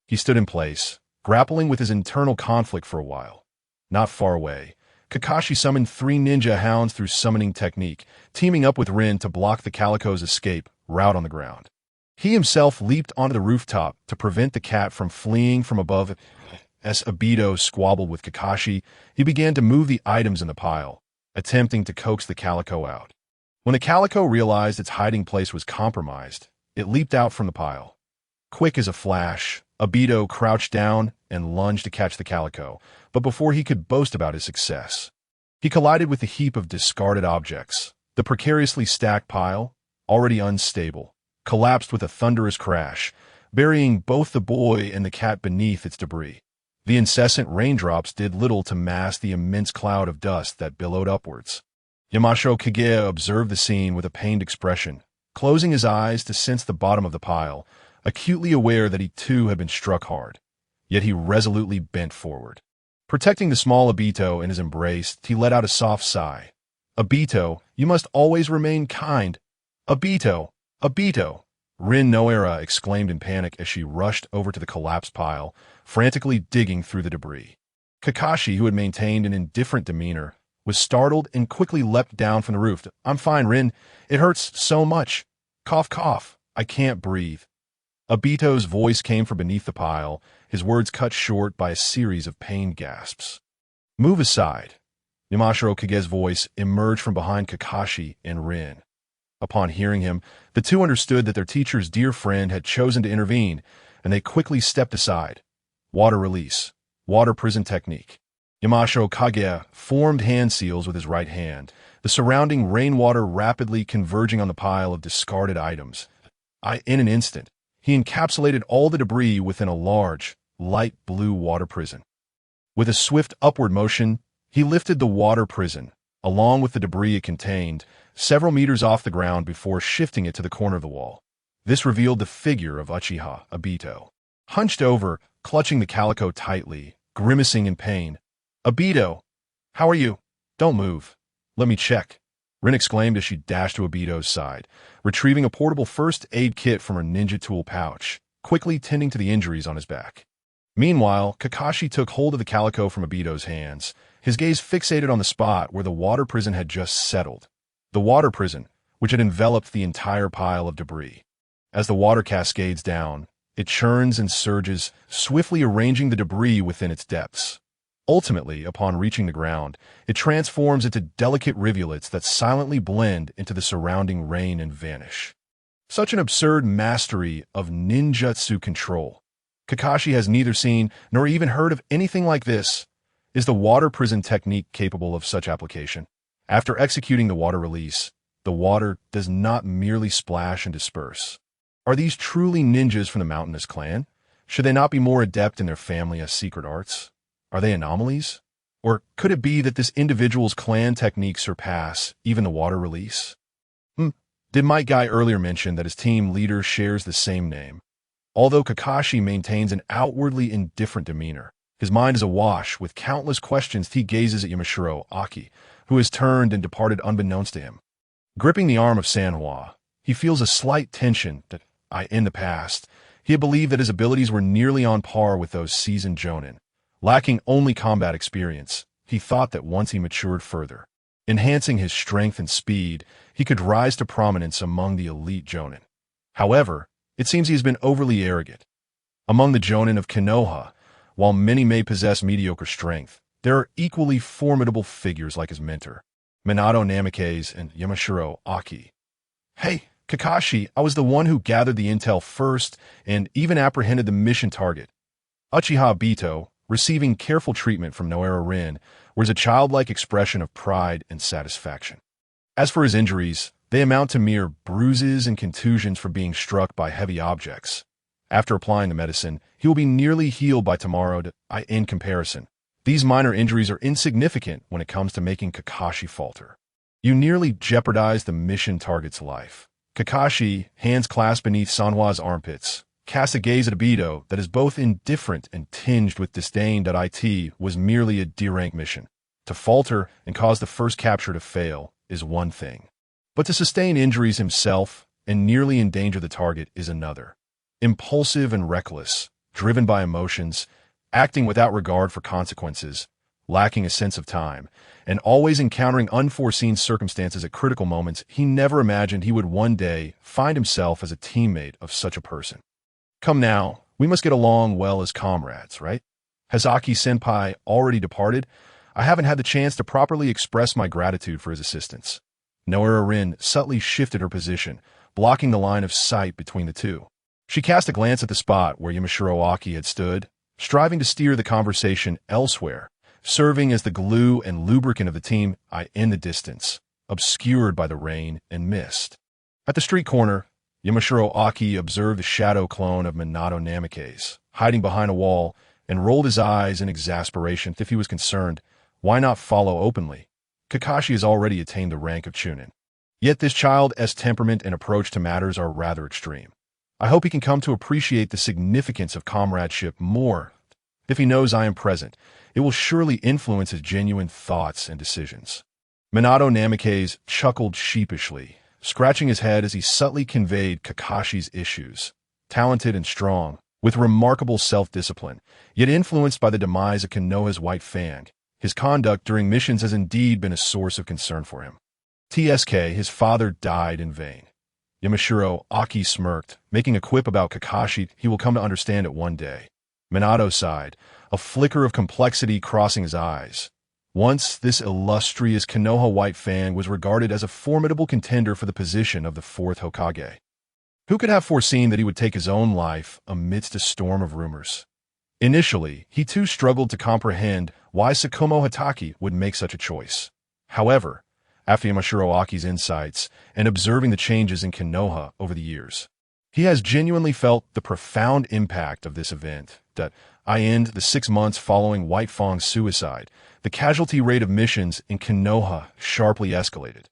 He stood in place, grappling with his internal conflict for a while. Not far away, Kakashi summoned 3 ninja hounds through summoning technique, teaming up with Rin to block the Calico's escape route on the ground. He himself leaped onto the rooftop to prevent the cat from fleeing from above. As Obito squabbled with Kakashi, he began to move the items in the pile, attempting to coax the Calico out. When the Calico realized its hiding place was compromised, it leaped out from the pile. Quick as a flash, Obito crouched down and lunged to catch the Calico, but before he could boast about his success, he collided with the heap of discarded objects. The precariously stacked pile, already unstable, collapsed with a thunderous crash, burying both the boy and the cat beneath its debris. The incessant raindrops did little to mask the immense cloud of dust that billowed upwards. Yamashiro Kage observed the scene with a pained expression, closing his eyes to sense the bottom of the pile, acutely aware that he too had been struck hard. Yet he resolutely bent forward. Protecting the small Obito in his embrace, he let out a soft sigh. Obito, you must always remain kind. Obito! Obito! Rin Nohara exclaimed in panic as she rushed over to the collapsed pile, frantically digging through the debris. Kakashi, who had maintained an indifferent demeanor, was startled and quickly leapt down from the roof. I'm fine, Rin. It hurts so much. Cough, cough. I can't breathe. Obito's voice came from beneath the pile, his words cut short by a series of pained gasps. Move aside. Yamashiro Kage's voice emerged from behind Kakashi and Rin. Upon hearing him, the two understood that their teacher's dear friend had chosen to intervene, and they quickly stepped aside. Water release. Water prison technique. Yamashiro Kage formed hand seals with his right hand, the surrounding rainwater rapidly converging on the pile of discarded items. In an instant, he encapsulated all the debris within a large, light blue water prison. With a swift upward motion, he lifted the water prison, along with the debris it contained, several meters off the ground before shifting it to the corner of the wall. This revealed the figure of Uchiha Obito, hunched over, clutching the calico tightly, grimacing in pain. Obito! How are you? Don't move. Let me check. Rin exclaimed as she dashed to Obito's side, retrieving a portable first aid kit from her ninja tool pouch, quickly tending to the injuries on his back. Meanwhile, Kakashi took hold of the calico from Obito's hands, his gaze fixated on the spot where the water prison had just settled. The water prison, which had enveloped the entire pile of debris. As the water cascades down, it churns and surges, swiftly arranging the debris within its depths. Ultimately, upon reaching the ground, it transforms into delicate rivulets that silently blend into the surrounding rain and vanish. Such an absurd mastery of ninjutsu control. Kakashi has neither seen nor even heard of anything like this. Is the water prison technique capable of such application? After executing the water release, the water does not merely splash and disperse. Are these truly ninjas from the Mountainous clan? Should they not be more adept in their family's secret arts? Are they anomalies? Or could it be that this individual's clan techniques surpass even the water release? Did my guy earlier mention that his team leader shares the same name? Although Kakashi maintains an outwardly indifferent demeanor, his mind is awash with countless questions. He gazes at Yamashiro Aki, who has turned and departed unbeknownst to him. Gripping the arm of Sanhua, he feels a slight tension that, in the past, he had believed that his abilities were nearly on par with those seasoned jonin. Lacking only combat experience, he thought that once he matured further, enhancing his strength and speed, he could rise to prominence among the elite jonin. However, it seems he has been overly arrogant. Among the jonin of Konoha, While many may possess mediocre strength, there are equally formidable figures like his mentor, Minato Namikaze and Yamashiro Aki. Hey, Kakashi, I was the one who gathered the intel first and even apprehended the mission target. Uchiha Obito, receiving careful treatment from Noara Rin, wears a childlike expression of pride and satisfaction. As for his injuries, they amount to mere bruises and contusions from being struck by heavy objects. After applying the medicine, he will be nearly healed by tomorrow. In comparison, these minor injuries are insignificant when it comes to making Kakashi falter. You nearly jeopardize the mission target's life. Kakashi, hands clasped beneath Sanwa's armpits, casts a gaze at Obito that is both indifferent and tinged with disdain. It was merely a D-rank mission. To falter and cause the first capture to fail is one thing, but to sustain injuries himself and nearly endanger the target is another. Impulsive and reckless, driven by emotions, acting without regard for consequences, lacking a sense of time, and always encountering unforeseen circumstances at critical moments, he never imagined he would one day find himself as a teammate of such a person. Come now, we must get along well as comrades, right? Has Aki-senpai already departed? I haven't had the chance to properly express my gratitude for his assistance. Noara Rin subtly shifted her position, blocking the line of sight between the two. She cast a glance at the spot where Yamashiro Aki had stood, striving to steer the conversation elsewhere, serving as the glue and lubricant of the team in the distance, obscured by the rain and mist. At the street corner, Yamashiro Aki observed the shadow clone of Minato Namikaze, hiding behind a wall, and rolled his eyes in exasperation. If he was concerned, why not follow openly? Kakashi has already attained the rank of Chunin. Yet this child's temperament and approach to matters are rather extreme. I hope he can come to appreciate the significance of comradeship more. If he knows I am present, it will surely influence his genuine thoughts and decisions. Minato Namikaze chuckled sheepishly, scratching his head as he subtly conveyed Kakashi's issues. Talented and strong, with remarkable self-discipline, yet influenced by the demise of Konoha's White Fang, his conduct during missions has indeed been a source of concern for him. His father died in vain. Yamashiro Aki smirked, making a quip about Kakashi. He will come to understand it one day. Minato sighed, a flicker of complexity crossing his eyes. Once, this illustrious Konoha White Fang was regarded as a formidable contender for the position of the fourth Hokage. Who could have foreseen that he would take his own life amidst a storm of rumors? Initially, he too struggled to comprehend why Tsukumo Hatake would make such a choice. However, after Yamashiro Aki's insights and observing the changes in Konoha over the years, he has genuinely felt the profound impact of this event. The 6 months following White Fang's suicide, the casualty rate of missions in Konoha sharply escalated.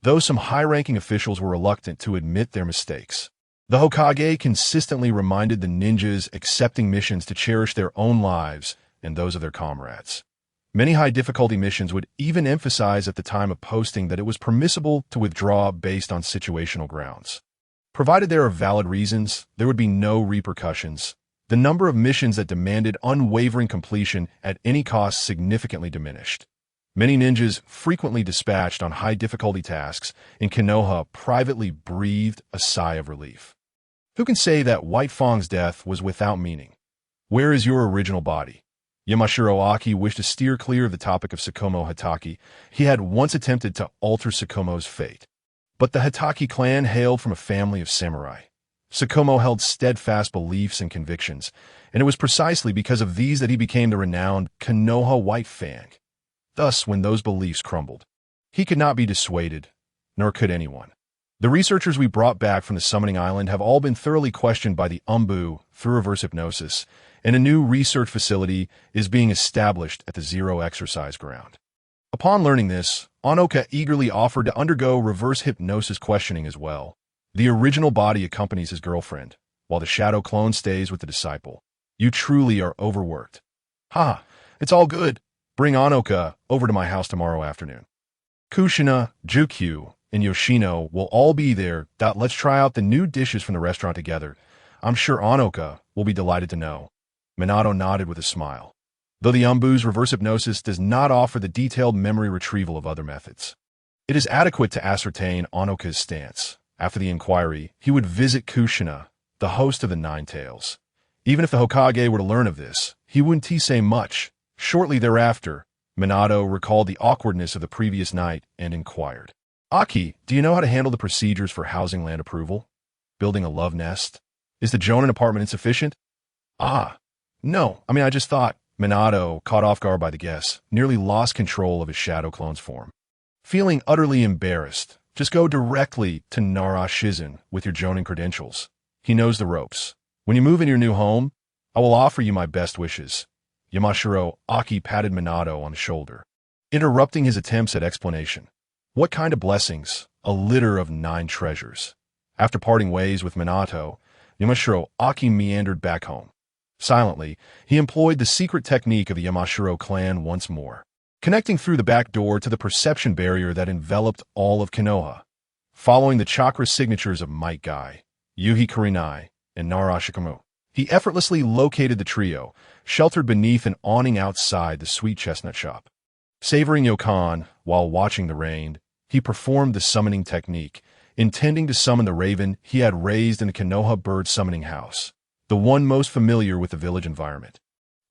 Though some high-ranking officials were reluctant to admit their mistakes, the Hokage consistently reminded the ninjas accepting missions to cherish their own lives and those of their comrades. Many high-difficulty missions would even emphasize at the time of posting that it was permissible to withdraw based on situational grounds. Provided there are valid reasons, there would be no repercussions. The number of missions that demanded unwavering completion at any cost significantly diminished. Many ninjas, frequently dispatched on high-difficulty tasks in Konoha, privately breathed a sigh of relief. Who can say that White Fang's death was without meaning? Where is your original body? Yamashiro Aki wished to steer clear of the topic of Tsukumo Hatake. He had once attempted to alter Tsukumo's fate. But the Hatake clan hailed from a family of samurai. Tsukumo held steadfast beliefs and convictions, and it was precisely because of these that he became the renowned Konoha White Fang. Thus, when those beliefs crumbled, he could not be dissuaded, nor could anyone. The researchers we brought back from the summoning island have all been thoroughly questioned by the Umbu through reverse hypnosis, and a new research facility is being established at the Zero Exercise Ground. Upon learning this, Onoka eagerly offered to undergo reverse hypnosis questioning as well. The original body accompanies his girlfriend, while the shadow clone stays with the disciple. You truly are overworked. Ha! It's all good. Bring Onoka over to my house tomorrow afternoon. Kushina, Jukyu, and Yoshino will all be there. Let's try out the new dishes from the restaurant together. I'm sure Onoka will be delighted to know. Minato nodded with a smile. Though the Umbu's reverse hypnosis does not offer the detailed memory retrieval of other methods, it is adequate to ascertain Onoka's stance. After the inquiry, he would visit Kushina, the host of the Nine Tails. Even if the Hokage were to learn of this, he wouldn't say much. Shortly thereafter, Minato recalled the awkwardness of the previous night and inquired, Aki, do you know how to handle the procedures for housing land approval? Building a love nest? Is the Jonin apartment insufficient? Ah, no, I just thought. Minato, caught off guard by the guess, nearly lost control of his shadow clone's form. Feeling utterly embarrassed, just go directly to Nara Shizen with your Jonin credentials. He knows the ropes. When you move in your new home, I will offer you my best wishes. Yamashiro Aki patted Minato on the shoulder, interrupting his attempts at explanation. What kind of blessings? A litter of 9 treasures. After parting ways with Minato, Yamashiro Aki meandered back home. Silently, he employed the secret technique of the Yamashiro clan once more, connecting through the back door to the perception barrier that enveloped all of Konoha. Following the chakra signatures of Might Guy, Yuhi Kurenai, and Nara Shikamu, he effortlessly located the trio, sheltered beneath an awning outside the Sweet Chestnut Shop. Savoring Yokan while watching the rain, he performed the summoning technique, intending to summon the raven he had raised in the Konoha bird summoning house, the one most familiar with the village environment.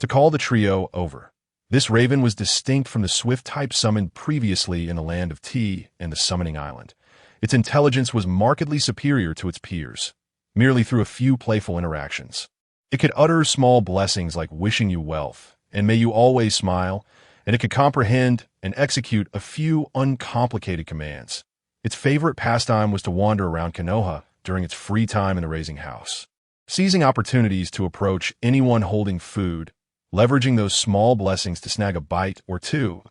To call the trio over, this raven was distinct from the swift type summoned previously in the Land of Tea and the Summoning Island. Its intelligence was markedly superior to its peers, merely through a few playful interactions. It could utter small blessings like wishing you wealth, and may you always smile, and it could comprehend and execute a few uncomplicated commands. Its favorite pastime was to wander around Konoha during its free time in the raising house, seizing opportunities to approach anyone holding food, leveraging those small blessings to snag a bite or two.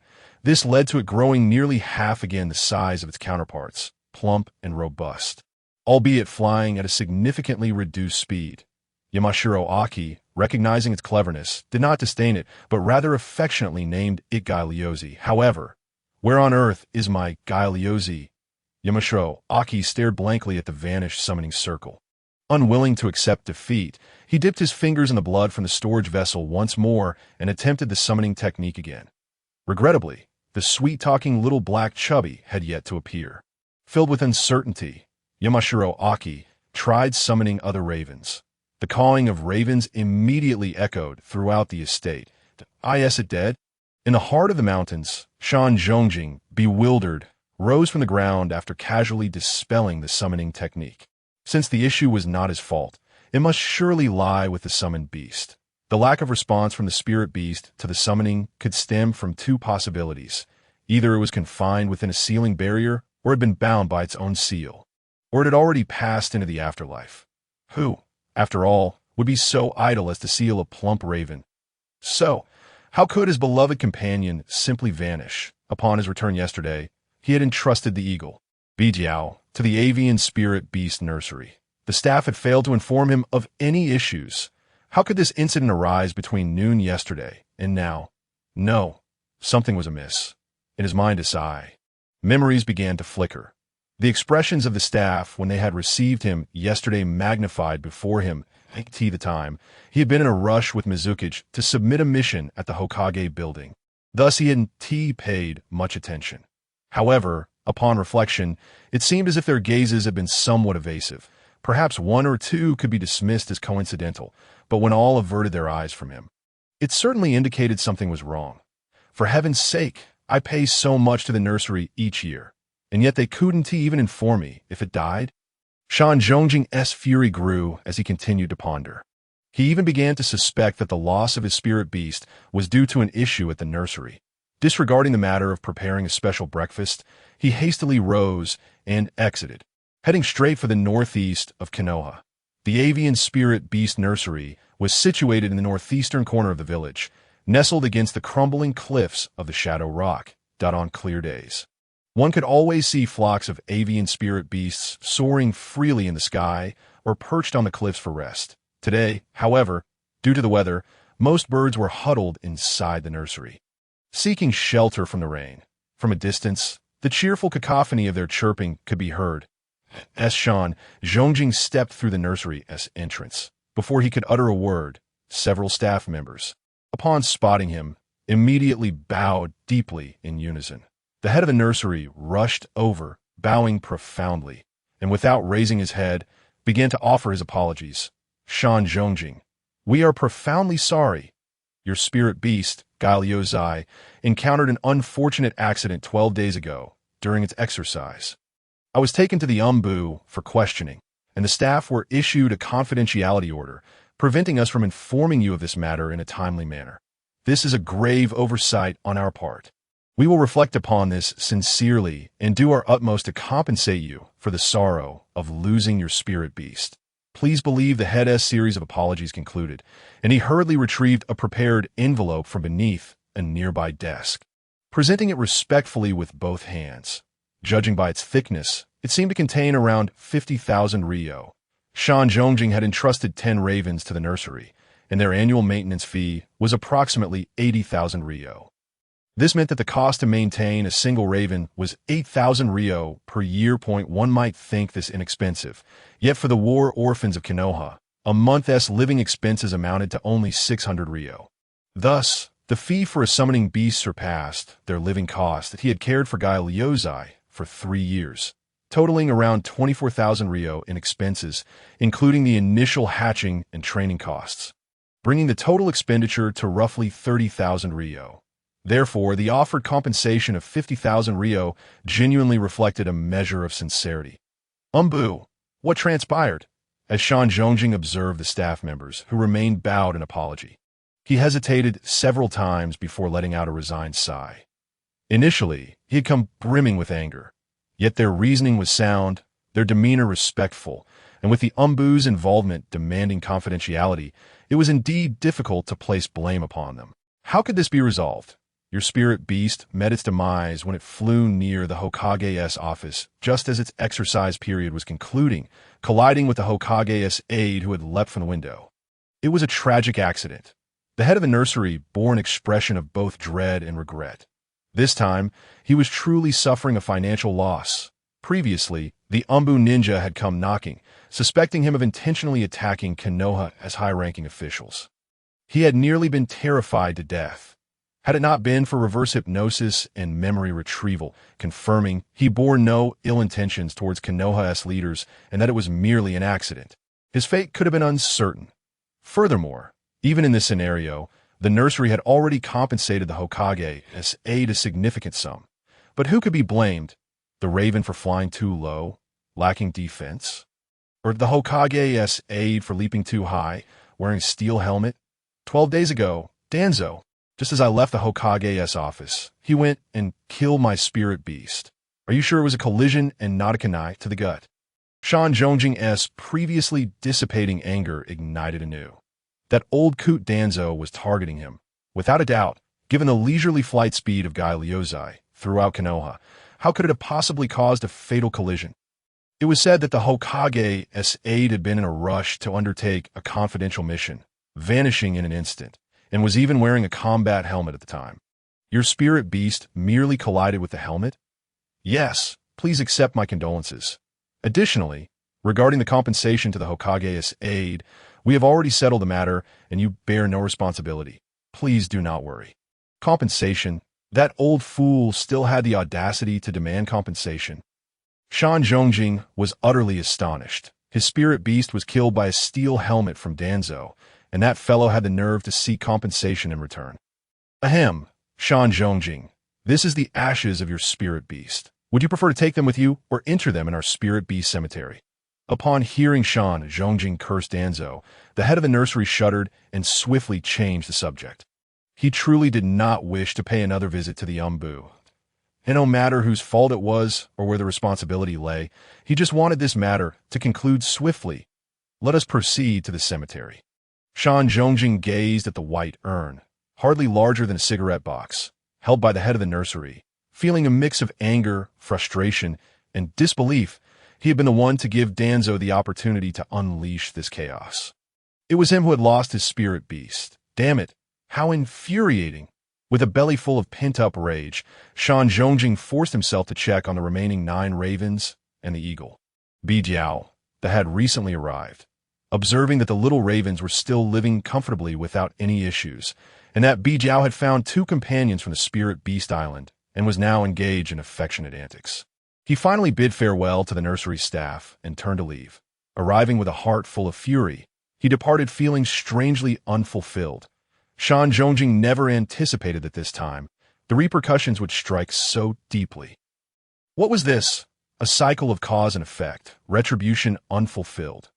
This led to it growing nearly half again the size of its counterparts, plump and robust, albeit flying at a significantly reduced speed. Yamashiro Aki, recognizing its cleverness, did not disdain it, but rather affectionately named it Gailiozi. However, where on earth is my Gailiozi? Yamashiro Aki stared blankly at the vanished summoning circle. Unwilling to accept defeat, he dipped his fingers in the blood from the storage vessel once more and attempted the summoning technique again. Regrettably, the sweet-talking little black chubby had yet to appear. Filled with uncertainty, Yamashiro Aki tried summoning other ravens. The cawing of ravens immediately echoed throughout the estate. Is it dead? In the heart of the mountains, Shan Zhongjing, bewildered, rose from the ground after casually dispelling the summoning technique. Since the issue was not his fault, it must surely lie with the summoned beast. The lack of response from the spirit beast to the summoning could stem from 2 possibilities. Either it was confined within a sealing barrier, or had been bound by its own seal, or it had already passed into the afterlife. Who, after all, would be so idle as to seal a plump raven? So, how could his beloved companion simply vanish? Upon his return yesterday, he had entrusted the eagle, Bijiao, to the avian spirit beast nursery. The staff had failed to inform him of any issues. How could this incident arise between noon yesterday and now? No, something was amiss. In his mind's eye, memories began to flicker. The expressions of the staff when they had received him yesterday magnified before him. The time, he had been in a rush with Mizukichi to submit a mission at the Hokage building. Thus he hadn't paid much attention. However, upon reflection, it seemed as if their gazes had been somewhat evasive. Perhaps 1 or 2 could be dismissed as coincidental, but when all averted their eyes from him, it certainly indicated something was wrong. For heaven's sake, I pay so much to the nursery each year, and yet they couldn't even inform me if it died? Shan Zhongjing's fury grew as he continued to ponder. He even began to suspect that the loss of his spirit beast was due to an issue at the nursery. Disregarding the matter of preparing a special breakfast, he hastily rose and exited, heading straight for the northeast of Konoha. The avian spirit beast nursery was situated in the northeastern corner of the village, nestled against the crumbling cliffs of the Shadow Rock. On clear days, one could always see flocks of avian spirit beasts soaring freely in the sky or perched on the cliffs for rest. Today, however, due to the weather, most birds were huddled inside the nursery, seeking shelter from the rain. From a distance, the cheerful cacophony of their chirping could be heard. As Shan Zhongjing stepped through the nursery's entrance, before he could utter a word, several staff members, upon spotting him, immediately bowed deeply in unison. The head of the nursery rushed over, bowing profoundly, and without raising his head, began to offer his apologies. Shan Zhongjing, we are profoundly sorry. your spirit beast, Liuzai, encountered an unfortunate accident 12 days ago during its exercise. I was taken to the for questioning, and the staff were issued a confidentiality order, preventing us from informing you of this matter in a timely manner. This is a grave oversight on our part. We will reflect upon this sincerely and do our utmost to compensate you for the sorrow of losing your spirit beast. Please believe the head's series of apologies concluded, and he hurriedly retrieved a prepared envelope from beneath a nearby desk, presenting it respectfully with both hands. Judging by its thickness, it seemed to contain around 50,000 ryo. Shan Zhongjing had entrusted 10 ravens to the nursery, and their annual maintenance fee was approximately 80,000 ryo. This meant that the cost to maintain a single raven was 8,000 ryo per year. One might think this inexpensive, yet for the war orphans of Konoha, a month's living expenses amounted to only 600 ryo. Thus, the fee for a summoning beast surpassed their living cost that he had cared for Liuzai for 3 years, totaling around 24,000 ryo in expenses, including the initial hatching and training costs, bringing the total expenditure to roughly 30,000 ryo. Therefore, the offered compensation of 50,000 ryo genuinely reflected a measure of sincerity. What transpired? As Shan Zhongjing observed the staff members, who remained bowed in apology. He hesitated several times before letting out a resigned sigh. Initially, he had come brimming with anger, yet their reasoning was sound, their demeanor respectful, and with the Umbu's involvement demanding confidentiality, it was indeed difficult to place blame upon them. How could this be resolved? Your spirit beast met its demise when it flew near the Hokage's office just as its exercise period was concluding, colliding with the Hokage's aide who had leapt from the window. It was a tragic accident. The head of the nursery bore an expression of both dread and regret. This time, he was truly suffering a financial loss. Previously, the ninja had come knocking, suspecting him of intentionally attacking Konoha as high-ranking officials. He had nearly been terrified to death. Had it not been for reverse hypnosis and memory retrieval, confirming he bore no ill intentions towards Konoha's leaders and that it was merely an accident, his fate could have been uncertain. Furthermore, even in this scenario, the nursery had already compensated the Hokage's aide a significant sum. But who could be blamed? The raven for flying too low, lacking defense? Or the Hokage's aide for leaping too high, wearing a steel helmet? 12 days ago, Danzo, just as I left the Hokage's office, he went and killed my spirit beast. Are you sure it was a collision and not a kunai to the gut? Shan Zhongjing's previously dissipating anger ignited anew. That old coot Danzo was targeting him. Without a doubt, given the leisurely flight speed of Liuzai throughout Konoha, how could it have possibly caused a fatal collision? It was said that the Hokage's aide had been in a rush to undertake a confidential mission, vanishing in an instant, and was even wearing a combat helmet at the time. Your spirit beast merely collided with the helmet? Yes, please accept my condolences. Additionally, regarding the compensation to the Hokage's aide, we have already settled the matter and you bear no responsibility. Please do not worry. Compensation? That old fool still had the audacity to demand compensation. Shan Zhongjing was utterly astonished. His spirit beast was killed by a steel helmet from Danzo, and that fellow had the nerve to seek compensation in return. Ahem, Shan Zhongjing, this is the ashes of your spirit beast. Would you prefer to take them with you or enter them in our spirit beast cemetery? Upon hearing Shan Zhongjing curse Danzo, the head of the nursery shuddered and swiftly changed the subject. He truly did not wish to pay another visit to the and no matter whose fault it was or where the responsibility lay, he just wanted this matter to conclude swiftly. Let us proceed to the cemetery. Shan Zhongjing gazed at the white urn, hardly larger than a cigarette box, held by the head of the nursery. Feeling a mix of anger, frustration, and disbelief, he had been the one to give Danzo the opportunity to unleash this chaos. It was him who had lost his spirit beast. Damn it, how infuriating! With a belly full of pent-up rage, Shan Zhongjing forced himself to check on the remaining 9 ravens and the eagle. Bijiao, that had recently arrived, observing that the little ravens were still living comfortably without any issues, and that Bijiao had found 2 companions from the Spirit Beast Island and was now engaged in affectionate antics. He finally bid farewell to the nursery staff and turned to leave. Arriving with a heart full of fury, he departed feeling strangely unfulfilled. Shan Zhongjing never anticipated that this time, the repercussions would strike so deeply. What was this? A cycle of cause and effect, retribution unfulfilled.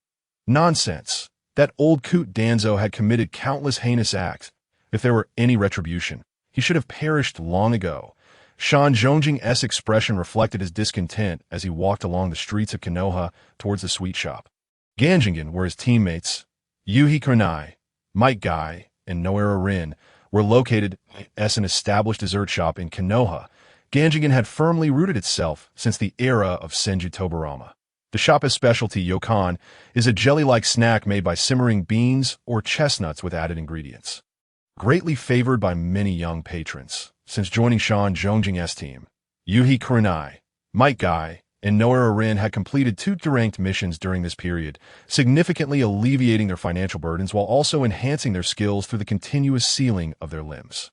Nonsense. That old coot Danzo had committed countless heinous acts. If there were any retribution, he should have perished long ago. Shan Zhongjing's expression reflected his discontent as he walked along the streets of Konoha towards the sweet shop. Ganjingen were his teammates. Yuhi Kurenai, Might Guy, and Noera Rin were located as an established dessert shop in Konoha. Ganjingen had firmly rooted itself since the era of Senju Tobarama. The shop's specialty, yokan, is a jelly-like snack made by simmering beans or chestnuts with added ingredients. Greatly favored by many young patrons, since joining Shan Zhongjing's team, Yuhi Kurenai, Might Guy, and Noera Rin had completed 2 ranked missions during this period, significantly alleviating their financial burdens while also enhancing their skills through the continuous sealing of their limbs.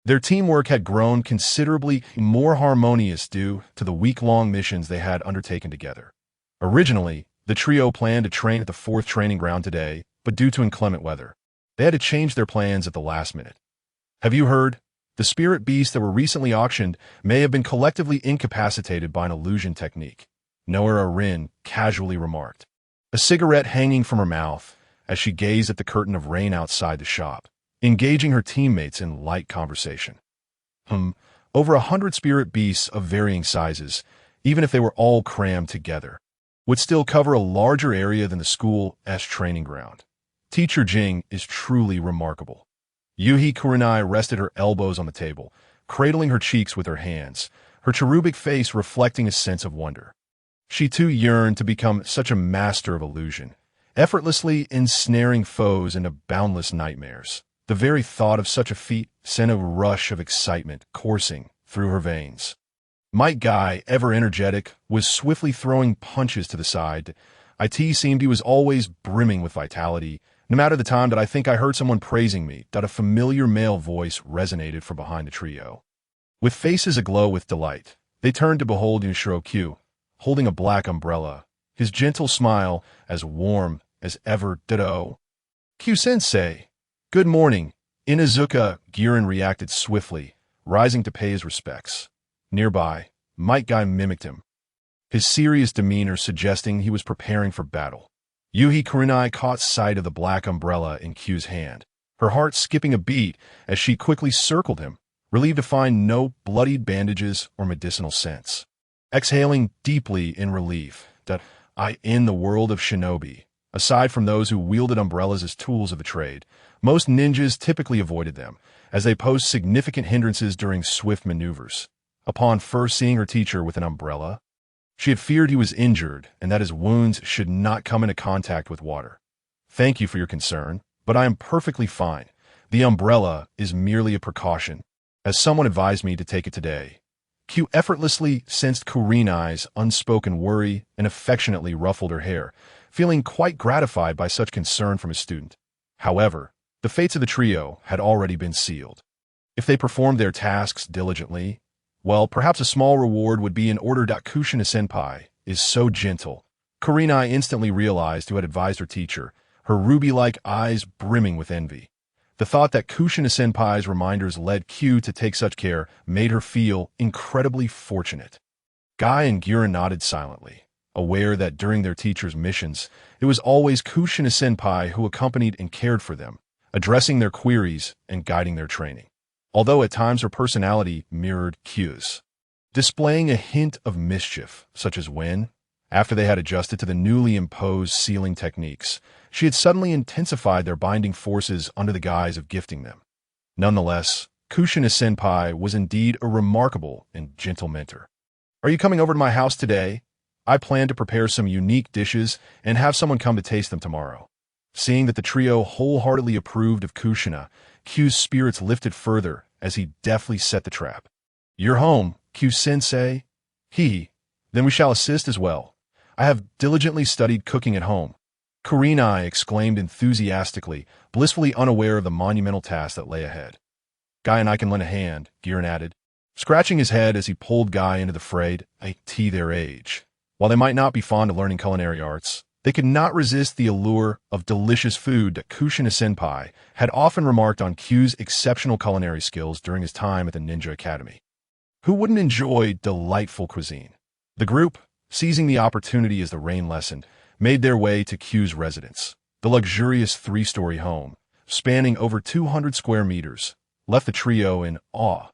Their teamwork had grown considerably more harmonious due to the week-long missions they had undertaken together. Originally, the trio planned to train at the 4th training ground today, but due to inclement weather, they had to change their plans at the last minute. Have you heard? The spirit beasts that were recently auctioned may have been collectively incapacitated by an illusion technique, Noera Rin casually remarked, a cigarette hanging from her mouth as she gazed at the curtain of rain outside the shop, engaging her teammates in light conversation. Over 100 spirit beasts of varying sizes, even if they were all crammed together, would still cover a larger area than the school's training ground. Teacher Jing is truly remarkable. Yuhi Kurenai rested her elbows on the table, cradling her cheeks with her hands, her cherubic face reflecting a sense of wonder. She too yearned to become such a master of illusion, effortlessly ensnaring foes into boundless nightmares. The very thought of such a feat sent a rush of excitement coursing through her veins. Might Guy, ever energetic, was swiftly throwing punches to the side. It seemed he was always brimming with vitality. No matter the time that I think I heard someone praising me, that a familiar male voice resonated from behind the trio. With faces aglow with delight, they turned to behold Yushiro Q, holding a black umbrella, his gentle smile as warm as ever. Ditto. Q-sensei. Good morning. Inuzuka Girin reacted swiftly, rising to pay his respects. Nearby, Might Guy mimicked him, his serious demeanor suggesting he was preparing for battle. Yuhi Kurenai caught sight of the black umbrella in Q's hand, her heart skipping a beat as she quickly circled him, relieved to find no bloodied bandages or medicinal scents. Exhaling deeply in relief that in the world of shinobi, aside from those who wielded umbrellas as tools of the trade, most ninjas typically avoided them, as they posed significant hindrances during swift maneuvers. Upon first seeing her teacher with an umbrella, she had feared he was injured and that his wounds should not come into contact with water. Thank you for your concern, but I am perfectly fine. The umbrella is merely a precaution, as someone advised me to take it today. Q effortlessly sensed Kurenai's unspoken worry and affectionately ruffled her hair, feeling quite gratified by such concern from his student. However, the fates of the trio had already been sealed. If they performed their tasks diligently, well, perhaps a small reward would be in order. Kushina-senpai is so gentle. Kurenai instantly realized who had advised her teacher, her ruby-like eyes brimming with envy. The thought that Kushina-senpai's reminders led Q to take such care made her feel incredibly fortunate. Guy and Girin nodded silently, aware that during their teacher's missions, it was always Kushina-senpai who accompanied and cared for them, addressing their queries and guiding their training. Although at times her personality mirrored Q's, displaying a hint of mischief, such as when, after they had adjusted to the newly imposed sealing techniques, she had suddenly intensified their binding forces under the guise of gifting them. Nonetheless, Kushina-senpai was indeed a remarkable and gentle mentor. Are you coming over to my house today? I plan to prepare some unique dishes and have someone come to taste them tomorrow. Seeing that the trio wholeheartedly approved of Kushina, Q's spirits lifted further as he deftly set the trap. You're home, Q-sensei? Then we shall assist as well. I have diligently studied cooking at home. Kurenai exclaimed enthusiastically, blissfully unaware of the monumental task that lay ahead. Guy and I can lend a hand, Girin added, scratching his head as he pulled Guy into the fray. Their age. While they might not be fond of learning culinary arts, They could not resist the allure of delicious food that Kushina-senpai had often remarked on Q's exceptional culinary skills during his time at the Ninja Academy. Who wouldn't enjoy delightful cuisine? The group, seizing the opportunity as the rain lessened, made their way to Q's residence. The luxurious three-story home, spanning over 200 square meters, left the trio in awe.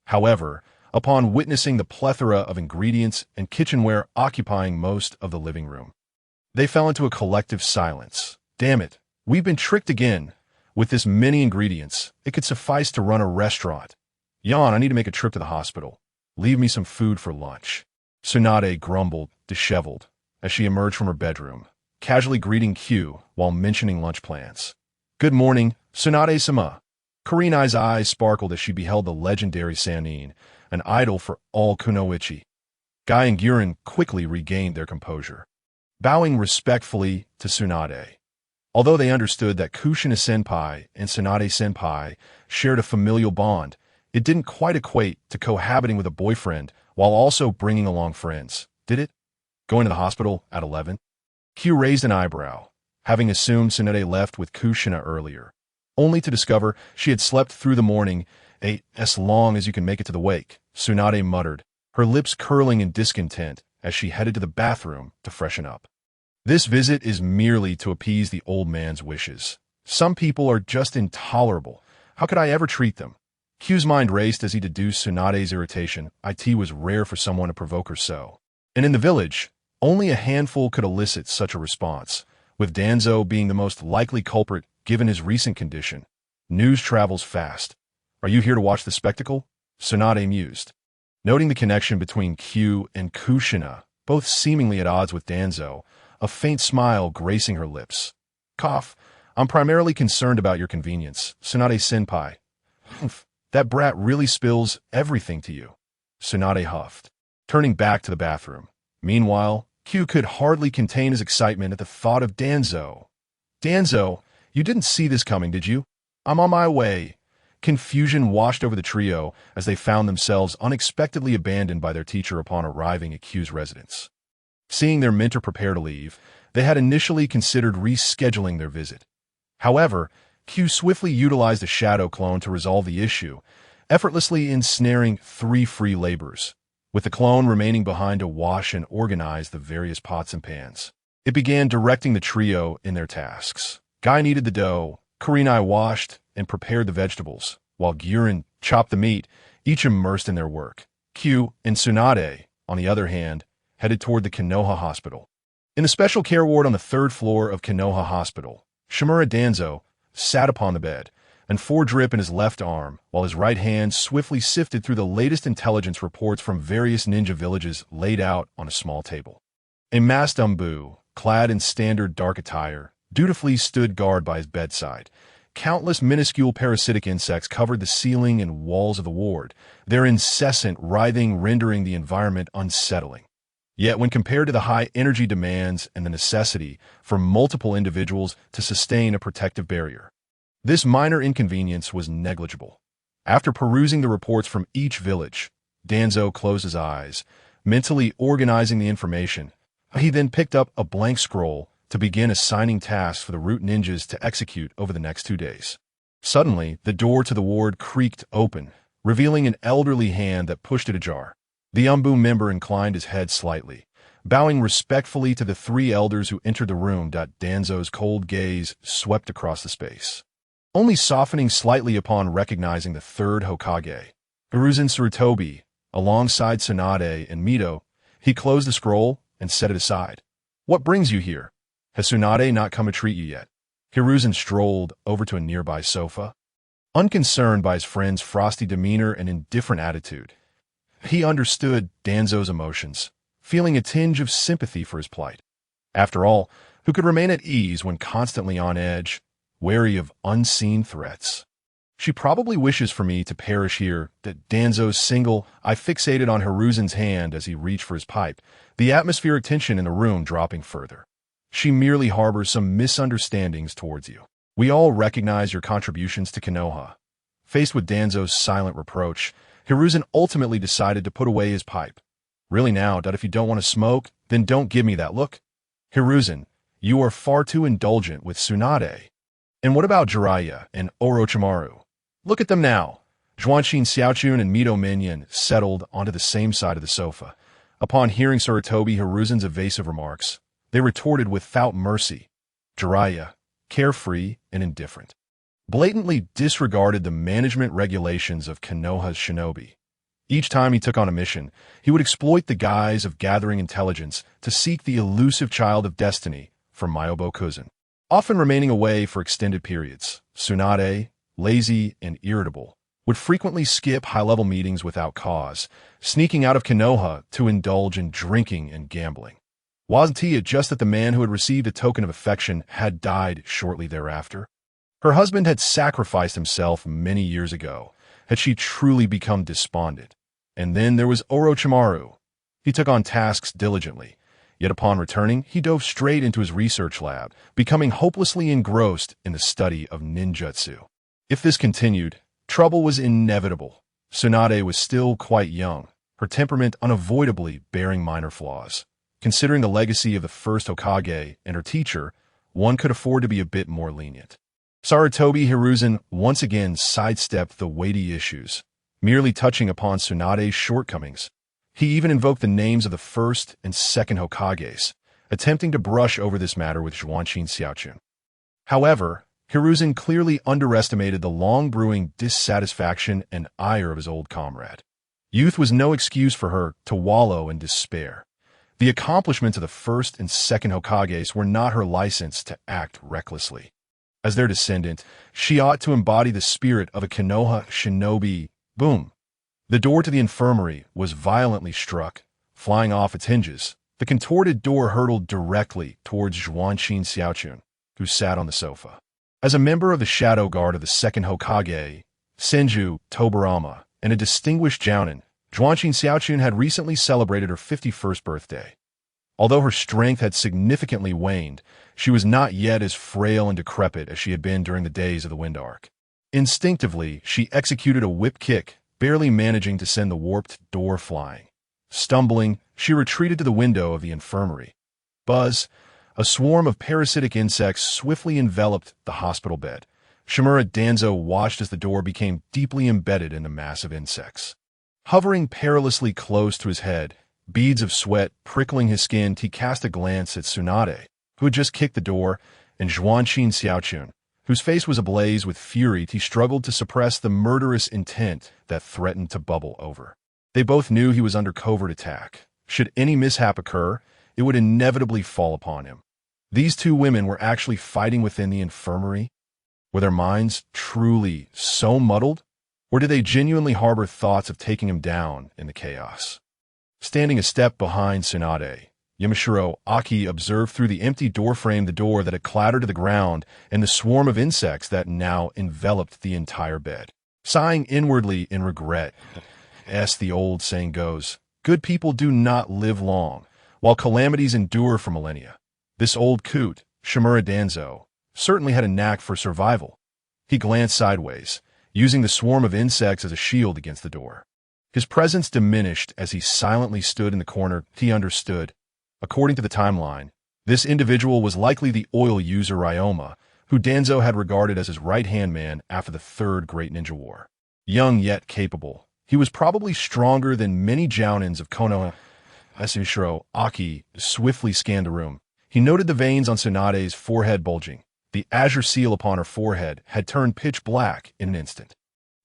However, upon witnessing the plethora of ingredients and kitchenware occupying most of the living room, they fell into a collective silence. Damn it, we've been tricked again. With this many ingredients, it could suffice to run a restaurant. Yawn, I need to make a trip to the hospital. Leave me some food for lunch. Tsunade grumbled, disheveled, as she emerged from her bedroom, casually greeting Q while mentioning lunch plans. Good morning, Tsunade-sama. Kurenai's eyes sparkled as she beheld the legendary Sannin, an idol for all kunoichi. Guy and Guren quickly regained their composure, bowing respectfully to Tsunade. Although they understood that Kushina-senpai and Tsunade-senpai shared a familial bond, it didn't quite equate to cohabiting with a boyfriend while also bringing along friends, did it? Going to the hospital at 11? Q raised an eyebrow, having assumed Tsunade left with Kushina earlier, only to discover she had slept through the morning. As long as you can make it to the wake, Tsunade muttered, her lips curling in discontent as she headed to the bathroom to freshen up. This visit is merely to appease the old man's wishes. Some people are just intolerable. How could I ever treat them? Q's mind raced as he deduced Tsunade's irritation. It was rare for someone to provoke her so. And in the village, only a handful could elicit such a response, with Danzo being the most likely culprit given his recent condition. News travels fast. Are you here to watch the spectacle? Tsunade mused, noting the connection between Q and Kushina, both seemingly at odds with Danzo, a faint smile gracing her lips. Cough. I'm primarily concerned about your convenience, Tsunade-senpai. Humph. That brat really spills everything to you. Tsunade huffed, turning back to the bathroom. Meanwhile, Q could hardly contain his excitement at the thought of Danzo. Danzo, you didn't see this coming, did you? I'm on my way. Confusion washed over the trio as they found themselves unexpectedly abandoned by their teacher upon arriving at Q's residence. Seeing their mentor prepare to leave, they had initially considered rescheduling their visit. However, Q swiftly utilized a shadow clone to resolve the issue, effortlessly ensnaring 3 free laborers, with the clone remaining behind to wash and organize the various pots and pans. It began directing the trio in their tasks. Guy kneaded the dough, Kurenai washed and prepared the vegetables, while Guren chopped the meat, each immersed in their work. Q and Tsunade, on the other hand, headed toward the Konoha hospital. In the special care ward on the 3rd floor of Konoha Hospital, Shimura Danzo sat upon the bed, and 4 drip in his left arm, while his right hand swiftly sifted through the latest intelligence reports from various ninja villages laid out on a small table. A masked umbu, clad in standard dark attire, dutifully stood guard by his bedside. Countless minuscule parasitic insects covered the ceiling and walls of the ward, their incessant writhing rendering the environment unsettling. Yet when compared to the high energy demands and the necessity for multiple individuals to sustain a protective barrier, this minor inconvenience was negligible. After perusing the reports from each village, Danzo closed his eyes, mentally organizing the information. He then picked up a blank scroll to begin assigning tasks for the root ninjas to execute over the next 2 days. Suddenly, the door to the ward creaked open, revealing an elderly hand that pushed it ajar. The umbu member inclined his head slightly, bowing respectfully to the 3 elders who entered the room. Danzo's cold gaze swept across the space, only softening slightly upon recognizing the 3rd Hokage, Hiruzen Tsurutobi, alongside Tsunade and Mito. He closed the scroll and set it aside. What brings you here? Has Tsunade not come to treat you yet? Hiruzen strolled over to a nearby sofa. Unconcerned by his friend's frosty demeanor and indifferent attitude, he understood Danzo's emotions, feeling a tinge of sympathy for his plight. After all, who could remain at ease when constantly on edge, wary of unseen threats? She probably wishes for me to perish here. That Danzo's single eye fixated on Hiruzen's hand as he reached for his pipe, the atmospheric tension in the room dropping further. She merely harbors some misunderstandings towards you. We all recognize your contributions to Konoha. Faced with Danzo's silent reproach, Hiruzen ultimately decided to put away his pipe. Really now, if you don't want to smoke, then don't give me that look. Hiruzen, You are far too indulgent with Tsunade. And what about Jiraiya and Orochimaru? Look at them now. Zhuanxin Xiaochun and Mito Minion settled onto the same side of the sofa. Upon hearing Sarutobi Hiruzen's evasive remarks, they retorted without mercy. Jiraiya, carefree and indifferent, blatantly disregarded the management regulations of Konoha's shinobi. Each time he took on a mission, he would exploit the guise of gathering intelligence to seek the elusive child of destiny from Myobo Kuzan, often remaining away for extended periods. Tsunade, lazy and irritable, would frequently skip high-level meetings without cause, sneaking out of Konoha to indulge in drinking and gambling. Wasn't it just that the man who had received a token of affection had died shortly thereafter? Her husband had sacrificed himself many years ago. Had she truly become despondent? And then there was Orochimaru. He took on tasks diligently, yet upon returning, he dove straight into his research lab, becoming hopelessly engrossed in the study of ninjutsu. If this continued, trouble was inevitable. Tsunade was still quite young, her temperament unavoidably bearing minor flaws. Considering the legacy of the first Hokage and her teacher, one could afford to be a bit more lenient. Sarutobi Hiruzen once again sidestepped the weighty issues, merely touching upon Tsunade's shortcomings. He even invoked the names of the first and second Hokages, attempting to brush over this matter with Zhuanxin Xiaochun. However, Hiruzen clearly underestimated the long-brewing dissatisfaction and ire of his old comrade. Youth was no excuse for her to wallow in despair. The accomplishments of the first and second Hokages were not her license to act recklessly. As their descendant, she ought to embody the spirit of a Konoha shinobi. Boom! The door to the infirmary was violently struck, flying off its hinges. The contorted door hurtled directly towards Zhuanxin Xiaochun, who sat on the sofa. As a member of the shadow guard of the second Hokage, Senju Tobarama, and a distinguished jounin, Zhuanxin Xiaochun had recently celebrated her 51st birthday. Although her strength had significantly waned, she was not yet as frail and decrepit as she had been during the days of the Wind Arc. Instinctively, she executed a whip kick, barely managing to send the warped door flying. Stumbling, she retreated to the window of the infirmary. Buzz! A swarm of parasitic insects swiftly enveloped the hospital bed. Shimura Danzo watched as the door became deeply embedded in the mass of insects. Hovering perilously close to his head, beads of sweat prickling his skin, he cast a glance at Tsunade, who had just kicked the door, and Zhuanxin Xiaochun, whose face was ablaze with fury. He struggled to suppress the murderous intent that threatened to bubble over. They both knew he was under covert attack. Should any mishap occur, it would inevitably fall upon him. These two women were actually fighting within the infirmary? Were their minds truly so muddled? Or did they genuinely harbor thoughts of taking him down in the chaos? Standing a step behind Tsunade, Yamashiro Aki observed through the empty doorframe the door that had clattered to the ground and the swarm of insects that now enveloped the entire bed. Sighing inwardly in regret, as the old saying goes, good people do not live long, while calamities endure for millennia. This old coot, Shimura Danzo, certainly had a knack for survival. He glanced sideways, using the swarm of insects as a shield against the door. His presence diminished as he silently stood in the corner. He understood. According to the timeline, this individual was likely the oil user Ryoma, who Danzo had regarded as his right-hand man after the Third Great Ninja War. Young yet capable, he was probably stronger than many jounins of Konoha. Yamashiro Aki swiftly scanned the room. He noted the veins on Tsunade's forehead bulging. The azure seal upon her forehead had turned pitch black in an instant.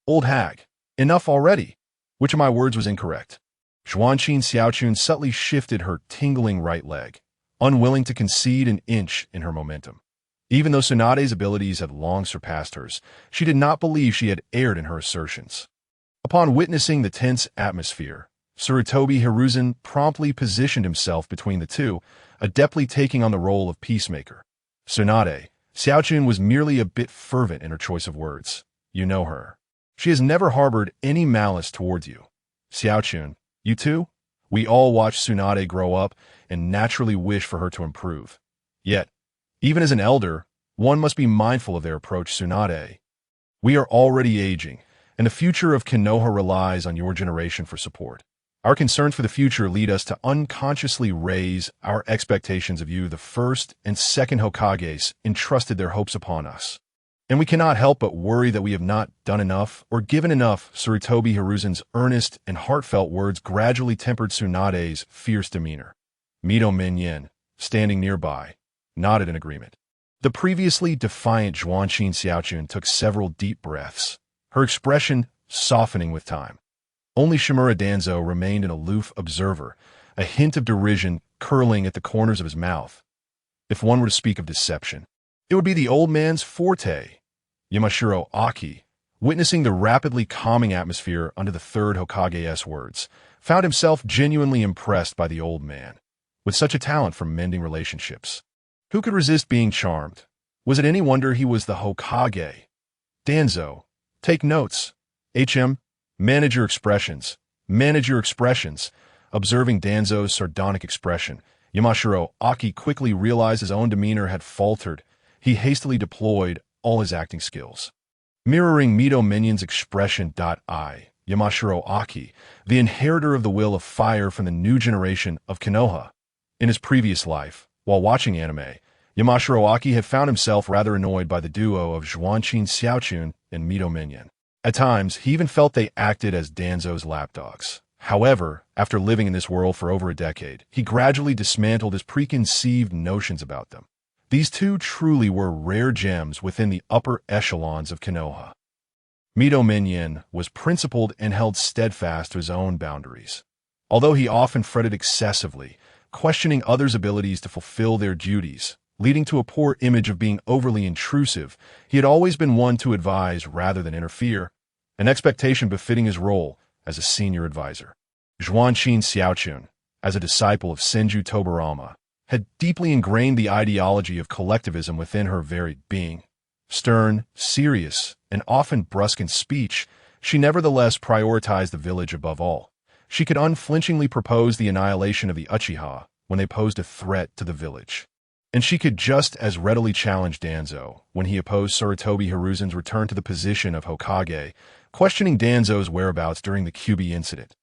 Old hag, enough already. Which of my words was incorrect? Zhuanxin Xiaochun subtly shifted her tingling right leg, unwilling to concede an inch in her momentum. Even though Tsunade's abilities had long surpassed hers, she did not believe she had erred in her assertions. Upon witnessing the tense atmosphere, Sarutobi Hiruzen promptly positioned himself between the two, adeptly taking on the role of peacemaker. Tsunade, Xiaochun was merely a bit fervent in her choice of words. You know her. She has never harbored any malice towards you. Xiaochun, you too? We all watch Tsunade grow up and naturally wish for her to improve. Yet, even as an elder, one must be mindful of their approach. Tsunade. We are already aging, and the future of Konoha relies on your generation for support. Our concerns for the future lead us to unconsciously raise our expectations of you. The first and second Hokages entrusted their hopes upon us. And we cannot help but worry that we have not done enough or given enough. Sarutobi Hiruzen's earnest and heartfelt words gradually tempered Tsunade's fierce demeanor. Mito Minyin, standing nearby, nodded in agreement. The previously defiant Zhuanqin Xiaochun took several deep breaths, her expression softening with time. Only Shimura Danzo remained an aloof observer, a hint of derision curling at the corners of his mouth. If one were to speak of deception, it would be the old man's forte. Yamashiro Aki, witnessing the rapidly calming atmosphere under the third Hokage's words, found himself genuinely impressed by the old man. With such a talent for mending relationships, who could resist being charmed? Was it any wonder he was the Hokage? Danzo, take notes. Manage your expressions. Manage your expressions. Observing Danzo's sardonic expression, Yamashiro Aki quickly realized his own demeanor had faltered. He hastily deployed all his acting skills. Mirroring Mito Minyon's expression, Yamashiro Aki, the inheritor of the will of fire from the new generation of Konoha. In his previous life, while watching anime, Yamashiro Aki had found himself rather annoyed by the duo of Zhuanqin Xiaochun and Mito Minyon. At times, he even felt they acted as Danzo's lapdogs. However, after living in this world for over a decade, he gradually dismantled his preconceived notions about them. These two truly were rare gems within the upper echelons of Konoha. Mito Minyon was principled and held steadfast to his own boundaries. Although he often fretted excessively, questioning others' abilities to fulfill their duties, leading to a poor image of being overly intrusive, he had always been one to advise rather than interfere, an expectation befitting his role as a senior advisor. Zhuanqin Xiaochun, as a disciple of Senju Tobarama, had deeply ingrained the ideology of collectivism within her very being. Stern, serious, and often brusque in speech, she nevertheless prioritized the village above all. She could unflinchingly propose the annihilation of the Uchiha when they posed a threat to the village. And she could just as readily challenge Danzo when he opposed Sarutobi Hiruzen's return to the position of Hokage, questioning Danzo's whereabouts during the Kyuubi incident.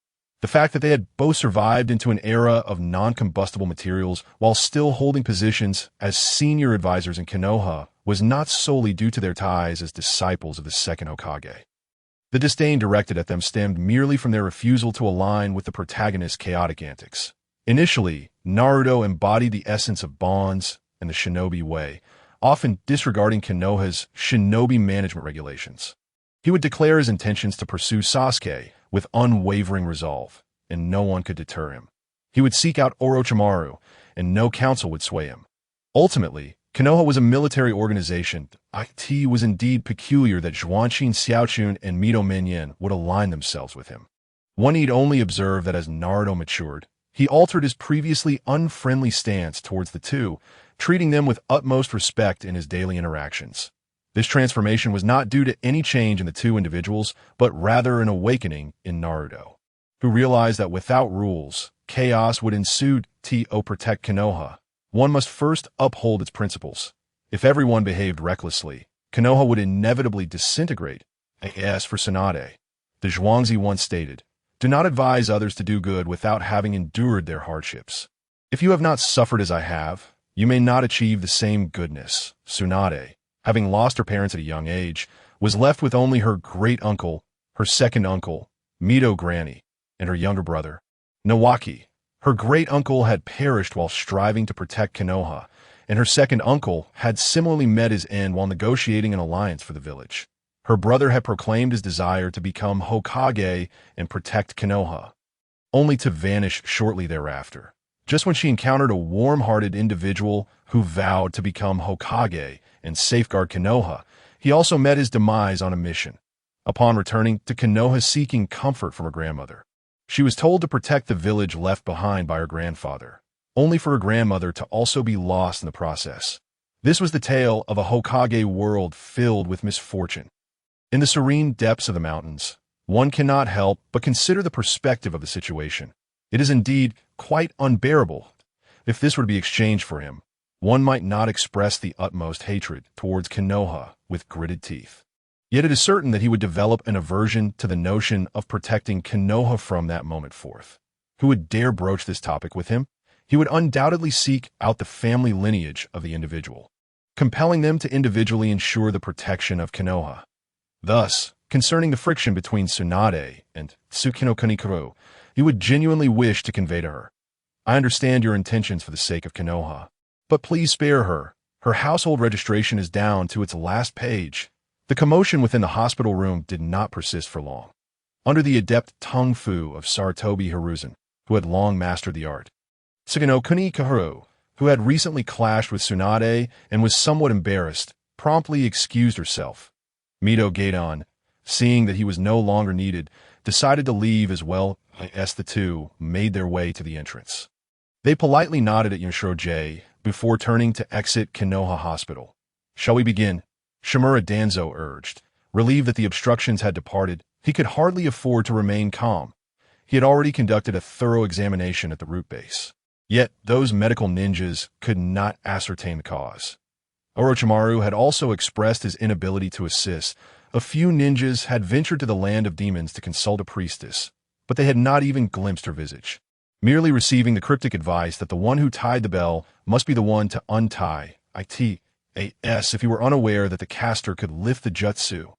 The fact that they had both survived into an era of non-combustible materials while still holding positions as senior advisors in Konoha was not solely due to their ties as disciples of the second Hokage. The disdain directed at them stemmed merely from their refusal to align with the protagonist's chaotic antics. Initially, Naruto embodied the essence of bonds and the shinobi way, often disregarding Konoha's shinobi management regulations. He would declare his intentions to pursue Sasuke with unwavering resolve, and no one could deter him. He would seek out Orochimaru, and no council would sway him. Ultimately, Konoha was a military organization. It was indeed peculiar that Zhuanqin Xiaochun and Mito Minyon would align themselves with him. One need only observe that as Naruto matured, he altered his previously unfriendly stance towards the two, treating them with utmost respect in his daily interactions. This transformation was not due to any change in the two individuals, but rather an awakening in Naruto, who realized that without rules, chaos would ensue. To protect Konoha, one must first uphold its principles. If everyone behaved recklessly, Konoha would inevitably disintegrate. As for Tsunade, the Zhuangzi once stated, "Do not advise others to do good without having endured their hardships. If you have not suffered as I have, you may not achieve the same goodness." Tsunade, having lost her parents at a young age, was left with only her great-uncle, her second uncle, Mito Granny, and her younger brother, Nawaki. Her great-uncle had perished while striving to protect Konoha, and her second uncle had similarly met his end while negotiating an alliance for the village. Her brother had proclaimed his desire to become Hokage and protect Konoha, only to vanish shortly thereafter. Just when she encountered a warm-hearted individual who vowed to become Hokage and safeguard Konoha, he also met his demise on a mission. Upon returning to Konoha seeking comfort from her grandmother, she was told to protect the village left behind by her grandfather, only for her grandmother to also be lost in the process. This was the tale of a Hokage world filled with misfortune. In the serene depths of the mountains, one cannot help but consider the perspective of the situation. It is indeed quite unbearable. If this were to be exchanged for him, one might not express the utmost hatred towards Konoha with gritted teeth. Yet it is certain that he would develop an aversion to the notion of protecting Konoha from that moment forth. Who would dare broach this topic with him? He would undoubtedly seek out the family lineage of the individual, compelling them to individually ensure the protection of Konoha. Thus, concerning the friction between Tsunade and Tsukino Kunikuru, he would genuinely wish to convey to her, "I understand your intentions for the sake of Konoha, but please spare her. Her household registration is down to its last page." The commotion within the hospital room did not persist for long. Under the adept tung fu of Sarutobi Hiruzen, who had long mastered the art, Tsukino Kunikuru, who had recently clashed with Tsunade and was somewhat embarrassed, promptly excused herself. Mito Gaidon, seeing that he was no longer needed, decided to leave as well as the two made their way to the entrance. They politely nodded at Yamashiro J before turning to exit Konoha Hospital. "Shall we begin?" Shimura Danzo urged. Relieved that the obstructions had departed, he could hardly afford to remain calm. He had already conducted a thorough examination at the root base. Yet those medical ninjas could not ascertain the cause. Orochimaru had also expressed his inability to assist. A few ninjas had ventured to the land of demons to consult a priestess, but they had not even glimpsed her visage, merely receiving the cryptic advice that the one who tied the bell must be the one to untie it if he were unaware that the caster could lift the jutsu.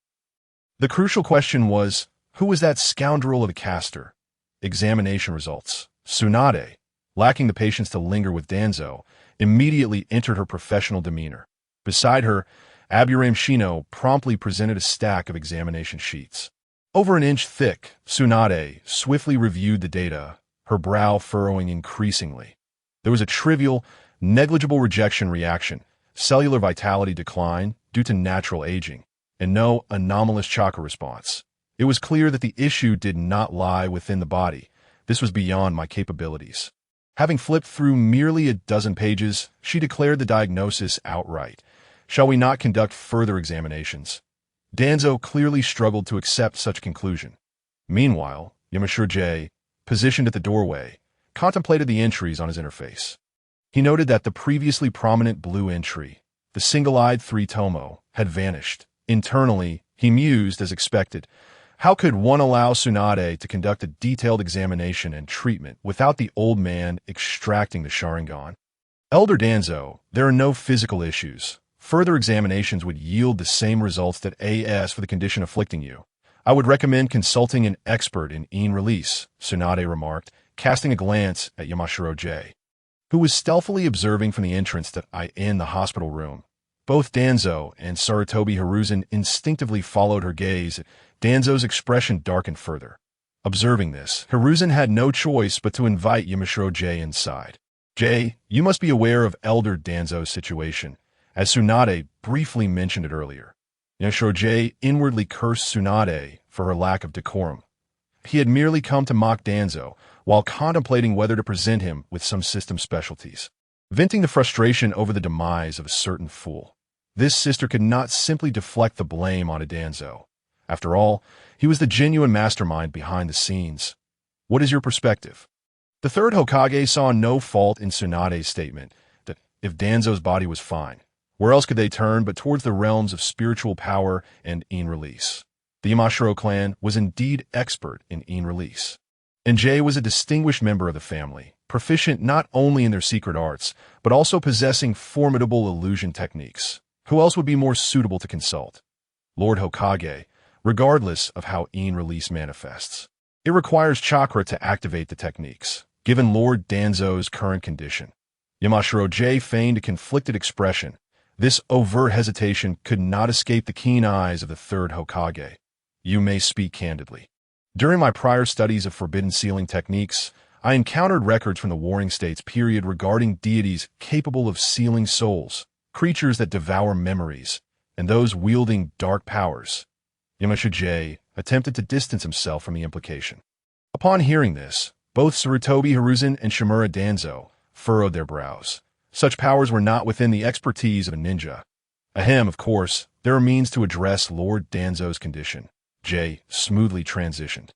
The crucial question was, who was that scoundrel of a caster? Examination results. Tsunade, lacking the patience to linger with Danzo, immediately entered her professional demeanor. Beside her, Aburame Shino promptly presented a stack of examination sheets. Over an inch thick, Tsunade swiftly reviewed the data, her brow furrowing increasingly. There was a trivial, negligible rejection reaction, cellular vitality decline due to natural aging, and no anomalous chakra response. It was clear that the issue did not lie within the body. This was beyond my capabilities. Having flipped through merely a dozen pages, she declared the diagnosis outright. "Shall we not conduct further examinations?" Danzo clearly struggled to accept such conclusion. Meanwhile, Yamashiro J, positioned at the doorway, contemplated the entries on his interface. He noted that the previously prominent blue entry, the single-eyed three-tomo, had vanished. Internally, he mused as expected. How could one allow Tsunade to conduct a detailed examination and treatment without the old man extracting the Sharingan? Elder Danzo, there are no physical issues. Further examinations would yield the same results that AS for the condition afflicting you. I would recommend consulting an expert in release, Tsunade remarked, casting a glance at Yamashiro J, who was stealthily observing from the entrance that I in the hospital room. Both Danzo and Sarutobi Hiruzen instinctively followed her gaze. Danzo's expression darkened further. Observing this, Hiruzen had no choice but to invite Yamashiro J inside. "J, you must be aware of Elder Danzo's situation, as Tsunade briefly mentioned it earlier." Yamashiro J inwardly cursed Tsunade for her lack of decorum. He had merely come to mock Danzo, while contemplating whether to present him with some system specialties, venting the frustration over the demise of a certain fool. This sister could not simply deflect the blame onto Danzo. After all, he was the genuine mastermind behind the scenes. What is your perspective? The third Hokage saw no fault in Tsunade's statement that if Danzo's body was fine, where else could they turn but towards the realms of spiritual power and release? The Yamashiro clan was indeed expert in release, and Jay was a distinguished member of the family, proficient not only in their secret arts, but also possessing formidable illusion techniques. Who else would be more suitable to consult? Lord Hokage, regardless of how release manifests. It requires chakra to activate the techniques, given Lord Danzo's current condition. Yamashiro J feigned a conflicted expression. This overt hesitation could not escape the keen eyes of the third Hokage. You may speak candidly. During my prior studies of forbidden sealing techniques, I encountered records from the Warring States period regarding deities capable of sealing souls, creatures that devour memories, and those wielding dark powers. Yamashiro J attempted to distance himself from the implication. Upon hearing this, both Sarutobi Hiruzen and Shimura Danzo furrowed their brows. Such powers were not within the expertise of a ninja. Ahem, of course, there are means to address Lord Danzo's condition. Jay smoothly transitioned.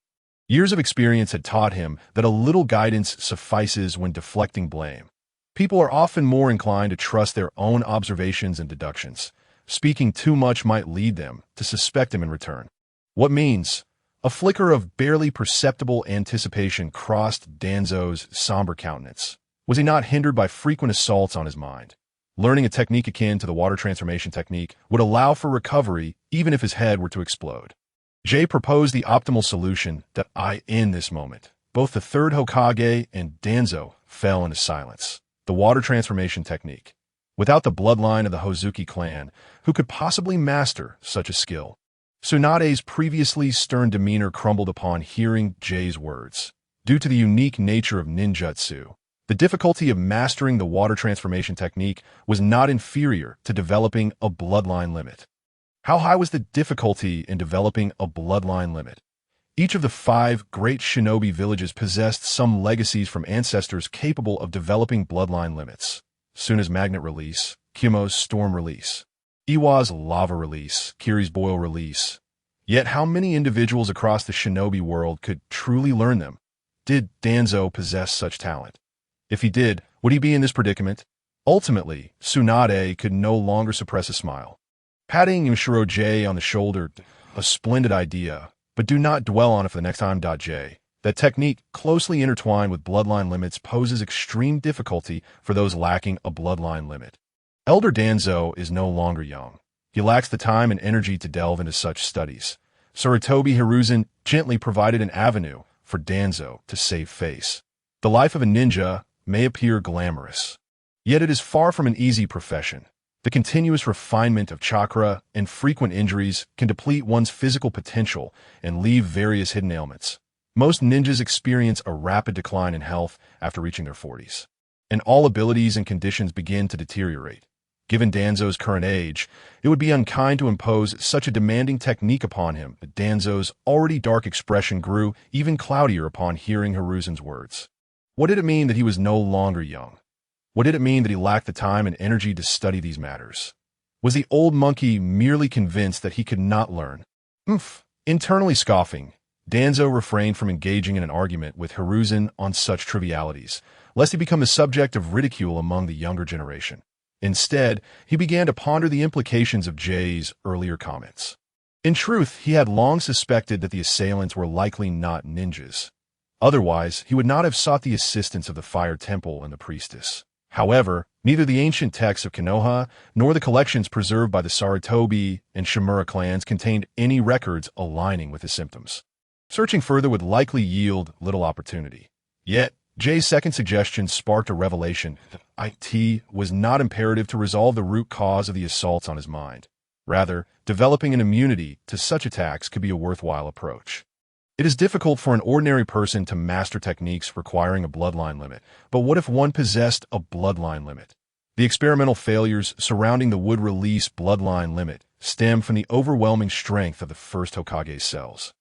Years of experience had taught him that a little guidance suffices when deflecting blame. People are often more inclined to trust their own observations and deductions. Speaking too much might lead them to suspect him in return. What means? A flicker of barely perceptible anticipation crossed Danzo's somber countenance. Was he not hindered by frequent assaults on his mind? Learning a technique akin to the water transformation technique would allow for recovery even if his head were to explode. Jay proposed the optimal solution that in this moment. Both the third Hokage and Danzo fell into silence. The water transformation technique. Without the bloodline of the Hozuki clan, who could possibly master such a skill? Tsunade's previously stern demeanor crumbled upon hearing Jay's words. Due to the unique nature of ninjutsu, the difficulty of mastering the water transformation technique was not inferior to developing a bloodline limit. How high was the difficulty in developing a bloodline limit? Each of the 5 great shinobi villages possessed some legacies from ancestors capable of developing bloodline limits. Suna's magnet release, Kumo's storm release, Iwa's lava release, Kiri's boil release. Yet how many individuals across the shinobi world could truly learn them? Did Danzo possess such talent? If he did, would he be in this predicament? Ultimately, Tsunade could no longer suppress a smile. Patting Yushiro J on the shoulder, a splendid idea, but do not dwell on it for the next time. J. That technique, closely intertwined with bloodline limits, poses extreme difficulty for those lacking a bloodline limit. Elder Danzo is no longer young. He lacks the time and energy to delve into such studies. Sarutobi Hiruzen gently provided an avenue for Danzo to save face. The life of a ninja may appear glamorous, yet it is far from an easy profession. The continuous refinement of chakra and frequent injuries can deplete one's physical potential and leave various hidden ailments. Most ninjas experience a rapid decline in health after reaching their 40s, and all abilities and conditions begin to deteriorate. Given Danzo's current age, it would be unkind to impose such a demanding technique upon him. But Danzo's already dark expression grew even cloudier upon hearing Hiruzen's words. What did it mean that he was no longer young? What did it mean that he lacked the time and energy to study these matters? Was the old monkey merely convinced that he could not learn? Internally scoffing, Danzo refrained from engaging in an argument with Hiruzen on such trivialities, lest he become the subject of ridicule among the younger generation. Instead, he began to ponder the implications of Jay's earlier comments. In truth, he had long suspected that the assailants were likely not ninjas. Otherwise, he would not have sought the assistance of the Fire Temple and the Priestess. However, neither the ancient texts of Konoha nor the collections preserved by the Sarutobi and Shimura clans contained any records aligning with his symptoms. Searching further would likely yield little opportunity. Yet, Jay's second suggestion sparked a revelation. It was not imperative to resolve the root cause of the assaults on his mind. Rather, developing an immunity to such attacks could be a worthwhile approach. It is difficult for an ordinary person to master techniques requiring a bloodline limit, but what if one possessed a bloodline limit? The experimental failures surrounding the would-release bloodline limit stem from the overwhelming strength of the first Hokage's cells.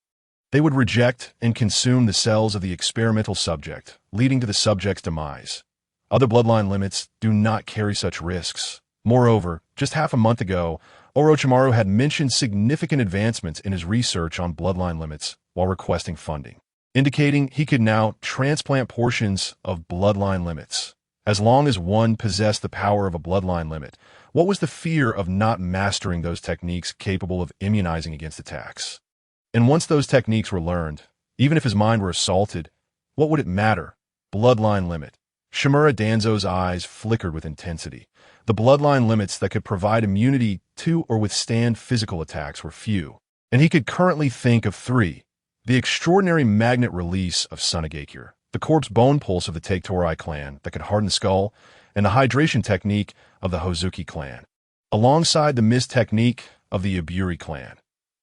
They would reject and consume the cells of the experimental subject, leading to the subject's demise. Other bloodline limits do not carry such risks. Moreover, just half a month ago, Orochimaru had mentioned significant advancements in his research on bloodline limits while requesting funding, indicating he could now transplant portions of bloodline limits. As long as one possessed the power of a bloodline limit, what was the fear of not mastering those techniques capable of immunizing against attacks? And once those techniques were learned, even if his mind were assaulted, what would it matter? Bloodline limit. Shimura Danzo's eyes flickered with intensity. The bloodline limits that could provide immunity to or withstand physical attacks were few, and he could currently think of 3. The extraordinary magnet release of Sunagakure, the corpse bone pulse of the Take-Torai clan that could harden the skull, and the hydration technique of the Hozuki clan, alongside the mist technique of the Iburi clan.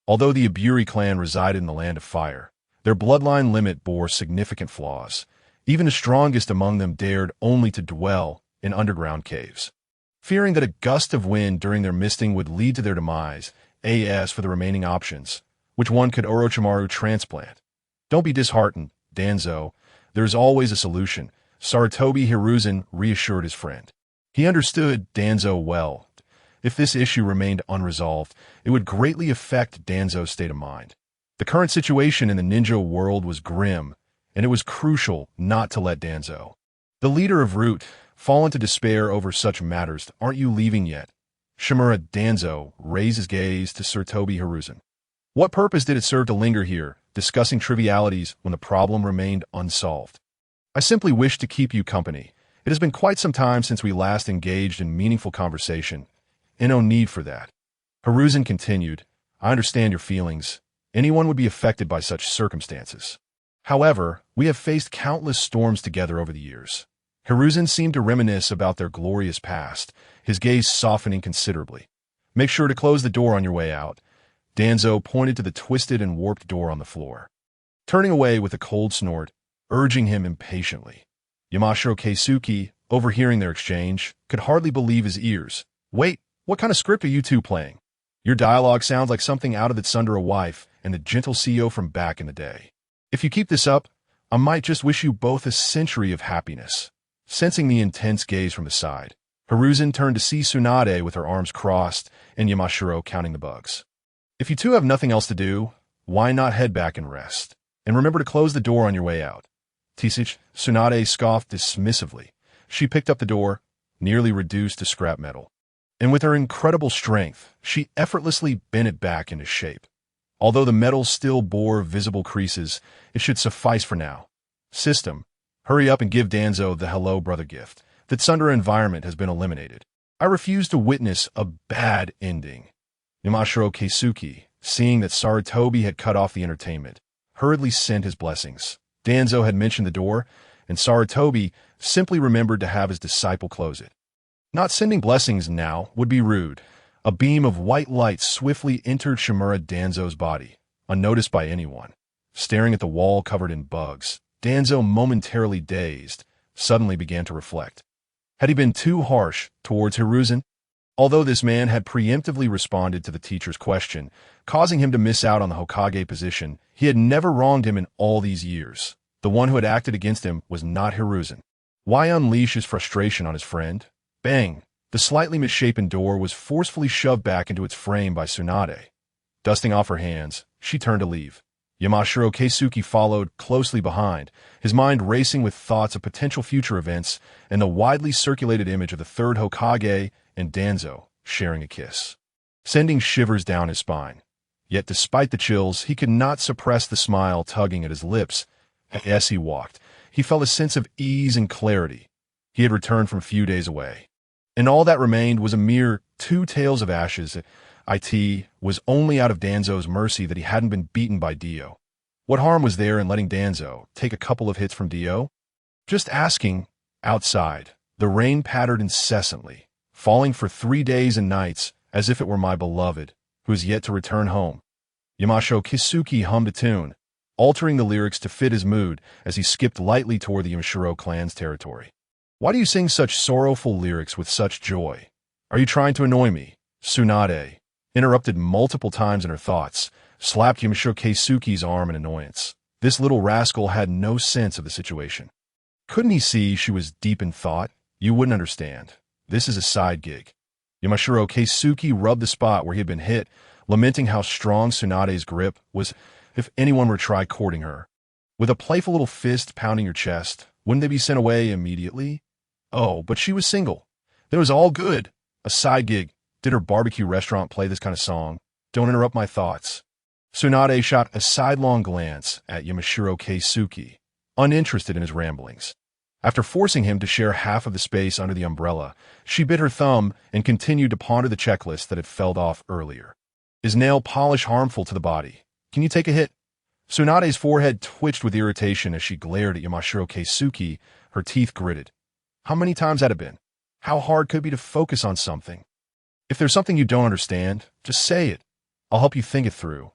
Although the Iburi clan resided in the Land of Fire, their bloodline limit bore significant flaws. Even the strongest among them dared only to dwell in underground caves. Fearing that a gust of wind during their misting would lead to their demise, as for the remaining options, which one could Orochimaru transplant? Don't be disheartened, Danzo. There is always a solution, Sarutobi Hiruzen reassured his friend. He understood Danzo well. If this issue remained unresolved, it would greatly affect Danzo's state of mind. The current situation in the ninja world was grim, and it was crucial not to let Danzo, the leader of Root, fall into despair over such matters. Aren't you leaving yet? Shimura Danzo raised his gaze to Sarutobi Hiruzen. What purpose did it serve to linger here? discussing trivialities when the problem remained unsolved. I simply wish to keep you company. It has been quite some time since we last engaged in meaningful conversation, and no need for that. Hiruzen continued, I understand your feelings. Anyone would be affected by such circumstances. However, we have faced countless storms together over the years. Hiruzen seemed to reminisce about their glorious past, his gaze softening considerably. Make sure to close the door on your way out. Danzo pointed to the twisted and warped door on the floor, turning away with a cold snort, urging him impatiently. Yamashiro Keisuke, overhearing their exchange, could hardly believe his ears. Wait, what kind of script are you two playing? Your dialogue sounds like something out of the Tsundere Wife and the gentle CEO from back in the day. If you keep this up, I might just wish you both a century of happiness. Sensing the intense gaze from the side, Hiruzen turned to see Tsunade with her arms crossed and Yamashiro counting the bugs. If you two have nothing else to do, why not head back and rest? And remember to close the door on your way out. Tsunade scoffed dismissively. She picked up the door, nearly reduced to scrap metal. And with her incredible strength, she effortlessly bent it back into shape. Although the metal still bore visible creases, it should suffice for now. System, hurry up and give Danzo the hello brother gift. The Tsundere environment has been eliminated. I refuse to witness a bad ending. Yamashiro Keisuke, seeing that Sarutobi had cut off the entertainment, hurriedly sent his blessings. Danzo had mentioned the door, and Sarutobi simply remembered to have his disciple close it. Not sending blessings now would be rude. A beam of white light swiftly entered Shimura Danzo's body, unnoticed by anyone. Staring at the wall covered in bugs, Danzo, momentarily dazed, suddenly began to reflect. Had he been too harsh towards Hiruzen? Although this man had preemptively responded to the teacher's question, causing him to miss out on the Hokage position, he had never wronged him in all these years. The one who had acted against him was not Hiruzen. Why unleash his frustration on his friend? Bang! The slightly misshapen door was forcefully shoved back into its frame by Tsunade. Dusting off her hands, she turned to leave. Yamashiro Keisuke followed closely behind, his mind racing with thoughts of potential future events and the widely circulated image of the third Hokage and Danzo sharing a kiss, sending shivers down his spine. Yet despite the chills, he could not suppress the smile tugging at his lips. As he walked, he felt a sense of ease and clarity. He had returned from a few days away, and all that remained was a mere 2 tails of ashes. It was only out of Danzo's mercy that he hadn't been beaten by Dio. What harm was there in letting Danzo take a couple of hits from Dio? Just asking. Outside, the rain pattered incessantly, falling for 3 days and nights as if it were my beloved, who is yet to return home. Yamashiro Keisuke hummed a tune, altering the lyrics to fit his mood as he skipped lightly toward the Yamashiro clan's territory. Why do you sing such sorrowful lyrics with such joy? Are you trying to annoy me? Tsunade, interrupted multiple times in her thoughts, slapped Yamashiro Keisuke's arm in annoyance. This little rascal had no sense of the situation. Couldn't he see she was deep in thought? You wouldn't understand. This is a side gig. Yamashiro Keisuke rubbed the spot where he had been hit, lamenting how strong Tsunade's grip was if anyone were to try courting her. With a playful little fist pounding your chest, wouldn't they be sent away immediately? Oh, but she was single. Then it was all good. A side gig. Did her barbecue restaurant play this kind of song? Don't interrupt my thoughts. Tsunade shot a sidelong glance at Yamashiro Keisuke, uninterested in his ramblings. After forcing him to share half of the space under the umbrella, she bit her thumb and continued to ponder the checklist that had felled off earlier. Is nail polish harmful to the body? Can you take a hit? Tsunade's forehead twitched with irritation as she glared at Yamashiro Keisuke, her teeth gritted. How many times had it been? How hard could it be to focus on something? If there's something you don't understand, just say it. I'll help you think it through.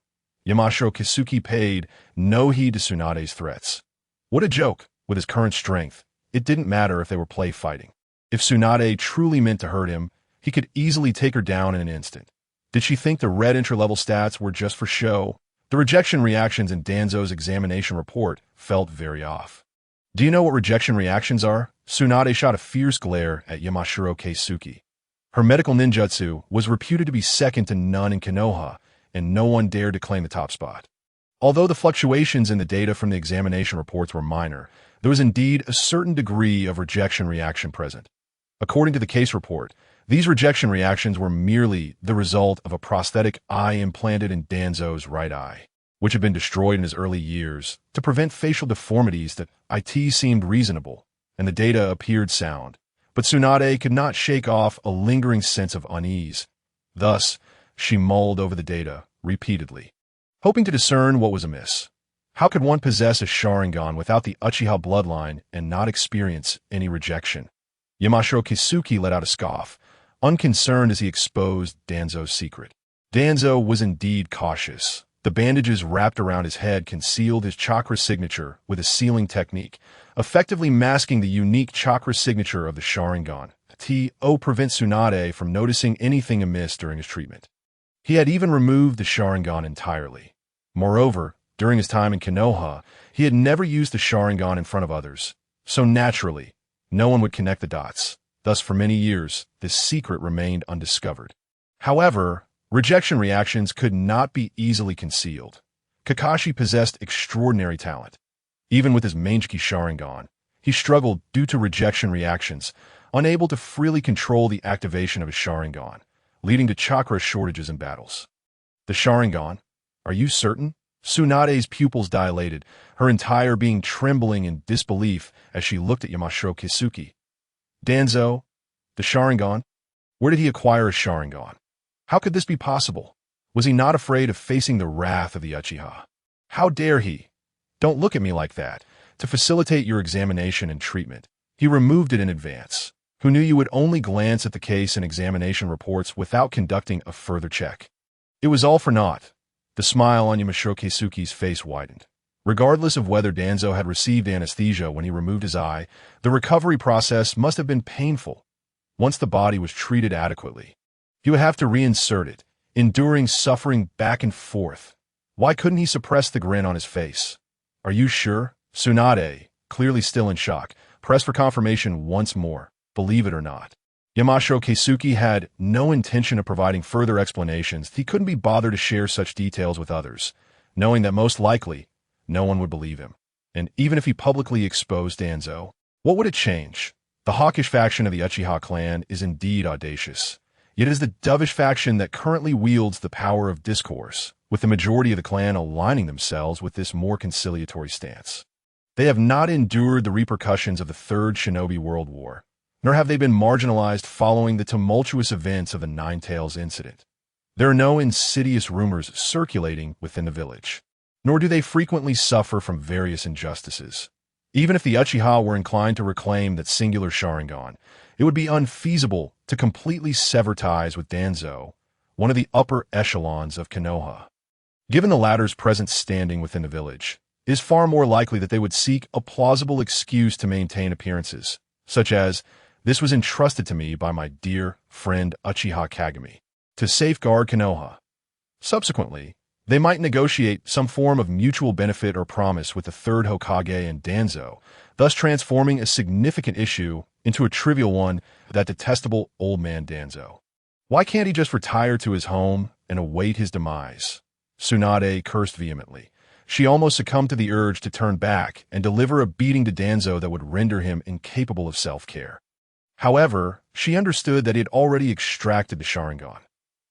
Yamashiro Keisuke paid no heed to Tsunade's threats. What a joke, with his current strength. It didn't matter if they were play fighting. If Tsunade truly meant to hurt him, he could easily take her down in an instant. Did she think the red entry-level stats were just for show? The rejection reactions in Danzo's examination report felt very off. Do you know what rejection reactions are? Tsunade shot a fierce glare at Yamashiro Keisuke. Her medical ninjutsu was reputed to be second to none in Konoha, and no one dared to claim the top spot. Although the fluctuations in the data from the examination reports were minor, there was indeed a certain degree of rejection reaction present. According to the case report, these rejection reactions were merely the result of a prosthetic eye implanted in Danzo's right eye. which had been destroyed in his early years, to prevent facial deformities that IT seemed reasonable, and the data appeared sound. But Tsunade could not shake off a lingering sense of unease. Thus, she mulled over the data repeatedly, hoping to discern what was amiss. How could one possess a Sharingan without the Uchiha bloodline and not experience any rejection? Yamashiro Kisuke let out a scoff, unconcerned as he exposed Danzo's secret. Danzo was indeed cautious. The bandages wrapped around his head concealed his chakra signature with a sealing technique, effectively masking the unique chakra signature of the Sharingan. To prevent Tsunade from noticing anything amiss during his treatment. He had even removed the Sharingan entirely. Moreover, during his time in Konoha, he had never used the Sharingan in front of others, so naturally, no one would connect the dots. Thus, for many years, this secret remained undiscovered. However, rejection reactions could not be easily concealed. Kakashi possessed extraordinary talent. Even with his Mangeki Sharingan, he struggled due to rejection reactions, unable to freely control the activation of his Sharingan, leading to chakra shortages in battles. The Sharingan? Are you certain? Tsunade's pupils dilated, her entire being trembling in disbelief as she looked at Yamashiro Kisuke. Danzo, the Sharingan? Where did he acquire a Sharingan? How could this be possible? Was he not afraid of facing the wrath of the Uchiha? How dare he? Don't look at me like that. To facilitate your examination and treatment, he removed it in advance. Who knew you would only glance at the case and examination reports without conducting a further check? It was all for naught. The smile on Yamashiro Keisuke's face widened. Regardless of whether Danzo had received anesthesia when he removed his eye, the recovery process must have been painful. Once the body was treated adequately, he would have to reinsert it, enduring suffering back and forth. Why couldn't he suppress the grin on his face? Are you sure? Tsunade, clearly still in shock, pressed for confirmation once more, believe it or not. Yamashiro Keisuke had no intention of providing further explanations. He couldn't be bothered to share such details with others, knowing that most likely, no one would believe him. And even if he publicly exposed Danzo, what would it change? The hawkish faction of the Uchiha clan is indeed audacious. Yet it is the dovish faction that currently wields the power of discourse, with the majority of the clan aligning themselves with this more conciliatory stance. They have not endured the repercussions of the Third Shinobi World War, nor have they been marginalized following the tumultuous events of the Nine Tails incident. There are no insidious rumors circulating within the village, nor do they frequently suffer from various injustices. Even if the Uchiha were inclined to reclaim that singular Sharingan, it would be unfeasible to completely sever ties with Danzo, one of the upper echelons of Konoha. Given the latter's present standing within the village, it is far more likely that they would seek a plausible excuse to maintain appearances, such as, "This was entrusted to me by my dear friend Uchiha Kagami, to safeguard Konoha." Subsequently, they might negotiate some form of mutual benefit or promise with the third Hokage and Danzo, thus transforming a significant issue into a trivial one, that detestable old man Danzo. Why can't he just retire to his home and await his demise? Tsunade cursed vehemently. She almost succumbed to the urge to turn back and deliver a beating to Danzo that would render him incapable of self-care. However, she understood that he had already extracted the Sharingan.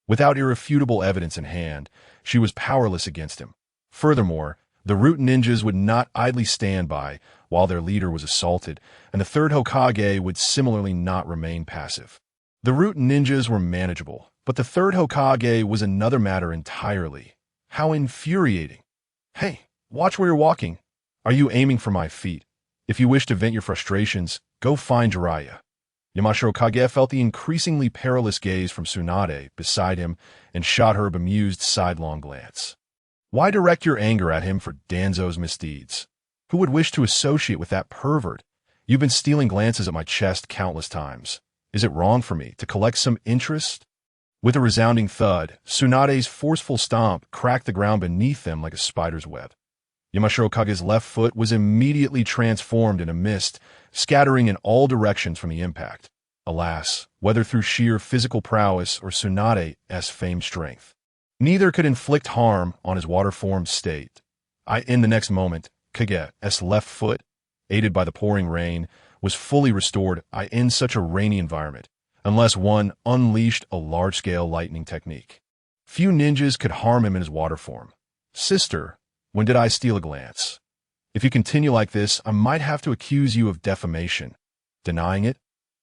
Without irrefutable evidence in hand, she was powerless against him. Furthermore, the root ninjas would not idly stand by while their leader was assaulted, and the third Hokage would similarly not remain passive. The root ninjas were manageable, but the third Hokage was another matter entirely. How infuriating. Hey, watch where you're walking. Are you aiming for my feet? If you wish to vent your frustrations, go find Jiraiya. Yamashiro Kage felt the increasingly perilous gaze from Tsunade beside him and shot her a bemused sidelong glance. Why direct your anger at him for Danzo's misdeeds? Who would wish to associate with that pervert? You've been stealing glances at my chest countless times. Is it wrong for me to collect some interest? With a resounding thud, Tsunade's forceful stomp cracked the ground beneath them like a spider's web. Yamashiro Kage's left foot was immediately transformed in a mist, scattering in all directions from the impact. Alas, whether through sheer physical prowess or Tsunade's famed strength, neither could inflict harm on his water-formed state. In the next moment, Kage's left foot, aided by the pouring rain, was fully restored in such a rainy environment, unless one unleashed a large-scale lightning technique. Few ninjas could harm him in his water form. Sister, When did I steal a glance? If you continue like this, I might have to accuse you of defamation. Denying it?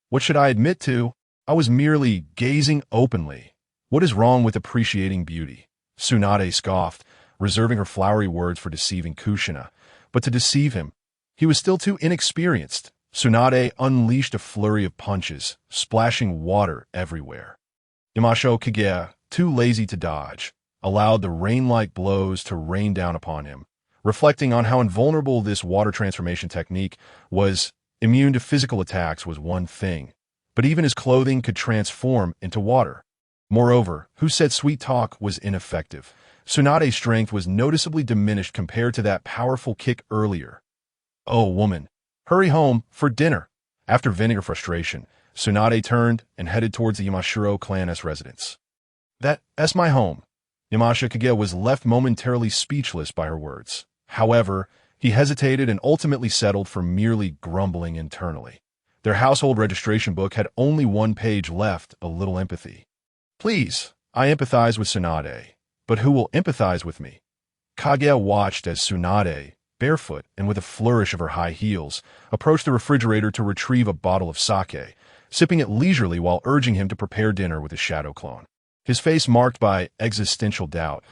What should I admit to? I was merely gazing openly. What is wrong with appreciating beauty? Tsunade scoffed, reserving her flowery words for deceiving Kushina. But to deceive him, he was still too inexperienced. Tsunade unleashed a flurry of punches, splashing water everywhere. Yamasho Kage, too lazy to dodge, allowed the rain-like blows to rain down upon him. Reflecting on how invulnerable this water transformation technique was, immune to physical attacks was one thing, but even his clothing could transform into water. Moreover, who said sweet talk was ineffective? Tsunade's strength was noticeably diminished compared to that powerful kick earlier. Oh, woman, hurry home for dinner. After venting her frustration, Tsunade turned and headed towards the Yamashiro clan's residence. That's my home. Yamasha Kage was left momentarily speechless by her words. However, he hesitated and ultimately settled for merely grumbling internally. Their household registration book had only one page left, a little empathy. Please, I empathize with Tsunade, but who will empathize with me? Kage watched as Tsunade, barefoot and with a flourish of her high heels, approached the refrigerator to retrieve a bottle of sake, sipping it leisurely while urging him to prepare dinner with his shadow clone. His face marked by existential doubt.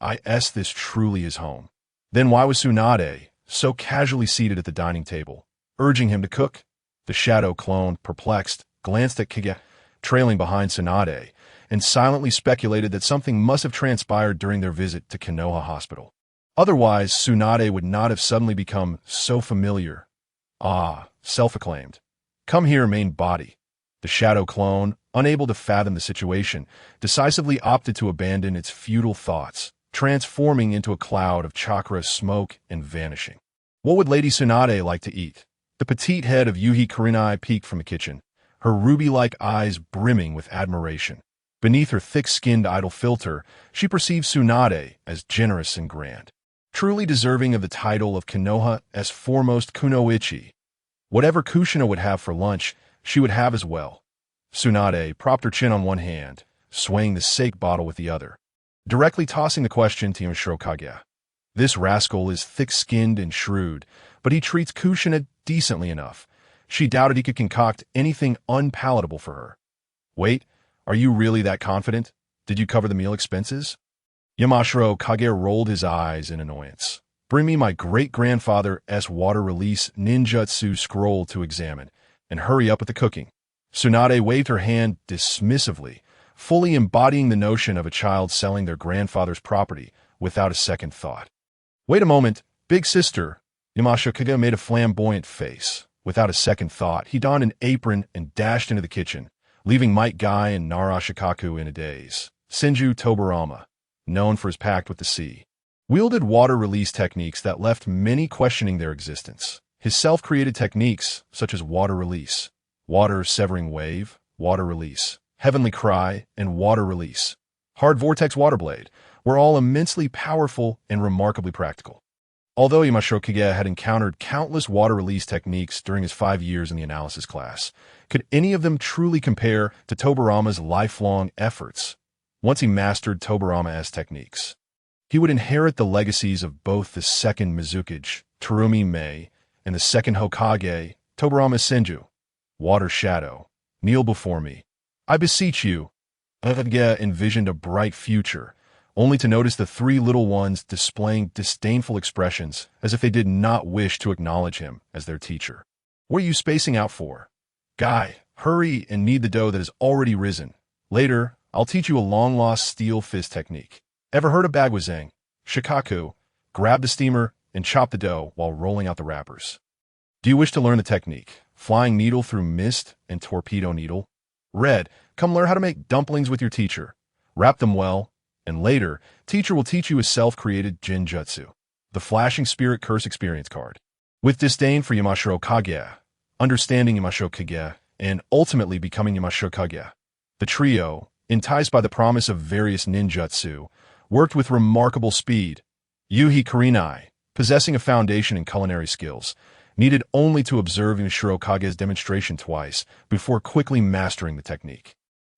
This truly is home. Then why was Tsunade so casually seated at the dining table, urging him to cook? The shadow clone, perplexed, glanced at Kage, trailing behind Tsunade, and silently speculated that something must have transpired during their visit to Konoha Hospital. Otherwise, Tsunade would not have suddenly become so familiar. Self-acclaimed. Come here, main body. The shadow clone, unable to fathom the situation, decisively opted to abandon its futile thoughts, transforming into a cloud of chakra smoke and vanishing. What would Lady Tsunade like to eat? The petite head of Yuhi Kurinai peeked from the kitchen, her ruby-like eyes brimming with admiration. Beneath her thick-skinned idol filter, she perceived Tsunade as generous and grand, truly deserving of the title of Konoha's foremost kunoichi. Whatever Kushina would have for lunch, she would have as well. Tsunade propped her chin on one hand, swaying the sake bottle with the other, directly tossing the question to Yamashiro Kage. This rascal is thick-skinned and shrewd, but he treats Kushina decently enough. She doubted he could concoct anything unpalatable for her. Wait, are you really that confident? Did you cover the meal expenses? Yamashiro Kage rolled his eyes in annoyance. Bring me my great-grandfather's water release ninjutsu scroll to examine, and hurry up with the cooking. Tsunade waved her hand dismissively, fully embodying the notion of a child selling their grandfather's property without a second thought. Wait a moment, big sister. Yamashiro Kage made a flamboyant face. Without a second thought, he donned an apron and dashed into the kitchen, leaving Might Guy and Nara Shikaku in a daze. Senju Tobarama, known for his pact with the sea, wielded water release techniques that left many questioning their existence. His self-created techniques, such as water release, water severing wave, water release, heavenly cry, and water release, hard vortex water blade, were all immensely powerful and remarkably practical. Although Yamashiro Kage had encountered countless water release techniques during his 5 years in the analysis class, could any of them truly compare to Tobarama's lifelong efforts? Once he mastered Tobarama's techniques, he would inherit the legacies of both the second Mizukage, Terumi Mei, and the second Hokage, Tobarama Senju. Water Shadow, kneel before me. I beseech you. Kage envisioned a bright future, only to notice the three little ones displaying disdainful expressions as if they did not wish to acknowledge him as their teacher. What are you spacing out for? Guy, hurry and knead the dough that has already risen. Later, I'll teach you a long-lost steel fist technique. Ever heard of bagwazang? Shikaku, grab the steamer and chop the dough while rolling out the wrappers. Do you wish to learn the technique? Flying needle through mist and torpedo needle? Red, come learn how to make dumplings with your teacher. Wrap them well, and later, teacher will teach you a self-created Jinjutsu, the flashing spirit curse experience card. With disdain for Yamashiro Kage, understanding Yamashiro Kage, and ultimately becoming Yamashiro Kage, the trio, enticed by the promise of various ninjutsu, worked with remarkable speed. Yuhi Kurinai, possessing a foundation in culinary skills, needed only to observe Yamashiro Kage's demonstration twice before quickly mastering the technique.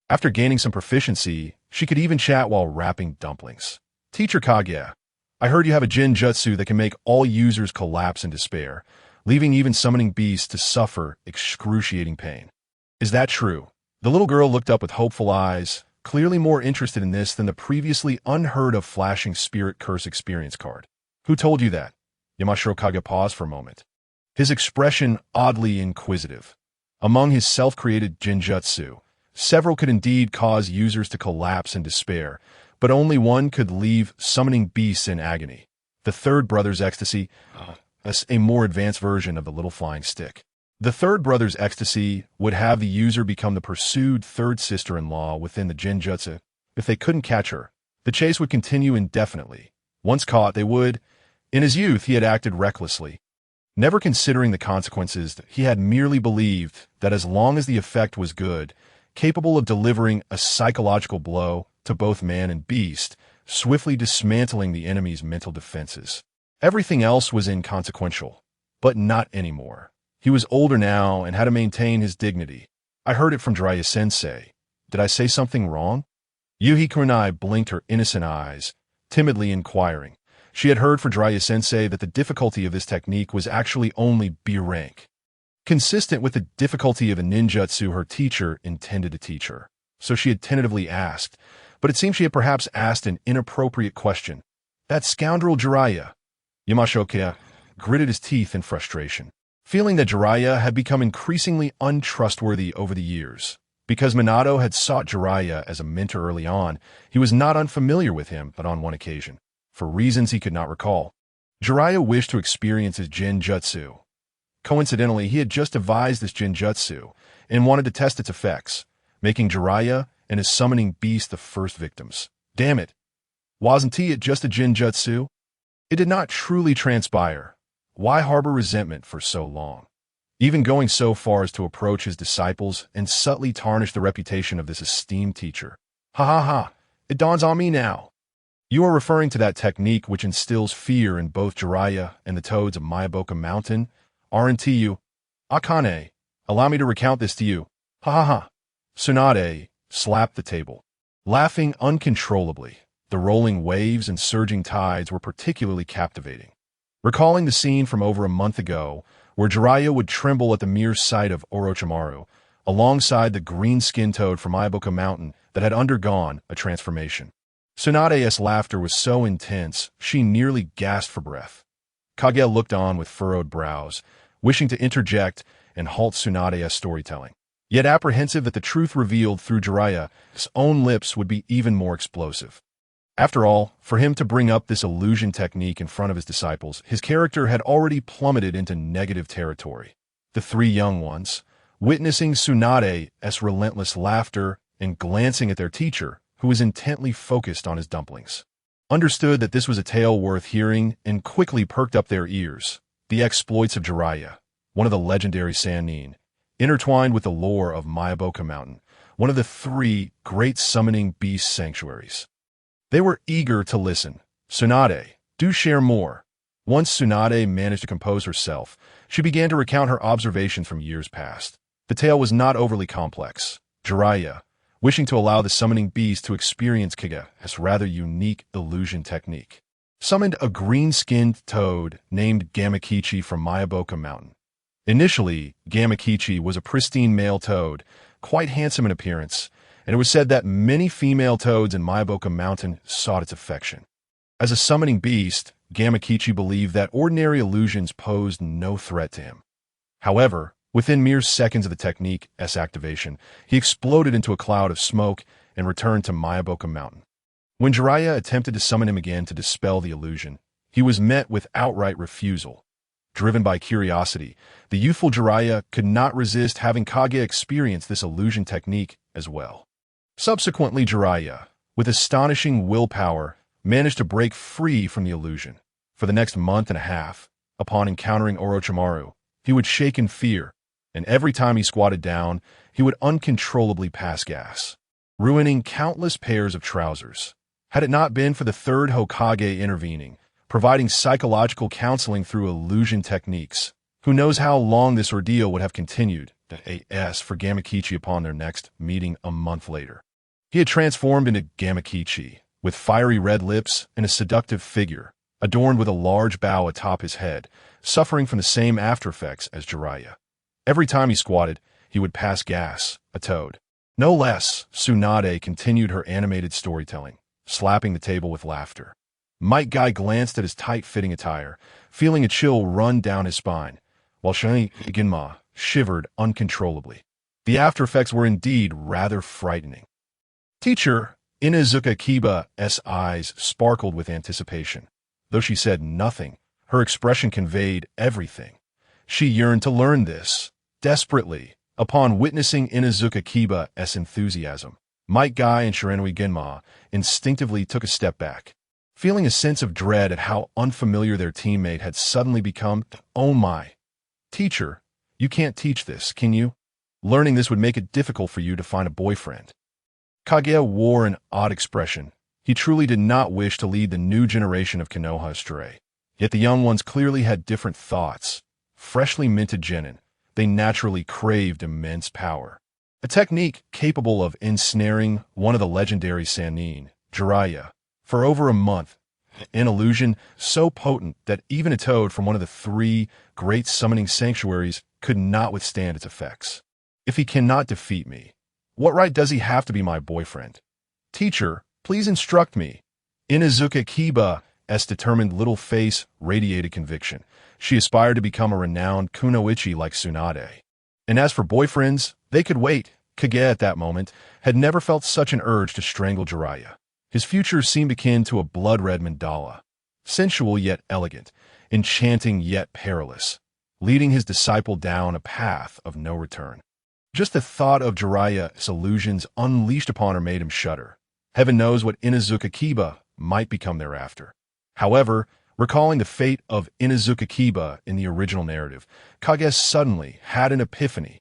After gaining some proficiency, she could even chat while wrapping dumplings. Teacher Kage, I heard you have a Jin jutsu that can make all users collapse in despair, leaving even summoning beasts to suffer excruciating pain. Is that true? The little girl looked up with hopeful eyes, clearly more interested in this than the previously unheard-of flashing spirit curse experience card. Who told you that? Yamashiro Kage paused for a moment, his expression oddly inquisitive. Among his self-created Jinjutsu, several could indeed cause users to collapse in despair, but only one could leave summoning beasts in agony. The third brother's ecstasy, a more advanced version of the little flying stick. The third brother's ecstasy would have the user become the pursued third sister-in-law within the Jinjutsu. If they couldn't catch her, the chase would continue indefinitely. Once caught, they would. In his youth, he had acted recklessly, never considering the consequences. He had merely believed that as long as the effect was good, capable of delivering a psychological blow to both man and beast, swiftly dismantling the enemy's mental defenses, everything else was inconsequential. But not anymore. He was older now and had to maintain his dignity. I heard it from Jiraiya-sensei. Did I say something wrong? Yuhi Kurenai blinked her innocent eyes, timidly inquiring. She had heard from Jiraiya-sensei that the difficulty of this technique was actually only B rank, consistent with the difficulty of a ninjutsu her teacher intended to teach her. So she had tentatively asked, but it seemed she had perhaps asked an inappropriate question. That scoundrel Jiraiya. Yamashiro gritted his teeth in frustration, feeling that Jiraiya had become increasingly untrustworthy over the years. Because Minato had sought Jiraiya as a mentor early on, he was not unfamiliar with him, but on one occasion, for reasons he could not recall, Jiraiya wished to experience his Jinjutsu. Coincidentally, he had just devised this Jinjutsu and wanted to test its effects, making Jiraiya and his summoning beast the first victims. Damn it! Wasn't it just a Jinjutsu? It did not truly transpire. Why harbor resentment for so long? Even going so far as to approach his disciples and subtly tarnish the reputation of this esteemed teacher. Ha ha ha! It dawns on me now. You are referring to that technique which instills fear in both Jiraiya and the toads of Miyaboka Mountain, aren't you? Akane, allow me to recount this to you. Ha ha ha. Tsunade slapped the table, laughing uncontrollably. The rolling waves and surging tides were particularly captivating. Recalling the scene from over a month ago, where Jiraiya would tremble at the mere sight of Orochimaru, alongside the green-skinned toad from Miyaboka Mountain that had undergone a transformation. Tsunade's laughter was so intense, she nearly gasped for breath. Kage looked on with furrowed brows, wishing to interject and halt Tsunade's storytelling, yet apprehensive that the truth revealed through Jiraiya's own lips would be even more explosive. After all, for him to bring up this illusion technique in front of his disciples, his character had already plummeted into negative territory. The three young ones, witnessing Tsunade's relentless laughter and glancing at their teacher, who was intently focused on his dumplings, understood that this was a tale worth hearing and quickly perked up their ears. The exploits of Jiraiya, one of the legendary Sannin, intertwined with the lore of Miyaboka Mountain, one of the three great summoning beast sanctuaries. They were eager to listen. Tsunade, do share more. Once Tsunade managed to compose herself, she began to recount her observations from years past. The tale was not overly complex. Jiraiya, wishing to allow the summoning beast to experience Kage's rather unique illusion technique, summoned a green-skinned toad named Gamakichi from Miyaboka Mountain. Initially, Gamakichi was a pristine male toad, quite handsome in appearance, and it was said that many female toads in Miyaboka Mountain sought its affection. As a summoning beast, Gamakichi believed that ordinary illusions posed no threat to him. However, within mere seconds of the technique's activation, he exploded into a cloud of smoke and returned to Miyaboka Mountain. When Jiraiya attempted to summon him again to dispel the illusion, he was met with outright refusal. Driven by curiosity, the youthful Jiraiya could not resist having Kage experience this illusion technique as well. Subsequently, Jiraiya, with astonishing willpower, managed to break free from the illusion. For the next month and a half, upon encountering Orochimaru, he would shake in fear, and every time he squatted down, he would uncontrollably pass gas, ruining countless pairs of trousers. Had it not been for the third Hokage intervening, providing psychological counseling through illusion techniques, who knows how long this ordeal would have continued, as for Gamakichi upon their next meeting a month later. He had transformed into Gamakichi, with fiery red lips and a seductive figure, adorned with a large bow atop his head, suffering from the same aftereffects as Jiraiya. Every time he squatted, he would pass gas, a toad. No less, Tsunade continued her animated storytelling, slapping the table with laughter. Might Guy glanced at his tight-fitting attire, feeling a chill run down his spine, while Ginma shivered uncontrollably. The aftereffects were indeed rather frightening. Teacher, Inuzuka Kiba's eyes sparkled with anticipation. Though she said nothing, her expression conveyed everything. She yearned to learn this, desperately. Upon witnessing Inuzuka Kiba's enthusiasm, Might Guy and Shiranui Ginma instinctively took a step back, feeling a sense of dread at how unfamiliar their teammate had suddenly become. Oh my! Teacher, you can't teach this, can you? Learning this would make it difficult for you to find a boyfriend. Kaguya wore an odd expression. He truly did not wish to lead the new generation of Konoha astray. Yet the young ones clearly had different thoughts. Freshly minted genin, they naturally craved immense power. A technique capable of ensnaring one of the legendary Sannin, Jiraiya, for over a month. An illusion so potent that even a toad from one of the 3 great summoning sanctuaries could not withstand its effects. If he cannot defeat me, what right does he have to be my boyfriend? Teacher, please instruct me. Inuzuka Kiba's determined little face radiated conviction. She aspired to become a renowned kunoichi like Tsunade. And as for boyfriends, they could wait. Kaguya at that moment had never felt such an urge to strangle Jiraiya. His future seemed akin to a blood-red mandala, sensual yet elegant, enchanting yet perilous, leading his disciple down a path of no return. Just the thought of Jiraiya's illusions unleashed upon her made him shudder. Heaven knows what Inuzuka Kiba might become thereafter. However, recalling the fate of Inuzuka Kiba in the original narrative, Kaguya suddenly had an epiphany.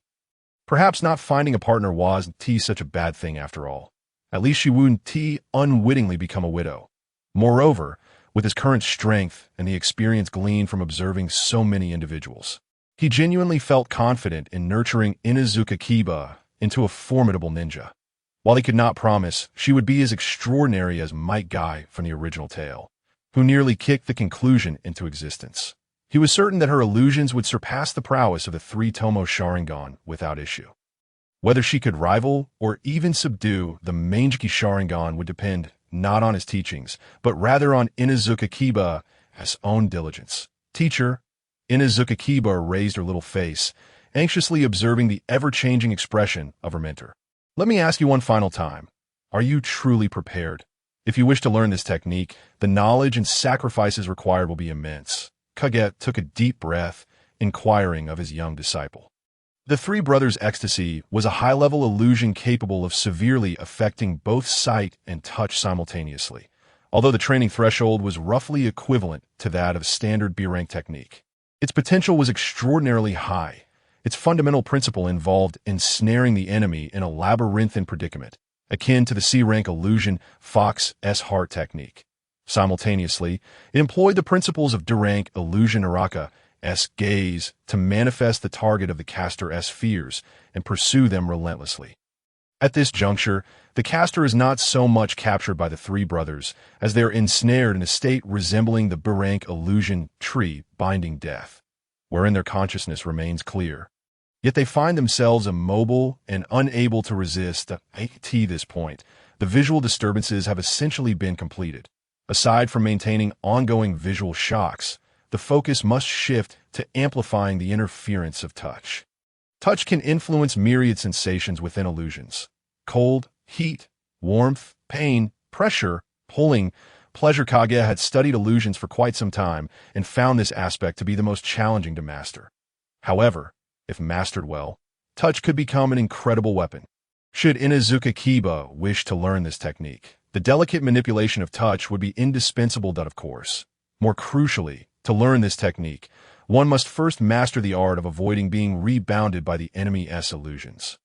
Perhaps not finding a partner wasn't such a bad thing after all. At least she wouldn't unwittingly become a widow. Moreover, with his current strength and the experience gleaned from observing so many individuals, he genuinely felt confident in nurturing Inuzuka Kiba into a formidable ninja. While he could not promise she would be as extraordinary as Might Guy from the original tale, who nearly kicked the conclusion into existence, he was certain that her illusions would surpass the prowess of the 3-tomo Sharingan without issue. Whether she could rival or even subdue the Mangeki Sharingan would depend not on his teachings, but rather on Inuzuka Kiba's own diligence. Teacher, Inuzuka Kiba raised her little face, anxiously observing the ever-changing expression of her mentor. Let me ask you one final time. Are you truly prepared? If you wish to learn this technique, the knowledge and sacrifices required will be immense. Kaguya took a deep breath, inquiring of his young disciple. The 3 brothers' ecstasy was a high-level illusion capable of severely affecting both sight and touch simultaneously, although the training threshold was roughly equivalent to that of standard B-rank technique. Its potential was extraordinarily high. Its fundamental principle involved ensnaring the enemy in a labyrinthine predicament, akin to the C-rank illusion Fox's heart technique. Simultaneously, it employed the principles of D-rank illusion Araka's gaze to manifest the target of the caster's fears and pursue them relentlessly. At this juncture, the caster is not so much captured by the 3 brothers as they are ensnared in a state resembling the B-rank illusion tree binding death, wherein their consciousness remains clear. Yet they find themselves immobile and unable to resist. At this point, the visual disturbances have essentially been completed. Aside from maintaining ongoing visual shocks, the focus must shift to amplifying the interference of touch. Touch can influence myriad sensations within illusions: cold, heat, warmth, pain, pressure, pulling, pleasure. Kaguya had studied illusions for quite some time and found this aspect to be the most challenging to master. However, if mastered well, touch could become an incredible weapon. Should Inuzuka Kiba wish to learn this technique, the delicate manipulation of touch would be indispensable. Of course, more crucially, to learn this technique, one must first master the art of avoiding being rebounded by the enemy's illusions.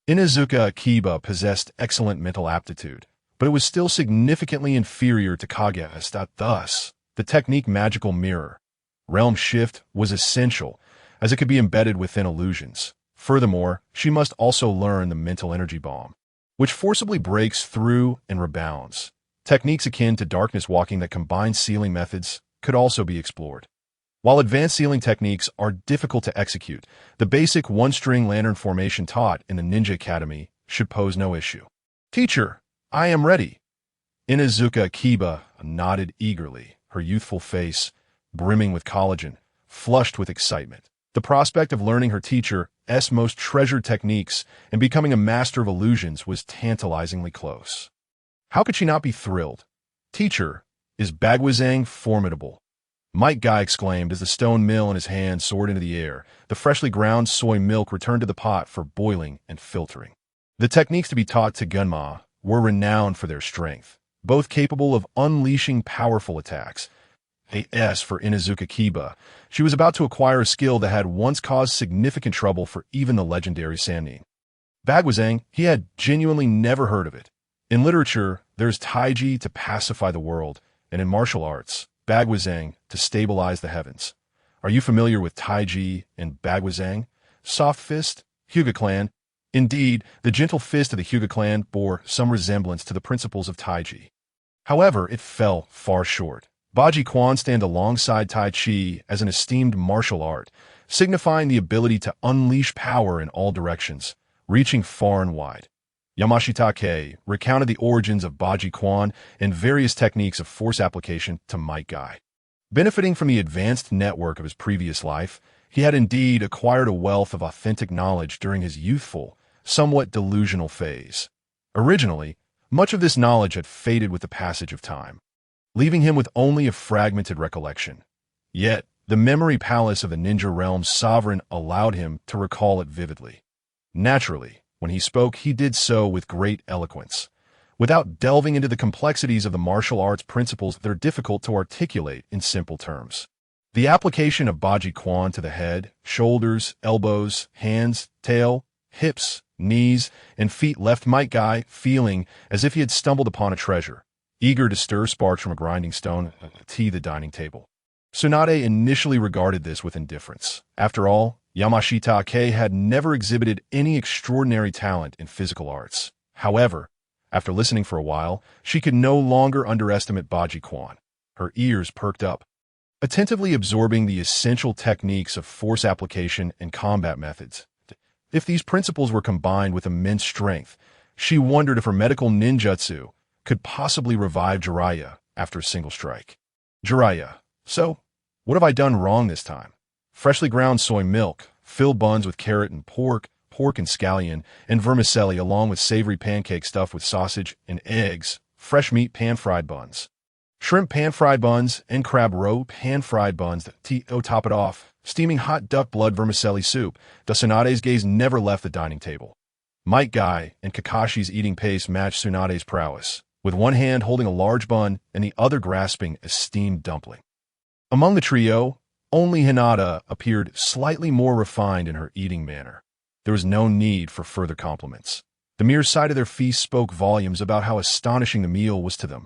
Inuzuka Kiba possessed excellent mental aptitude, but it was still significantly inferior to Kaguya's. Thus, the technique magical mirror, realm shift, was essential, as it could be embedded within illusions. Furthermore, she must also learn the mental energy bomb, which forcibly breaks through and rebounds. Techniques akin to darkness walking that combine sealing methods, could also be explored. While advanced sealing techniques are difficult to execute, the basic one-string lantern formation taught in the Ninja Academy should pose no issue. Teacher, I am ready. Inuzuka Kiba nodded eagerly, her youthful face brimming with collagen, flushed with excitement. The prospect of learning her teacher's most treasured techniques and becoming a master of illusions was tantalizingly close. How could she not be thrilled? Teacher, is Bagwazang formidable? Mike Guy exclaimed as the stone mill in his hand soared into the air. The freshly ground soy milk returned to the pot for boiling and filtering. The techniques to be taught to Gunma were renowned for their strength, both capable of unleashing powerful attacks. As for Inuzuka Kiba, she was about to acquire a skill that had once caused significant trouble for even the legendary Sannin. Bagwazang, he had genuinely never heard of it. In literature, there's Taiji to pacify the world, and in martial arts, Bagwazang to stabilize the heavens. Are you familiar with Taiji and Bagwazang? Soft fist? Hyuga clan. Indeed, the gentle fist of the Hyuga clan bore some resemblance to the principles of Taiji. However, it fell far short. Baji Quan stand alongside Tai Chi as an esteemed martial art, signifying the ability to unleash power in all directions, reaching far and wide. Yamashita recounted the origins of Baji Quan and various techniques of force application to Mike Guy. Benefiting from the advanced network of his previous life, he had indeed acquired a wealth of authentic knowledge during his youthful, somewhat delusional phase. Originally, much of this knowledge had faded with the passage of time, leaving him with only a fragmented recollection. Yet, the memory palace of the ninja realm's sovereign allowed him to recall it vividly. Naturally, when he spoke, he did so with great eloquence, without delving into the complexities of the martial arts principles that are difficult to articulate in simple terms. The application of Baji Quan to the head, shoulders, elbows, hands, tail, hips, knees, and feet left Mike Guy feeling as if he had stumbled upon a treasure, eager to stir sparks from a grinding stone to the dining table. Tsunade initially regarded this with indifference. After all, Yamashita had never exhibited any extraordinary talent in physical arts. However, after listening for a while, she could no longer underestimate Baji Quan. Her ears perked up, attentively absorbing the essential techniques of force application and combat methods. If these principles were combined with immense strength, she wondered if her medical ninjutsu could possibly revive Jiraiya after a single strike. Jiraiya, so, what have I done wrong this time? Freshly ground soy milk, fill buns with carrot and pork and scallion, and vermicelli along with savory pancake stuffed with sausage and eggs, fresh meat pan-fried buns, shrimp pan-fried buns, and crab roe pan-fried buns to top it off, steaming hot duck blood vermicelli soup. Tsunade's gaze never left the dining table. Mike Guy and Kakashi's eating pace matched Tsunade's prowess, with one hand holding a large bun and the other grasping a steamed dumpling. Among the trio, only Hinata appeared slightly more refined in her eating manner. There was no need for further compliments. The mere sight of their feast spoke volumes about how astonishing the meal was to them.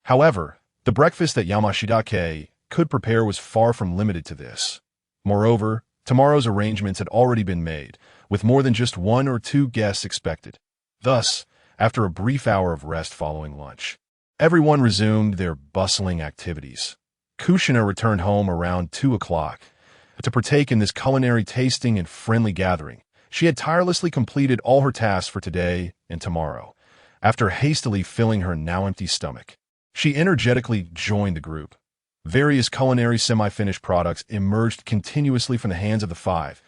However, the breakfast that Yamashita could prepare was far from limited to this. Moreover, tomorrow's arrangements had already been made, with more than just 1 or 2 guests expected. Thus, after a brief hour of rest following lunch, everyone resumed their bustling activities. Kushina returned home around 2 o'clock to partake in this culinary tasting and friendly gathering. She had tirelessly completed all her tasks for today and tomorrow. After hastily filling her now-empty stomach, she energetically joined the group. Various culinary semi-finished products emerged continuously from the hands of the 5.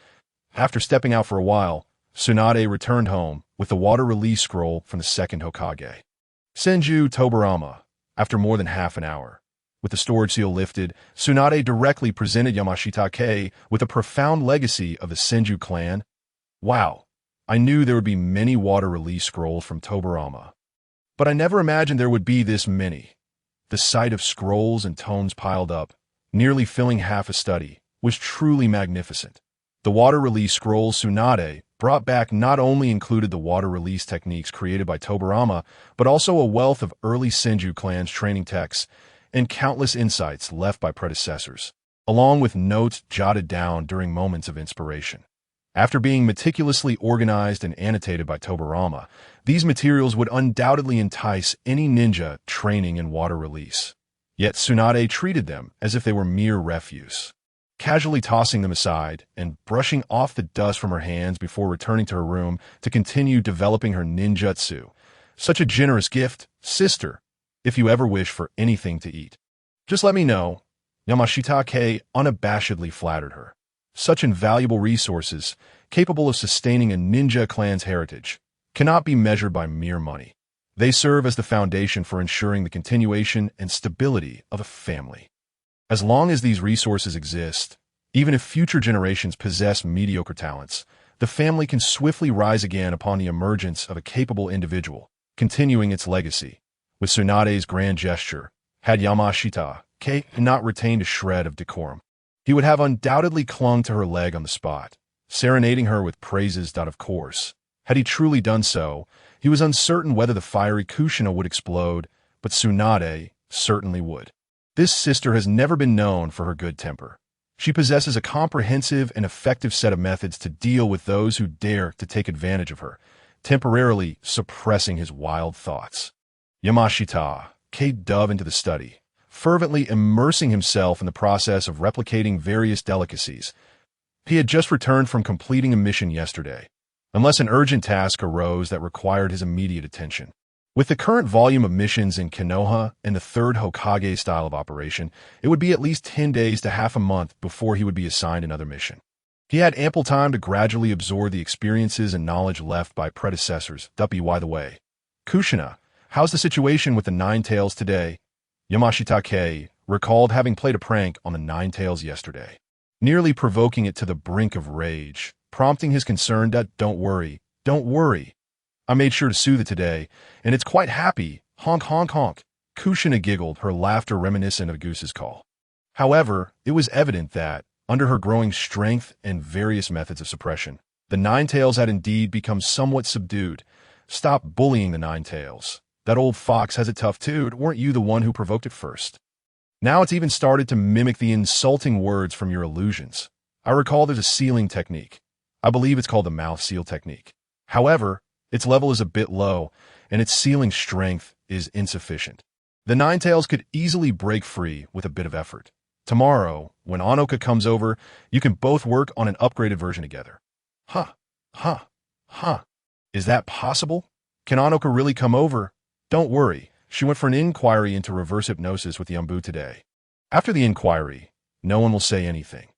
After stepping out for a while, Tsunade returned home with the water release scroll from the second Hokage. Senju Tobarama, after more than half an hour. With the storage seal lifted, Tsunade directly presented Yamashita with a profound legacy of the Senju clan. Wow, I knew there would be many water release scrolls from Tobarama, but I never imagined there would be this many. The sight of scrolls and tomes piled up, nearly filling half a study, was truly magnificent. The water release scrolls Tsunade brought back not only included the water release techniques created by Tobarama, but also a wealth of early Senju clan's training texts and countless insights left by predecessors, along with notes jotted down during moments of inspiration. After being meticulously organized and annotated by Tobarama, these materials would undoubtedly entice any ninja training in water release. Yet Tsunade treated them as if they were mere refuse, casually tossing them aside and brushing off the dust from her hands before returning to her room to continue developing her ninjutsu. Such a generous gift, sister, if you ever wish for anything to eat. Just let me know. Yamashita unabashedly flattered her. Such invaluable resources, capable of sustaining a ninja clan's heritage, cannot be measured by mere money. They serve as the foundation for ensuring the continuation and stability of a family. As long as these resources exist, even if future generations possess mediocre talents, the family can swiftly rise again upon the emergence of a capable individual, continuing its legacy. With Tsunade's grand gesture, had Yamashita not retained a shred of decorum, he would have undoubtedly clung to her leg on the spot, serenading her with praises. Of course, had he truly done so, he was uncertain whether the fiery Kushina would explode, but Tsunade certainly would. This sister has never been known for her good temper. She possesses a comprehensive and effective set of methods to deal with those who dare to take advantage of her, temporarily suppressing his wild thoughts. Yamashita dove into the study, fervently immersing himself in the process of replicating various delicacies. He had just returned from completing a mission yesterday, unless an urgent task arose that required his immediate attention. With the current volume of missions in Konoha and the third Hokage style of operation, it would be at least 10 days to half a month before he would be assigned another mission. He had ample time to gradually absorb the experiences and knowledge left by predecessors. By the way, Kushina, how's the situation with the Nine Tails today? Yamashita recalled having played a prank on the Nine Tails yesterday, nearly provoking it to the brink of rage, prompting his concern that, don't worry. I made sure to soothe it today, and it's quite happy. Honk, honk, honk. Kushina giggled, her laughter reminiscent of a goose's call. However, it was evident that, under her growing strength and various methods of suppression, the Nine Tails had indeed become somewhat subdued. Stop bullying the Nine Tails. That old fox has it tough too. Weren't you the one who provoked it first? Now it's even started to mimic the insulting words from your illusions. I recall there's a sealing technique. I believe it's called the mouth seal technique. However, its level is a bit low, and its sealing strength is insufficient. The Nine Tails could easily break free with a bit of effort. Tomorrow, when Onoka comes over, you can both work on an upgraded version together. Is that possible? Can Onoka really come over? Don't worry, she went for an inquiry into reverse hypnosis with the Umbu today. After the inquiry, no one will say anything.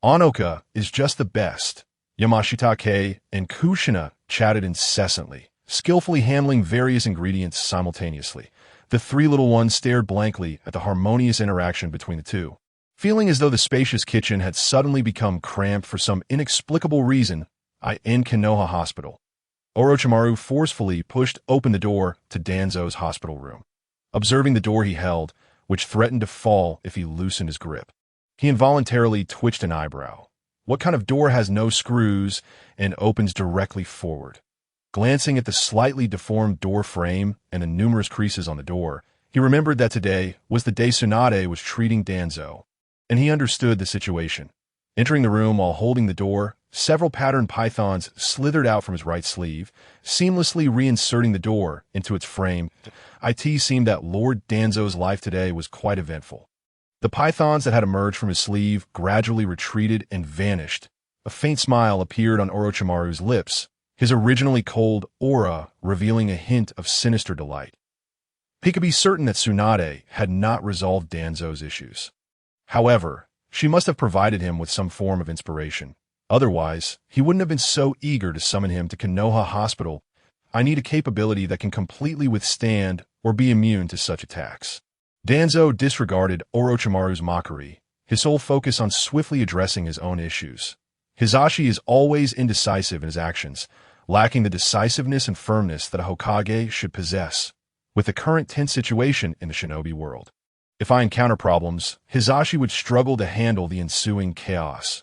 Onoka is just the best. Yamashita and Kushina chatted incessantly, skillfully handling various ingredients simultaneously. The three little ones stared blankly at the harmonious interaction between the two. Feeling as though the spacious kitchen had suddenly become cramped for some inexplicable reason, in Konoha Hospital, Orochimaru forcefully pushed open the door to Danzo's hospital room. Observing the door he held, which threatened to fall if he loosened his grip, he involuntarily twitched an eyebrow. What kind of door has no screws and opens directly forward? Glancing at the slightly deformed door frame and the numerous creases on the door, he remembered that today was the day Tsunade was treating Danzo, and he understood the situation. Entering the room while holding the door, several patterned pythons slithered out from his right sleeve, seamlessly reinserting the door into its frame. It seemed that Lord Danzo's life today was quite eventful. The pythons that had emerged from his sleeve gradually retreated and vanished. A faint smile appeared on Orochimaru's lips, his originally cold aura revealing a hint of sinister delight. He could be certain that Tsunade had not resolved Danzo's issues. However, she must have provided him with some form of inspiration. Otherwise, he wouldn't have been so eager to summon him to Konoha Hospital. I need a capability that can completely withstand or be immune to such attacks. Danzo disregarded Orochimaru's mockery, his sole focus on swiftly addressing his own issues. Hizashi is always indecisive in his actions, lacking the decisiveness and firmness that a Hokage should possess. With the current tense situation in the shinobi world, if I encounter problems, Hizashi would struggle to handle the ensuing chaos.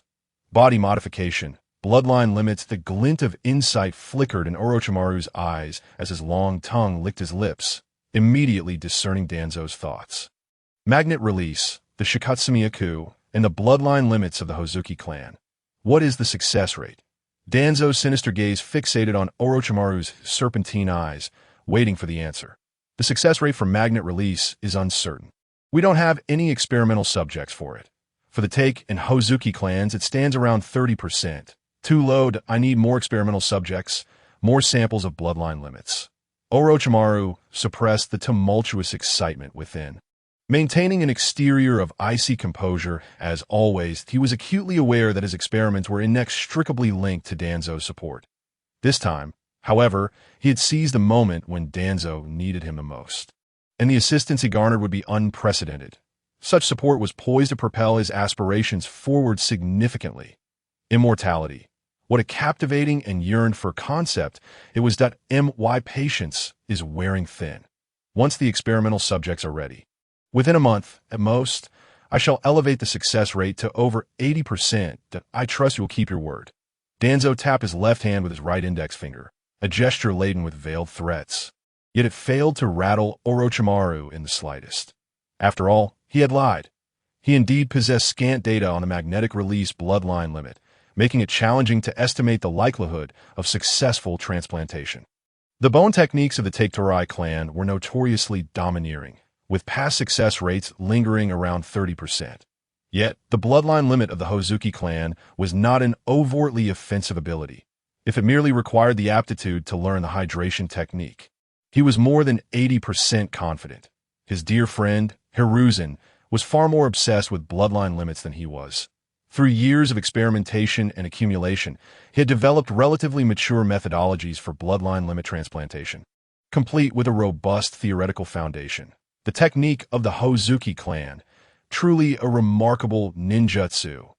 Body modification, bloodline limits. The glint of insight flickered in Orochimaru's eyes as his long tongue licked his lips, immediately discerning Danzo's thoughts. Magnet release, the Shikatsumiya-ku, and the bloodline limits of the Hozuki clan. What is the success rate? Danzo's sinister gaze fixated on Orochimaru's serpentine eyes, waiting for the answer. The success rate for magnet release is uncertain. We don't have any experimental subjects for it. For the Take and Hozuki clans, it stands around 30%. Too low. I need more experimental subjects, more samples of bloodline limits. Orochimaru suppressed the tumultuous excitement within. Maintaining an exterior of icy composure, as always, he was acutely aware that his experiments were inextricably linked to Danzo's support. This time, however, he had seized a moment when Danzo needed him the most. And the assistance he garnered would be unprecedented. Such support was poised to propel his aspirations forward significantly. Immortality. What a captivating and yearned-for concept it was that my patience is wearing thin. Once the experimental subjects are ready. Within a month, at most, I shall elevate the success rate to over 80%. That I trust you will keep your word. Danzo tapped his left hand with his right index finger, a gesture laden with veiled threats. Yet it failed to rattle Orochimaru in the slightest. After all, he had lied. He indeed possessed scant data on the magnetic release bloodline limit, making it challenging to estimate the likelihood of successful transplantation. The bone techniques of the Take clan were notoriously domineering, with past success rates lingering around 30%. Yet, the bloodline limit of the Hozuki clan was not an overtly offensive ability. If it merely required the aptitude to learn the hydration technique, he was more than 80% confident. His dear friend, Hiruzen, was far more obsessed with bloodline limits than he was. Through years of experimentation and accumulation, he had developed relatively mature methodologies for bloodline limit transplantation, complete with a robust theoretical foundation. The technique of the Hozuki clan, truly a remarkable ninjutsu.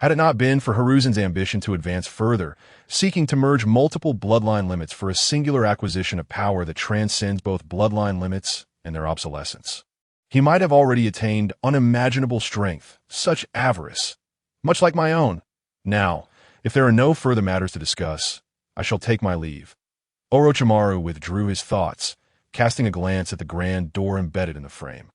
Had it not been for Hiruzen's ambition to advance further, seeking to merge multiple bloodline limits for a singular acquisition of power that transcends both bloodline limits and their obsolescence, he might have already attained unimaginable strength, such avarice, much like my own. Now, if there are no further matters to discuss, I shall take my leave. Orochimaru withdrew his thoughts, casting a glance at the grand door embedded in the frame,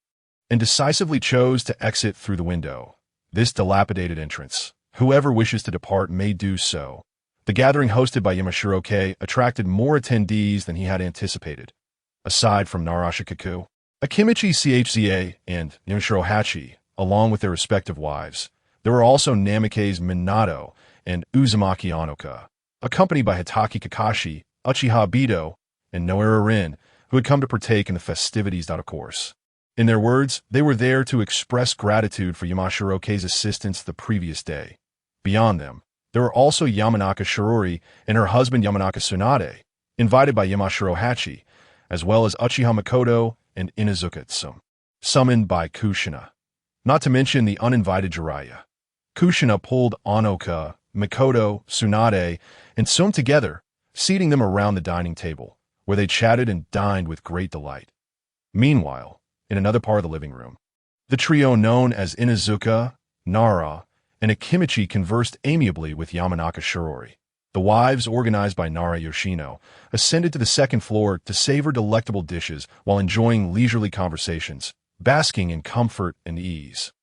and decisively chose to exit through the window. This dilapidated entrance, whoever wishes to depart may do so. The gathering hosted by Yamashiro attracted more attendees than he had anticipated. Aside from Narashikaku, Akimichi Chza, and Yamashiro Hachi, along with their respective wives, there were also Namikaze Minato and Uzumaki Anoka, accompanied by Hitaki Kakashi, Uchiha Obito, and Noara Rin, who had come to partake in the festivities. Of course, in their words, they were there to express gratitude for Yamashiro's assistance the previous day. Beyond them, there were also Yamanaka Shirori and her husband Yamanaka Tsunade, invited by Yamashiro Hachi, as well as Uchiha Makoto and Inuzuka Tsum, summoned by Kushina. Not to mention the uninvited Jiraiya. Kushina pulled Anoka, Makoto, Tsunade, and Tsum together, seating them around the dining table, where they chatted and dined with great delight. Meanwhile, in another part of the living room, the trio known as Inuzuka, Nara, and Akimichi conversed amiably with Yamanaka Shirori. The wives, organized by Nara Yoshino, ascended to the second floor to savor delectable dishes while enjoying leisurely conversations, basking in comfort and ease.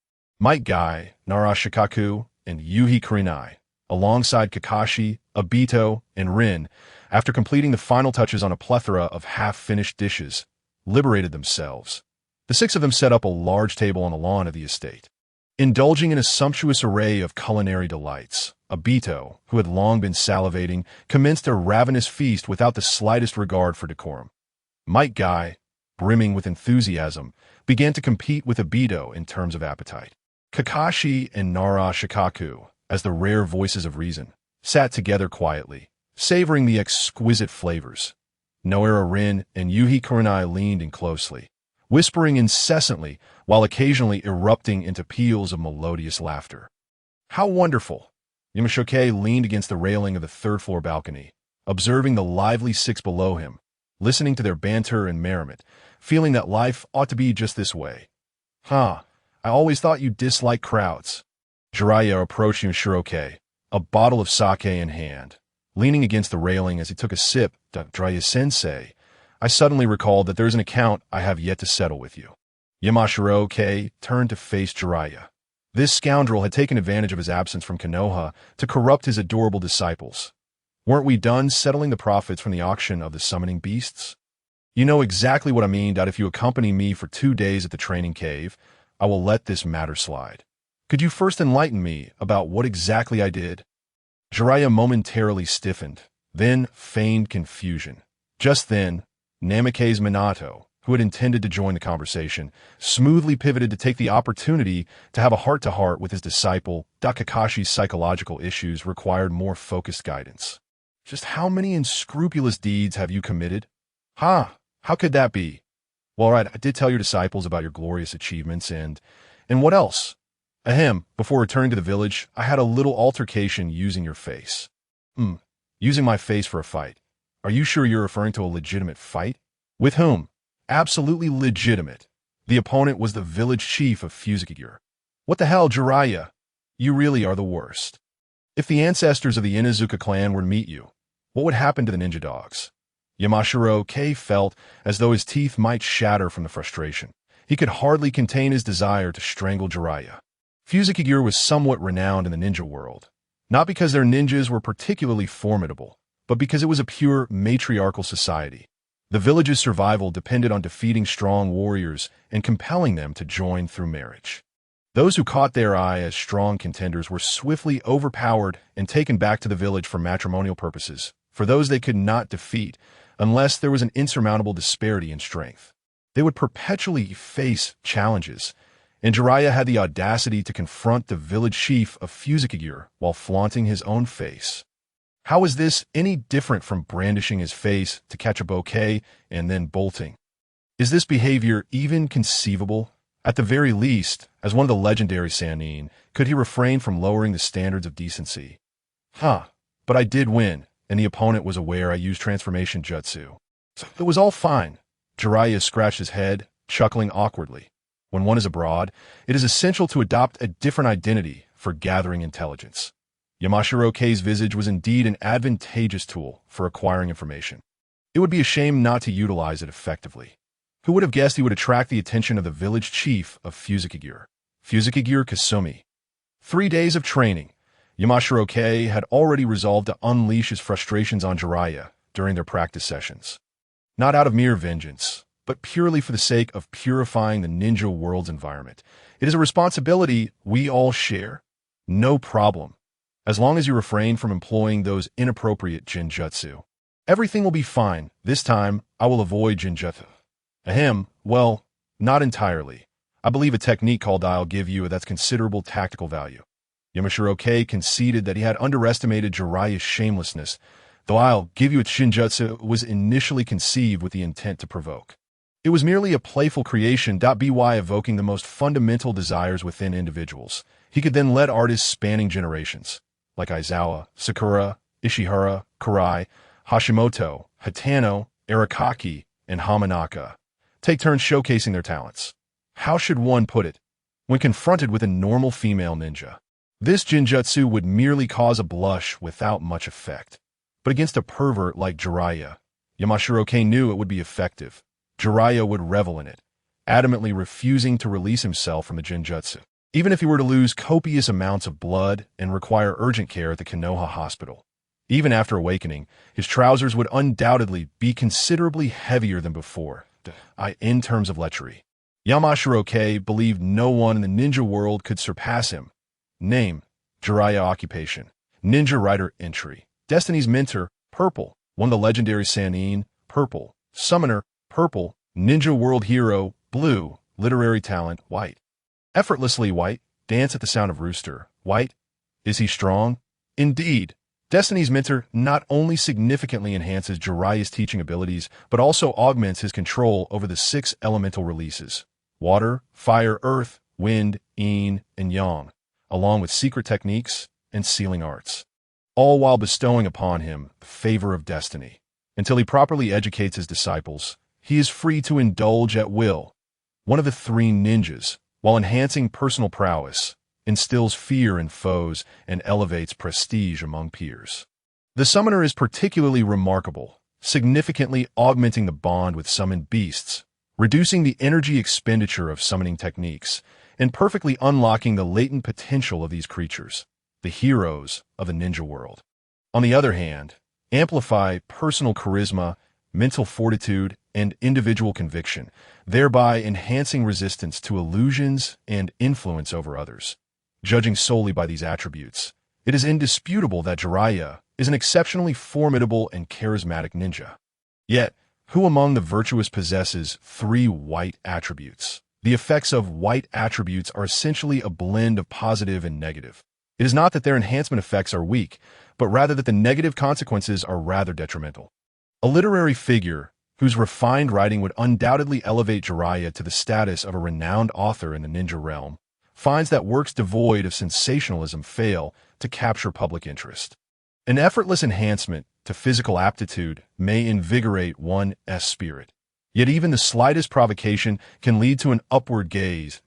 Might Guy, Narashikaku, and Yuhi Kurenai, alongside Kakashi, Obito, and Rin, after completing the final touches on a plethora of half-finished dishes, liberated themselves. The six of them set up a large table on the lawn of the estate. Indulging in a sumptuous array of culinary delights, Obito, who had long been salivating, commenced a ravenous feast without the slightest regard for decorum. Might Guy, brimming with enthusiasm, began to compete with Obito in terms of appetite. Kakashi and Nara Shikaku, as the rare voices of reason, sat together quietly, savoring the exquisite flavors. Noara Rin and Yuhi Kurenai leaned in closely, whispering incessantly while occasionally erupting into peals of melodious laughter. How wonderful! Yamashiro leaned against the railing of the third-floor balcony, observing the lively six below him, listening to their banter and merriment, feeling that life ought to be just this way. I always thought you disliked crowds. Jiraiya approached Yamashiro, a bottle of sake in hand. Leaning against the railing as he took a sip, Jiraiya-sensei, I suddenly recalled that there is an account I have yet to settle with you. Yamashiro turned to face Jiraiya. This scoundrel had taken advantage of his absence from Konoha to corrupt his adorable disciples. Weren't we done settling the profits from the auction of the summoning beasts? You know exactly what I mean. If you accompany me for 2 days at the training cave, I will let this matter slide. Could you first enlighten me about what exactly I did? Jiraiya momentarily stiffened, then feigned confusion. Just then, Namikaze Minato, who had intended to join the conversation, smoothly pivoted to take the opportunity to have a heart-to-heart with his disciple. Kakashi's psychological issues required more focused guidance. Just how many unscrupulous deeds have you committed? How could that be? Well, right, I did tell your disciples about your glorious achievements and what else? Before returning to the village, I had a little altercation using your face. Using my face for a fight. Are you sure you're referring to a legitimate fight? With whom? Absolutely legitimate. The opponent was the village chief of Fusakigure. What the hell, Jiraiya? You really are the worst. If the ancestors of the Inuzuka clan were to meet you, what would happen to the ninja dogs? Yamashiro K felt as though his teeth might shatter from the frustration. He could hardly contain his desire to strangle Jiraiya. Fusakigure was somewhat renowned in the ninja world, not because their ninjas were particularly formidable, but because it was a pure matriarchal society. The village's survival depended on defeating strong warriors and compelling them to join through marriage. Those who caught their eye as strong contenders were swiftly overpowered and taken back to the village for matrimonial purposes, for those they could not defeat, unless there was an insurmountable disparity in strength. They would perpetually face challenges, and Jiraiya had the audacity to confront the village chief of Fusakigure while flaunting his own face. How is this any different from brandishing his face to catch a bouquet and then bolting? Is this behavior even conceivable? At the very least, as one of the legendary Sannin, could he refrain from lowering the standards of decency? But I did win, and the opponent was aware I used transformation jutsu. So it was all fine. Jiraiya scratched his head, chuckling awkwardly. When one is abroad, it is essential to adopt a different identity for gathering intelligence. Yamashiro K's visage was indeed an advantageous tool for acquiring information. It would be a shame not to utilize it effectively. Who would have guessed he would attract the attention of the village chief of Fusakigure? Fusakigure Kasumi. 3 days of training. Yamashiro K had already resolved to unleash his frustrations on Jiraiya during their practice sessions. Not out of mere vengeance, but purely for the sake of purifying the ninja world's environment. It is a responsibility we all share. No problem. As long as you refrain from employing those inappropriate jinjutsu. Everything will be fine. This time, I will avoid jinjutsu. Well, not entirely. I believe a technique called I'll give you that's considerable tactical value. Yamashiro K conceded that he had underestimated Jiraiya's shamelessness, though I'll give you a shinjutsu was initially conceived with the intent to provoke. It was merely a playful creation. By evoking the most fundamental desires within individuals. He could then lead artists spanning generations, like Aizawa, Sakura, Ishihara, Kurai, Hashimoto, Hatano, Arakaki, and Hamanaka, take turns showcasing their talents. How should one put it? When confronted with a normal female ninja, this jinjutsu would merely cause a blush without much effect. But against a pervert like Jiraiya, Yamashiro K knew it would be effective. Jiraiya would revel in it, adamantly refusing to release himself from the jinjutsu, even if he were to lose copious amounts of blood and require urgent care at the Konoha hospital. Even after awakening, his trousers would undoubtedly be considerably heavier than before, in terms of lechery. Yamashiro K believed no one in the ninja world could surpass him. Name, Jiraiya occupation, ninja rider entry, Destiny's mentor, purple, one of the legendary Sannin, purple, summoner, purple, ninja world hero, blue, literary talent, white. Effortlessly white, dance at the sound of rooster, white. Is he strong? Indeed. Destiny's mentor not only significantly enhances Jiraiya's teaching abilities, but also augments his control over the 6 elemental releases: water, fire, earth, wind, yin, and yang, along with secret techniques and sealing arts, all while bestowing upon him the favor of destiny. Until he properly educates his disciples, he is free to indulge at will. One of the 3 ninjas, while enhancing personal prowess, instills fear in foes and elevates prestige among peers. The summoner is particularly remarkable, significantly augmenting the bond with summoned beasts, reducing the energy expenditure of summoning techniques, and perfectly unlocking the latent potential of these creatures, the heroes of the ninja world. On the other hand, amplify personal charisma mental fortitude, and individual conviction, thereby enhancing resistance to illusions and influence over others. Judging solely by these attributes, it is indisputable that Jiraiya is an exceptionally formidable and charismatic ninja. Yet, who among the virtuous possesses 3 white attributes? The effects of white attributes are essentially a blend of positive and negative. It is not that their enhancement effects are weak, but rather that the negative consequences are rather detrimental. A literary figure whose refined writing would undoubtedly elevate Jiraiya to the status of a renowned author in the ninja realm, finds that works devoid of sensationalism fail to capture public interest. An effortless enhancement to physical aptitude may invigorate one's spirit, yet even the slightest provocation can lead to an upward gaze,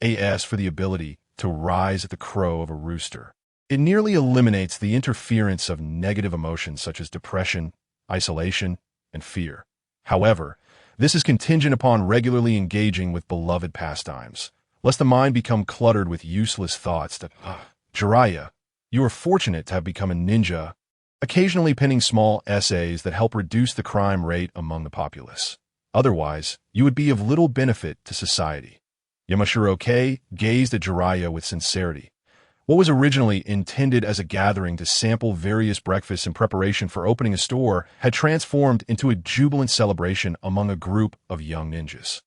as for the ability to rise at the crow of a rooster. It nearly eliminates the interference of negative emotions such as depression, isolation, and fear. However, this is contingent upon regularly engaging with beloved pastimes, lest the mind become cluttered with useless thoughts that, Jiraiya, you are fortunate to have become a ninja, occasionally penning small essays that help reduce the crime rate among the populace. Otherwise, you would be of little benefit to society. Yamashiro Kei gazed at Jiraiya with sincerity. What was originally intended as a gathering to sample various breakfasts in preparation for opening a store had transformed into a jubilant celebration among a group of young ninjas.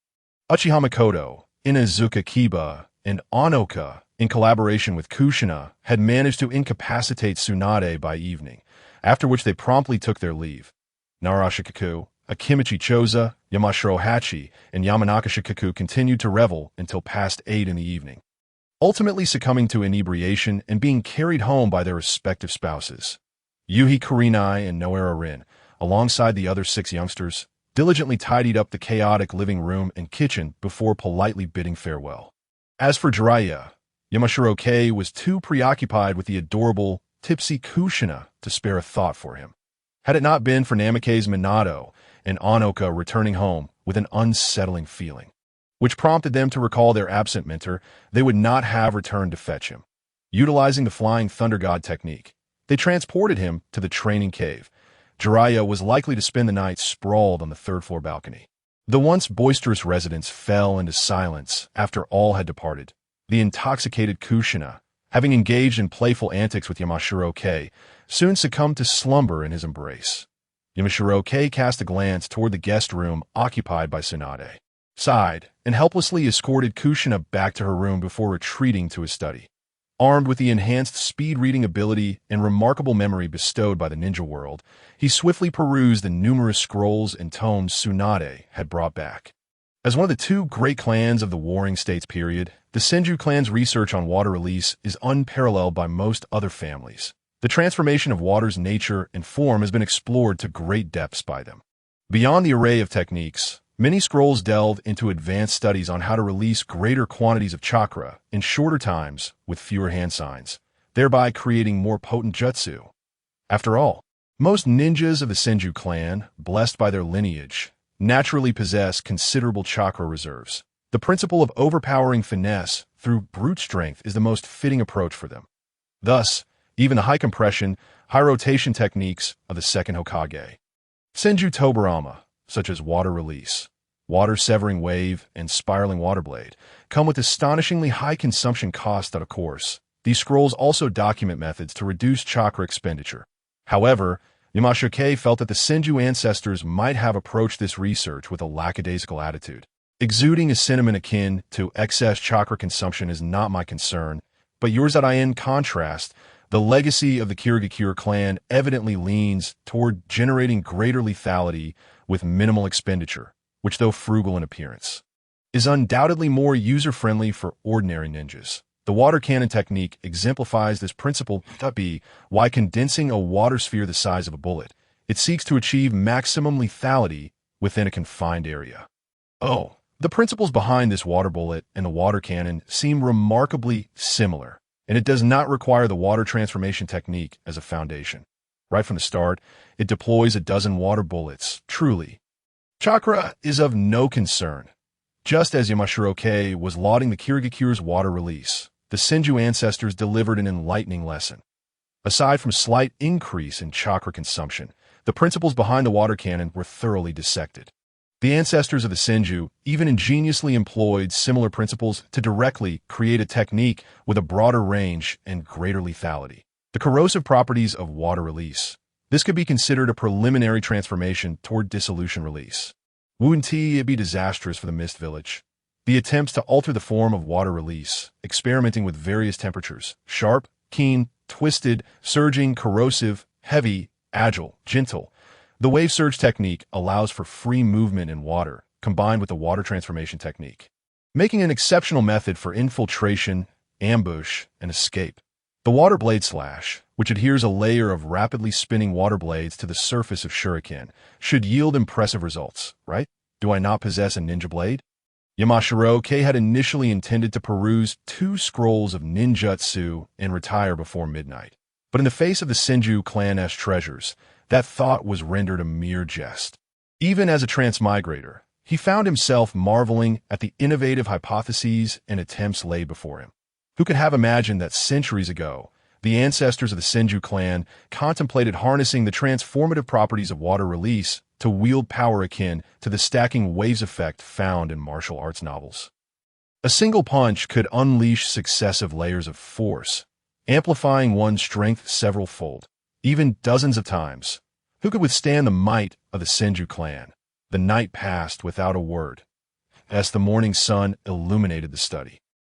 Uchiha Makoto, Inazuka Kiba, and Onoka, in collaboration with Kushina, had managed to incapacitate Tsunade by evening, after which they promptly took their leave. Narashikaku, Akimichi Choza, Yamashiro Hachi, and Yamanaka Shikaku continued to revel until past 8 in the evening, ultimately succumbing to inebriation and being carried home by their respective spouses. Yuhi Kurinai and Noera Rin, alongside the other 6 youngsters, diligently tidied up the chaotic living room and kitchen before politely bidding farewell. As for Jiraiya, Yamashiro Kei was too preoccupied with the adorable, tipsy Kushina to spare a thought for him. Had it not been for Namikaze's Minato and Onoka returning home with an unsettling feeling, which prompted them to recall their absent mentor, they would not have returned to fetch him. Utilizing the Flying Thunder God technique, they transported him to the training cave. Jiraiya was likely to spend the night sprawled on the 3rd-floor balcony. The once boisterous residents fell into silence after all had departed. The intoxicated Kushina, having engaged in playful antics with Yamashiro Kei, soon succumbed to slumber in his embrace. Yamashiro Kei cast a glance toward the guest room occupied by Tsunade, sighed, and helplessly escorted Kushina back to her room before retreating to his study. Armed with the enhanced speed-reading ability and remarkable memory bestowed by the ninja world, he swiftly perused the numerous scrolls and tomes Tsunade had brought back. As one of the 2 great clans of the Warring States period, the Senju clan's research on water release is unparalleled by most other families. The transformation of water's nature and form has been explored to great depths by them. Beyond the array of techniques, many scrolls delve into advanced studies on how to release greater quantities of chakra in shorter times with fewer hand signs, thereby creating more potent jutsu. After all, most ninjas of the Senju clan, blessed by their lineage, naturally possess considerable chakra reserves. The principle of overpowering finesse through brute strength is the most fitting approach for them. Thus, even the high compression, high rotation techniques of the second Hokage, Senju Tobarama, such as water release, water severing wave, and spiraling water blade, come with astonishingly high consumption costs of course. These scrolls also document methods to reduce chakra expenditure. However, Yamashiro Kei felt that the Senju ancestors might have approached this research with a lackadaisical attitude. Exuding a sentiment akin to excess chakra consumption is not my concern, but yours that in contrast, the legacy of the Kirigakure clan evidently leans toward generating greater lethality with minimal expenditure, which, though frugal in appearance, is undoubtedly more user-friendly for ordinary ninjas. The water cannon technique exemplifies this principle by condensing a water sphere the size of a bullet. It seeks to achieve maximum lethality within a confined area. The principles behind this water bullet and the water cannon seem remarkably similar, and it does not require the water transformation technique as a foundation. Right from the start, it deploys a dozen water bullets. Truly, chakra is of no concern. Just as Yamashiro Kei was lauding the Kirigakure's water release, the Senju ancestors delivered an enlightening lesson. Aside from slight increase in chakra consumption, The principles behind the water cannon were thoroughly dissected. The ancestors of the Senju even ingeniously employed similar principles to directly create a technique with a broader range and greater lethality. The corrosive properties of water release. This could be considered a preliminary transformation toward dissolution release. Wouldn't it be disastrous for the Mist Village? The attempts to alter the form of water release, experimenting with various temperatures, sharp, keen, twisted, surging, corrosive, heavy, agile, gentle. The wave surge technique allows for free movement in water, combined with the water transformation technique, making an exceptional method for infiltration, ambush, and escape. The water blade slash, which adheres a layer of rapidly spinning water blades to the surface of shuriken, should yield impressive results, right? Do I not possess a ninja blade? Yamashiro Kei had initially intended to peruse 2 scrolls of ninjutsu and retire before midnight. But in the face of the Senju clan's treasures, that thought was rendered a mere jest. Even as a transmigrator, he found himself marveling at the innovative hypotheses and attempts laid before him. Who could have imagined that centuries ago, the ancestors of the Senju clan contemplated harnessing the transformative properties of water release to wield power akin to the stacking waves effect found in martial arts novels? A single punch could unleash successive layers of force, amplifying one's strength several-fold, even dozens of times. Who could withstand the might of the Senju clan? The night passed without a word, as the morning sun illuminated the study.